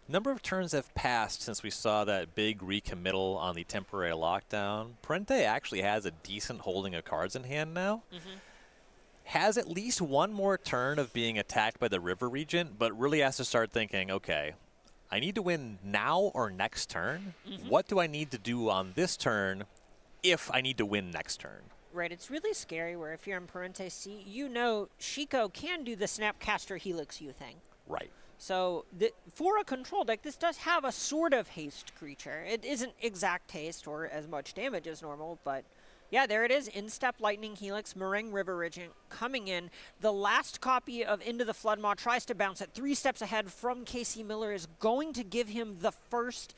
Number of turns have passed since we saw that big recommittal on the temporary lockdown. Parente actually has a decent holding of cards in hand now. Has at least one more turn of being attacked by the river regent, but really has to start thinking, okay, I need to win now or next turn. What do I need to do on this turn if I need to win next turn? Right, it's really scary where if you're in Parente C, you know Shiko can do the Snapcaster Helix U thing. Right. So for a control deck, this does have a sort of haste creature. It isn't exact haste or as much damage as normal, but yeah, there it is. In-step Lightning Helix, Meringue River Regent coming in. The last copy of Into the Flood Maw tries to bounce it 3 steps ahead from Casey Miller, is going to give him the first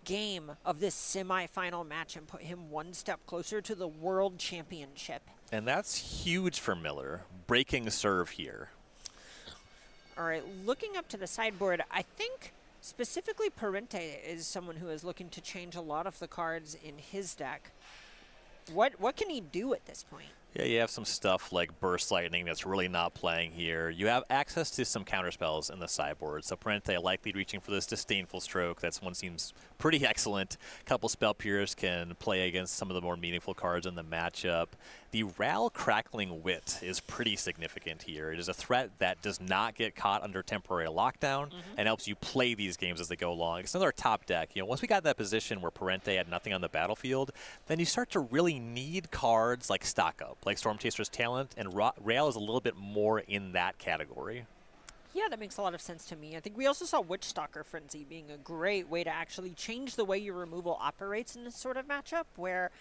game of this semifinal match and put him one step closer to the World Championship. And that's huge for Miller, breaking serve here. All right, looking up to the sideboard, I think specifically Parente is someone who is looking to change a lot of the cards in his deck. What can he do at this point? Yeah, you have some stuff like Burst Lightning that's really not playing here. You have access to some counterspells in the sideboard, so Parente likely reaching for this Disdainful Stroke. That's one seems pretty excellent. A couple Spell Pierce can play against some of the more meaningful cards in the matchup. The Ral Crackling Wit is pretty significant here. It is a threat that does not get caught under temporary lockdown and helps you play these games as they go along. It's another top deck. You know, once we got that position where Parente had nothing on the battlefield, then you start to really need cards like Stock Up, like Storm Chaser's Talent, and Rail is a little bit more in that category. Yeah, that makes a lot of sense to me. I think we also saw Witch Stalker Frenzy being a great way to actually change the way your removal operates in this sort of matchup, where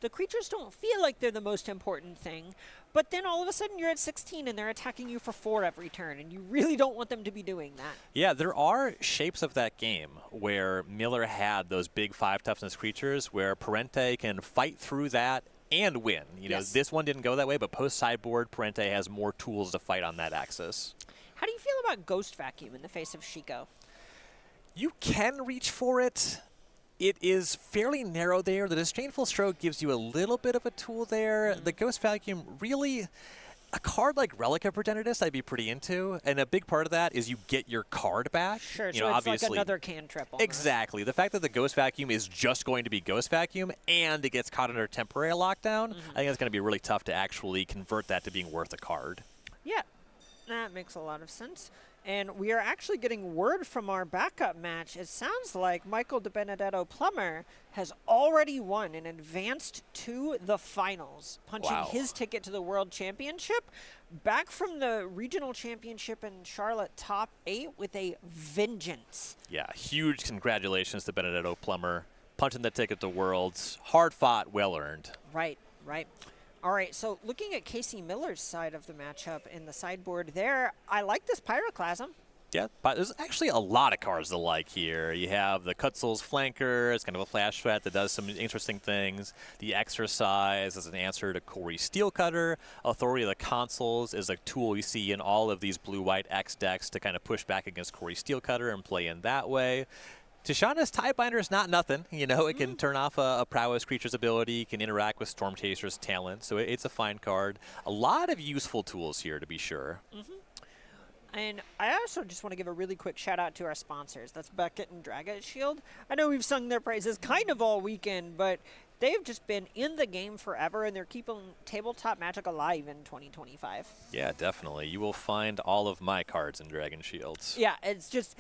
the creatures don't feel like they're the most important thing, but then all of a sudden you're at 16 and they're attacking you for 4 every turn, and you really don't want them to be doing that. Yeah, there are shapes of that game where Miller had those big 5 toughness creatures where Parente can fight through that and win. You know, this one didn't go that way, but post-sideboard, Parente has more tools to fight on that axis. How do you feel about Ghost Vacuum in the face of Shiko? You can reach for it. It is fairly narrow there. The Disdainful Stroke gives you a little bit of a tool there. The Ghost Vacuum, really, a card like Relic of Progenitus I'd be pretty into, and a big part of that is you get your card back. Sure, you so know, it's obviously, like another cantrip almost. Exactly. The fact that the Ghost Vacuum is just going to be Ghost Vacuum and it gets caught under temporary lockdown, I think it's going to be really tough to actually convert that to being worth a card. Yeah, that makes a lot of sense. And we are actually getting word from our backup match. It sounds like Michael DiBenedetto Plummer has already won and advanced to the finals, punching his ticket to the World Championship, back from the Regional Championship in Charlotte top 8 with a vengeance. Yeah, huge congratulations to Benedetto Plummer, punching the ticket to Worlds. Hard fought, well earned. Right, right. All right, so looking at Casey Miller's side of the matchup in the sideboard there, I like this Pyroclasm. Yeah, but there's actually a lot of cards to like here. You have the Kutzel's Flanker. It's kind of a flash threat that does some interesting things. The Exercise as an answer to Corey's Steelcutter. Authority of the Consuls is a tool you see in all of these blue-white X decks to kind of push back against Corey's Steelcutter and play in that way. Tishana's Tiebinder is not nothing. You know, it can turn off a prowess creature's ability, can interact with Storm Chaser's Talent, so it's a fine card. A lot of useful tools here, to be sure. And I also just want to give a really quick shout out to our sponsors. That's Beckett and Dragon Shield. I know we've sung their praises kind of all weekend, but they've just been in the game forever, and they're keeping tabletop Magic alive in 2025. Yeah, definitely. You will find all of my cards in Dragon Shields. Yeah, it's just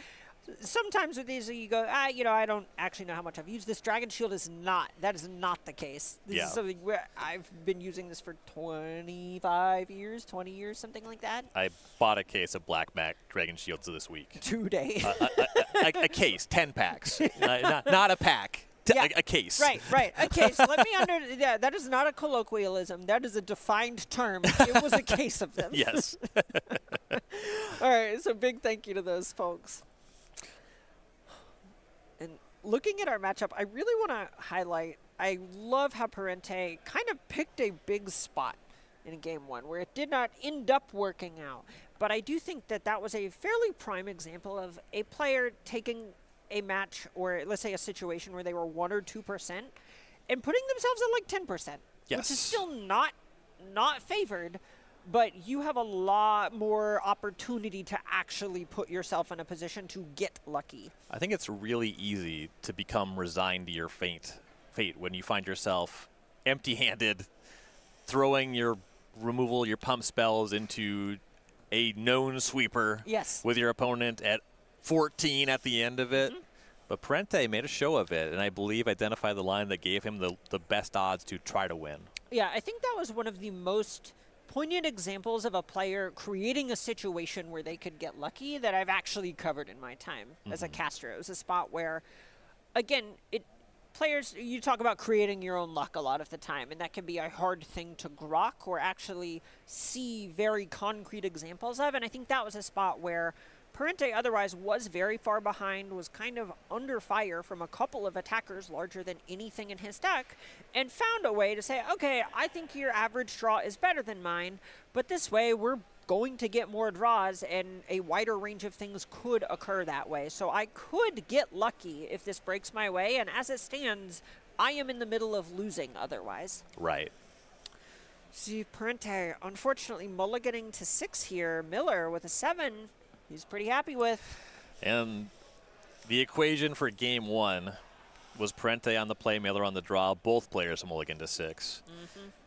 sometimes with these you go, you know, I don't actually know how much I've used this. Dragon Shield is not. That is not the case. This is something where I've been using this for 25 years, 20 years, something like that. I bought a case of Black Mac Dragon Shields this week. Today. A case, 10 packs. Not a pack. A case. Right. A case. Let me that is not a colloquialism. That is a defined term. It was a case of them. Yes. All right, so big thank you to those folks. And looking at our matchup, I really want to highlight, I love how Parente kind of picked a big spot in game 1 where it did not end up working out. But I do think that that was a fairly prime example of a player taking a match, or let's say a situation where they were 1 or 2% and putting themselves at like 10%, which is still not favored, but you have a lot more opportunity to actually put yourself in a position to get lucky. I think it's really easy to become resigned to your fate when you find yourself empty-handed, throwing your removal, your pump spells into a known sweeper with your opponent at 14 at the end of it. But Parente made a show of it, and I believe identified the line that gave him the best odds to try to win. Yeah, I think that was one of the most poignant examples of a player creating a situation where they could get lucky that I've actually covered in my time as a caster. It was a spot where, again, players, you talk about creating your own luck a lot of the time, and that can be a hard thing to grok or actually see very concrete examples of, and I think that was a spot where Parente otherwise was very far behind, was kind of under fire from a couple of attackers larger than anything in his deck, and found a way to say, okay, I think your average draw is better than mine, but this way we're going to get more draws and a wider range of things could occur that way. So I could get lucky if this breaks my way, and as it stands, I am in the middle of losing otherwise. Right. See, Parente, unfortunately, mulliganing to 6 here. Miller with a 7, he's pretty happy with. And the equation for game 1 was Parente on the play, Miller on the draw. Both players mulligan to 6.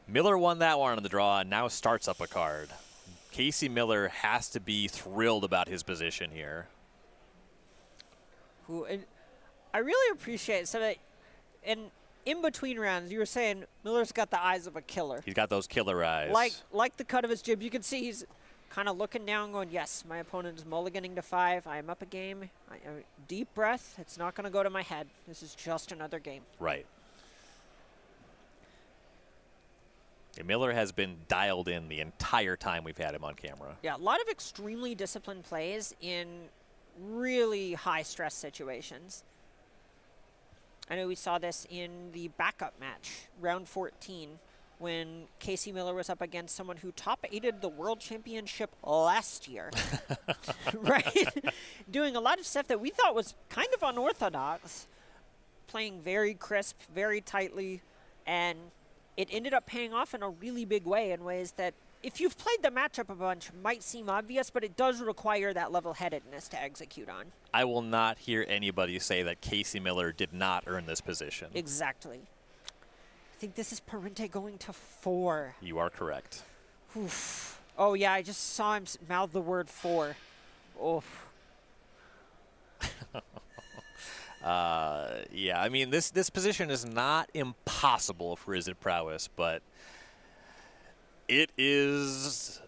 Miller won that one on the draw and now starts up a card. Casey Miller has to be thrilled about his position here. And I really appreciate some of that. And in between rounds, you were saying Miller's got the eyes of a killer. He's got those killer eyes. Like the cut of his jib. You can see he's kind of looking down going, yes, my opponent is mulliganing to 5. I am up a game. Deep breath. It's not going to go to my head. This is just another game. Right. And Miller has been dialed in the entire time we've had him on camera. Yeah, a lot of extremely disciplined plays in really high-stress situations. I know we saw this in the backup match, round 14, when Casey Miller was up against someone who top-8'd the World Championship last year. Right? Doing a lot of stuff that we thought was kind of unorthodox, playing very crisp, very tightly, and it ended up paying off in a really big way, in ways that, if you've played the matchup a bunch, might seem obvious, but it does require that level-headedness to execute on. I will not hear anybody say that Casey Miller did not earn this position. Exactly. I think this is Parente going to 4. You are correct. Oof. Oh, yeah, I just saw him mouth the word 4. Oof. Yeah, I mean, this position is not impossible for Is It Prowess, but it is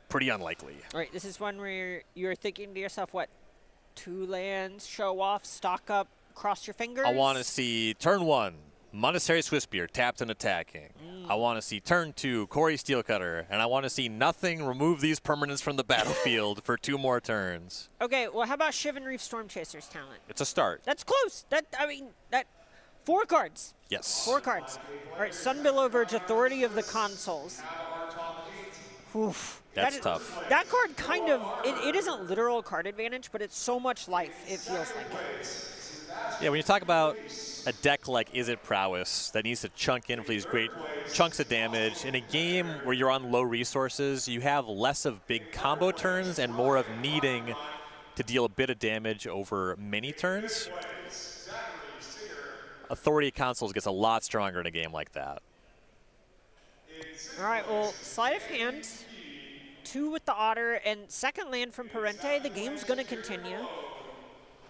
pretty unlikely. All right, this is one where you're thinking to yourself, what, 2 lands, show off, stock up, cross your fingers? I want to see turn 1, Monastery Swiftspear, tapped and attacking. I want to see turn 2, Corey Steelcutter, and I want to see nothing remove these permanents from the battlefield for 2 more turns. Okay, well, how about Shivan Reef Stormchaser's talent? It's a start. That's close. That 4 cards. Yes. 4 cards. All right, Sunbillow Verge, Authority of the Consoles. Oof. That's tough. That card kind of, it isn't literal card advantage, but it's so much life, it feels like it. Yeah, when you talk about a deck like Is It Prowess that needs to chunk in for these great chunks of damage, in a game where you're on low resources, you have less of big combo turns and more of needing to deal a bit of damage over many turns. Authority of Consoles gets a lot stronger in a game like that. All right, well, sleight of hand, 2 with the Otter, and second land from Parente. The game's going to continue.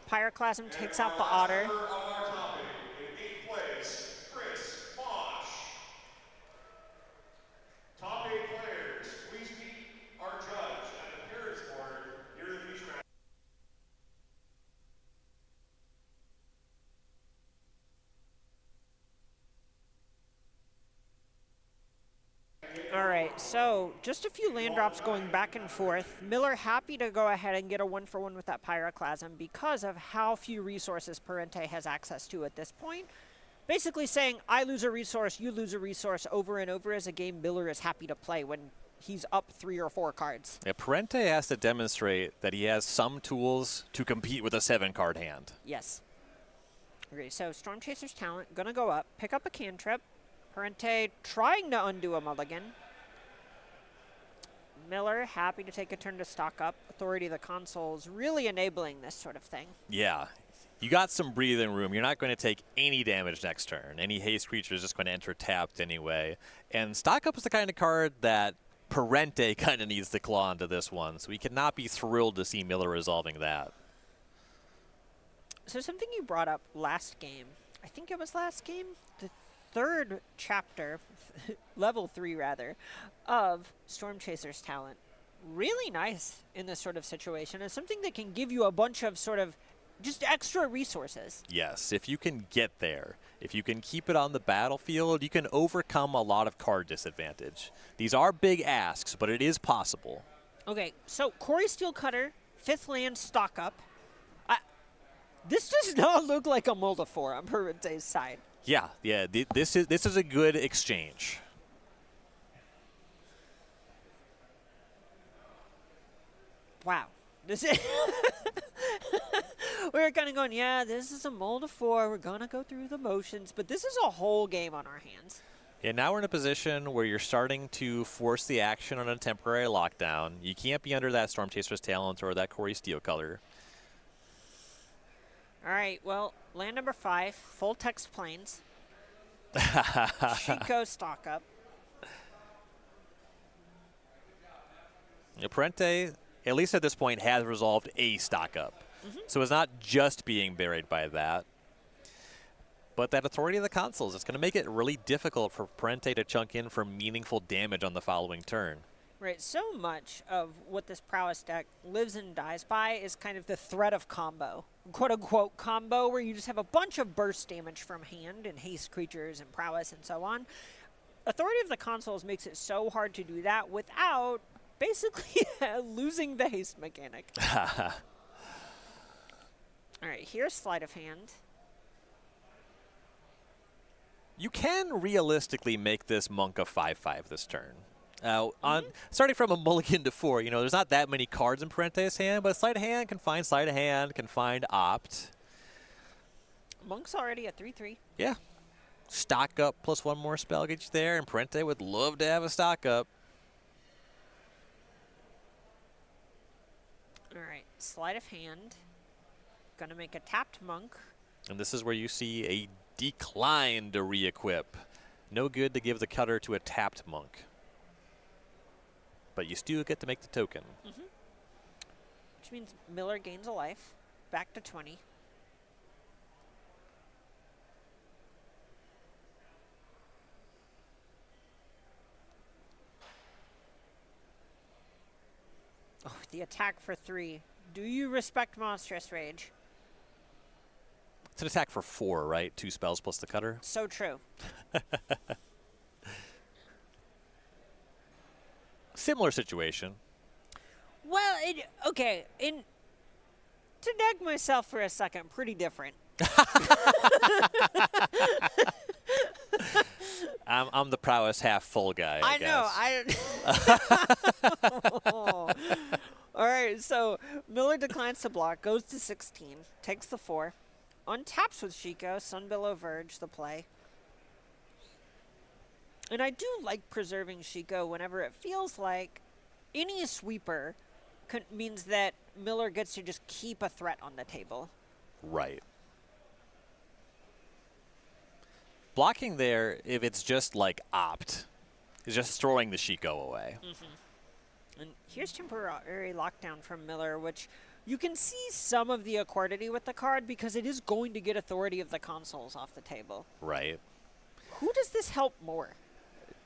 Pyroclasm takes out the Otter. Top 8 players, please meet our judge at the appearance board near the feature match. All right, so just a few land drops going back and forth. Miller happy to go ahead and get a 1-for-1 with that Pyroclasm because of how few resources Parente has access to at this point. Basically saying, I lose a resource, you lose a resource over and over as a game Miller is happy to play when he's up 3 or 4 cards. Yeah, Parente has to demonstrate that he has some tools to compete with a 7-card hand. Yes. Okay, so Stormchaser's talent, gonna go up, pick up a cantrip. Parente trying to undo a mulligan. Miller happy to take a turn to stock up. Authority of the Consoles really enabling this sort of thing. Yeah. You got some breathing room. You're not going to take any damage next turn. Any haste creature is just going to enter tapped anyway. And stock up is the kind of card that Parente kind of needs to claw into this one. So we cannot be thrilled to see Miller resolving that. So something you brought up last game, I think it was last game, the 3rd chapter, level 3 rather, of Stormchaser's talent. Really nice in this sort of situation. It's something that can give you a bunch of sort of just extra resources. Yes, if you can get there, if you can keep it on the battlefield, you can overcome a lot of card disadvantage. These are big asks, but it is possible. Okay, so Corey Steelcutter Fifth land, stock up. This does not look like a Mulda 4 on Parente's side. Yeah. This is a good exchange. Wow. This is we're kind of going, yeah, this is a Mulda 4. We're going to go through the motions, but this is a whole game on our hands. Yeah, now we're in a position where you're starting to force the action on a temporary lockdown. You can't be under that Storm Chaser's Talent or that Corey Steel color. All right, well, land number 5, full text plains. Chico stock up. Yeah, Parente, at least at this point, has resolved a stock up. So it's not just being buried by that. But that authority of the consoles, it's going to make it really difficult for Parente to chunk in for meaningful damage on the following turn. Right, so much of what this prowess deck lives and dies by is kind of the threat of combo. Quote-unquote combo, where you just have a bunch of burst damage from hand and haste creatures and prowess and so on. Authority of the consoles makes it so hard to do that without basically losing the haste mechanic. All right, here's sleight of hand. You can realistically make this Monk a 5/5 this turn. Starting from a mulligan to 4, you know, there's not that many cards in Parente's hand, but sleight of hand can find sleight of hand, can find opt. Monk's already at 3/3. Yeah. Stock up plus one more spell gets you there, and Parente would love to have a stock up. All right, sleight of hand. Gonna make a tapped monk. And this is where you see a decline to re-equip. No good to give the cutter to a tapped monk. But you still get to make the token. Which means Miller gains a life. Back to 20. Oh, the attack for 3. Do you respect Monstrous Rage? It's an attack for 4, right? 2 spells plus the cutter. So true. Similar situation. Well, okay. To neg myself for a second, pretty different. I'm the prowess half full guy. I know. All right, so Miller declines to block, goes to 16, takes the 4, untaps with Chico, Sunbillow Verge, the play. And I do like preserving Chico whenever it feels like any sweeper means that Miller gets to just keep a threat on the table. Right. Blocking there, if it's just like opt, is just throwing the Chico away. And here's temporary lockdown from Miller, which you can see some of the accordity with the card because it is going to get authority of the consoles off the table. Right. Who does this help more?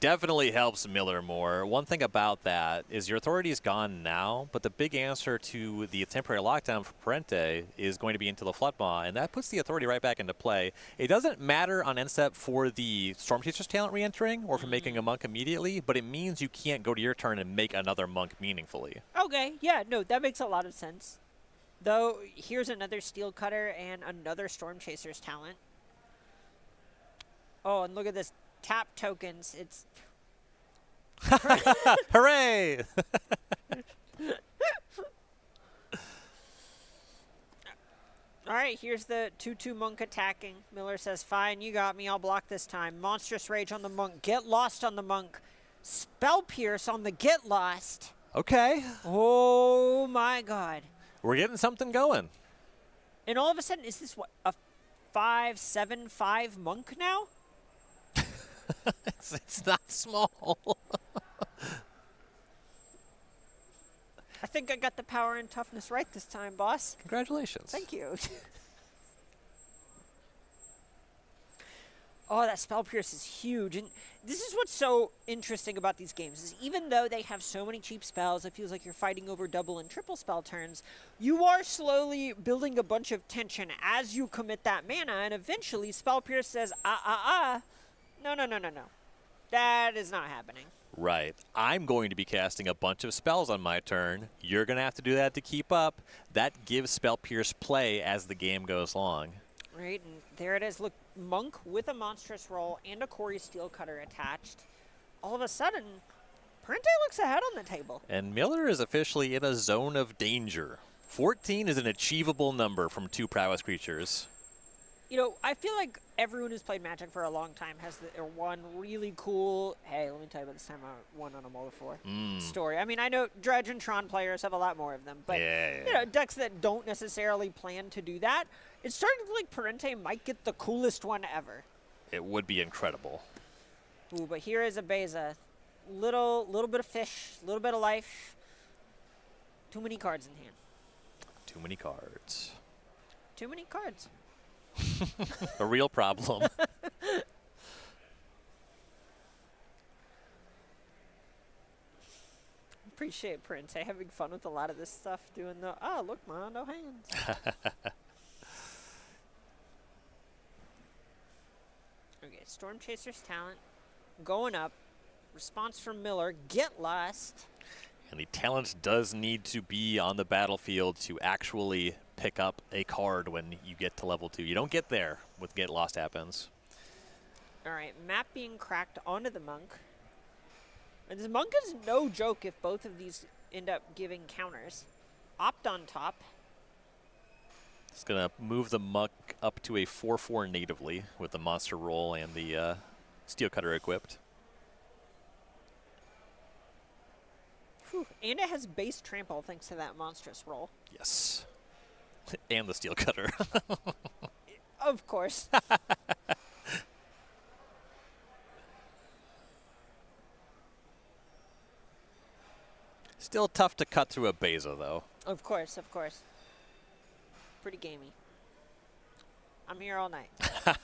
Definitely helps Miller more. One thing about that is your authority is gone now, but the big answer to the temporary lockdown for Parente is going to be into the Floodmaw, and that puts the authority right back into play. It doesn't matter on end step for the Storm Chaser's Talent re-entering or for making a monk immediately, but it means you can't go to your turn and make another monk meaningfully. Okay, yeah, no, that makes a lot of sense. Though, here's another Steel Cutter and another Storm Chaser's Talent. Oh, and look at this. Tap tokens. It's Hooray! all right, here's the 2/2 monk attacking. Miller says, fine, you got me. I'll block this time. Monstrous Rage on the monk. Get Lost on the monk. Spell Pierce on the Get Lost. Okay. Oh, my God. We're getting something going. And all of a sudden, is this what, a 5/7/5 monk now? It's not small. I think I got the power and toughness right this time, boss. Congratulations. Thank you. Oh, that Spell Pierce is huge. And this is what's so interesting about these games, is even though they have so many cheap spells, it feels like you're fighting over double and triple spell turns, you are slowly building a bunch of tension as you commit that mana, and eventually Spell Pierce says, no. That is not happening. Right. I'm going to be casting a bunch of spells on my turn. You're going to have to do that to keep up. That gives Spell Pierce play as the game goes along. Right, and there it is. Look, Monk with a Monstrous Roll and a Quarry Steelcutter attached. All of a sudden, Parente looks ahead on the table. And Miller is officially in a zone of danger. 14 is an achievable number from 2 prowess creatures. You know, I feel like everyone who's played Magic for a long time has their one really cool, hey, let me tell you about this time I won on a Muller 4 story. I mean, I know Dredge and Tron players have a lot more of them, but, you know, decks that don't necessarily plan to do that, it's starting to look like Parente might get the coolest one ever. It would be incredible. Ooh, but here is a Beza. Little bit of fish, little bit of life. Too many cards in hand. Too many cards. Too many cards. A real problem. Appreciate Parente having fun with a lot of this stuff, doing the, look, ma, no hands. Okay, Storm Chaser's talent going up. Response from Miller, get lost. And the talent does need to be on the battlefield to actually pick up a card when you get to level 2. You don't get there with Get Lost happens. All right, map being cracked onto the Monk. And this Monk is no joke if both of these end up giving counters. Opt on top. It's going to move the Monk up to a 4/4 natively with the Monster Roll and the Steel Cutter equipped. Whew. And it has base trample thanks to that Monstrous Roll. Yes. And the Steel Cutter. Of course. Still tough to cut through a Beza, though. Of course, of course. Pretty gamey. I'm here all night. All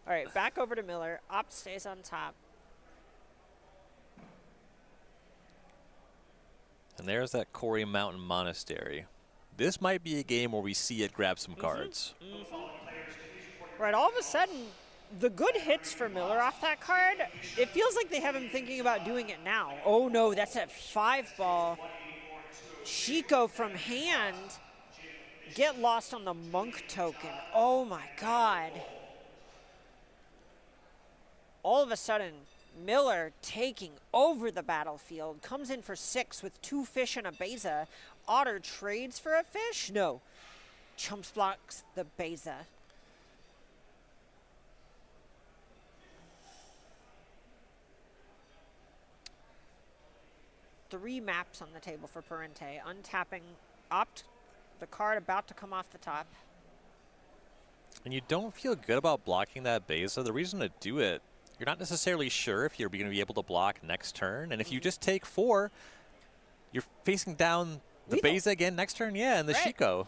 right, back over to Miller. Opt stays on top. And there's that Quarry Mountain Monastery. This might be a game where we see it grab some cards. Right, all of a sudden, the good hits for Miller off that card, it feels like they have him thinking about doing it now. Oh no, that's a 5-ball. Chico from hand. Get lost on the Monk token. Oh my god. All of a sudden, Miller taking over the battlefield, comes in for 6 with 2 fish and a Beza. Otter trades for a fish? No. Chumps blocks the Beza. Three maps on the table for Parente. Untapping, opt the card about to come off the top. And you don't feel good about blocking that Beza. The reason to do it, you're not necessarily sure if you're going to be able to block next turn. And if you just take 4, you're facing down the Beza again next turn. Yeah, and the Chico.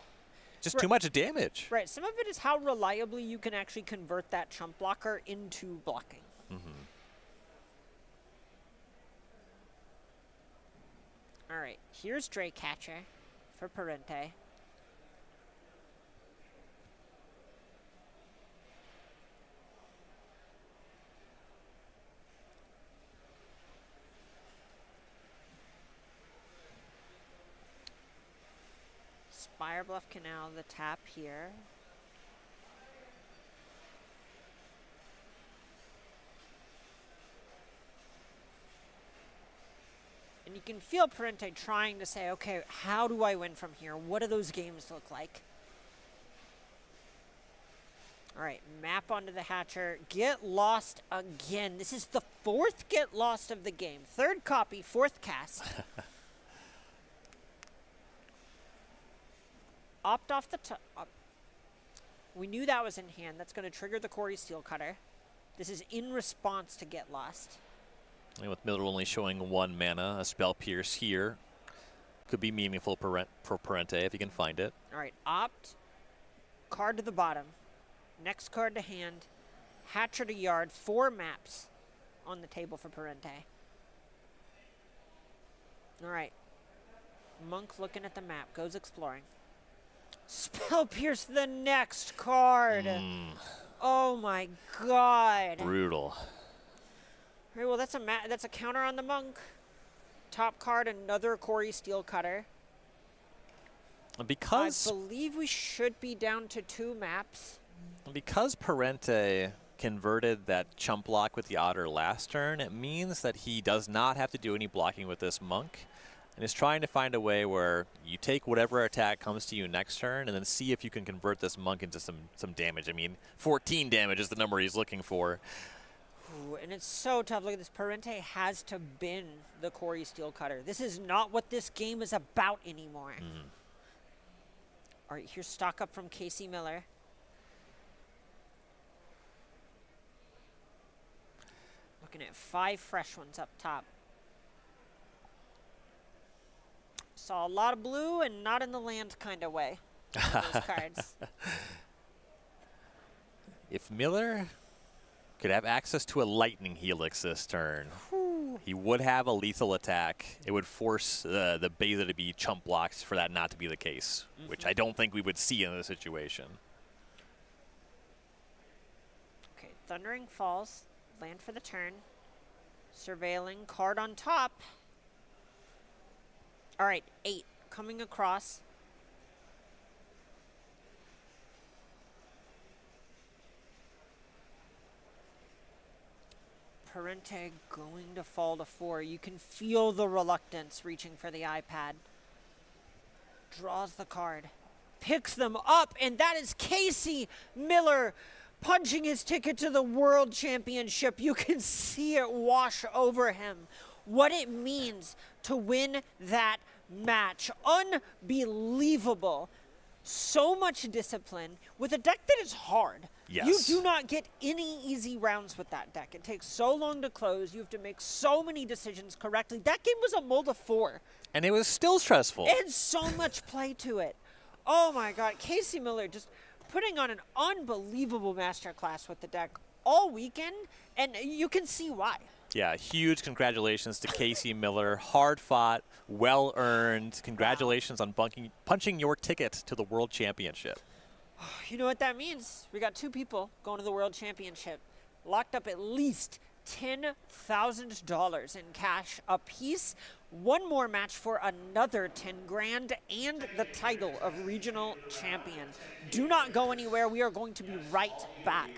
Just too much damage. Right. Some of it is how reliably you can actually convert that chump blocker into blocking. All right. Here's Draycatcher for Parente. Spire Bluff Canal, the tap here. And you can feel Parente trying to say, okay, how do I win from here? What do those games look like? All right, map onto the Hatcher. Get lost again. This is the 4th get lost of the game. 3rd copy, 4th cast. Opt off the top. We knew that was in hand. That's going to trigger the Quarry Steelcutter. This is in response to Get Lost. And with Miller only showing 1 mana, a Spell Pierce here could be meaningful for Parente if you can find it. All right, opt. Card to the bottom. Next card to hand. Hatcher to yard. 4 maps on the table for Parente. All right. Monk looking at the map. Goes exploring. Spell Pierce the next card. Oh my god. Brutal. Right, well, that's a counter on the Monk. Top card, another Corey Steelcutter. Because I believe we should be down to 2 maps. Because Parente converted that chump block with the Otter last turn, it means that he does not have to do any blocking with this Monk, and is trying to find a way where you take whatever attack comes to you next turn and then see if you can convert this Monk into some damage. I mean, 14 damage is the number he's looking for. Ooh, and it's so tough. Look at this. Parente has to bin the Corey Steelcutter. This is not what this game is about anymore. All right, here's stock up from Casey Miller. Looking at 5 fresh ones up top. Saw a lot of blue and not in the land kind of way. Those cards. If Miller could have access to a Lightning Helix this turn, he would have a lethal attack. It would force the Beza to be chump blocks for that not to be the case, which I don't think we would see in this situation. Okay, Thundering Falls, land for the turn. Surveilling, card on top. All right, 8 coming across. Parente going to fall to 4. You can feel the reluctance reaching for the iPad. Draws the card. Picks them up, and that is Casey Miller punching his ticket to the World Championship. You can see it wash over him. What it means to win that match. Unbelievable. So much discipline with a deck that is hard. Yes. You do not get any easy rounds with that deck. It takes so long to close. You have to make so many decisions correctly. That game was a mold of 4. And it was still stressful. It had so much play to it. Oh my God, Casey Miller just putting on an unbelievable masterclass with the deck all weekend, and you can see why. Yeah, huge congratulations to Casey Miller. Hard fought, well earned. Congratulations on punching your ticket to the World Championship. You know what that means? We got 2 people going to the World Championship. Locked up at least $10,000 in cash apiece. One more match for another 10 grand and the title of regional champion. Do not go anywhere. We are going to be right back.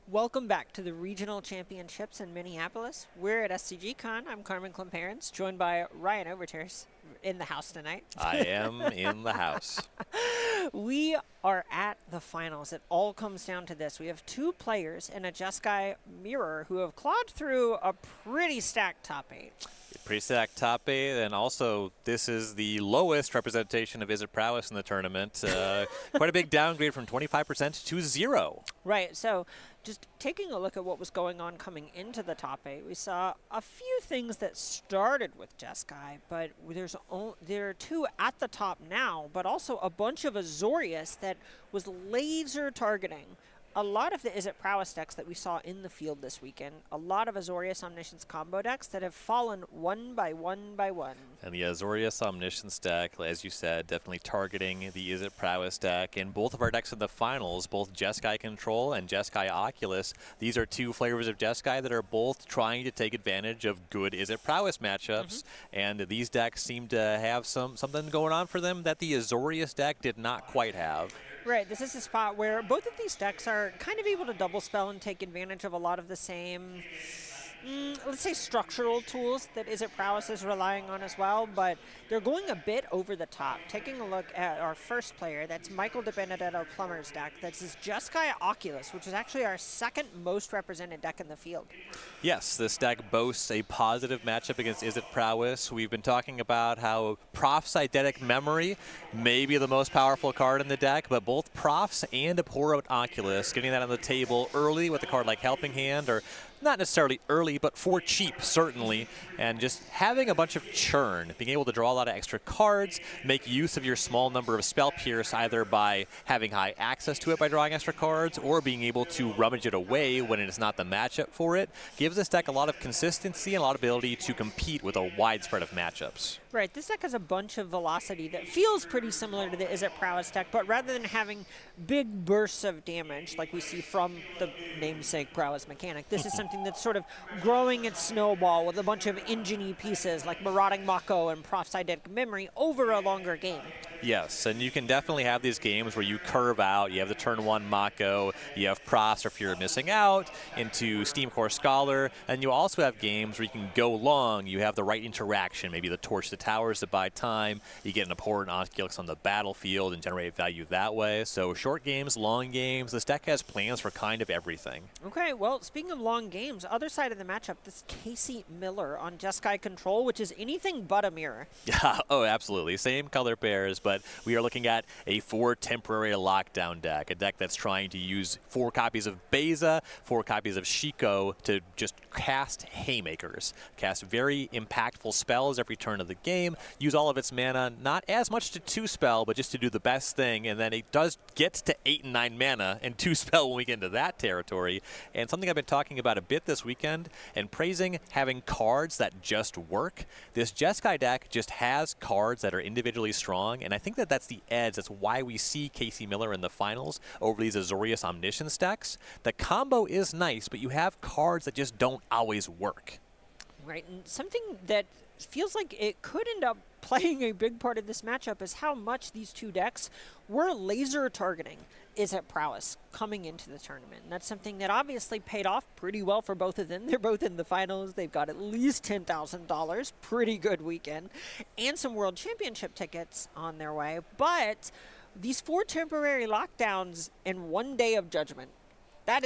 Welcome back to the Regional Championships in Minneapolis. We're at SCG Con. I'm Carmen Klemperens, joined by Ryan Overtures in the house tonight. I am in the house. We are at the finals. It all comes down to this. We have two players in a Jeskai mirror who have clawed through a pretty stacked top 8. Pretty stacked top 8, and also this is the lowest representation of Izzet Prowess in the tournament. Quite a big downgrade from 25% to 0. Right, so just taking a look at what was going on coming into the top 8, we saw a few things that started with Jeskai, but there are two at the top now, but also a bunch of Azorius that was laser targeting a lot of the Izzet Prowess decks that we saw in the field this weekend, a lot of Azorius Omniscience combo decks that have fallen one by one by one. And the Azorius Omniscience deck, as you said, definitely targeting the Izzet Prowess deck. And both of our decks in the finals, both Jeskai Control and Jeskai Oculus, these are two flavors of Jeskai that are both trying to take advantage of good Izzet Prowess matchups. And these decks seem to have something going on for them that the Azorius deck did not quite have. Right, this is a spot where both of these decks are kind of able to double spell and take advantage of a lot of the same, let's say, structural tools that Izzet Prowess is relying on as well, but they're going a bit over the top. Taking a look at our first player, that's Michael DiBenedetto Plummer's deck. That's his Jeskai Oculus, which is actually our second most represented deck in the field. Yes, this deck boasts a positive matchup against Izzet Prowess. We've been talking about how Prof's Eidetic Memory may be the most powerful card in the deck, but both Profs and a Pour-Out Oculus, getting that on the table early with a card like Helping Hand, or not necessarily early, but for cheap, certainly, and just having a bunch of churn, being able to draw a lot of extra cards, make use of your small number of Spell Pierce, either by having high access to it by drawing extra cards, or being able to rummage it away when it is not the matchup for it, gives this deck a lot of consistency and a lot of ability to compete with a wide spread of matchups. Right, this deck has a bunch of velocity that feels pretty similar to the Izzet Prowess deck, but rather than having big bursts of damage like we see from the namesake Prowess mechanic, this is something that's sort of growing its snowball with a bunch of engine-y pieces like Marauding Mako and Prof's Eidetic Memory over a longer game. Yes, and you can definitely have these games where you curve out. You have the turn 1 Mako, you have Profs, or if you're missing out, into Steam Core Scholar, and you also have games where you can go long. You have the right interaction, maybe the Torch the Towers to buy time. You get an important Oculus on the battlefield and generate value that way. So short games, long games, this deck has plans for kind of everything. Okay, well, speaking of long games, other side of the matchup, this Casey Miller on Jeskai Control, which is anything but a mirror. Yeah, oh, absolutely. Same color pairs, but we are looking at a 4 temporary lockdown deck, a deck that's trying to use 4 copies of Beza, 4 copies of Shiko to just cast haymakers, cast very impactful spells every turn of the game, use all of its mana, not as much to 2 spell, but just to do the best thing, and then it does get to 8 and 9 mana and 2 spell when we get into that territory. And something I've been talking about a bit this weekend and praising having cards that just work. This Jeskai deck just has cards that are individually strong, and I think that that's the edge. That's why we see Casey Miller in the finals over these Azorius Omniscience decks. The combo is nice, but you have cards that just don't always work. Right, and something that feels like it could end up playing a big part of this matchup is how much these two decks were laser targeting Izzet Prowess coming into the tournament. And that's something that obviously paid off pretty well for both of them. They're both in the finals. They've got at least $10,000, pretty good weekend, and some World Championship tickets on their way. But these 4 temporary lockdowns and 1 day of judgment, that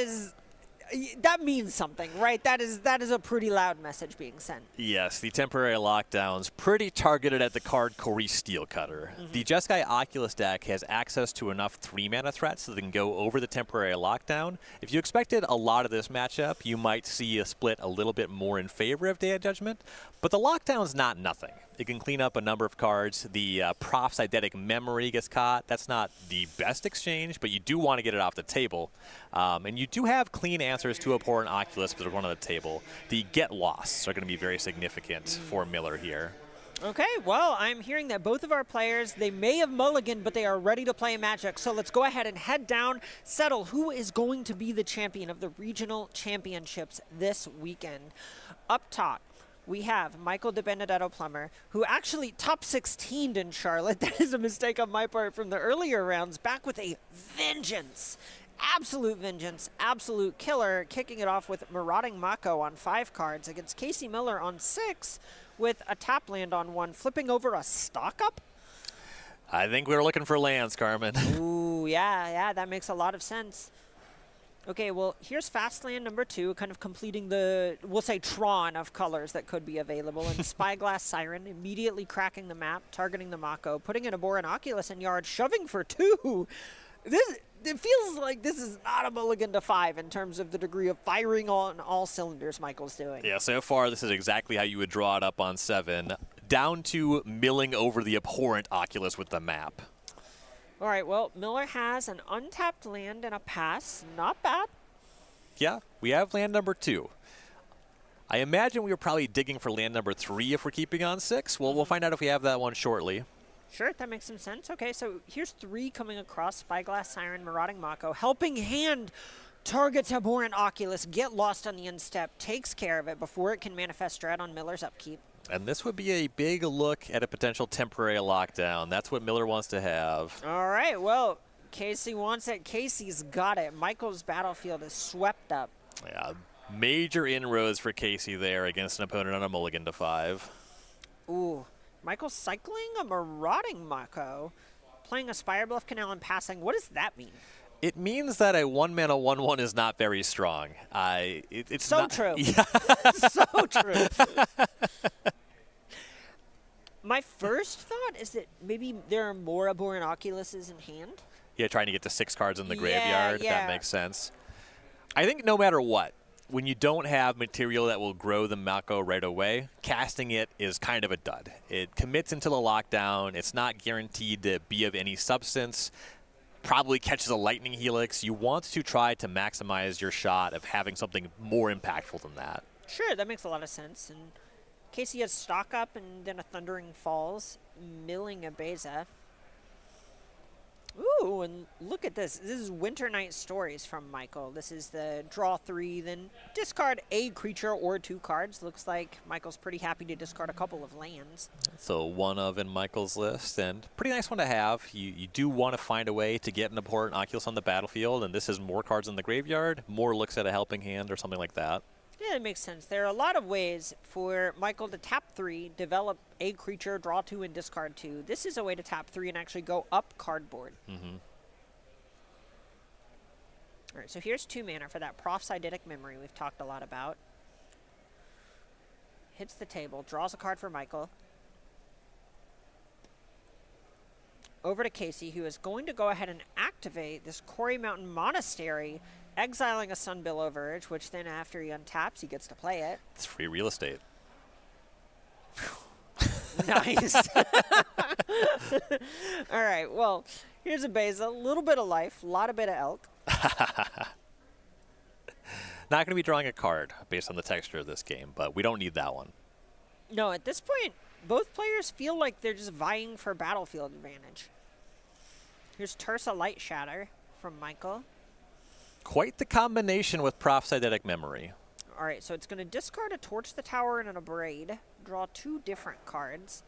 means something, right? That is a pretty loud message being sent. Yes, the temporary lockdowns pretty targeted at the card Corey Steelcutter. The Jeskai Oculus deck has access to enough 3-mana threats so they can go over the temporary lockdown. If you expected a lot of this matchup, you might see a split a little bit more in favor of Day of Judgment, but the lockdown's not nothing. It can clean up a number of cards. The Prof's Eidetic Memory gets caught. That's not the best exchange, but you do want to get it off the table. And you do have clean answers to a Pour and Oculus, but they're one on the table. The get loss are going to be very significant for Miller here. Okay, well, I'm hearing that both of our players, they may have mulliganed, but they are ready to play Magic. So let's go ahead and head down, settle who is going to be the champion of the regional championships this weekend. Up top, we have Michael DiBenedetto Plummer, who actually top 16'd in Charlotte. That is a mistake on my part from the earlier rounds, back with a vengeance absolute vengeance, absolute killer, kicking it off with Marauding Mako on 5 cards against Casey Miller on 6 with a tap land on 1, flipping over a stock up. I think we were looking for lands, Carmen. Ooh, yeah, that makes a lot of sense. Okay, well, here's fast land number 2, kind of completing the, we'll say, Tron of colors that could be available. And Spyglass Siren immediately cracking the map, targeting the Mako, putting in a Boran Oculus in yard, shoving for 2. It feels like this is not a mulligan to 5 in terms of the degree of firing on all cylinders Michael's doing. Yeah, so far this is exactly how you would draw it up on 7, down to milling over the abhorrent Oculus with the map. All right, well, Miller has an untapped land and a pass. Not bad. Yeah, we have land number 2. I imagine we were probably digging for land number 3 if we're keeping on 6. Well, we'll find out if we have that one shortly. Sure, that makes some sense. Okay, so here's 3 coming across. Spyglass Siren, Marauding Mako. Helping Hand targets Abhorrent Oculus, get lost on the instep, takes care of it before it can manifest Dread on Miller's upkeep. And this would be a big look at a potential temporary lockdown. That's what Miller wants to have. All right, well, Casey wants it. Casey's got it. Michael's battlefield is swept up. Yeah, major inroads for Casey there against an opponent on a mulligan to 5. Ooh, Michael's cycling a Marauding Mako, playing a Spirebluff Canal and passing. What does that mean? It means that a 1-mana 1/1 is not very strong. It's so not, true. Yeah. So true. My first thought is that maybe there are more Abhorrent Oculuses in hand. Yeah, trying to get to 6 cards in the Yeah, graveyard. yeah. That makes sense. I think no matter what, when you don't have material that will grow the Mako right away, casting it is kind of a dud. It commits into the lockdown. It's not guaranteed to be of any substance. Probably catches a Lightning Helix. You want to try to maximize your shot of having something more impactful than that. Sure, that makes a lot of sense. And Casey has Stock Up and then a Thundering Falls, milling a Beza. Ooh, and look at this. This is Winter Night Stories from Michael. This is the draw 3, then discard a creature or 2 cards. Looks like Michael's pretty happy to discard a couple of lands. So one of in Michael's list, and pretty nice one to have. You do want to find a way to get an Abhorrent Oculus on the battlefield, and this is more cards in the graveyard, more looks at a Helping Hand or something like that. Yeah, it makes sense. There are a lot of ways for Michael to tap 3, develop a creature, draw 2, and discard 2. This is a way to tap 3 and actually go up cardboard. Mm-hmm. All right, so here's 2 mana for that Prophecytic Memory we've talked a lot about. Hits the table, draws a card for Michael. Over to Casey, who is going to go ahead and activate this Quarry Mountain Monastery, exiling a Sunbillow Verge, which then after he untaps, he gets to play it. It's free real estate. Nice. All right, well, here's a Beza, a little bit of life, a lot of bit of elk. Not going to be drawing a card based on the texture of this game, but we don't need that one. No, at this point, both players feel like they're just vying for battlefield advantage. Here's Tursa Light Shatter from Michael. Quite the combination with Prophecytic Memory. All right, so it's going to discard a Torch the Tower and an Abrade, draw 2 different cards.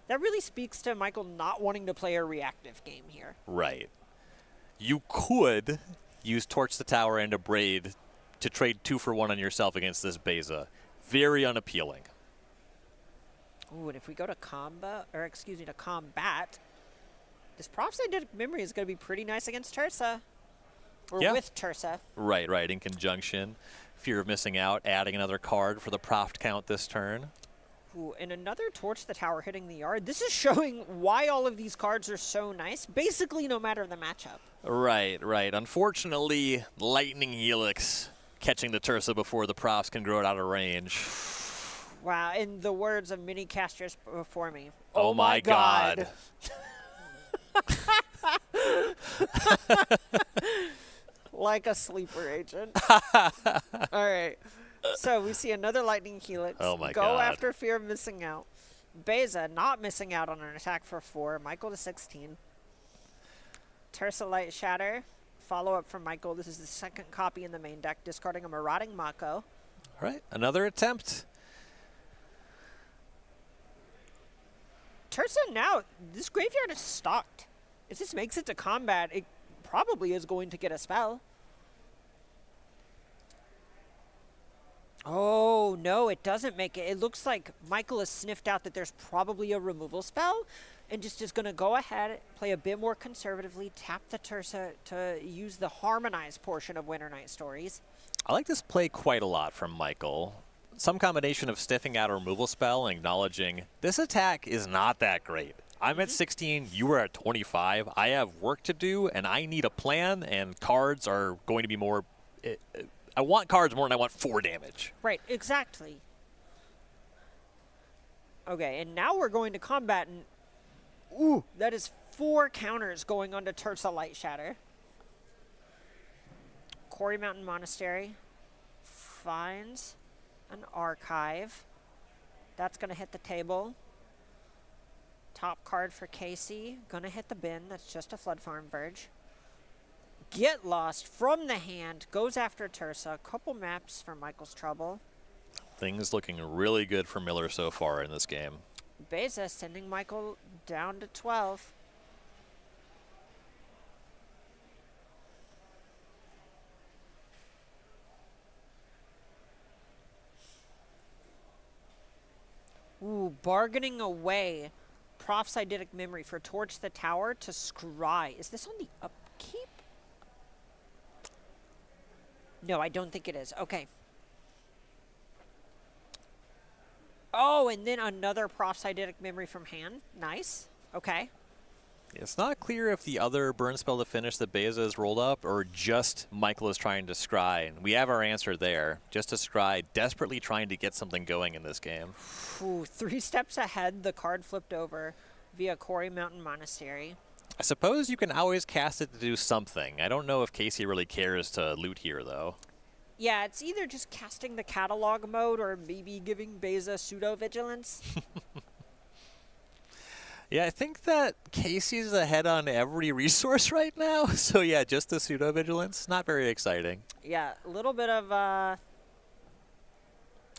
That really speaks to Michael not wanting to play a reactive game here. Right. You could use Torch the Tower and Abrade to trade 2 for 1 on yourself against this Beza. Very unappealing. Ooh, and if we go to combat, this Prophecytic Memory is going to be pretty nice against Tursa. Or Yeah. with Tursa. Right, in conjunction. Fear of missing out, adding another card for the Proft count this turn. Ooh, and another Torch the Tower hitting the yard. This is showing why all of these cards are so nice, basically no matter the matchup. Right. Unfortunately, Lightning Helix catching the Tursa before the Profs can grow it out of range. Wow, in the words of many casters before me. Oh my God. Like a sleeper agent. All right. So we see another Lightning Helix. Oh my Go God. after Fear of Missing Out. Beza not missing out on an attack for 4. Michael to 16. Tursa Light Shatter. Follow up from Michael. This is the second copy in the main deck, discarding a Marauding Mako. All right, another attempt. Tursa now, this graveyard is stocked. If this makes it to combat, it probably is going to get a spell. Oh, no, it doesn't make it. It looks like Michael has sniffed out that there's probably a removal spell and just is going to go ahead, play a bit more conservatively, tap the Tursa to use the harmonized portion of Winter Night Stories. I like this play quite a lot from Michael. Some combination of sniffing out a removal spell and acknowledging this attack is not that great. I'm at 16, you are at 25. I have work to do, and I need a plan, and cards are going to be more... I want cards more than I want 4 damage. Right, exactly. Okay, and now we're going to combat, and ooh, that is 4 counters going onto Tursa Light Shatter. Quarry Mountain Monastery finds an archive. That's going to hit the table. Top card for Casey, going to hit the bin. That's just a Flood Farm Verge. Get Lost from the hand, goes after Tursa. Couple maps for Michael's trouble. Things looking really good for Miller so far in this game. Beza sending Michael down to 12. Ooh, bargaining away. Prophesidic Memory for Torch the Tower to Scry. Is this on the upkeep? No, I don't think it is. Okay. Oh, and then another Prophesidic Memory from hand. Nice. Okay. It's not clear if the other burn spell to finish that Beza has rolled up or just Michael is trying to scry. And we have our answer there. Just a scry, desperately trying to get something going in this game. Ooh, 3 steps ahead, the card flipped over via Quarry Mountain Monastery. I suppose you can always cast it to do something. I don't know if Casey really cares to loot here, though. Yeah, it's either just casting the catalog mode or maybe giving Beza pseudo-vigilance. Yeah, I think that Casey's ahead on every resource right now. So yeah, just the pseudo-vigilance. Not very exciting. Yeah, a little bit of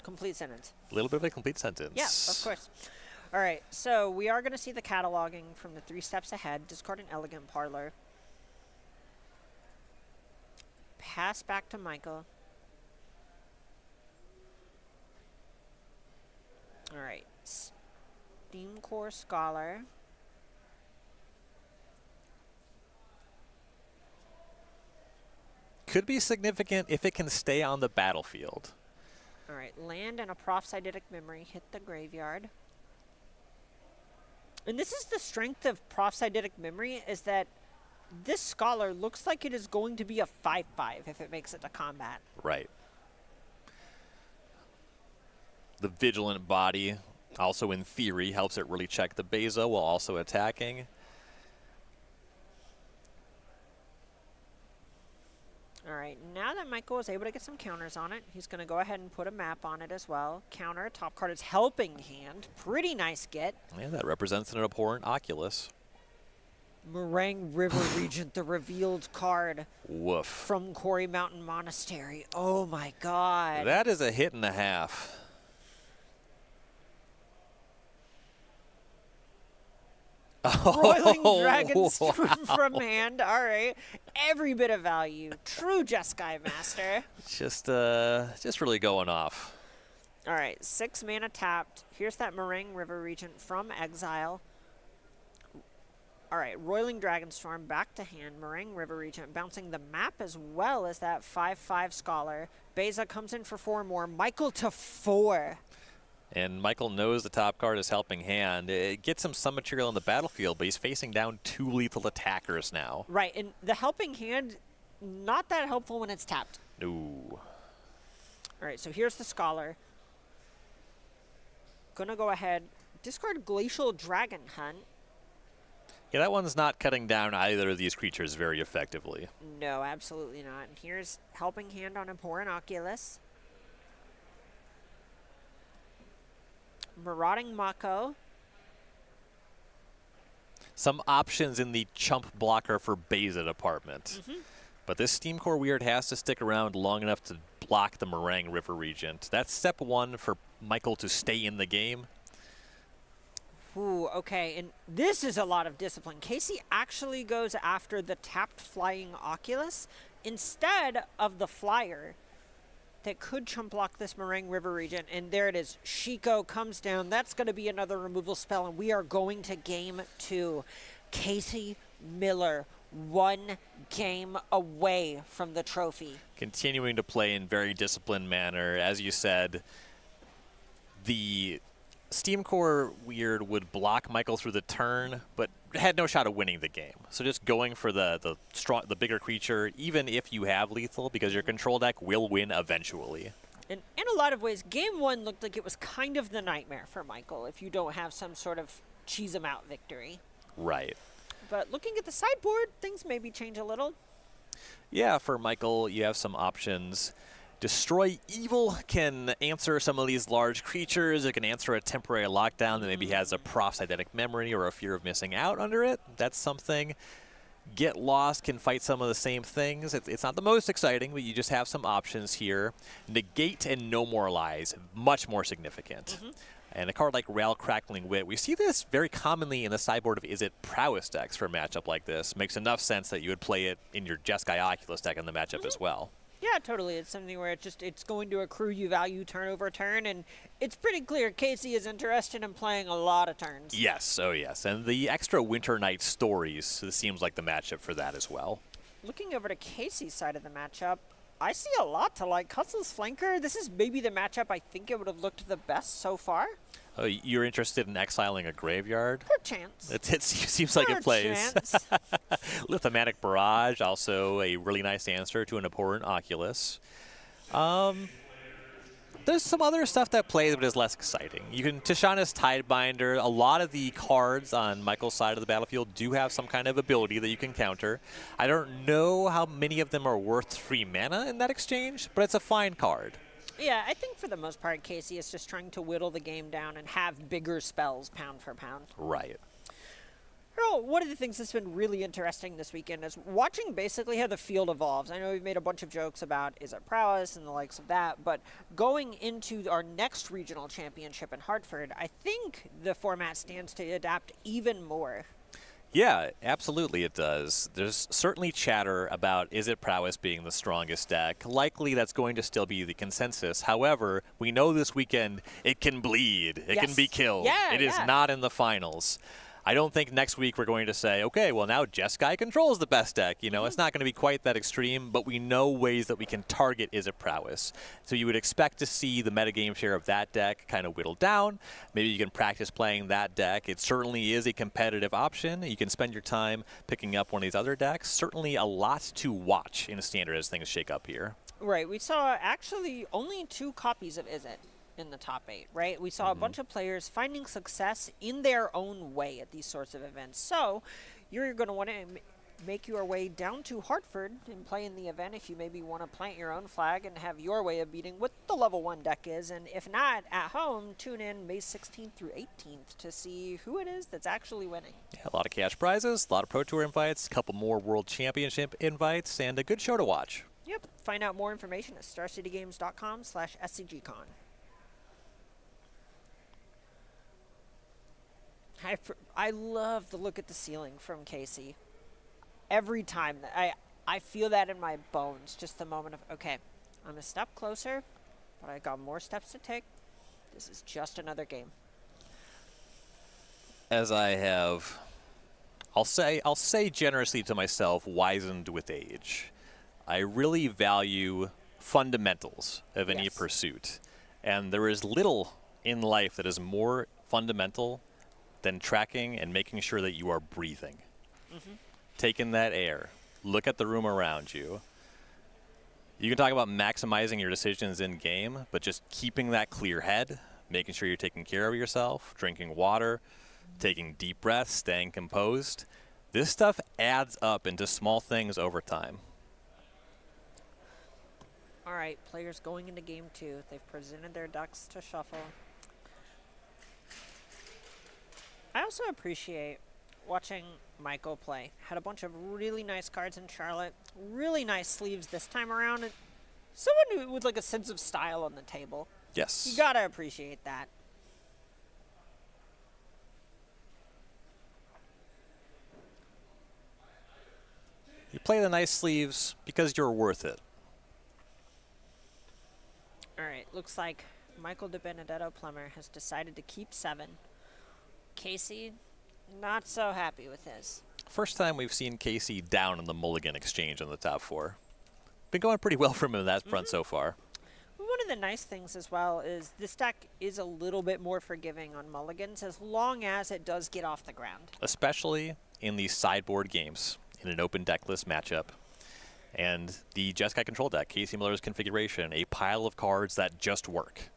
complete sentence. A little bit of a complete sentence. Yeah, of course. All right, so we are going to see the cataloging from the 3 steps ahead. Discard an Elegant Parlor. Pass back to Michael. All right. Steam Core Scholar. Could be significant if it can stay on the battlefield. All right, land and a Prophesidic Memory hit the graveyard. And this is the strength of Prophesidic Memory, is that this Scholar looks like it is going to be a 5/5 if it makes it to combat. Right. The Vigilant Body also, in theory, helps it really check the Beza while also attacking. All right, now that Michael was able to get some counters on it, he's going to go ahead and put a map on it as well. Counter, top card is Helping Hand. Pretty nice get. Yeah, that represents an abhorrent Oculus. Meringue River Regent, the revealed card Woof. from Quarry Mountain Monastery. Oh my god. That is a hit and a half. Roiling Dragonstorm from hand. All right. Every bit of value. True Jeskai Master. Just really going off. All right. 6 mana tapped. Here's that Meringue River Regent from exile. All right. Roiling Dragonstorm back to hand. Meringue River Regent bouncing the map as well as that 5/5 Scholar. Beza comes in for 4 more. Michael to 4. And Michael knows the top card is Helping Hand. It gets him some material on the battlefield, but he's facing down 2 lethal attackers now. Right, and the Helping Hand, not that helpful when it's tapped. No. All right, so here's the Scholar. Gonna go ahead, discard Glacial Dragon Hunt. Yeah, that one's not cutting down either of these creatures very effectively. No, absolutely not. And here's Helping Hand on Abhorrent Oculus. Marauding Mako. Some options in the chump blocker for Beza department. But this Steam Core Weird has to stick around long enough to block the Meringue River Regent. That's step 1 for Michael to stay in the game. Ooh, okay, and this is a lot of discipline. Casey actually goes after the tapped flying Oculus instead of the flyer that could chump block this Meringue River region. And there it is. Shiko comes down. That's going to be another removal spell, and we are going to game 2. Casey Miller, 1 game away from the trophy. Continuing to play in very disciplined manner. As you said, the Steam Core Weird would block Michael through the turn, but had no shot of winning the game. So just going for the bigger creature, even if you have lethal, because your control deck will win eventually. And in a lot of ways, game 1 looked like it was kind of the nightmare for Michael if you don't have some sort of cheese him out victory. Right. But looking at the sideboard, things maybe change a little. Yeah, for Michael, you have some options. Destroy Evil can answer some of these large creatures. It can answer a temporary lockdown that maybe has a Proph's Eidetic Memory or a fear of missing out under it. That's something. Get Lost can fight some of the same things. It's not the most exciting, but you just have some options here. Negate and No More Lies, much more significant. And a card like Rail Crackling Wit, we see this very commonly in the sideboard of Is It Prowess decks for a matchup like this. Makes enough sense that you would play it in your Jeskai Oculus deck in the matchup as well. Yeah, totally. It's something where it's going to accrue you value turn over turn, and it's pretty clear Casey is interested in playing a lot of turns. Yes, oh yes. And the extra Winter Night Stories, this seems like the matchup for that as well. Looking over to Casey's side of the matchup, I see a lot to like. Cutlass Flanker, this is maybe the matchup I think it would have looked the best so far. Oh, you're interested in exiling a graveyard? Perchance. It seems like it plays. Lithomatic Barrage, also a really nice answer to an important Oculus. There's some other stuff that plays but is less exciting. You can Tishana's Tidebinder. A lot of the cards on Michael's side of the battlefield do have some kind of ability that you can counter. I don't know how many of them are worth 3 mana in that exchange, but it's a fine card. Yeah, I think for the most part, Casey is just trying to whittle the game down and have bigger spells pound for pound. Right. Earl, one of the things that's been really interesting this weekend is watching basically how the field evolves. I know we've made a bunch of jokes about Is It Prowess and the likes of that, but going into our next regional championship in Hartford, I think the format stands to adapt even more. Yeah, absolutely it does. There's certainly chatter about Is It Prowess being the strongest deck. Likely that's going to still be the consensus. However, we know this weekend it can bleed. It can be killed. Yeah, it is not in the finals. I don't think next week we're going to say, okay, well now Jeskai controls the best deck. You know, it's not going to be quite that extreme, but we know ways that we can target Is It Prowess. So you would expect to see the metagame share of that deck kind of whittled down. Maybe you can practice playing that deck. It certainly is a competitive option. You can spend your time picking up one of these other decks. Certainly a lot to watch in Standard as things shake up here. Right, we saw actually only 2 copies of Is It in the top 8, right? We saw a bunch of players finding success in their own way at these sorts of events. So you're going to want to make your way down to Hartford and play in the event if you maybe want to plant your own flag and have your way of beating what the level 1 deck is. And if not, at home, tune in May 16th through 18th to see who it is that's actually winning. Yeah, a lot of cash prizes, a lot of Pro Tour invites, a couple more World Championship invites, and a good show to watch. Yep. Find out more information at starcitygames.com/SCGCon. I love the look at the ceiling from Casey. Every time that I feel that in my bones, just the moment of, okay, I'm a step closer, but I got more steps to take. This is just another game. As I have, I'll say generously to myself, wizened with age. I really value fundamentals of any pursuit. And there is little in life that is more fundamental than tracking and making sure that you are breathing. Take in that air. Look at the room around you. You can talk about maximizing your decisions in game, but just keeping that clear head, making sure you're taking care of yourself, drinking water, taking deep breaths, staying composed. This stuff adds up into small things over time. All right, players going into game 2. They've presented their decks to shuffle. I also appreciate watching Michael play. Had a bunch of really nice cards in Charlotte, really nice sleeves this time around, and someone with like a sense of style on the table. Yes. You gotta appreciate that. You play the nice sleeves because you're worth it. All right, looks like Michael DiBenedetto-Plummer has decided to keep 7. Casey, not so happy with his. First time we've seen Casey down in the mulligan exchange on the top 4. Been going pretty well for him in that front so far. One of the nice things as well is this deck is a little bit more forgiving on mulligans as long as it does get off the ground. Especially in these sideboard games in an open deck list matchup. And the Jeskai control deck, Casey Miller's configuration, a pile of cards that just work.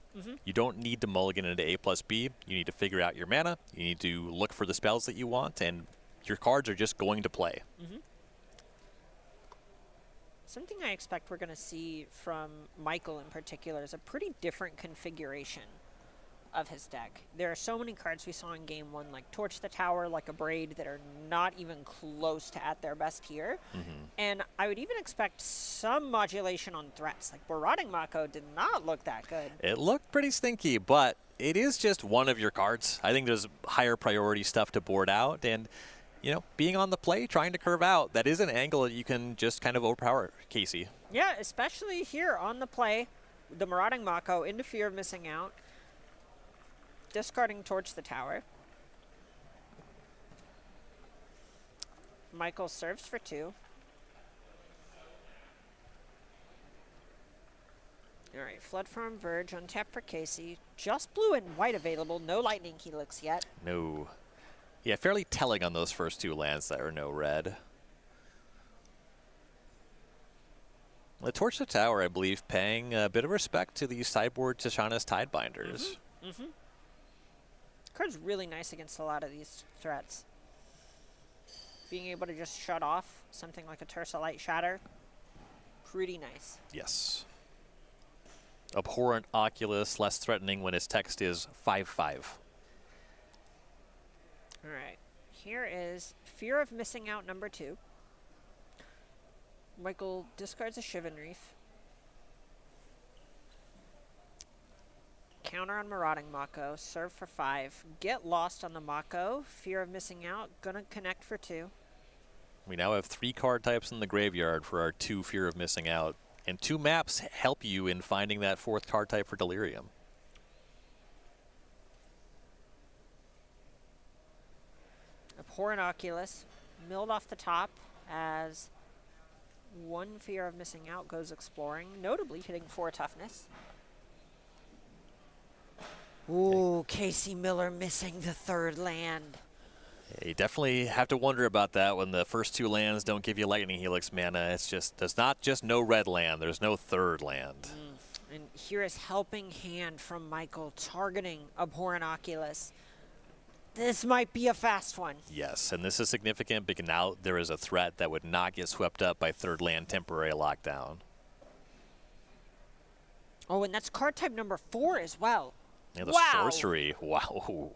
You don't need to mulligan into A plus B. You need to figure out your mana. You need to look for the spells that you want, and your cards are just going to play. Something I expect we're going to see from Michael in particular is a pretty different configuration of his deck. There are so many cards we saw in game 1, like Torch the Tower, like a Braid, that are not even close to at their best here. And I would even expect some modulation on threats. Like Marauding Mako did not look that good. It looked pretty stinky, but it is just one of your cards. I think there's higher priority stuff to board out, and you know, being on the play, trying to curve out, that is an angle that you can just kind of overpower Casey. Yeah, especially here on the play, the Marauding Mako into fear of missing out. Discarding Torch the Tower. Michael serves for 2. All right, Flood from Verge, untap for Casey. Just blue and white available, no Lightning Helix yet. No. Yeah, fairly telling on those first 2 lands that are no red. The Torch the Tower, I believe, paying a bit of respect to the sideboard Tishana's Tidebinders. Card's really nice against a lot of these threats. Being able to just shut off something like a Tersa Light Shatter, pretty nice. Yes. Abhorrent Oculus, less threatening when its text is 5/5. All right, here is Fear of Missing Out number 2. Michael discards a Shivan Reef. Counter on Marauding Mako, serve for 5. Get lost on the Mako, Fear of Missing Out, gonna connect for 2. We now have 3 card types in the graveyard for our 2 Fear of Missing Out. And 2 maps help you in finding that 4th card type for Delirium. Abhorrent Oculus, milled off the top as 1 Fear of Missing Out goes exploring, notably hitting 4 toughness. Ooh, Casey Miller missing the 3rd land. Yeah, you definitely have to wonder about that when the first 2 lands don't give you Lightning Helix mana. It's just, there's not just no red land, there's no 3rd land. And here is Helping Hand from Michael, targeting Abhorrent Oculus. This might be a fast one. Yes, and this is significant because now there is a threat that would not get swept up by 3rd land temporary lockdown. Oh, and that's card type number 4 as well. Yeah, the wow. sorcery. Wow.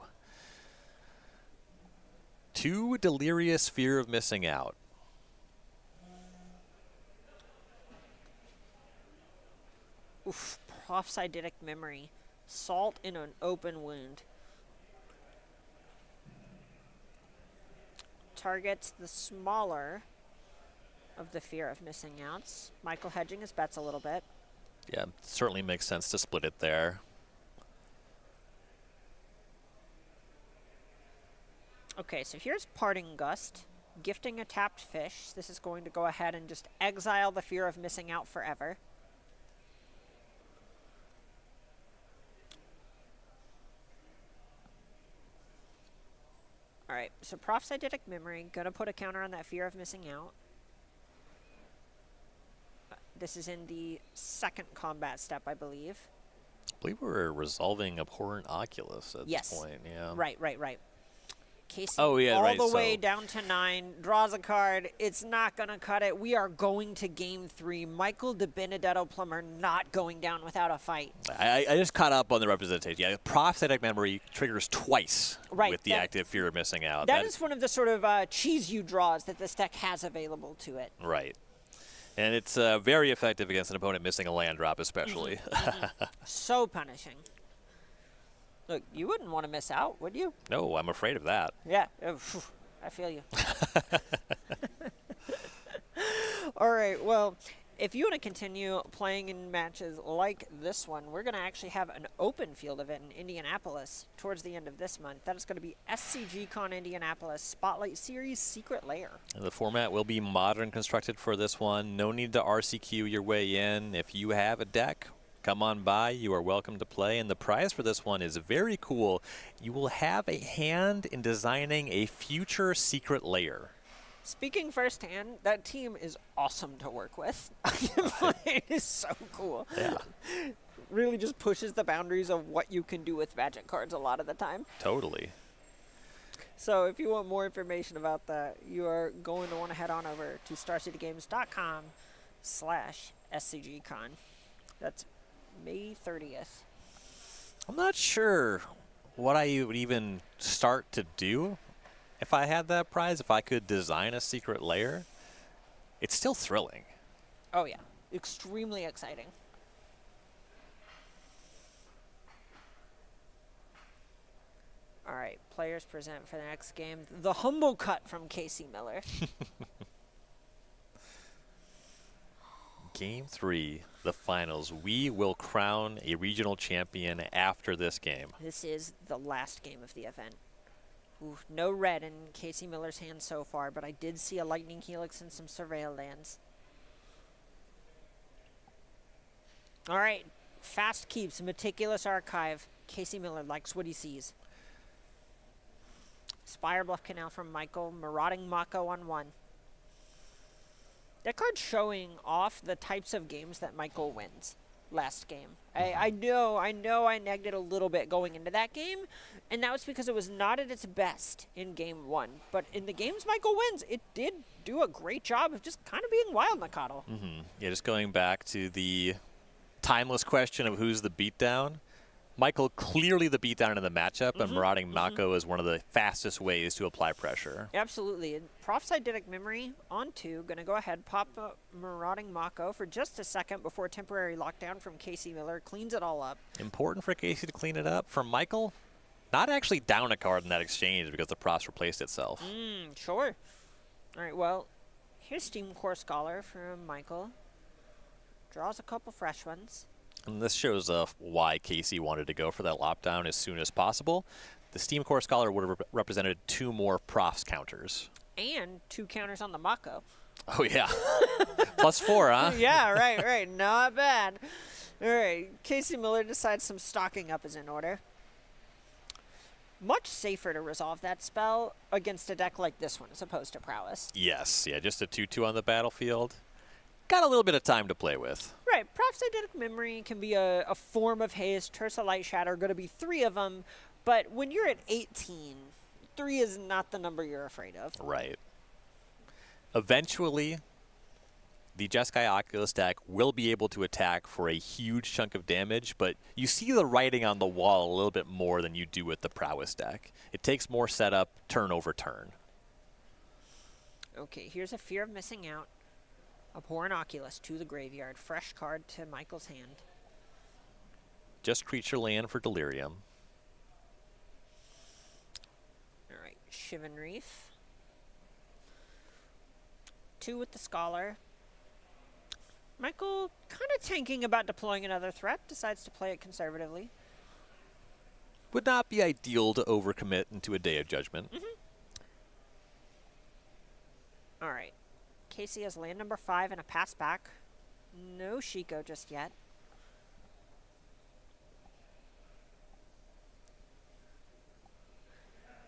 2 Delirious Fear of Missing Out. Oof, Prophesidic Memory. Salt in an open wound. Targets the smaller of the Fear of Missing Outs. Michael hedging his bets a little bit. Yeah, certainly makes sense to split it there. Okay, so here's Parting Gust, gifting a tapped fish. This is going to go ahead and just exile the Fear of Missing Out forever. All right, so Prophesidic Memory, gonna put a counter on that Fear of Missing Out. This is in the 2nd combat step, I believe. I believe we're resolving Abhorrent Oculus at this point. Yeah. Right. Casey, all the way so down to 9, draws a card. It's not going to cut it. We are going to game 3. Michael DiBenedetto-Plummer not going down without a fight. I just caught up on the representation. Yeah, Prophetic Memory triggers twice with the active Fear of Missing Out. That is one of the sort of cheese you draws that this deck has available to it. Right. And it's very effective against an opponent missing a land drop, especially. So punishing. Look, you wouldn't want to miss out, would you? No, I'm afraid of that. Yeah, I feel you. All right, well, if you want to continue playing in matches like this one, we're going to actually have an open field event in Indianapolis towards the end of this month. That is going to be SCG Con Indianapolis Spotlight Series Secret Lair. And the format will be modern constructed for this one. No need to RCQ your way in. If you have a deck, come on by. You are welcome to play. And the prize for this one is very cool. You will have a hand in designing a future secret lair. Speaking firsthand, that team is awesome to work with. It is so cool. Yeah. Really just pushes the boundaries of what you can do with Magic cards a lot of the time. Totally. So if you want more information about that, you are going to want to head on over to starcitygames.com/SCGCon. That's May 30th. I'm not sure what I would even start to do if I had that prize, if I could design a secret lair. It's still thrilling. Oh, yeah. Extremely exciting. All right, players present for the next game. The humble cut from Casey Miller. Game 3, the finals. We will crown a regional champion after this game. This is the last game of the event. Ooh, no red in Casey Miller's hand so far, but I did see a Lightning Helix and some Surveil lands. All right, fast keeps, meticulous archive. Casey Miller likes what he sees. Spire Bluff Canal from Michael, Marauding Mako on 1. That card's showing off the types of games that Michael wins last game. I know I negged it a little bit going into that game, and that was because it was not at its best in game 1. But in the games Michael wins, it did do a great job of just kind of being wild, Mikado. Yeah, just going back to the timeless question of who's the beatdown. Michael clearly the beatdown in the matchup, and Marauding Mako is one of the fastest ways to apply pressure. Absolutely. And Prophesidic Memory on 2. Going to go ahead, pop up Marauding Mako for just a second before temporary lockdown from Casey Miller. Cleans it all up. Important for Casey to clean it up. For Michael, not actually down a card in that exchange because the Props replaced itself. Sure. All right, well, here's Steam Core Scholar from Michael. Draws a couple fresh ones. And this shows why Casey wanted to go for that lockdown as soon as possible. The Steam Core Scholar would have represented 2 more Profs counters. And 2 counters on the Mako. Oh, yeah. +4, huh? Yeah, right. Not bad. All right, Casey Miller decides some stocking up is in order. Much safer to resolve that spell against a deck like this one as opposed to Prowess. Yes, yeah, just a 2/2 on the battlefield. Got a little bit of time to play with. Right, Prophesidic Memory can be a form of haste. Tersa Light Shatter, going to be 3 of them. But when you're at 18, 3 is not the number you're afraid of. Right. Eventually, the Jeskai Oculus deck will be able to attack for a huge chunk of damage, but you see the writing on the wall a little bit more than you do with the Prowess deck. It takes more setup, turn over turn. Okay, here's a Fear of Missing Out. Abhorrent Oculus to the graveyard. Fresh card to Michael's hand. Just creature land for Delirium. All right, Shivan Reef. 2 with the Scholar. Michael kind of thinking about deploying another threat. Decides to play it conservatively. Would not be ideal to overcommit into a Day of Judgment. All right. Casey has land number 5 and a pass back. No Shiko just yet.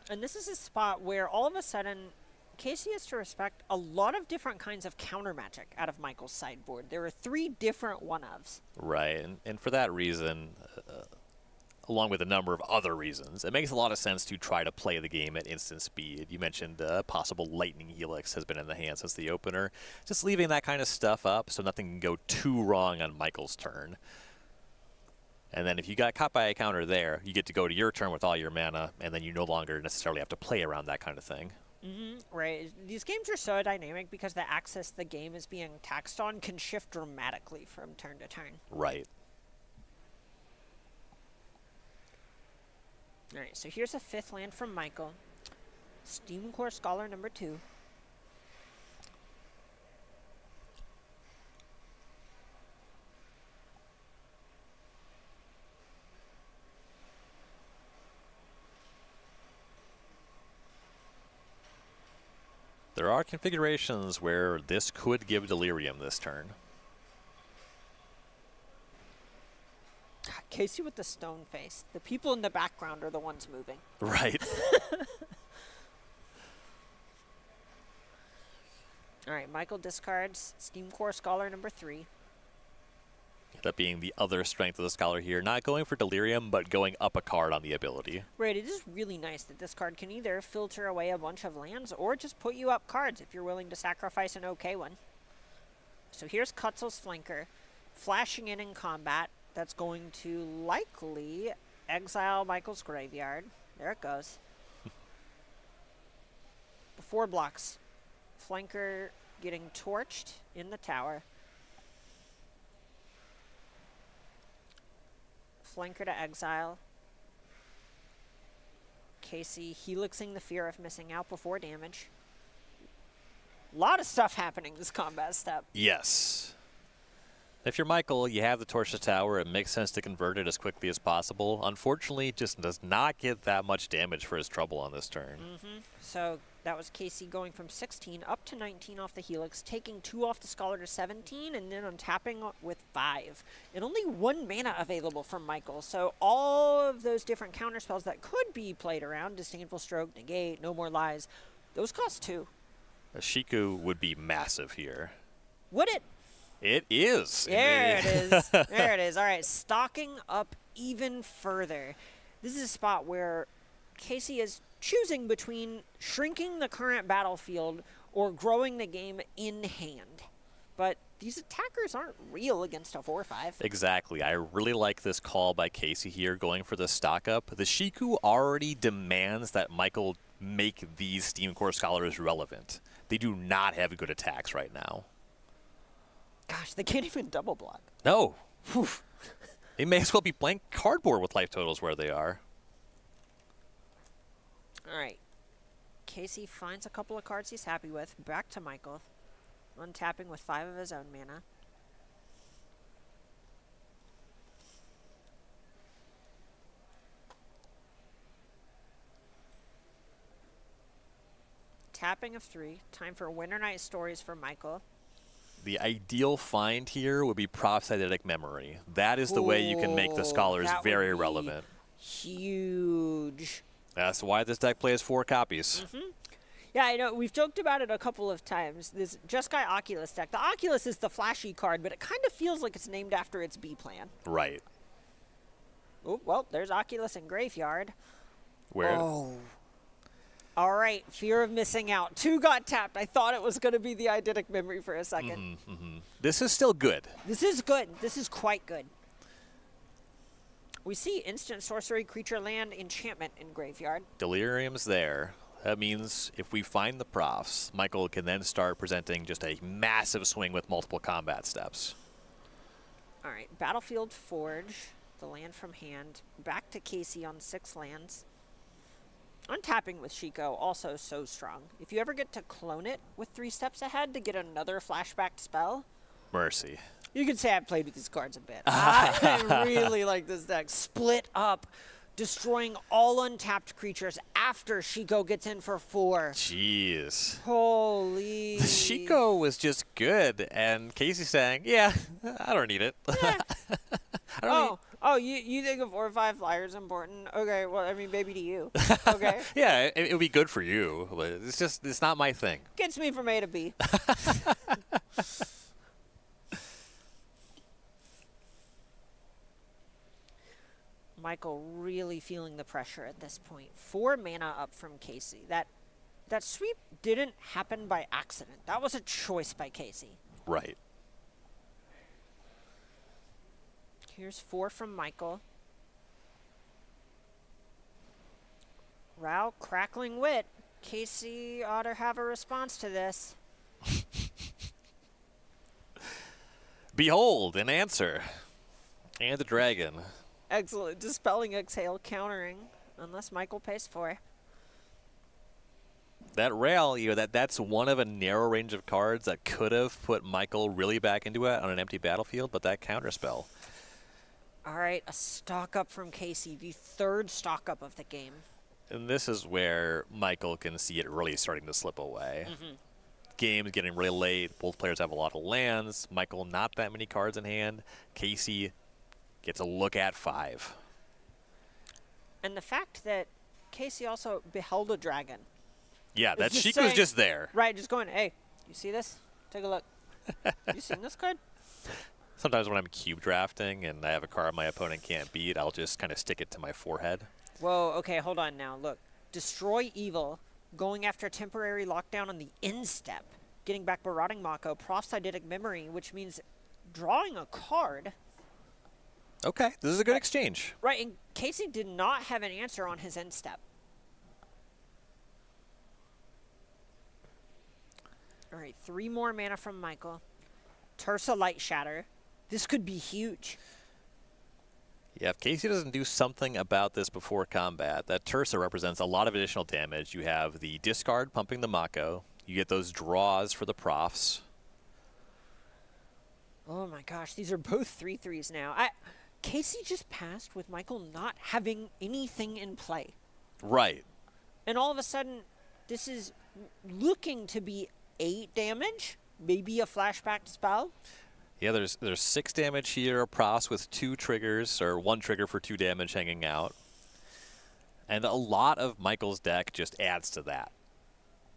And this is a spot where all of a sudden Casey has to respect a lot of different kinds of counter magic out of Michael's sideboard. There are 3 different one-ofs. Right, and for that reason, along with a number of other reasons, it makes a lot of sense to try to play the game at instant speed. You mentioned possible Lightning Helix has been in the hand since the opener. Just leaving that kind of stuff up so nothing can go too wrong on Michael's turn. And then if you got caught by a counter there, you get to go to your turn with all your mana, and then you no longer necessarily have to play around that kind of thing. Right. These games are so dynamic because the axis the game is being taxed on can shift dramatically from turn to turn. Right. All right, so here's a 5th land from Michael. Steam Core Scholar number 2. There are configurations where this could give Delirium this turn. Casey with the stone face. The people in the background are the ones moving. Right. All right, Michael discards Steam Core Scholar number 3. That being the other strength of the Scholar here. Not going for Delirium, but going up a card on the ability. Right, it is really nice that this card can either filter away a bunch of lands or just put you up cards if you're willing to sacrifice an okay one. So here's Kutzel's Flanker, flashing in combat. That's going to likely exile Michael's Graveyard. There it goes. 4 blocks. Flanker getting torched in the tower. Flanker to exile. Casey helixing the fear of missing out before damage. A lot of stuff happening this combat step. Yes. If you're Michael, you have the Torch the Tower. It makes sense to convert it as quickly as possible. Unfortunately, it just does not get that much damage for his trouble on this turn. So that was Casey going from 16 up to 19 off the Helix, taking 2 off the Scholar to 17, and then untapping with 5. And only 1 mana available from Michael. So all of those different counterspells that could be played around, Disdainful Stroke, Negate, No More Lies, those cost 2. A Shiku would be massive here. Would it? It is. There it is. There it is. All right, stocking up even further. This is a spot where Casey is choosing between shrinking the current battlefield or growing the game in hand. But these attackers aren't real against a 4/5. Exactly. I really like this call by Casey here, going for the stock up. The Shiku already demands that Michael make these Steam Core Scholars relevant. They do not have good attacks right now. Gosh, they can't even double block. No. They may as well be blank cardboard with life totals where they are. All right. Casey finds a couple of cards he's happy with. Back to Michael. Untapping with 5 of his own mana. Tapping of 3. Time for Winter Night Stories for Michael. The ideal find here would be Prophetic Memory. That is the way you can make the Scholars that very would be relevant. Huge. That's why this deck plays 4 copies. Yeah, I know. We've joked about it a couple of times. This Jeskai Oculus deck. The Oculus is the flashy card, but it kind of feels like it's named after its B plan. Right. Oh, well, there's Oculus in Graveyard. Where? Oh. All right, fear of missing out. 2 got tapped. I thought it was going to be the Eidetic Memory for a second. This is still good. This is good. This is quite good. We see instant sorcery, creature, land, enchantment in Graveyard. Delirium's there. That means if we find the profs, Michael can then start presenting just a massive swing with multiple combat steps. All right, Battlefield Forge, the land from hand. Back to Casey on 6 lands. Untapping with Shiko, also so strong. If you ever get to clone it with 3 steps ahead to get another flashback spell, Mercy. you could say I've played with these cards a bit. I really like this deck. Split up, destroying all untapped creatures after Shiko gets in for 4. Jeez. Holy. The Shiko was just good, and Casey saying, yeah, I don't need it. Yeah. I don't need Oh, you think a 4/5 flyer is important? Okay, well, I mean, maybe to you. Okay. Yeah, it would be good for you, but it's not my thing. Gets me from A to B. Michael really feeling the pressure at this point. 4 mana up from Casey. That sweep didn't happen by accident. That was a choice by Casey. Right. Here's 4 from Michael. Rao, Crackling Wit. Casey ought to have a response to this. Behold, an answer. And the dragon. Excellent. Dispelling Exhale, countering. Unless Michael pays 4. That rail, that's one of a narrow range of cards that could have put Michael really back into it on an empty battlefield, but that counterspell. All right, a stock up from Casey, the 3rd stock up of the game. And this is where Michael can see it really starting to slip away. game's getting really late. Both players have a lot of lands. Michael, not that many cards in hand. Casey gets a look at 5. And the fact that Casey also beheld a dragon. Yeah, that just Shiku's saying- just there. Right, just going, hey, you see this? Take a look. You seen this card? Sometimes when I'm cube drafting and I have a card my opponent can't beat, I'll just kind of stick it to my forehead. Whoa, okay, hold on now. Look, destroy evil, going after temporary lockdown on the instep, getting back Marauding Mako, Propsidic Memory, which means drawing a card. Okay, this is a good exchange. Right, and Casey did not have an answer on his end step. All right, 3 more mana from Michael. Tursa Light Shatter. This could be huge. Yeah, if Casey doesn't do something about this before combat, that Tursa represents a lot of additional damage. You have the discard pumping the Mako. You get those draws for the profs. Oh my gosh, these are both 3/3s now. Casey just passed with Michael not having anything in play. Right. And all of a sudden, this is looking to be 8 damage, maybe a flashback spell. Yeah, there's 6 damage here, a Pros with 2 triggers, or 1 trigger for 2 damage hanging out. And a lot of Michael's deck just adds to that.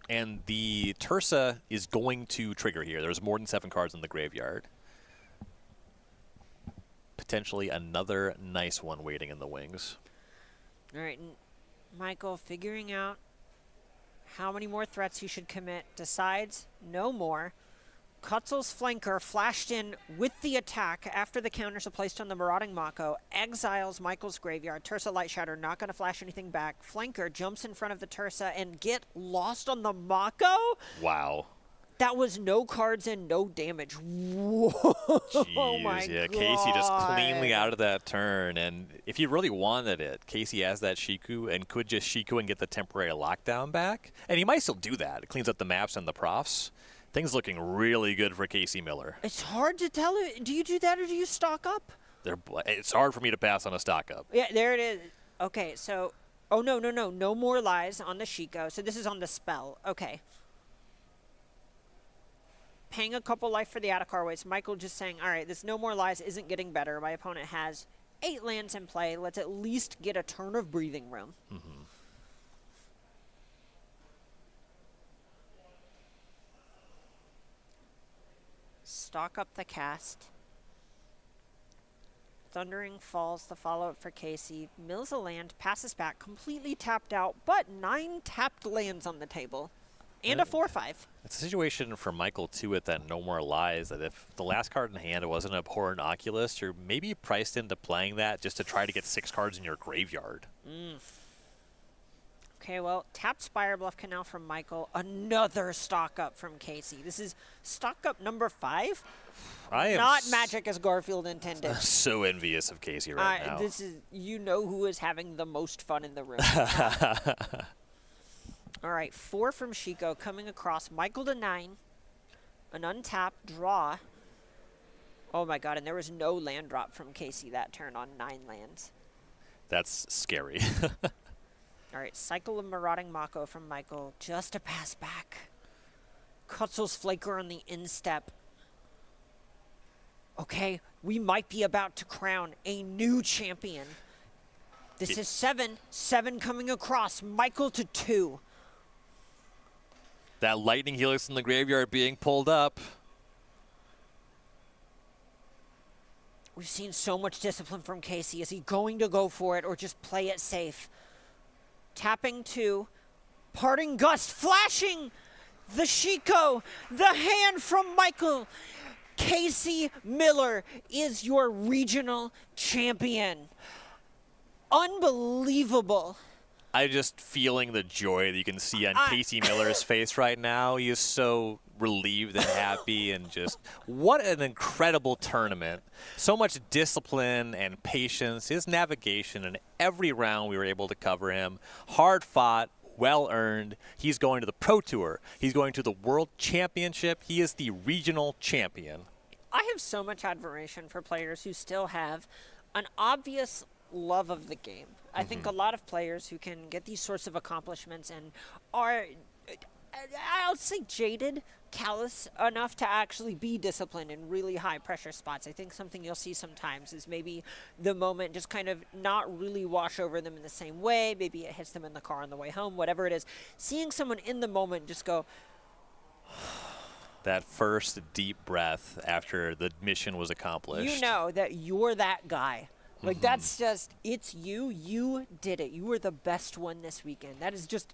And the Tursa is going to trigger here. There's more than 7 cards in the graveyard. Potentially another nice one waiting in the wings. All right, and Michael figuring out how many more threats he should commit, decides no more. Kutzel's Flanker flashed in with the attack after the counters are placed on the Marauding Mako, exiles Michael's graveyard. Tursa Light Shatter not going to flash anything back. Flanker jumps in front of the Tursa and get lost on the Mako? Wow. That was no cards and no damage. Whoa. Jeez, Oh my yeah, God. Casey just cleanly out of that turn. And if he really wanted it, Casey has that Shiku and could just Shiku and get the temporary lockdown back. And he might still do that. It cleans up the maps and the profs. Things looking really good for Casey Miller. It's hard to tell. Do you do that or do you stock up? It's hard for me to pass on a stock up. Yeah, there it is. Okay, so... Oh, no. No more lies on the Shiko. So this is on the spell. Okay. Paying a couple life for the Atakar waste. Michael just saying, all right, this no more lies isn't getting better. My opponent has 8 lands in play. Let's at least get a turn of breathing room. Mm-hmm. Stock up the cast. Thundering Falls, the follow-up for Casey. Mills a land, passes back, completely tapped out, but 9 tapped lands on the table. And a 4/5. It's a situation for Michael, too, at that No More Lies, that if the last card in hand was an Abhorrent Oculist, you're maybe priced into playing that just to try to get 6 cards in your graveyard. Okay, well, tapped Spire Bluff Canal from Michael. Another stock up from Casey. This is stock up number 5. I am Not magic as Garfield intended. so envious of Casey right now. This is, you know who is having the most fun in the room. All right, 4 from Shiko coming across. Michael to 9. An untapped draw. Oh my god, and there was no land drop from Casey that turn on 9 lands. That's scary. All right, Cycle of Marauding Mako from Michael. Just a pass back. Kutzel's Flaker on the instep. Okay, we might be about to crown a new champion. This is 7. 7 coming across. Michael to 2. That Lightning Helix in the graveyard being pulled up. We've seen so much discipline from Casey. Is he going to go for it or just play it safe? Tapping 2. Parting Gust. Flashing the Shiko. The hand from Michael. Casey Miller is your regional champion. Unbelievable. I'm just feeling the joy that you can see on Casey Miller's face right now. He is so relieved and happy, and just what an incredible tournament. So much discipline and patience. His navigation in every round we were able to cover him. Hard fought, well earned. He's going to the Pro Tour. He's going to the World Championship. He is the regional champion. I have so much admiration for players who still have an obvious love of the game. I think a lot of players who can get these sorts of accomplishments and are, I'll say, jaded callous enough to actually be disciplined in really high pressure spots. I think something you'll see sometimes is maybe the moment just kind of not really wash over them in the same way. Maybe it hits them in the car on the way home, whatever it is. Seeing someone in the moment just go, that first deep breath after the mission was accomplished. you know that you're that guy. Like, that's just, it's you. You did it. You were the best one this weekend. That is just,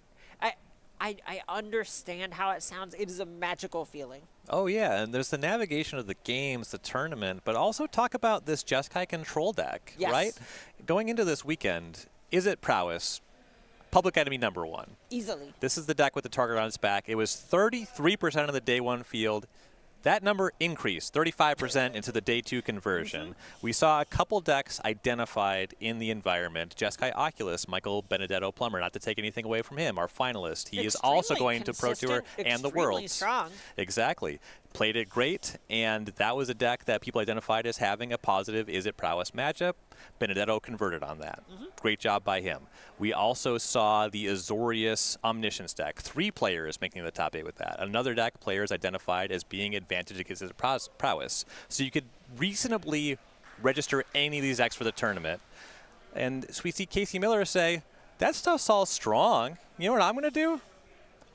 I understand how it sounds. It is a magical feeling. Oh, yeah, and there's the navigation of the games, the tournament, but also talk about this Jeskai control deck, Yes. right? Going into this weekend, is it prowess? Public enemy number 1. Easily. This is the deck with the target on its back. It was 33% of the day 1 field. That number increased 35% into the day 2 conversion. We saw a couple decks identified in the environment. Jeskai Oculus, Michael Benedetto Plummer, not to take anything away from him, our finalist. He is also going to Pro Tour and the Worlds. Strong. Exactly. Played it great, and that was a deck that people identified as having a positive Is It Prowess matchup. Benedetto converted on that. Great job by him. We also saw the Azorius Omniscience deck. 3 players making the top 8 with that. Another deck, players identified as being advantage against his prowess. So you could reasonably register any of these decks for the tournament. And so we see Casey Miller say, that stuff's all strong. You know what I'm going to do?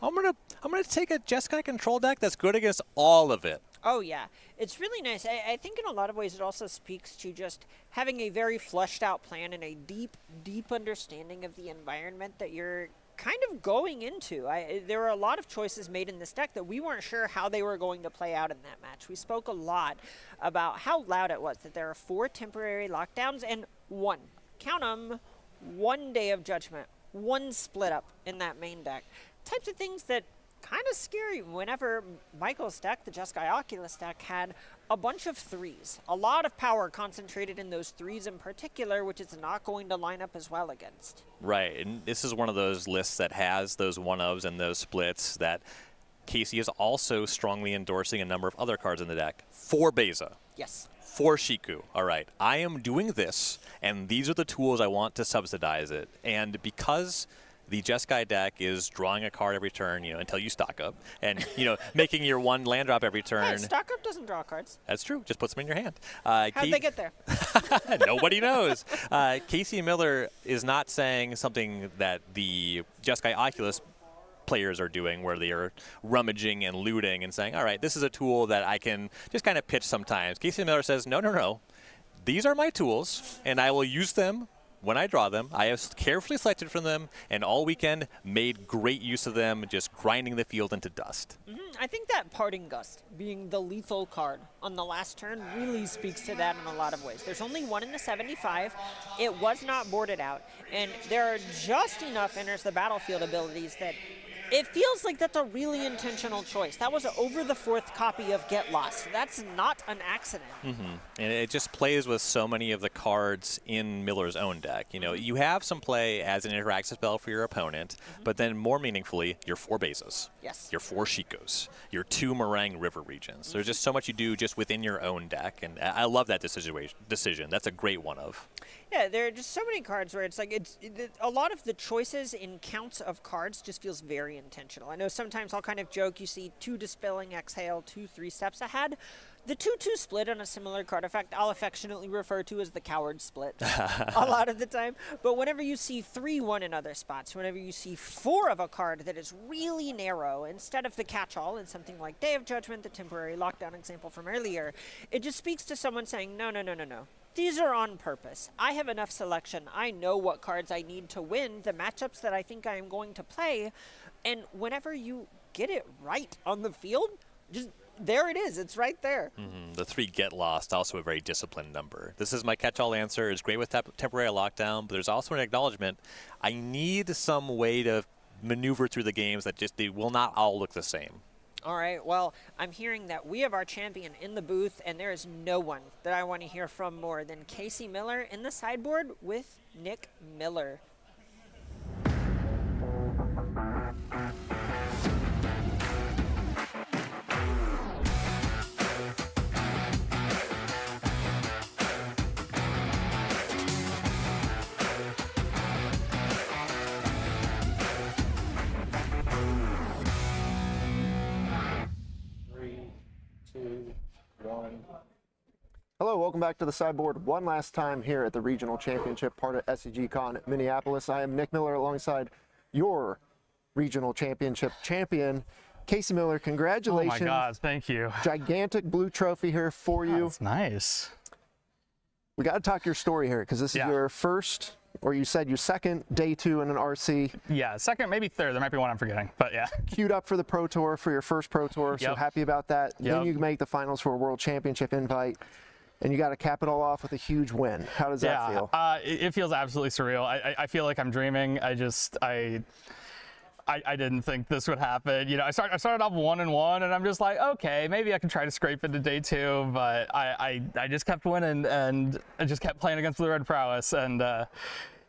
I'm gonna take a Jeskai control deck that's good against all of it. Oh, yeah. It's really nice. I think in a lot of ways it also speaks to just having a very fleshed out plan and a deep, deep understanding of the environment that you're kind of going into. There were a lot of choices made in this deck that we weren't sure how they were going to play out in that match. We spoke a lot about how loud it was, that there are 4 temporary lockdowns and 1, count them, 1 day of judgment, 1 split up in that main deck. Types of things that kind of scary whenever Michael's deck, the Jeskai Oculus deck, had a bunch of 3s. A lot of power concentrated in those 3s in particular, which is not going to line up as well against. Right, and this is one of those lists that has those 1-ofs and those splits that Casey is also strongly endorsing a number of other cards in the deck. 4 Beza. Yes. 4 Shiku. All right, I am doing this, and these are the tools I want to subsidize it. And because the Jeskai deck is drawing a card every turn, until you stock up, and making your 1 land drop every turn. Hey, stock up doesn't draw cards. That's true. Just puts them in your hand. How'd they get there? Nobody knows. Casey Miller is not saying something that the Jeskai Oculus players are doing, where they are rummaging and looting and saying, all right, this is a tool that I can just kind of pitch sometimes. Casey Miller says, no. These are my tools, and I will use them when I draw them. I have carefully selected from them, and all weekend made great use of them, just grinding the field into dust. I think that Parting Gust being the lethal card on the last turn really speaks to that in a lot of ways. There's only 1 in the 75. It was not boarded out, and there are just enough enters the battlefield abilities that it feels like that's a really intentional choice. That was over the 4th copy of Get Lost. That's not an accident. And it just plays with so many of the cards in Miller's own deck. You have some play as an interactive spell for your opponent, but then more meaningfully, your 4 Bezos. Yes. Your 4 Shikos. Your 2 Meringue River regions. There's just so much you do just within your own deck, and I love that decision. That's a great one of. Yeah, there are just so many cards where it's like a lot of the choices in counts of cards just feels very intentional. I know sometimes I'll kind of joke, you see 2 Dispelling Exhale, 2 3 steps ahead. The 2-2 split on a similar card effect I'll affectionately refer to as the coward split a lot of the time. But whenever you see 3-1 in other spots, whenever you see 4 of a card that is really narrow instead of the catch-all in something like Day of Judgment, the temporary lockdown example from earlier, it just speaks to someone saying, no. These are on purpose. I have enough selection. I know what cards I need to win, the matchups that I think I am going to play. And whenever you get it right on the field, just there it is. It's right there. The 3 Get Lost, also a very disciplined number. This is my catch-all answer. It's great with temporary lockdown, but there's also an acknowledgement. I need some way to maneuver through the games that they will not all look the same. All right, well, I'm hearing that we have our champion in the booth, and there is no one that I want to hear from more than Casey Miller in the sideboard with Nick Miller. Hello, welcome back to the Sideboard one last time here at the Regional Championship, part of SCG Con Minneapolis. I am Nick Miller alongside your Regional Championship champion, Casey Miller. Congratulations. Oh my God, thank you. Gigantic blue trophy here for you. That's nice. We got to talk your story here because this is your first, or you said your second day 2 in an RC. Yeah, second, maybe third. There might be one I'm forgetting, but yeah. Queued up for the Pro Tour, for your first Pro Tour, so happy about that. Then you make the finals for a World Championship invite. And you got to cap it all off with a huge win. How does that feel? It feels absolutely surreal. I feel like I'm dreaming. I didn't think this would happen. You know, I started off 1-1, and I'm just like, okay, maybe I can try to scrape into day 2. But I just kept winning, and I just kept playing against Blue Red Prowess, and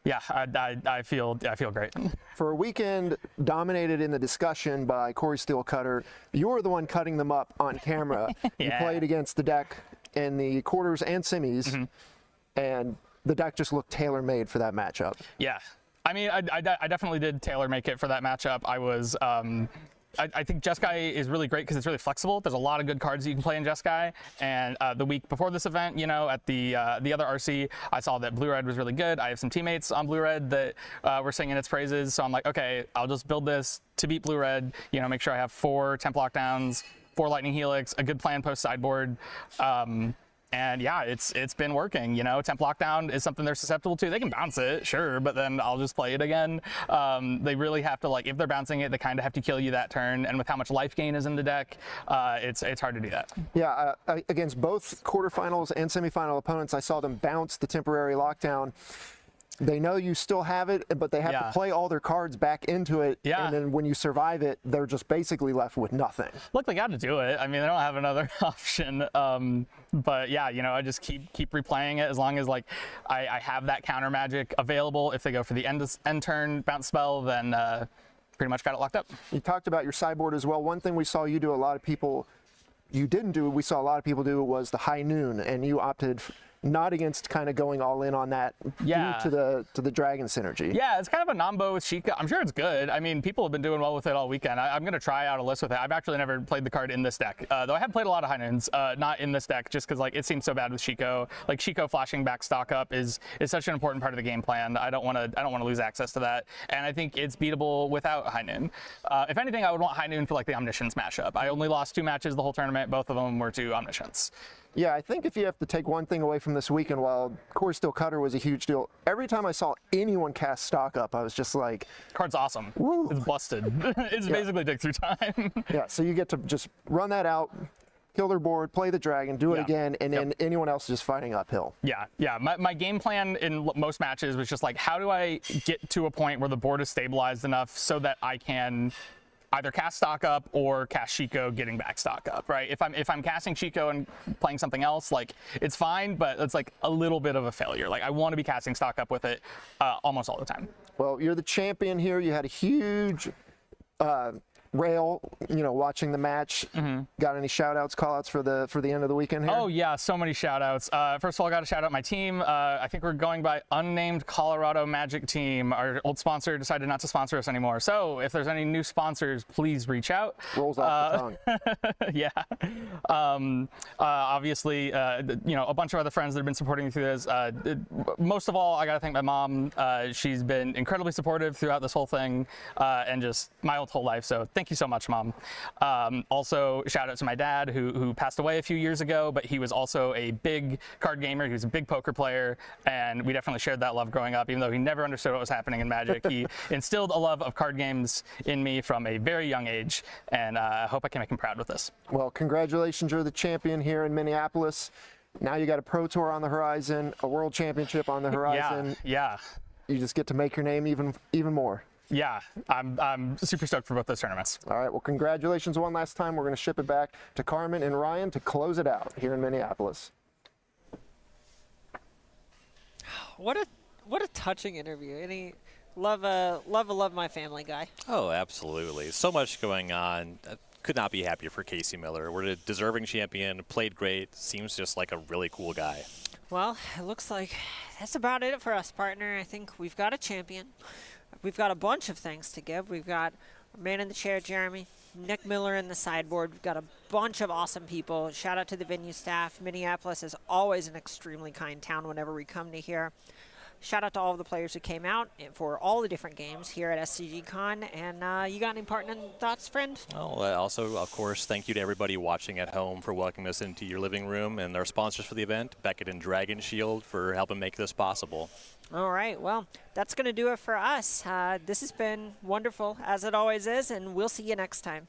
yeah, I feel great. For a weekend dominated in the discussion by Corey Steelcutter, you were the one cutting them up on camera. You played against the deck in the quarters and semis, and the deck just looked tailor-made for that matchup. Yeah, I mean, I definitely did tailor-make it for that matchup. I was, I think Jeskai is really great because it's really flexible. There's a lot of good cards that you can play in Jeskai, and the week before this event, you know, at the other RC, I saw that Blue Red was really good. I have some teammates on Blue Red that were singing its praises, so I'm like, okay, I'll just build this to beat Blue Red, you know, make sure I have 4 temp lockdowns, 4 lightning helix, a good plan post sideboard, and yeah, it's been working. You know, temp lockdown is something they're susceptible to. They can bounce it, sure, but then I'll just play it again. They really have to, like, if they're bouncing it, they kind of have to kill you that turn. And with how much life gain is in the deck, it's hard to do that. Yeah, against both quarterfinals and semifinal opponents, I saw them bounce the temporary lockdown. They know you still have it, but they have to play all their cards back into it. And then when you survive it, they're just basically left with nothing. Look, they got to do it. I mean, they don't have another option. But yeah, you know, I just keep replaying it as long as, like, I have that counter magic available. If they go for the end turn bounce spell, then pretty much got it locked up. You talked about your sideboard as well. One thing we saw you do, a lot of people, you didn't do, we saw a lot of people do, was the high noon, and you opted not against kind of going all in on that due to the dragon synergy. Yeah, it's kind of a nombo with Sheikah. I'm sure it's good. I mean, people have been doing well with it all weekend. I'm going to try out a list with it. I've actually never played the card in this deck, though I have played a lot of high noons, not in this deck, just because, like, it seems so bad with Sheikah. Like, Sheikah flashing back stock up is such an important part of the game plan. I don't want to lose access to that, and I think it's beatable without high noon. If anything, I would want high noon for, like, the Omniscience mashup. I only lost 2 matches the whole tournament. Both of them were to Omniscience. Yeah, I think if you have to take one thing away from this weekend, while Corey Steelcutter was a huge deal, every time I saw anyone cast stock up, I was just like, card's awesome. Woo. It's busted. It's basically dig through time. Yeah, so you get to just run that out, kill their board, play the dragon, do it again, and then anyone else is just fighting uphill. Yeah. My game plan in most matches was just like, how do I get to a point where the board is stabilized enough so that I can either cast stock up or cast Sheikah getting back stock up, right? If I'm casting Sheikah and playing something else, like, it's fine, but it's like a little bit of a failure. Like, I want to be casting stock up with it almost all the time. Well, you're the champion here. You had a huge rail, you know, watching the match. Got any shout outs, call outs for the end of the weekend here? Oh yeah, so many shout outs. First of all, I got to shout out my team. I think we're going by Unnamed Colorado Magic Team. Our old sponsor decided not to sponsor us anymore. So if there's any new sponsors, please reach out. Rolls off the tongue. Yeah. Obviously, you know, a bunch of other friends that have been supporting me through this. Most of all, I got to thank my mom. She's been incredibly supportive throughout this whole thing, and just my whole life. So thank you so much, Mom. Also, shout out to my dad, who passed away a few years ago, but he was also a big card gamer. He was a big poker player, and we definitely shared that love growing up, even though he never understood what was happening in Magic. He instilled a love of card games in me from a very young age, and I hope I can make him proud with this. Well, congratulations. You're the champion here in Minneapolis. Now you got a Pro Tour on the horizon, a World Championship on the horizon. Yeah. You just get to make your name even more. Yeah, I'm super stoked for both those tournaments. All right, well, congratulations one last time. We're going to ship it back to Carmen and Ryan to close it out here in Minneapolis. What a touching interview. Any love my family guy. Oh, absolutely. So much going on. Could not be happier for Casey Miller. We're a deserving champion, played great, seems just like a really cool guy. Well, it looks like that's about it for us, partner. I think we've got a champion. We've got a bunch of things to give. We've got our man in the chair, Jeremy. Nick Miller in the sideboard. We've got a bunch of awesome people. Shout out to the venue staff. Minneapolis is always an extremely kind town whenever we come to here. Shout out to all of the players who came out for all the different games here at SCG Con. And you got any parting thoughts, friend? Well, also, of course, thank you to everybody watching at home for welcoming us into your living room, and our sponsors for the event, Beckett and Dragon Shield, for helping make this possible. All right, well, that's going to do it for us. This has been wonderful, as it always is, and we'll see you next time.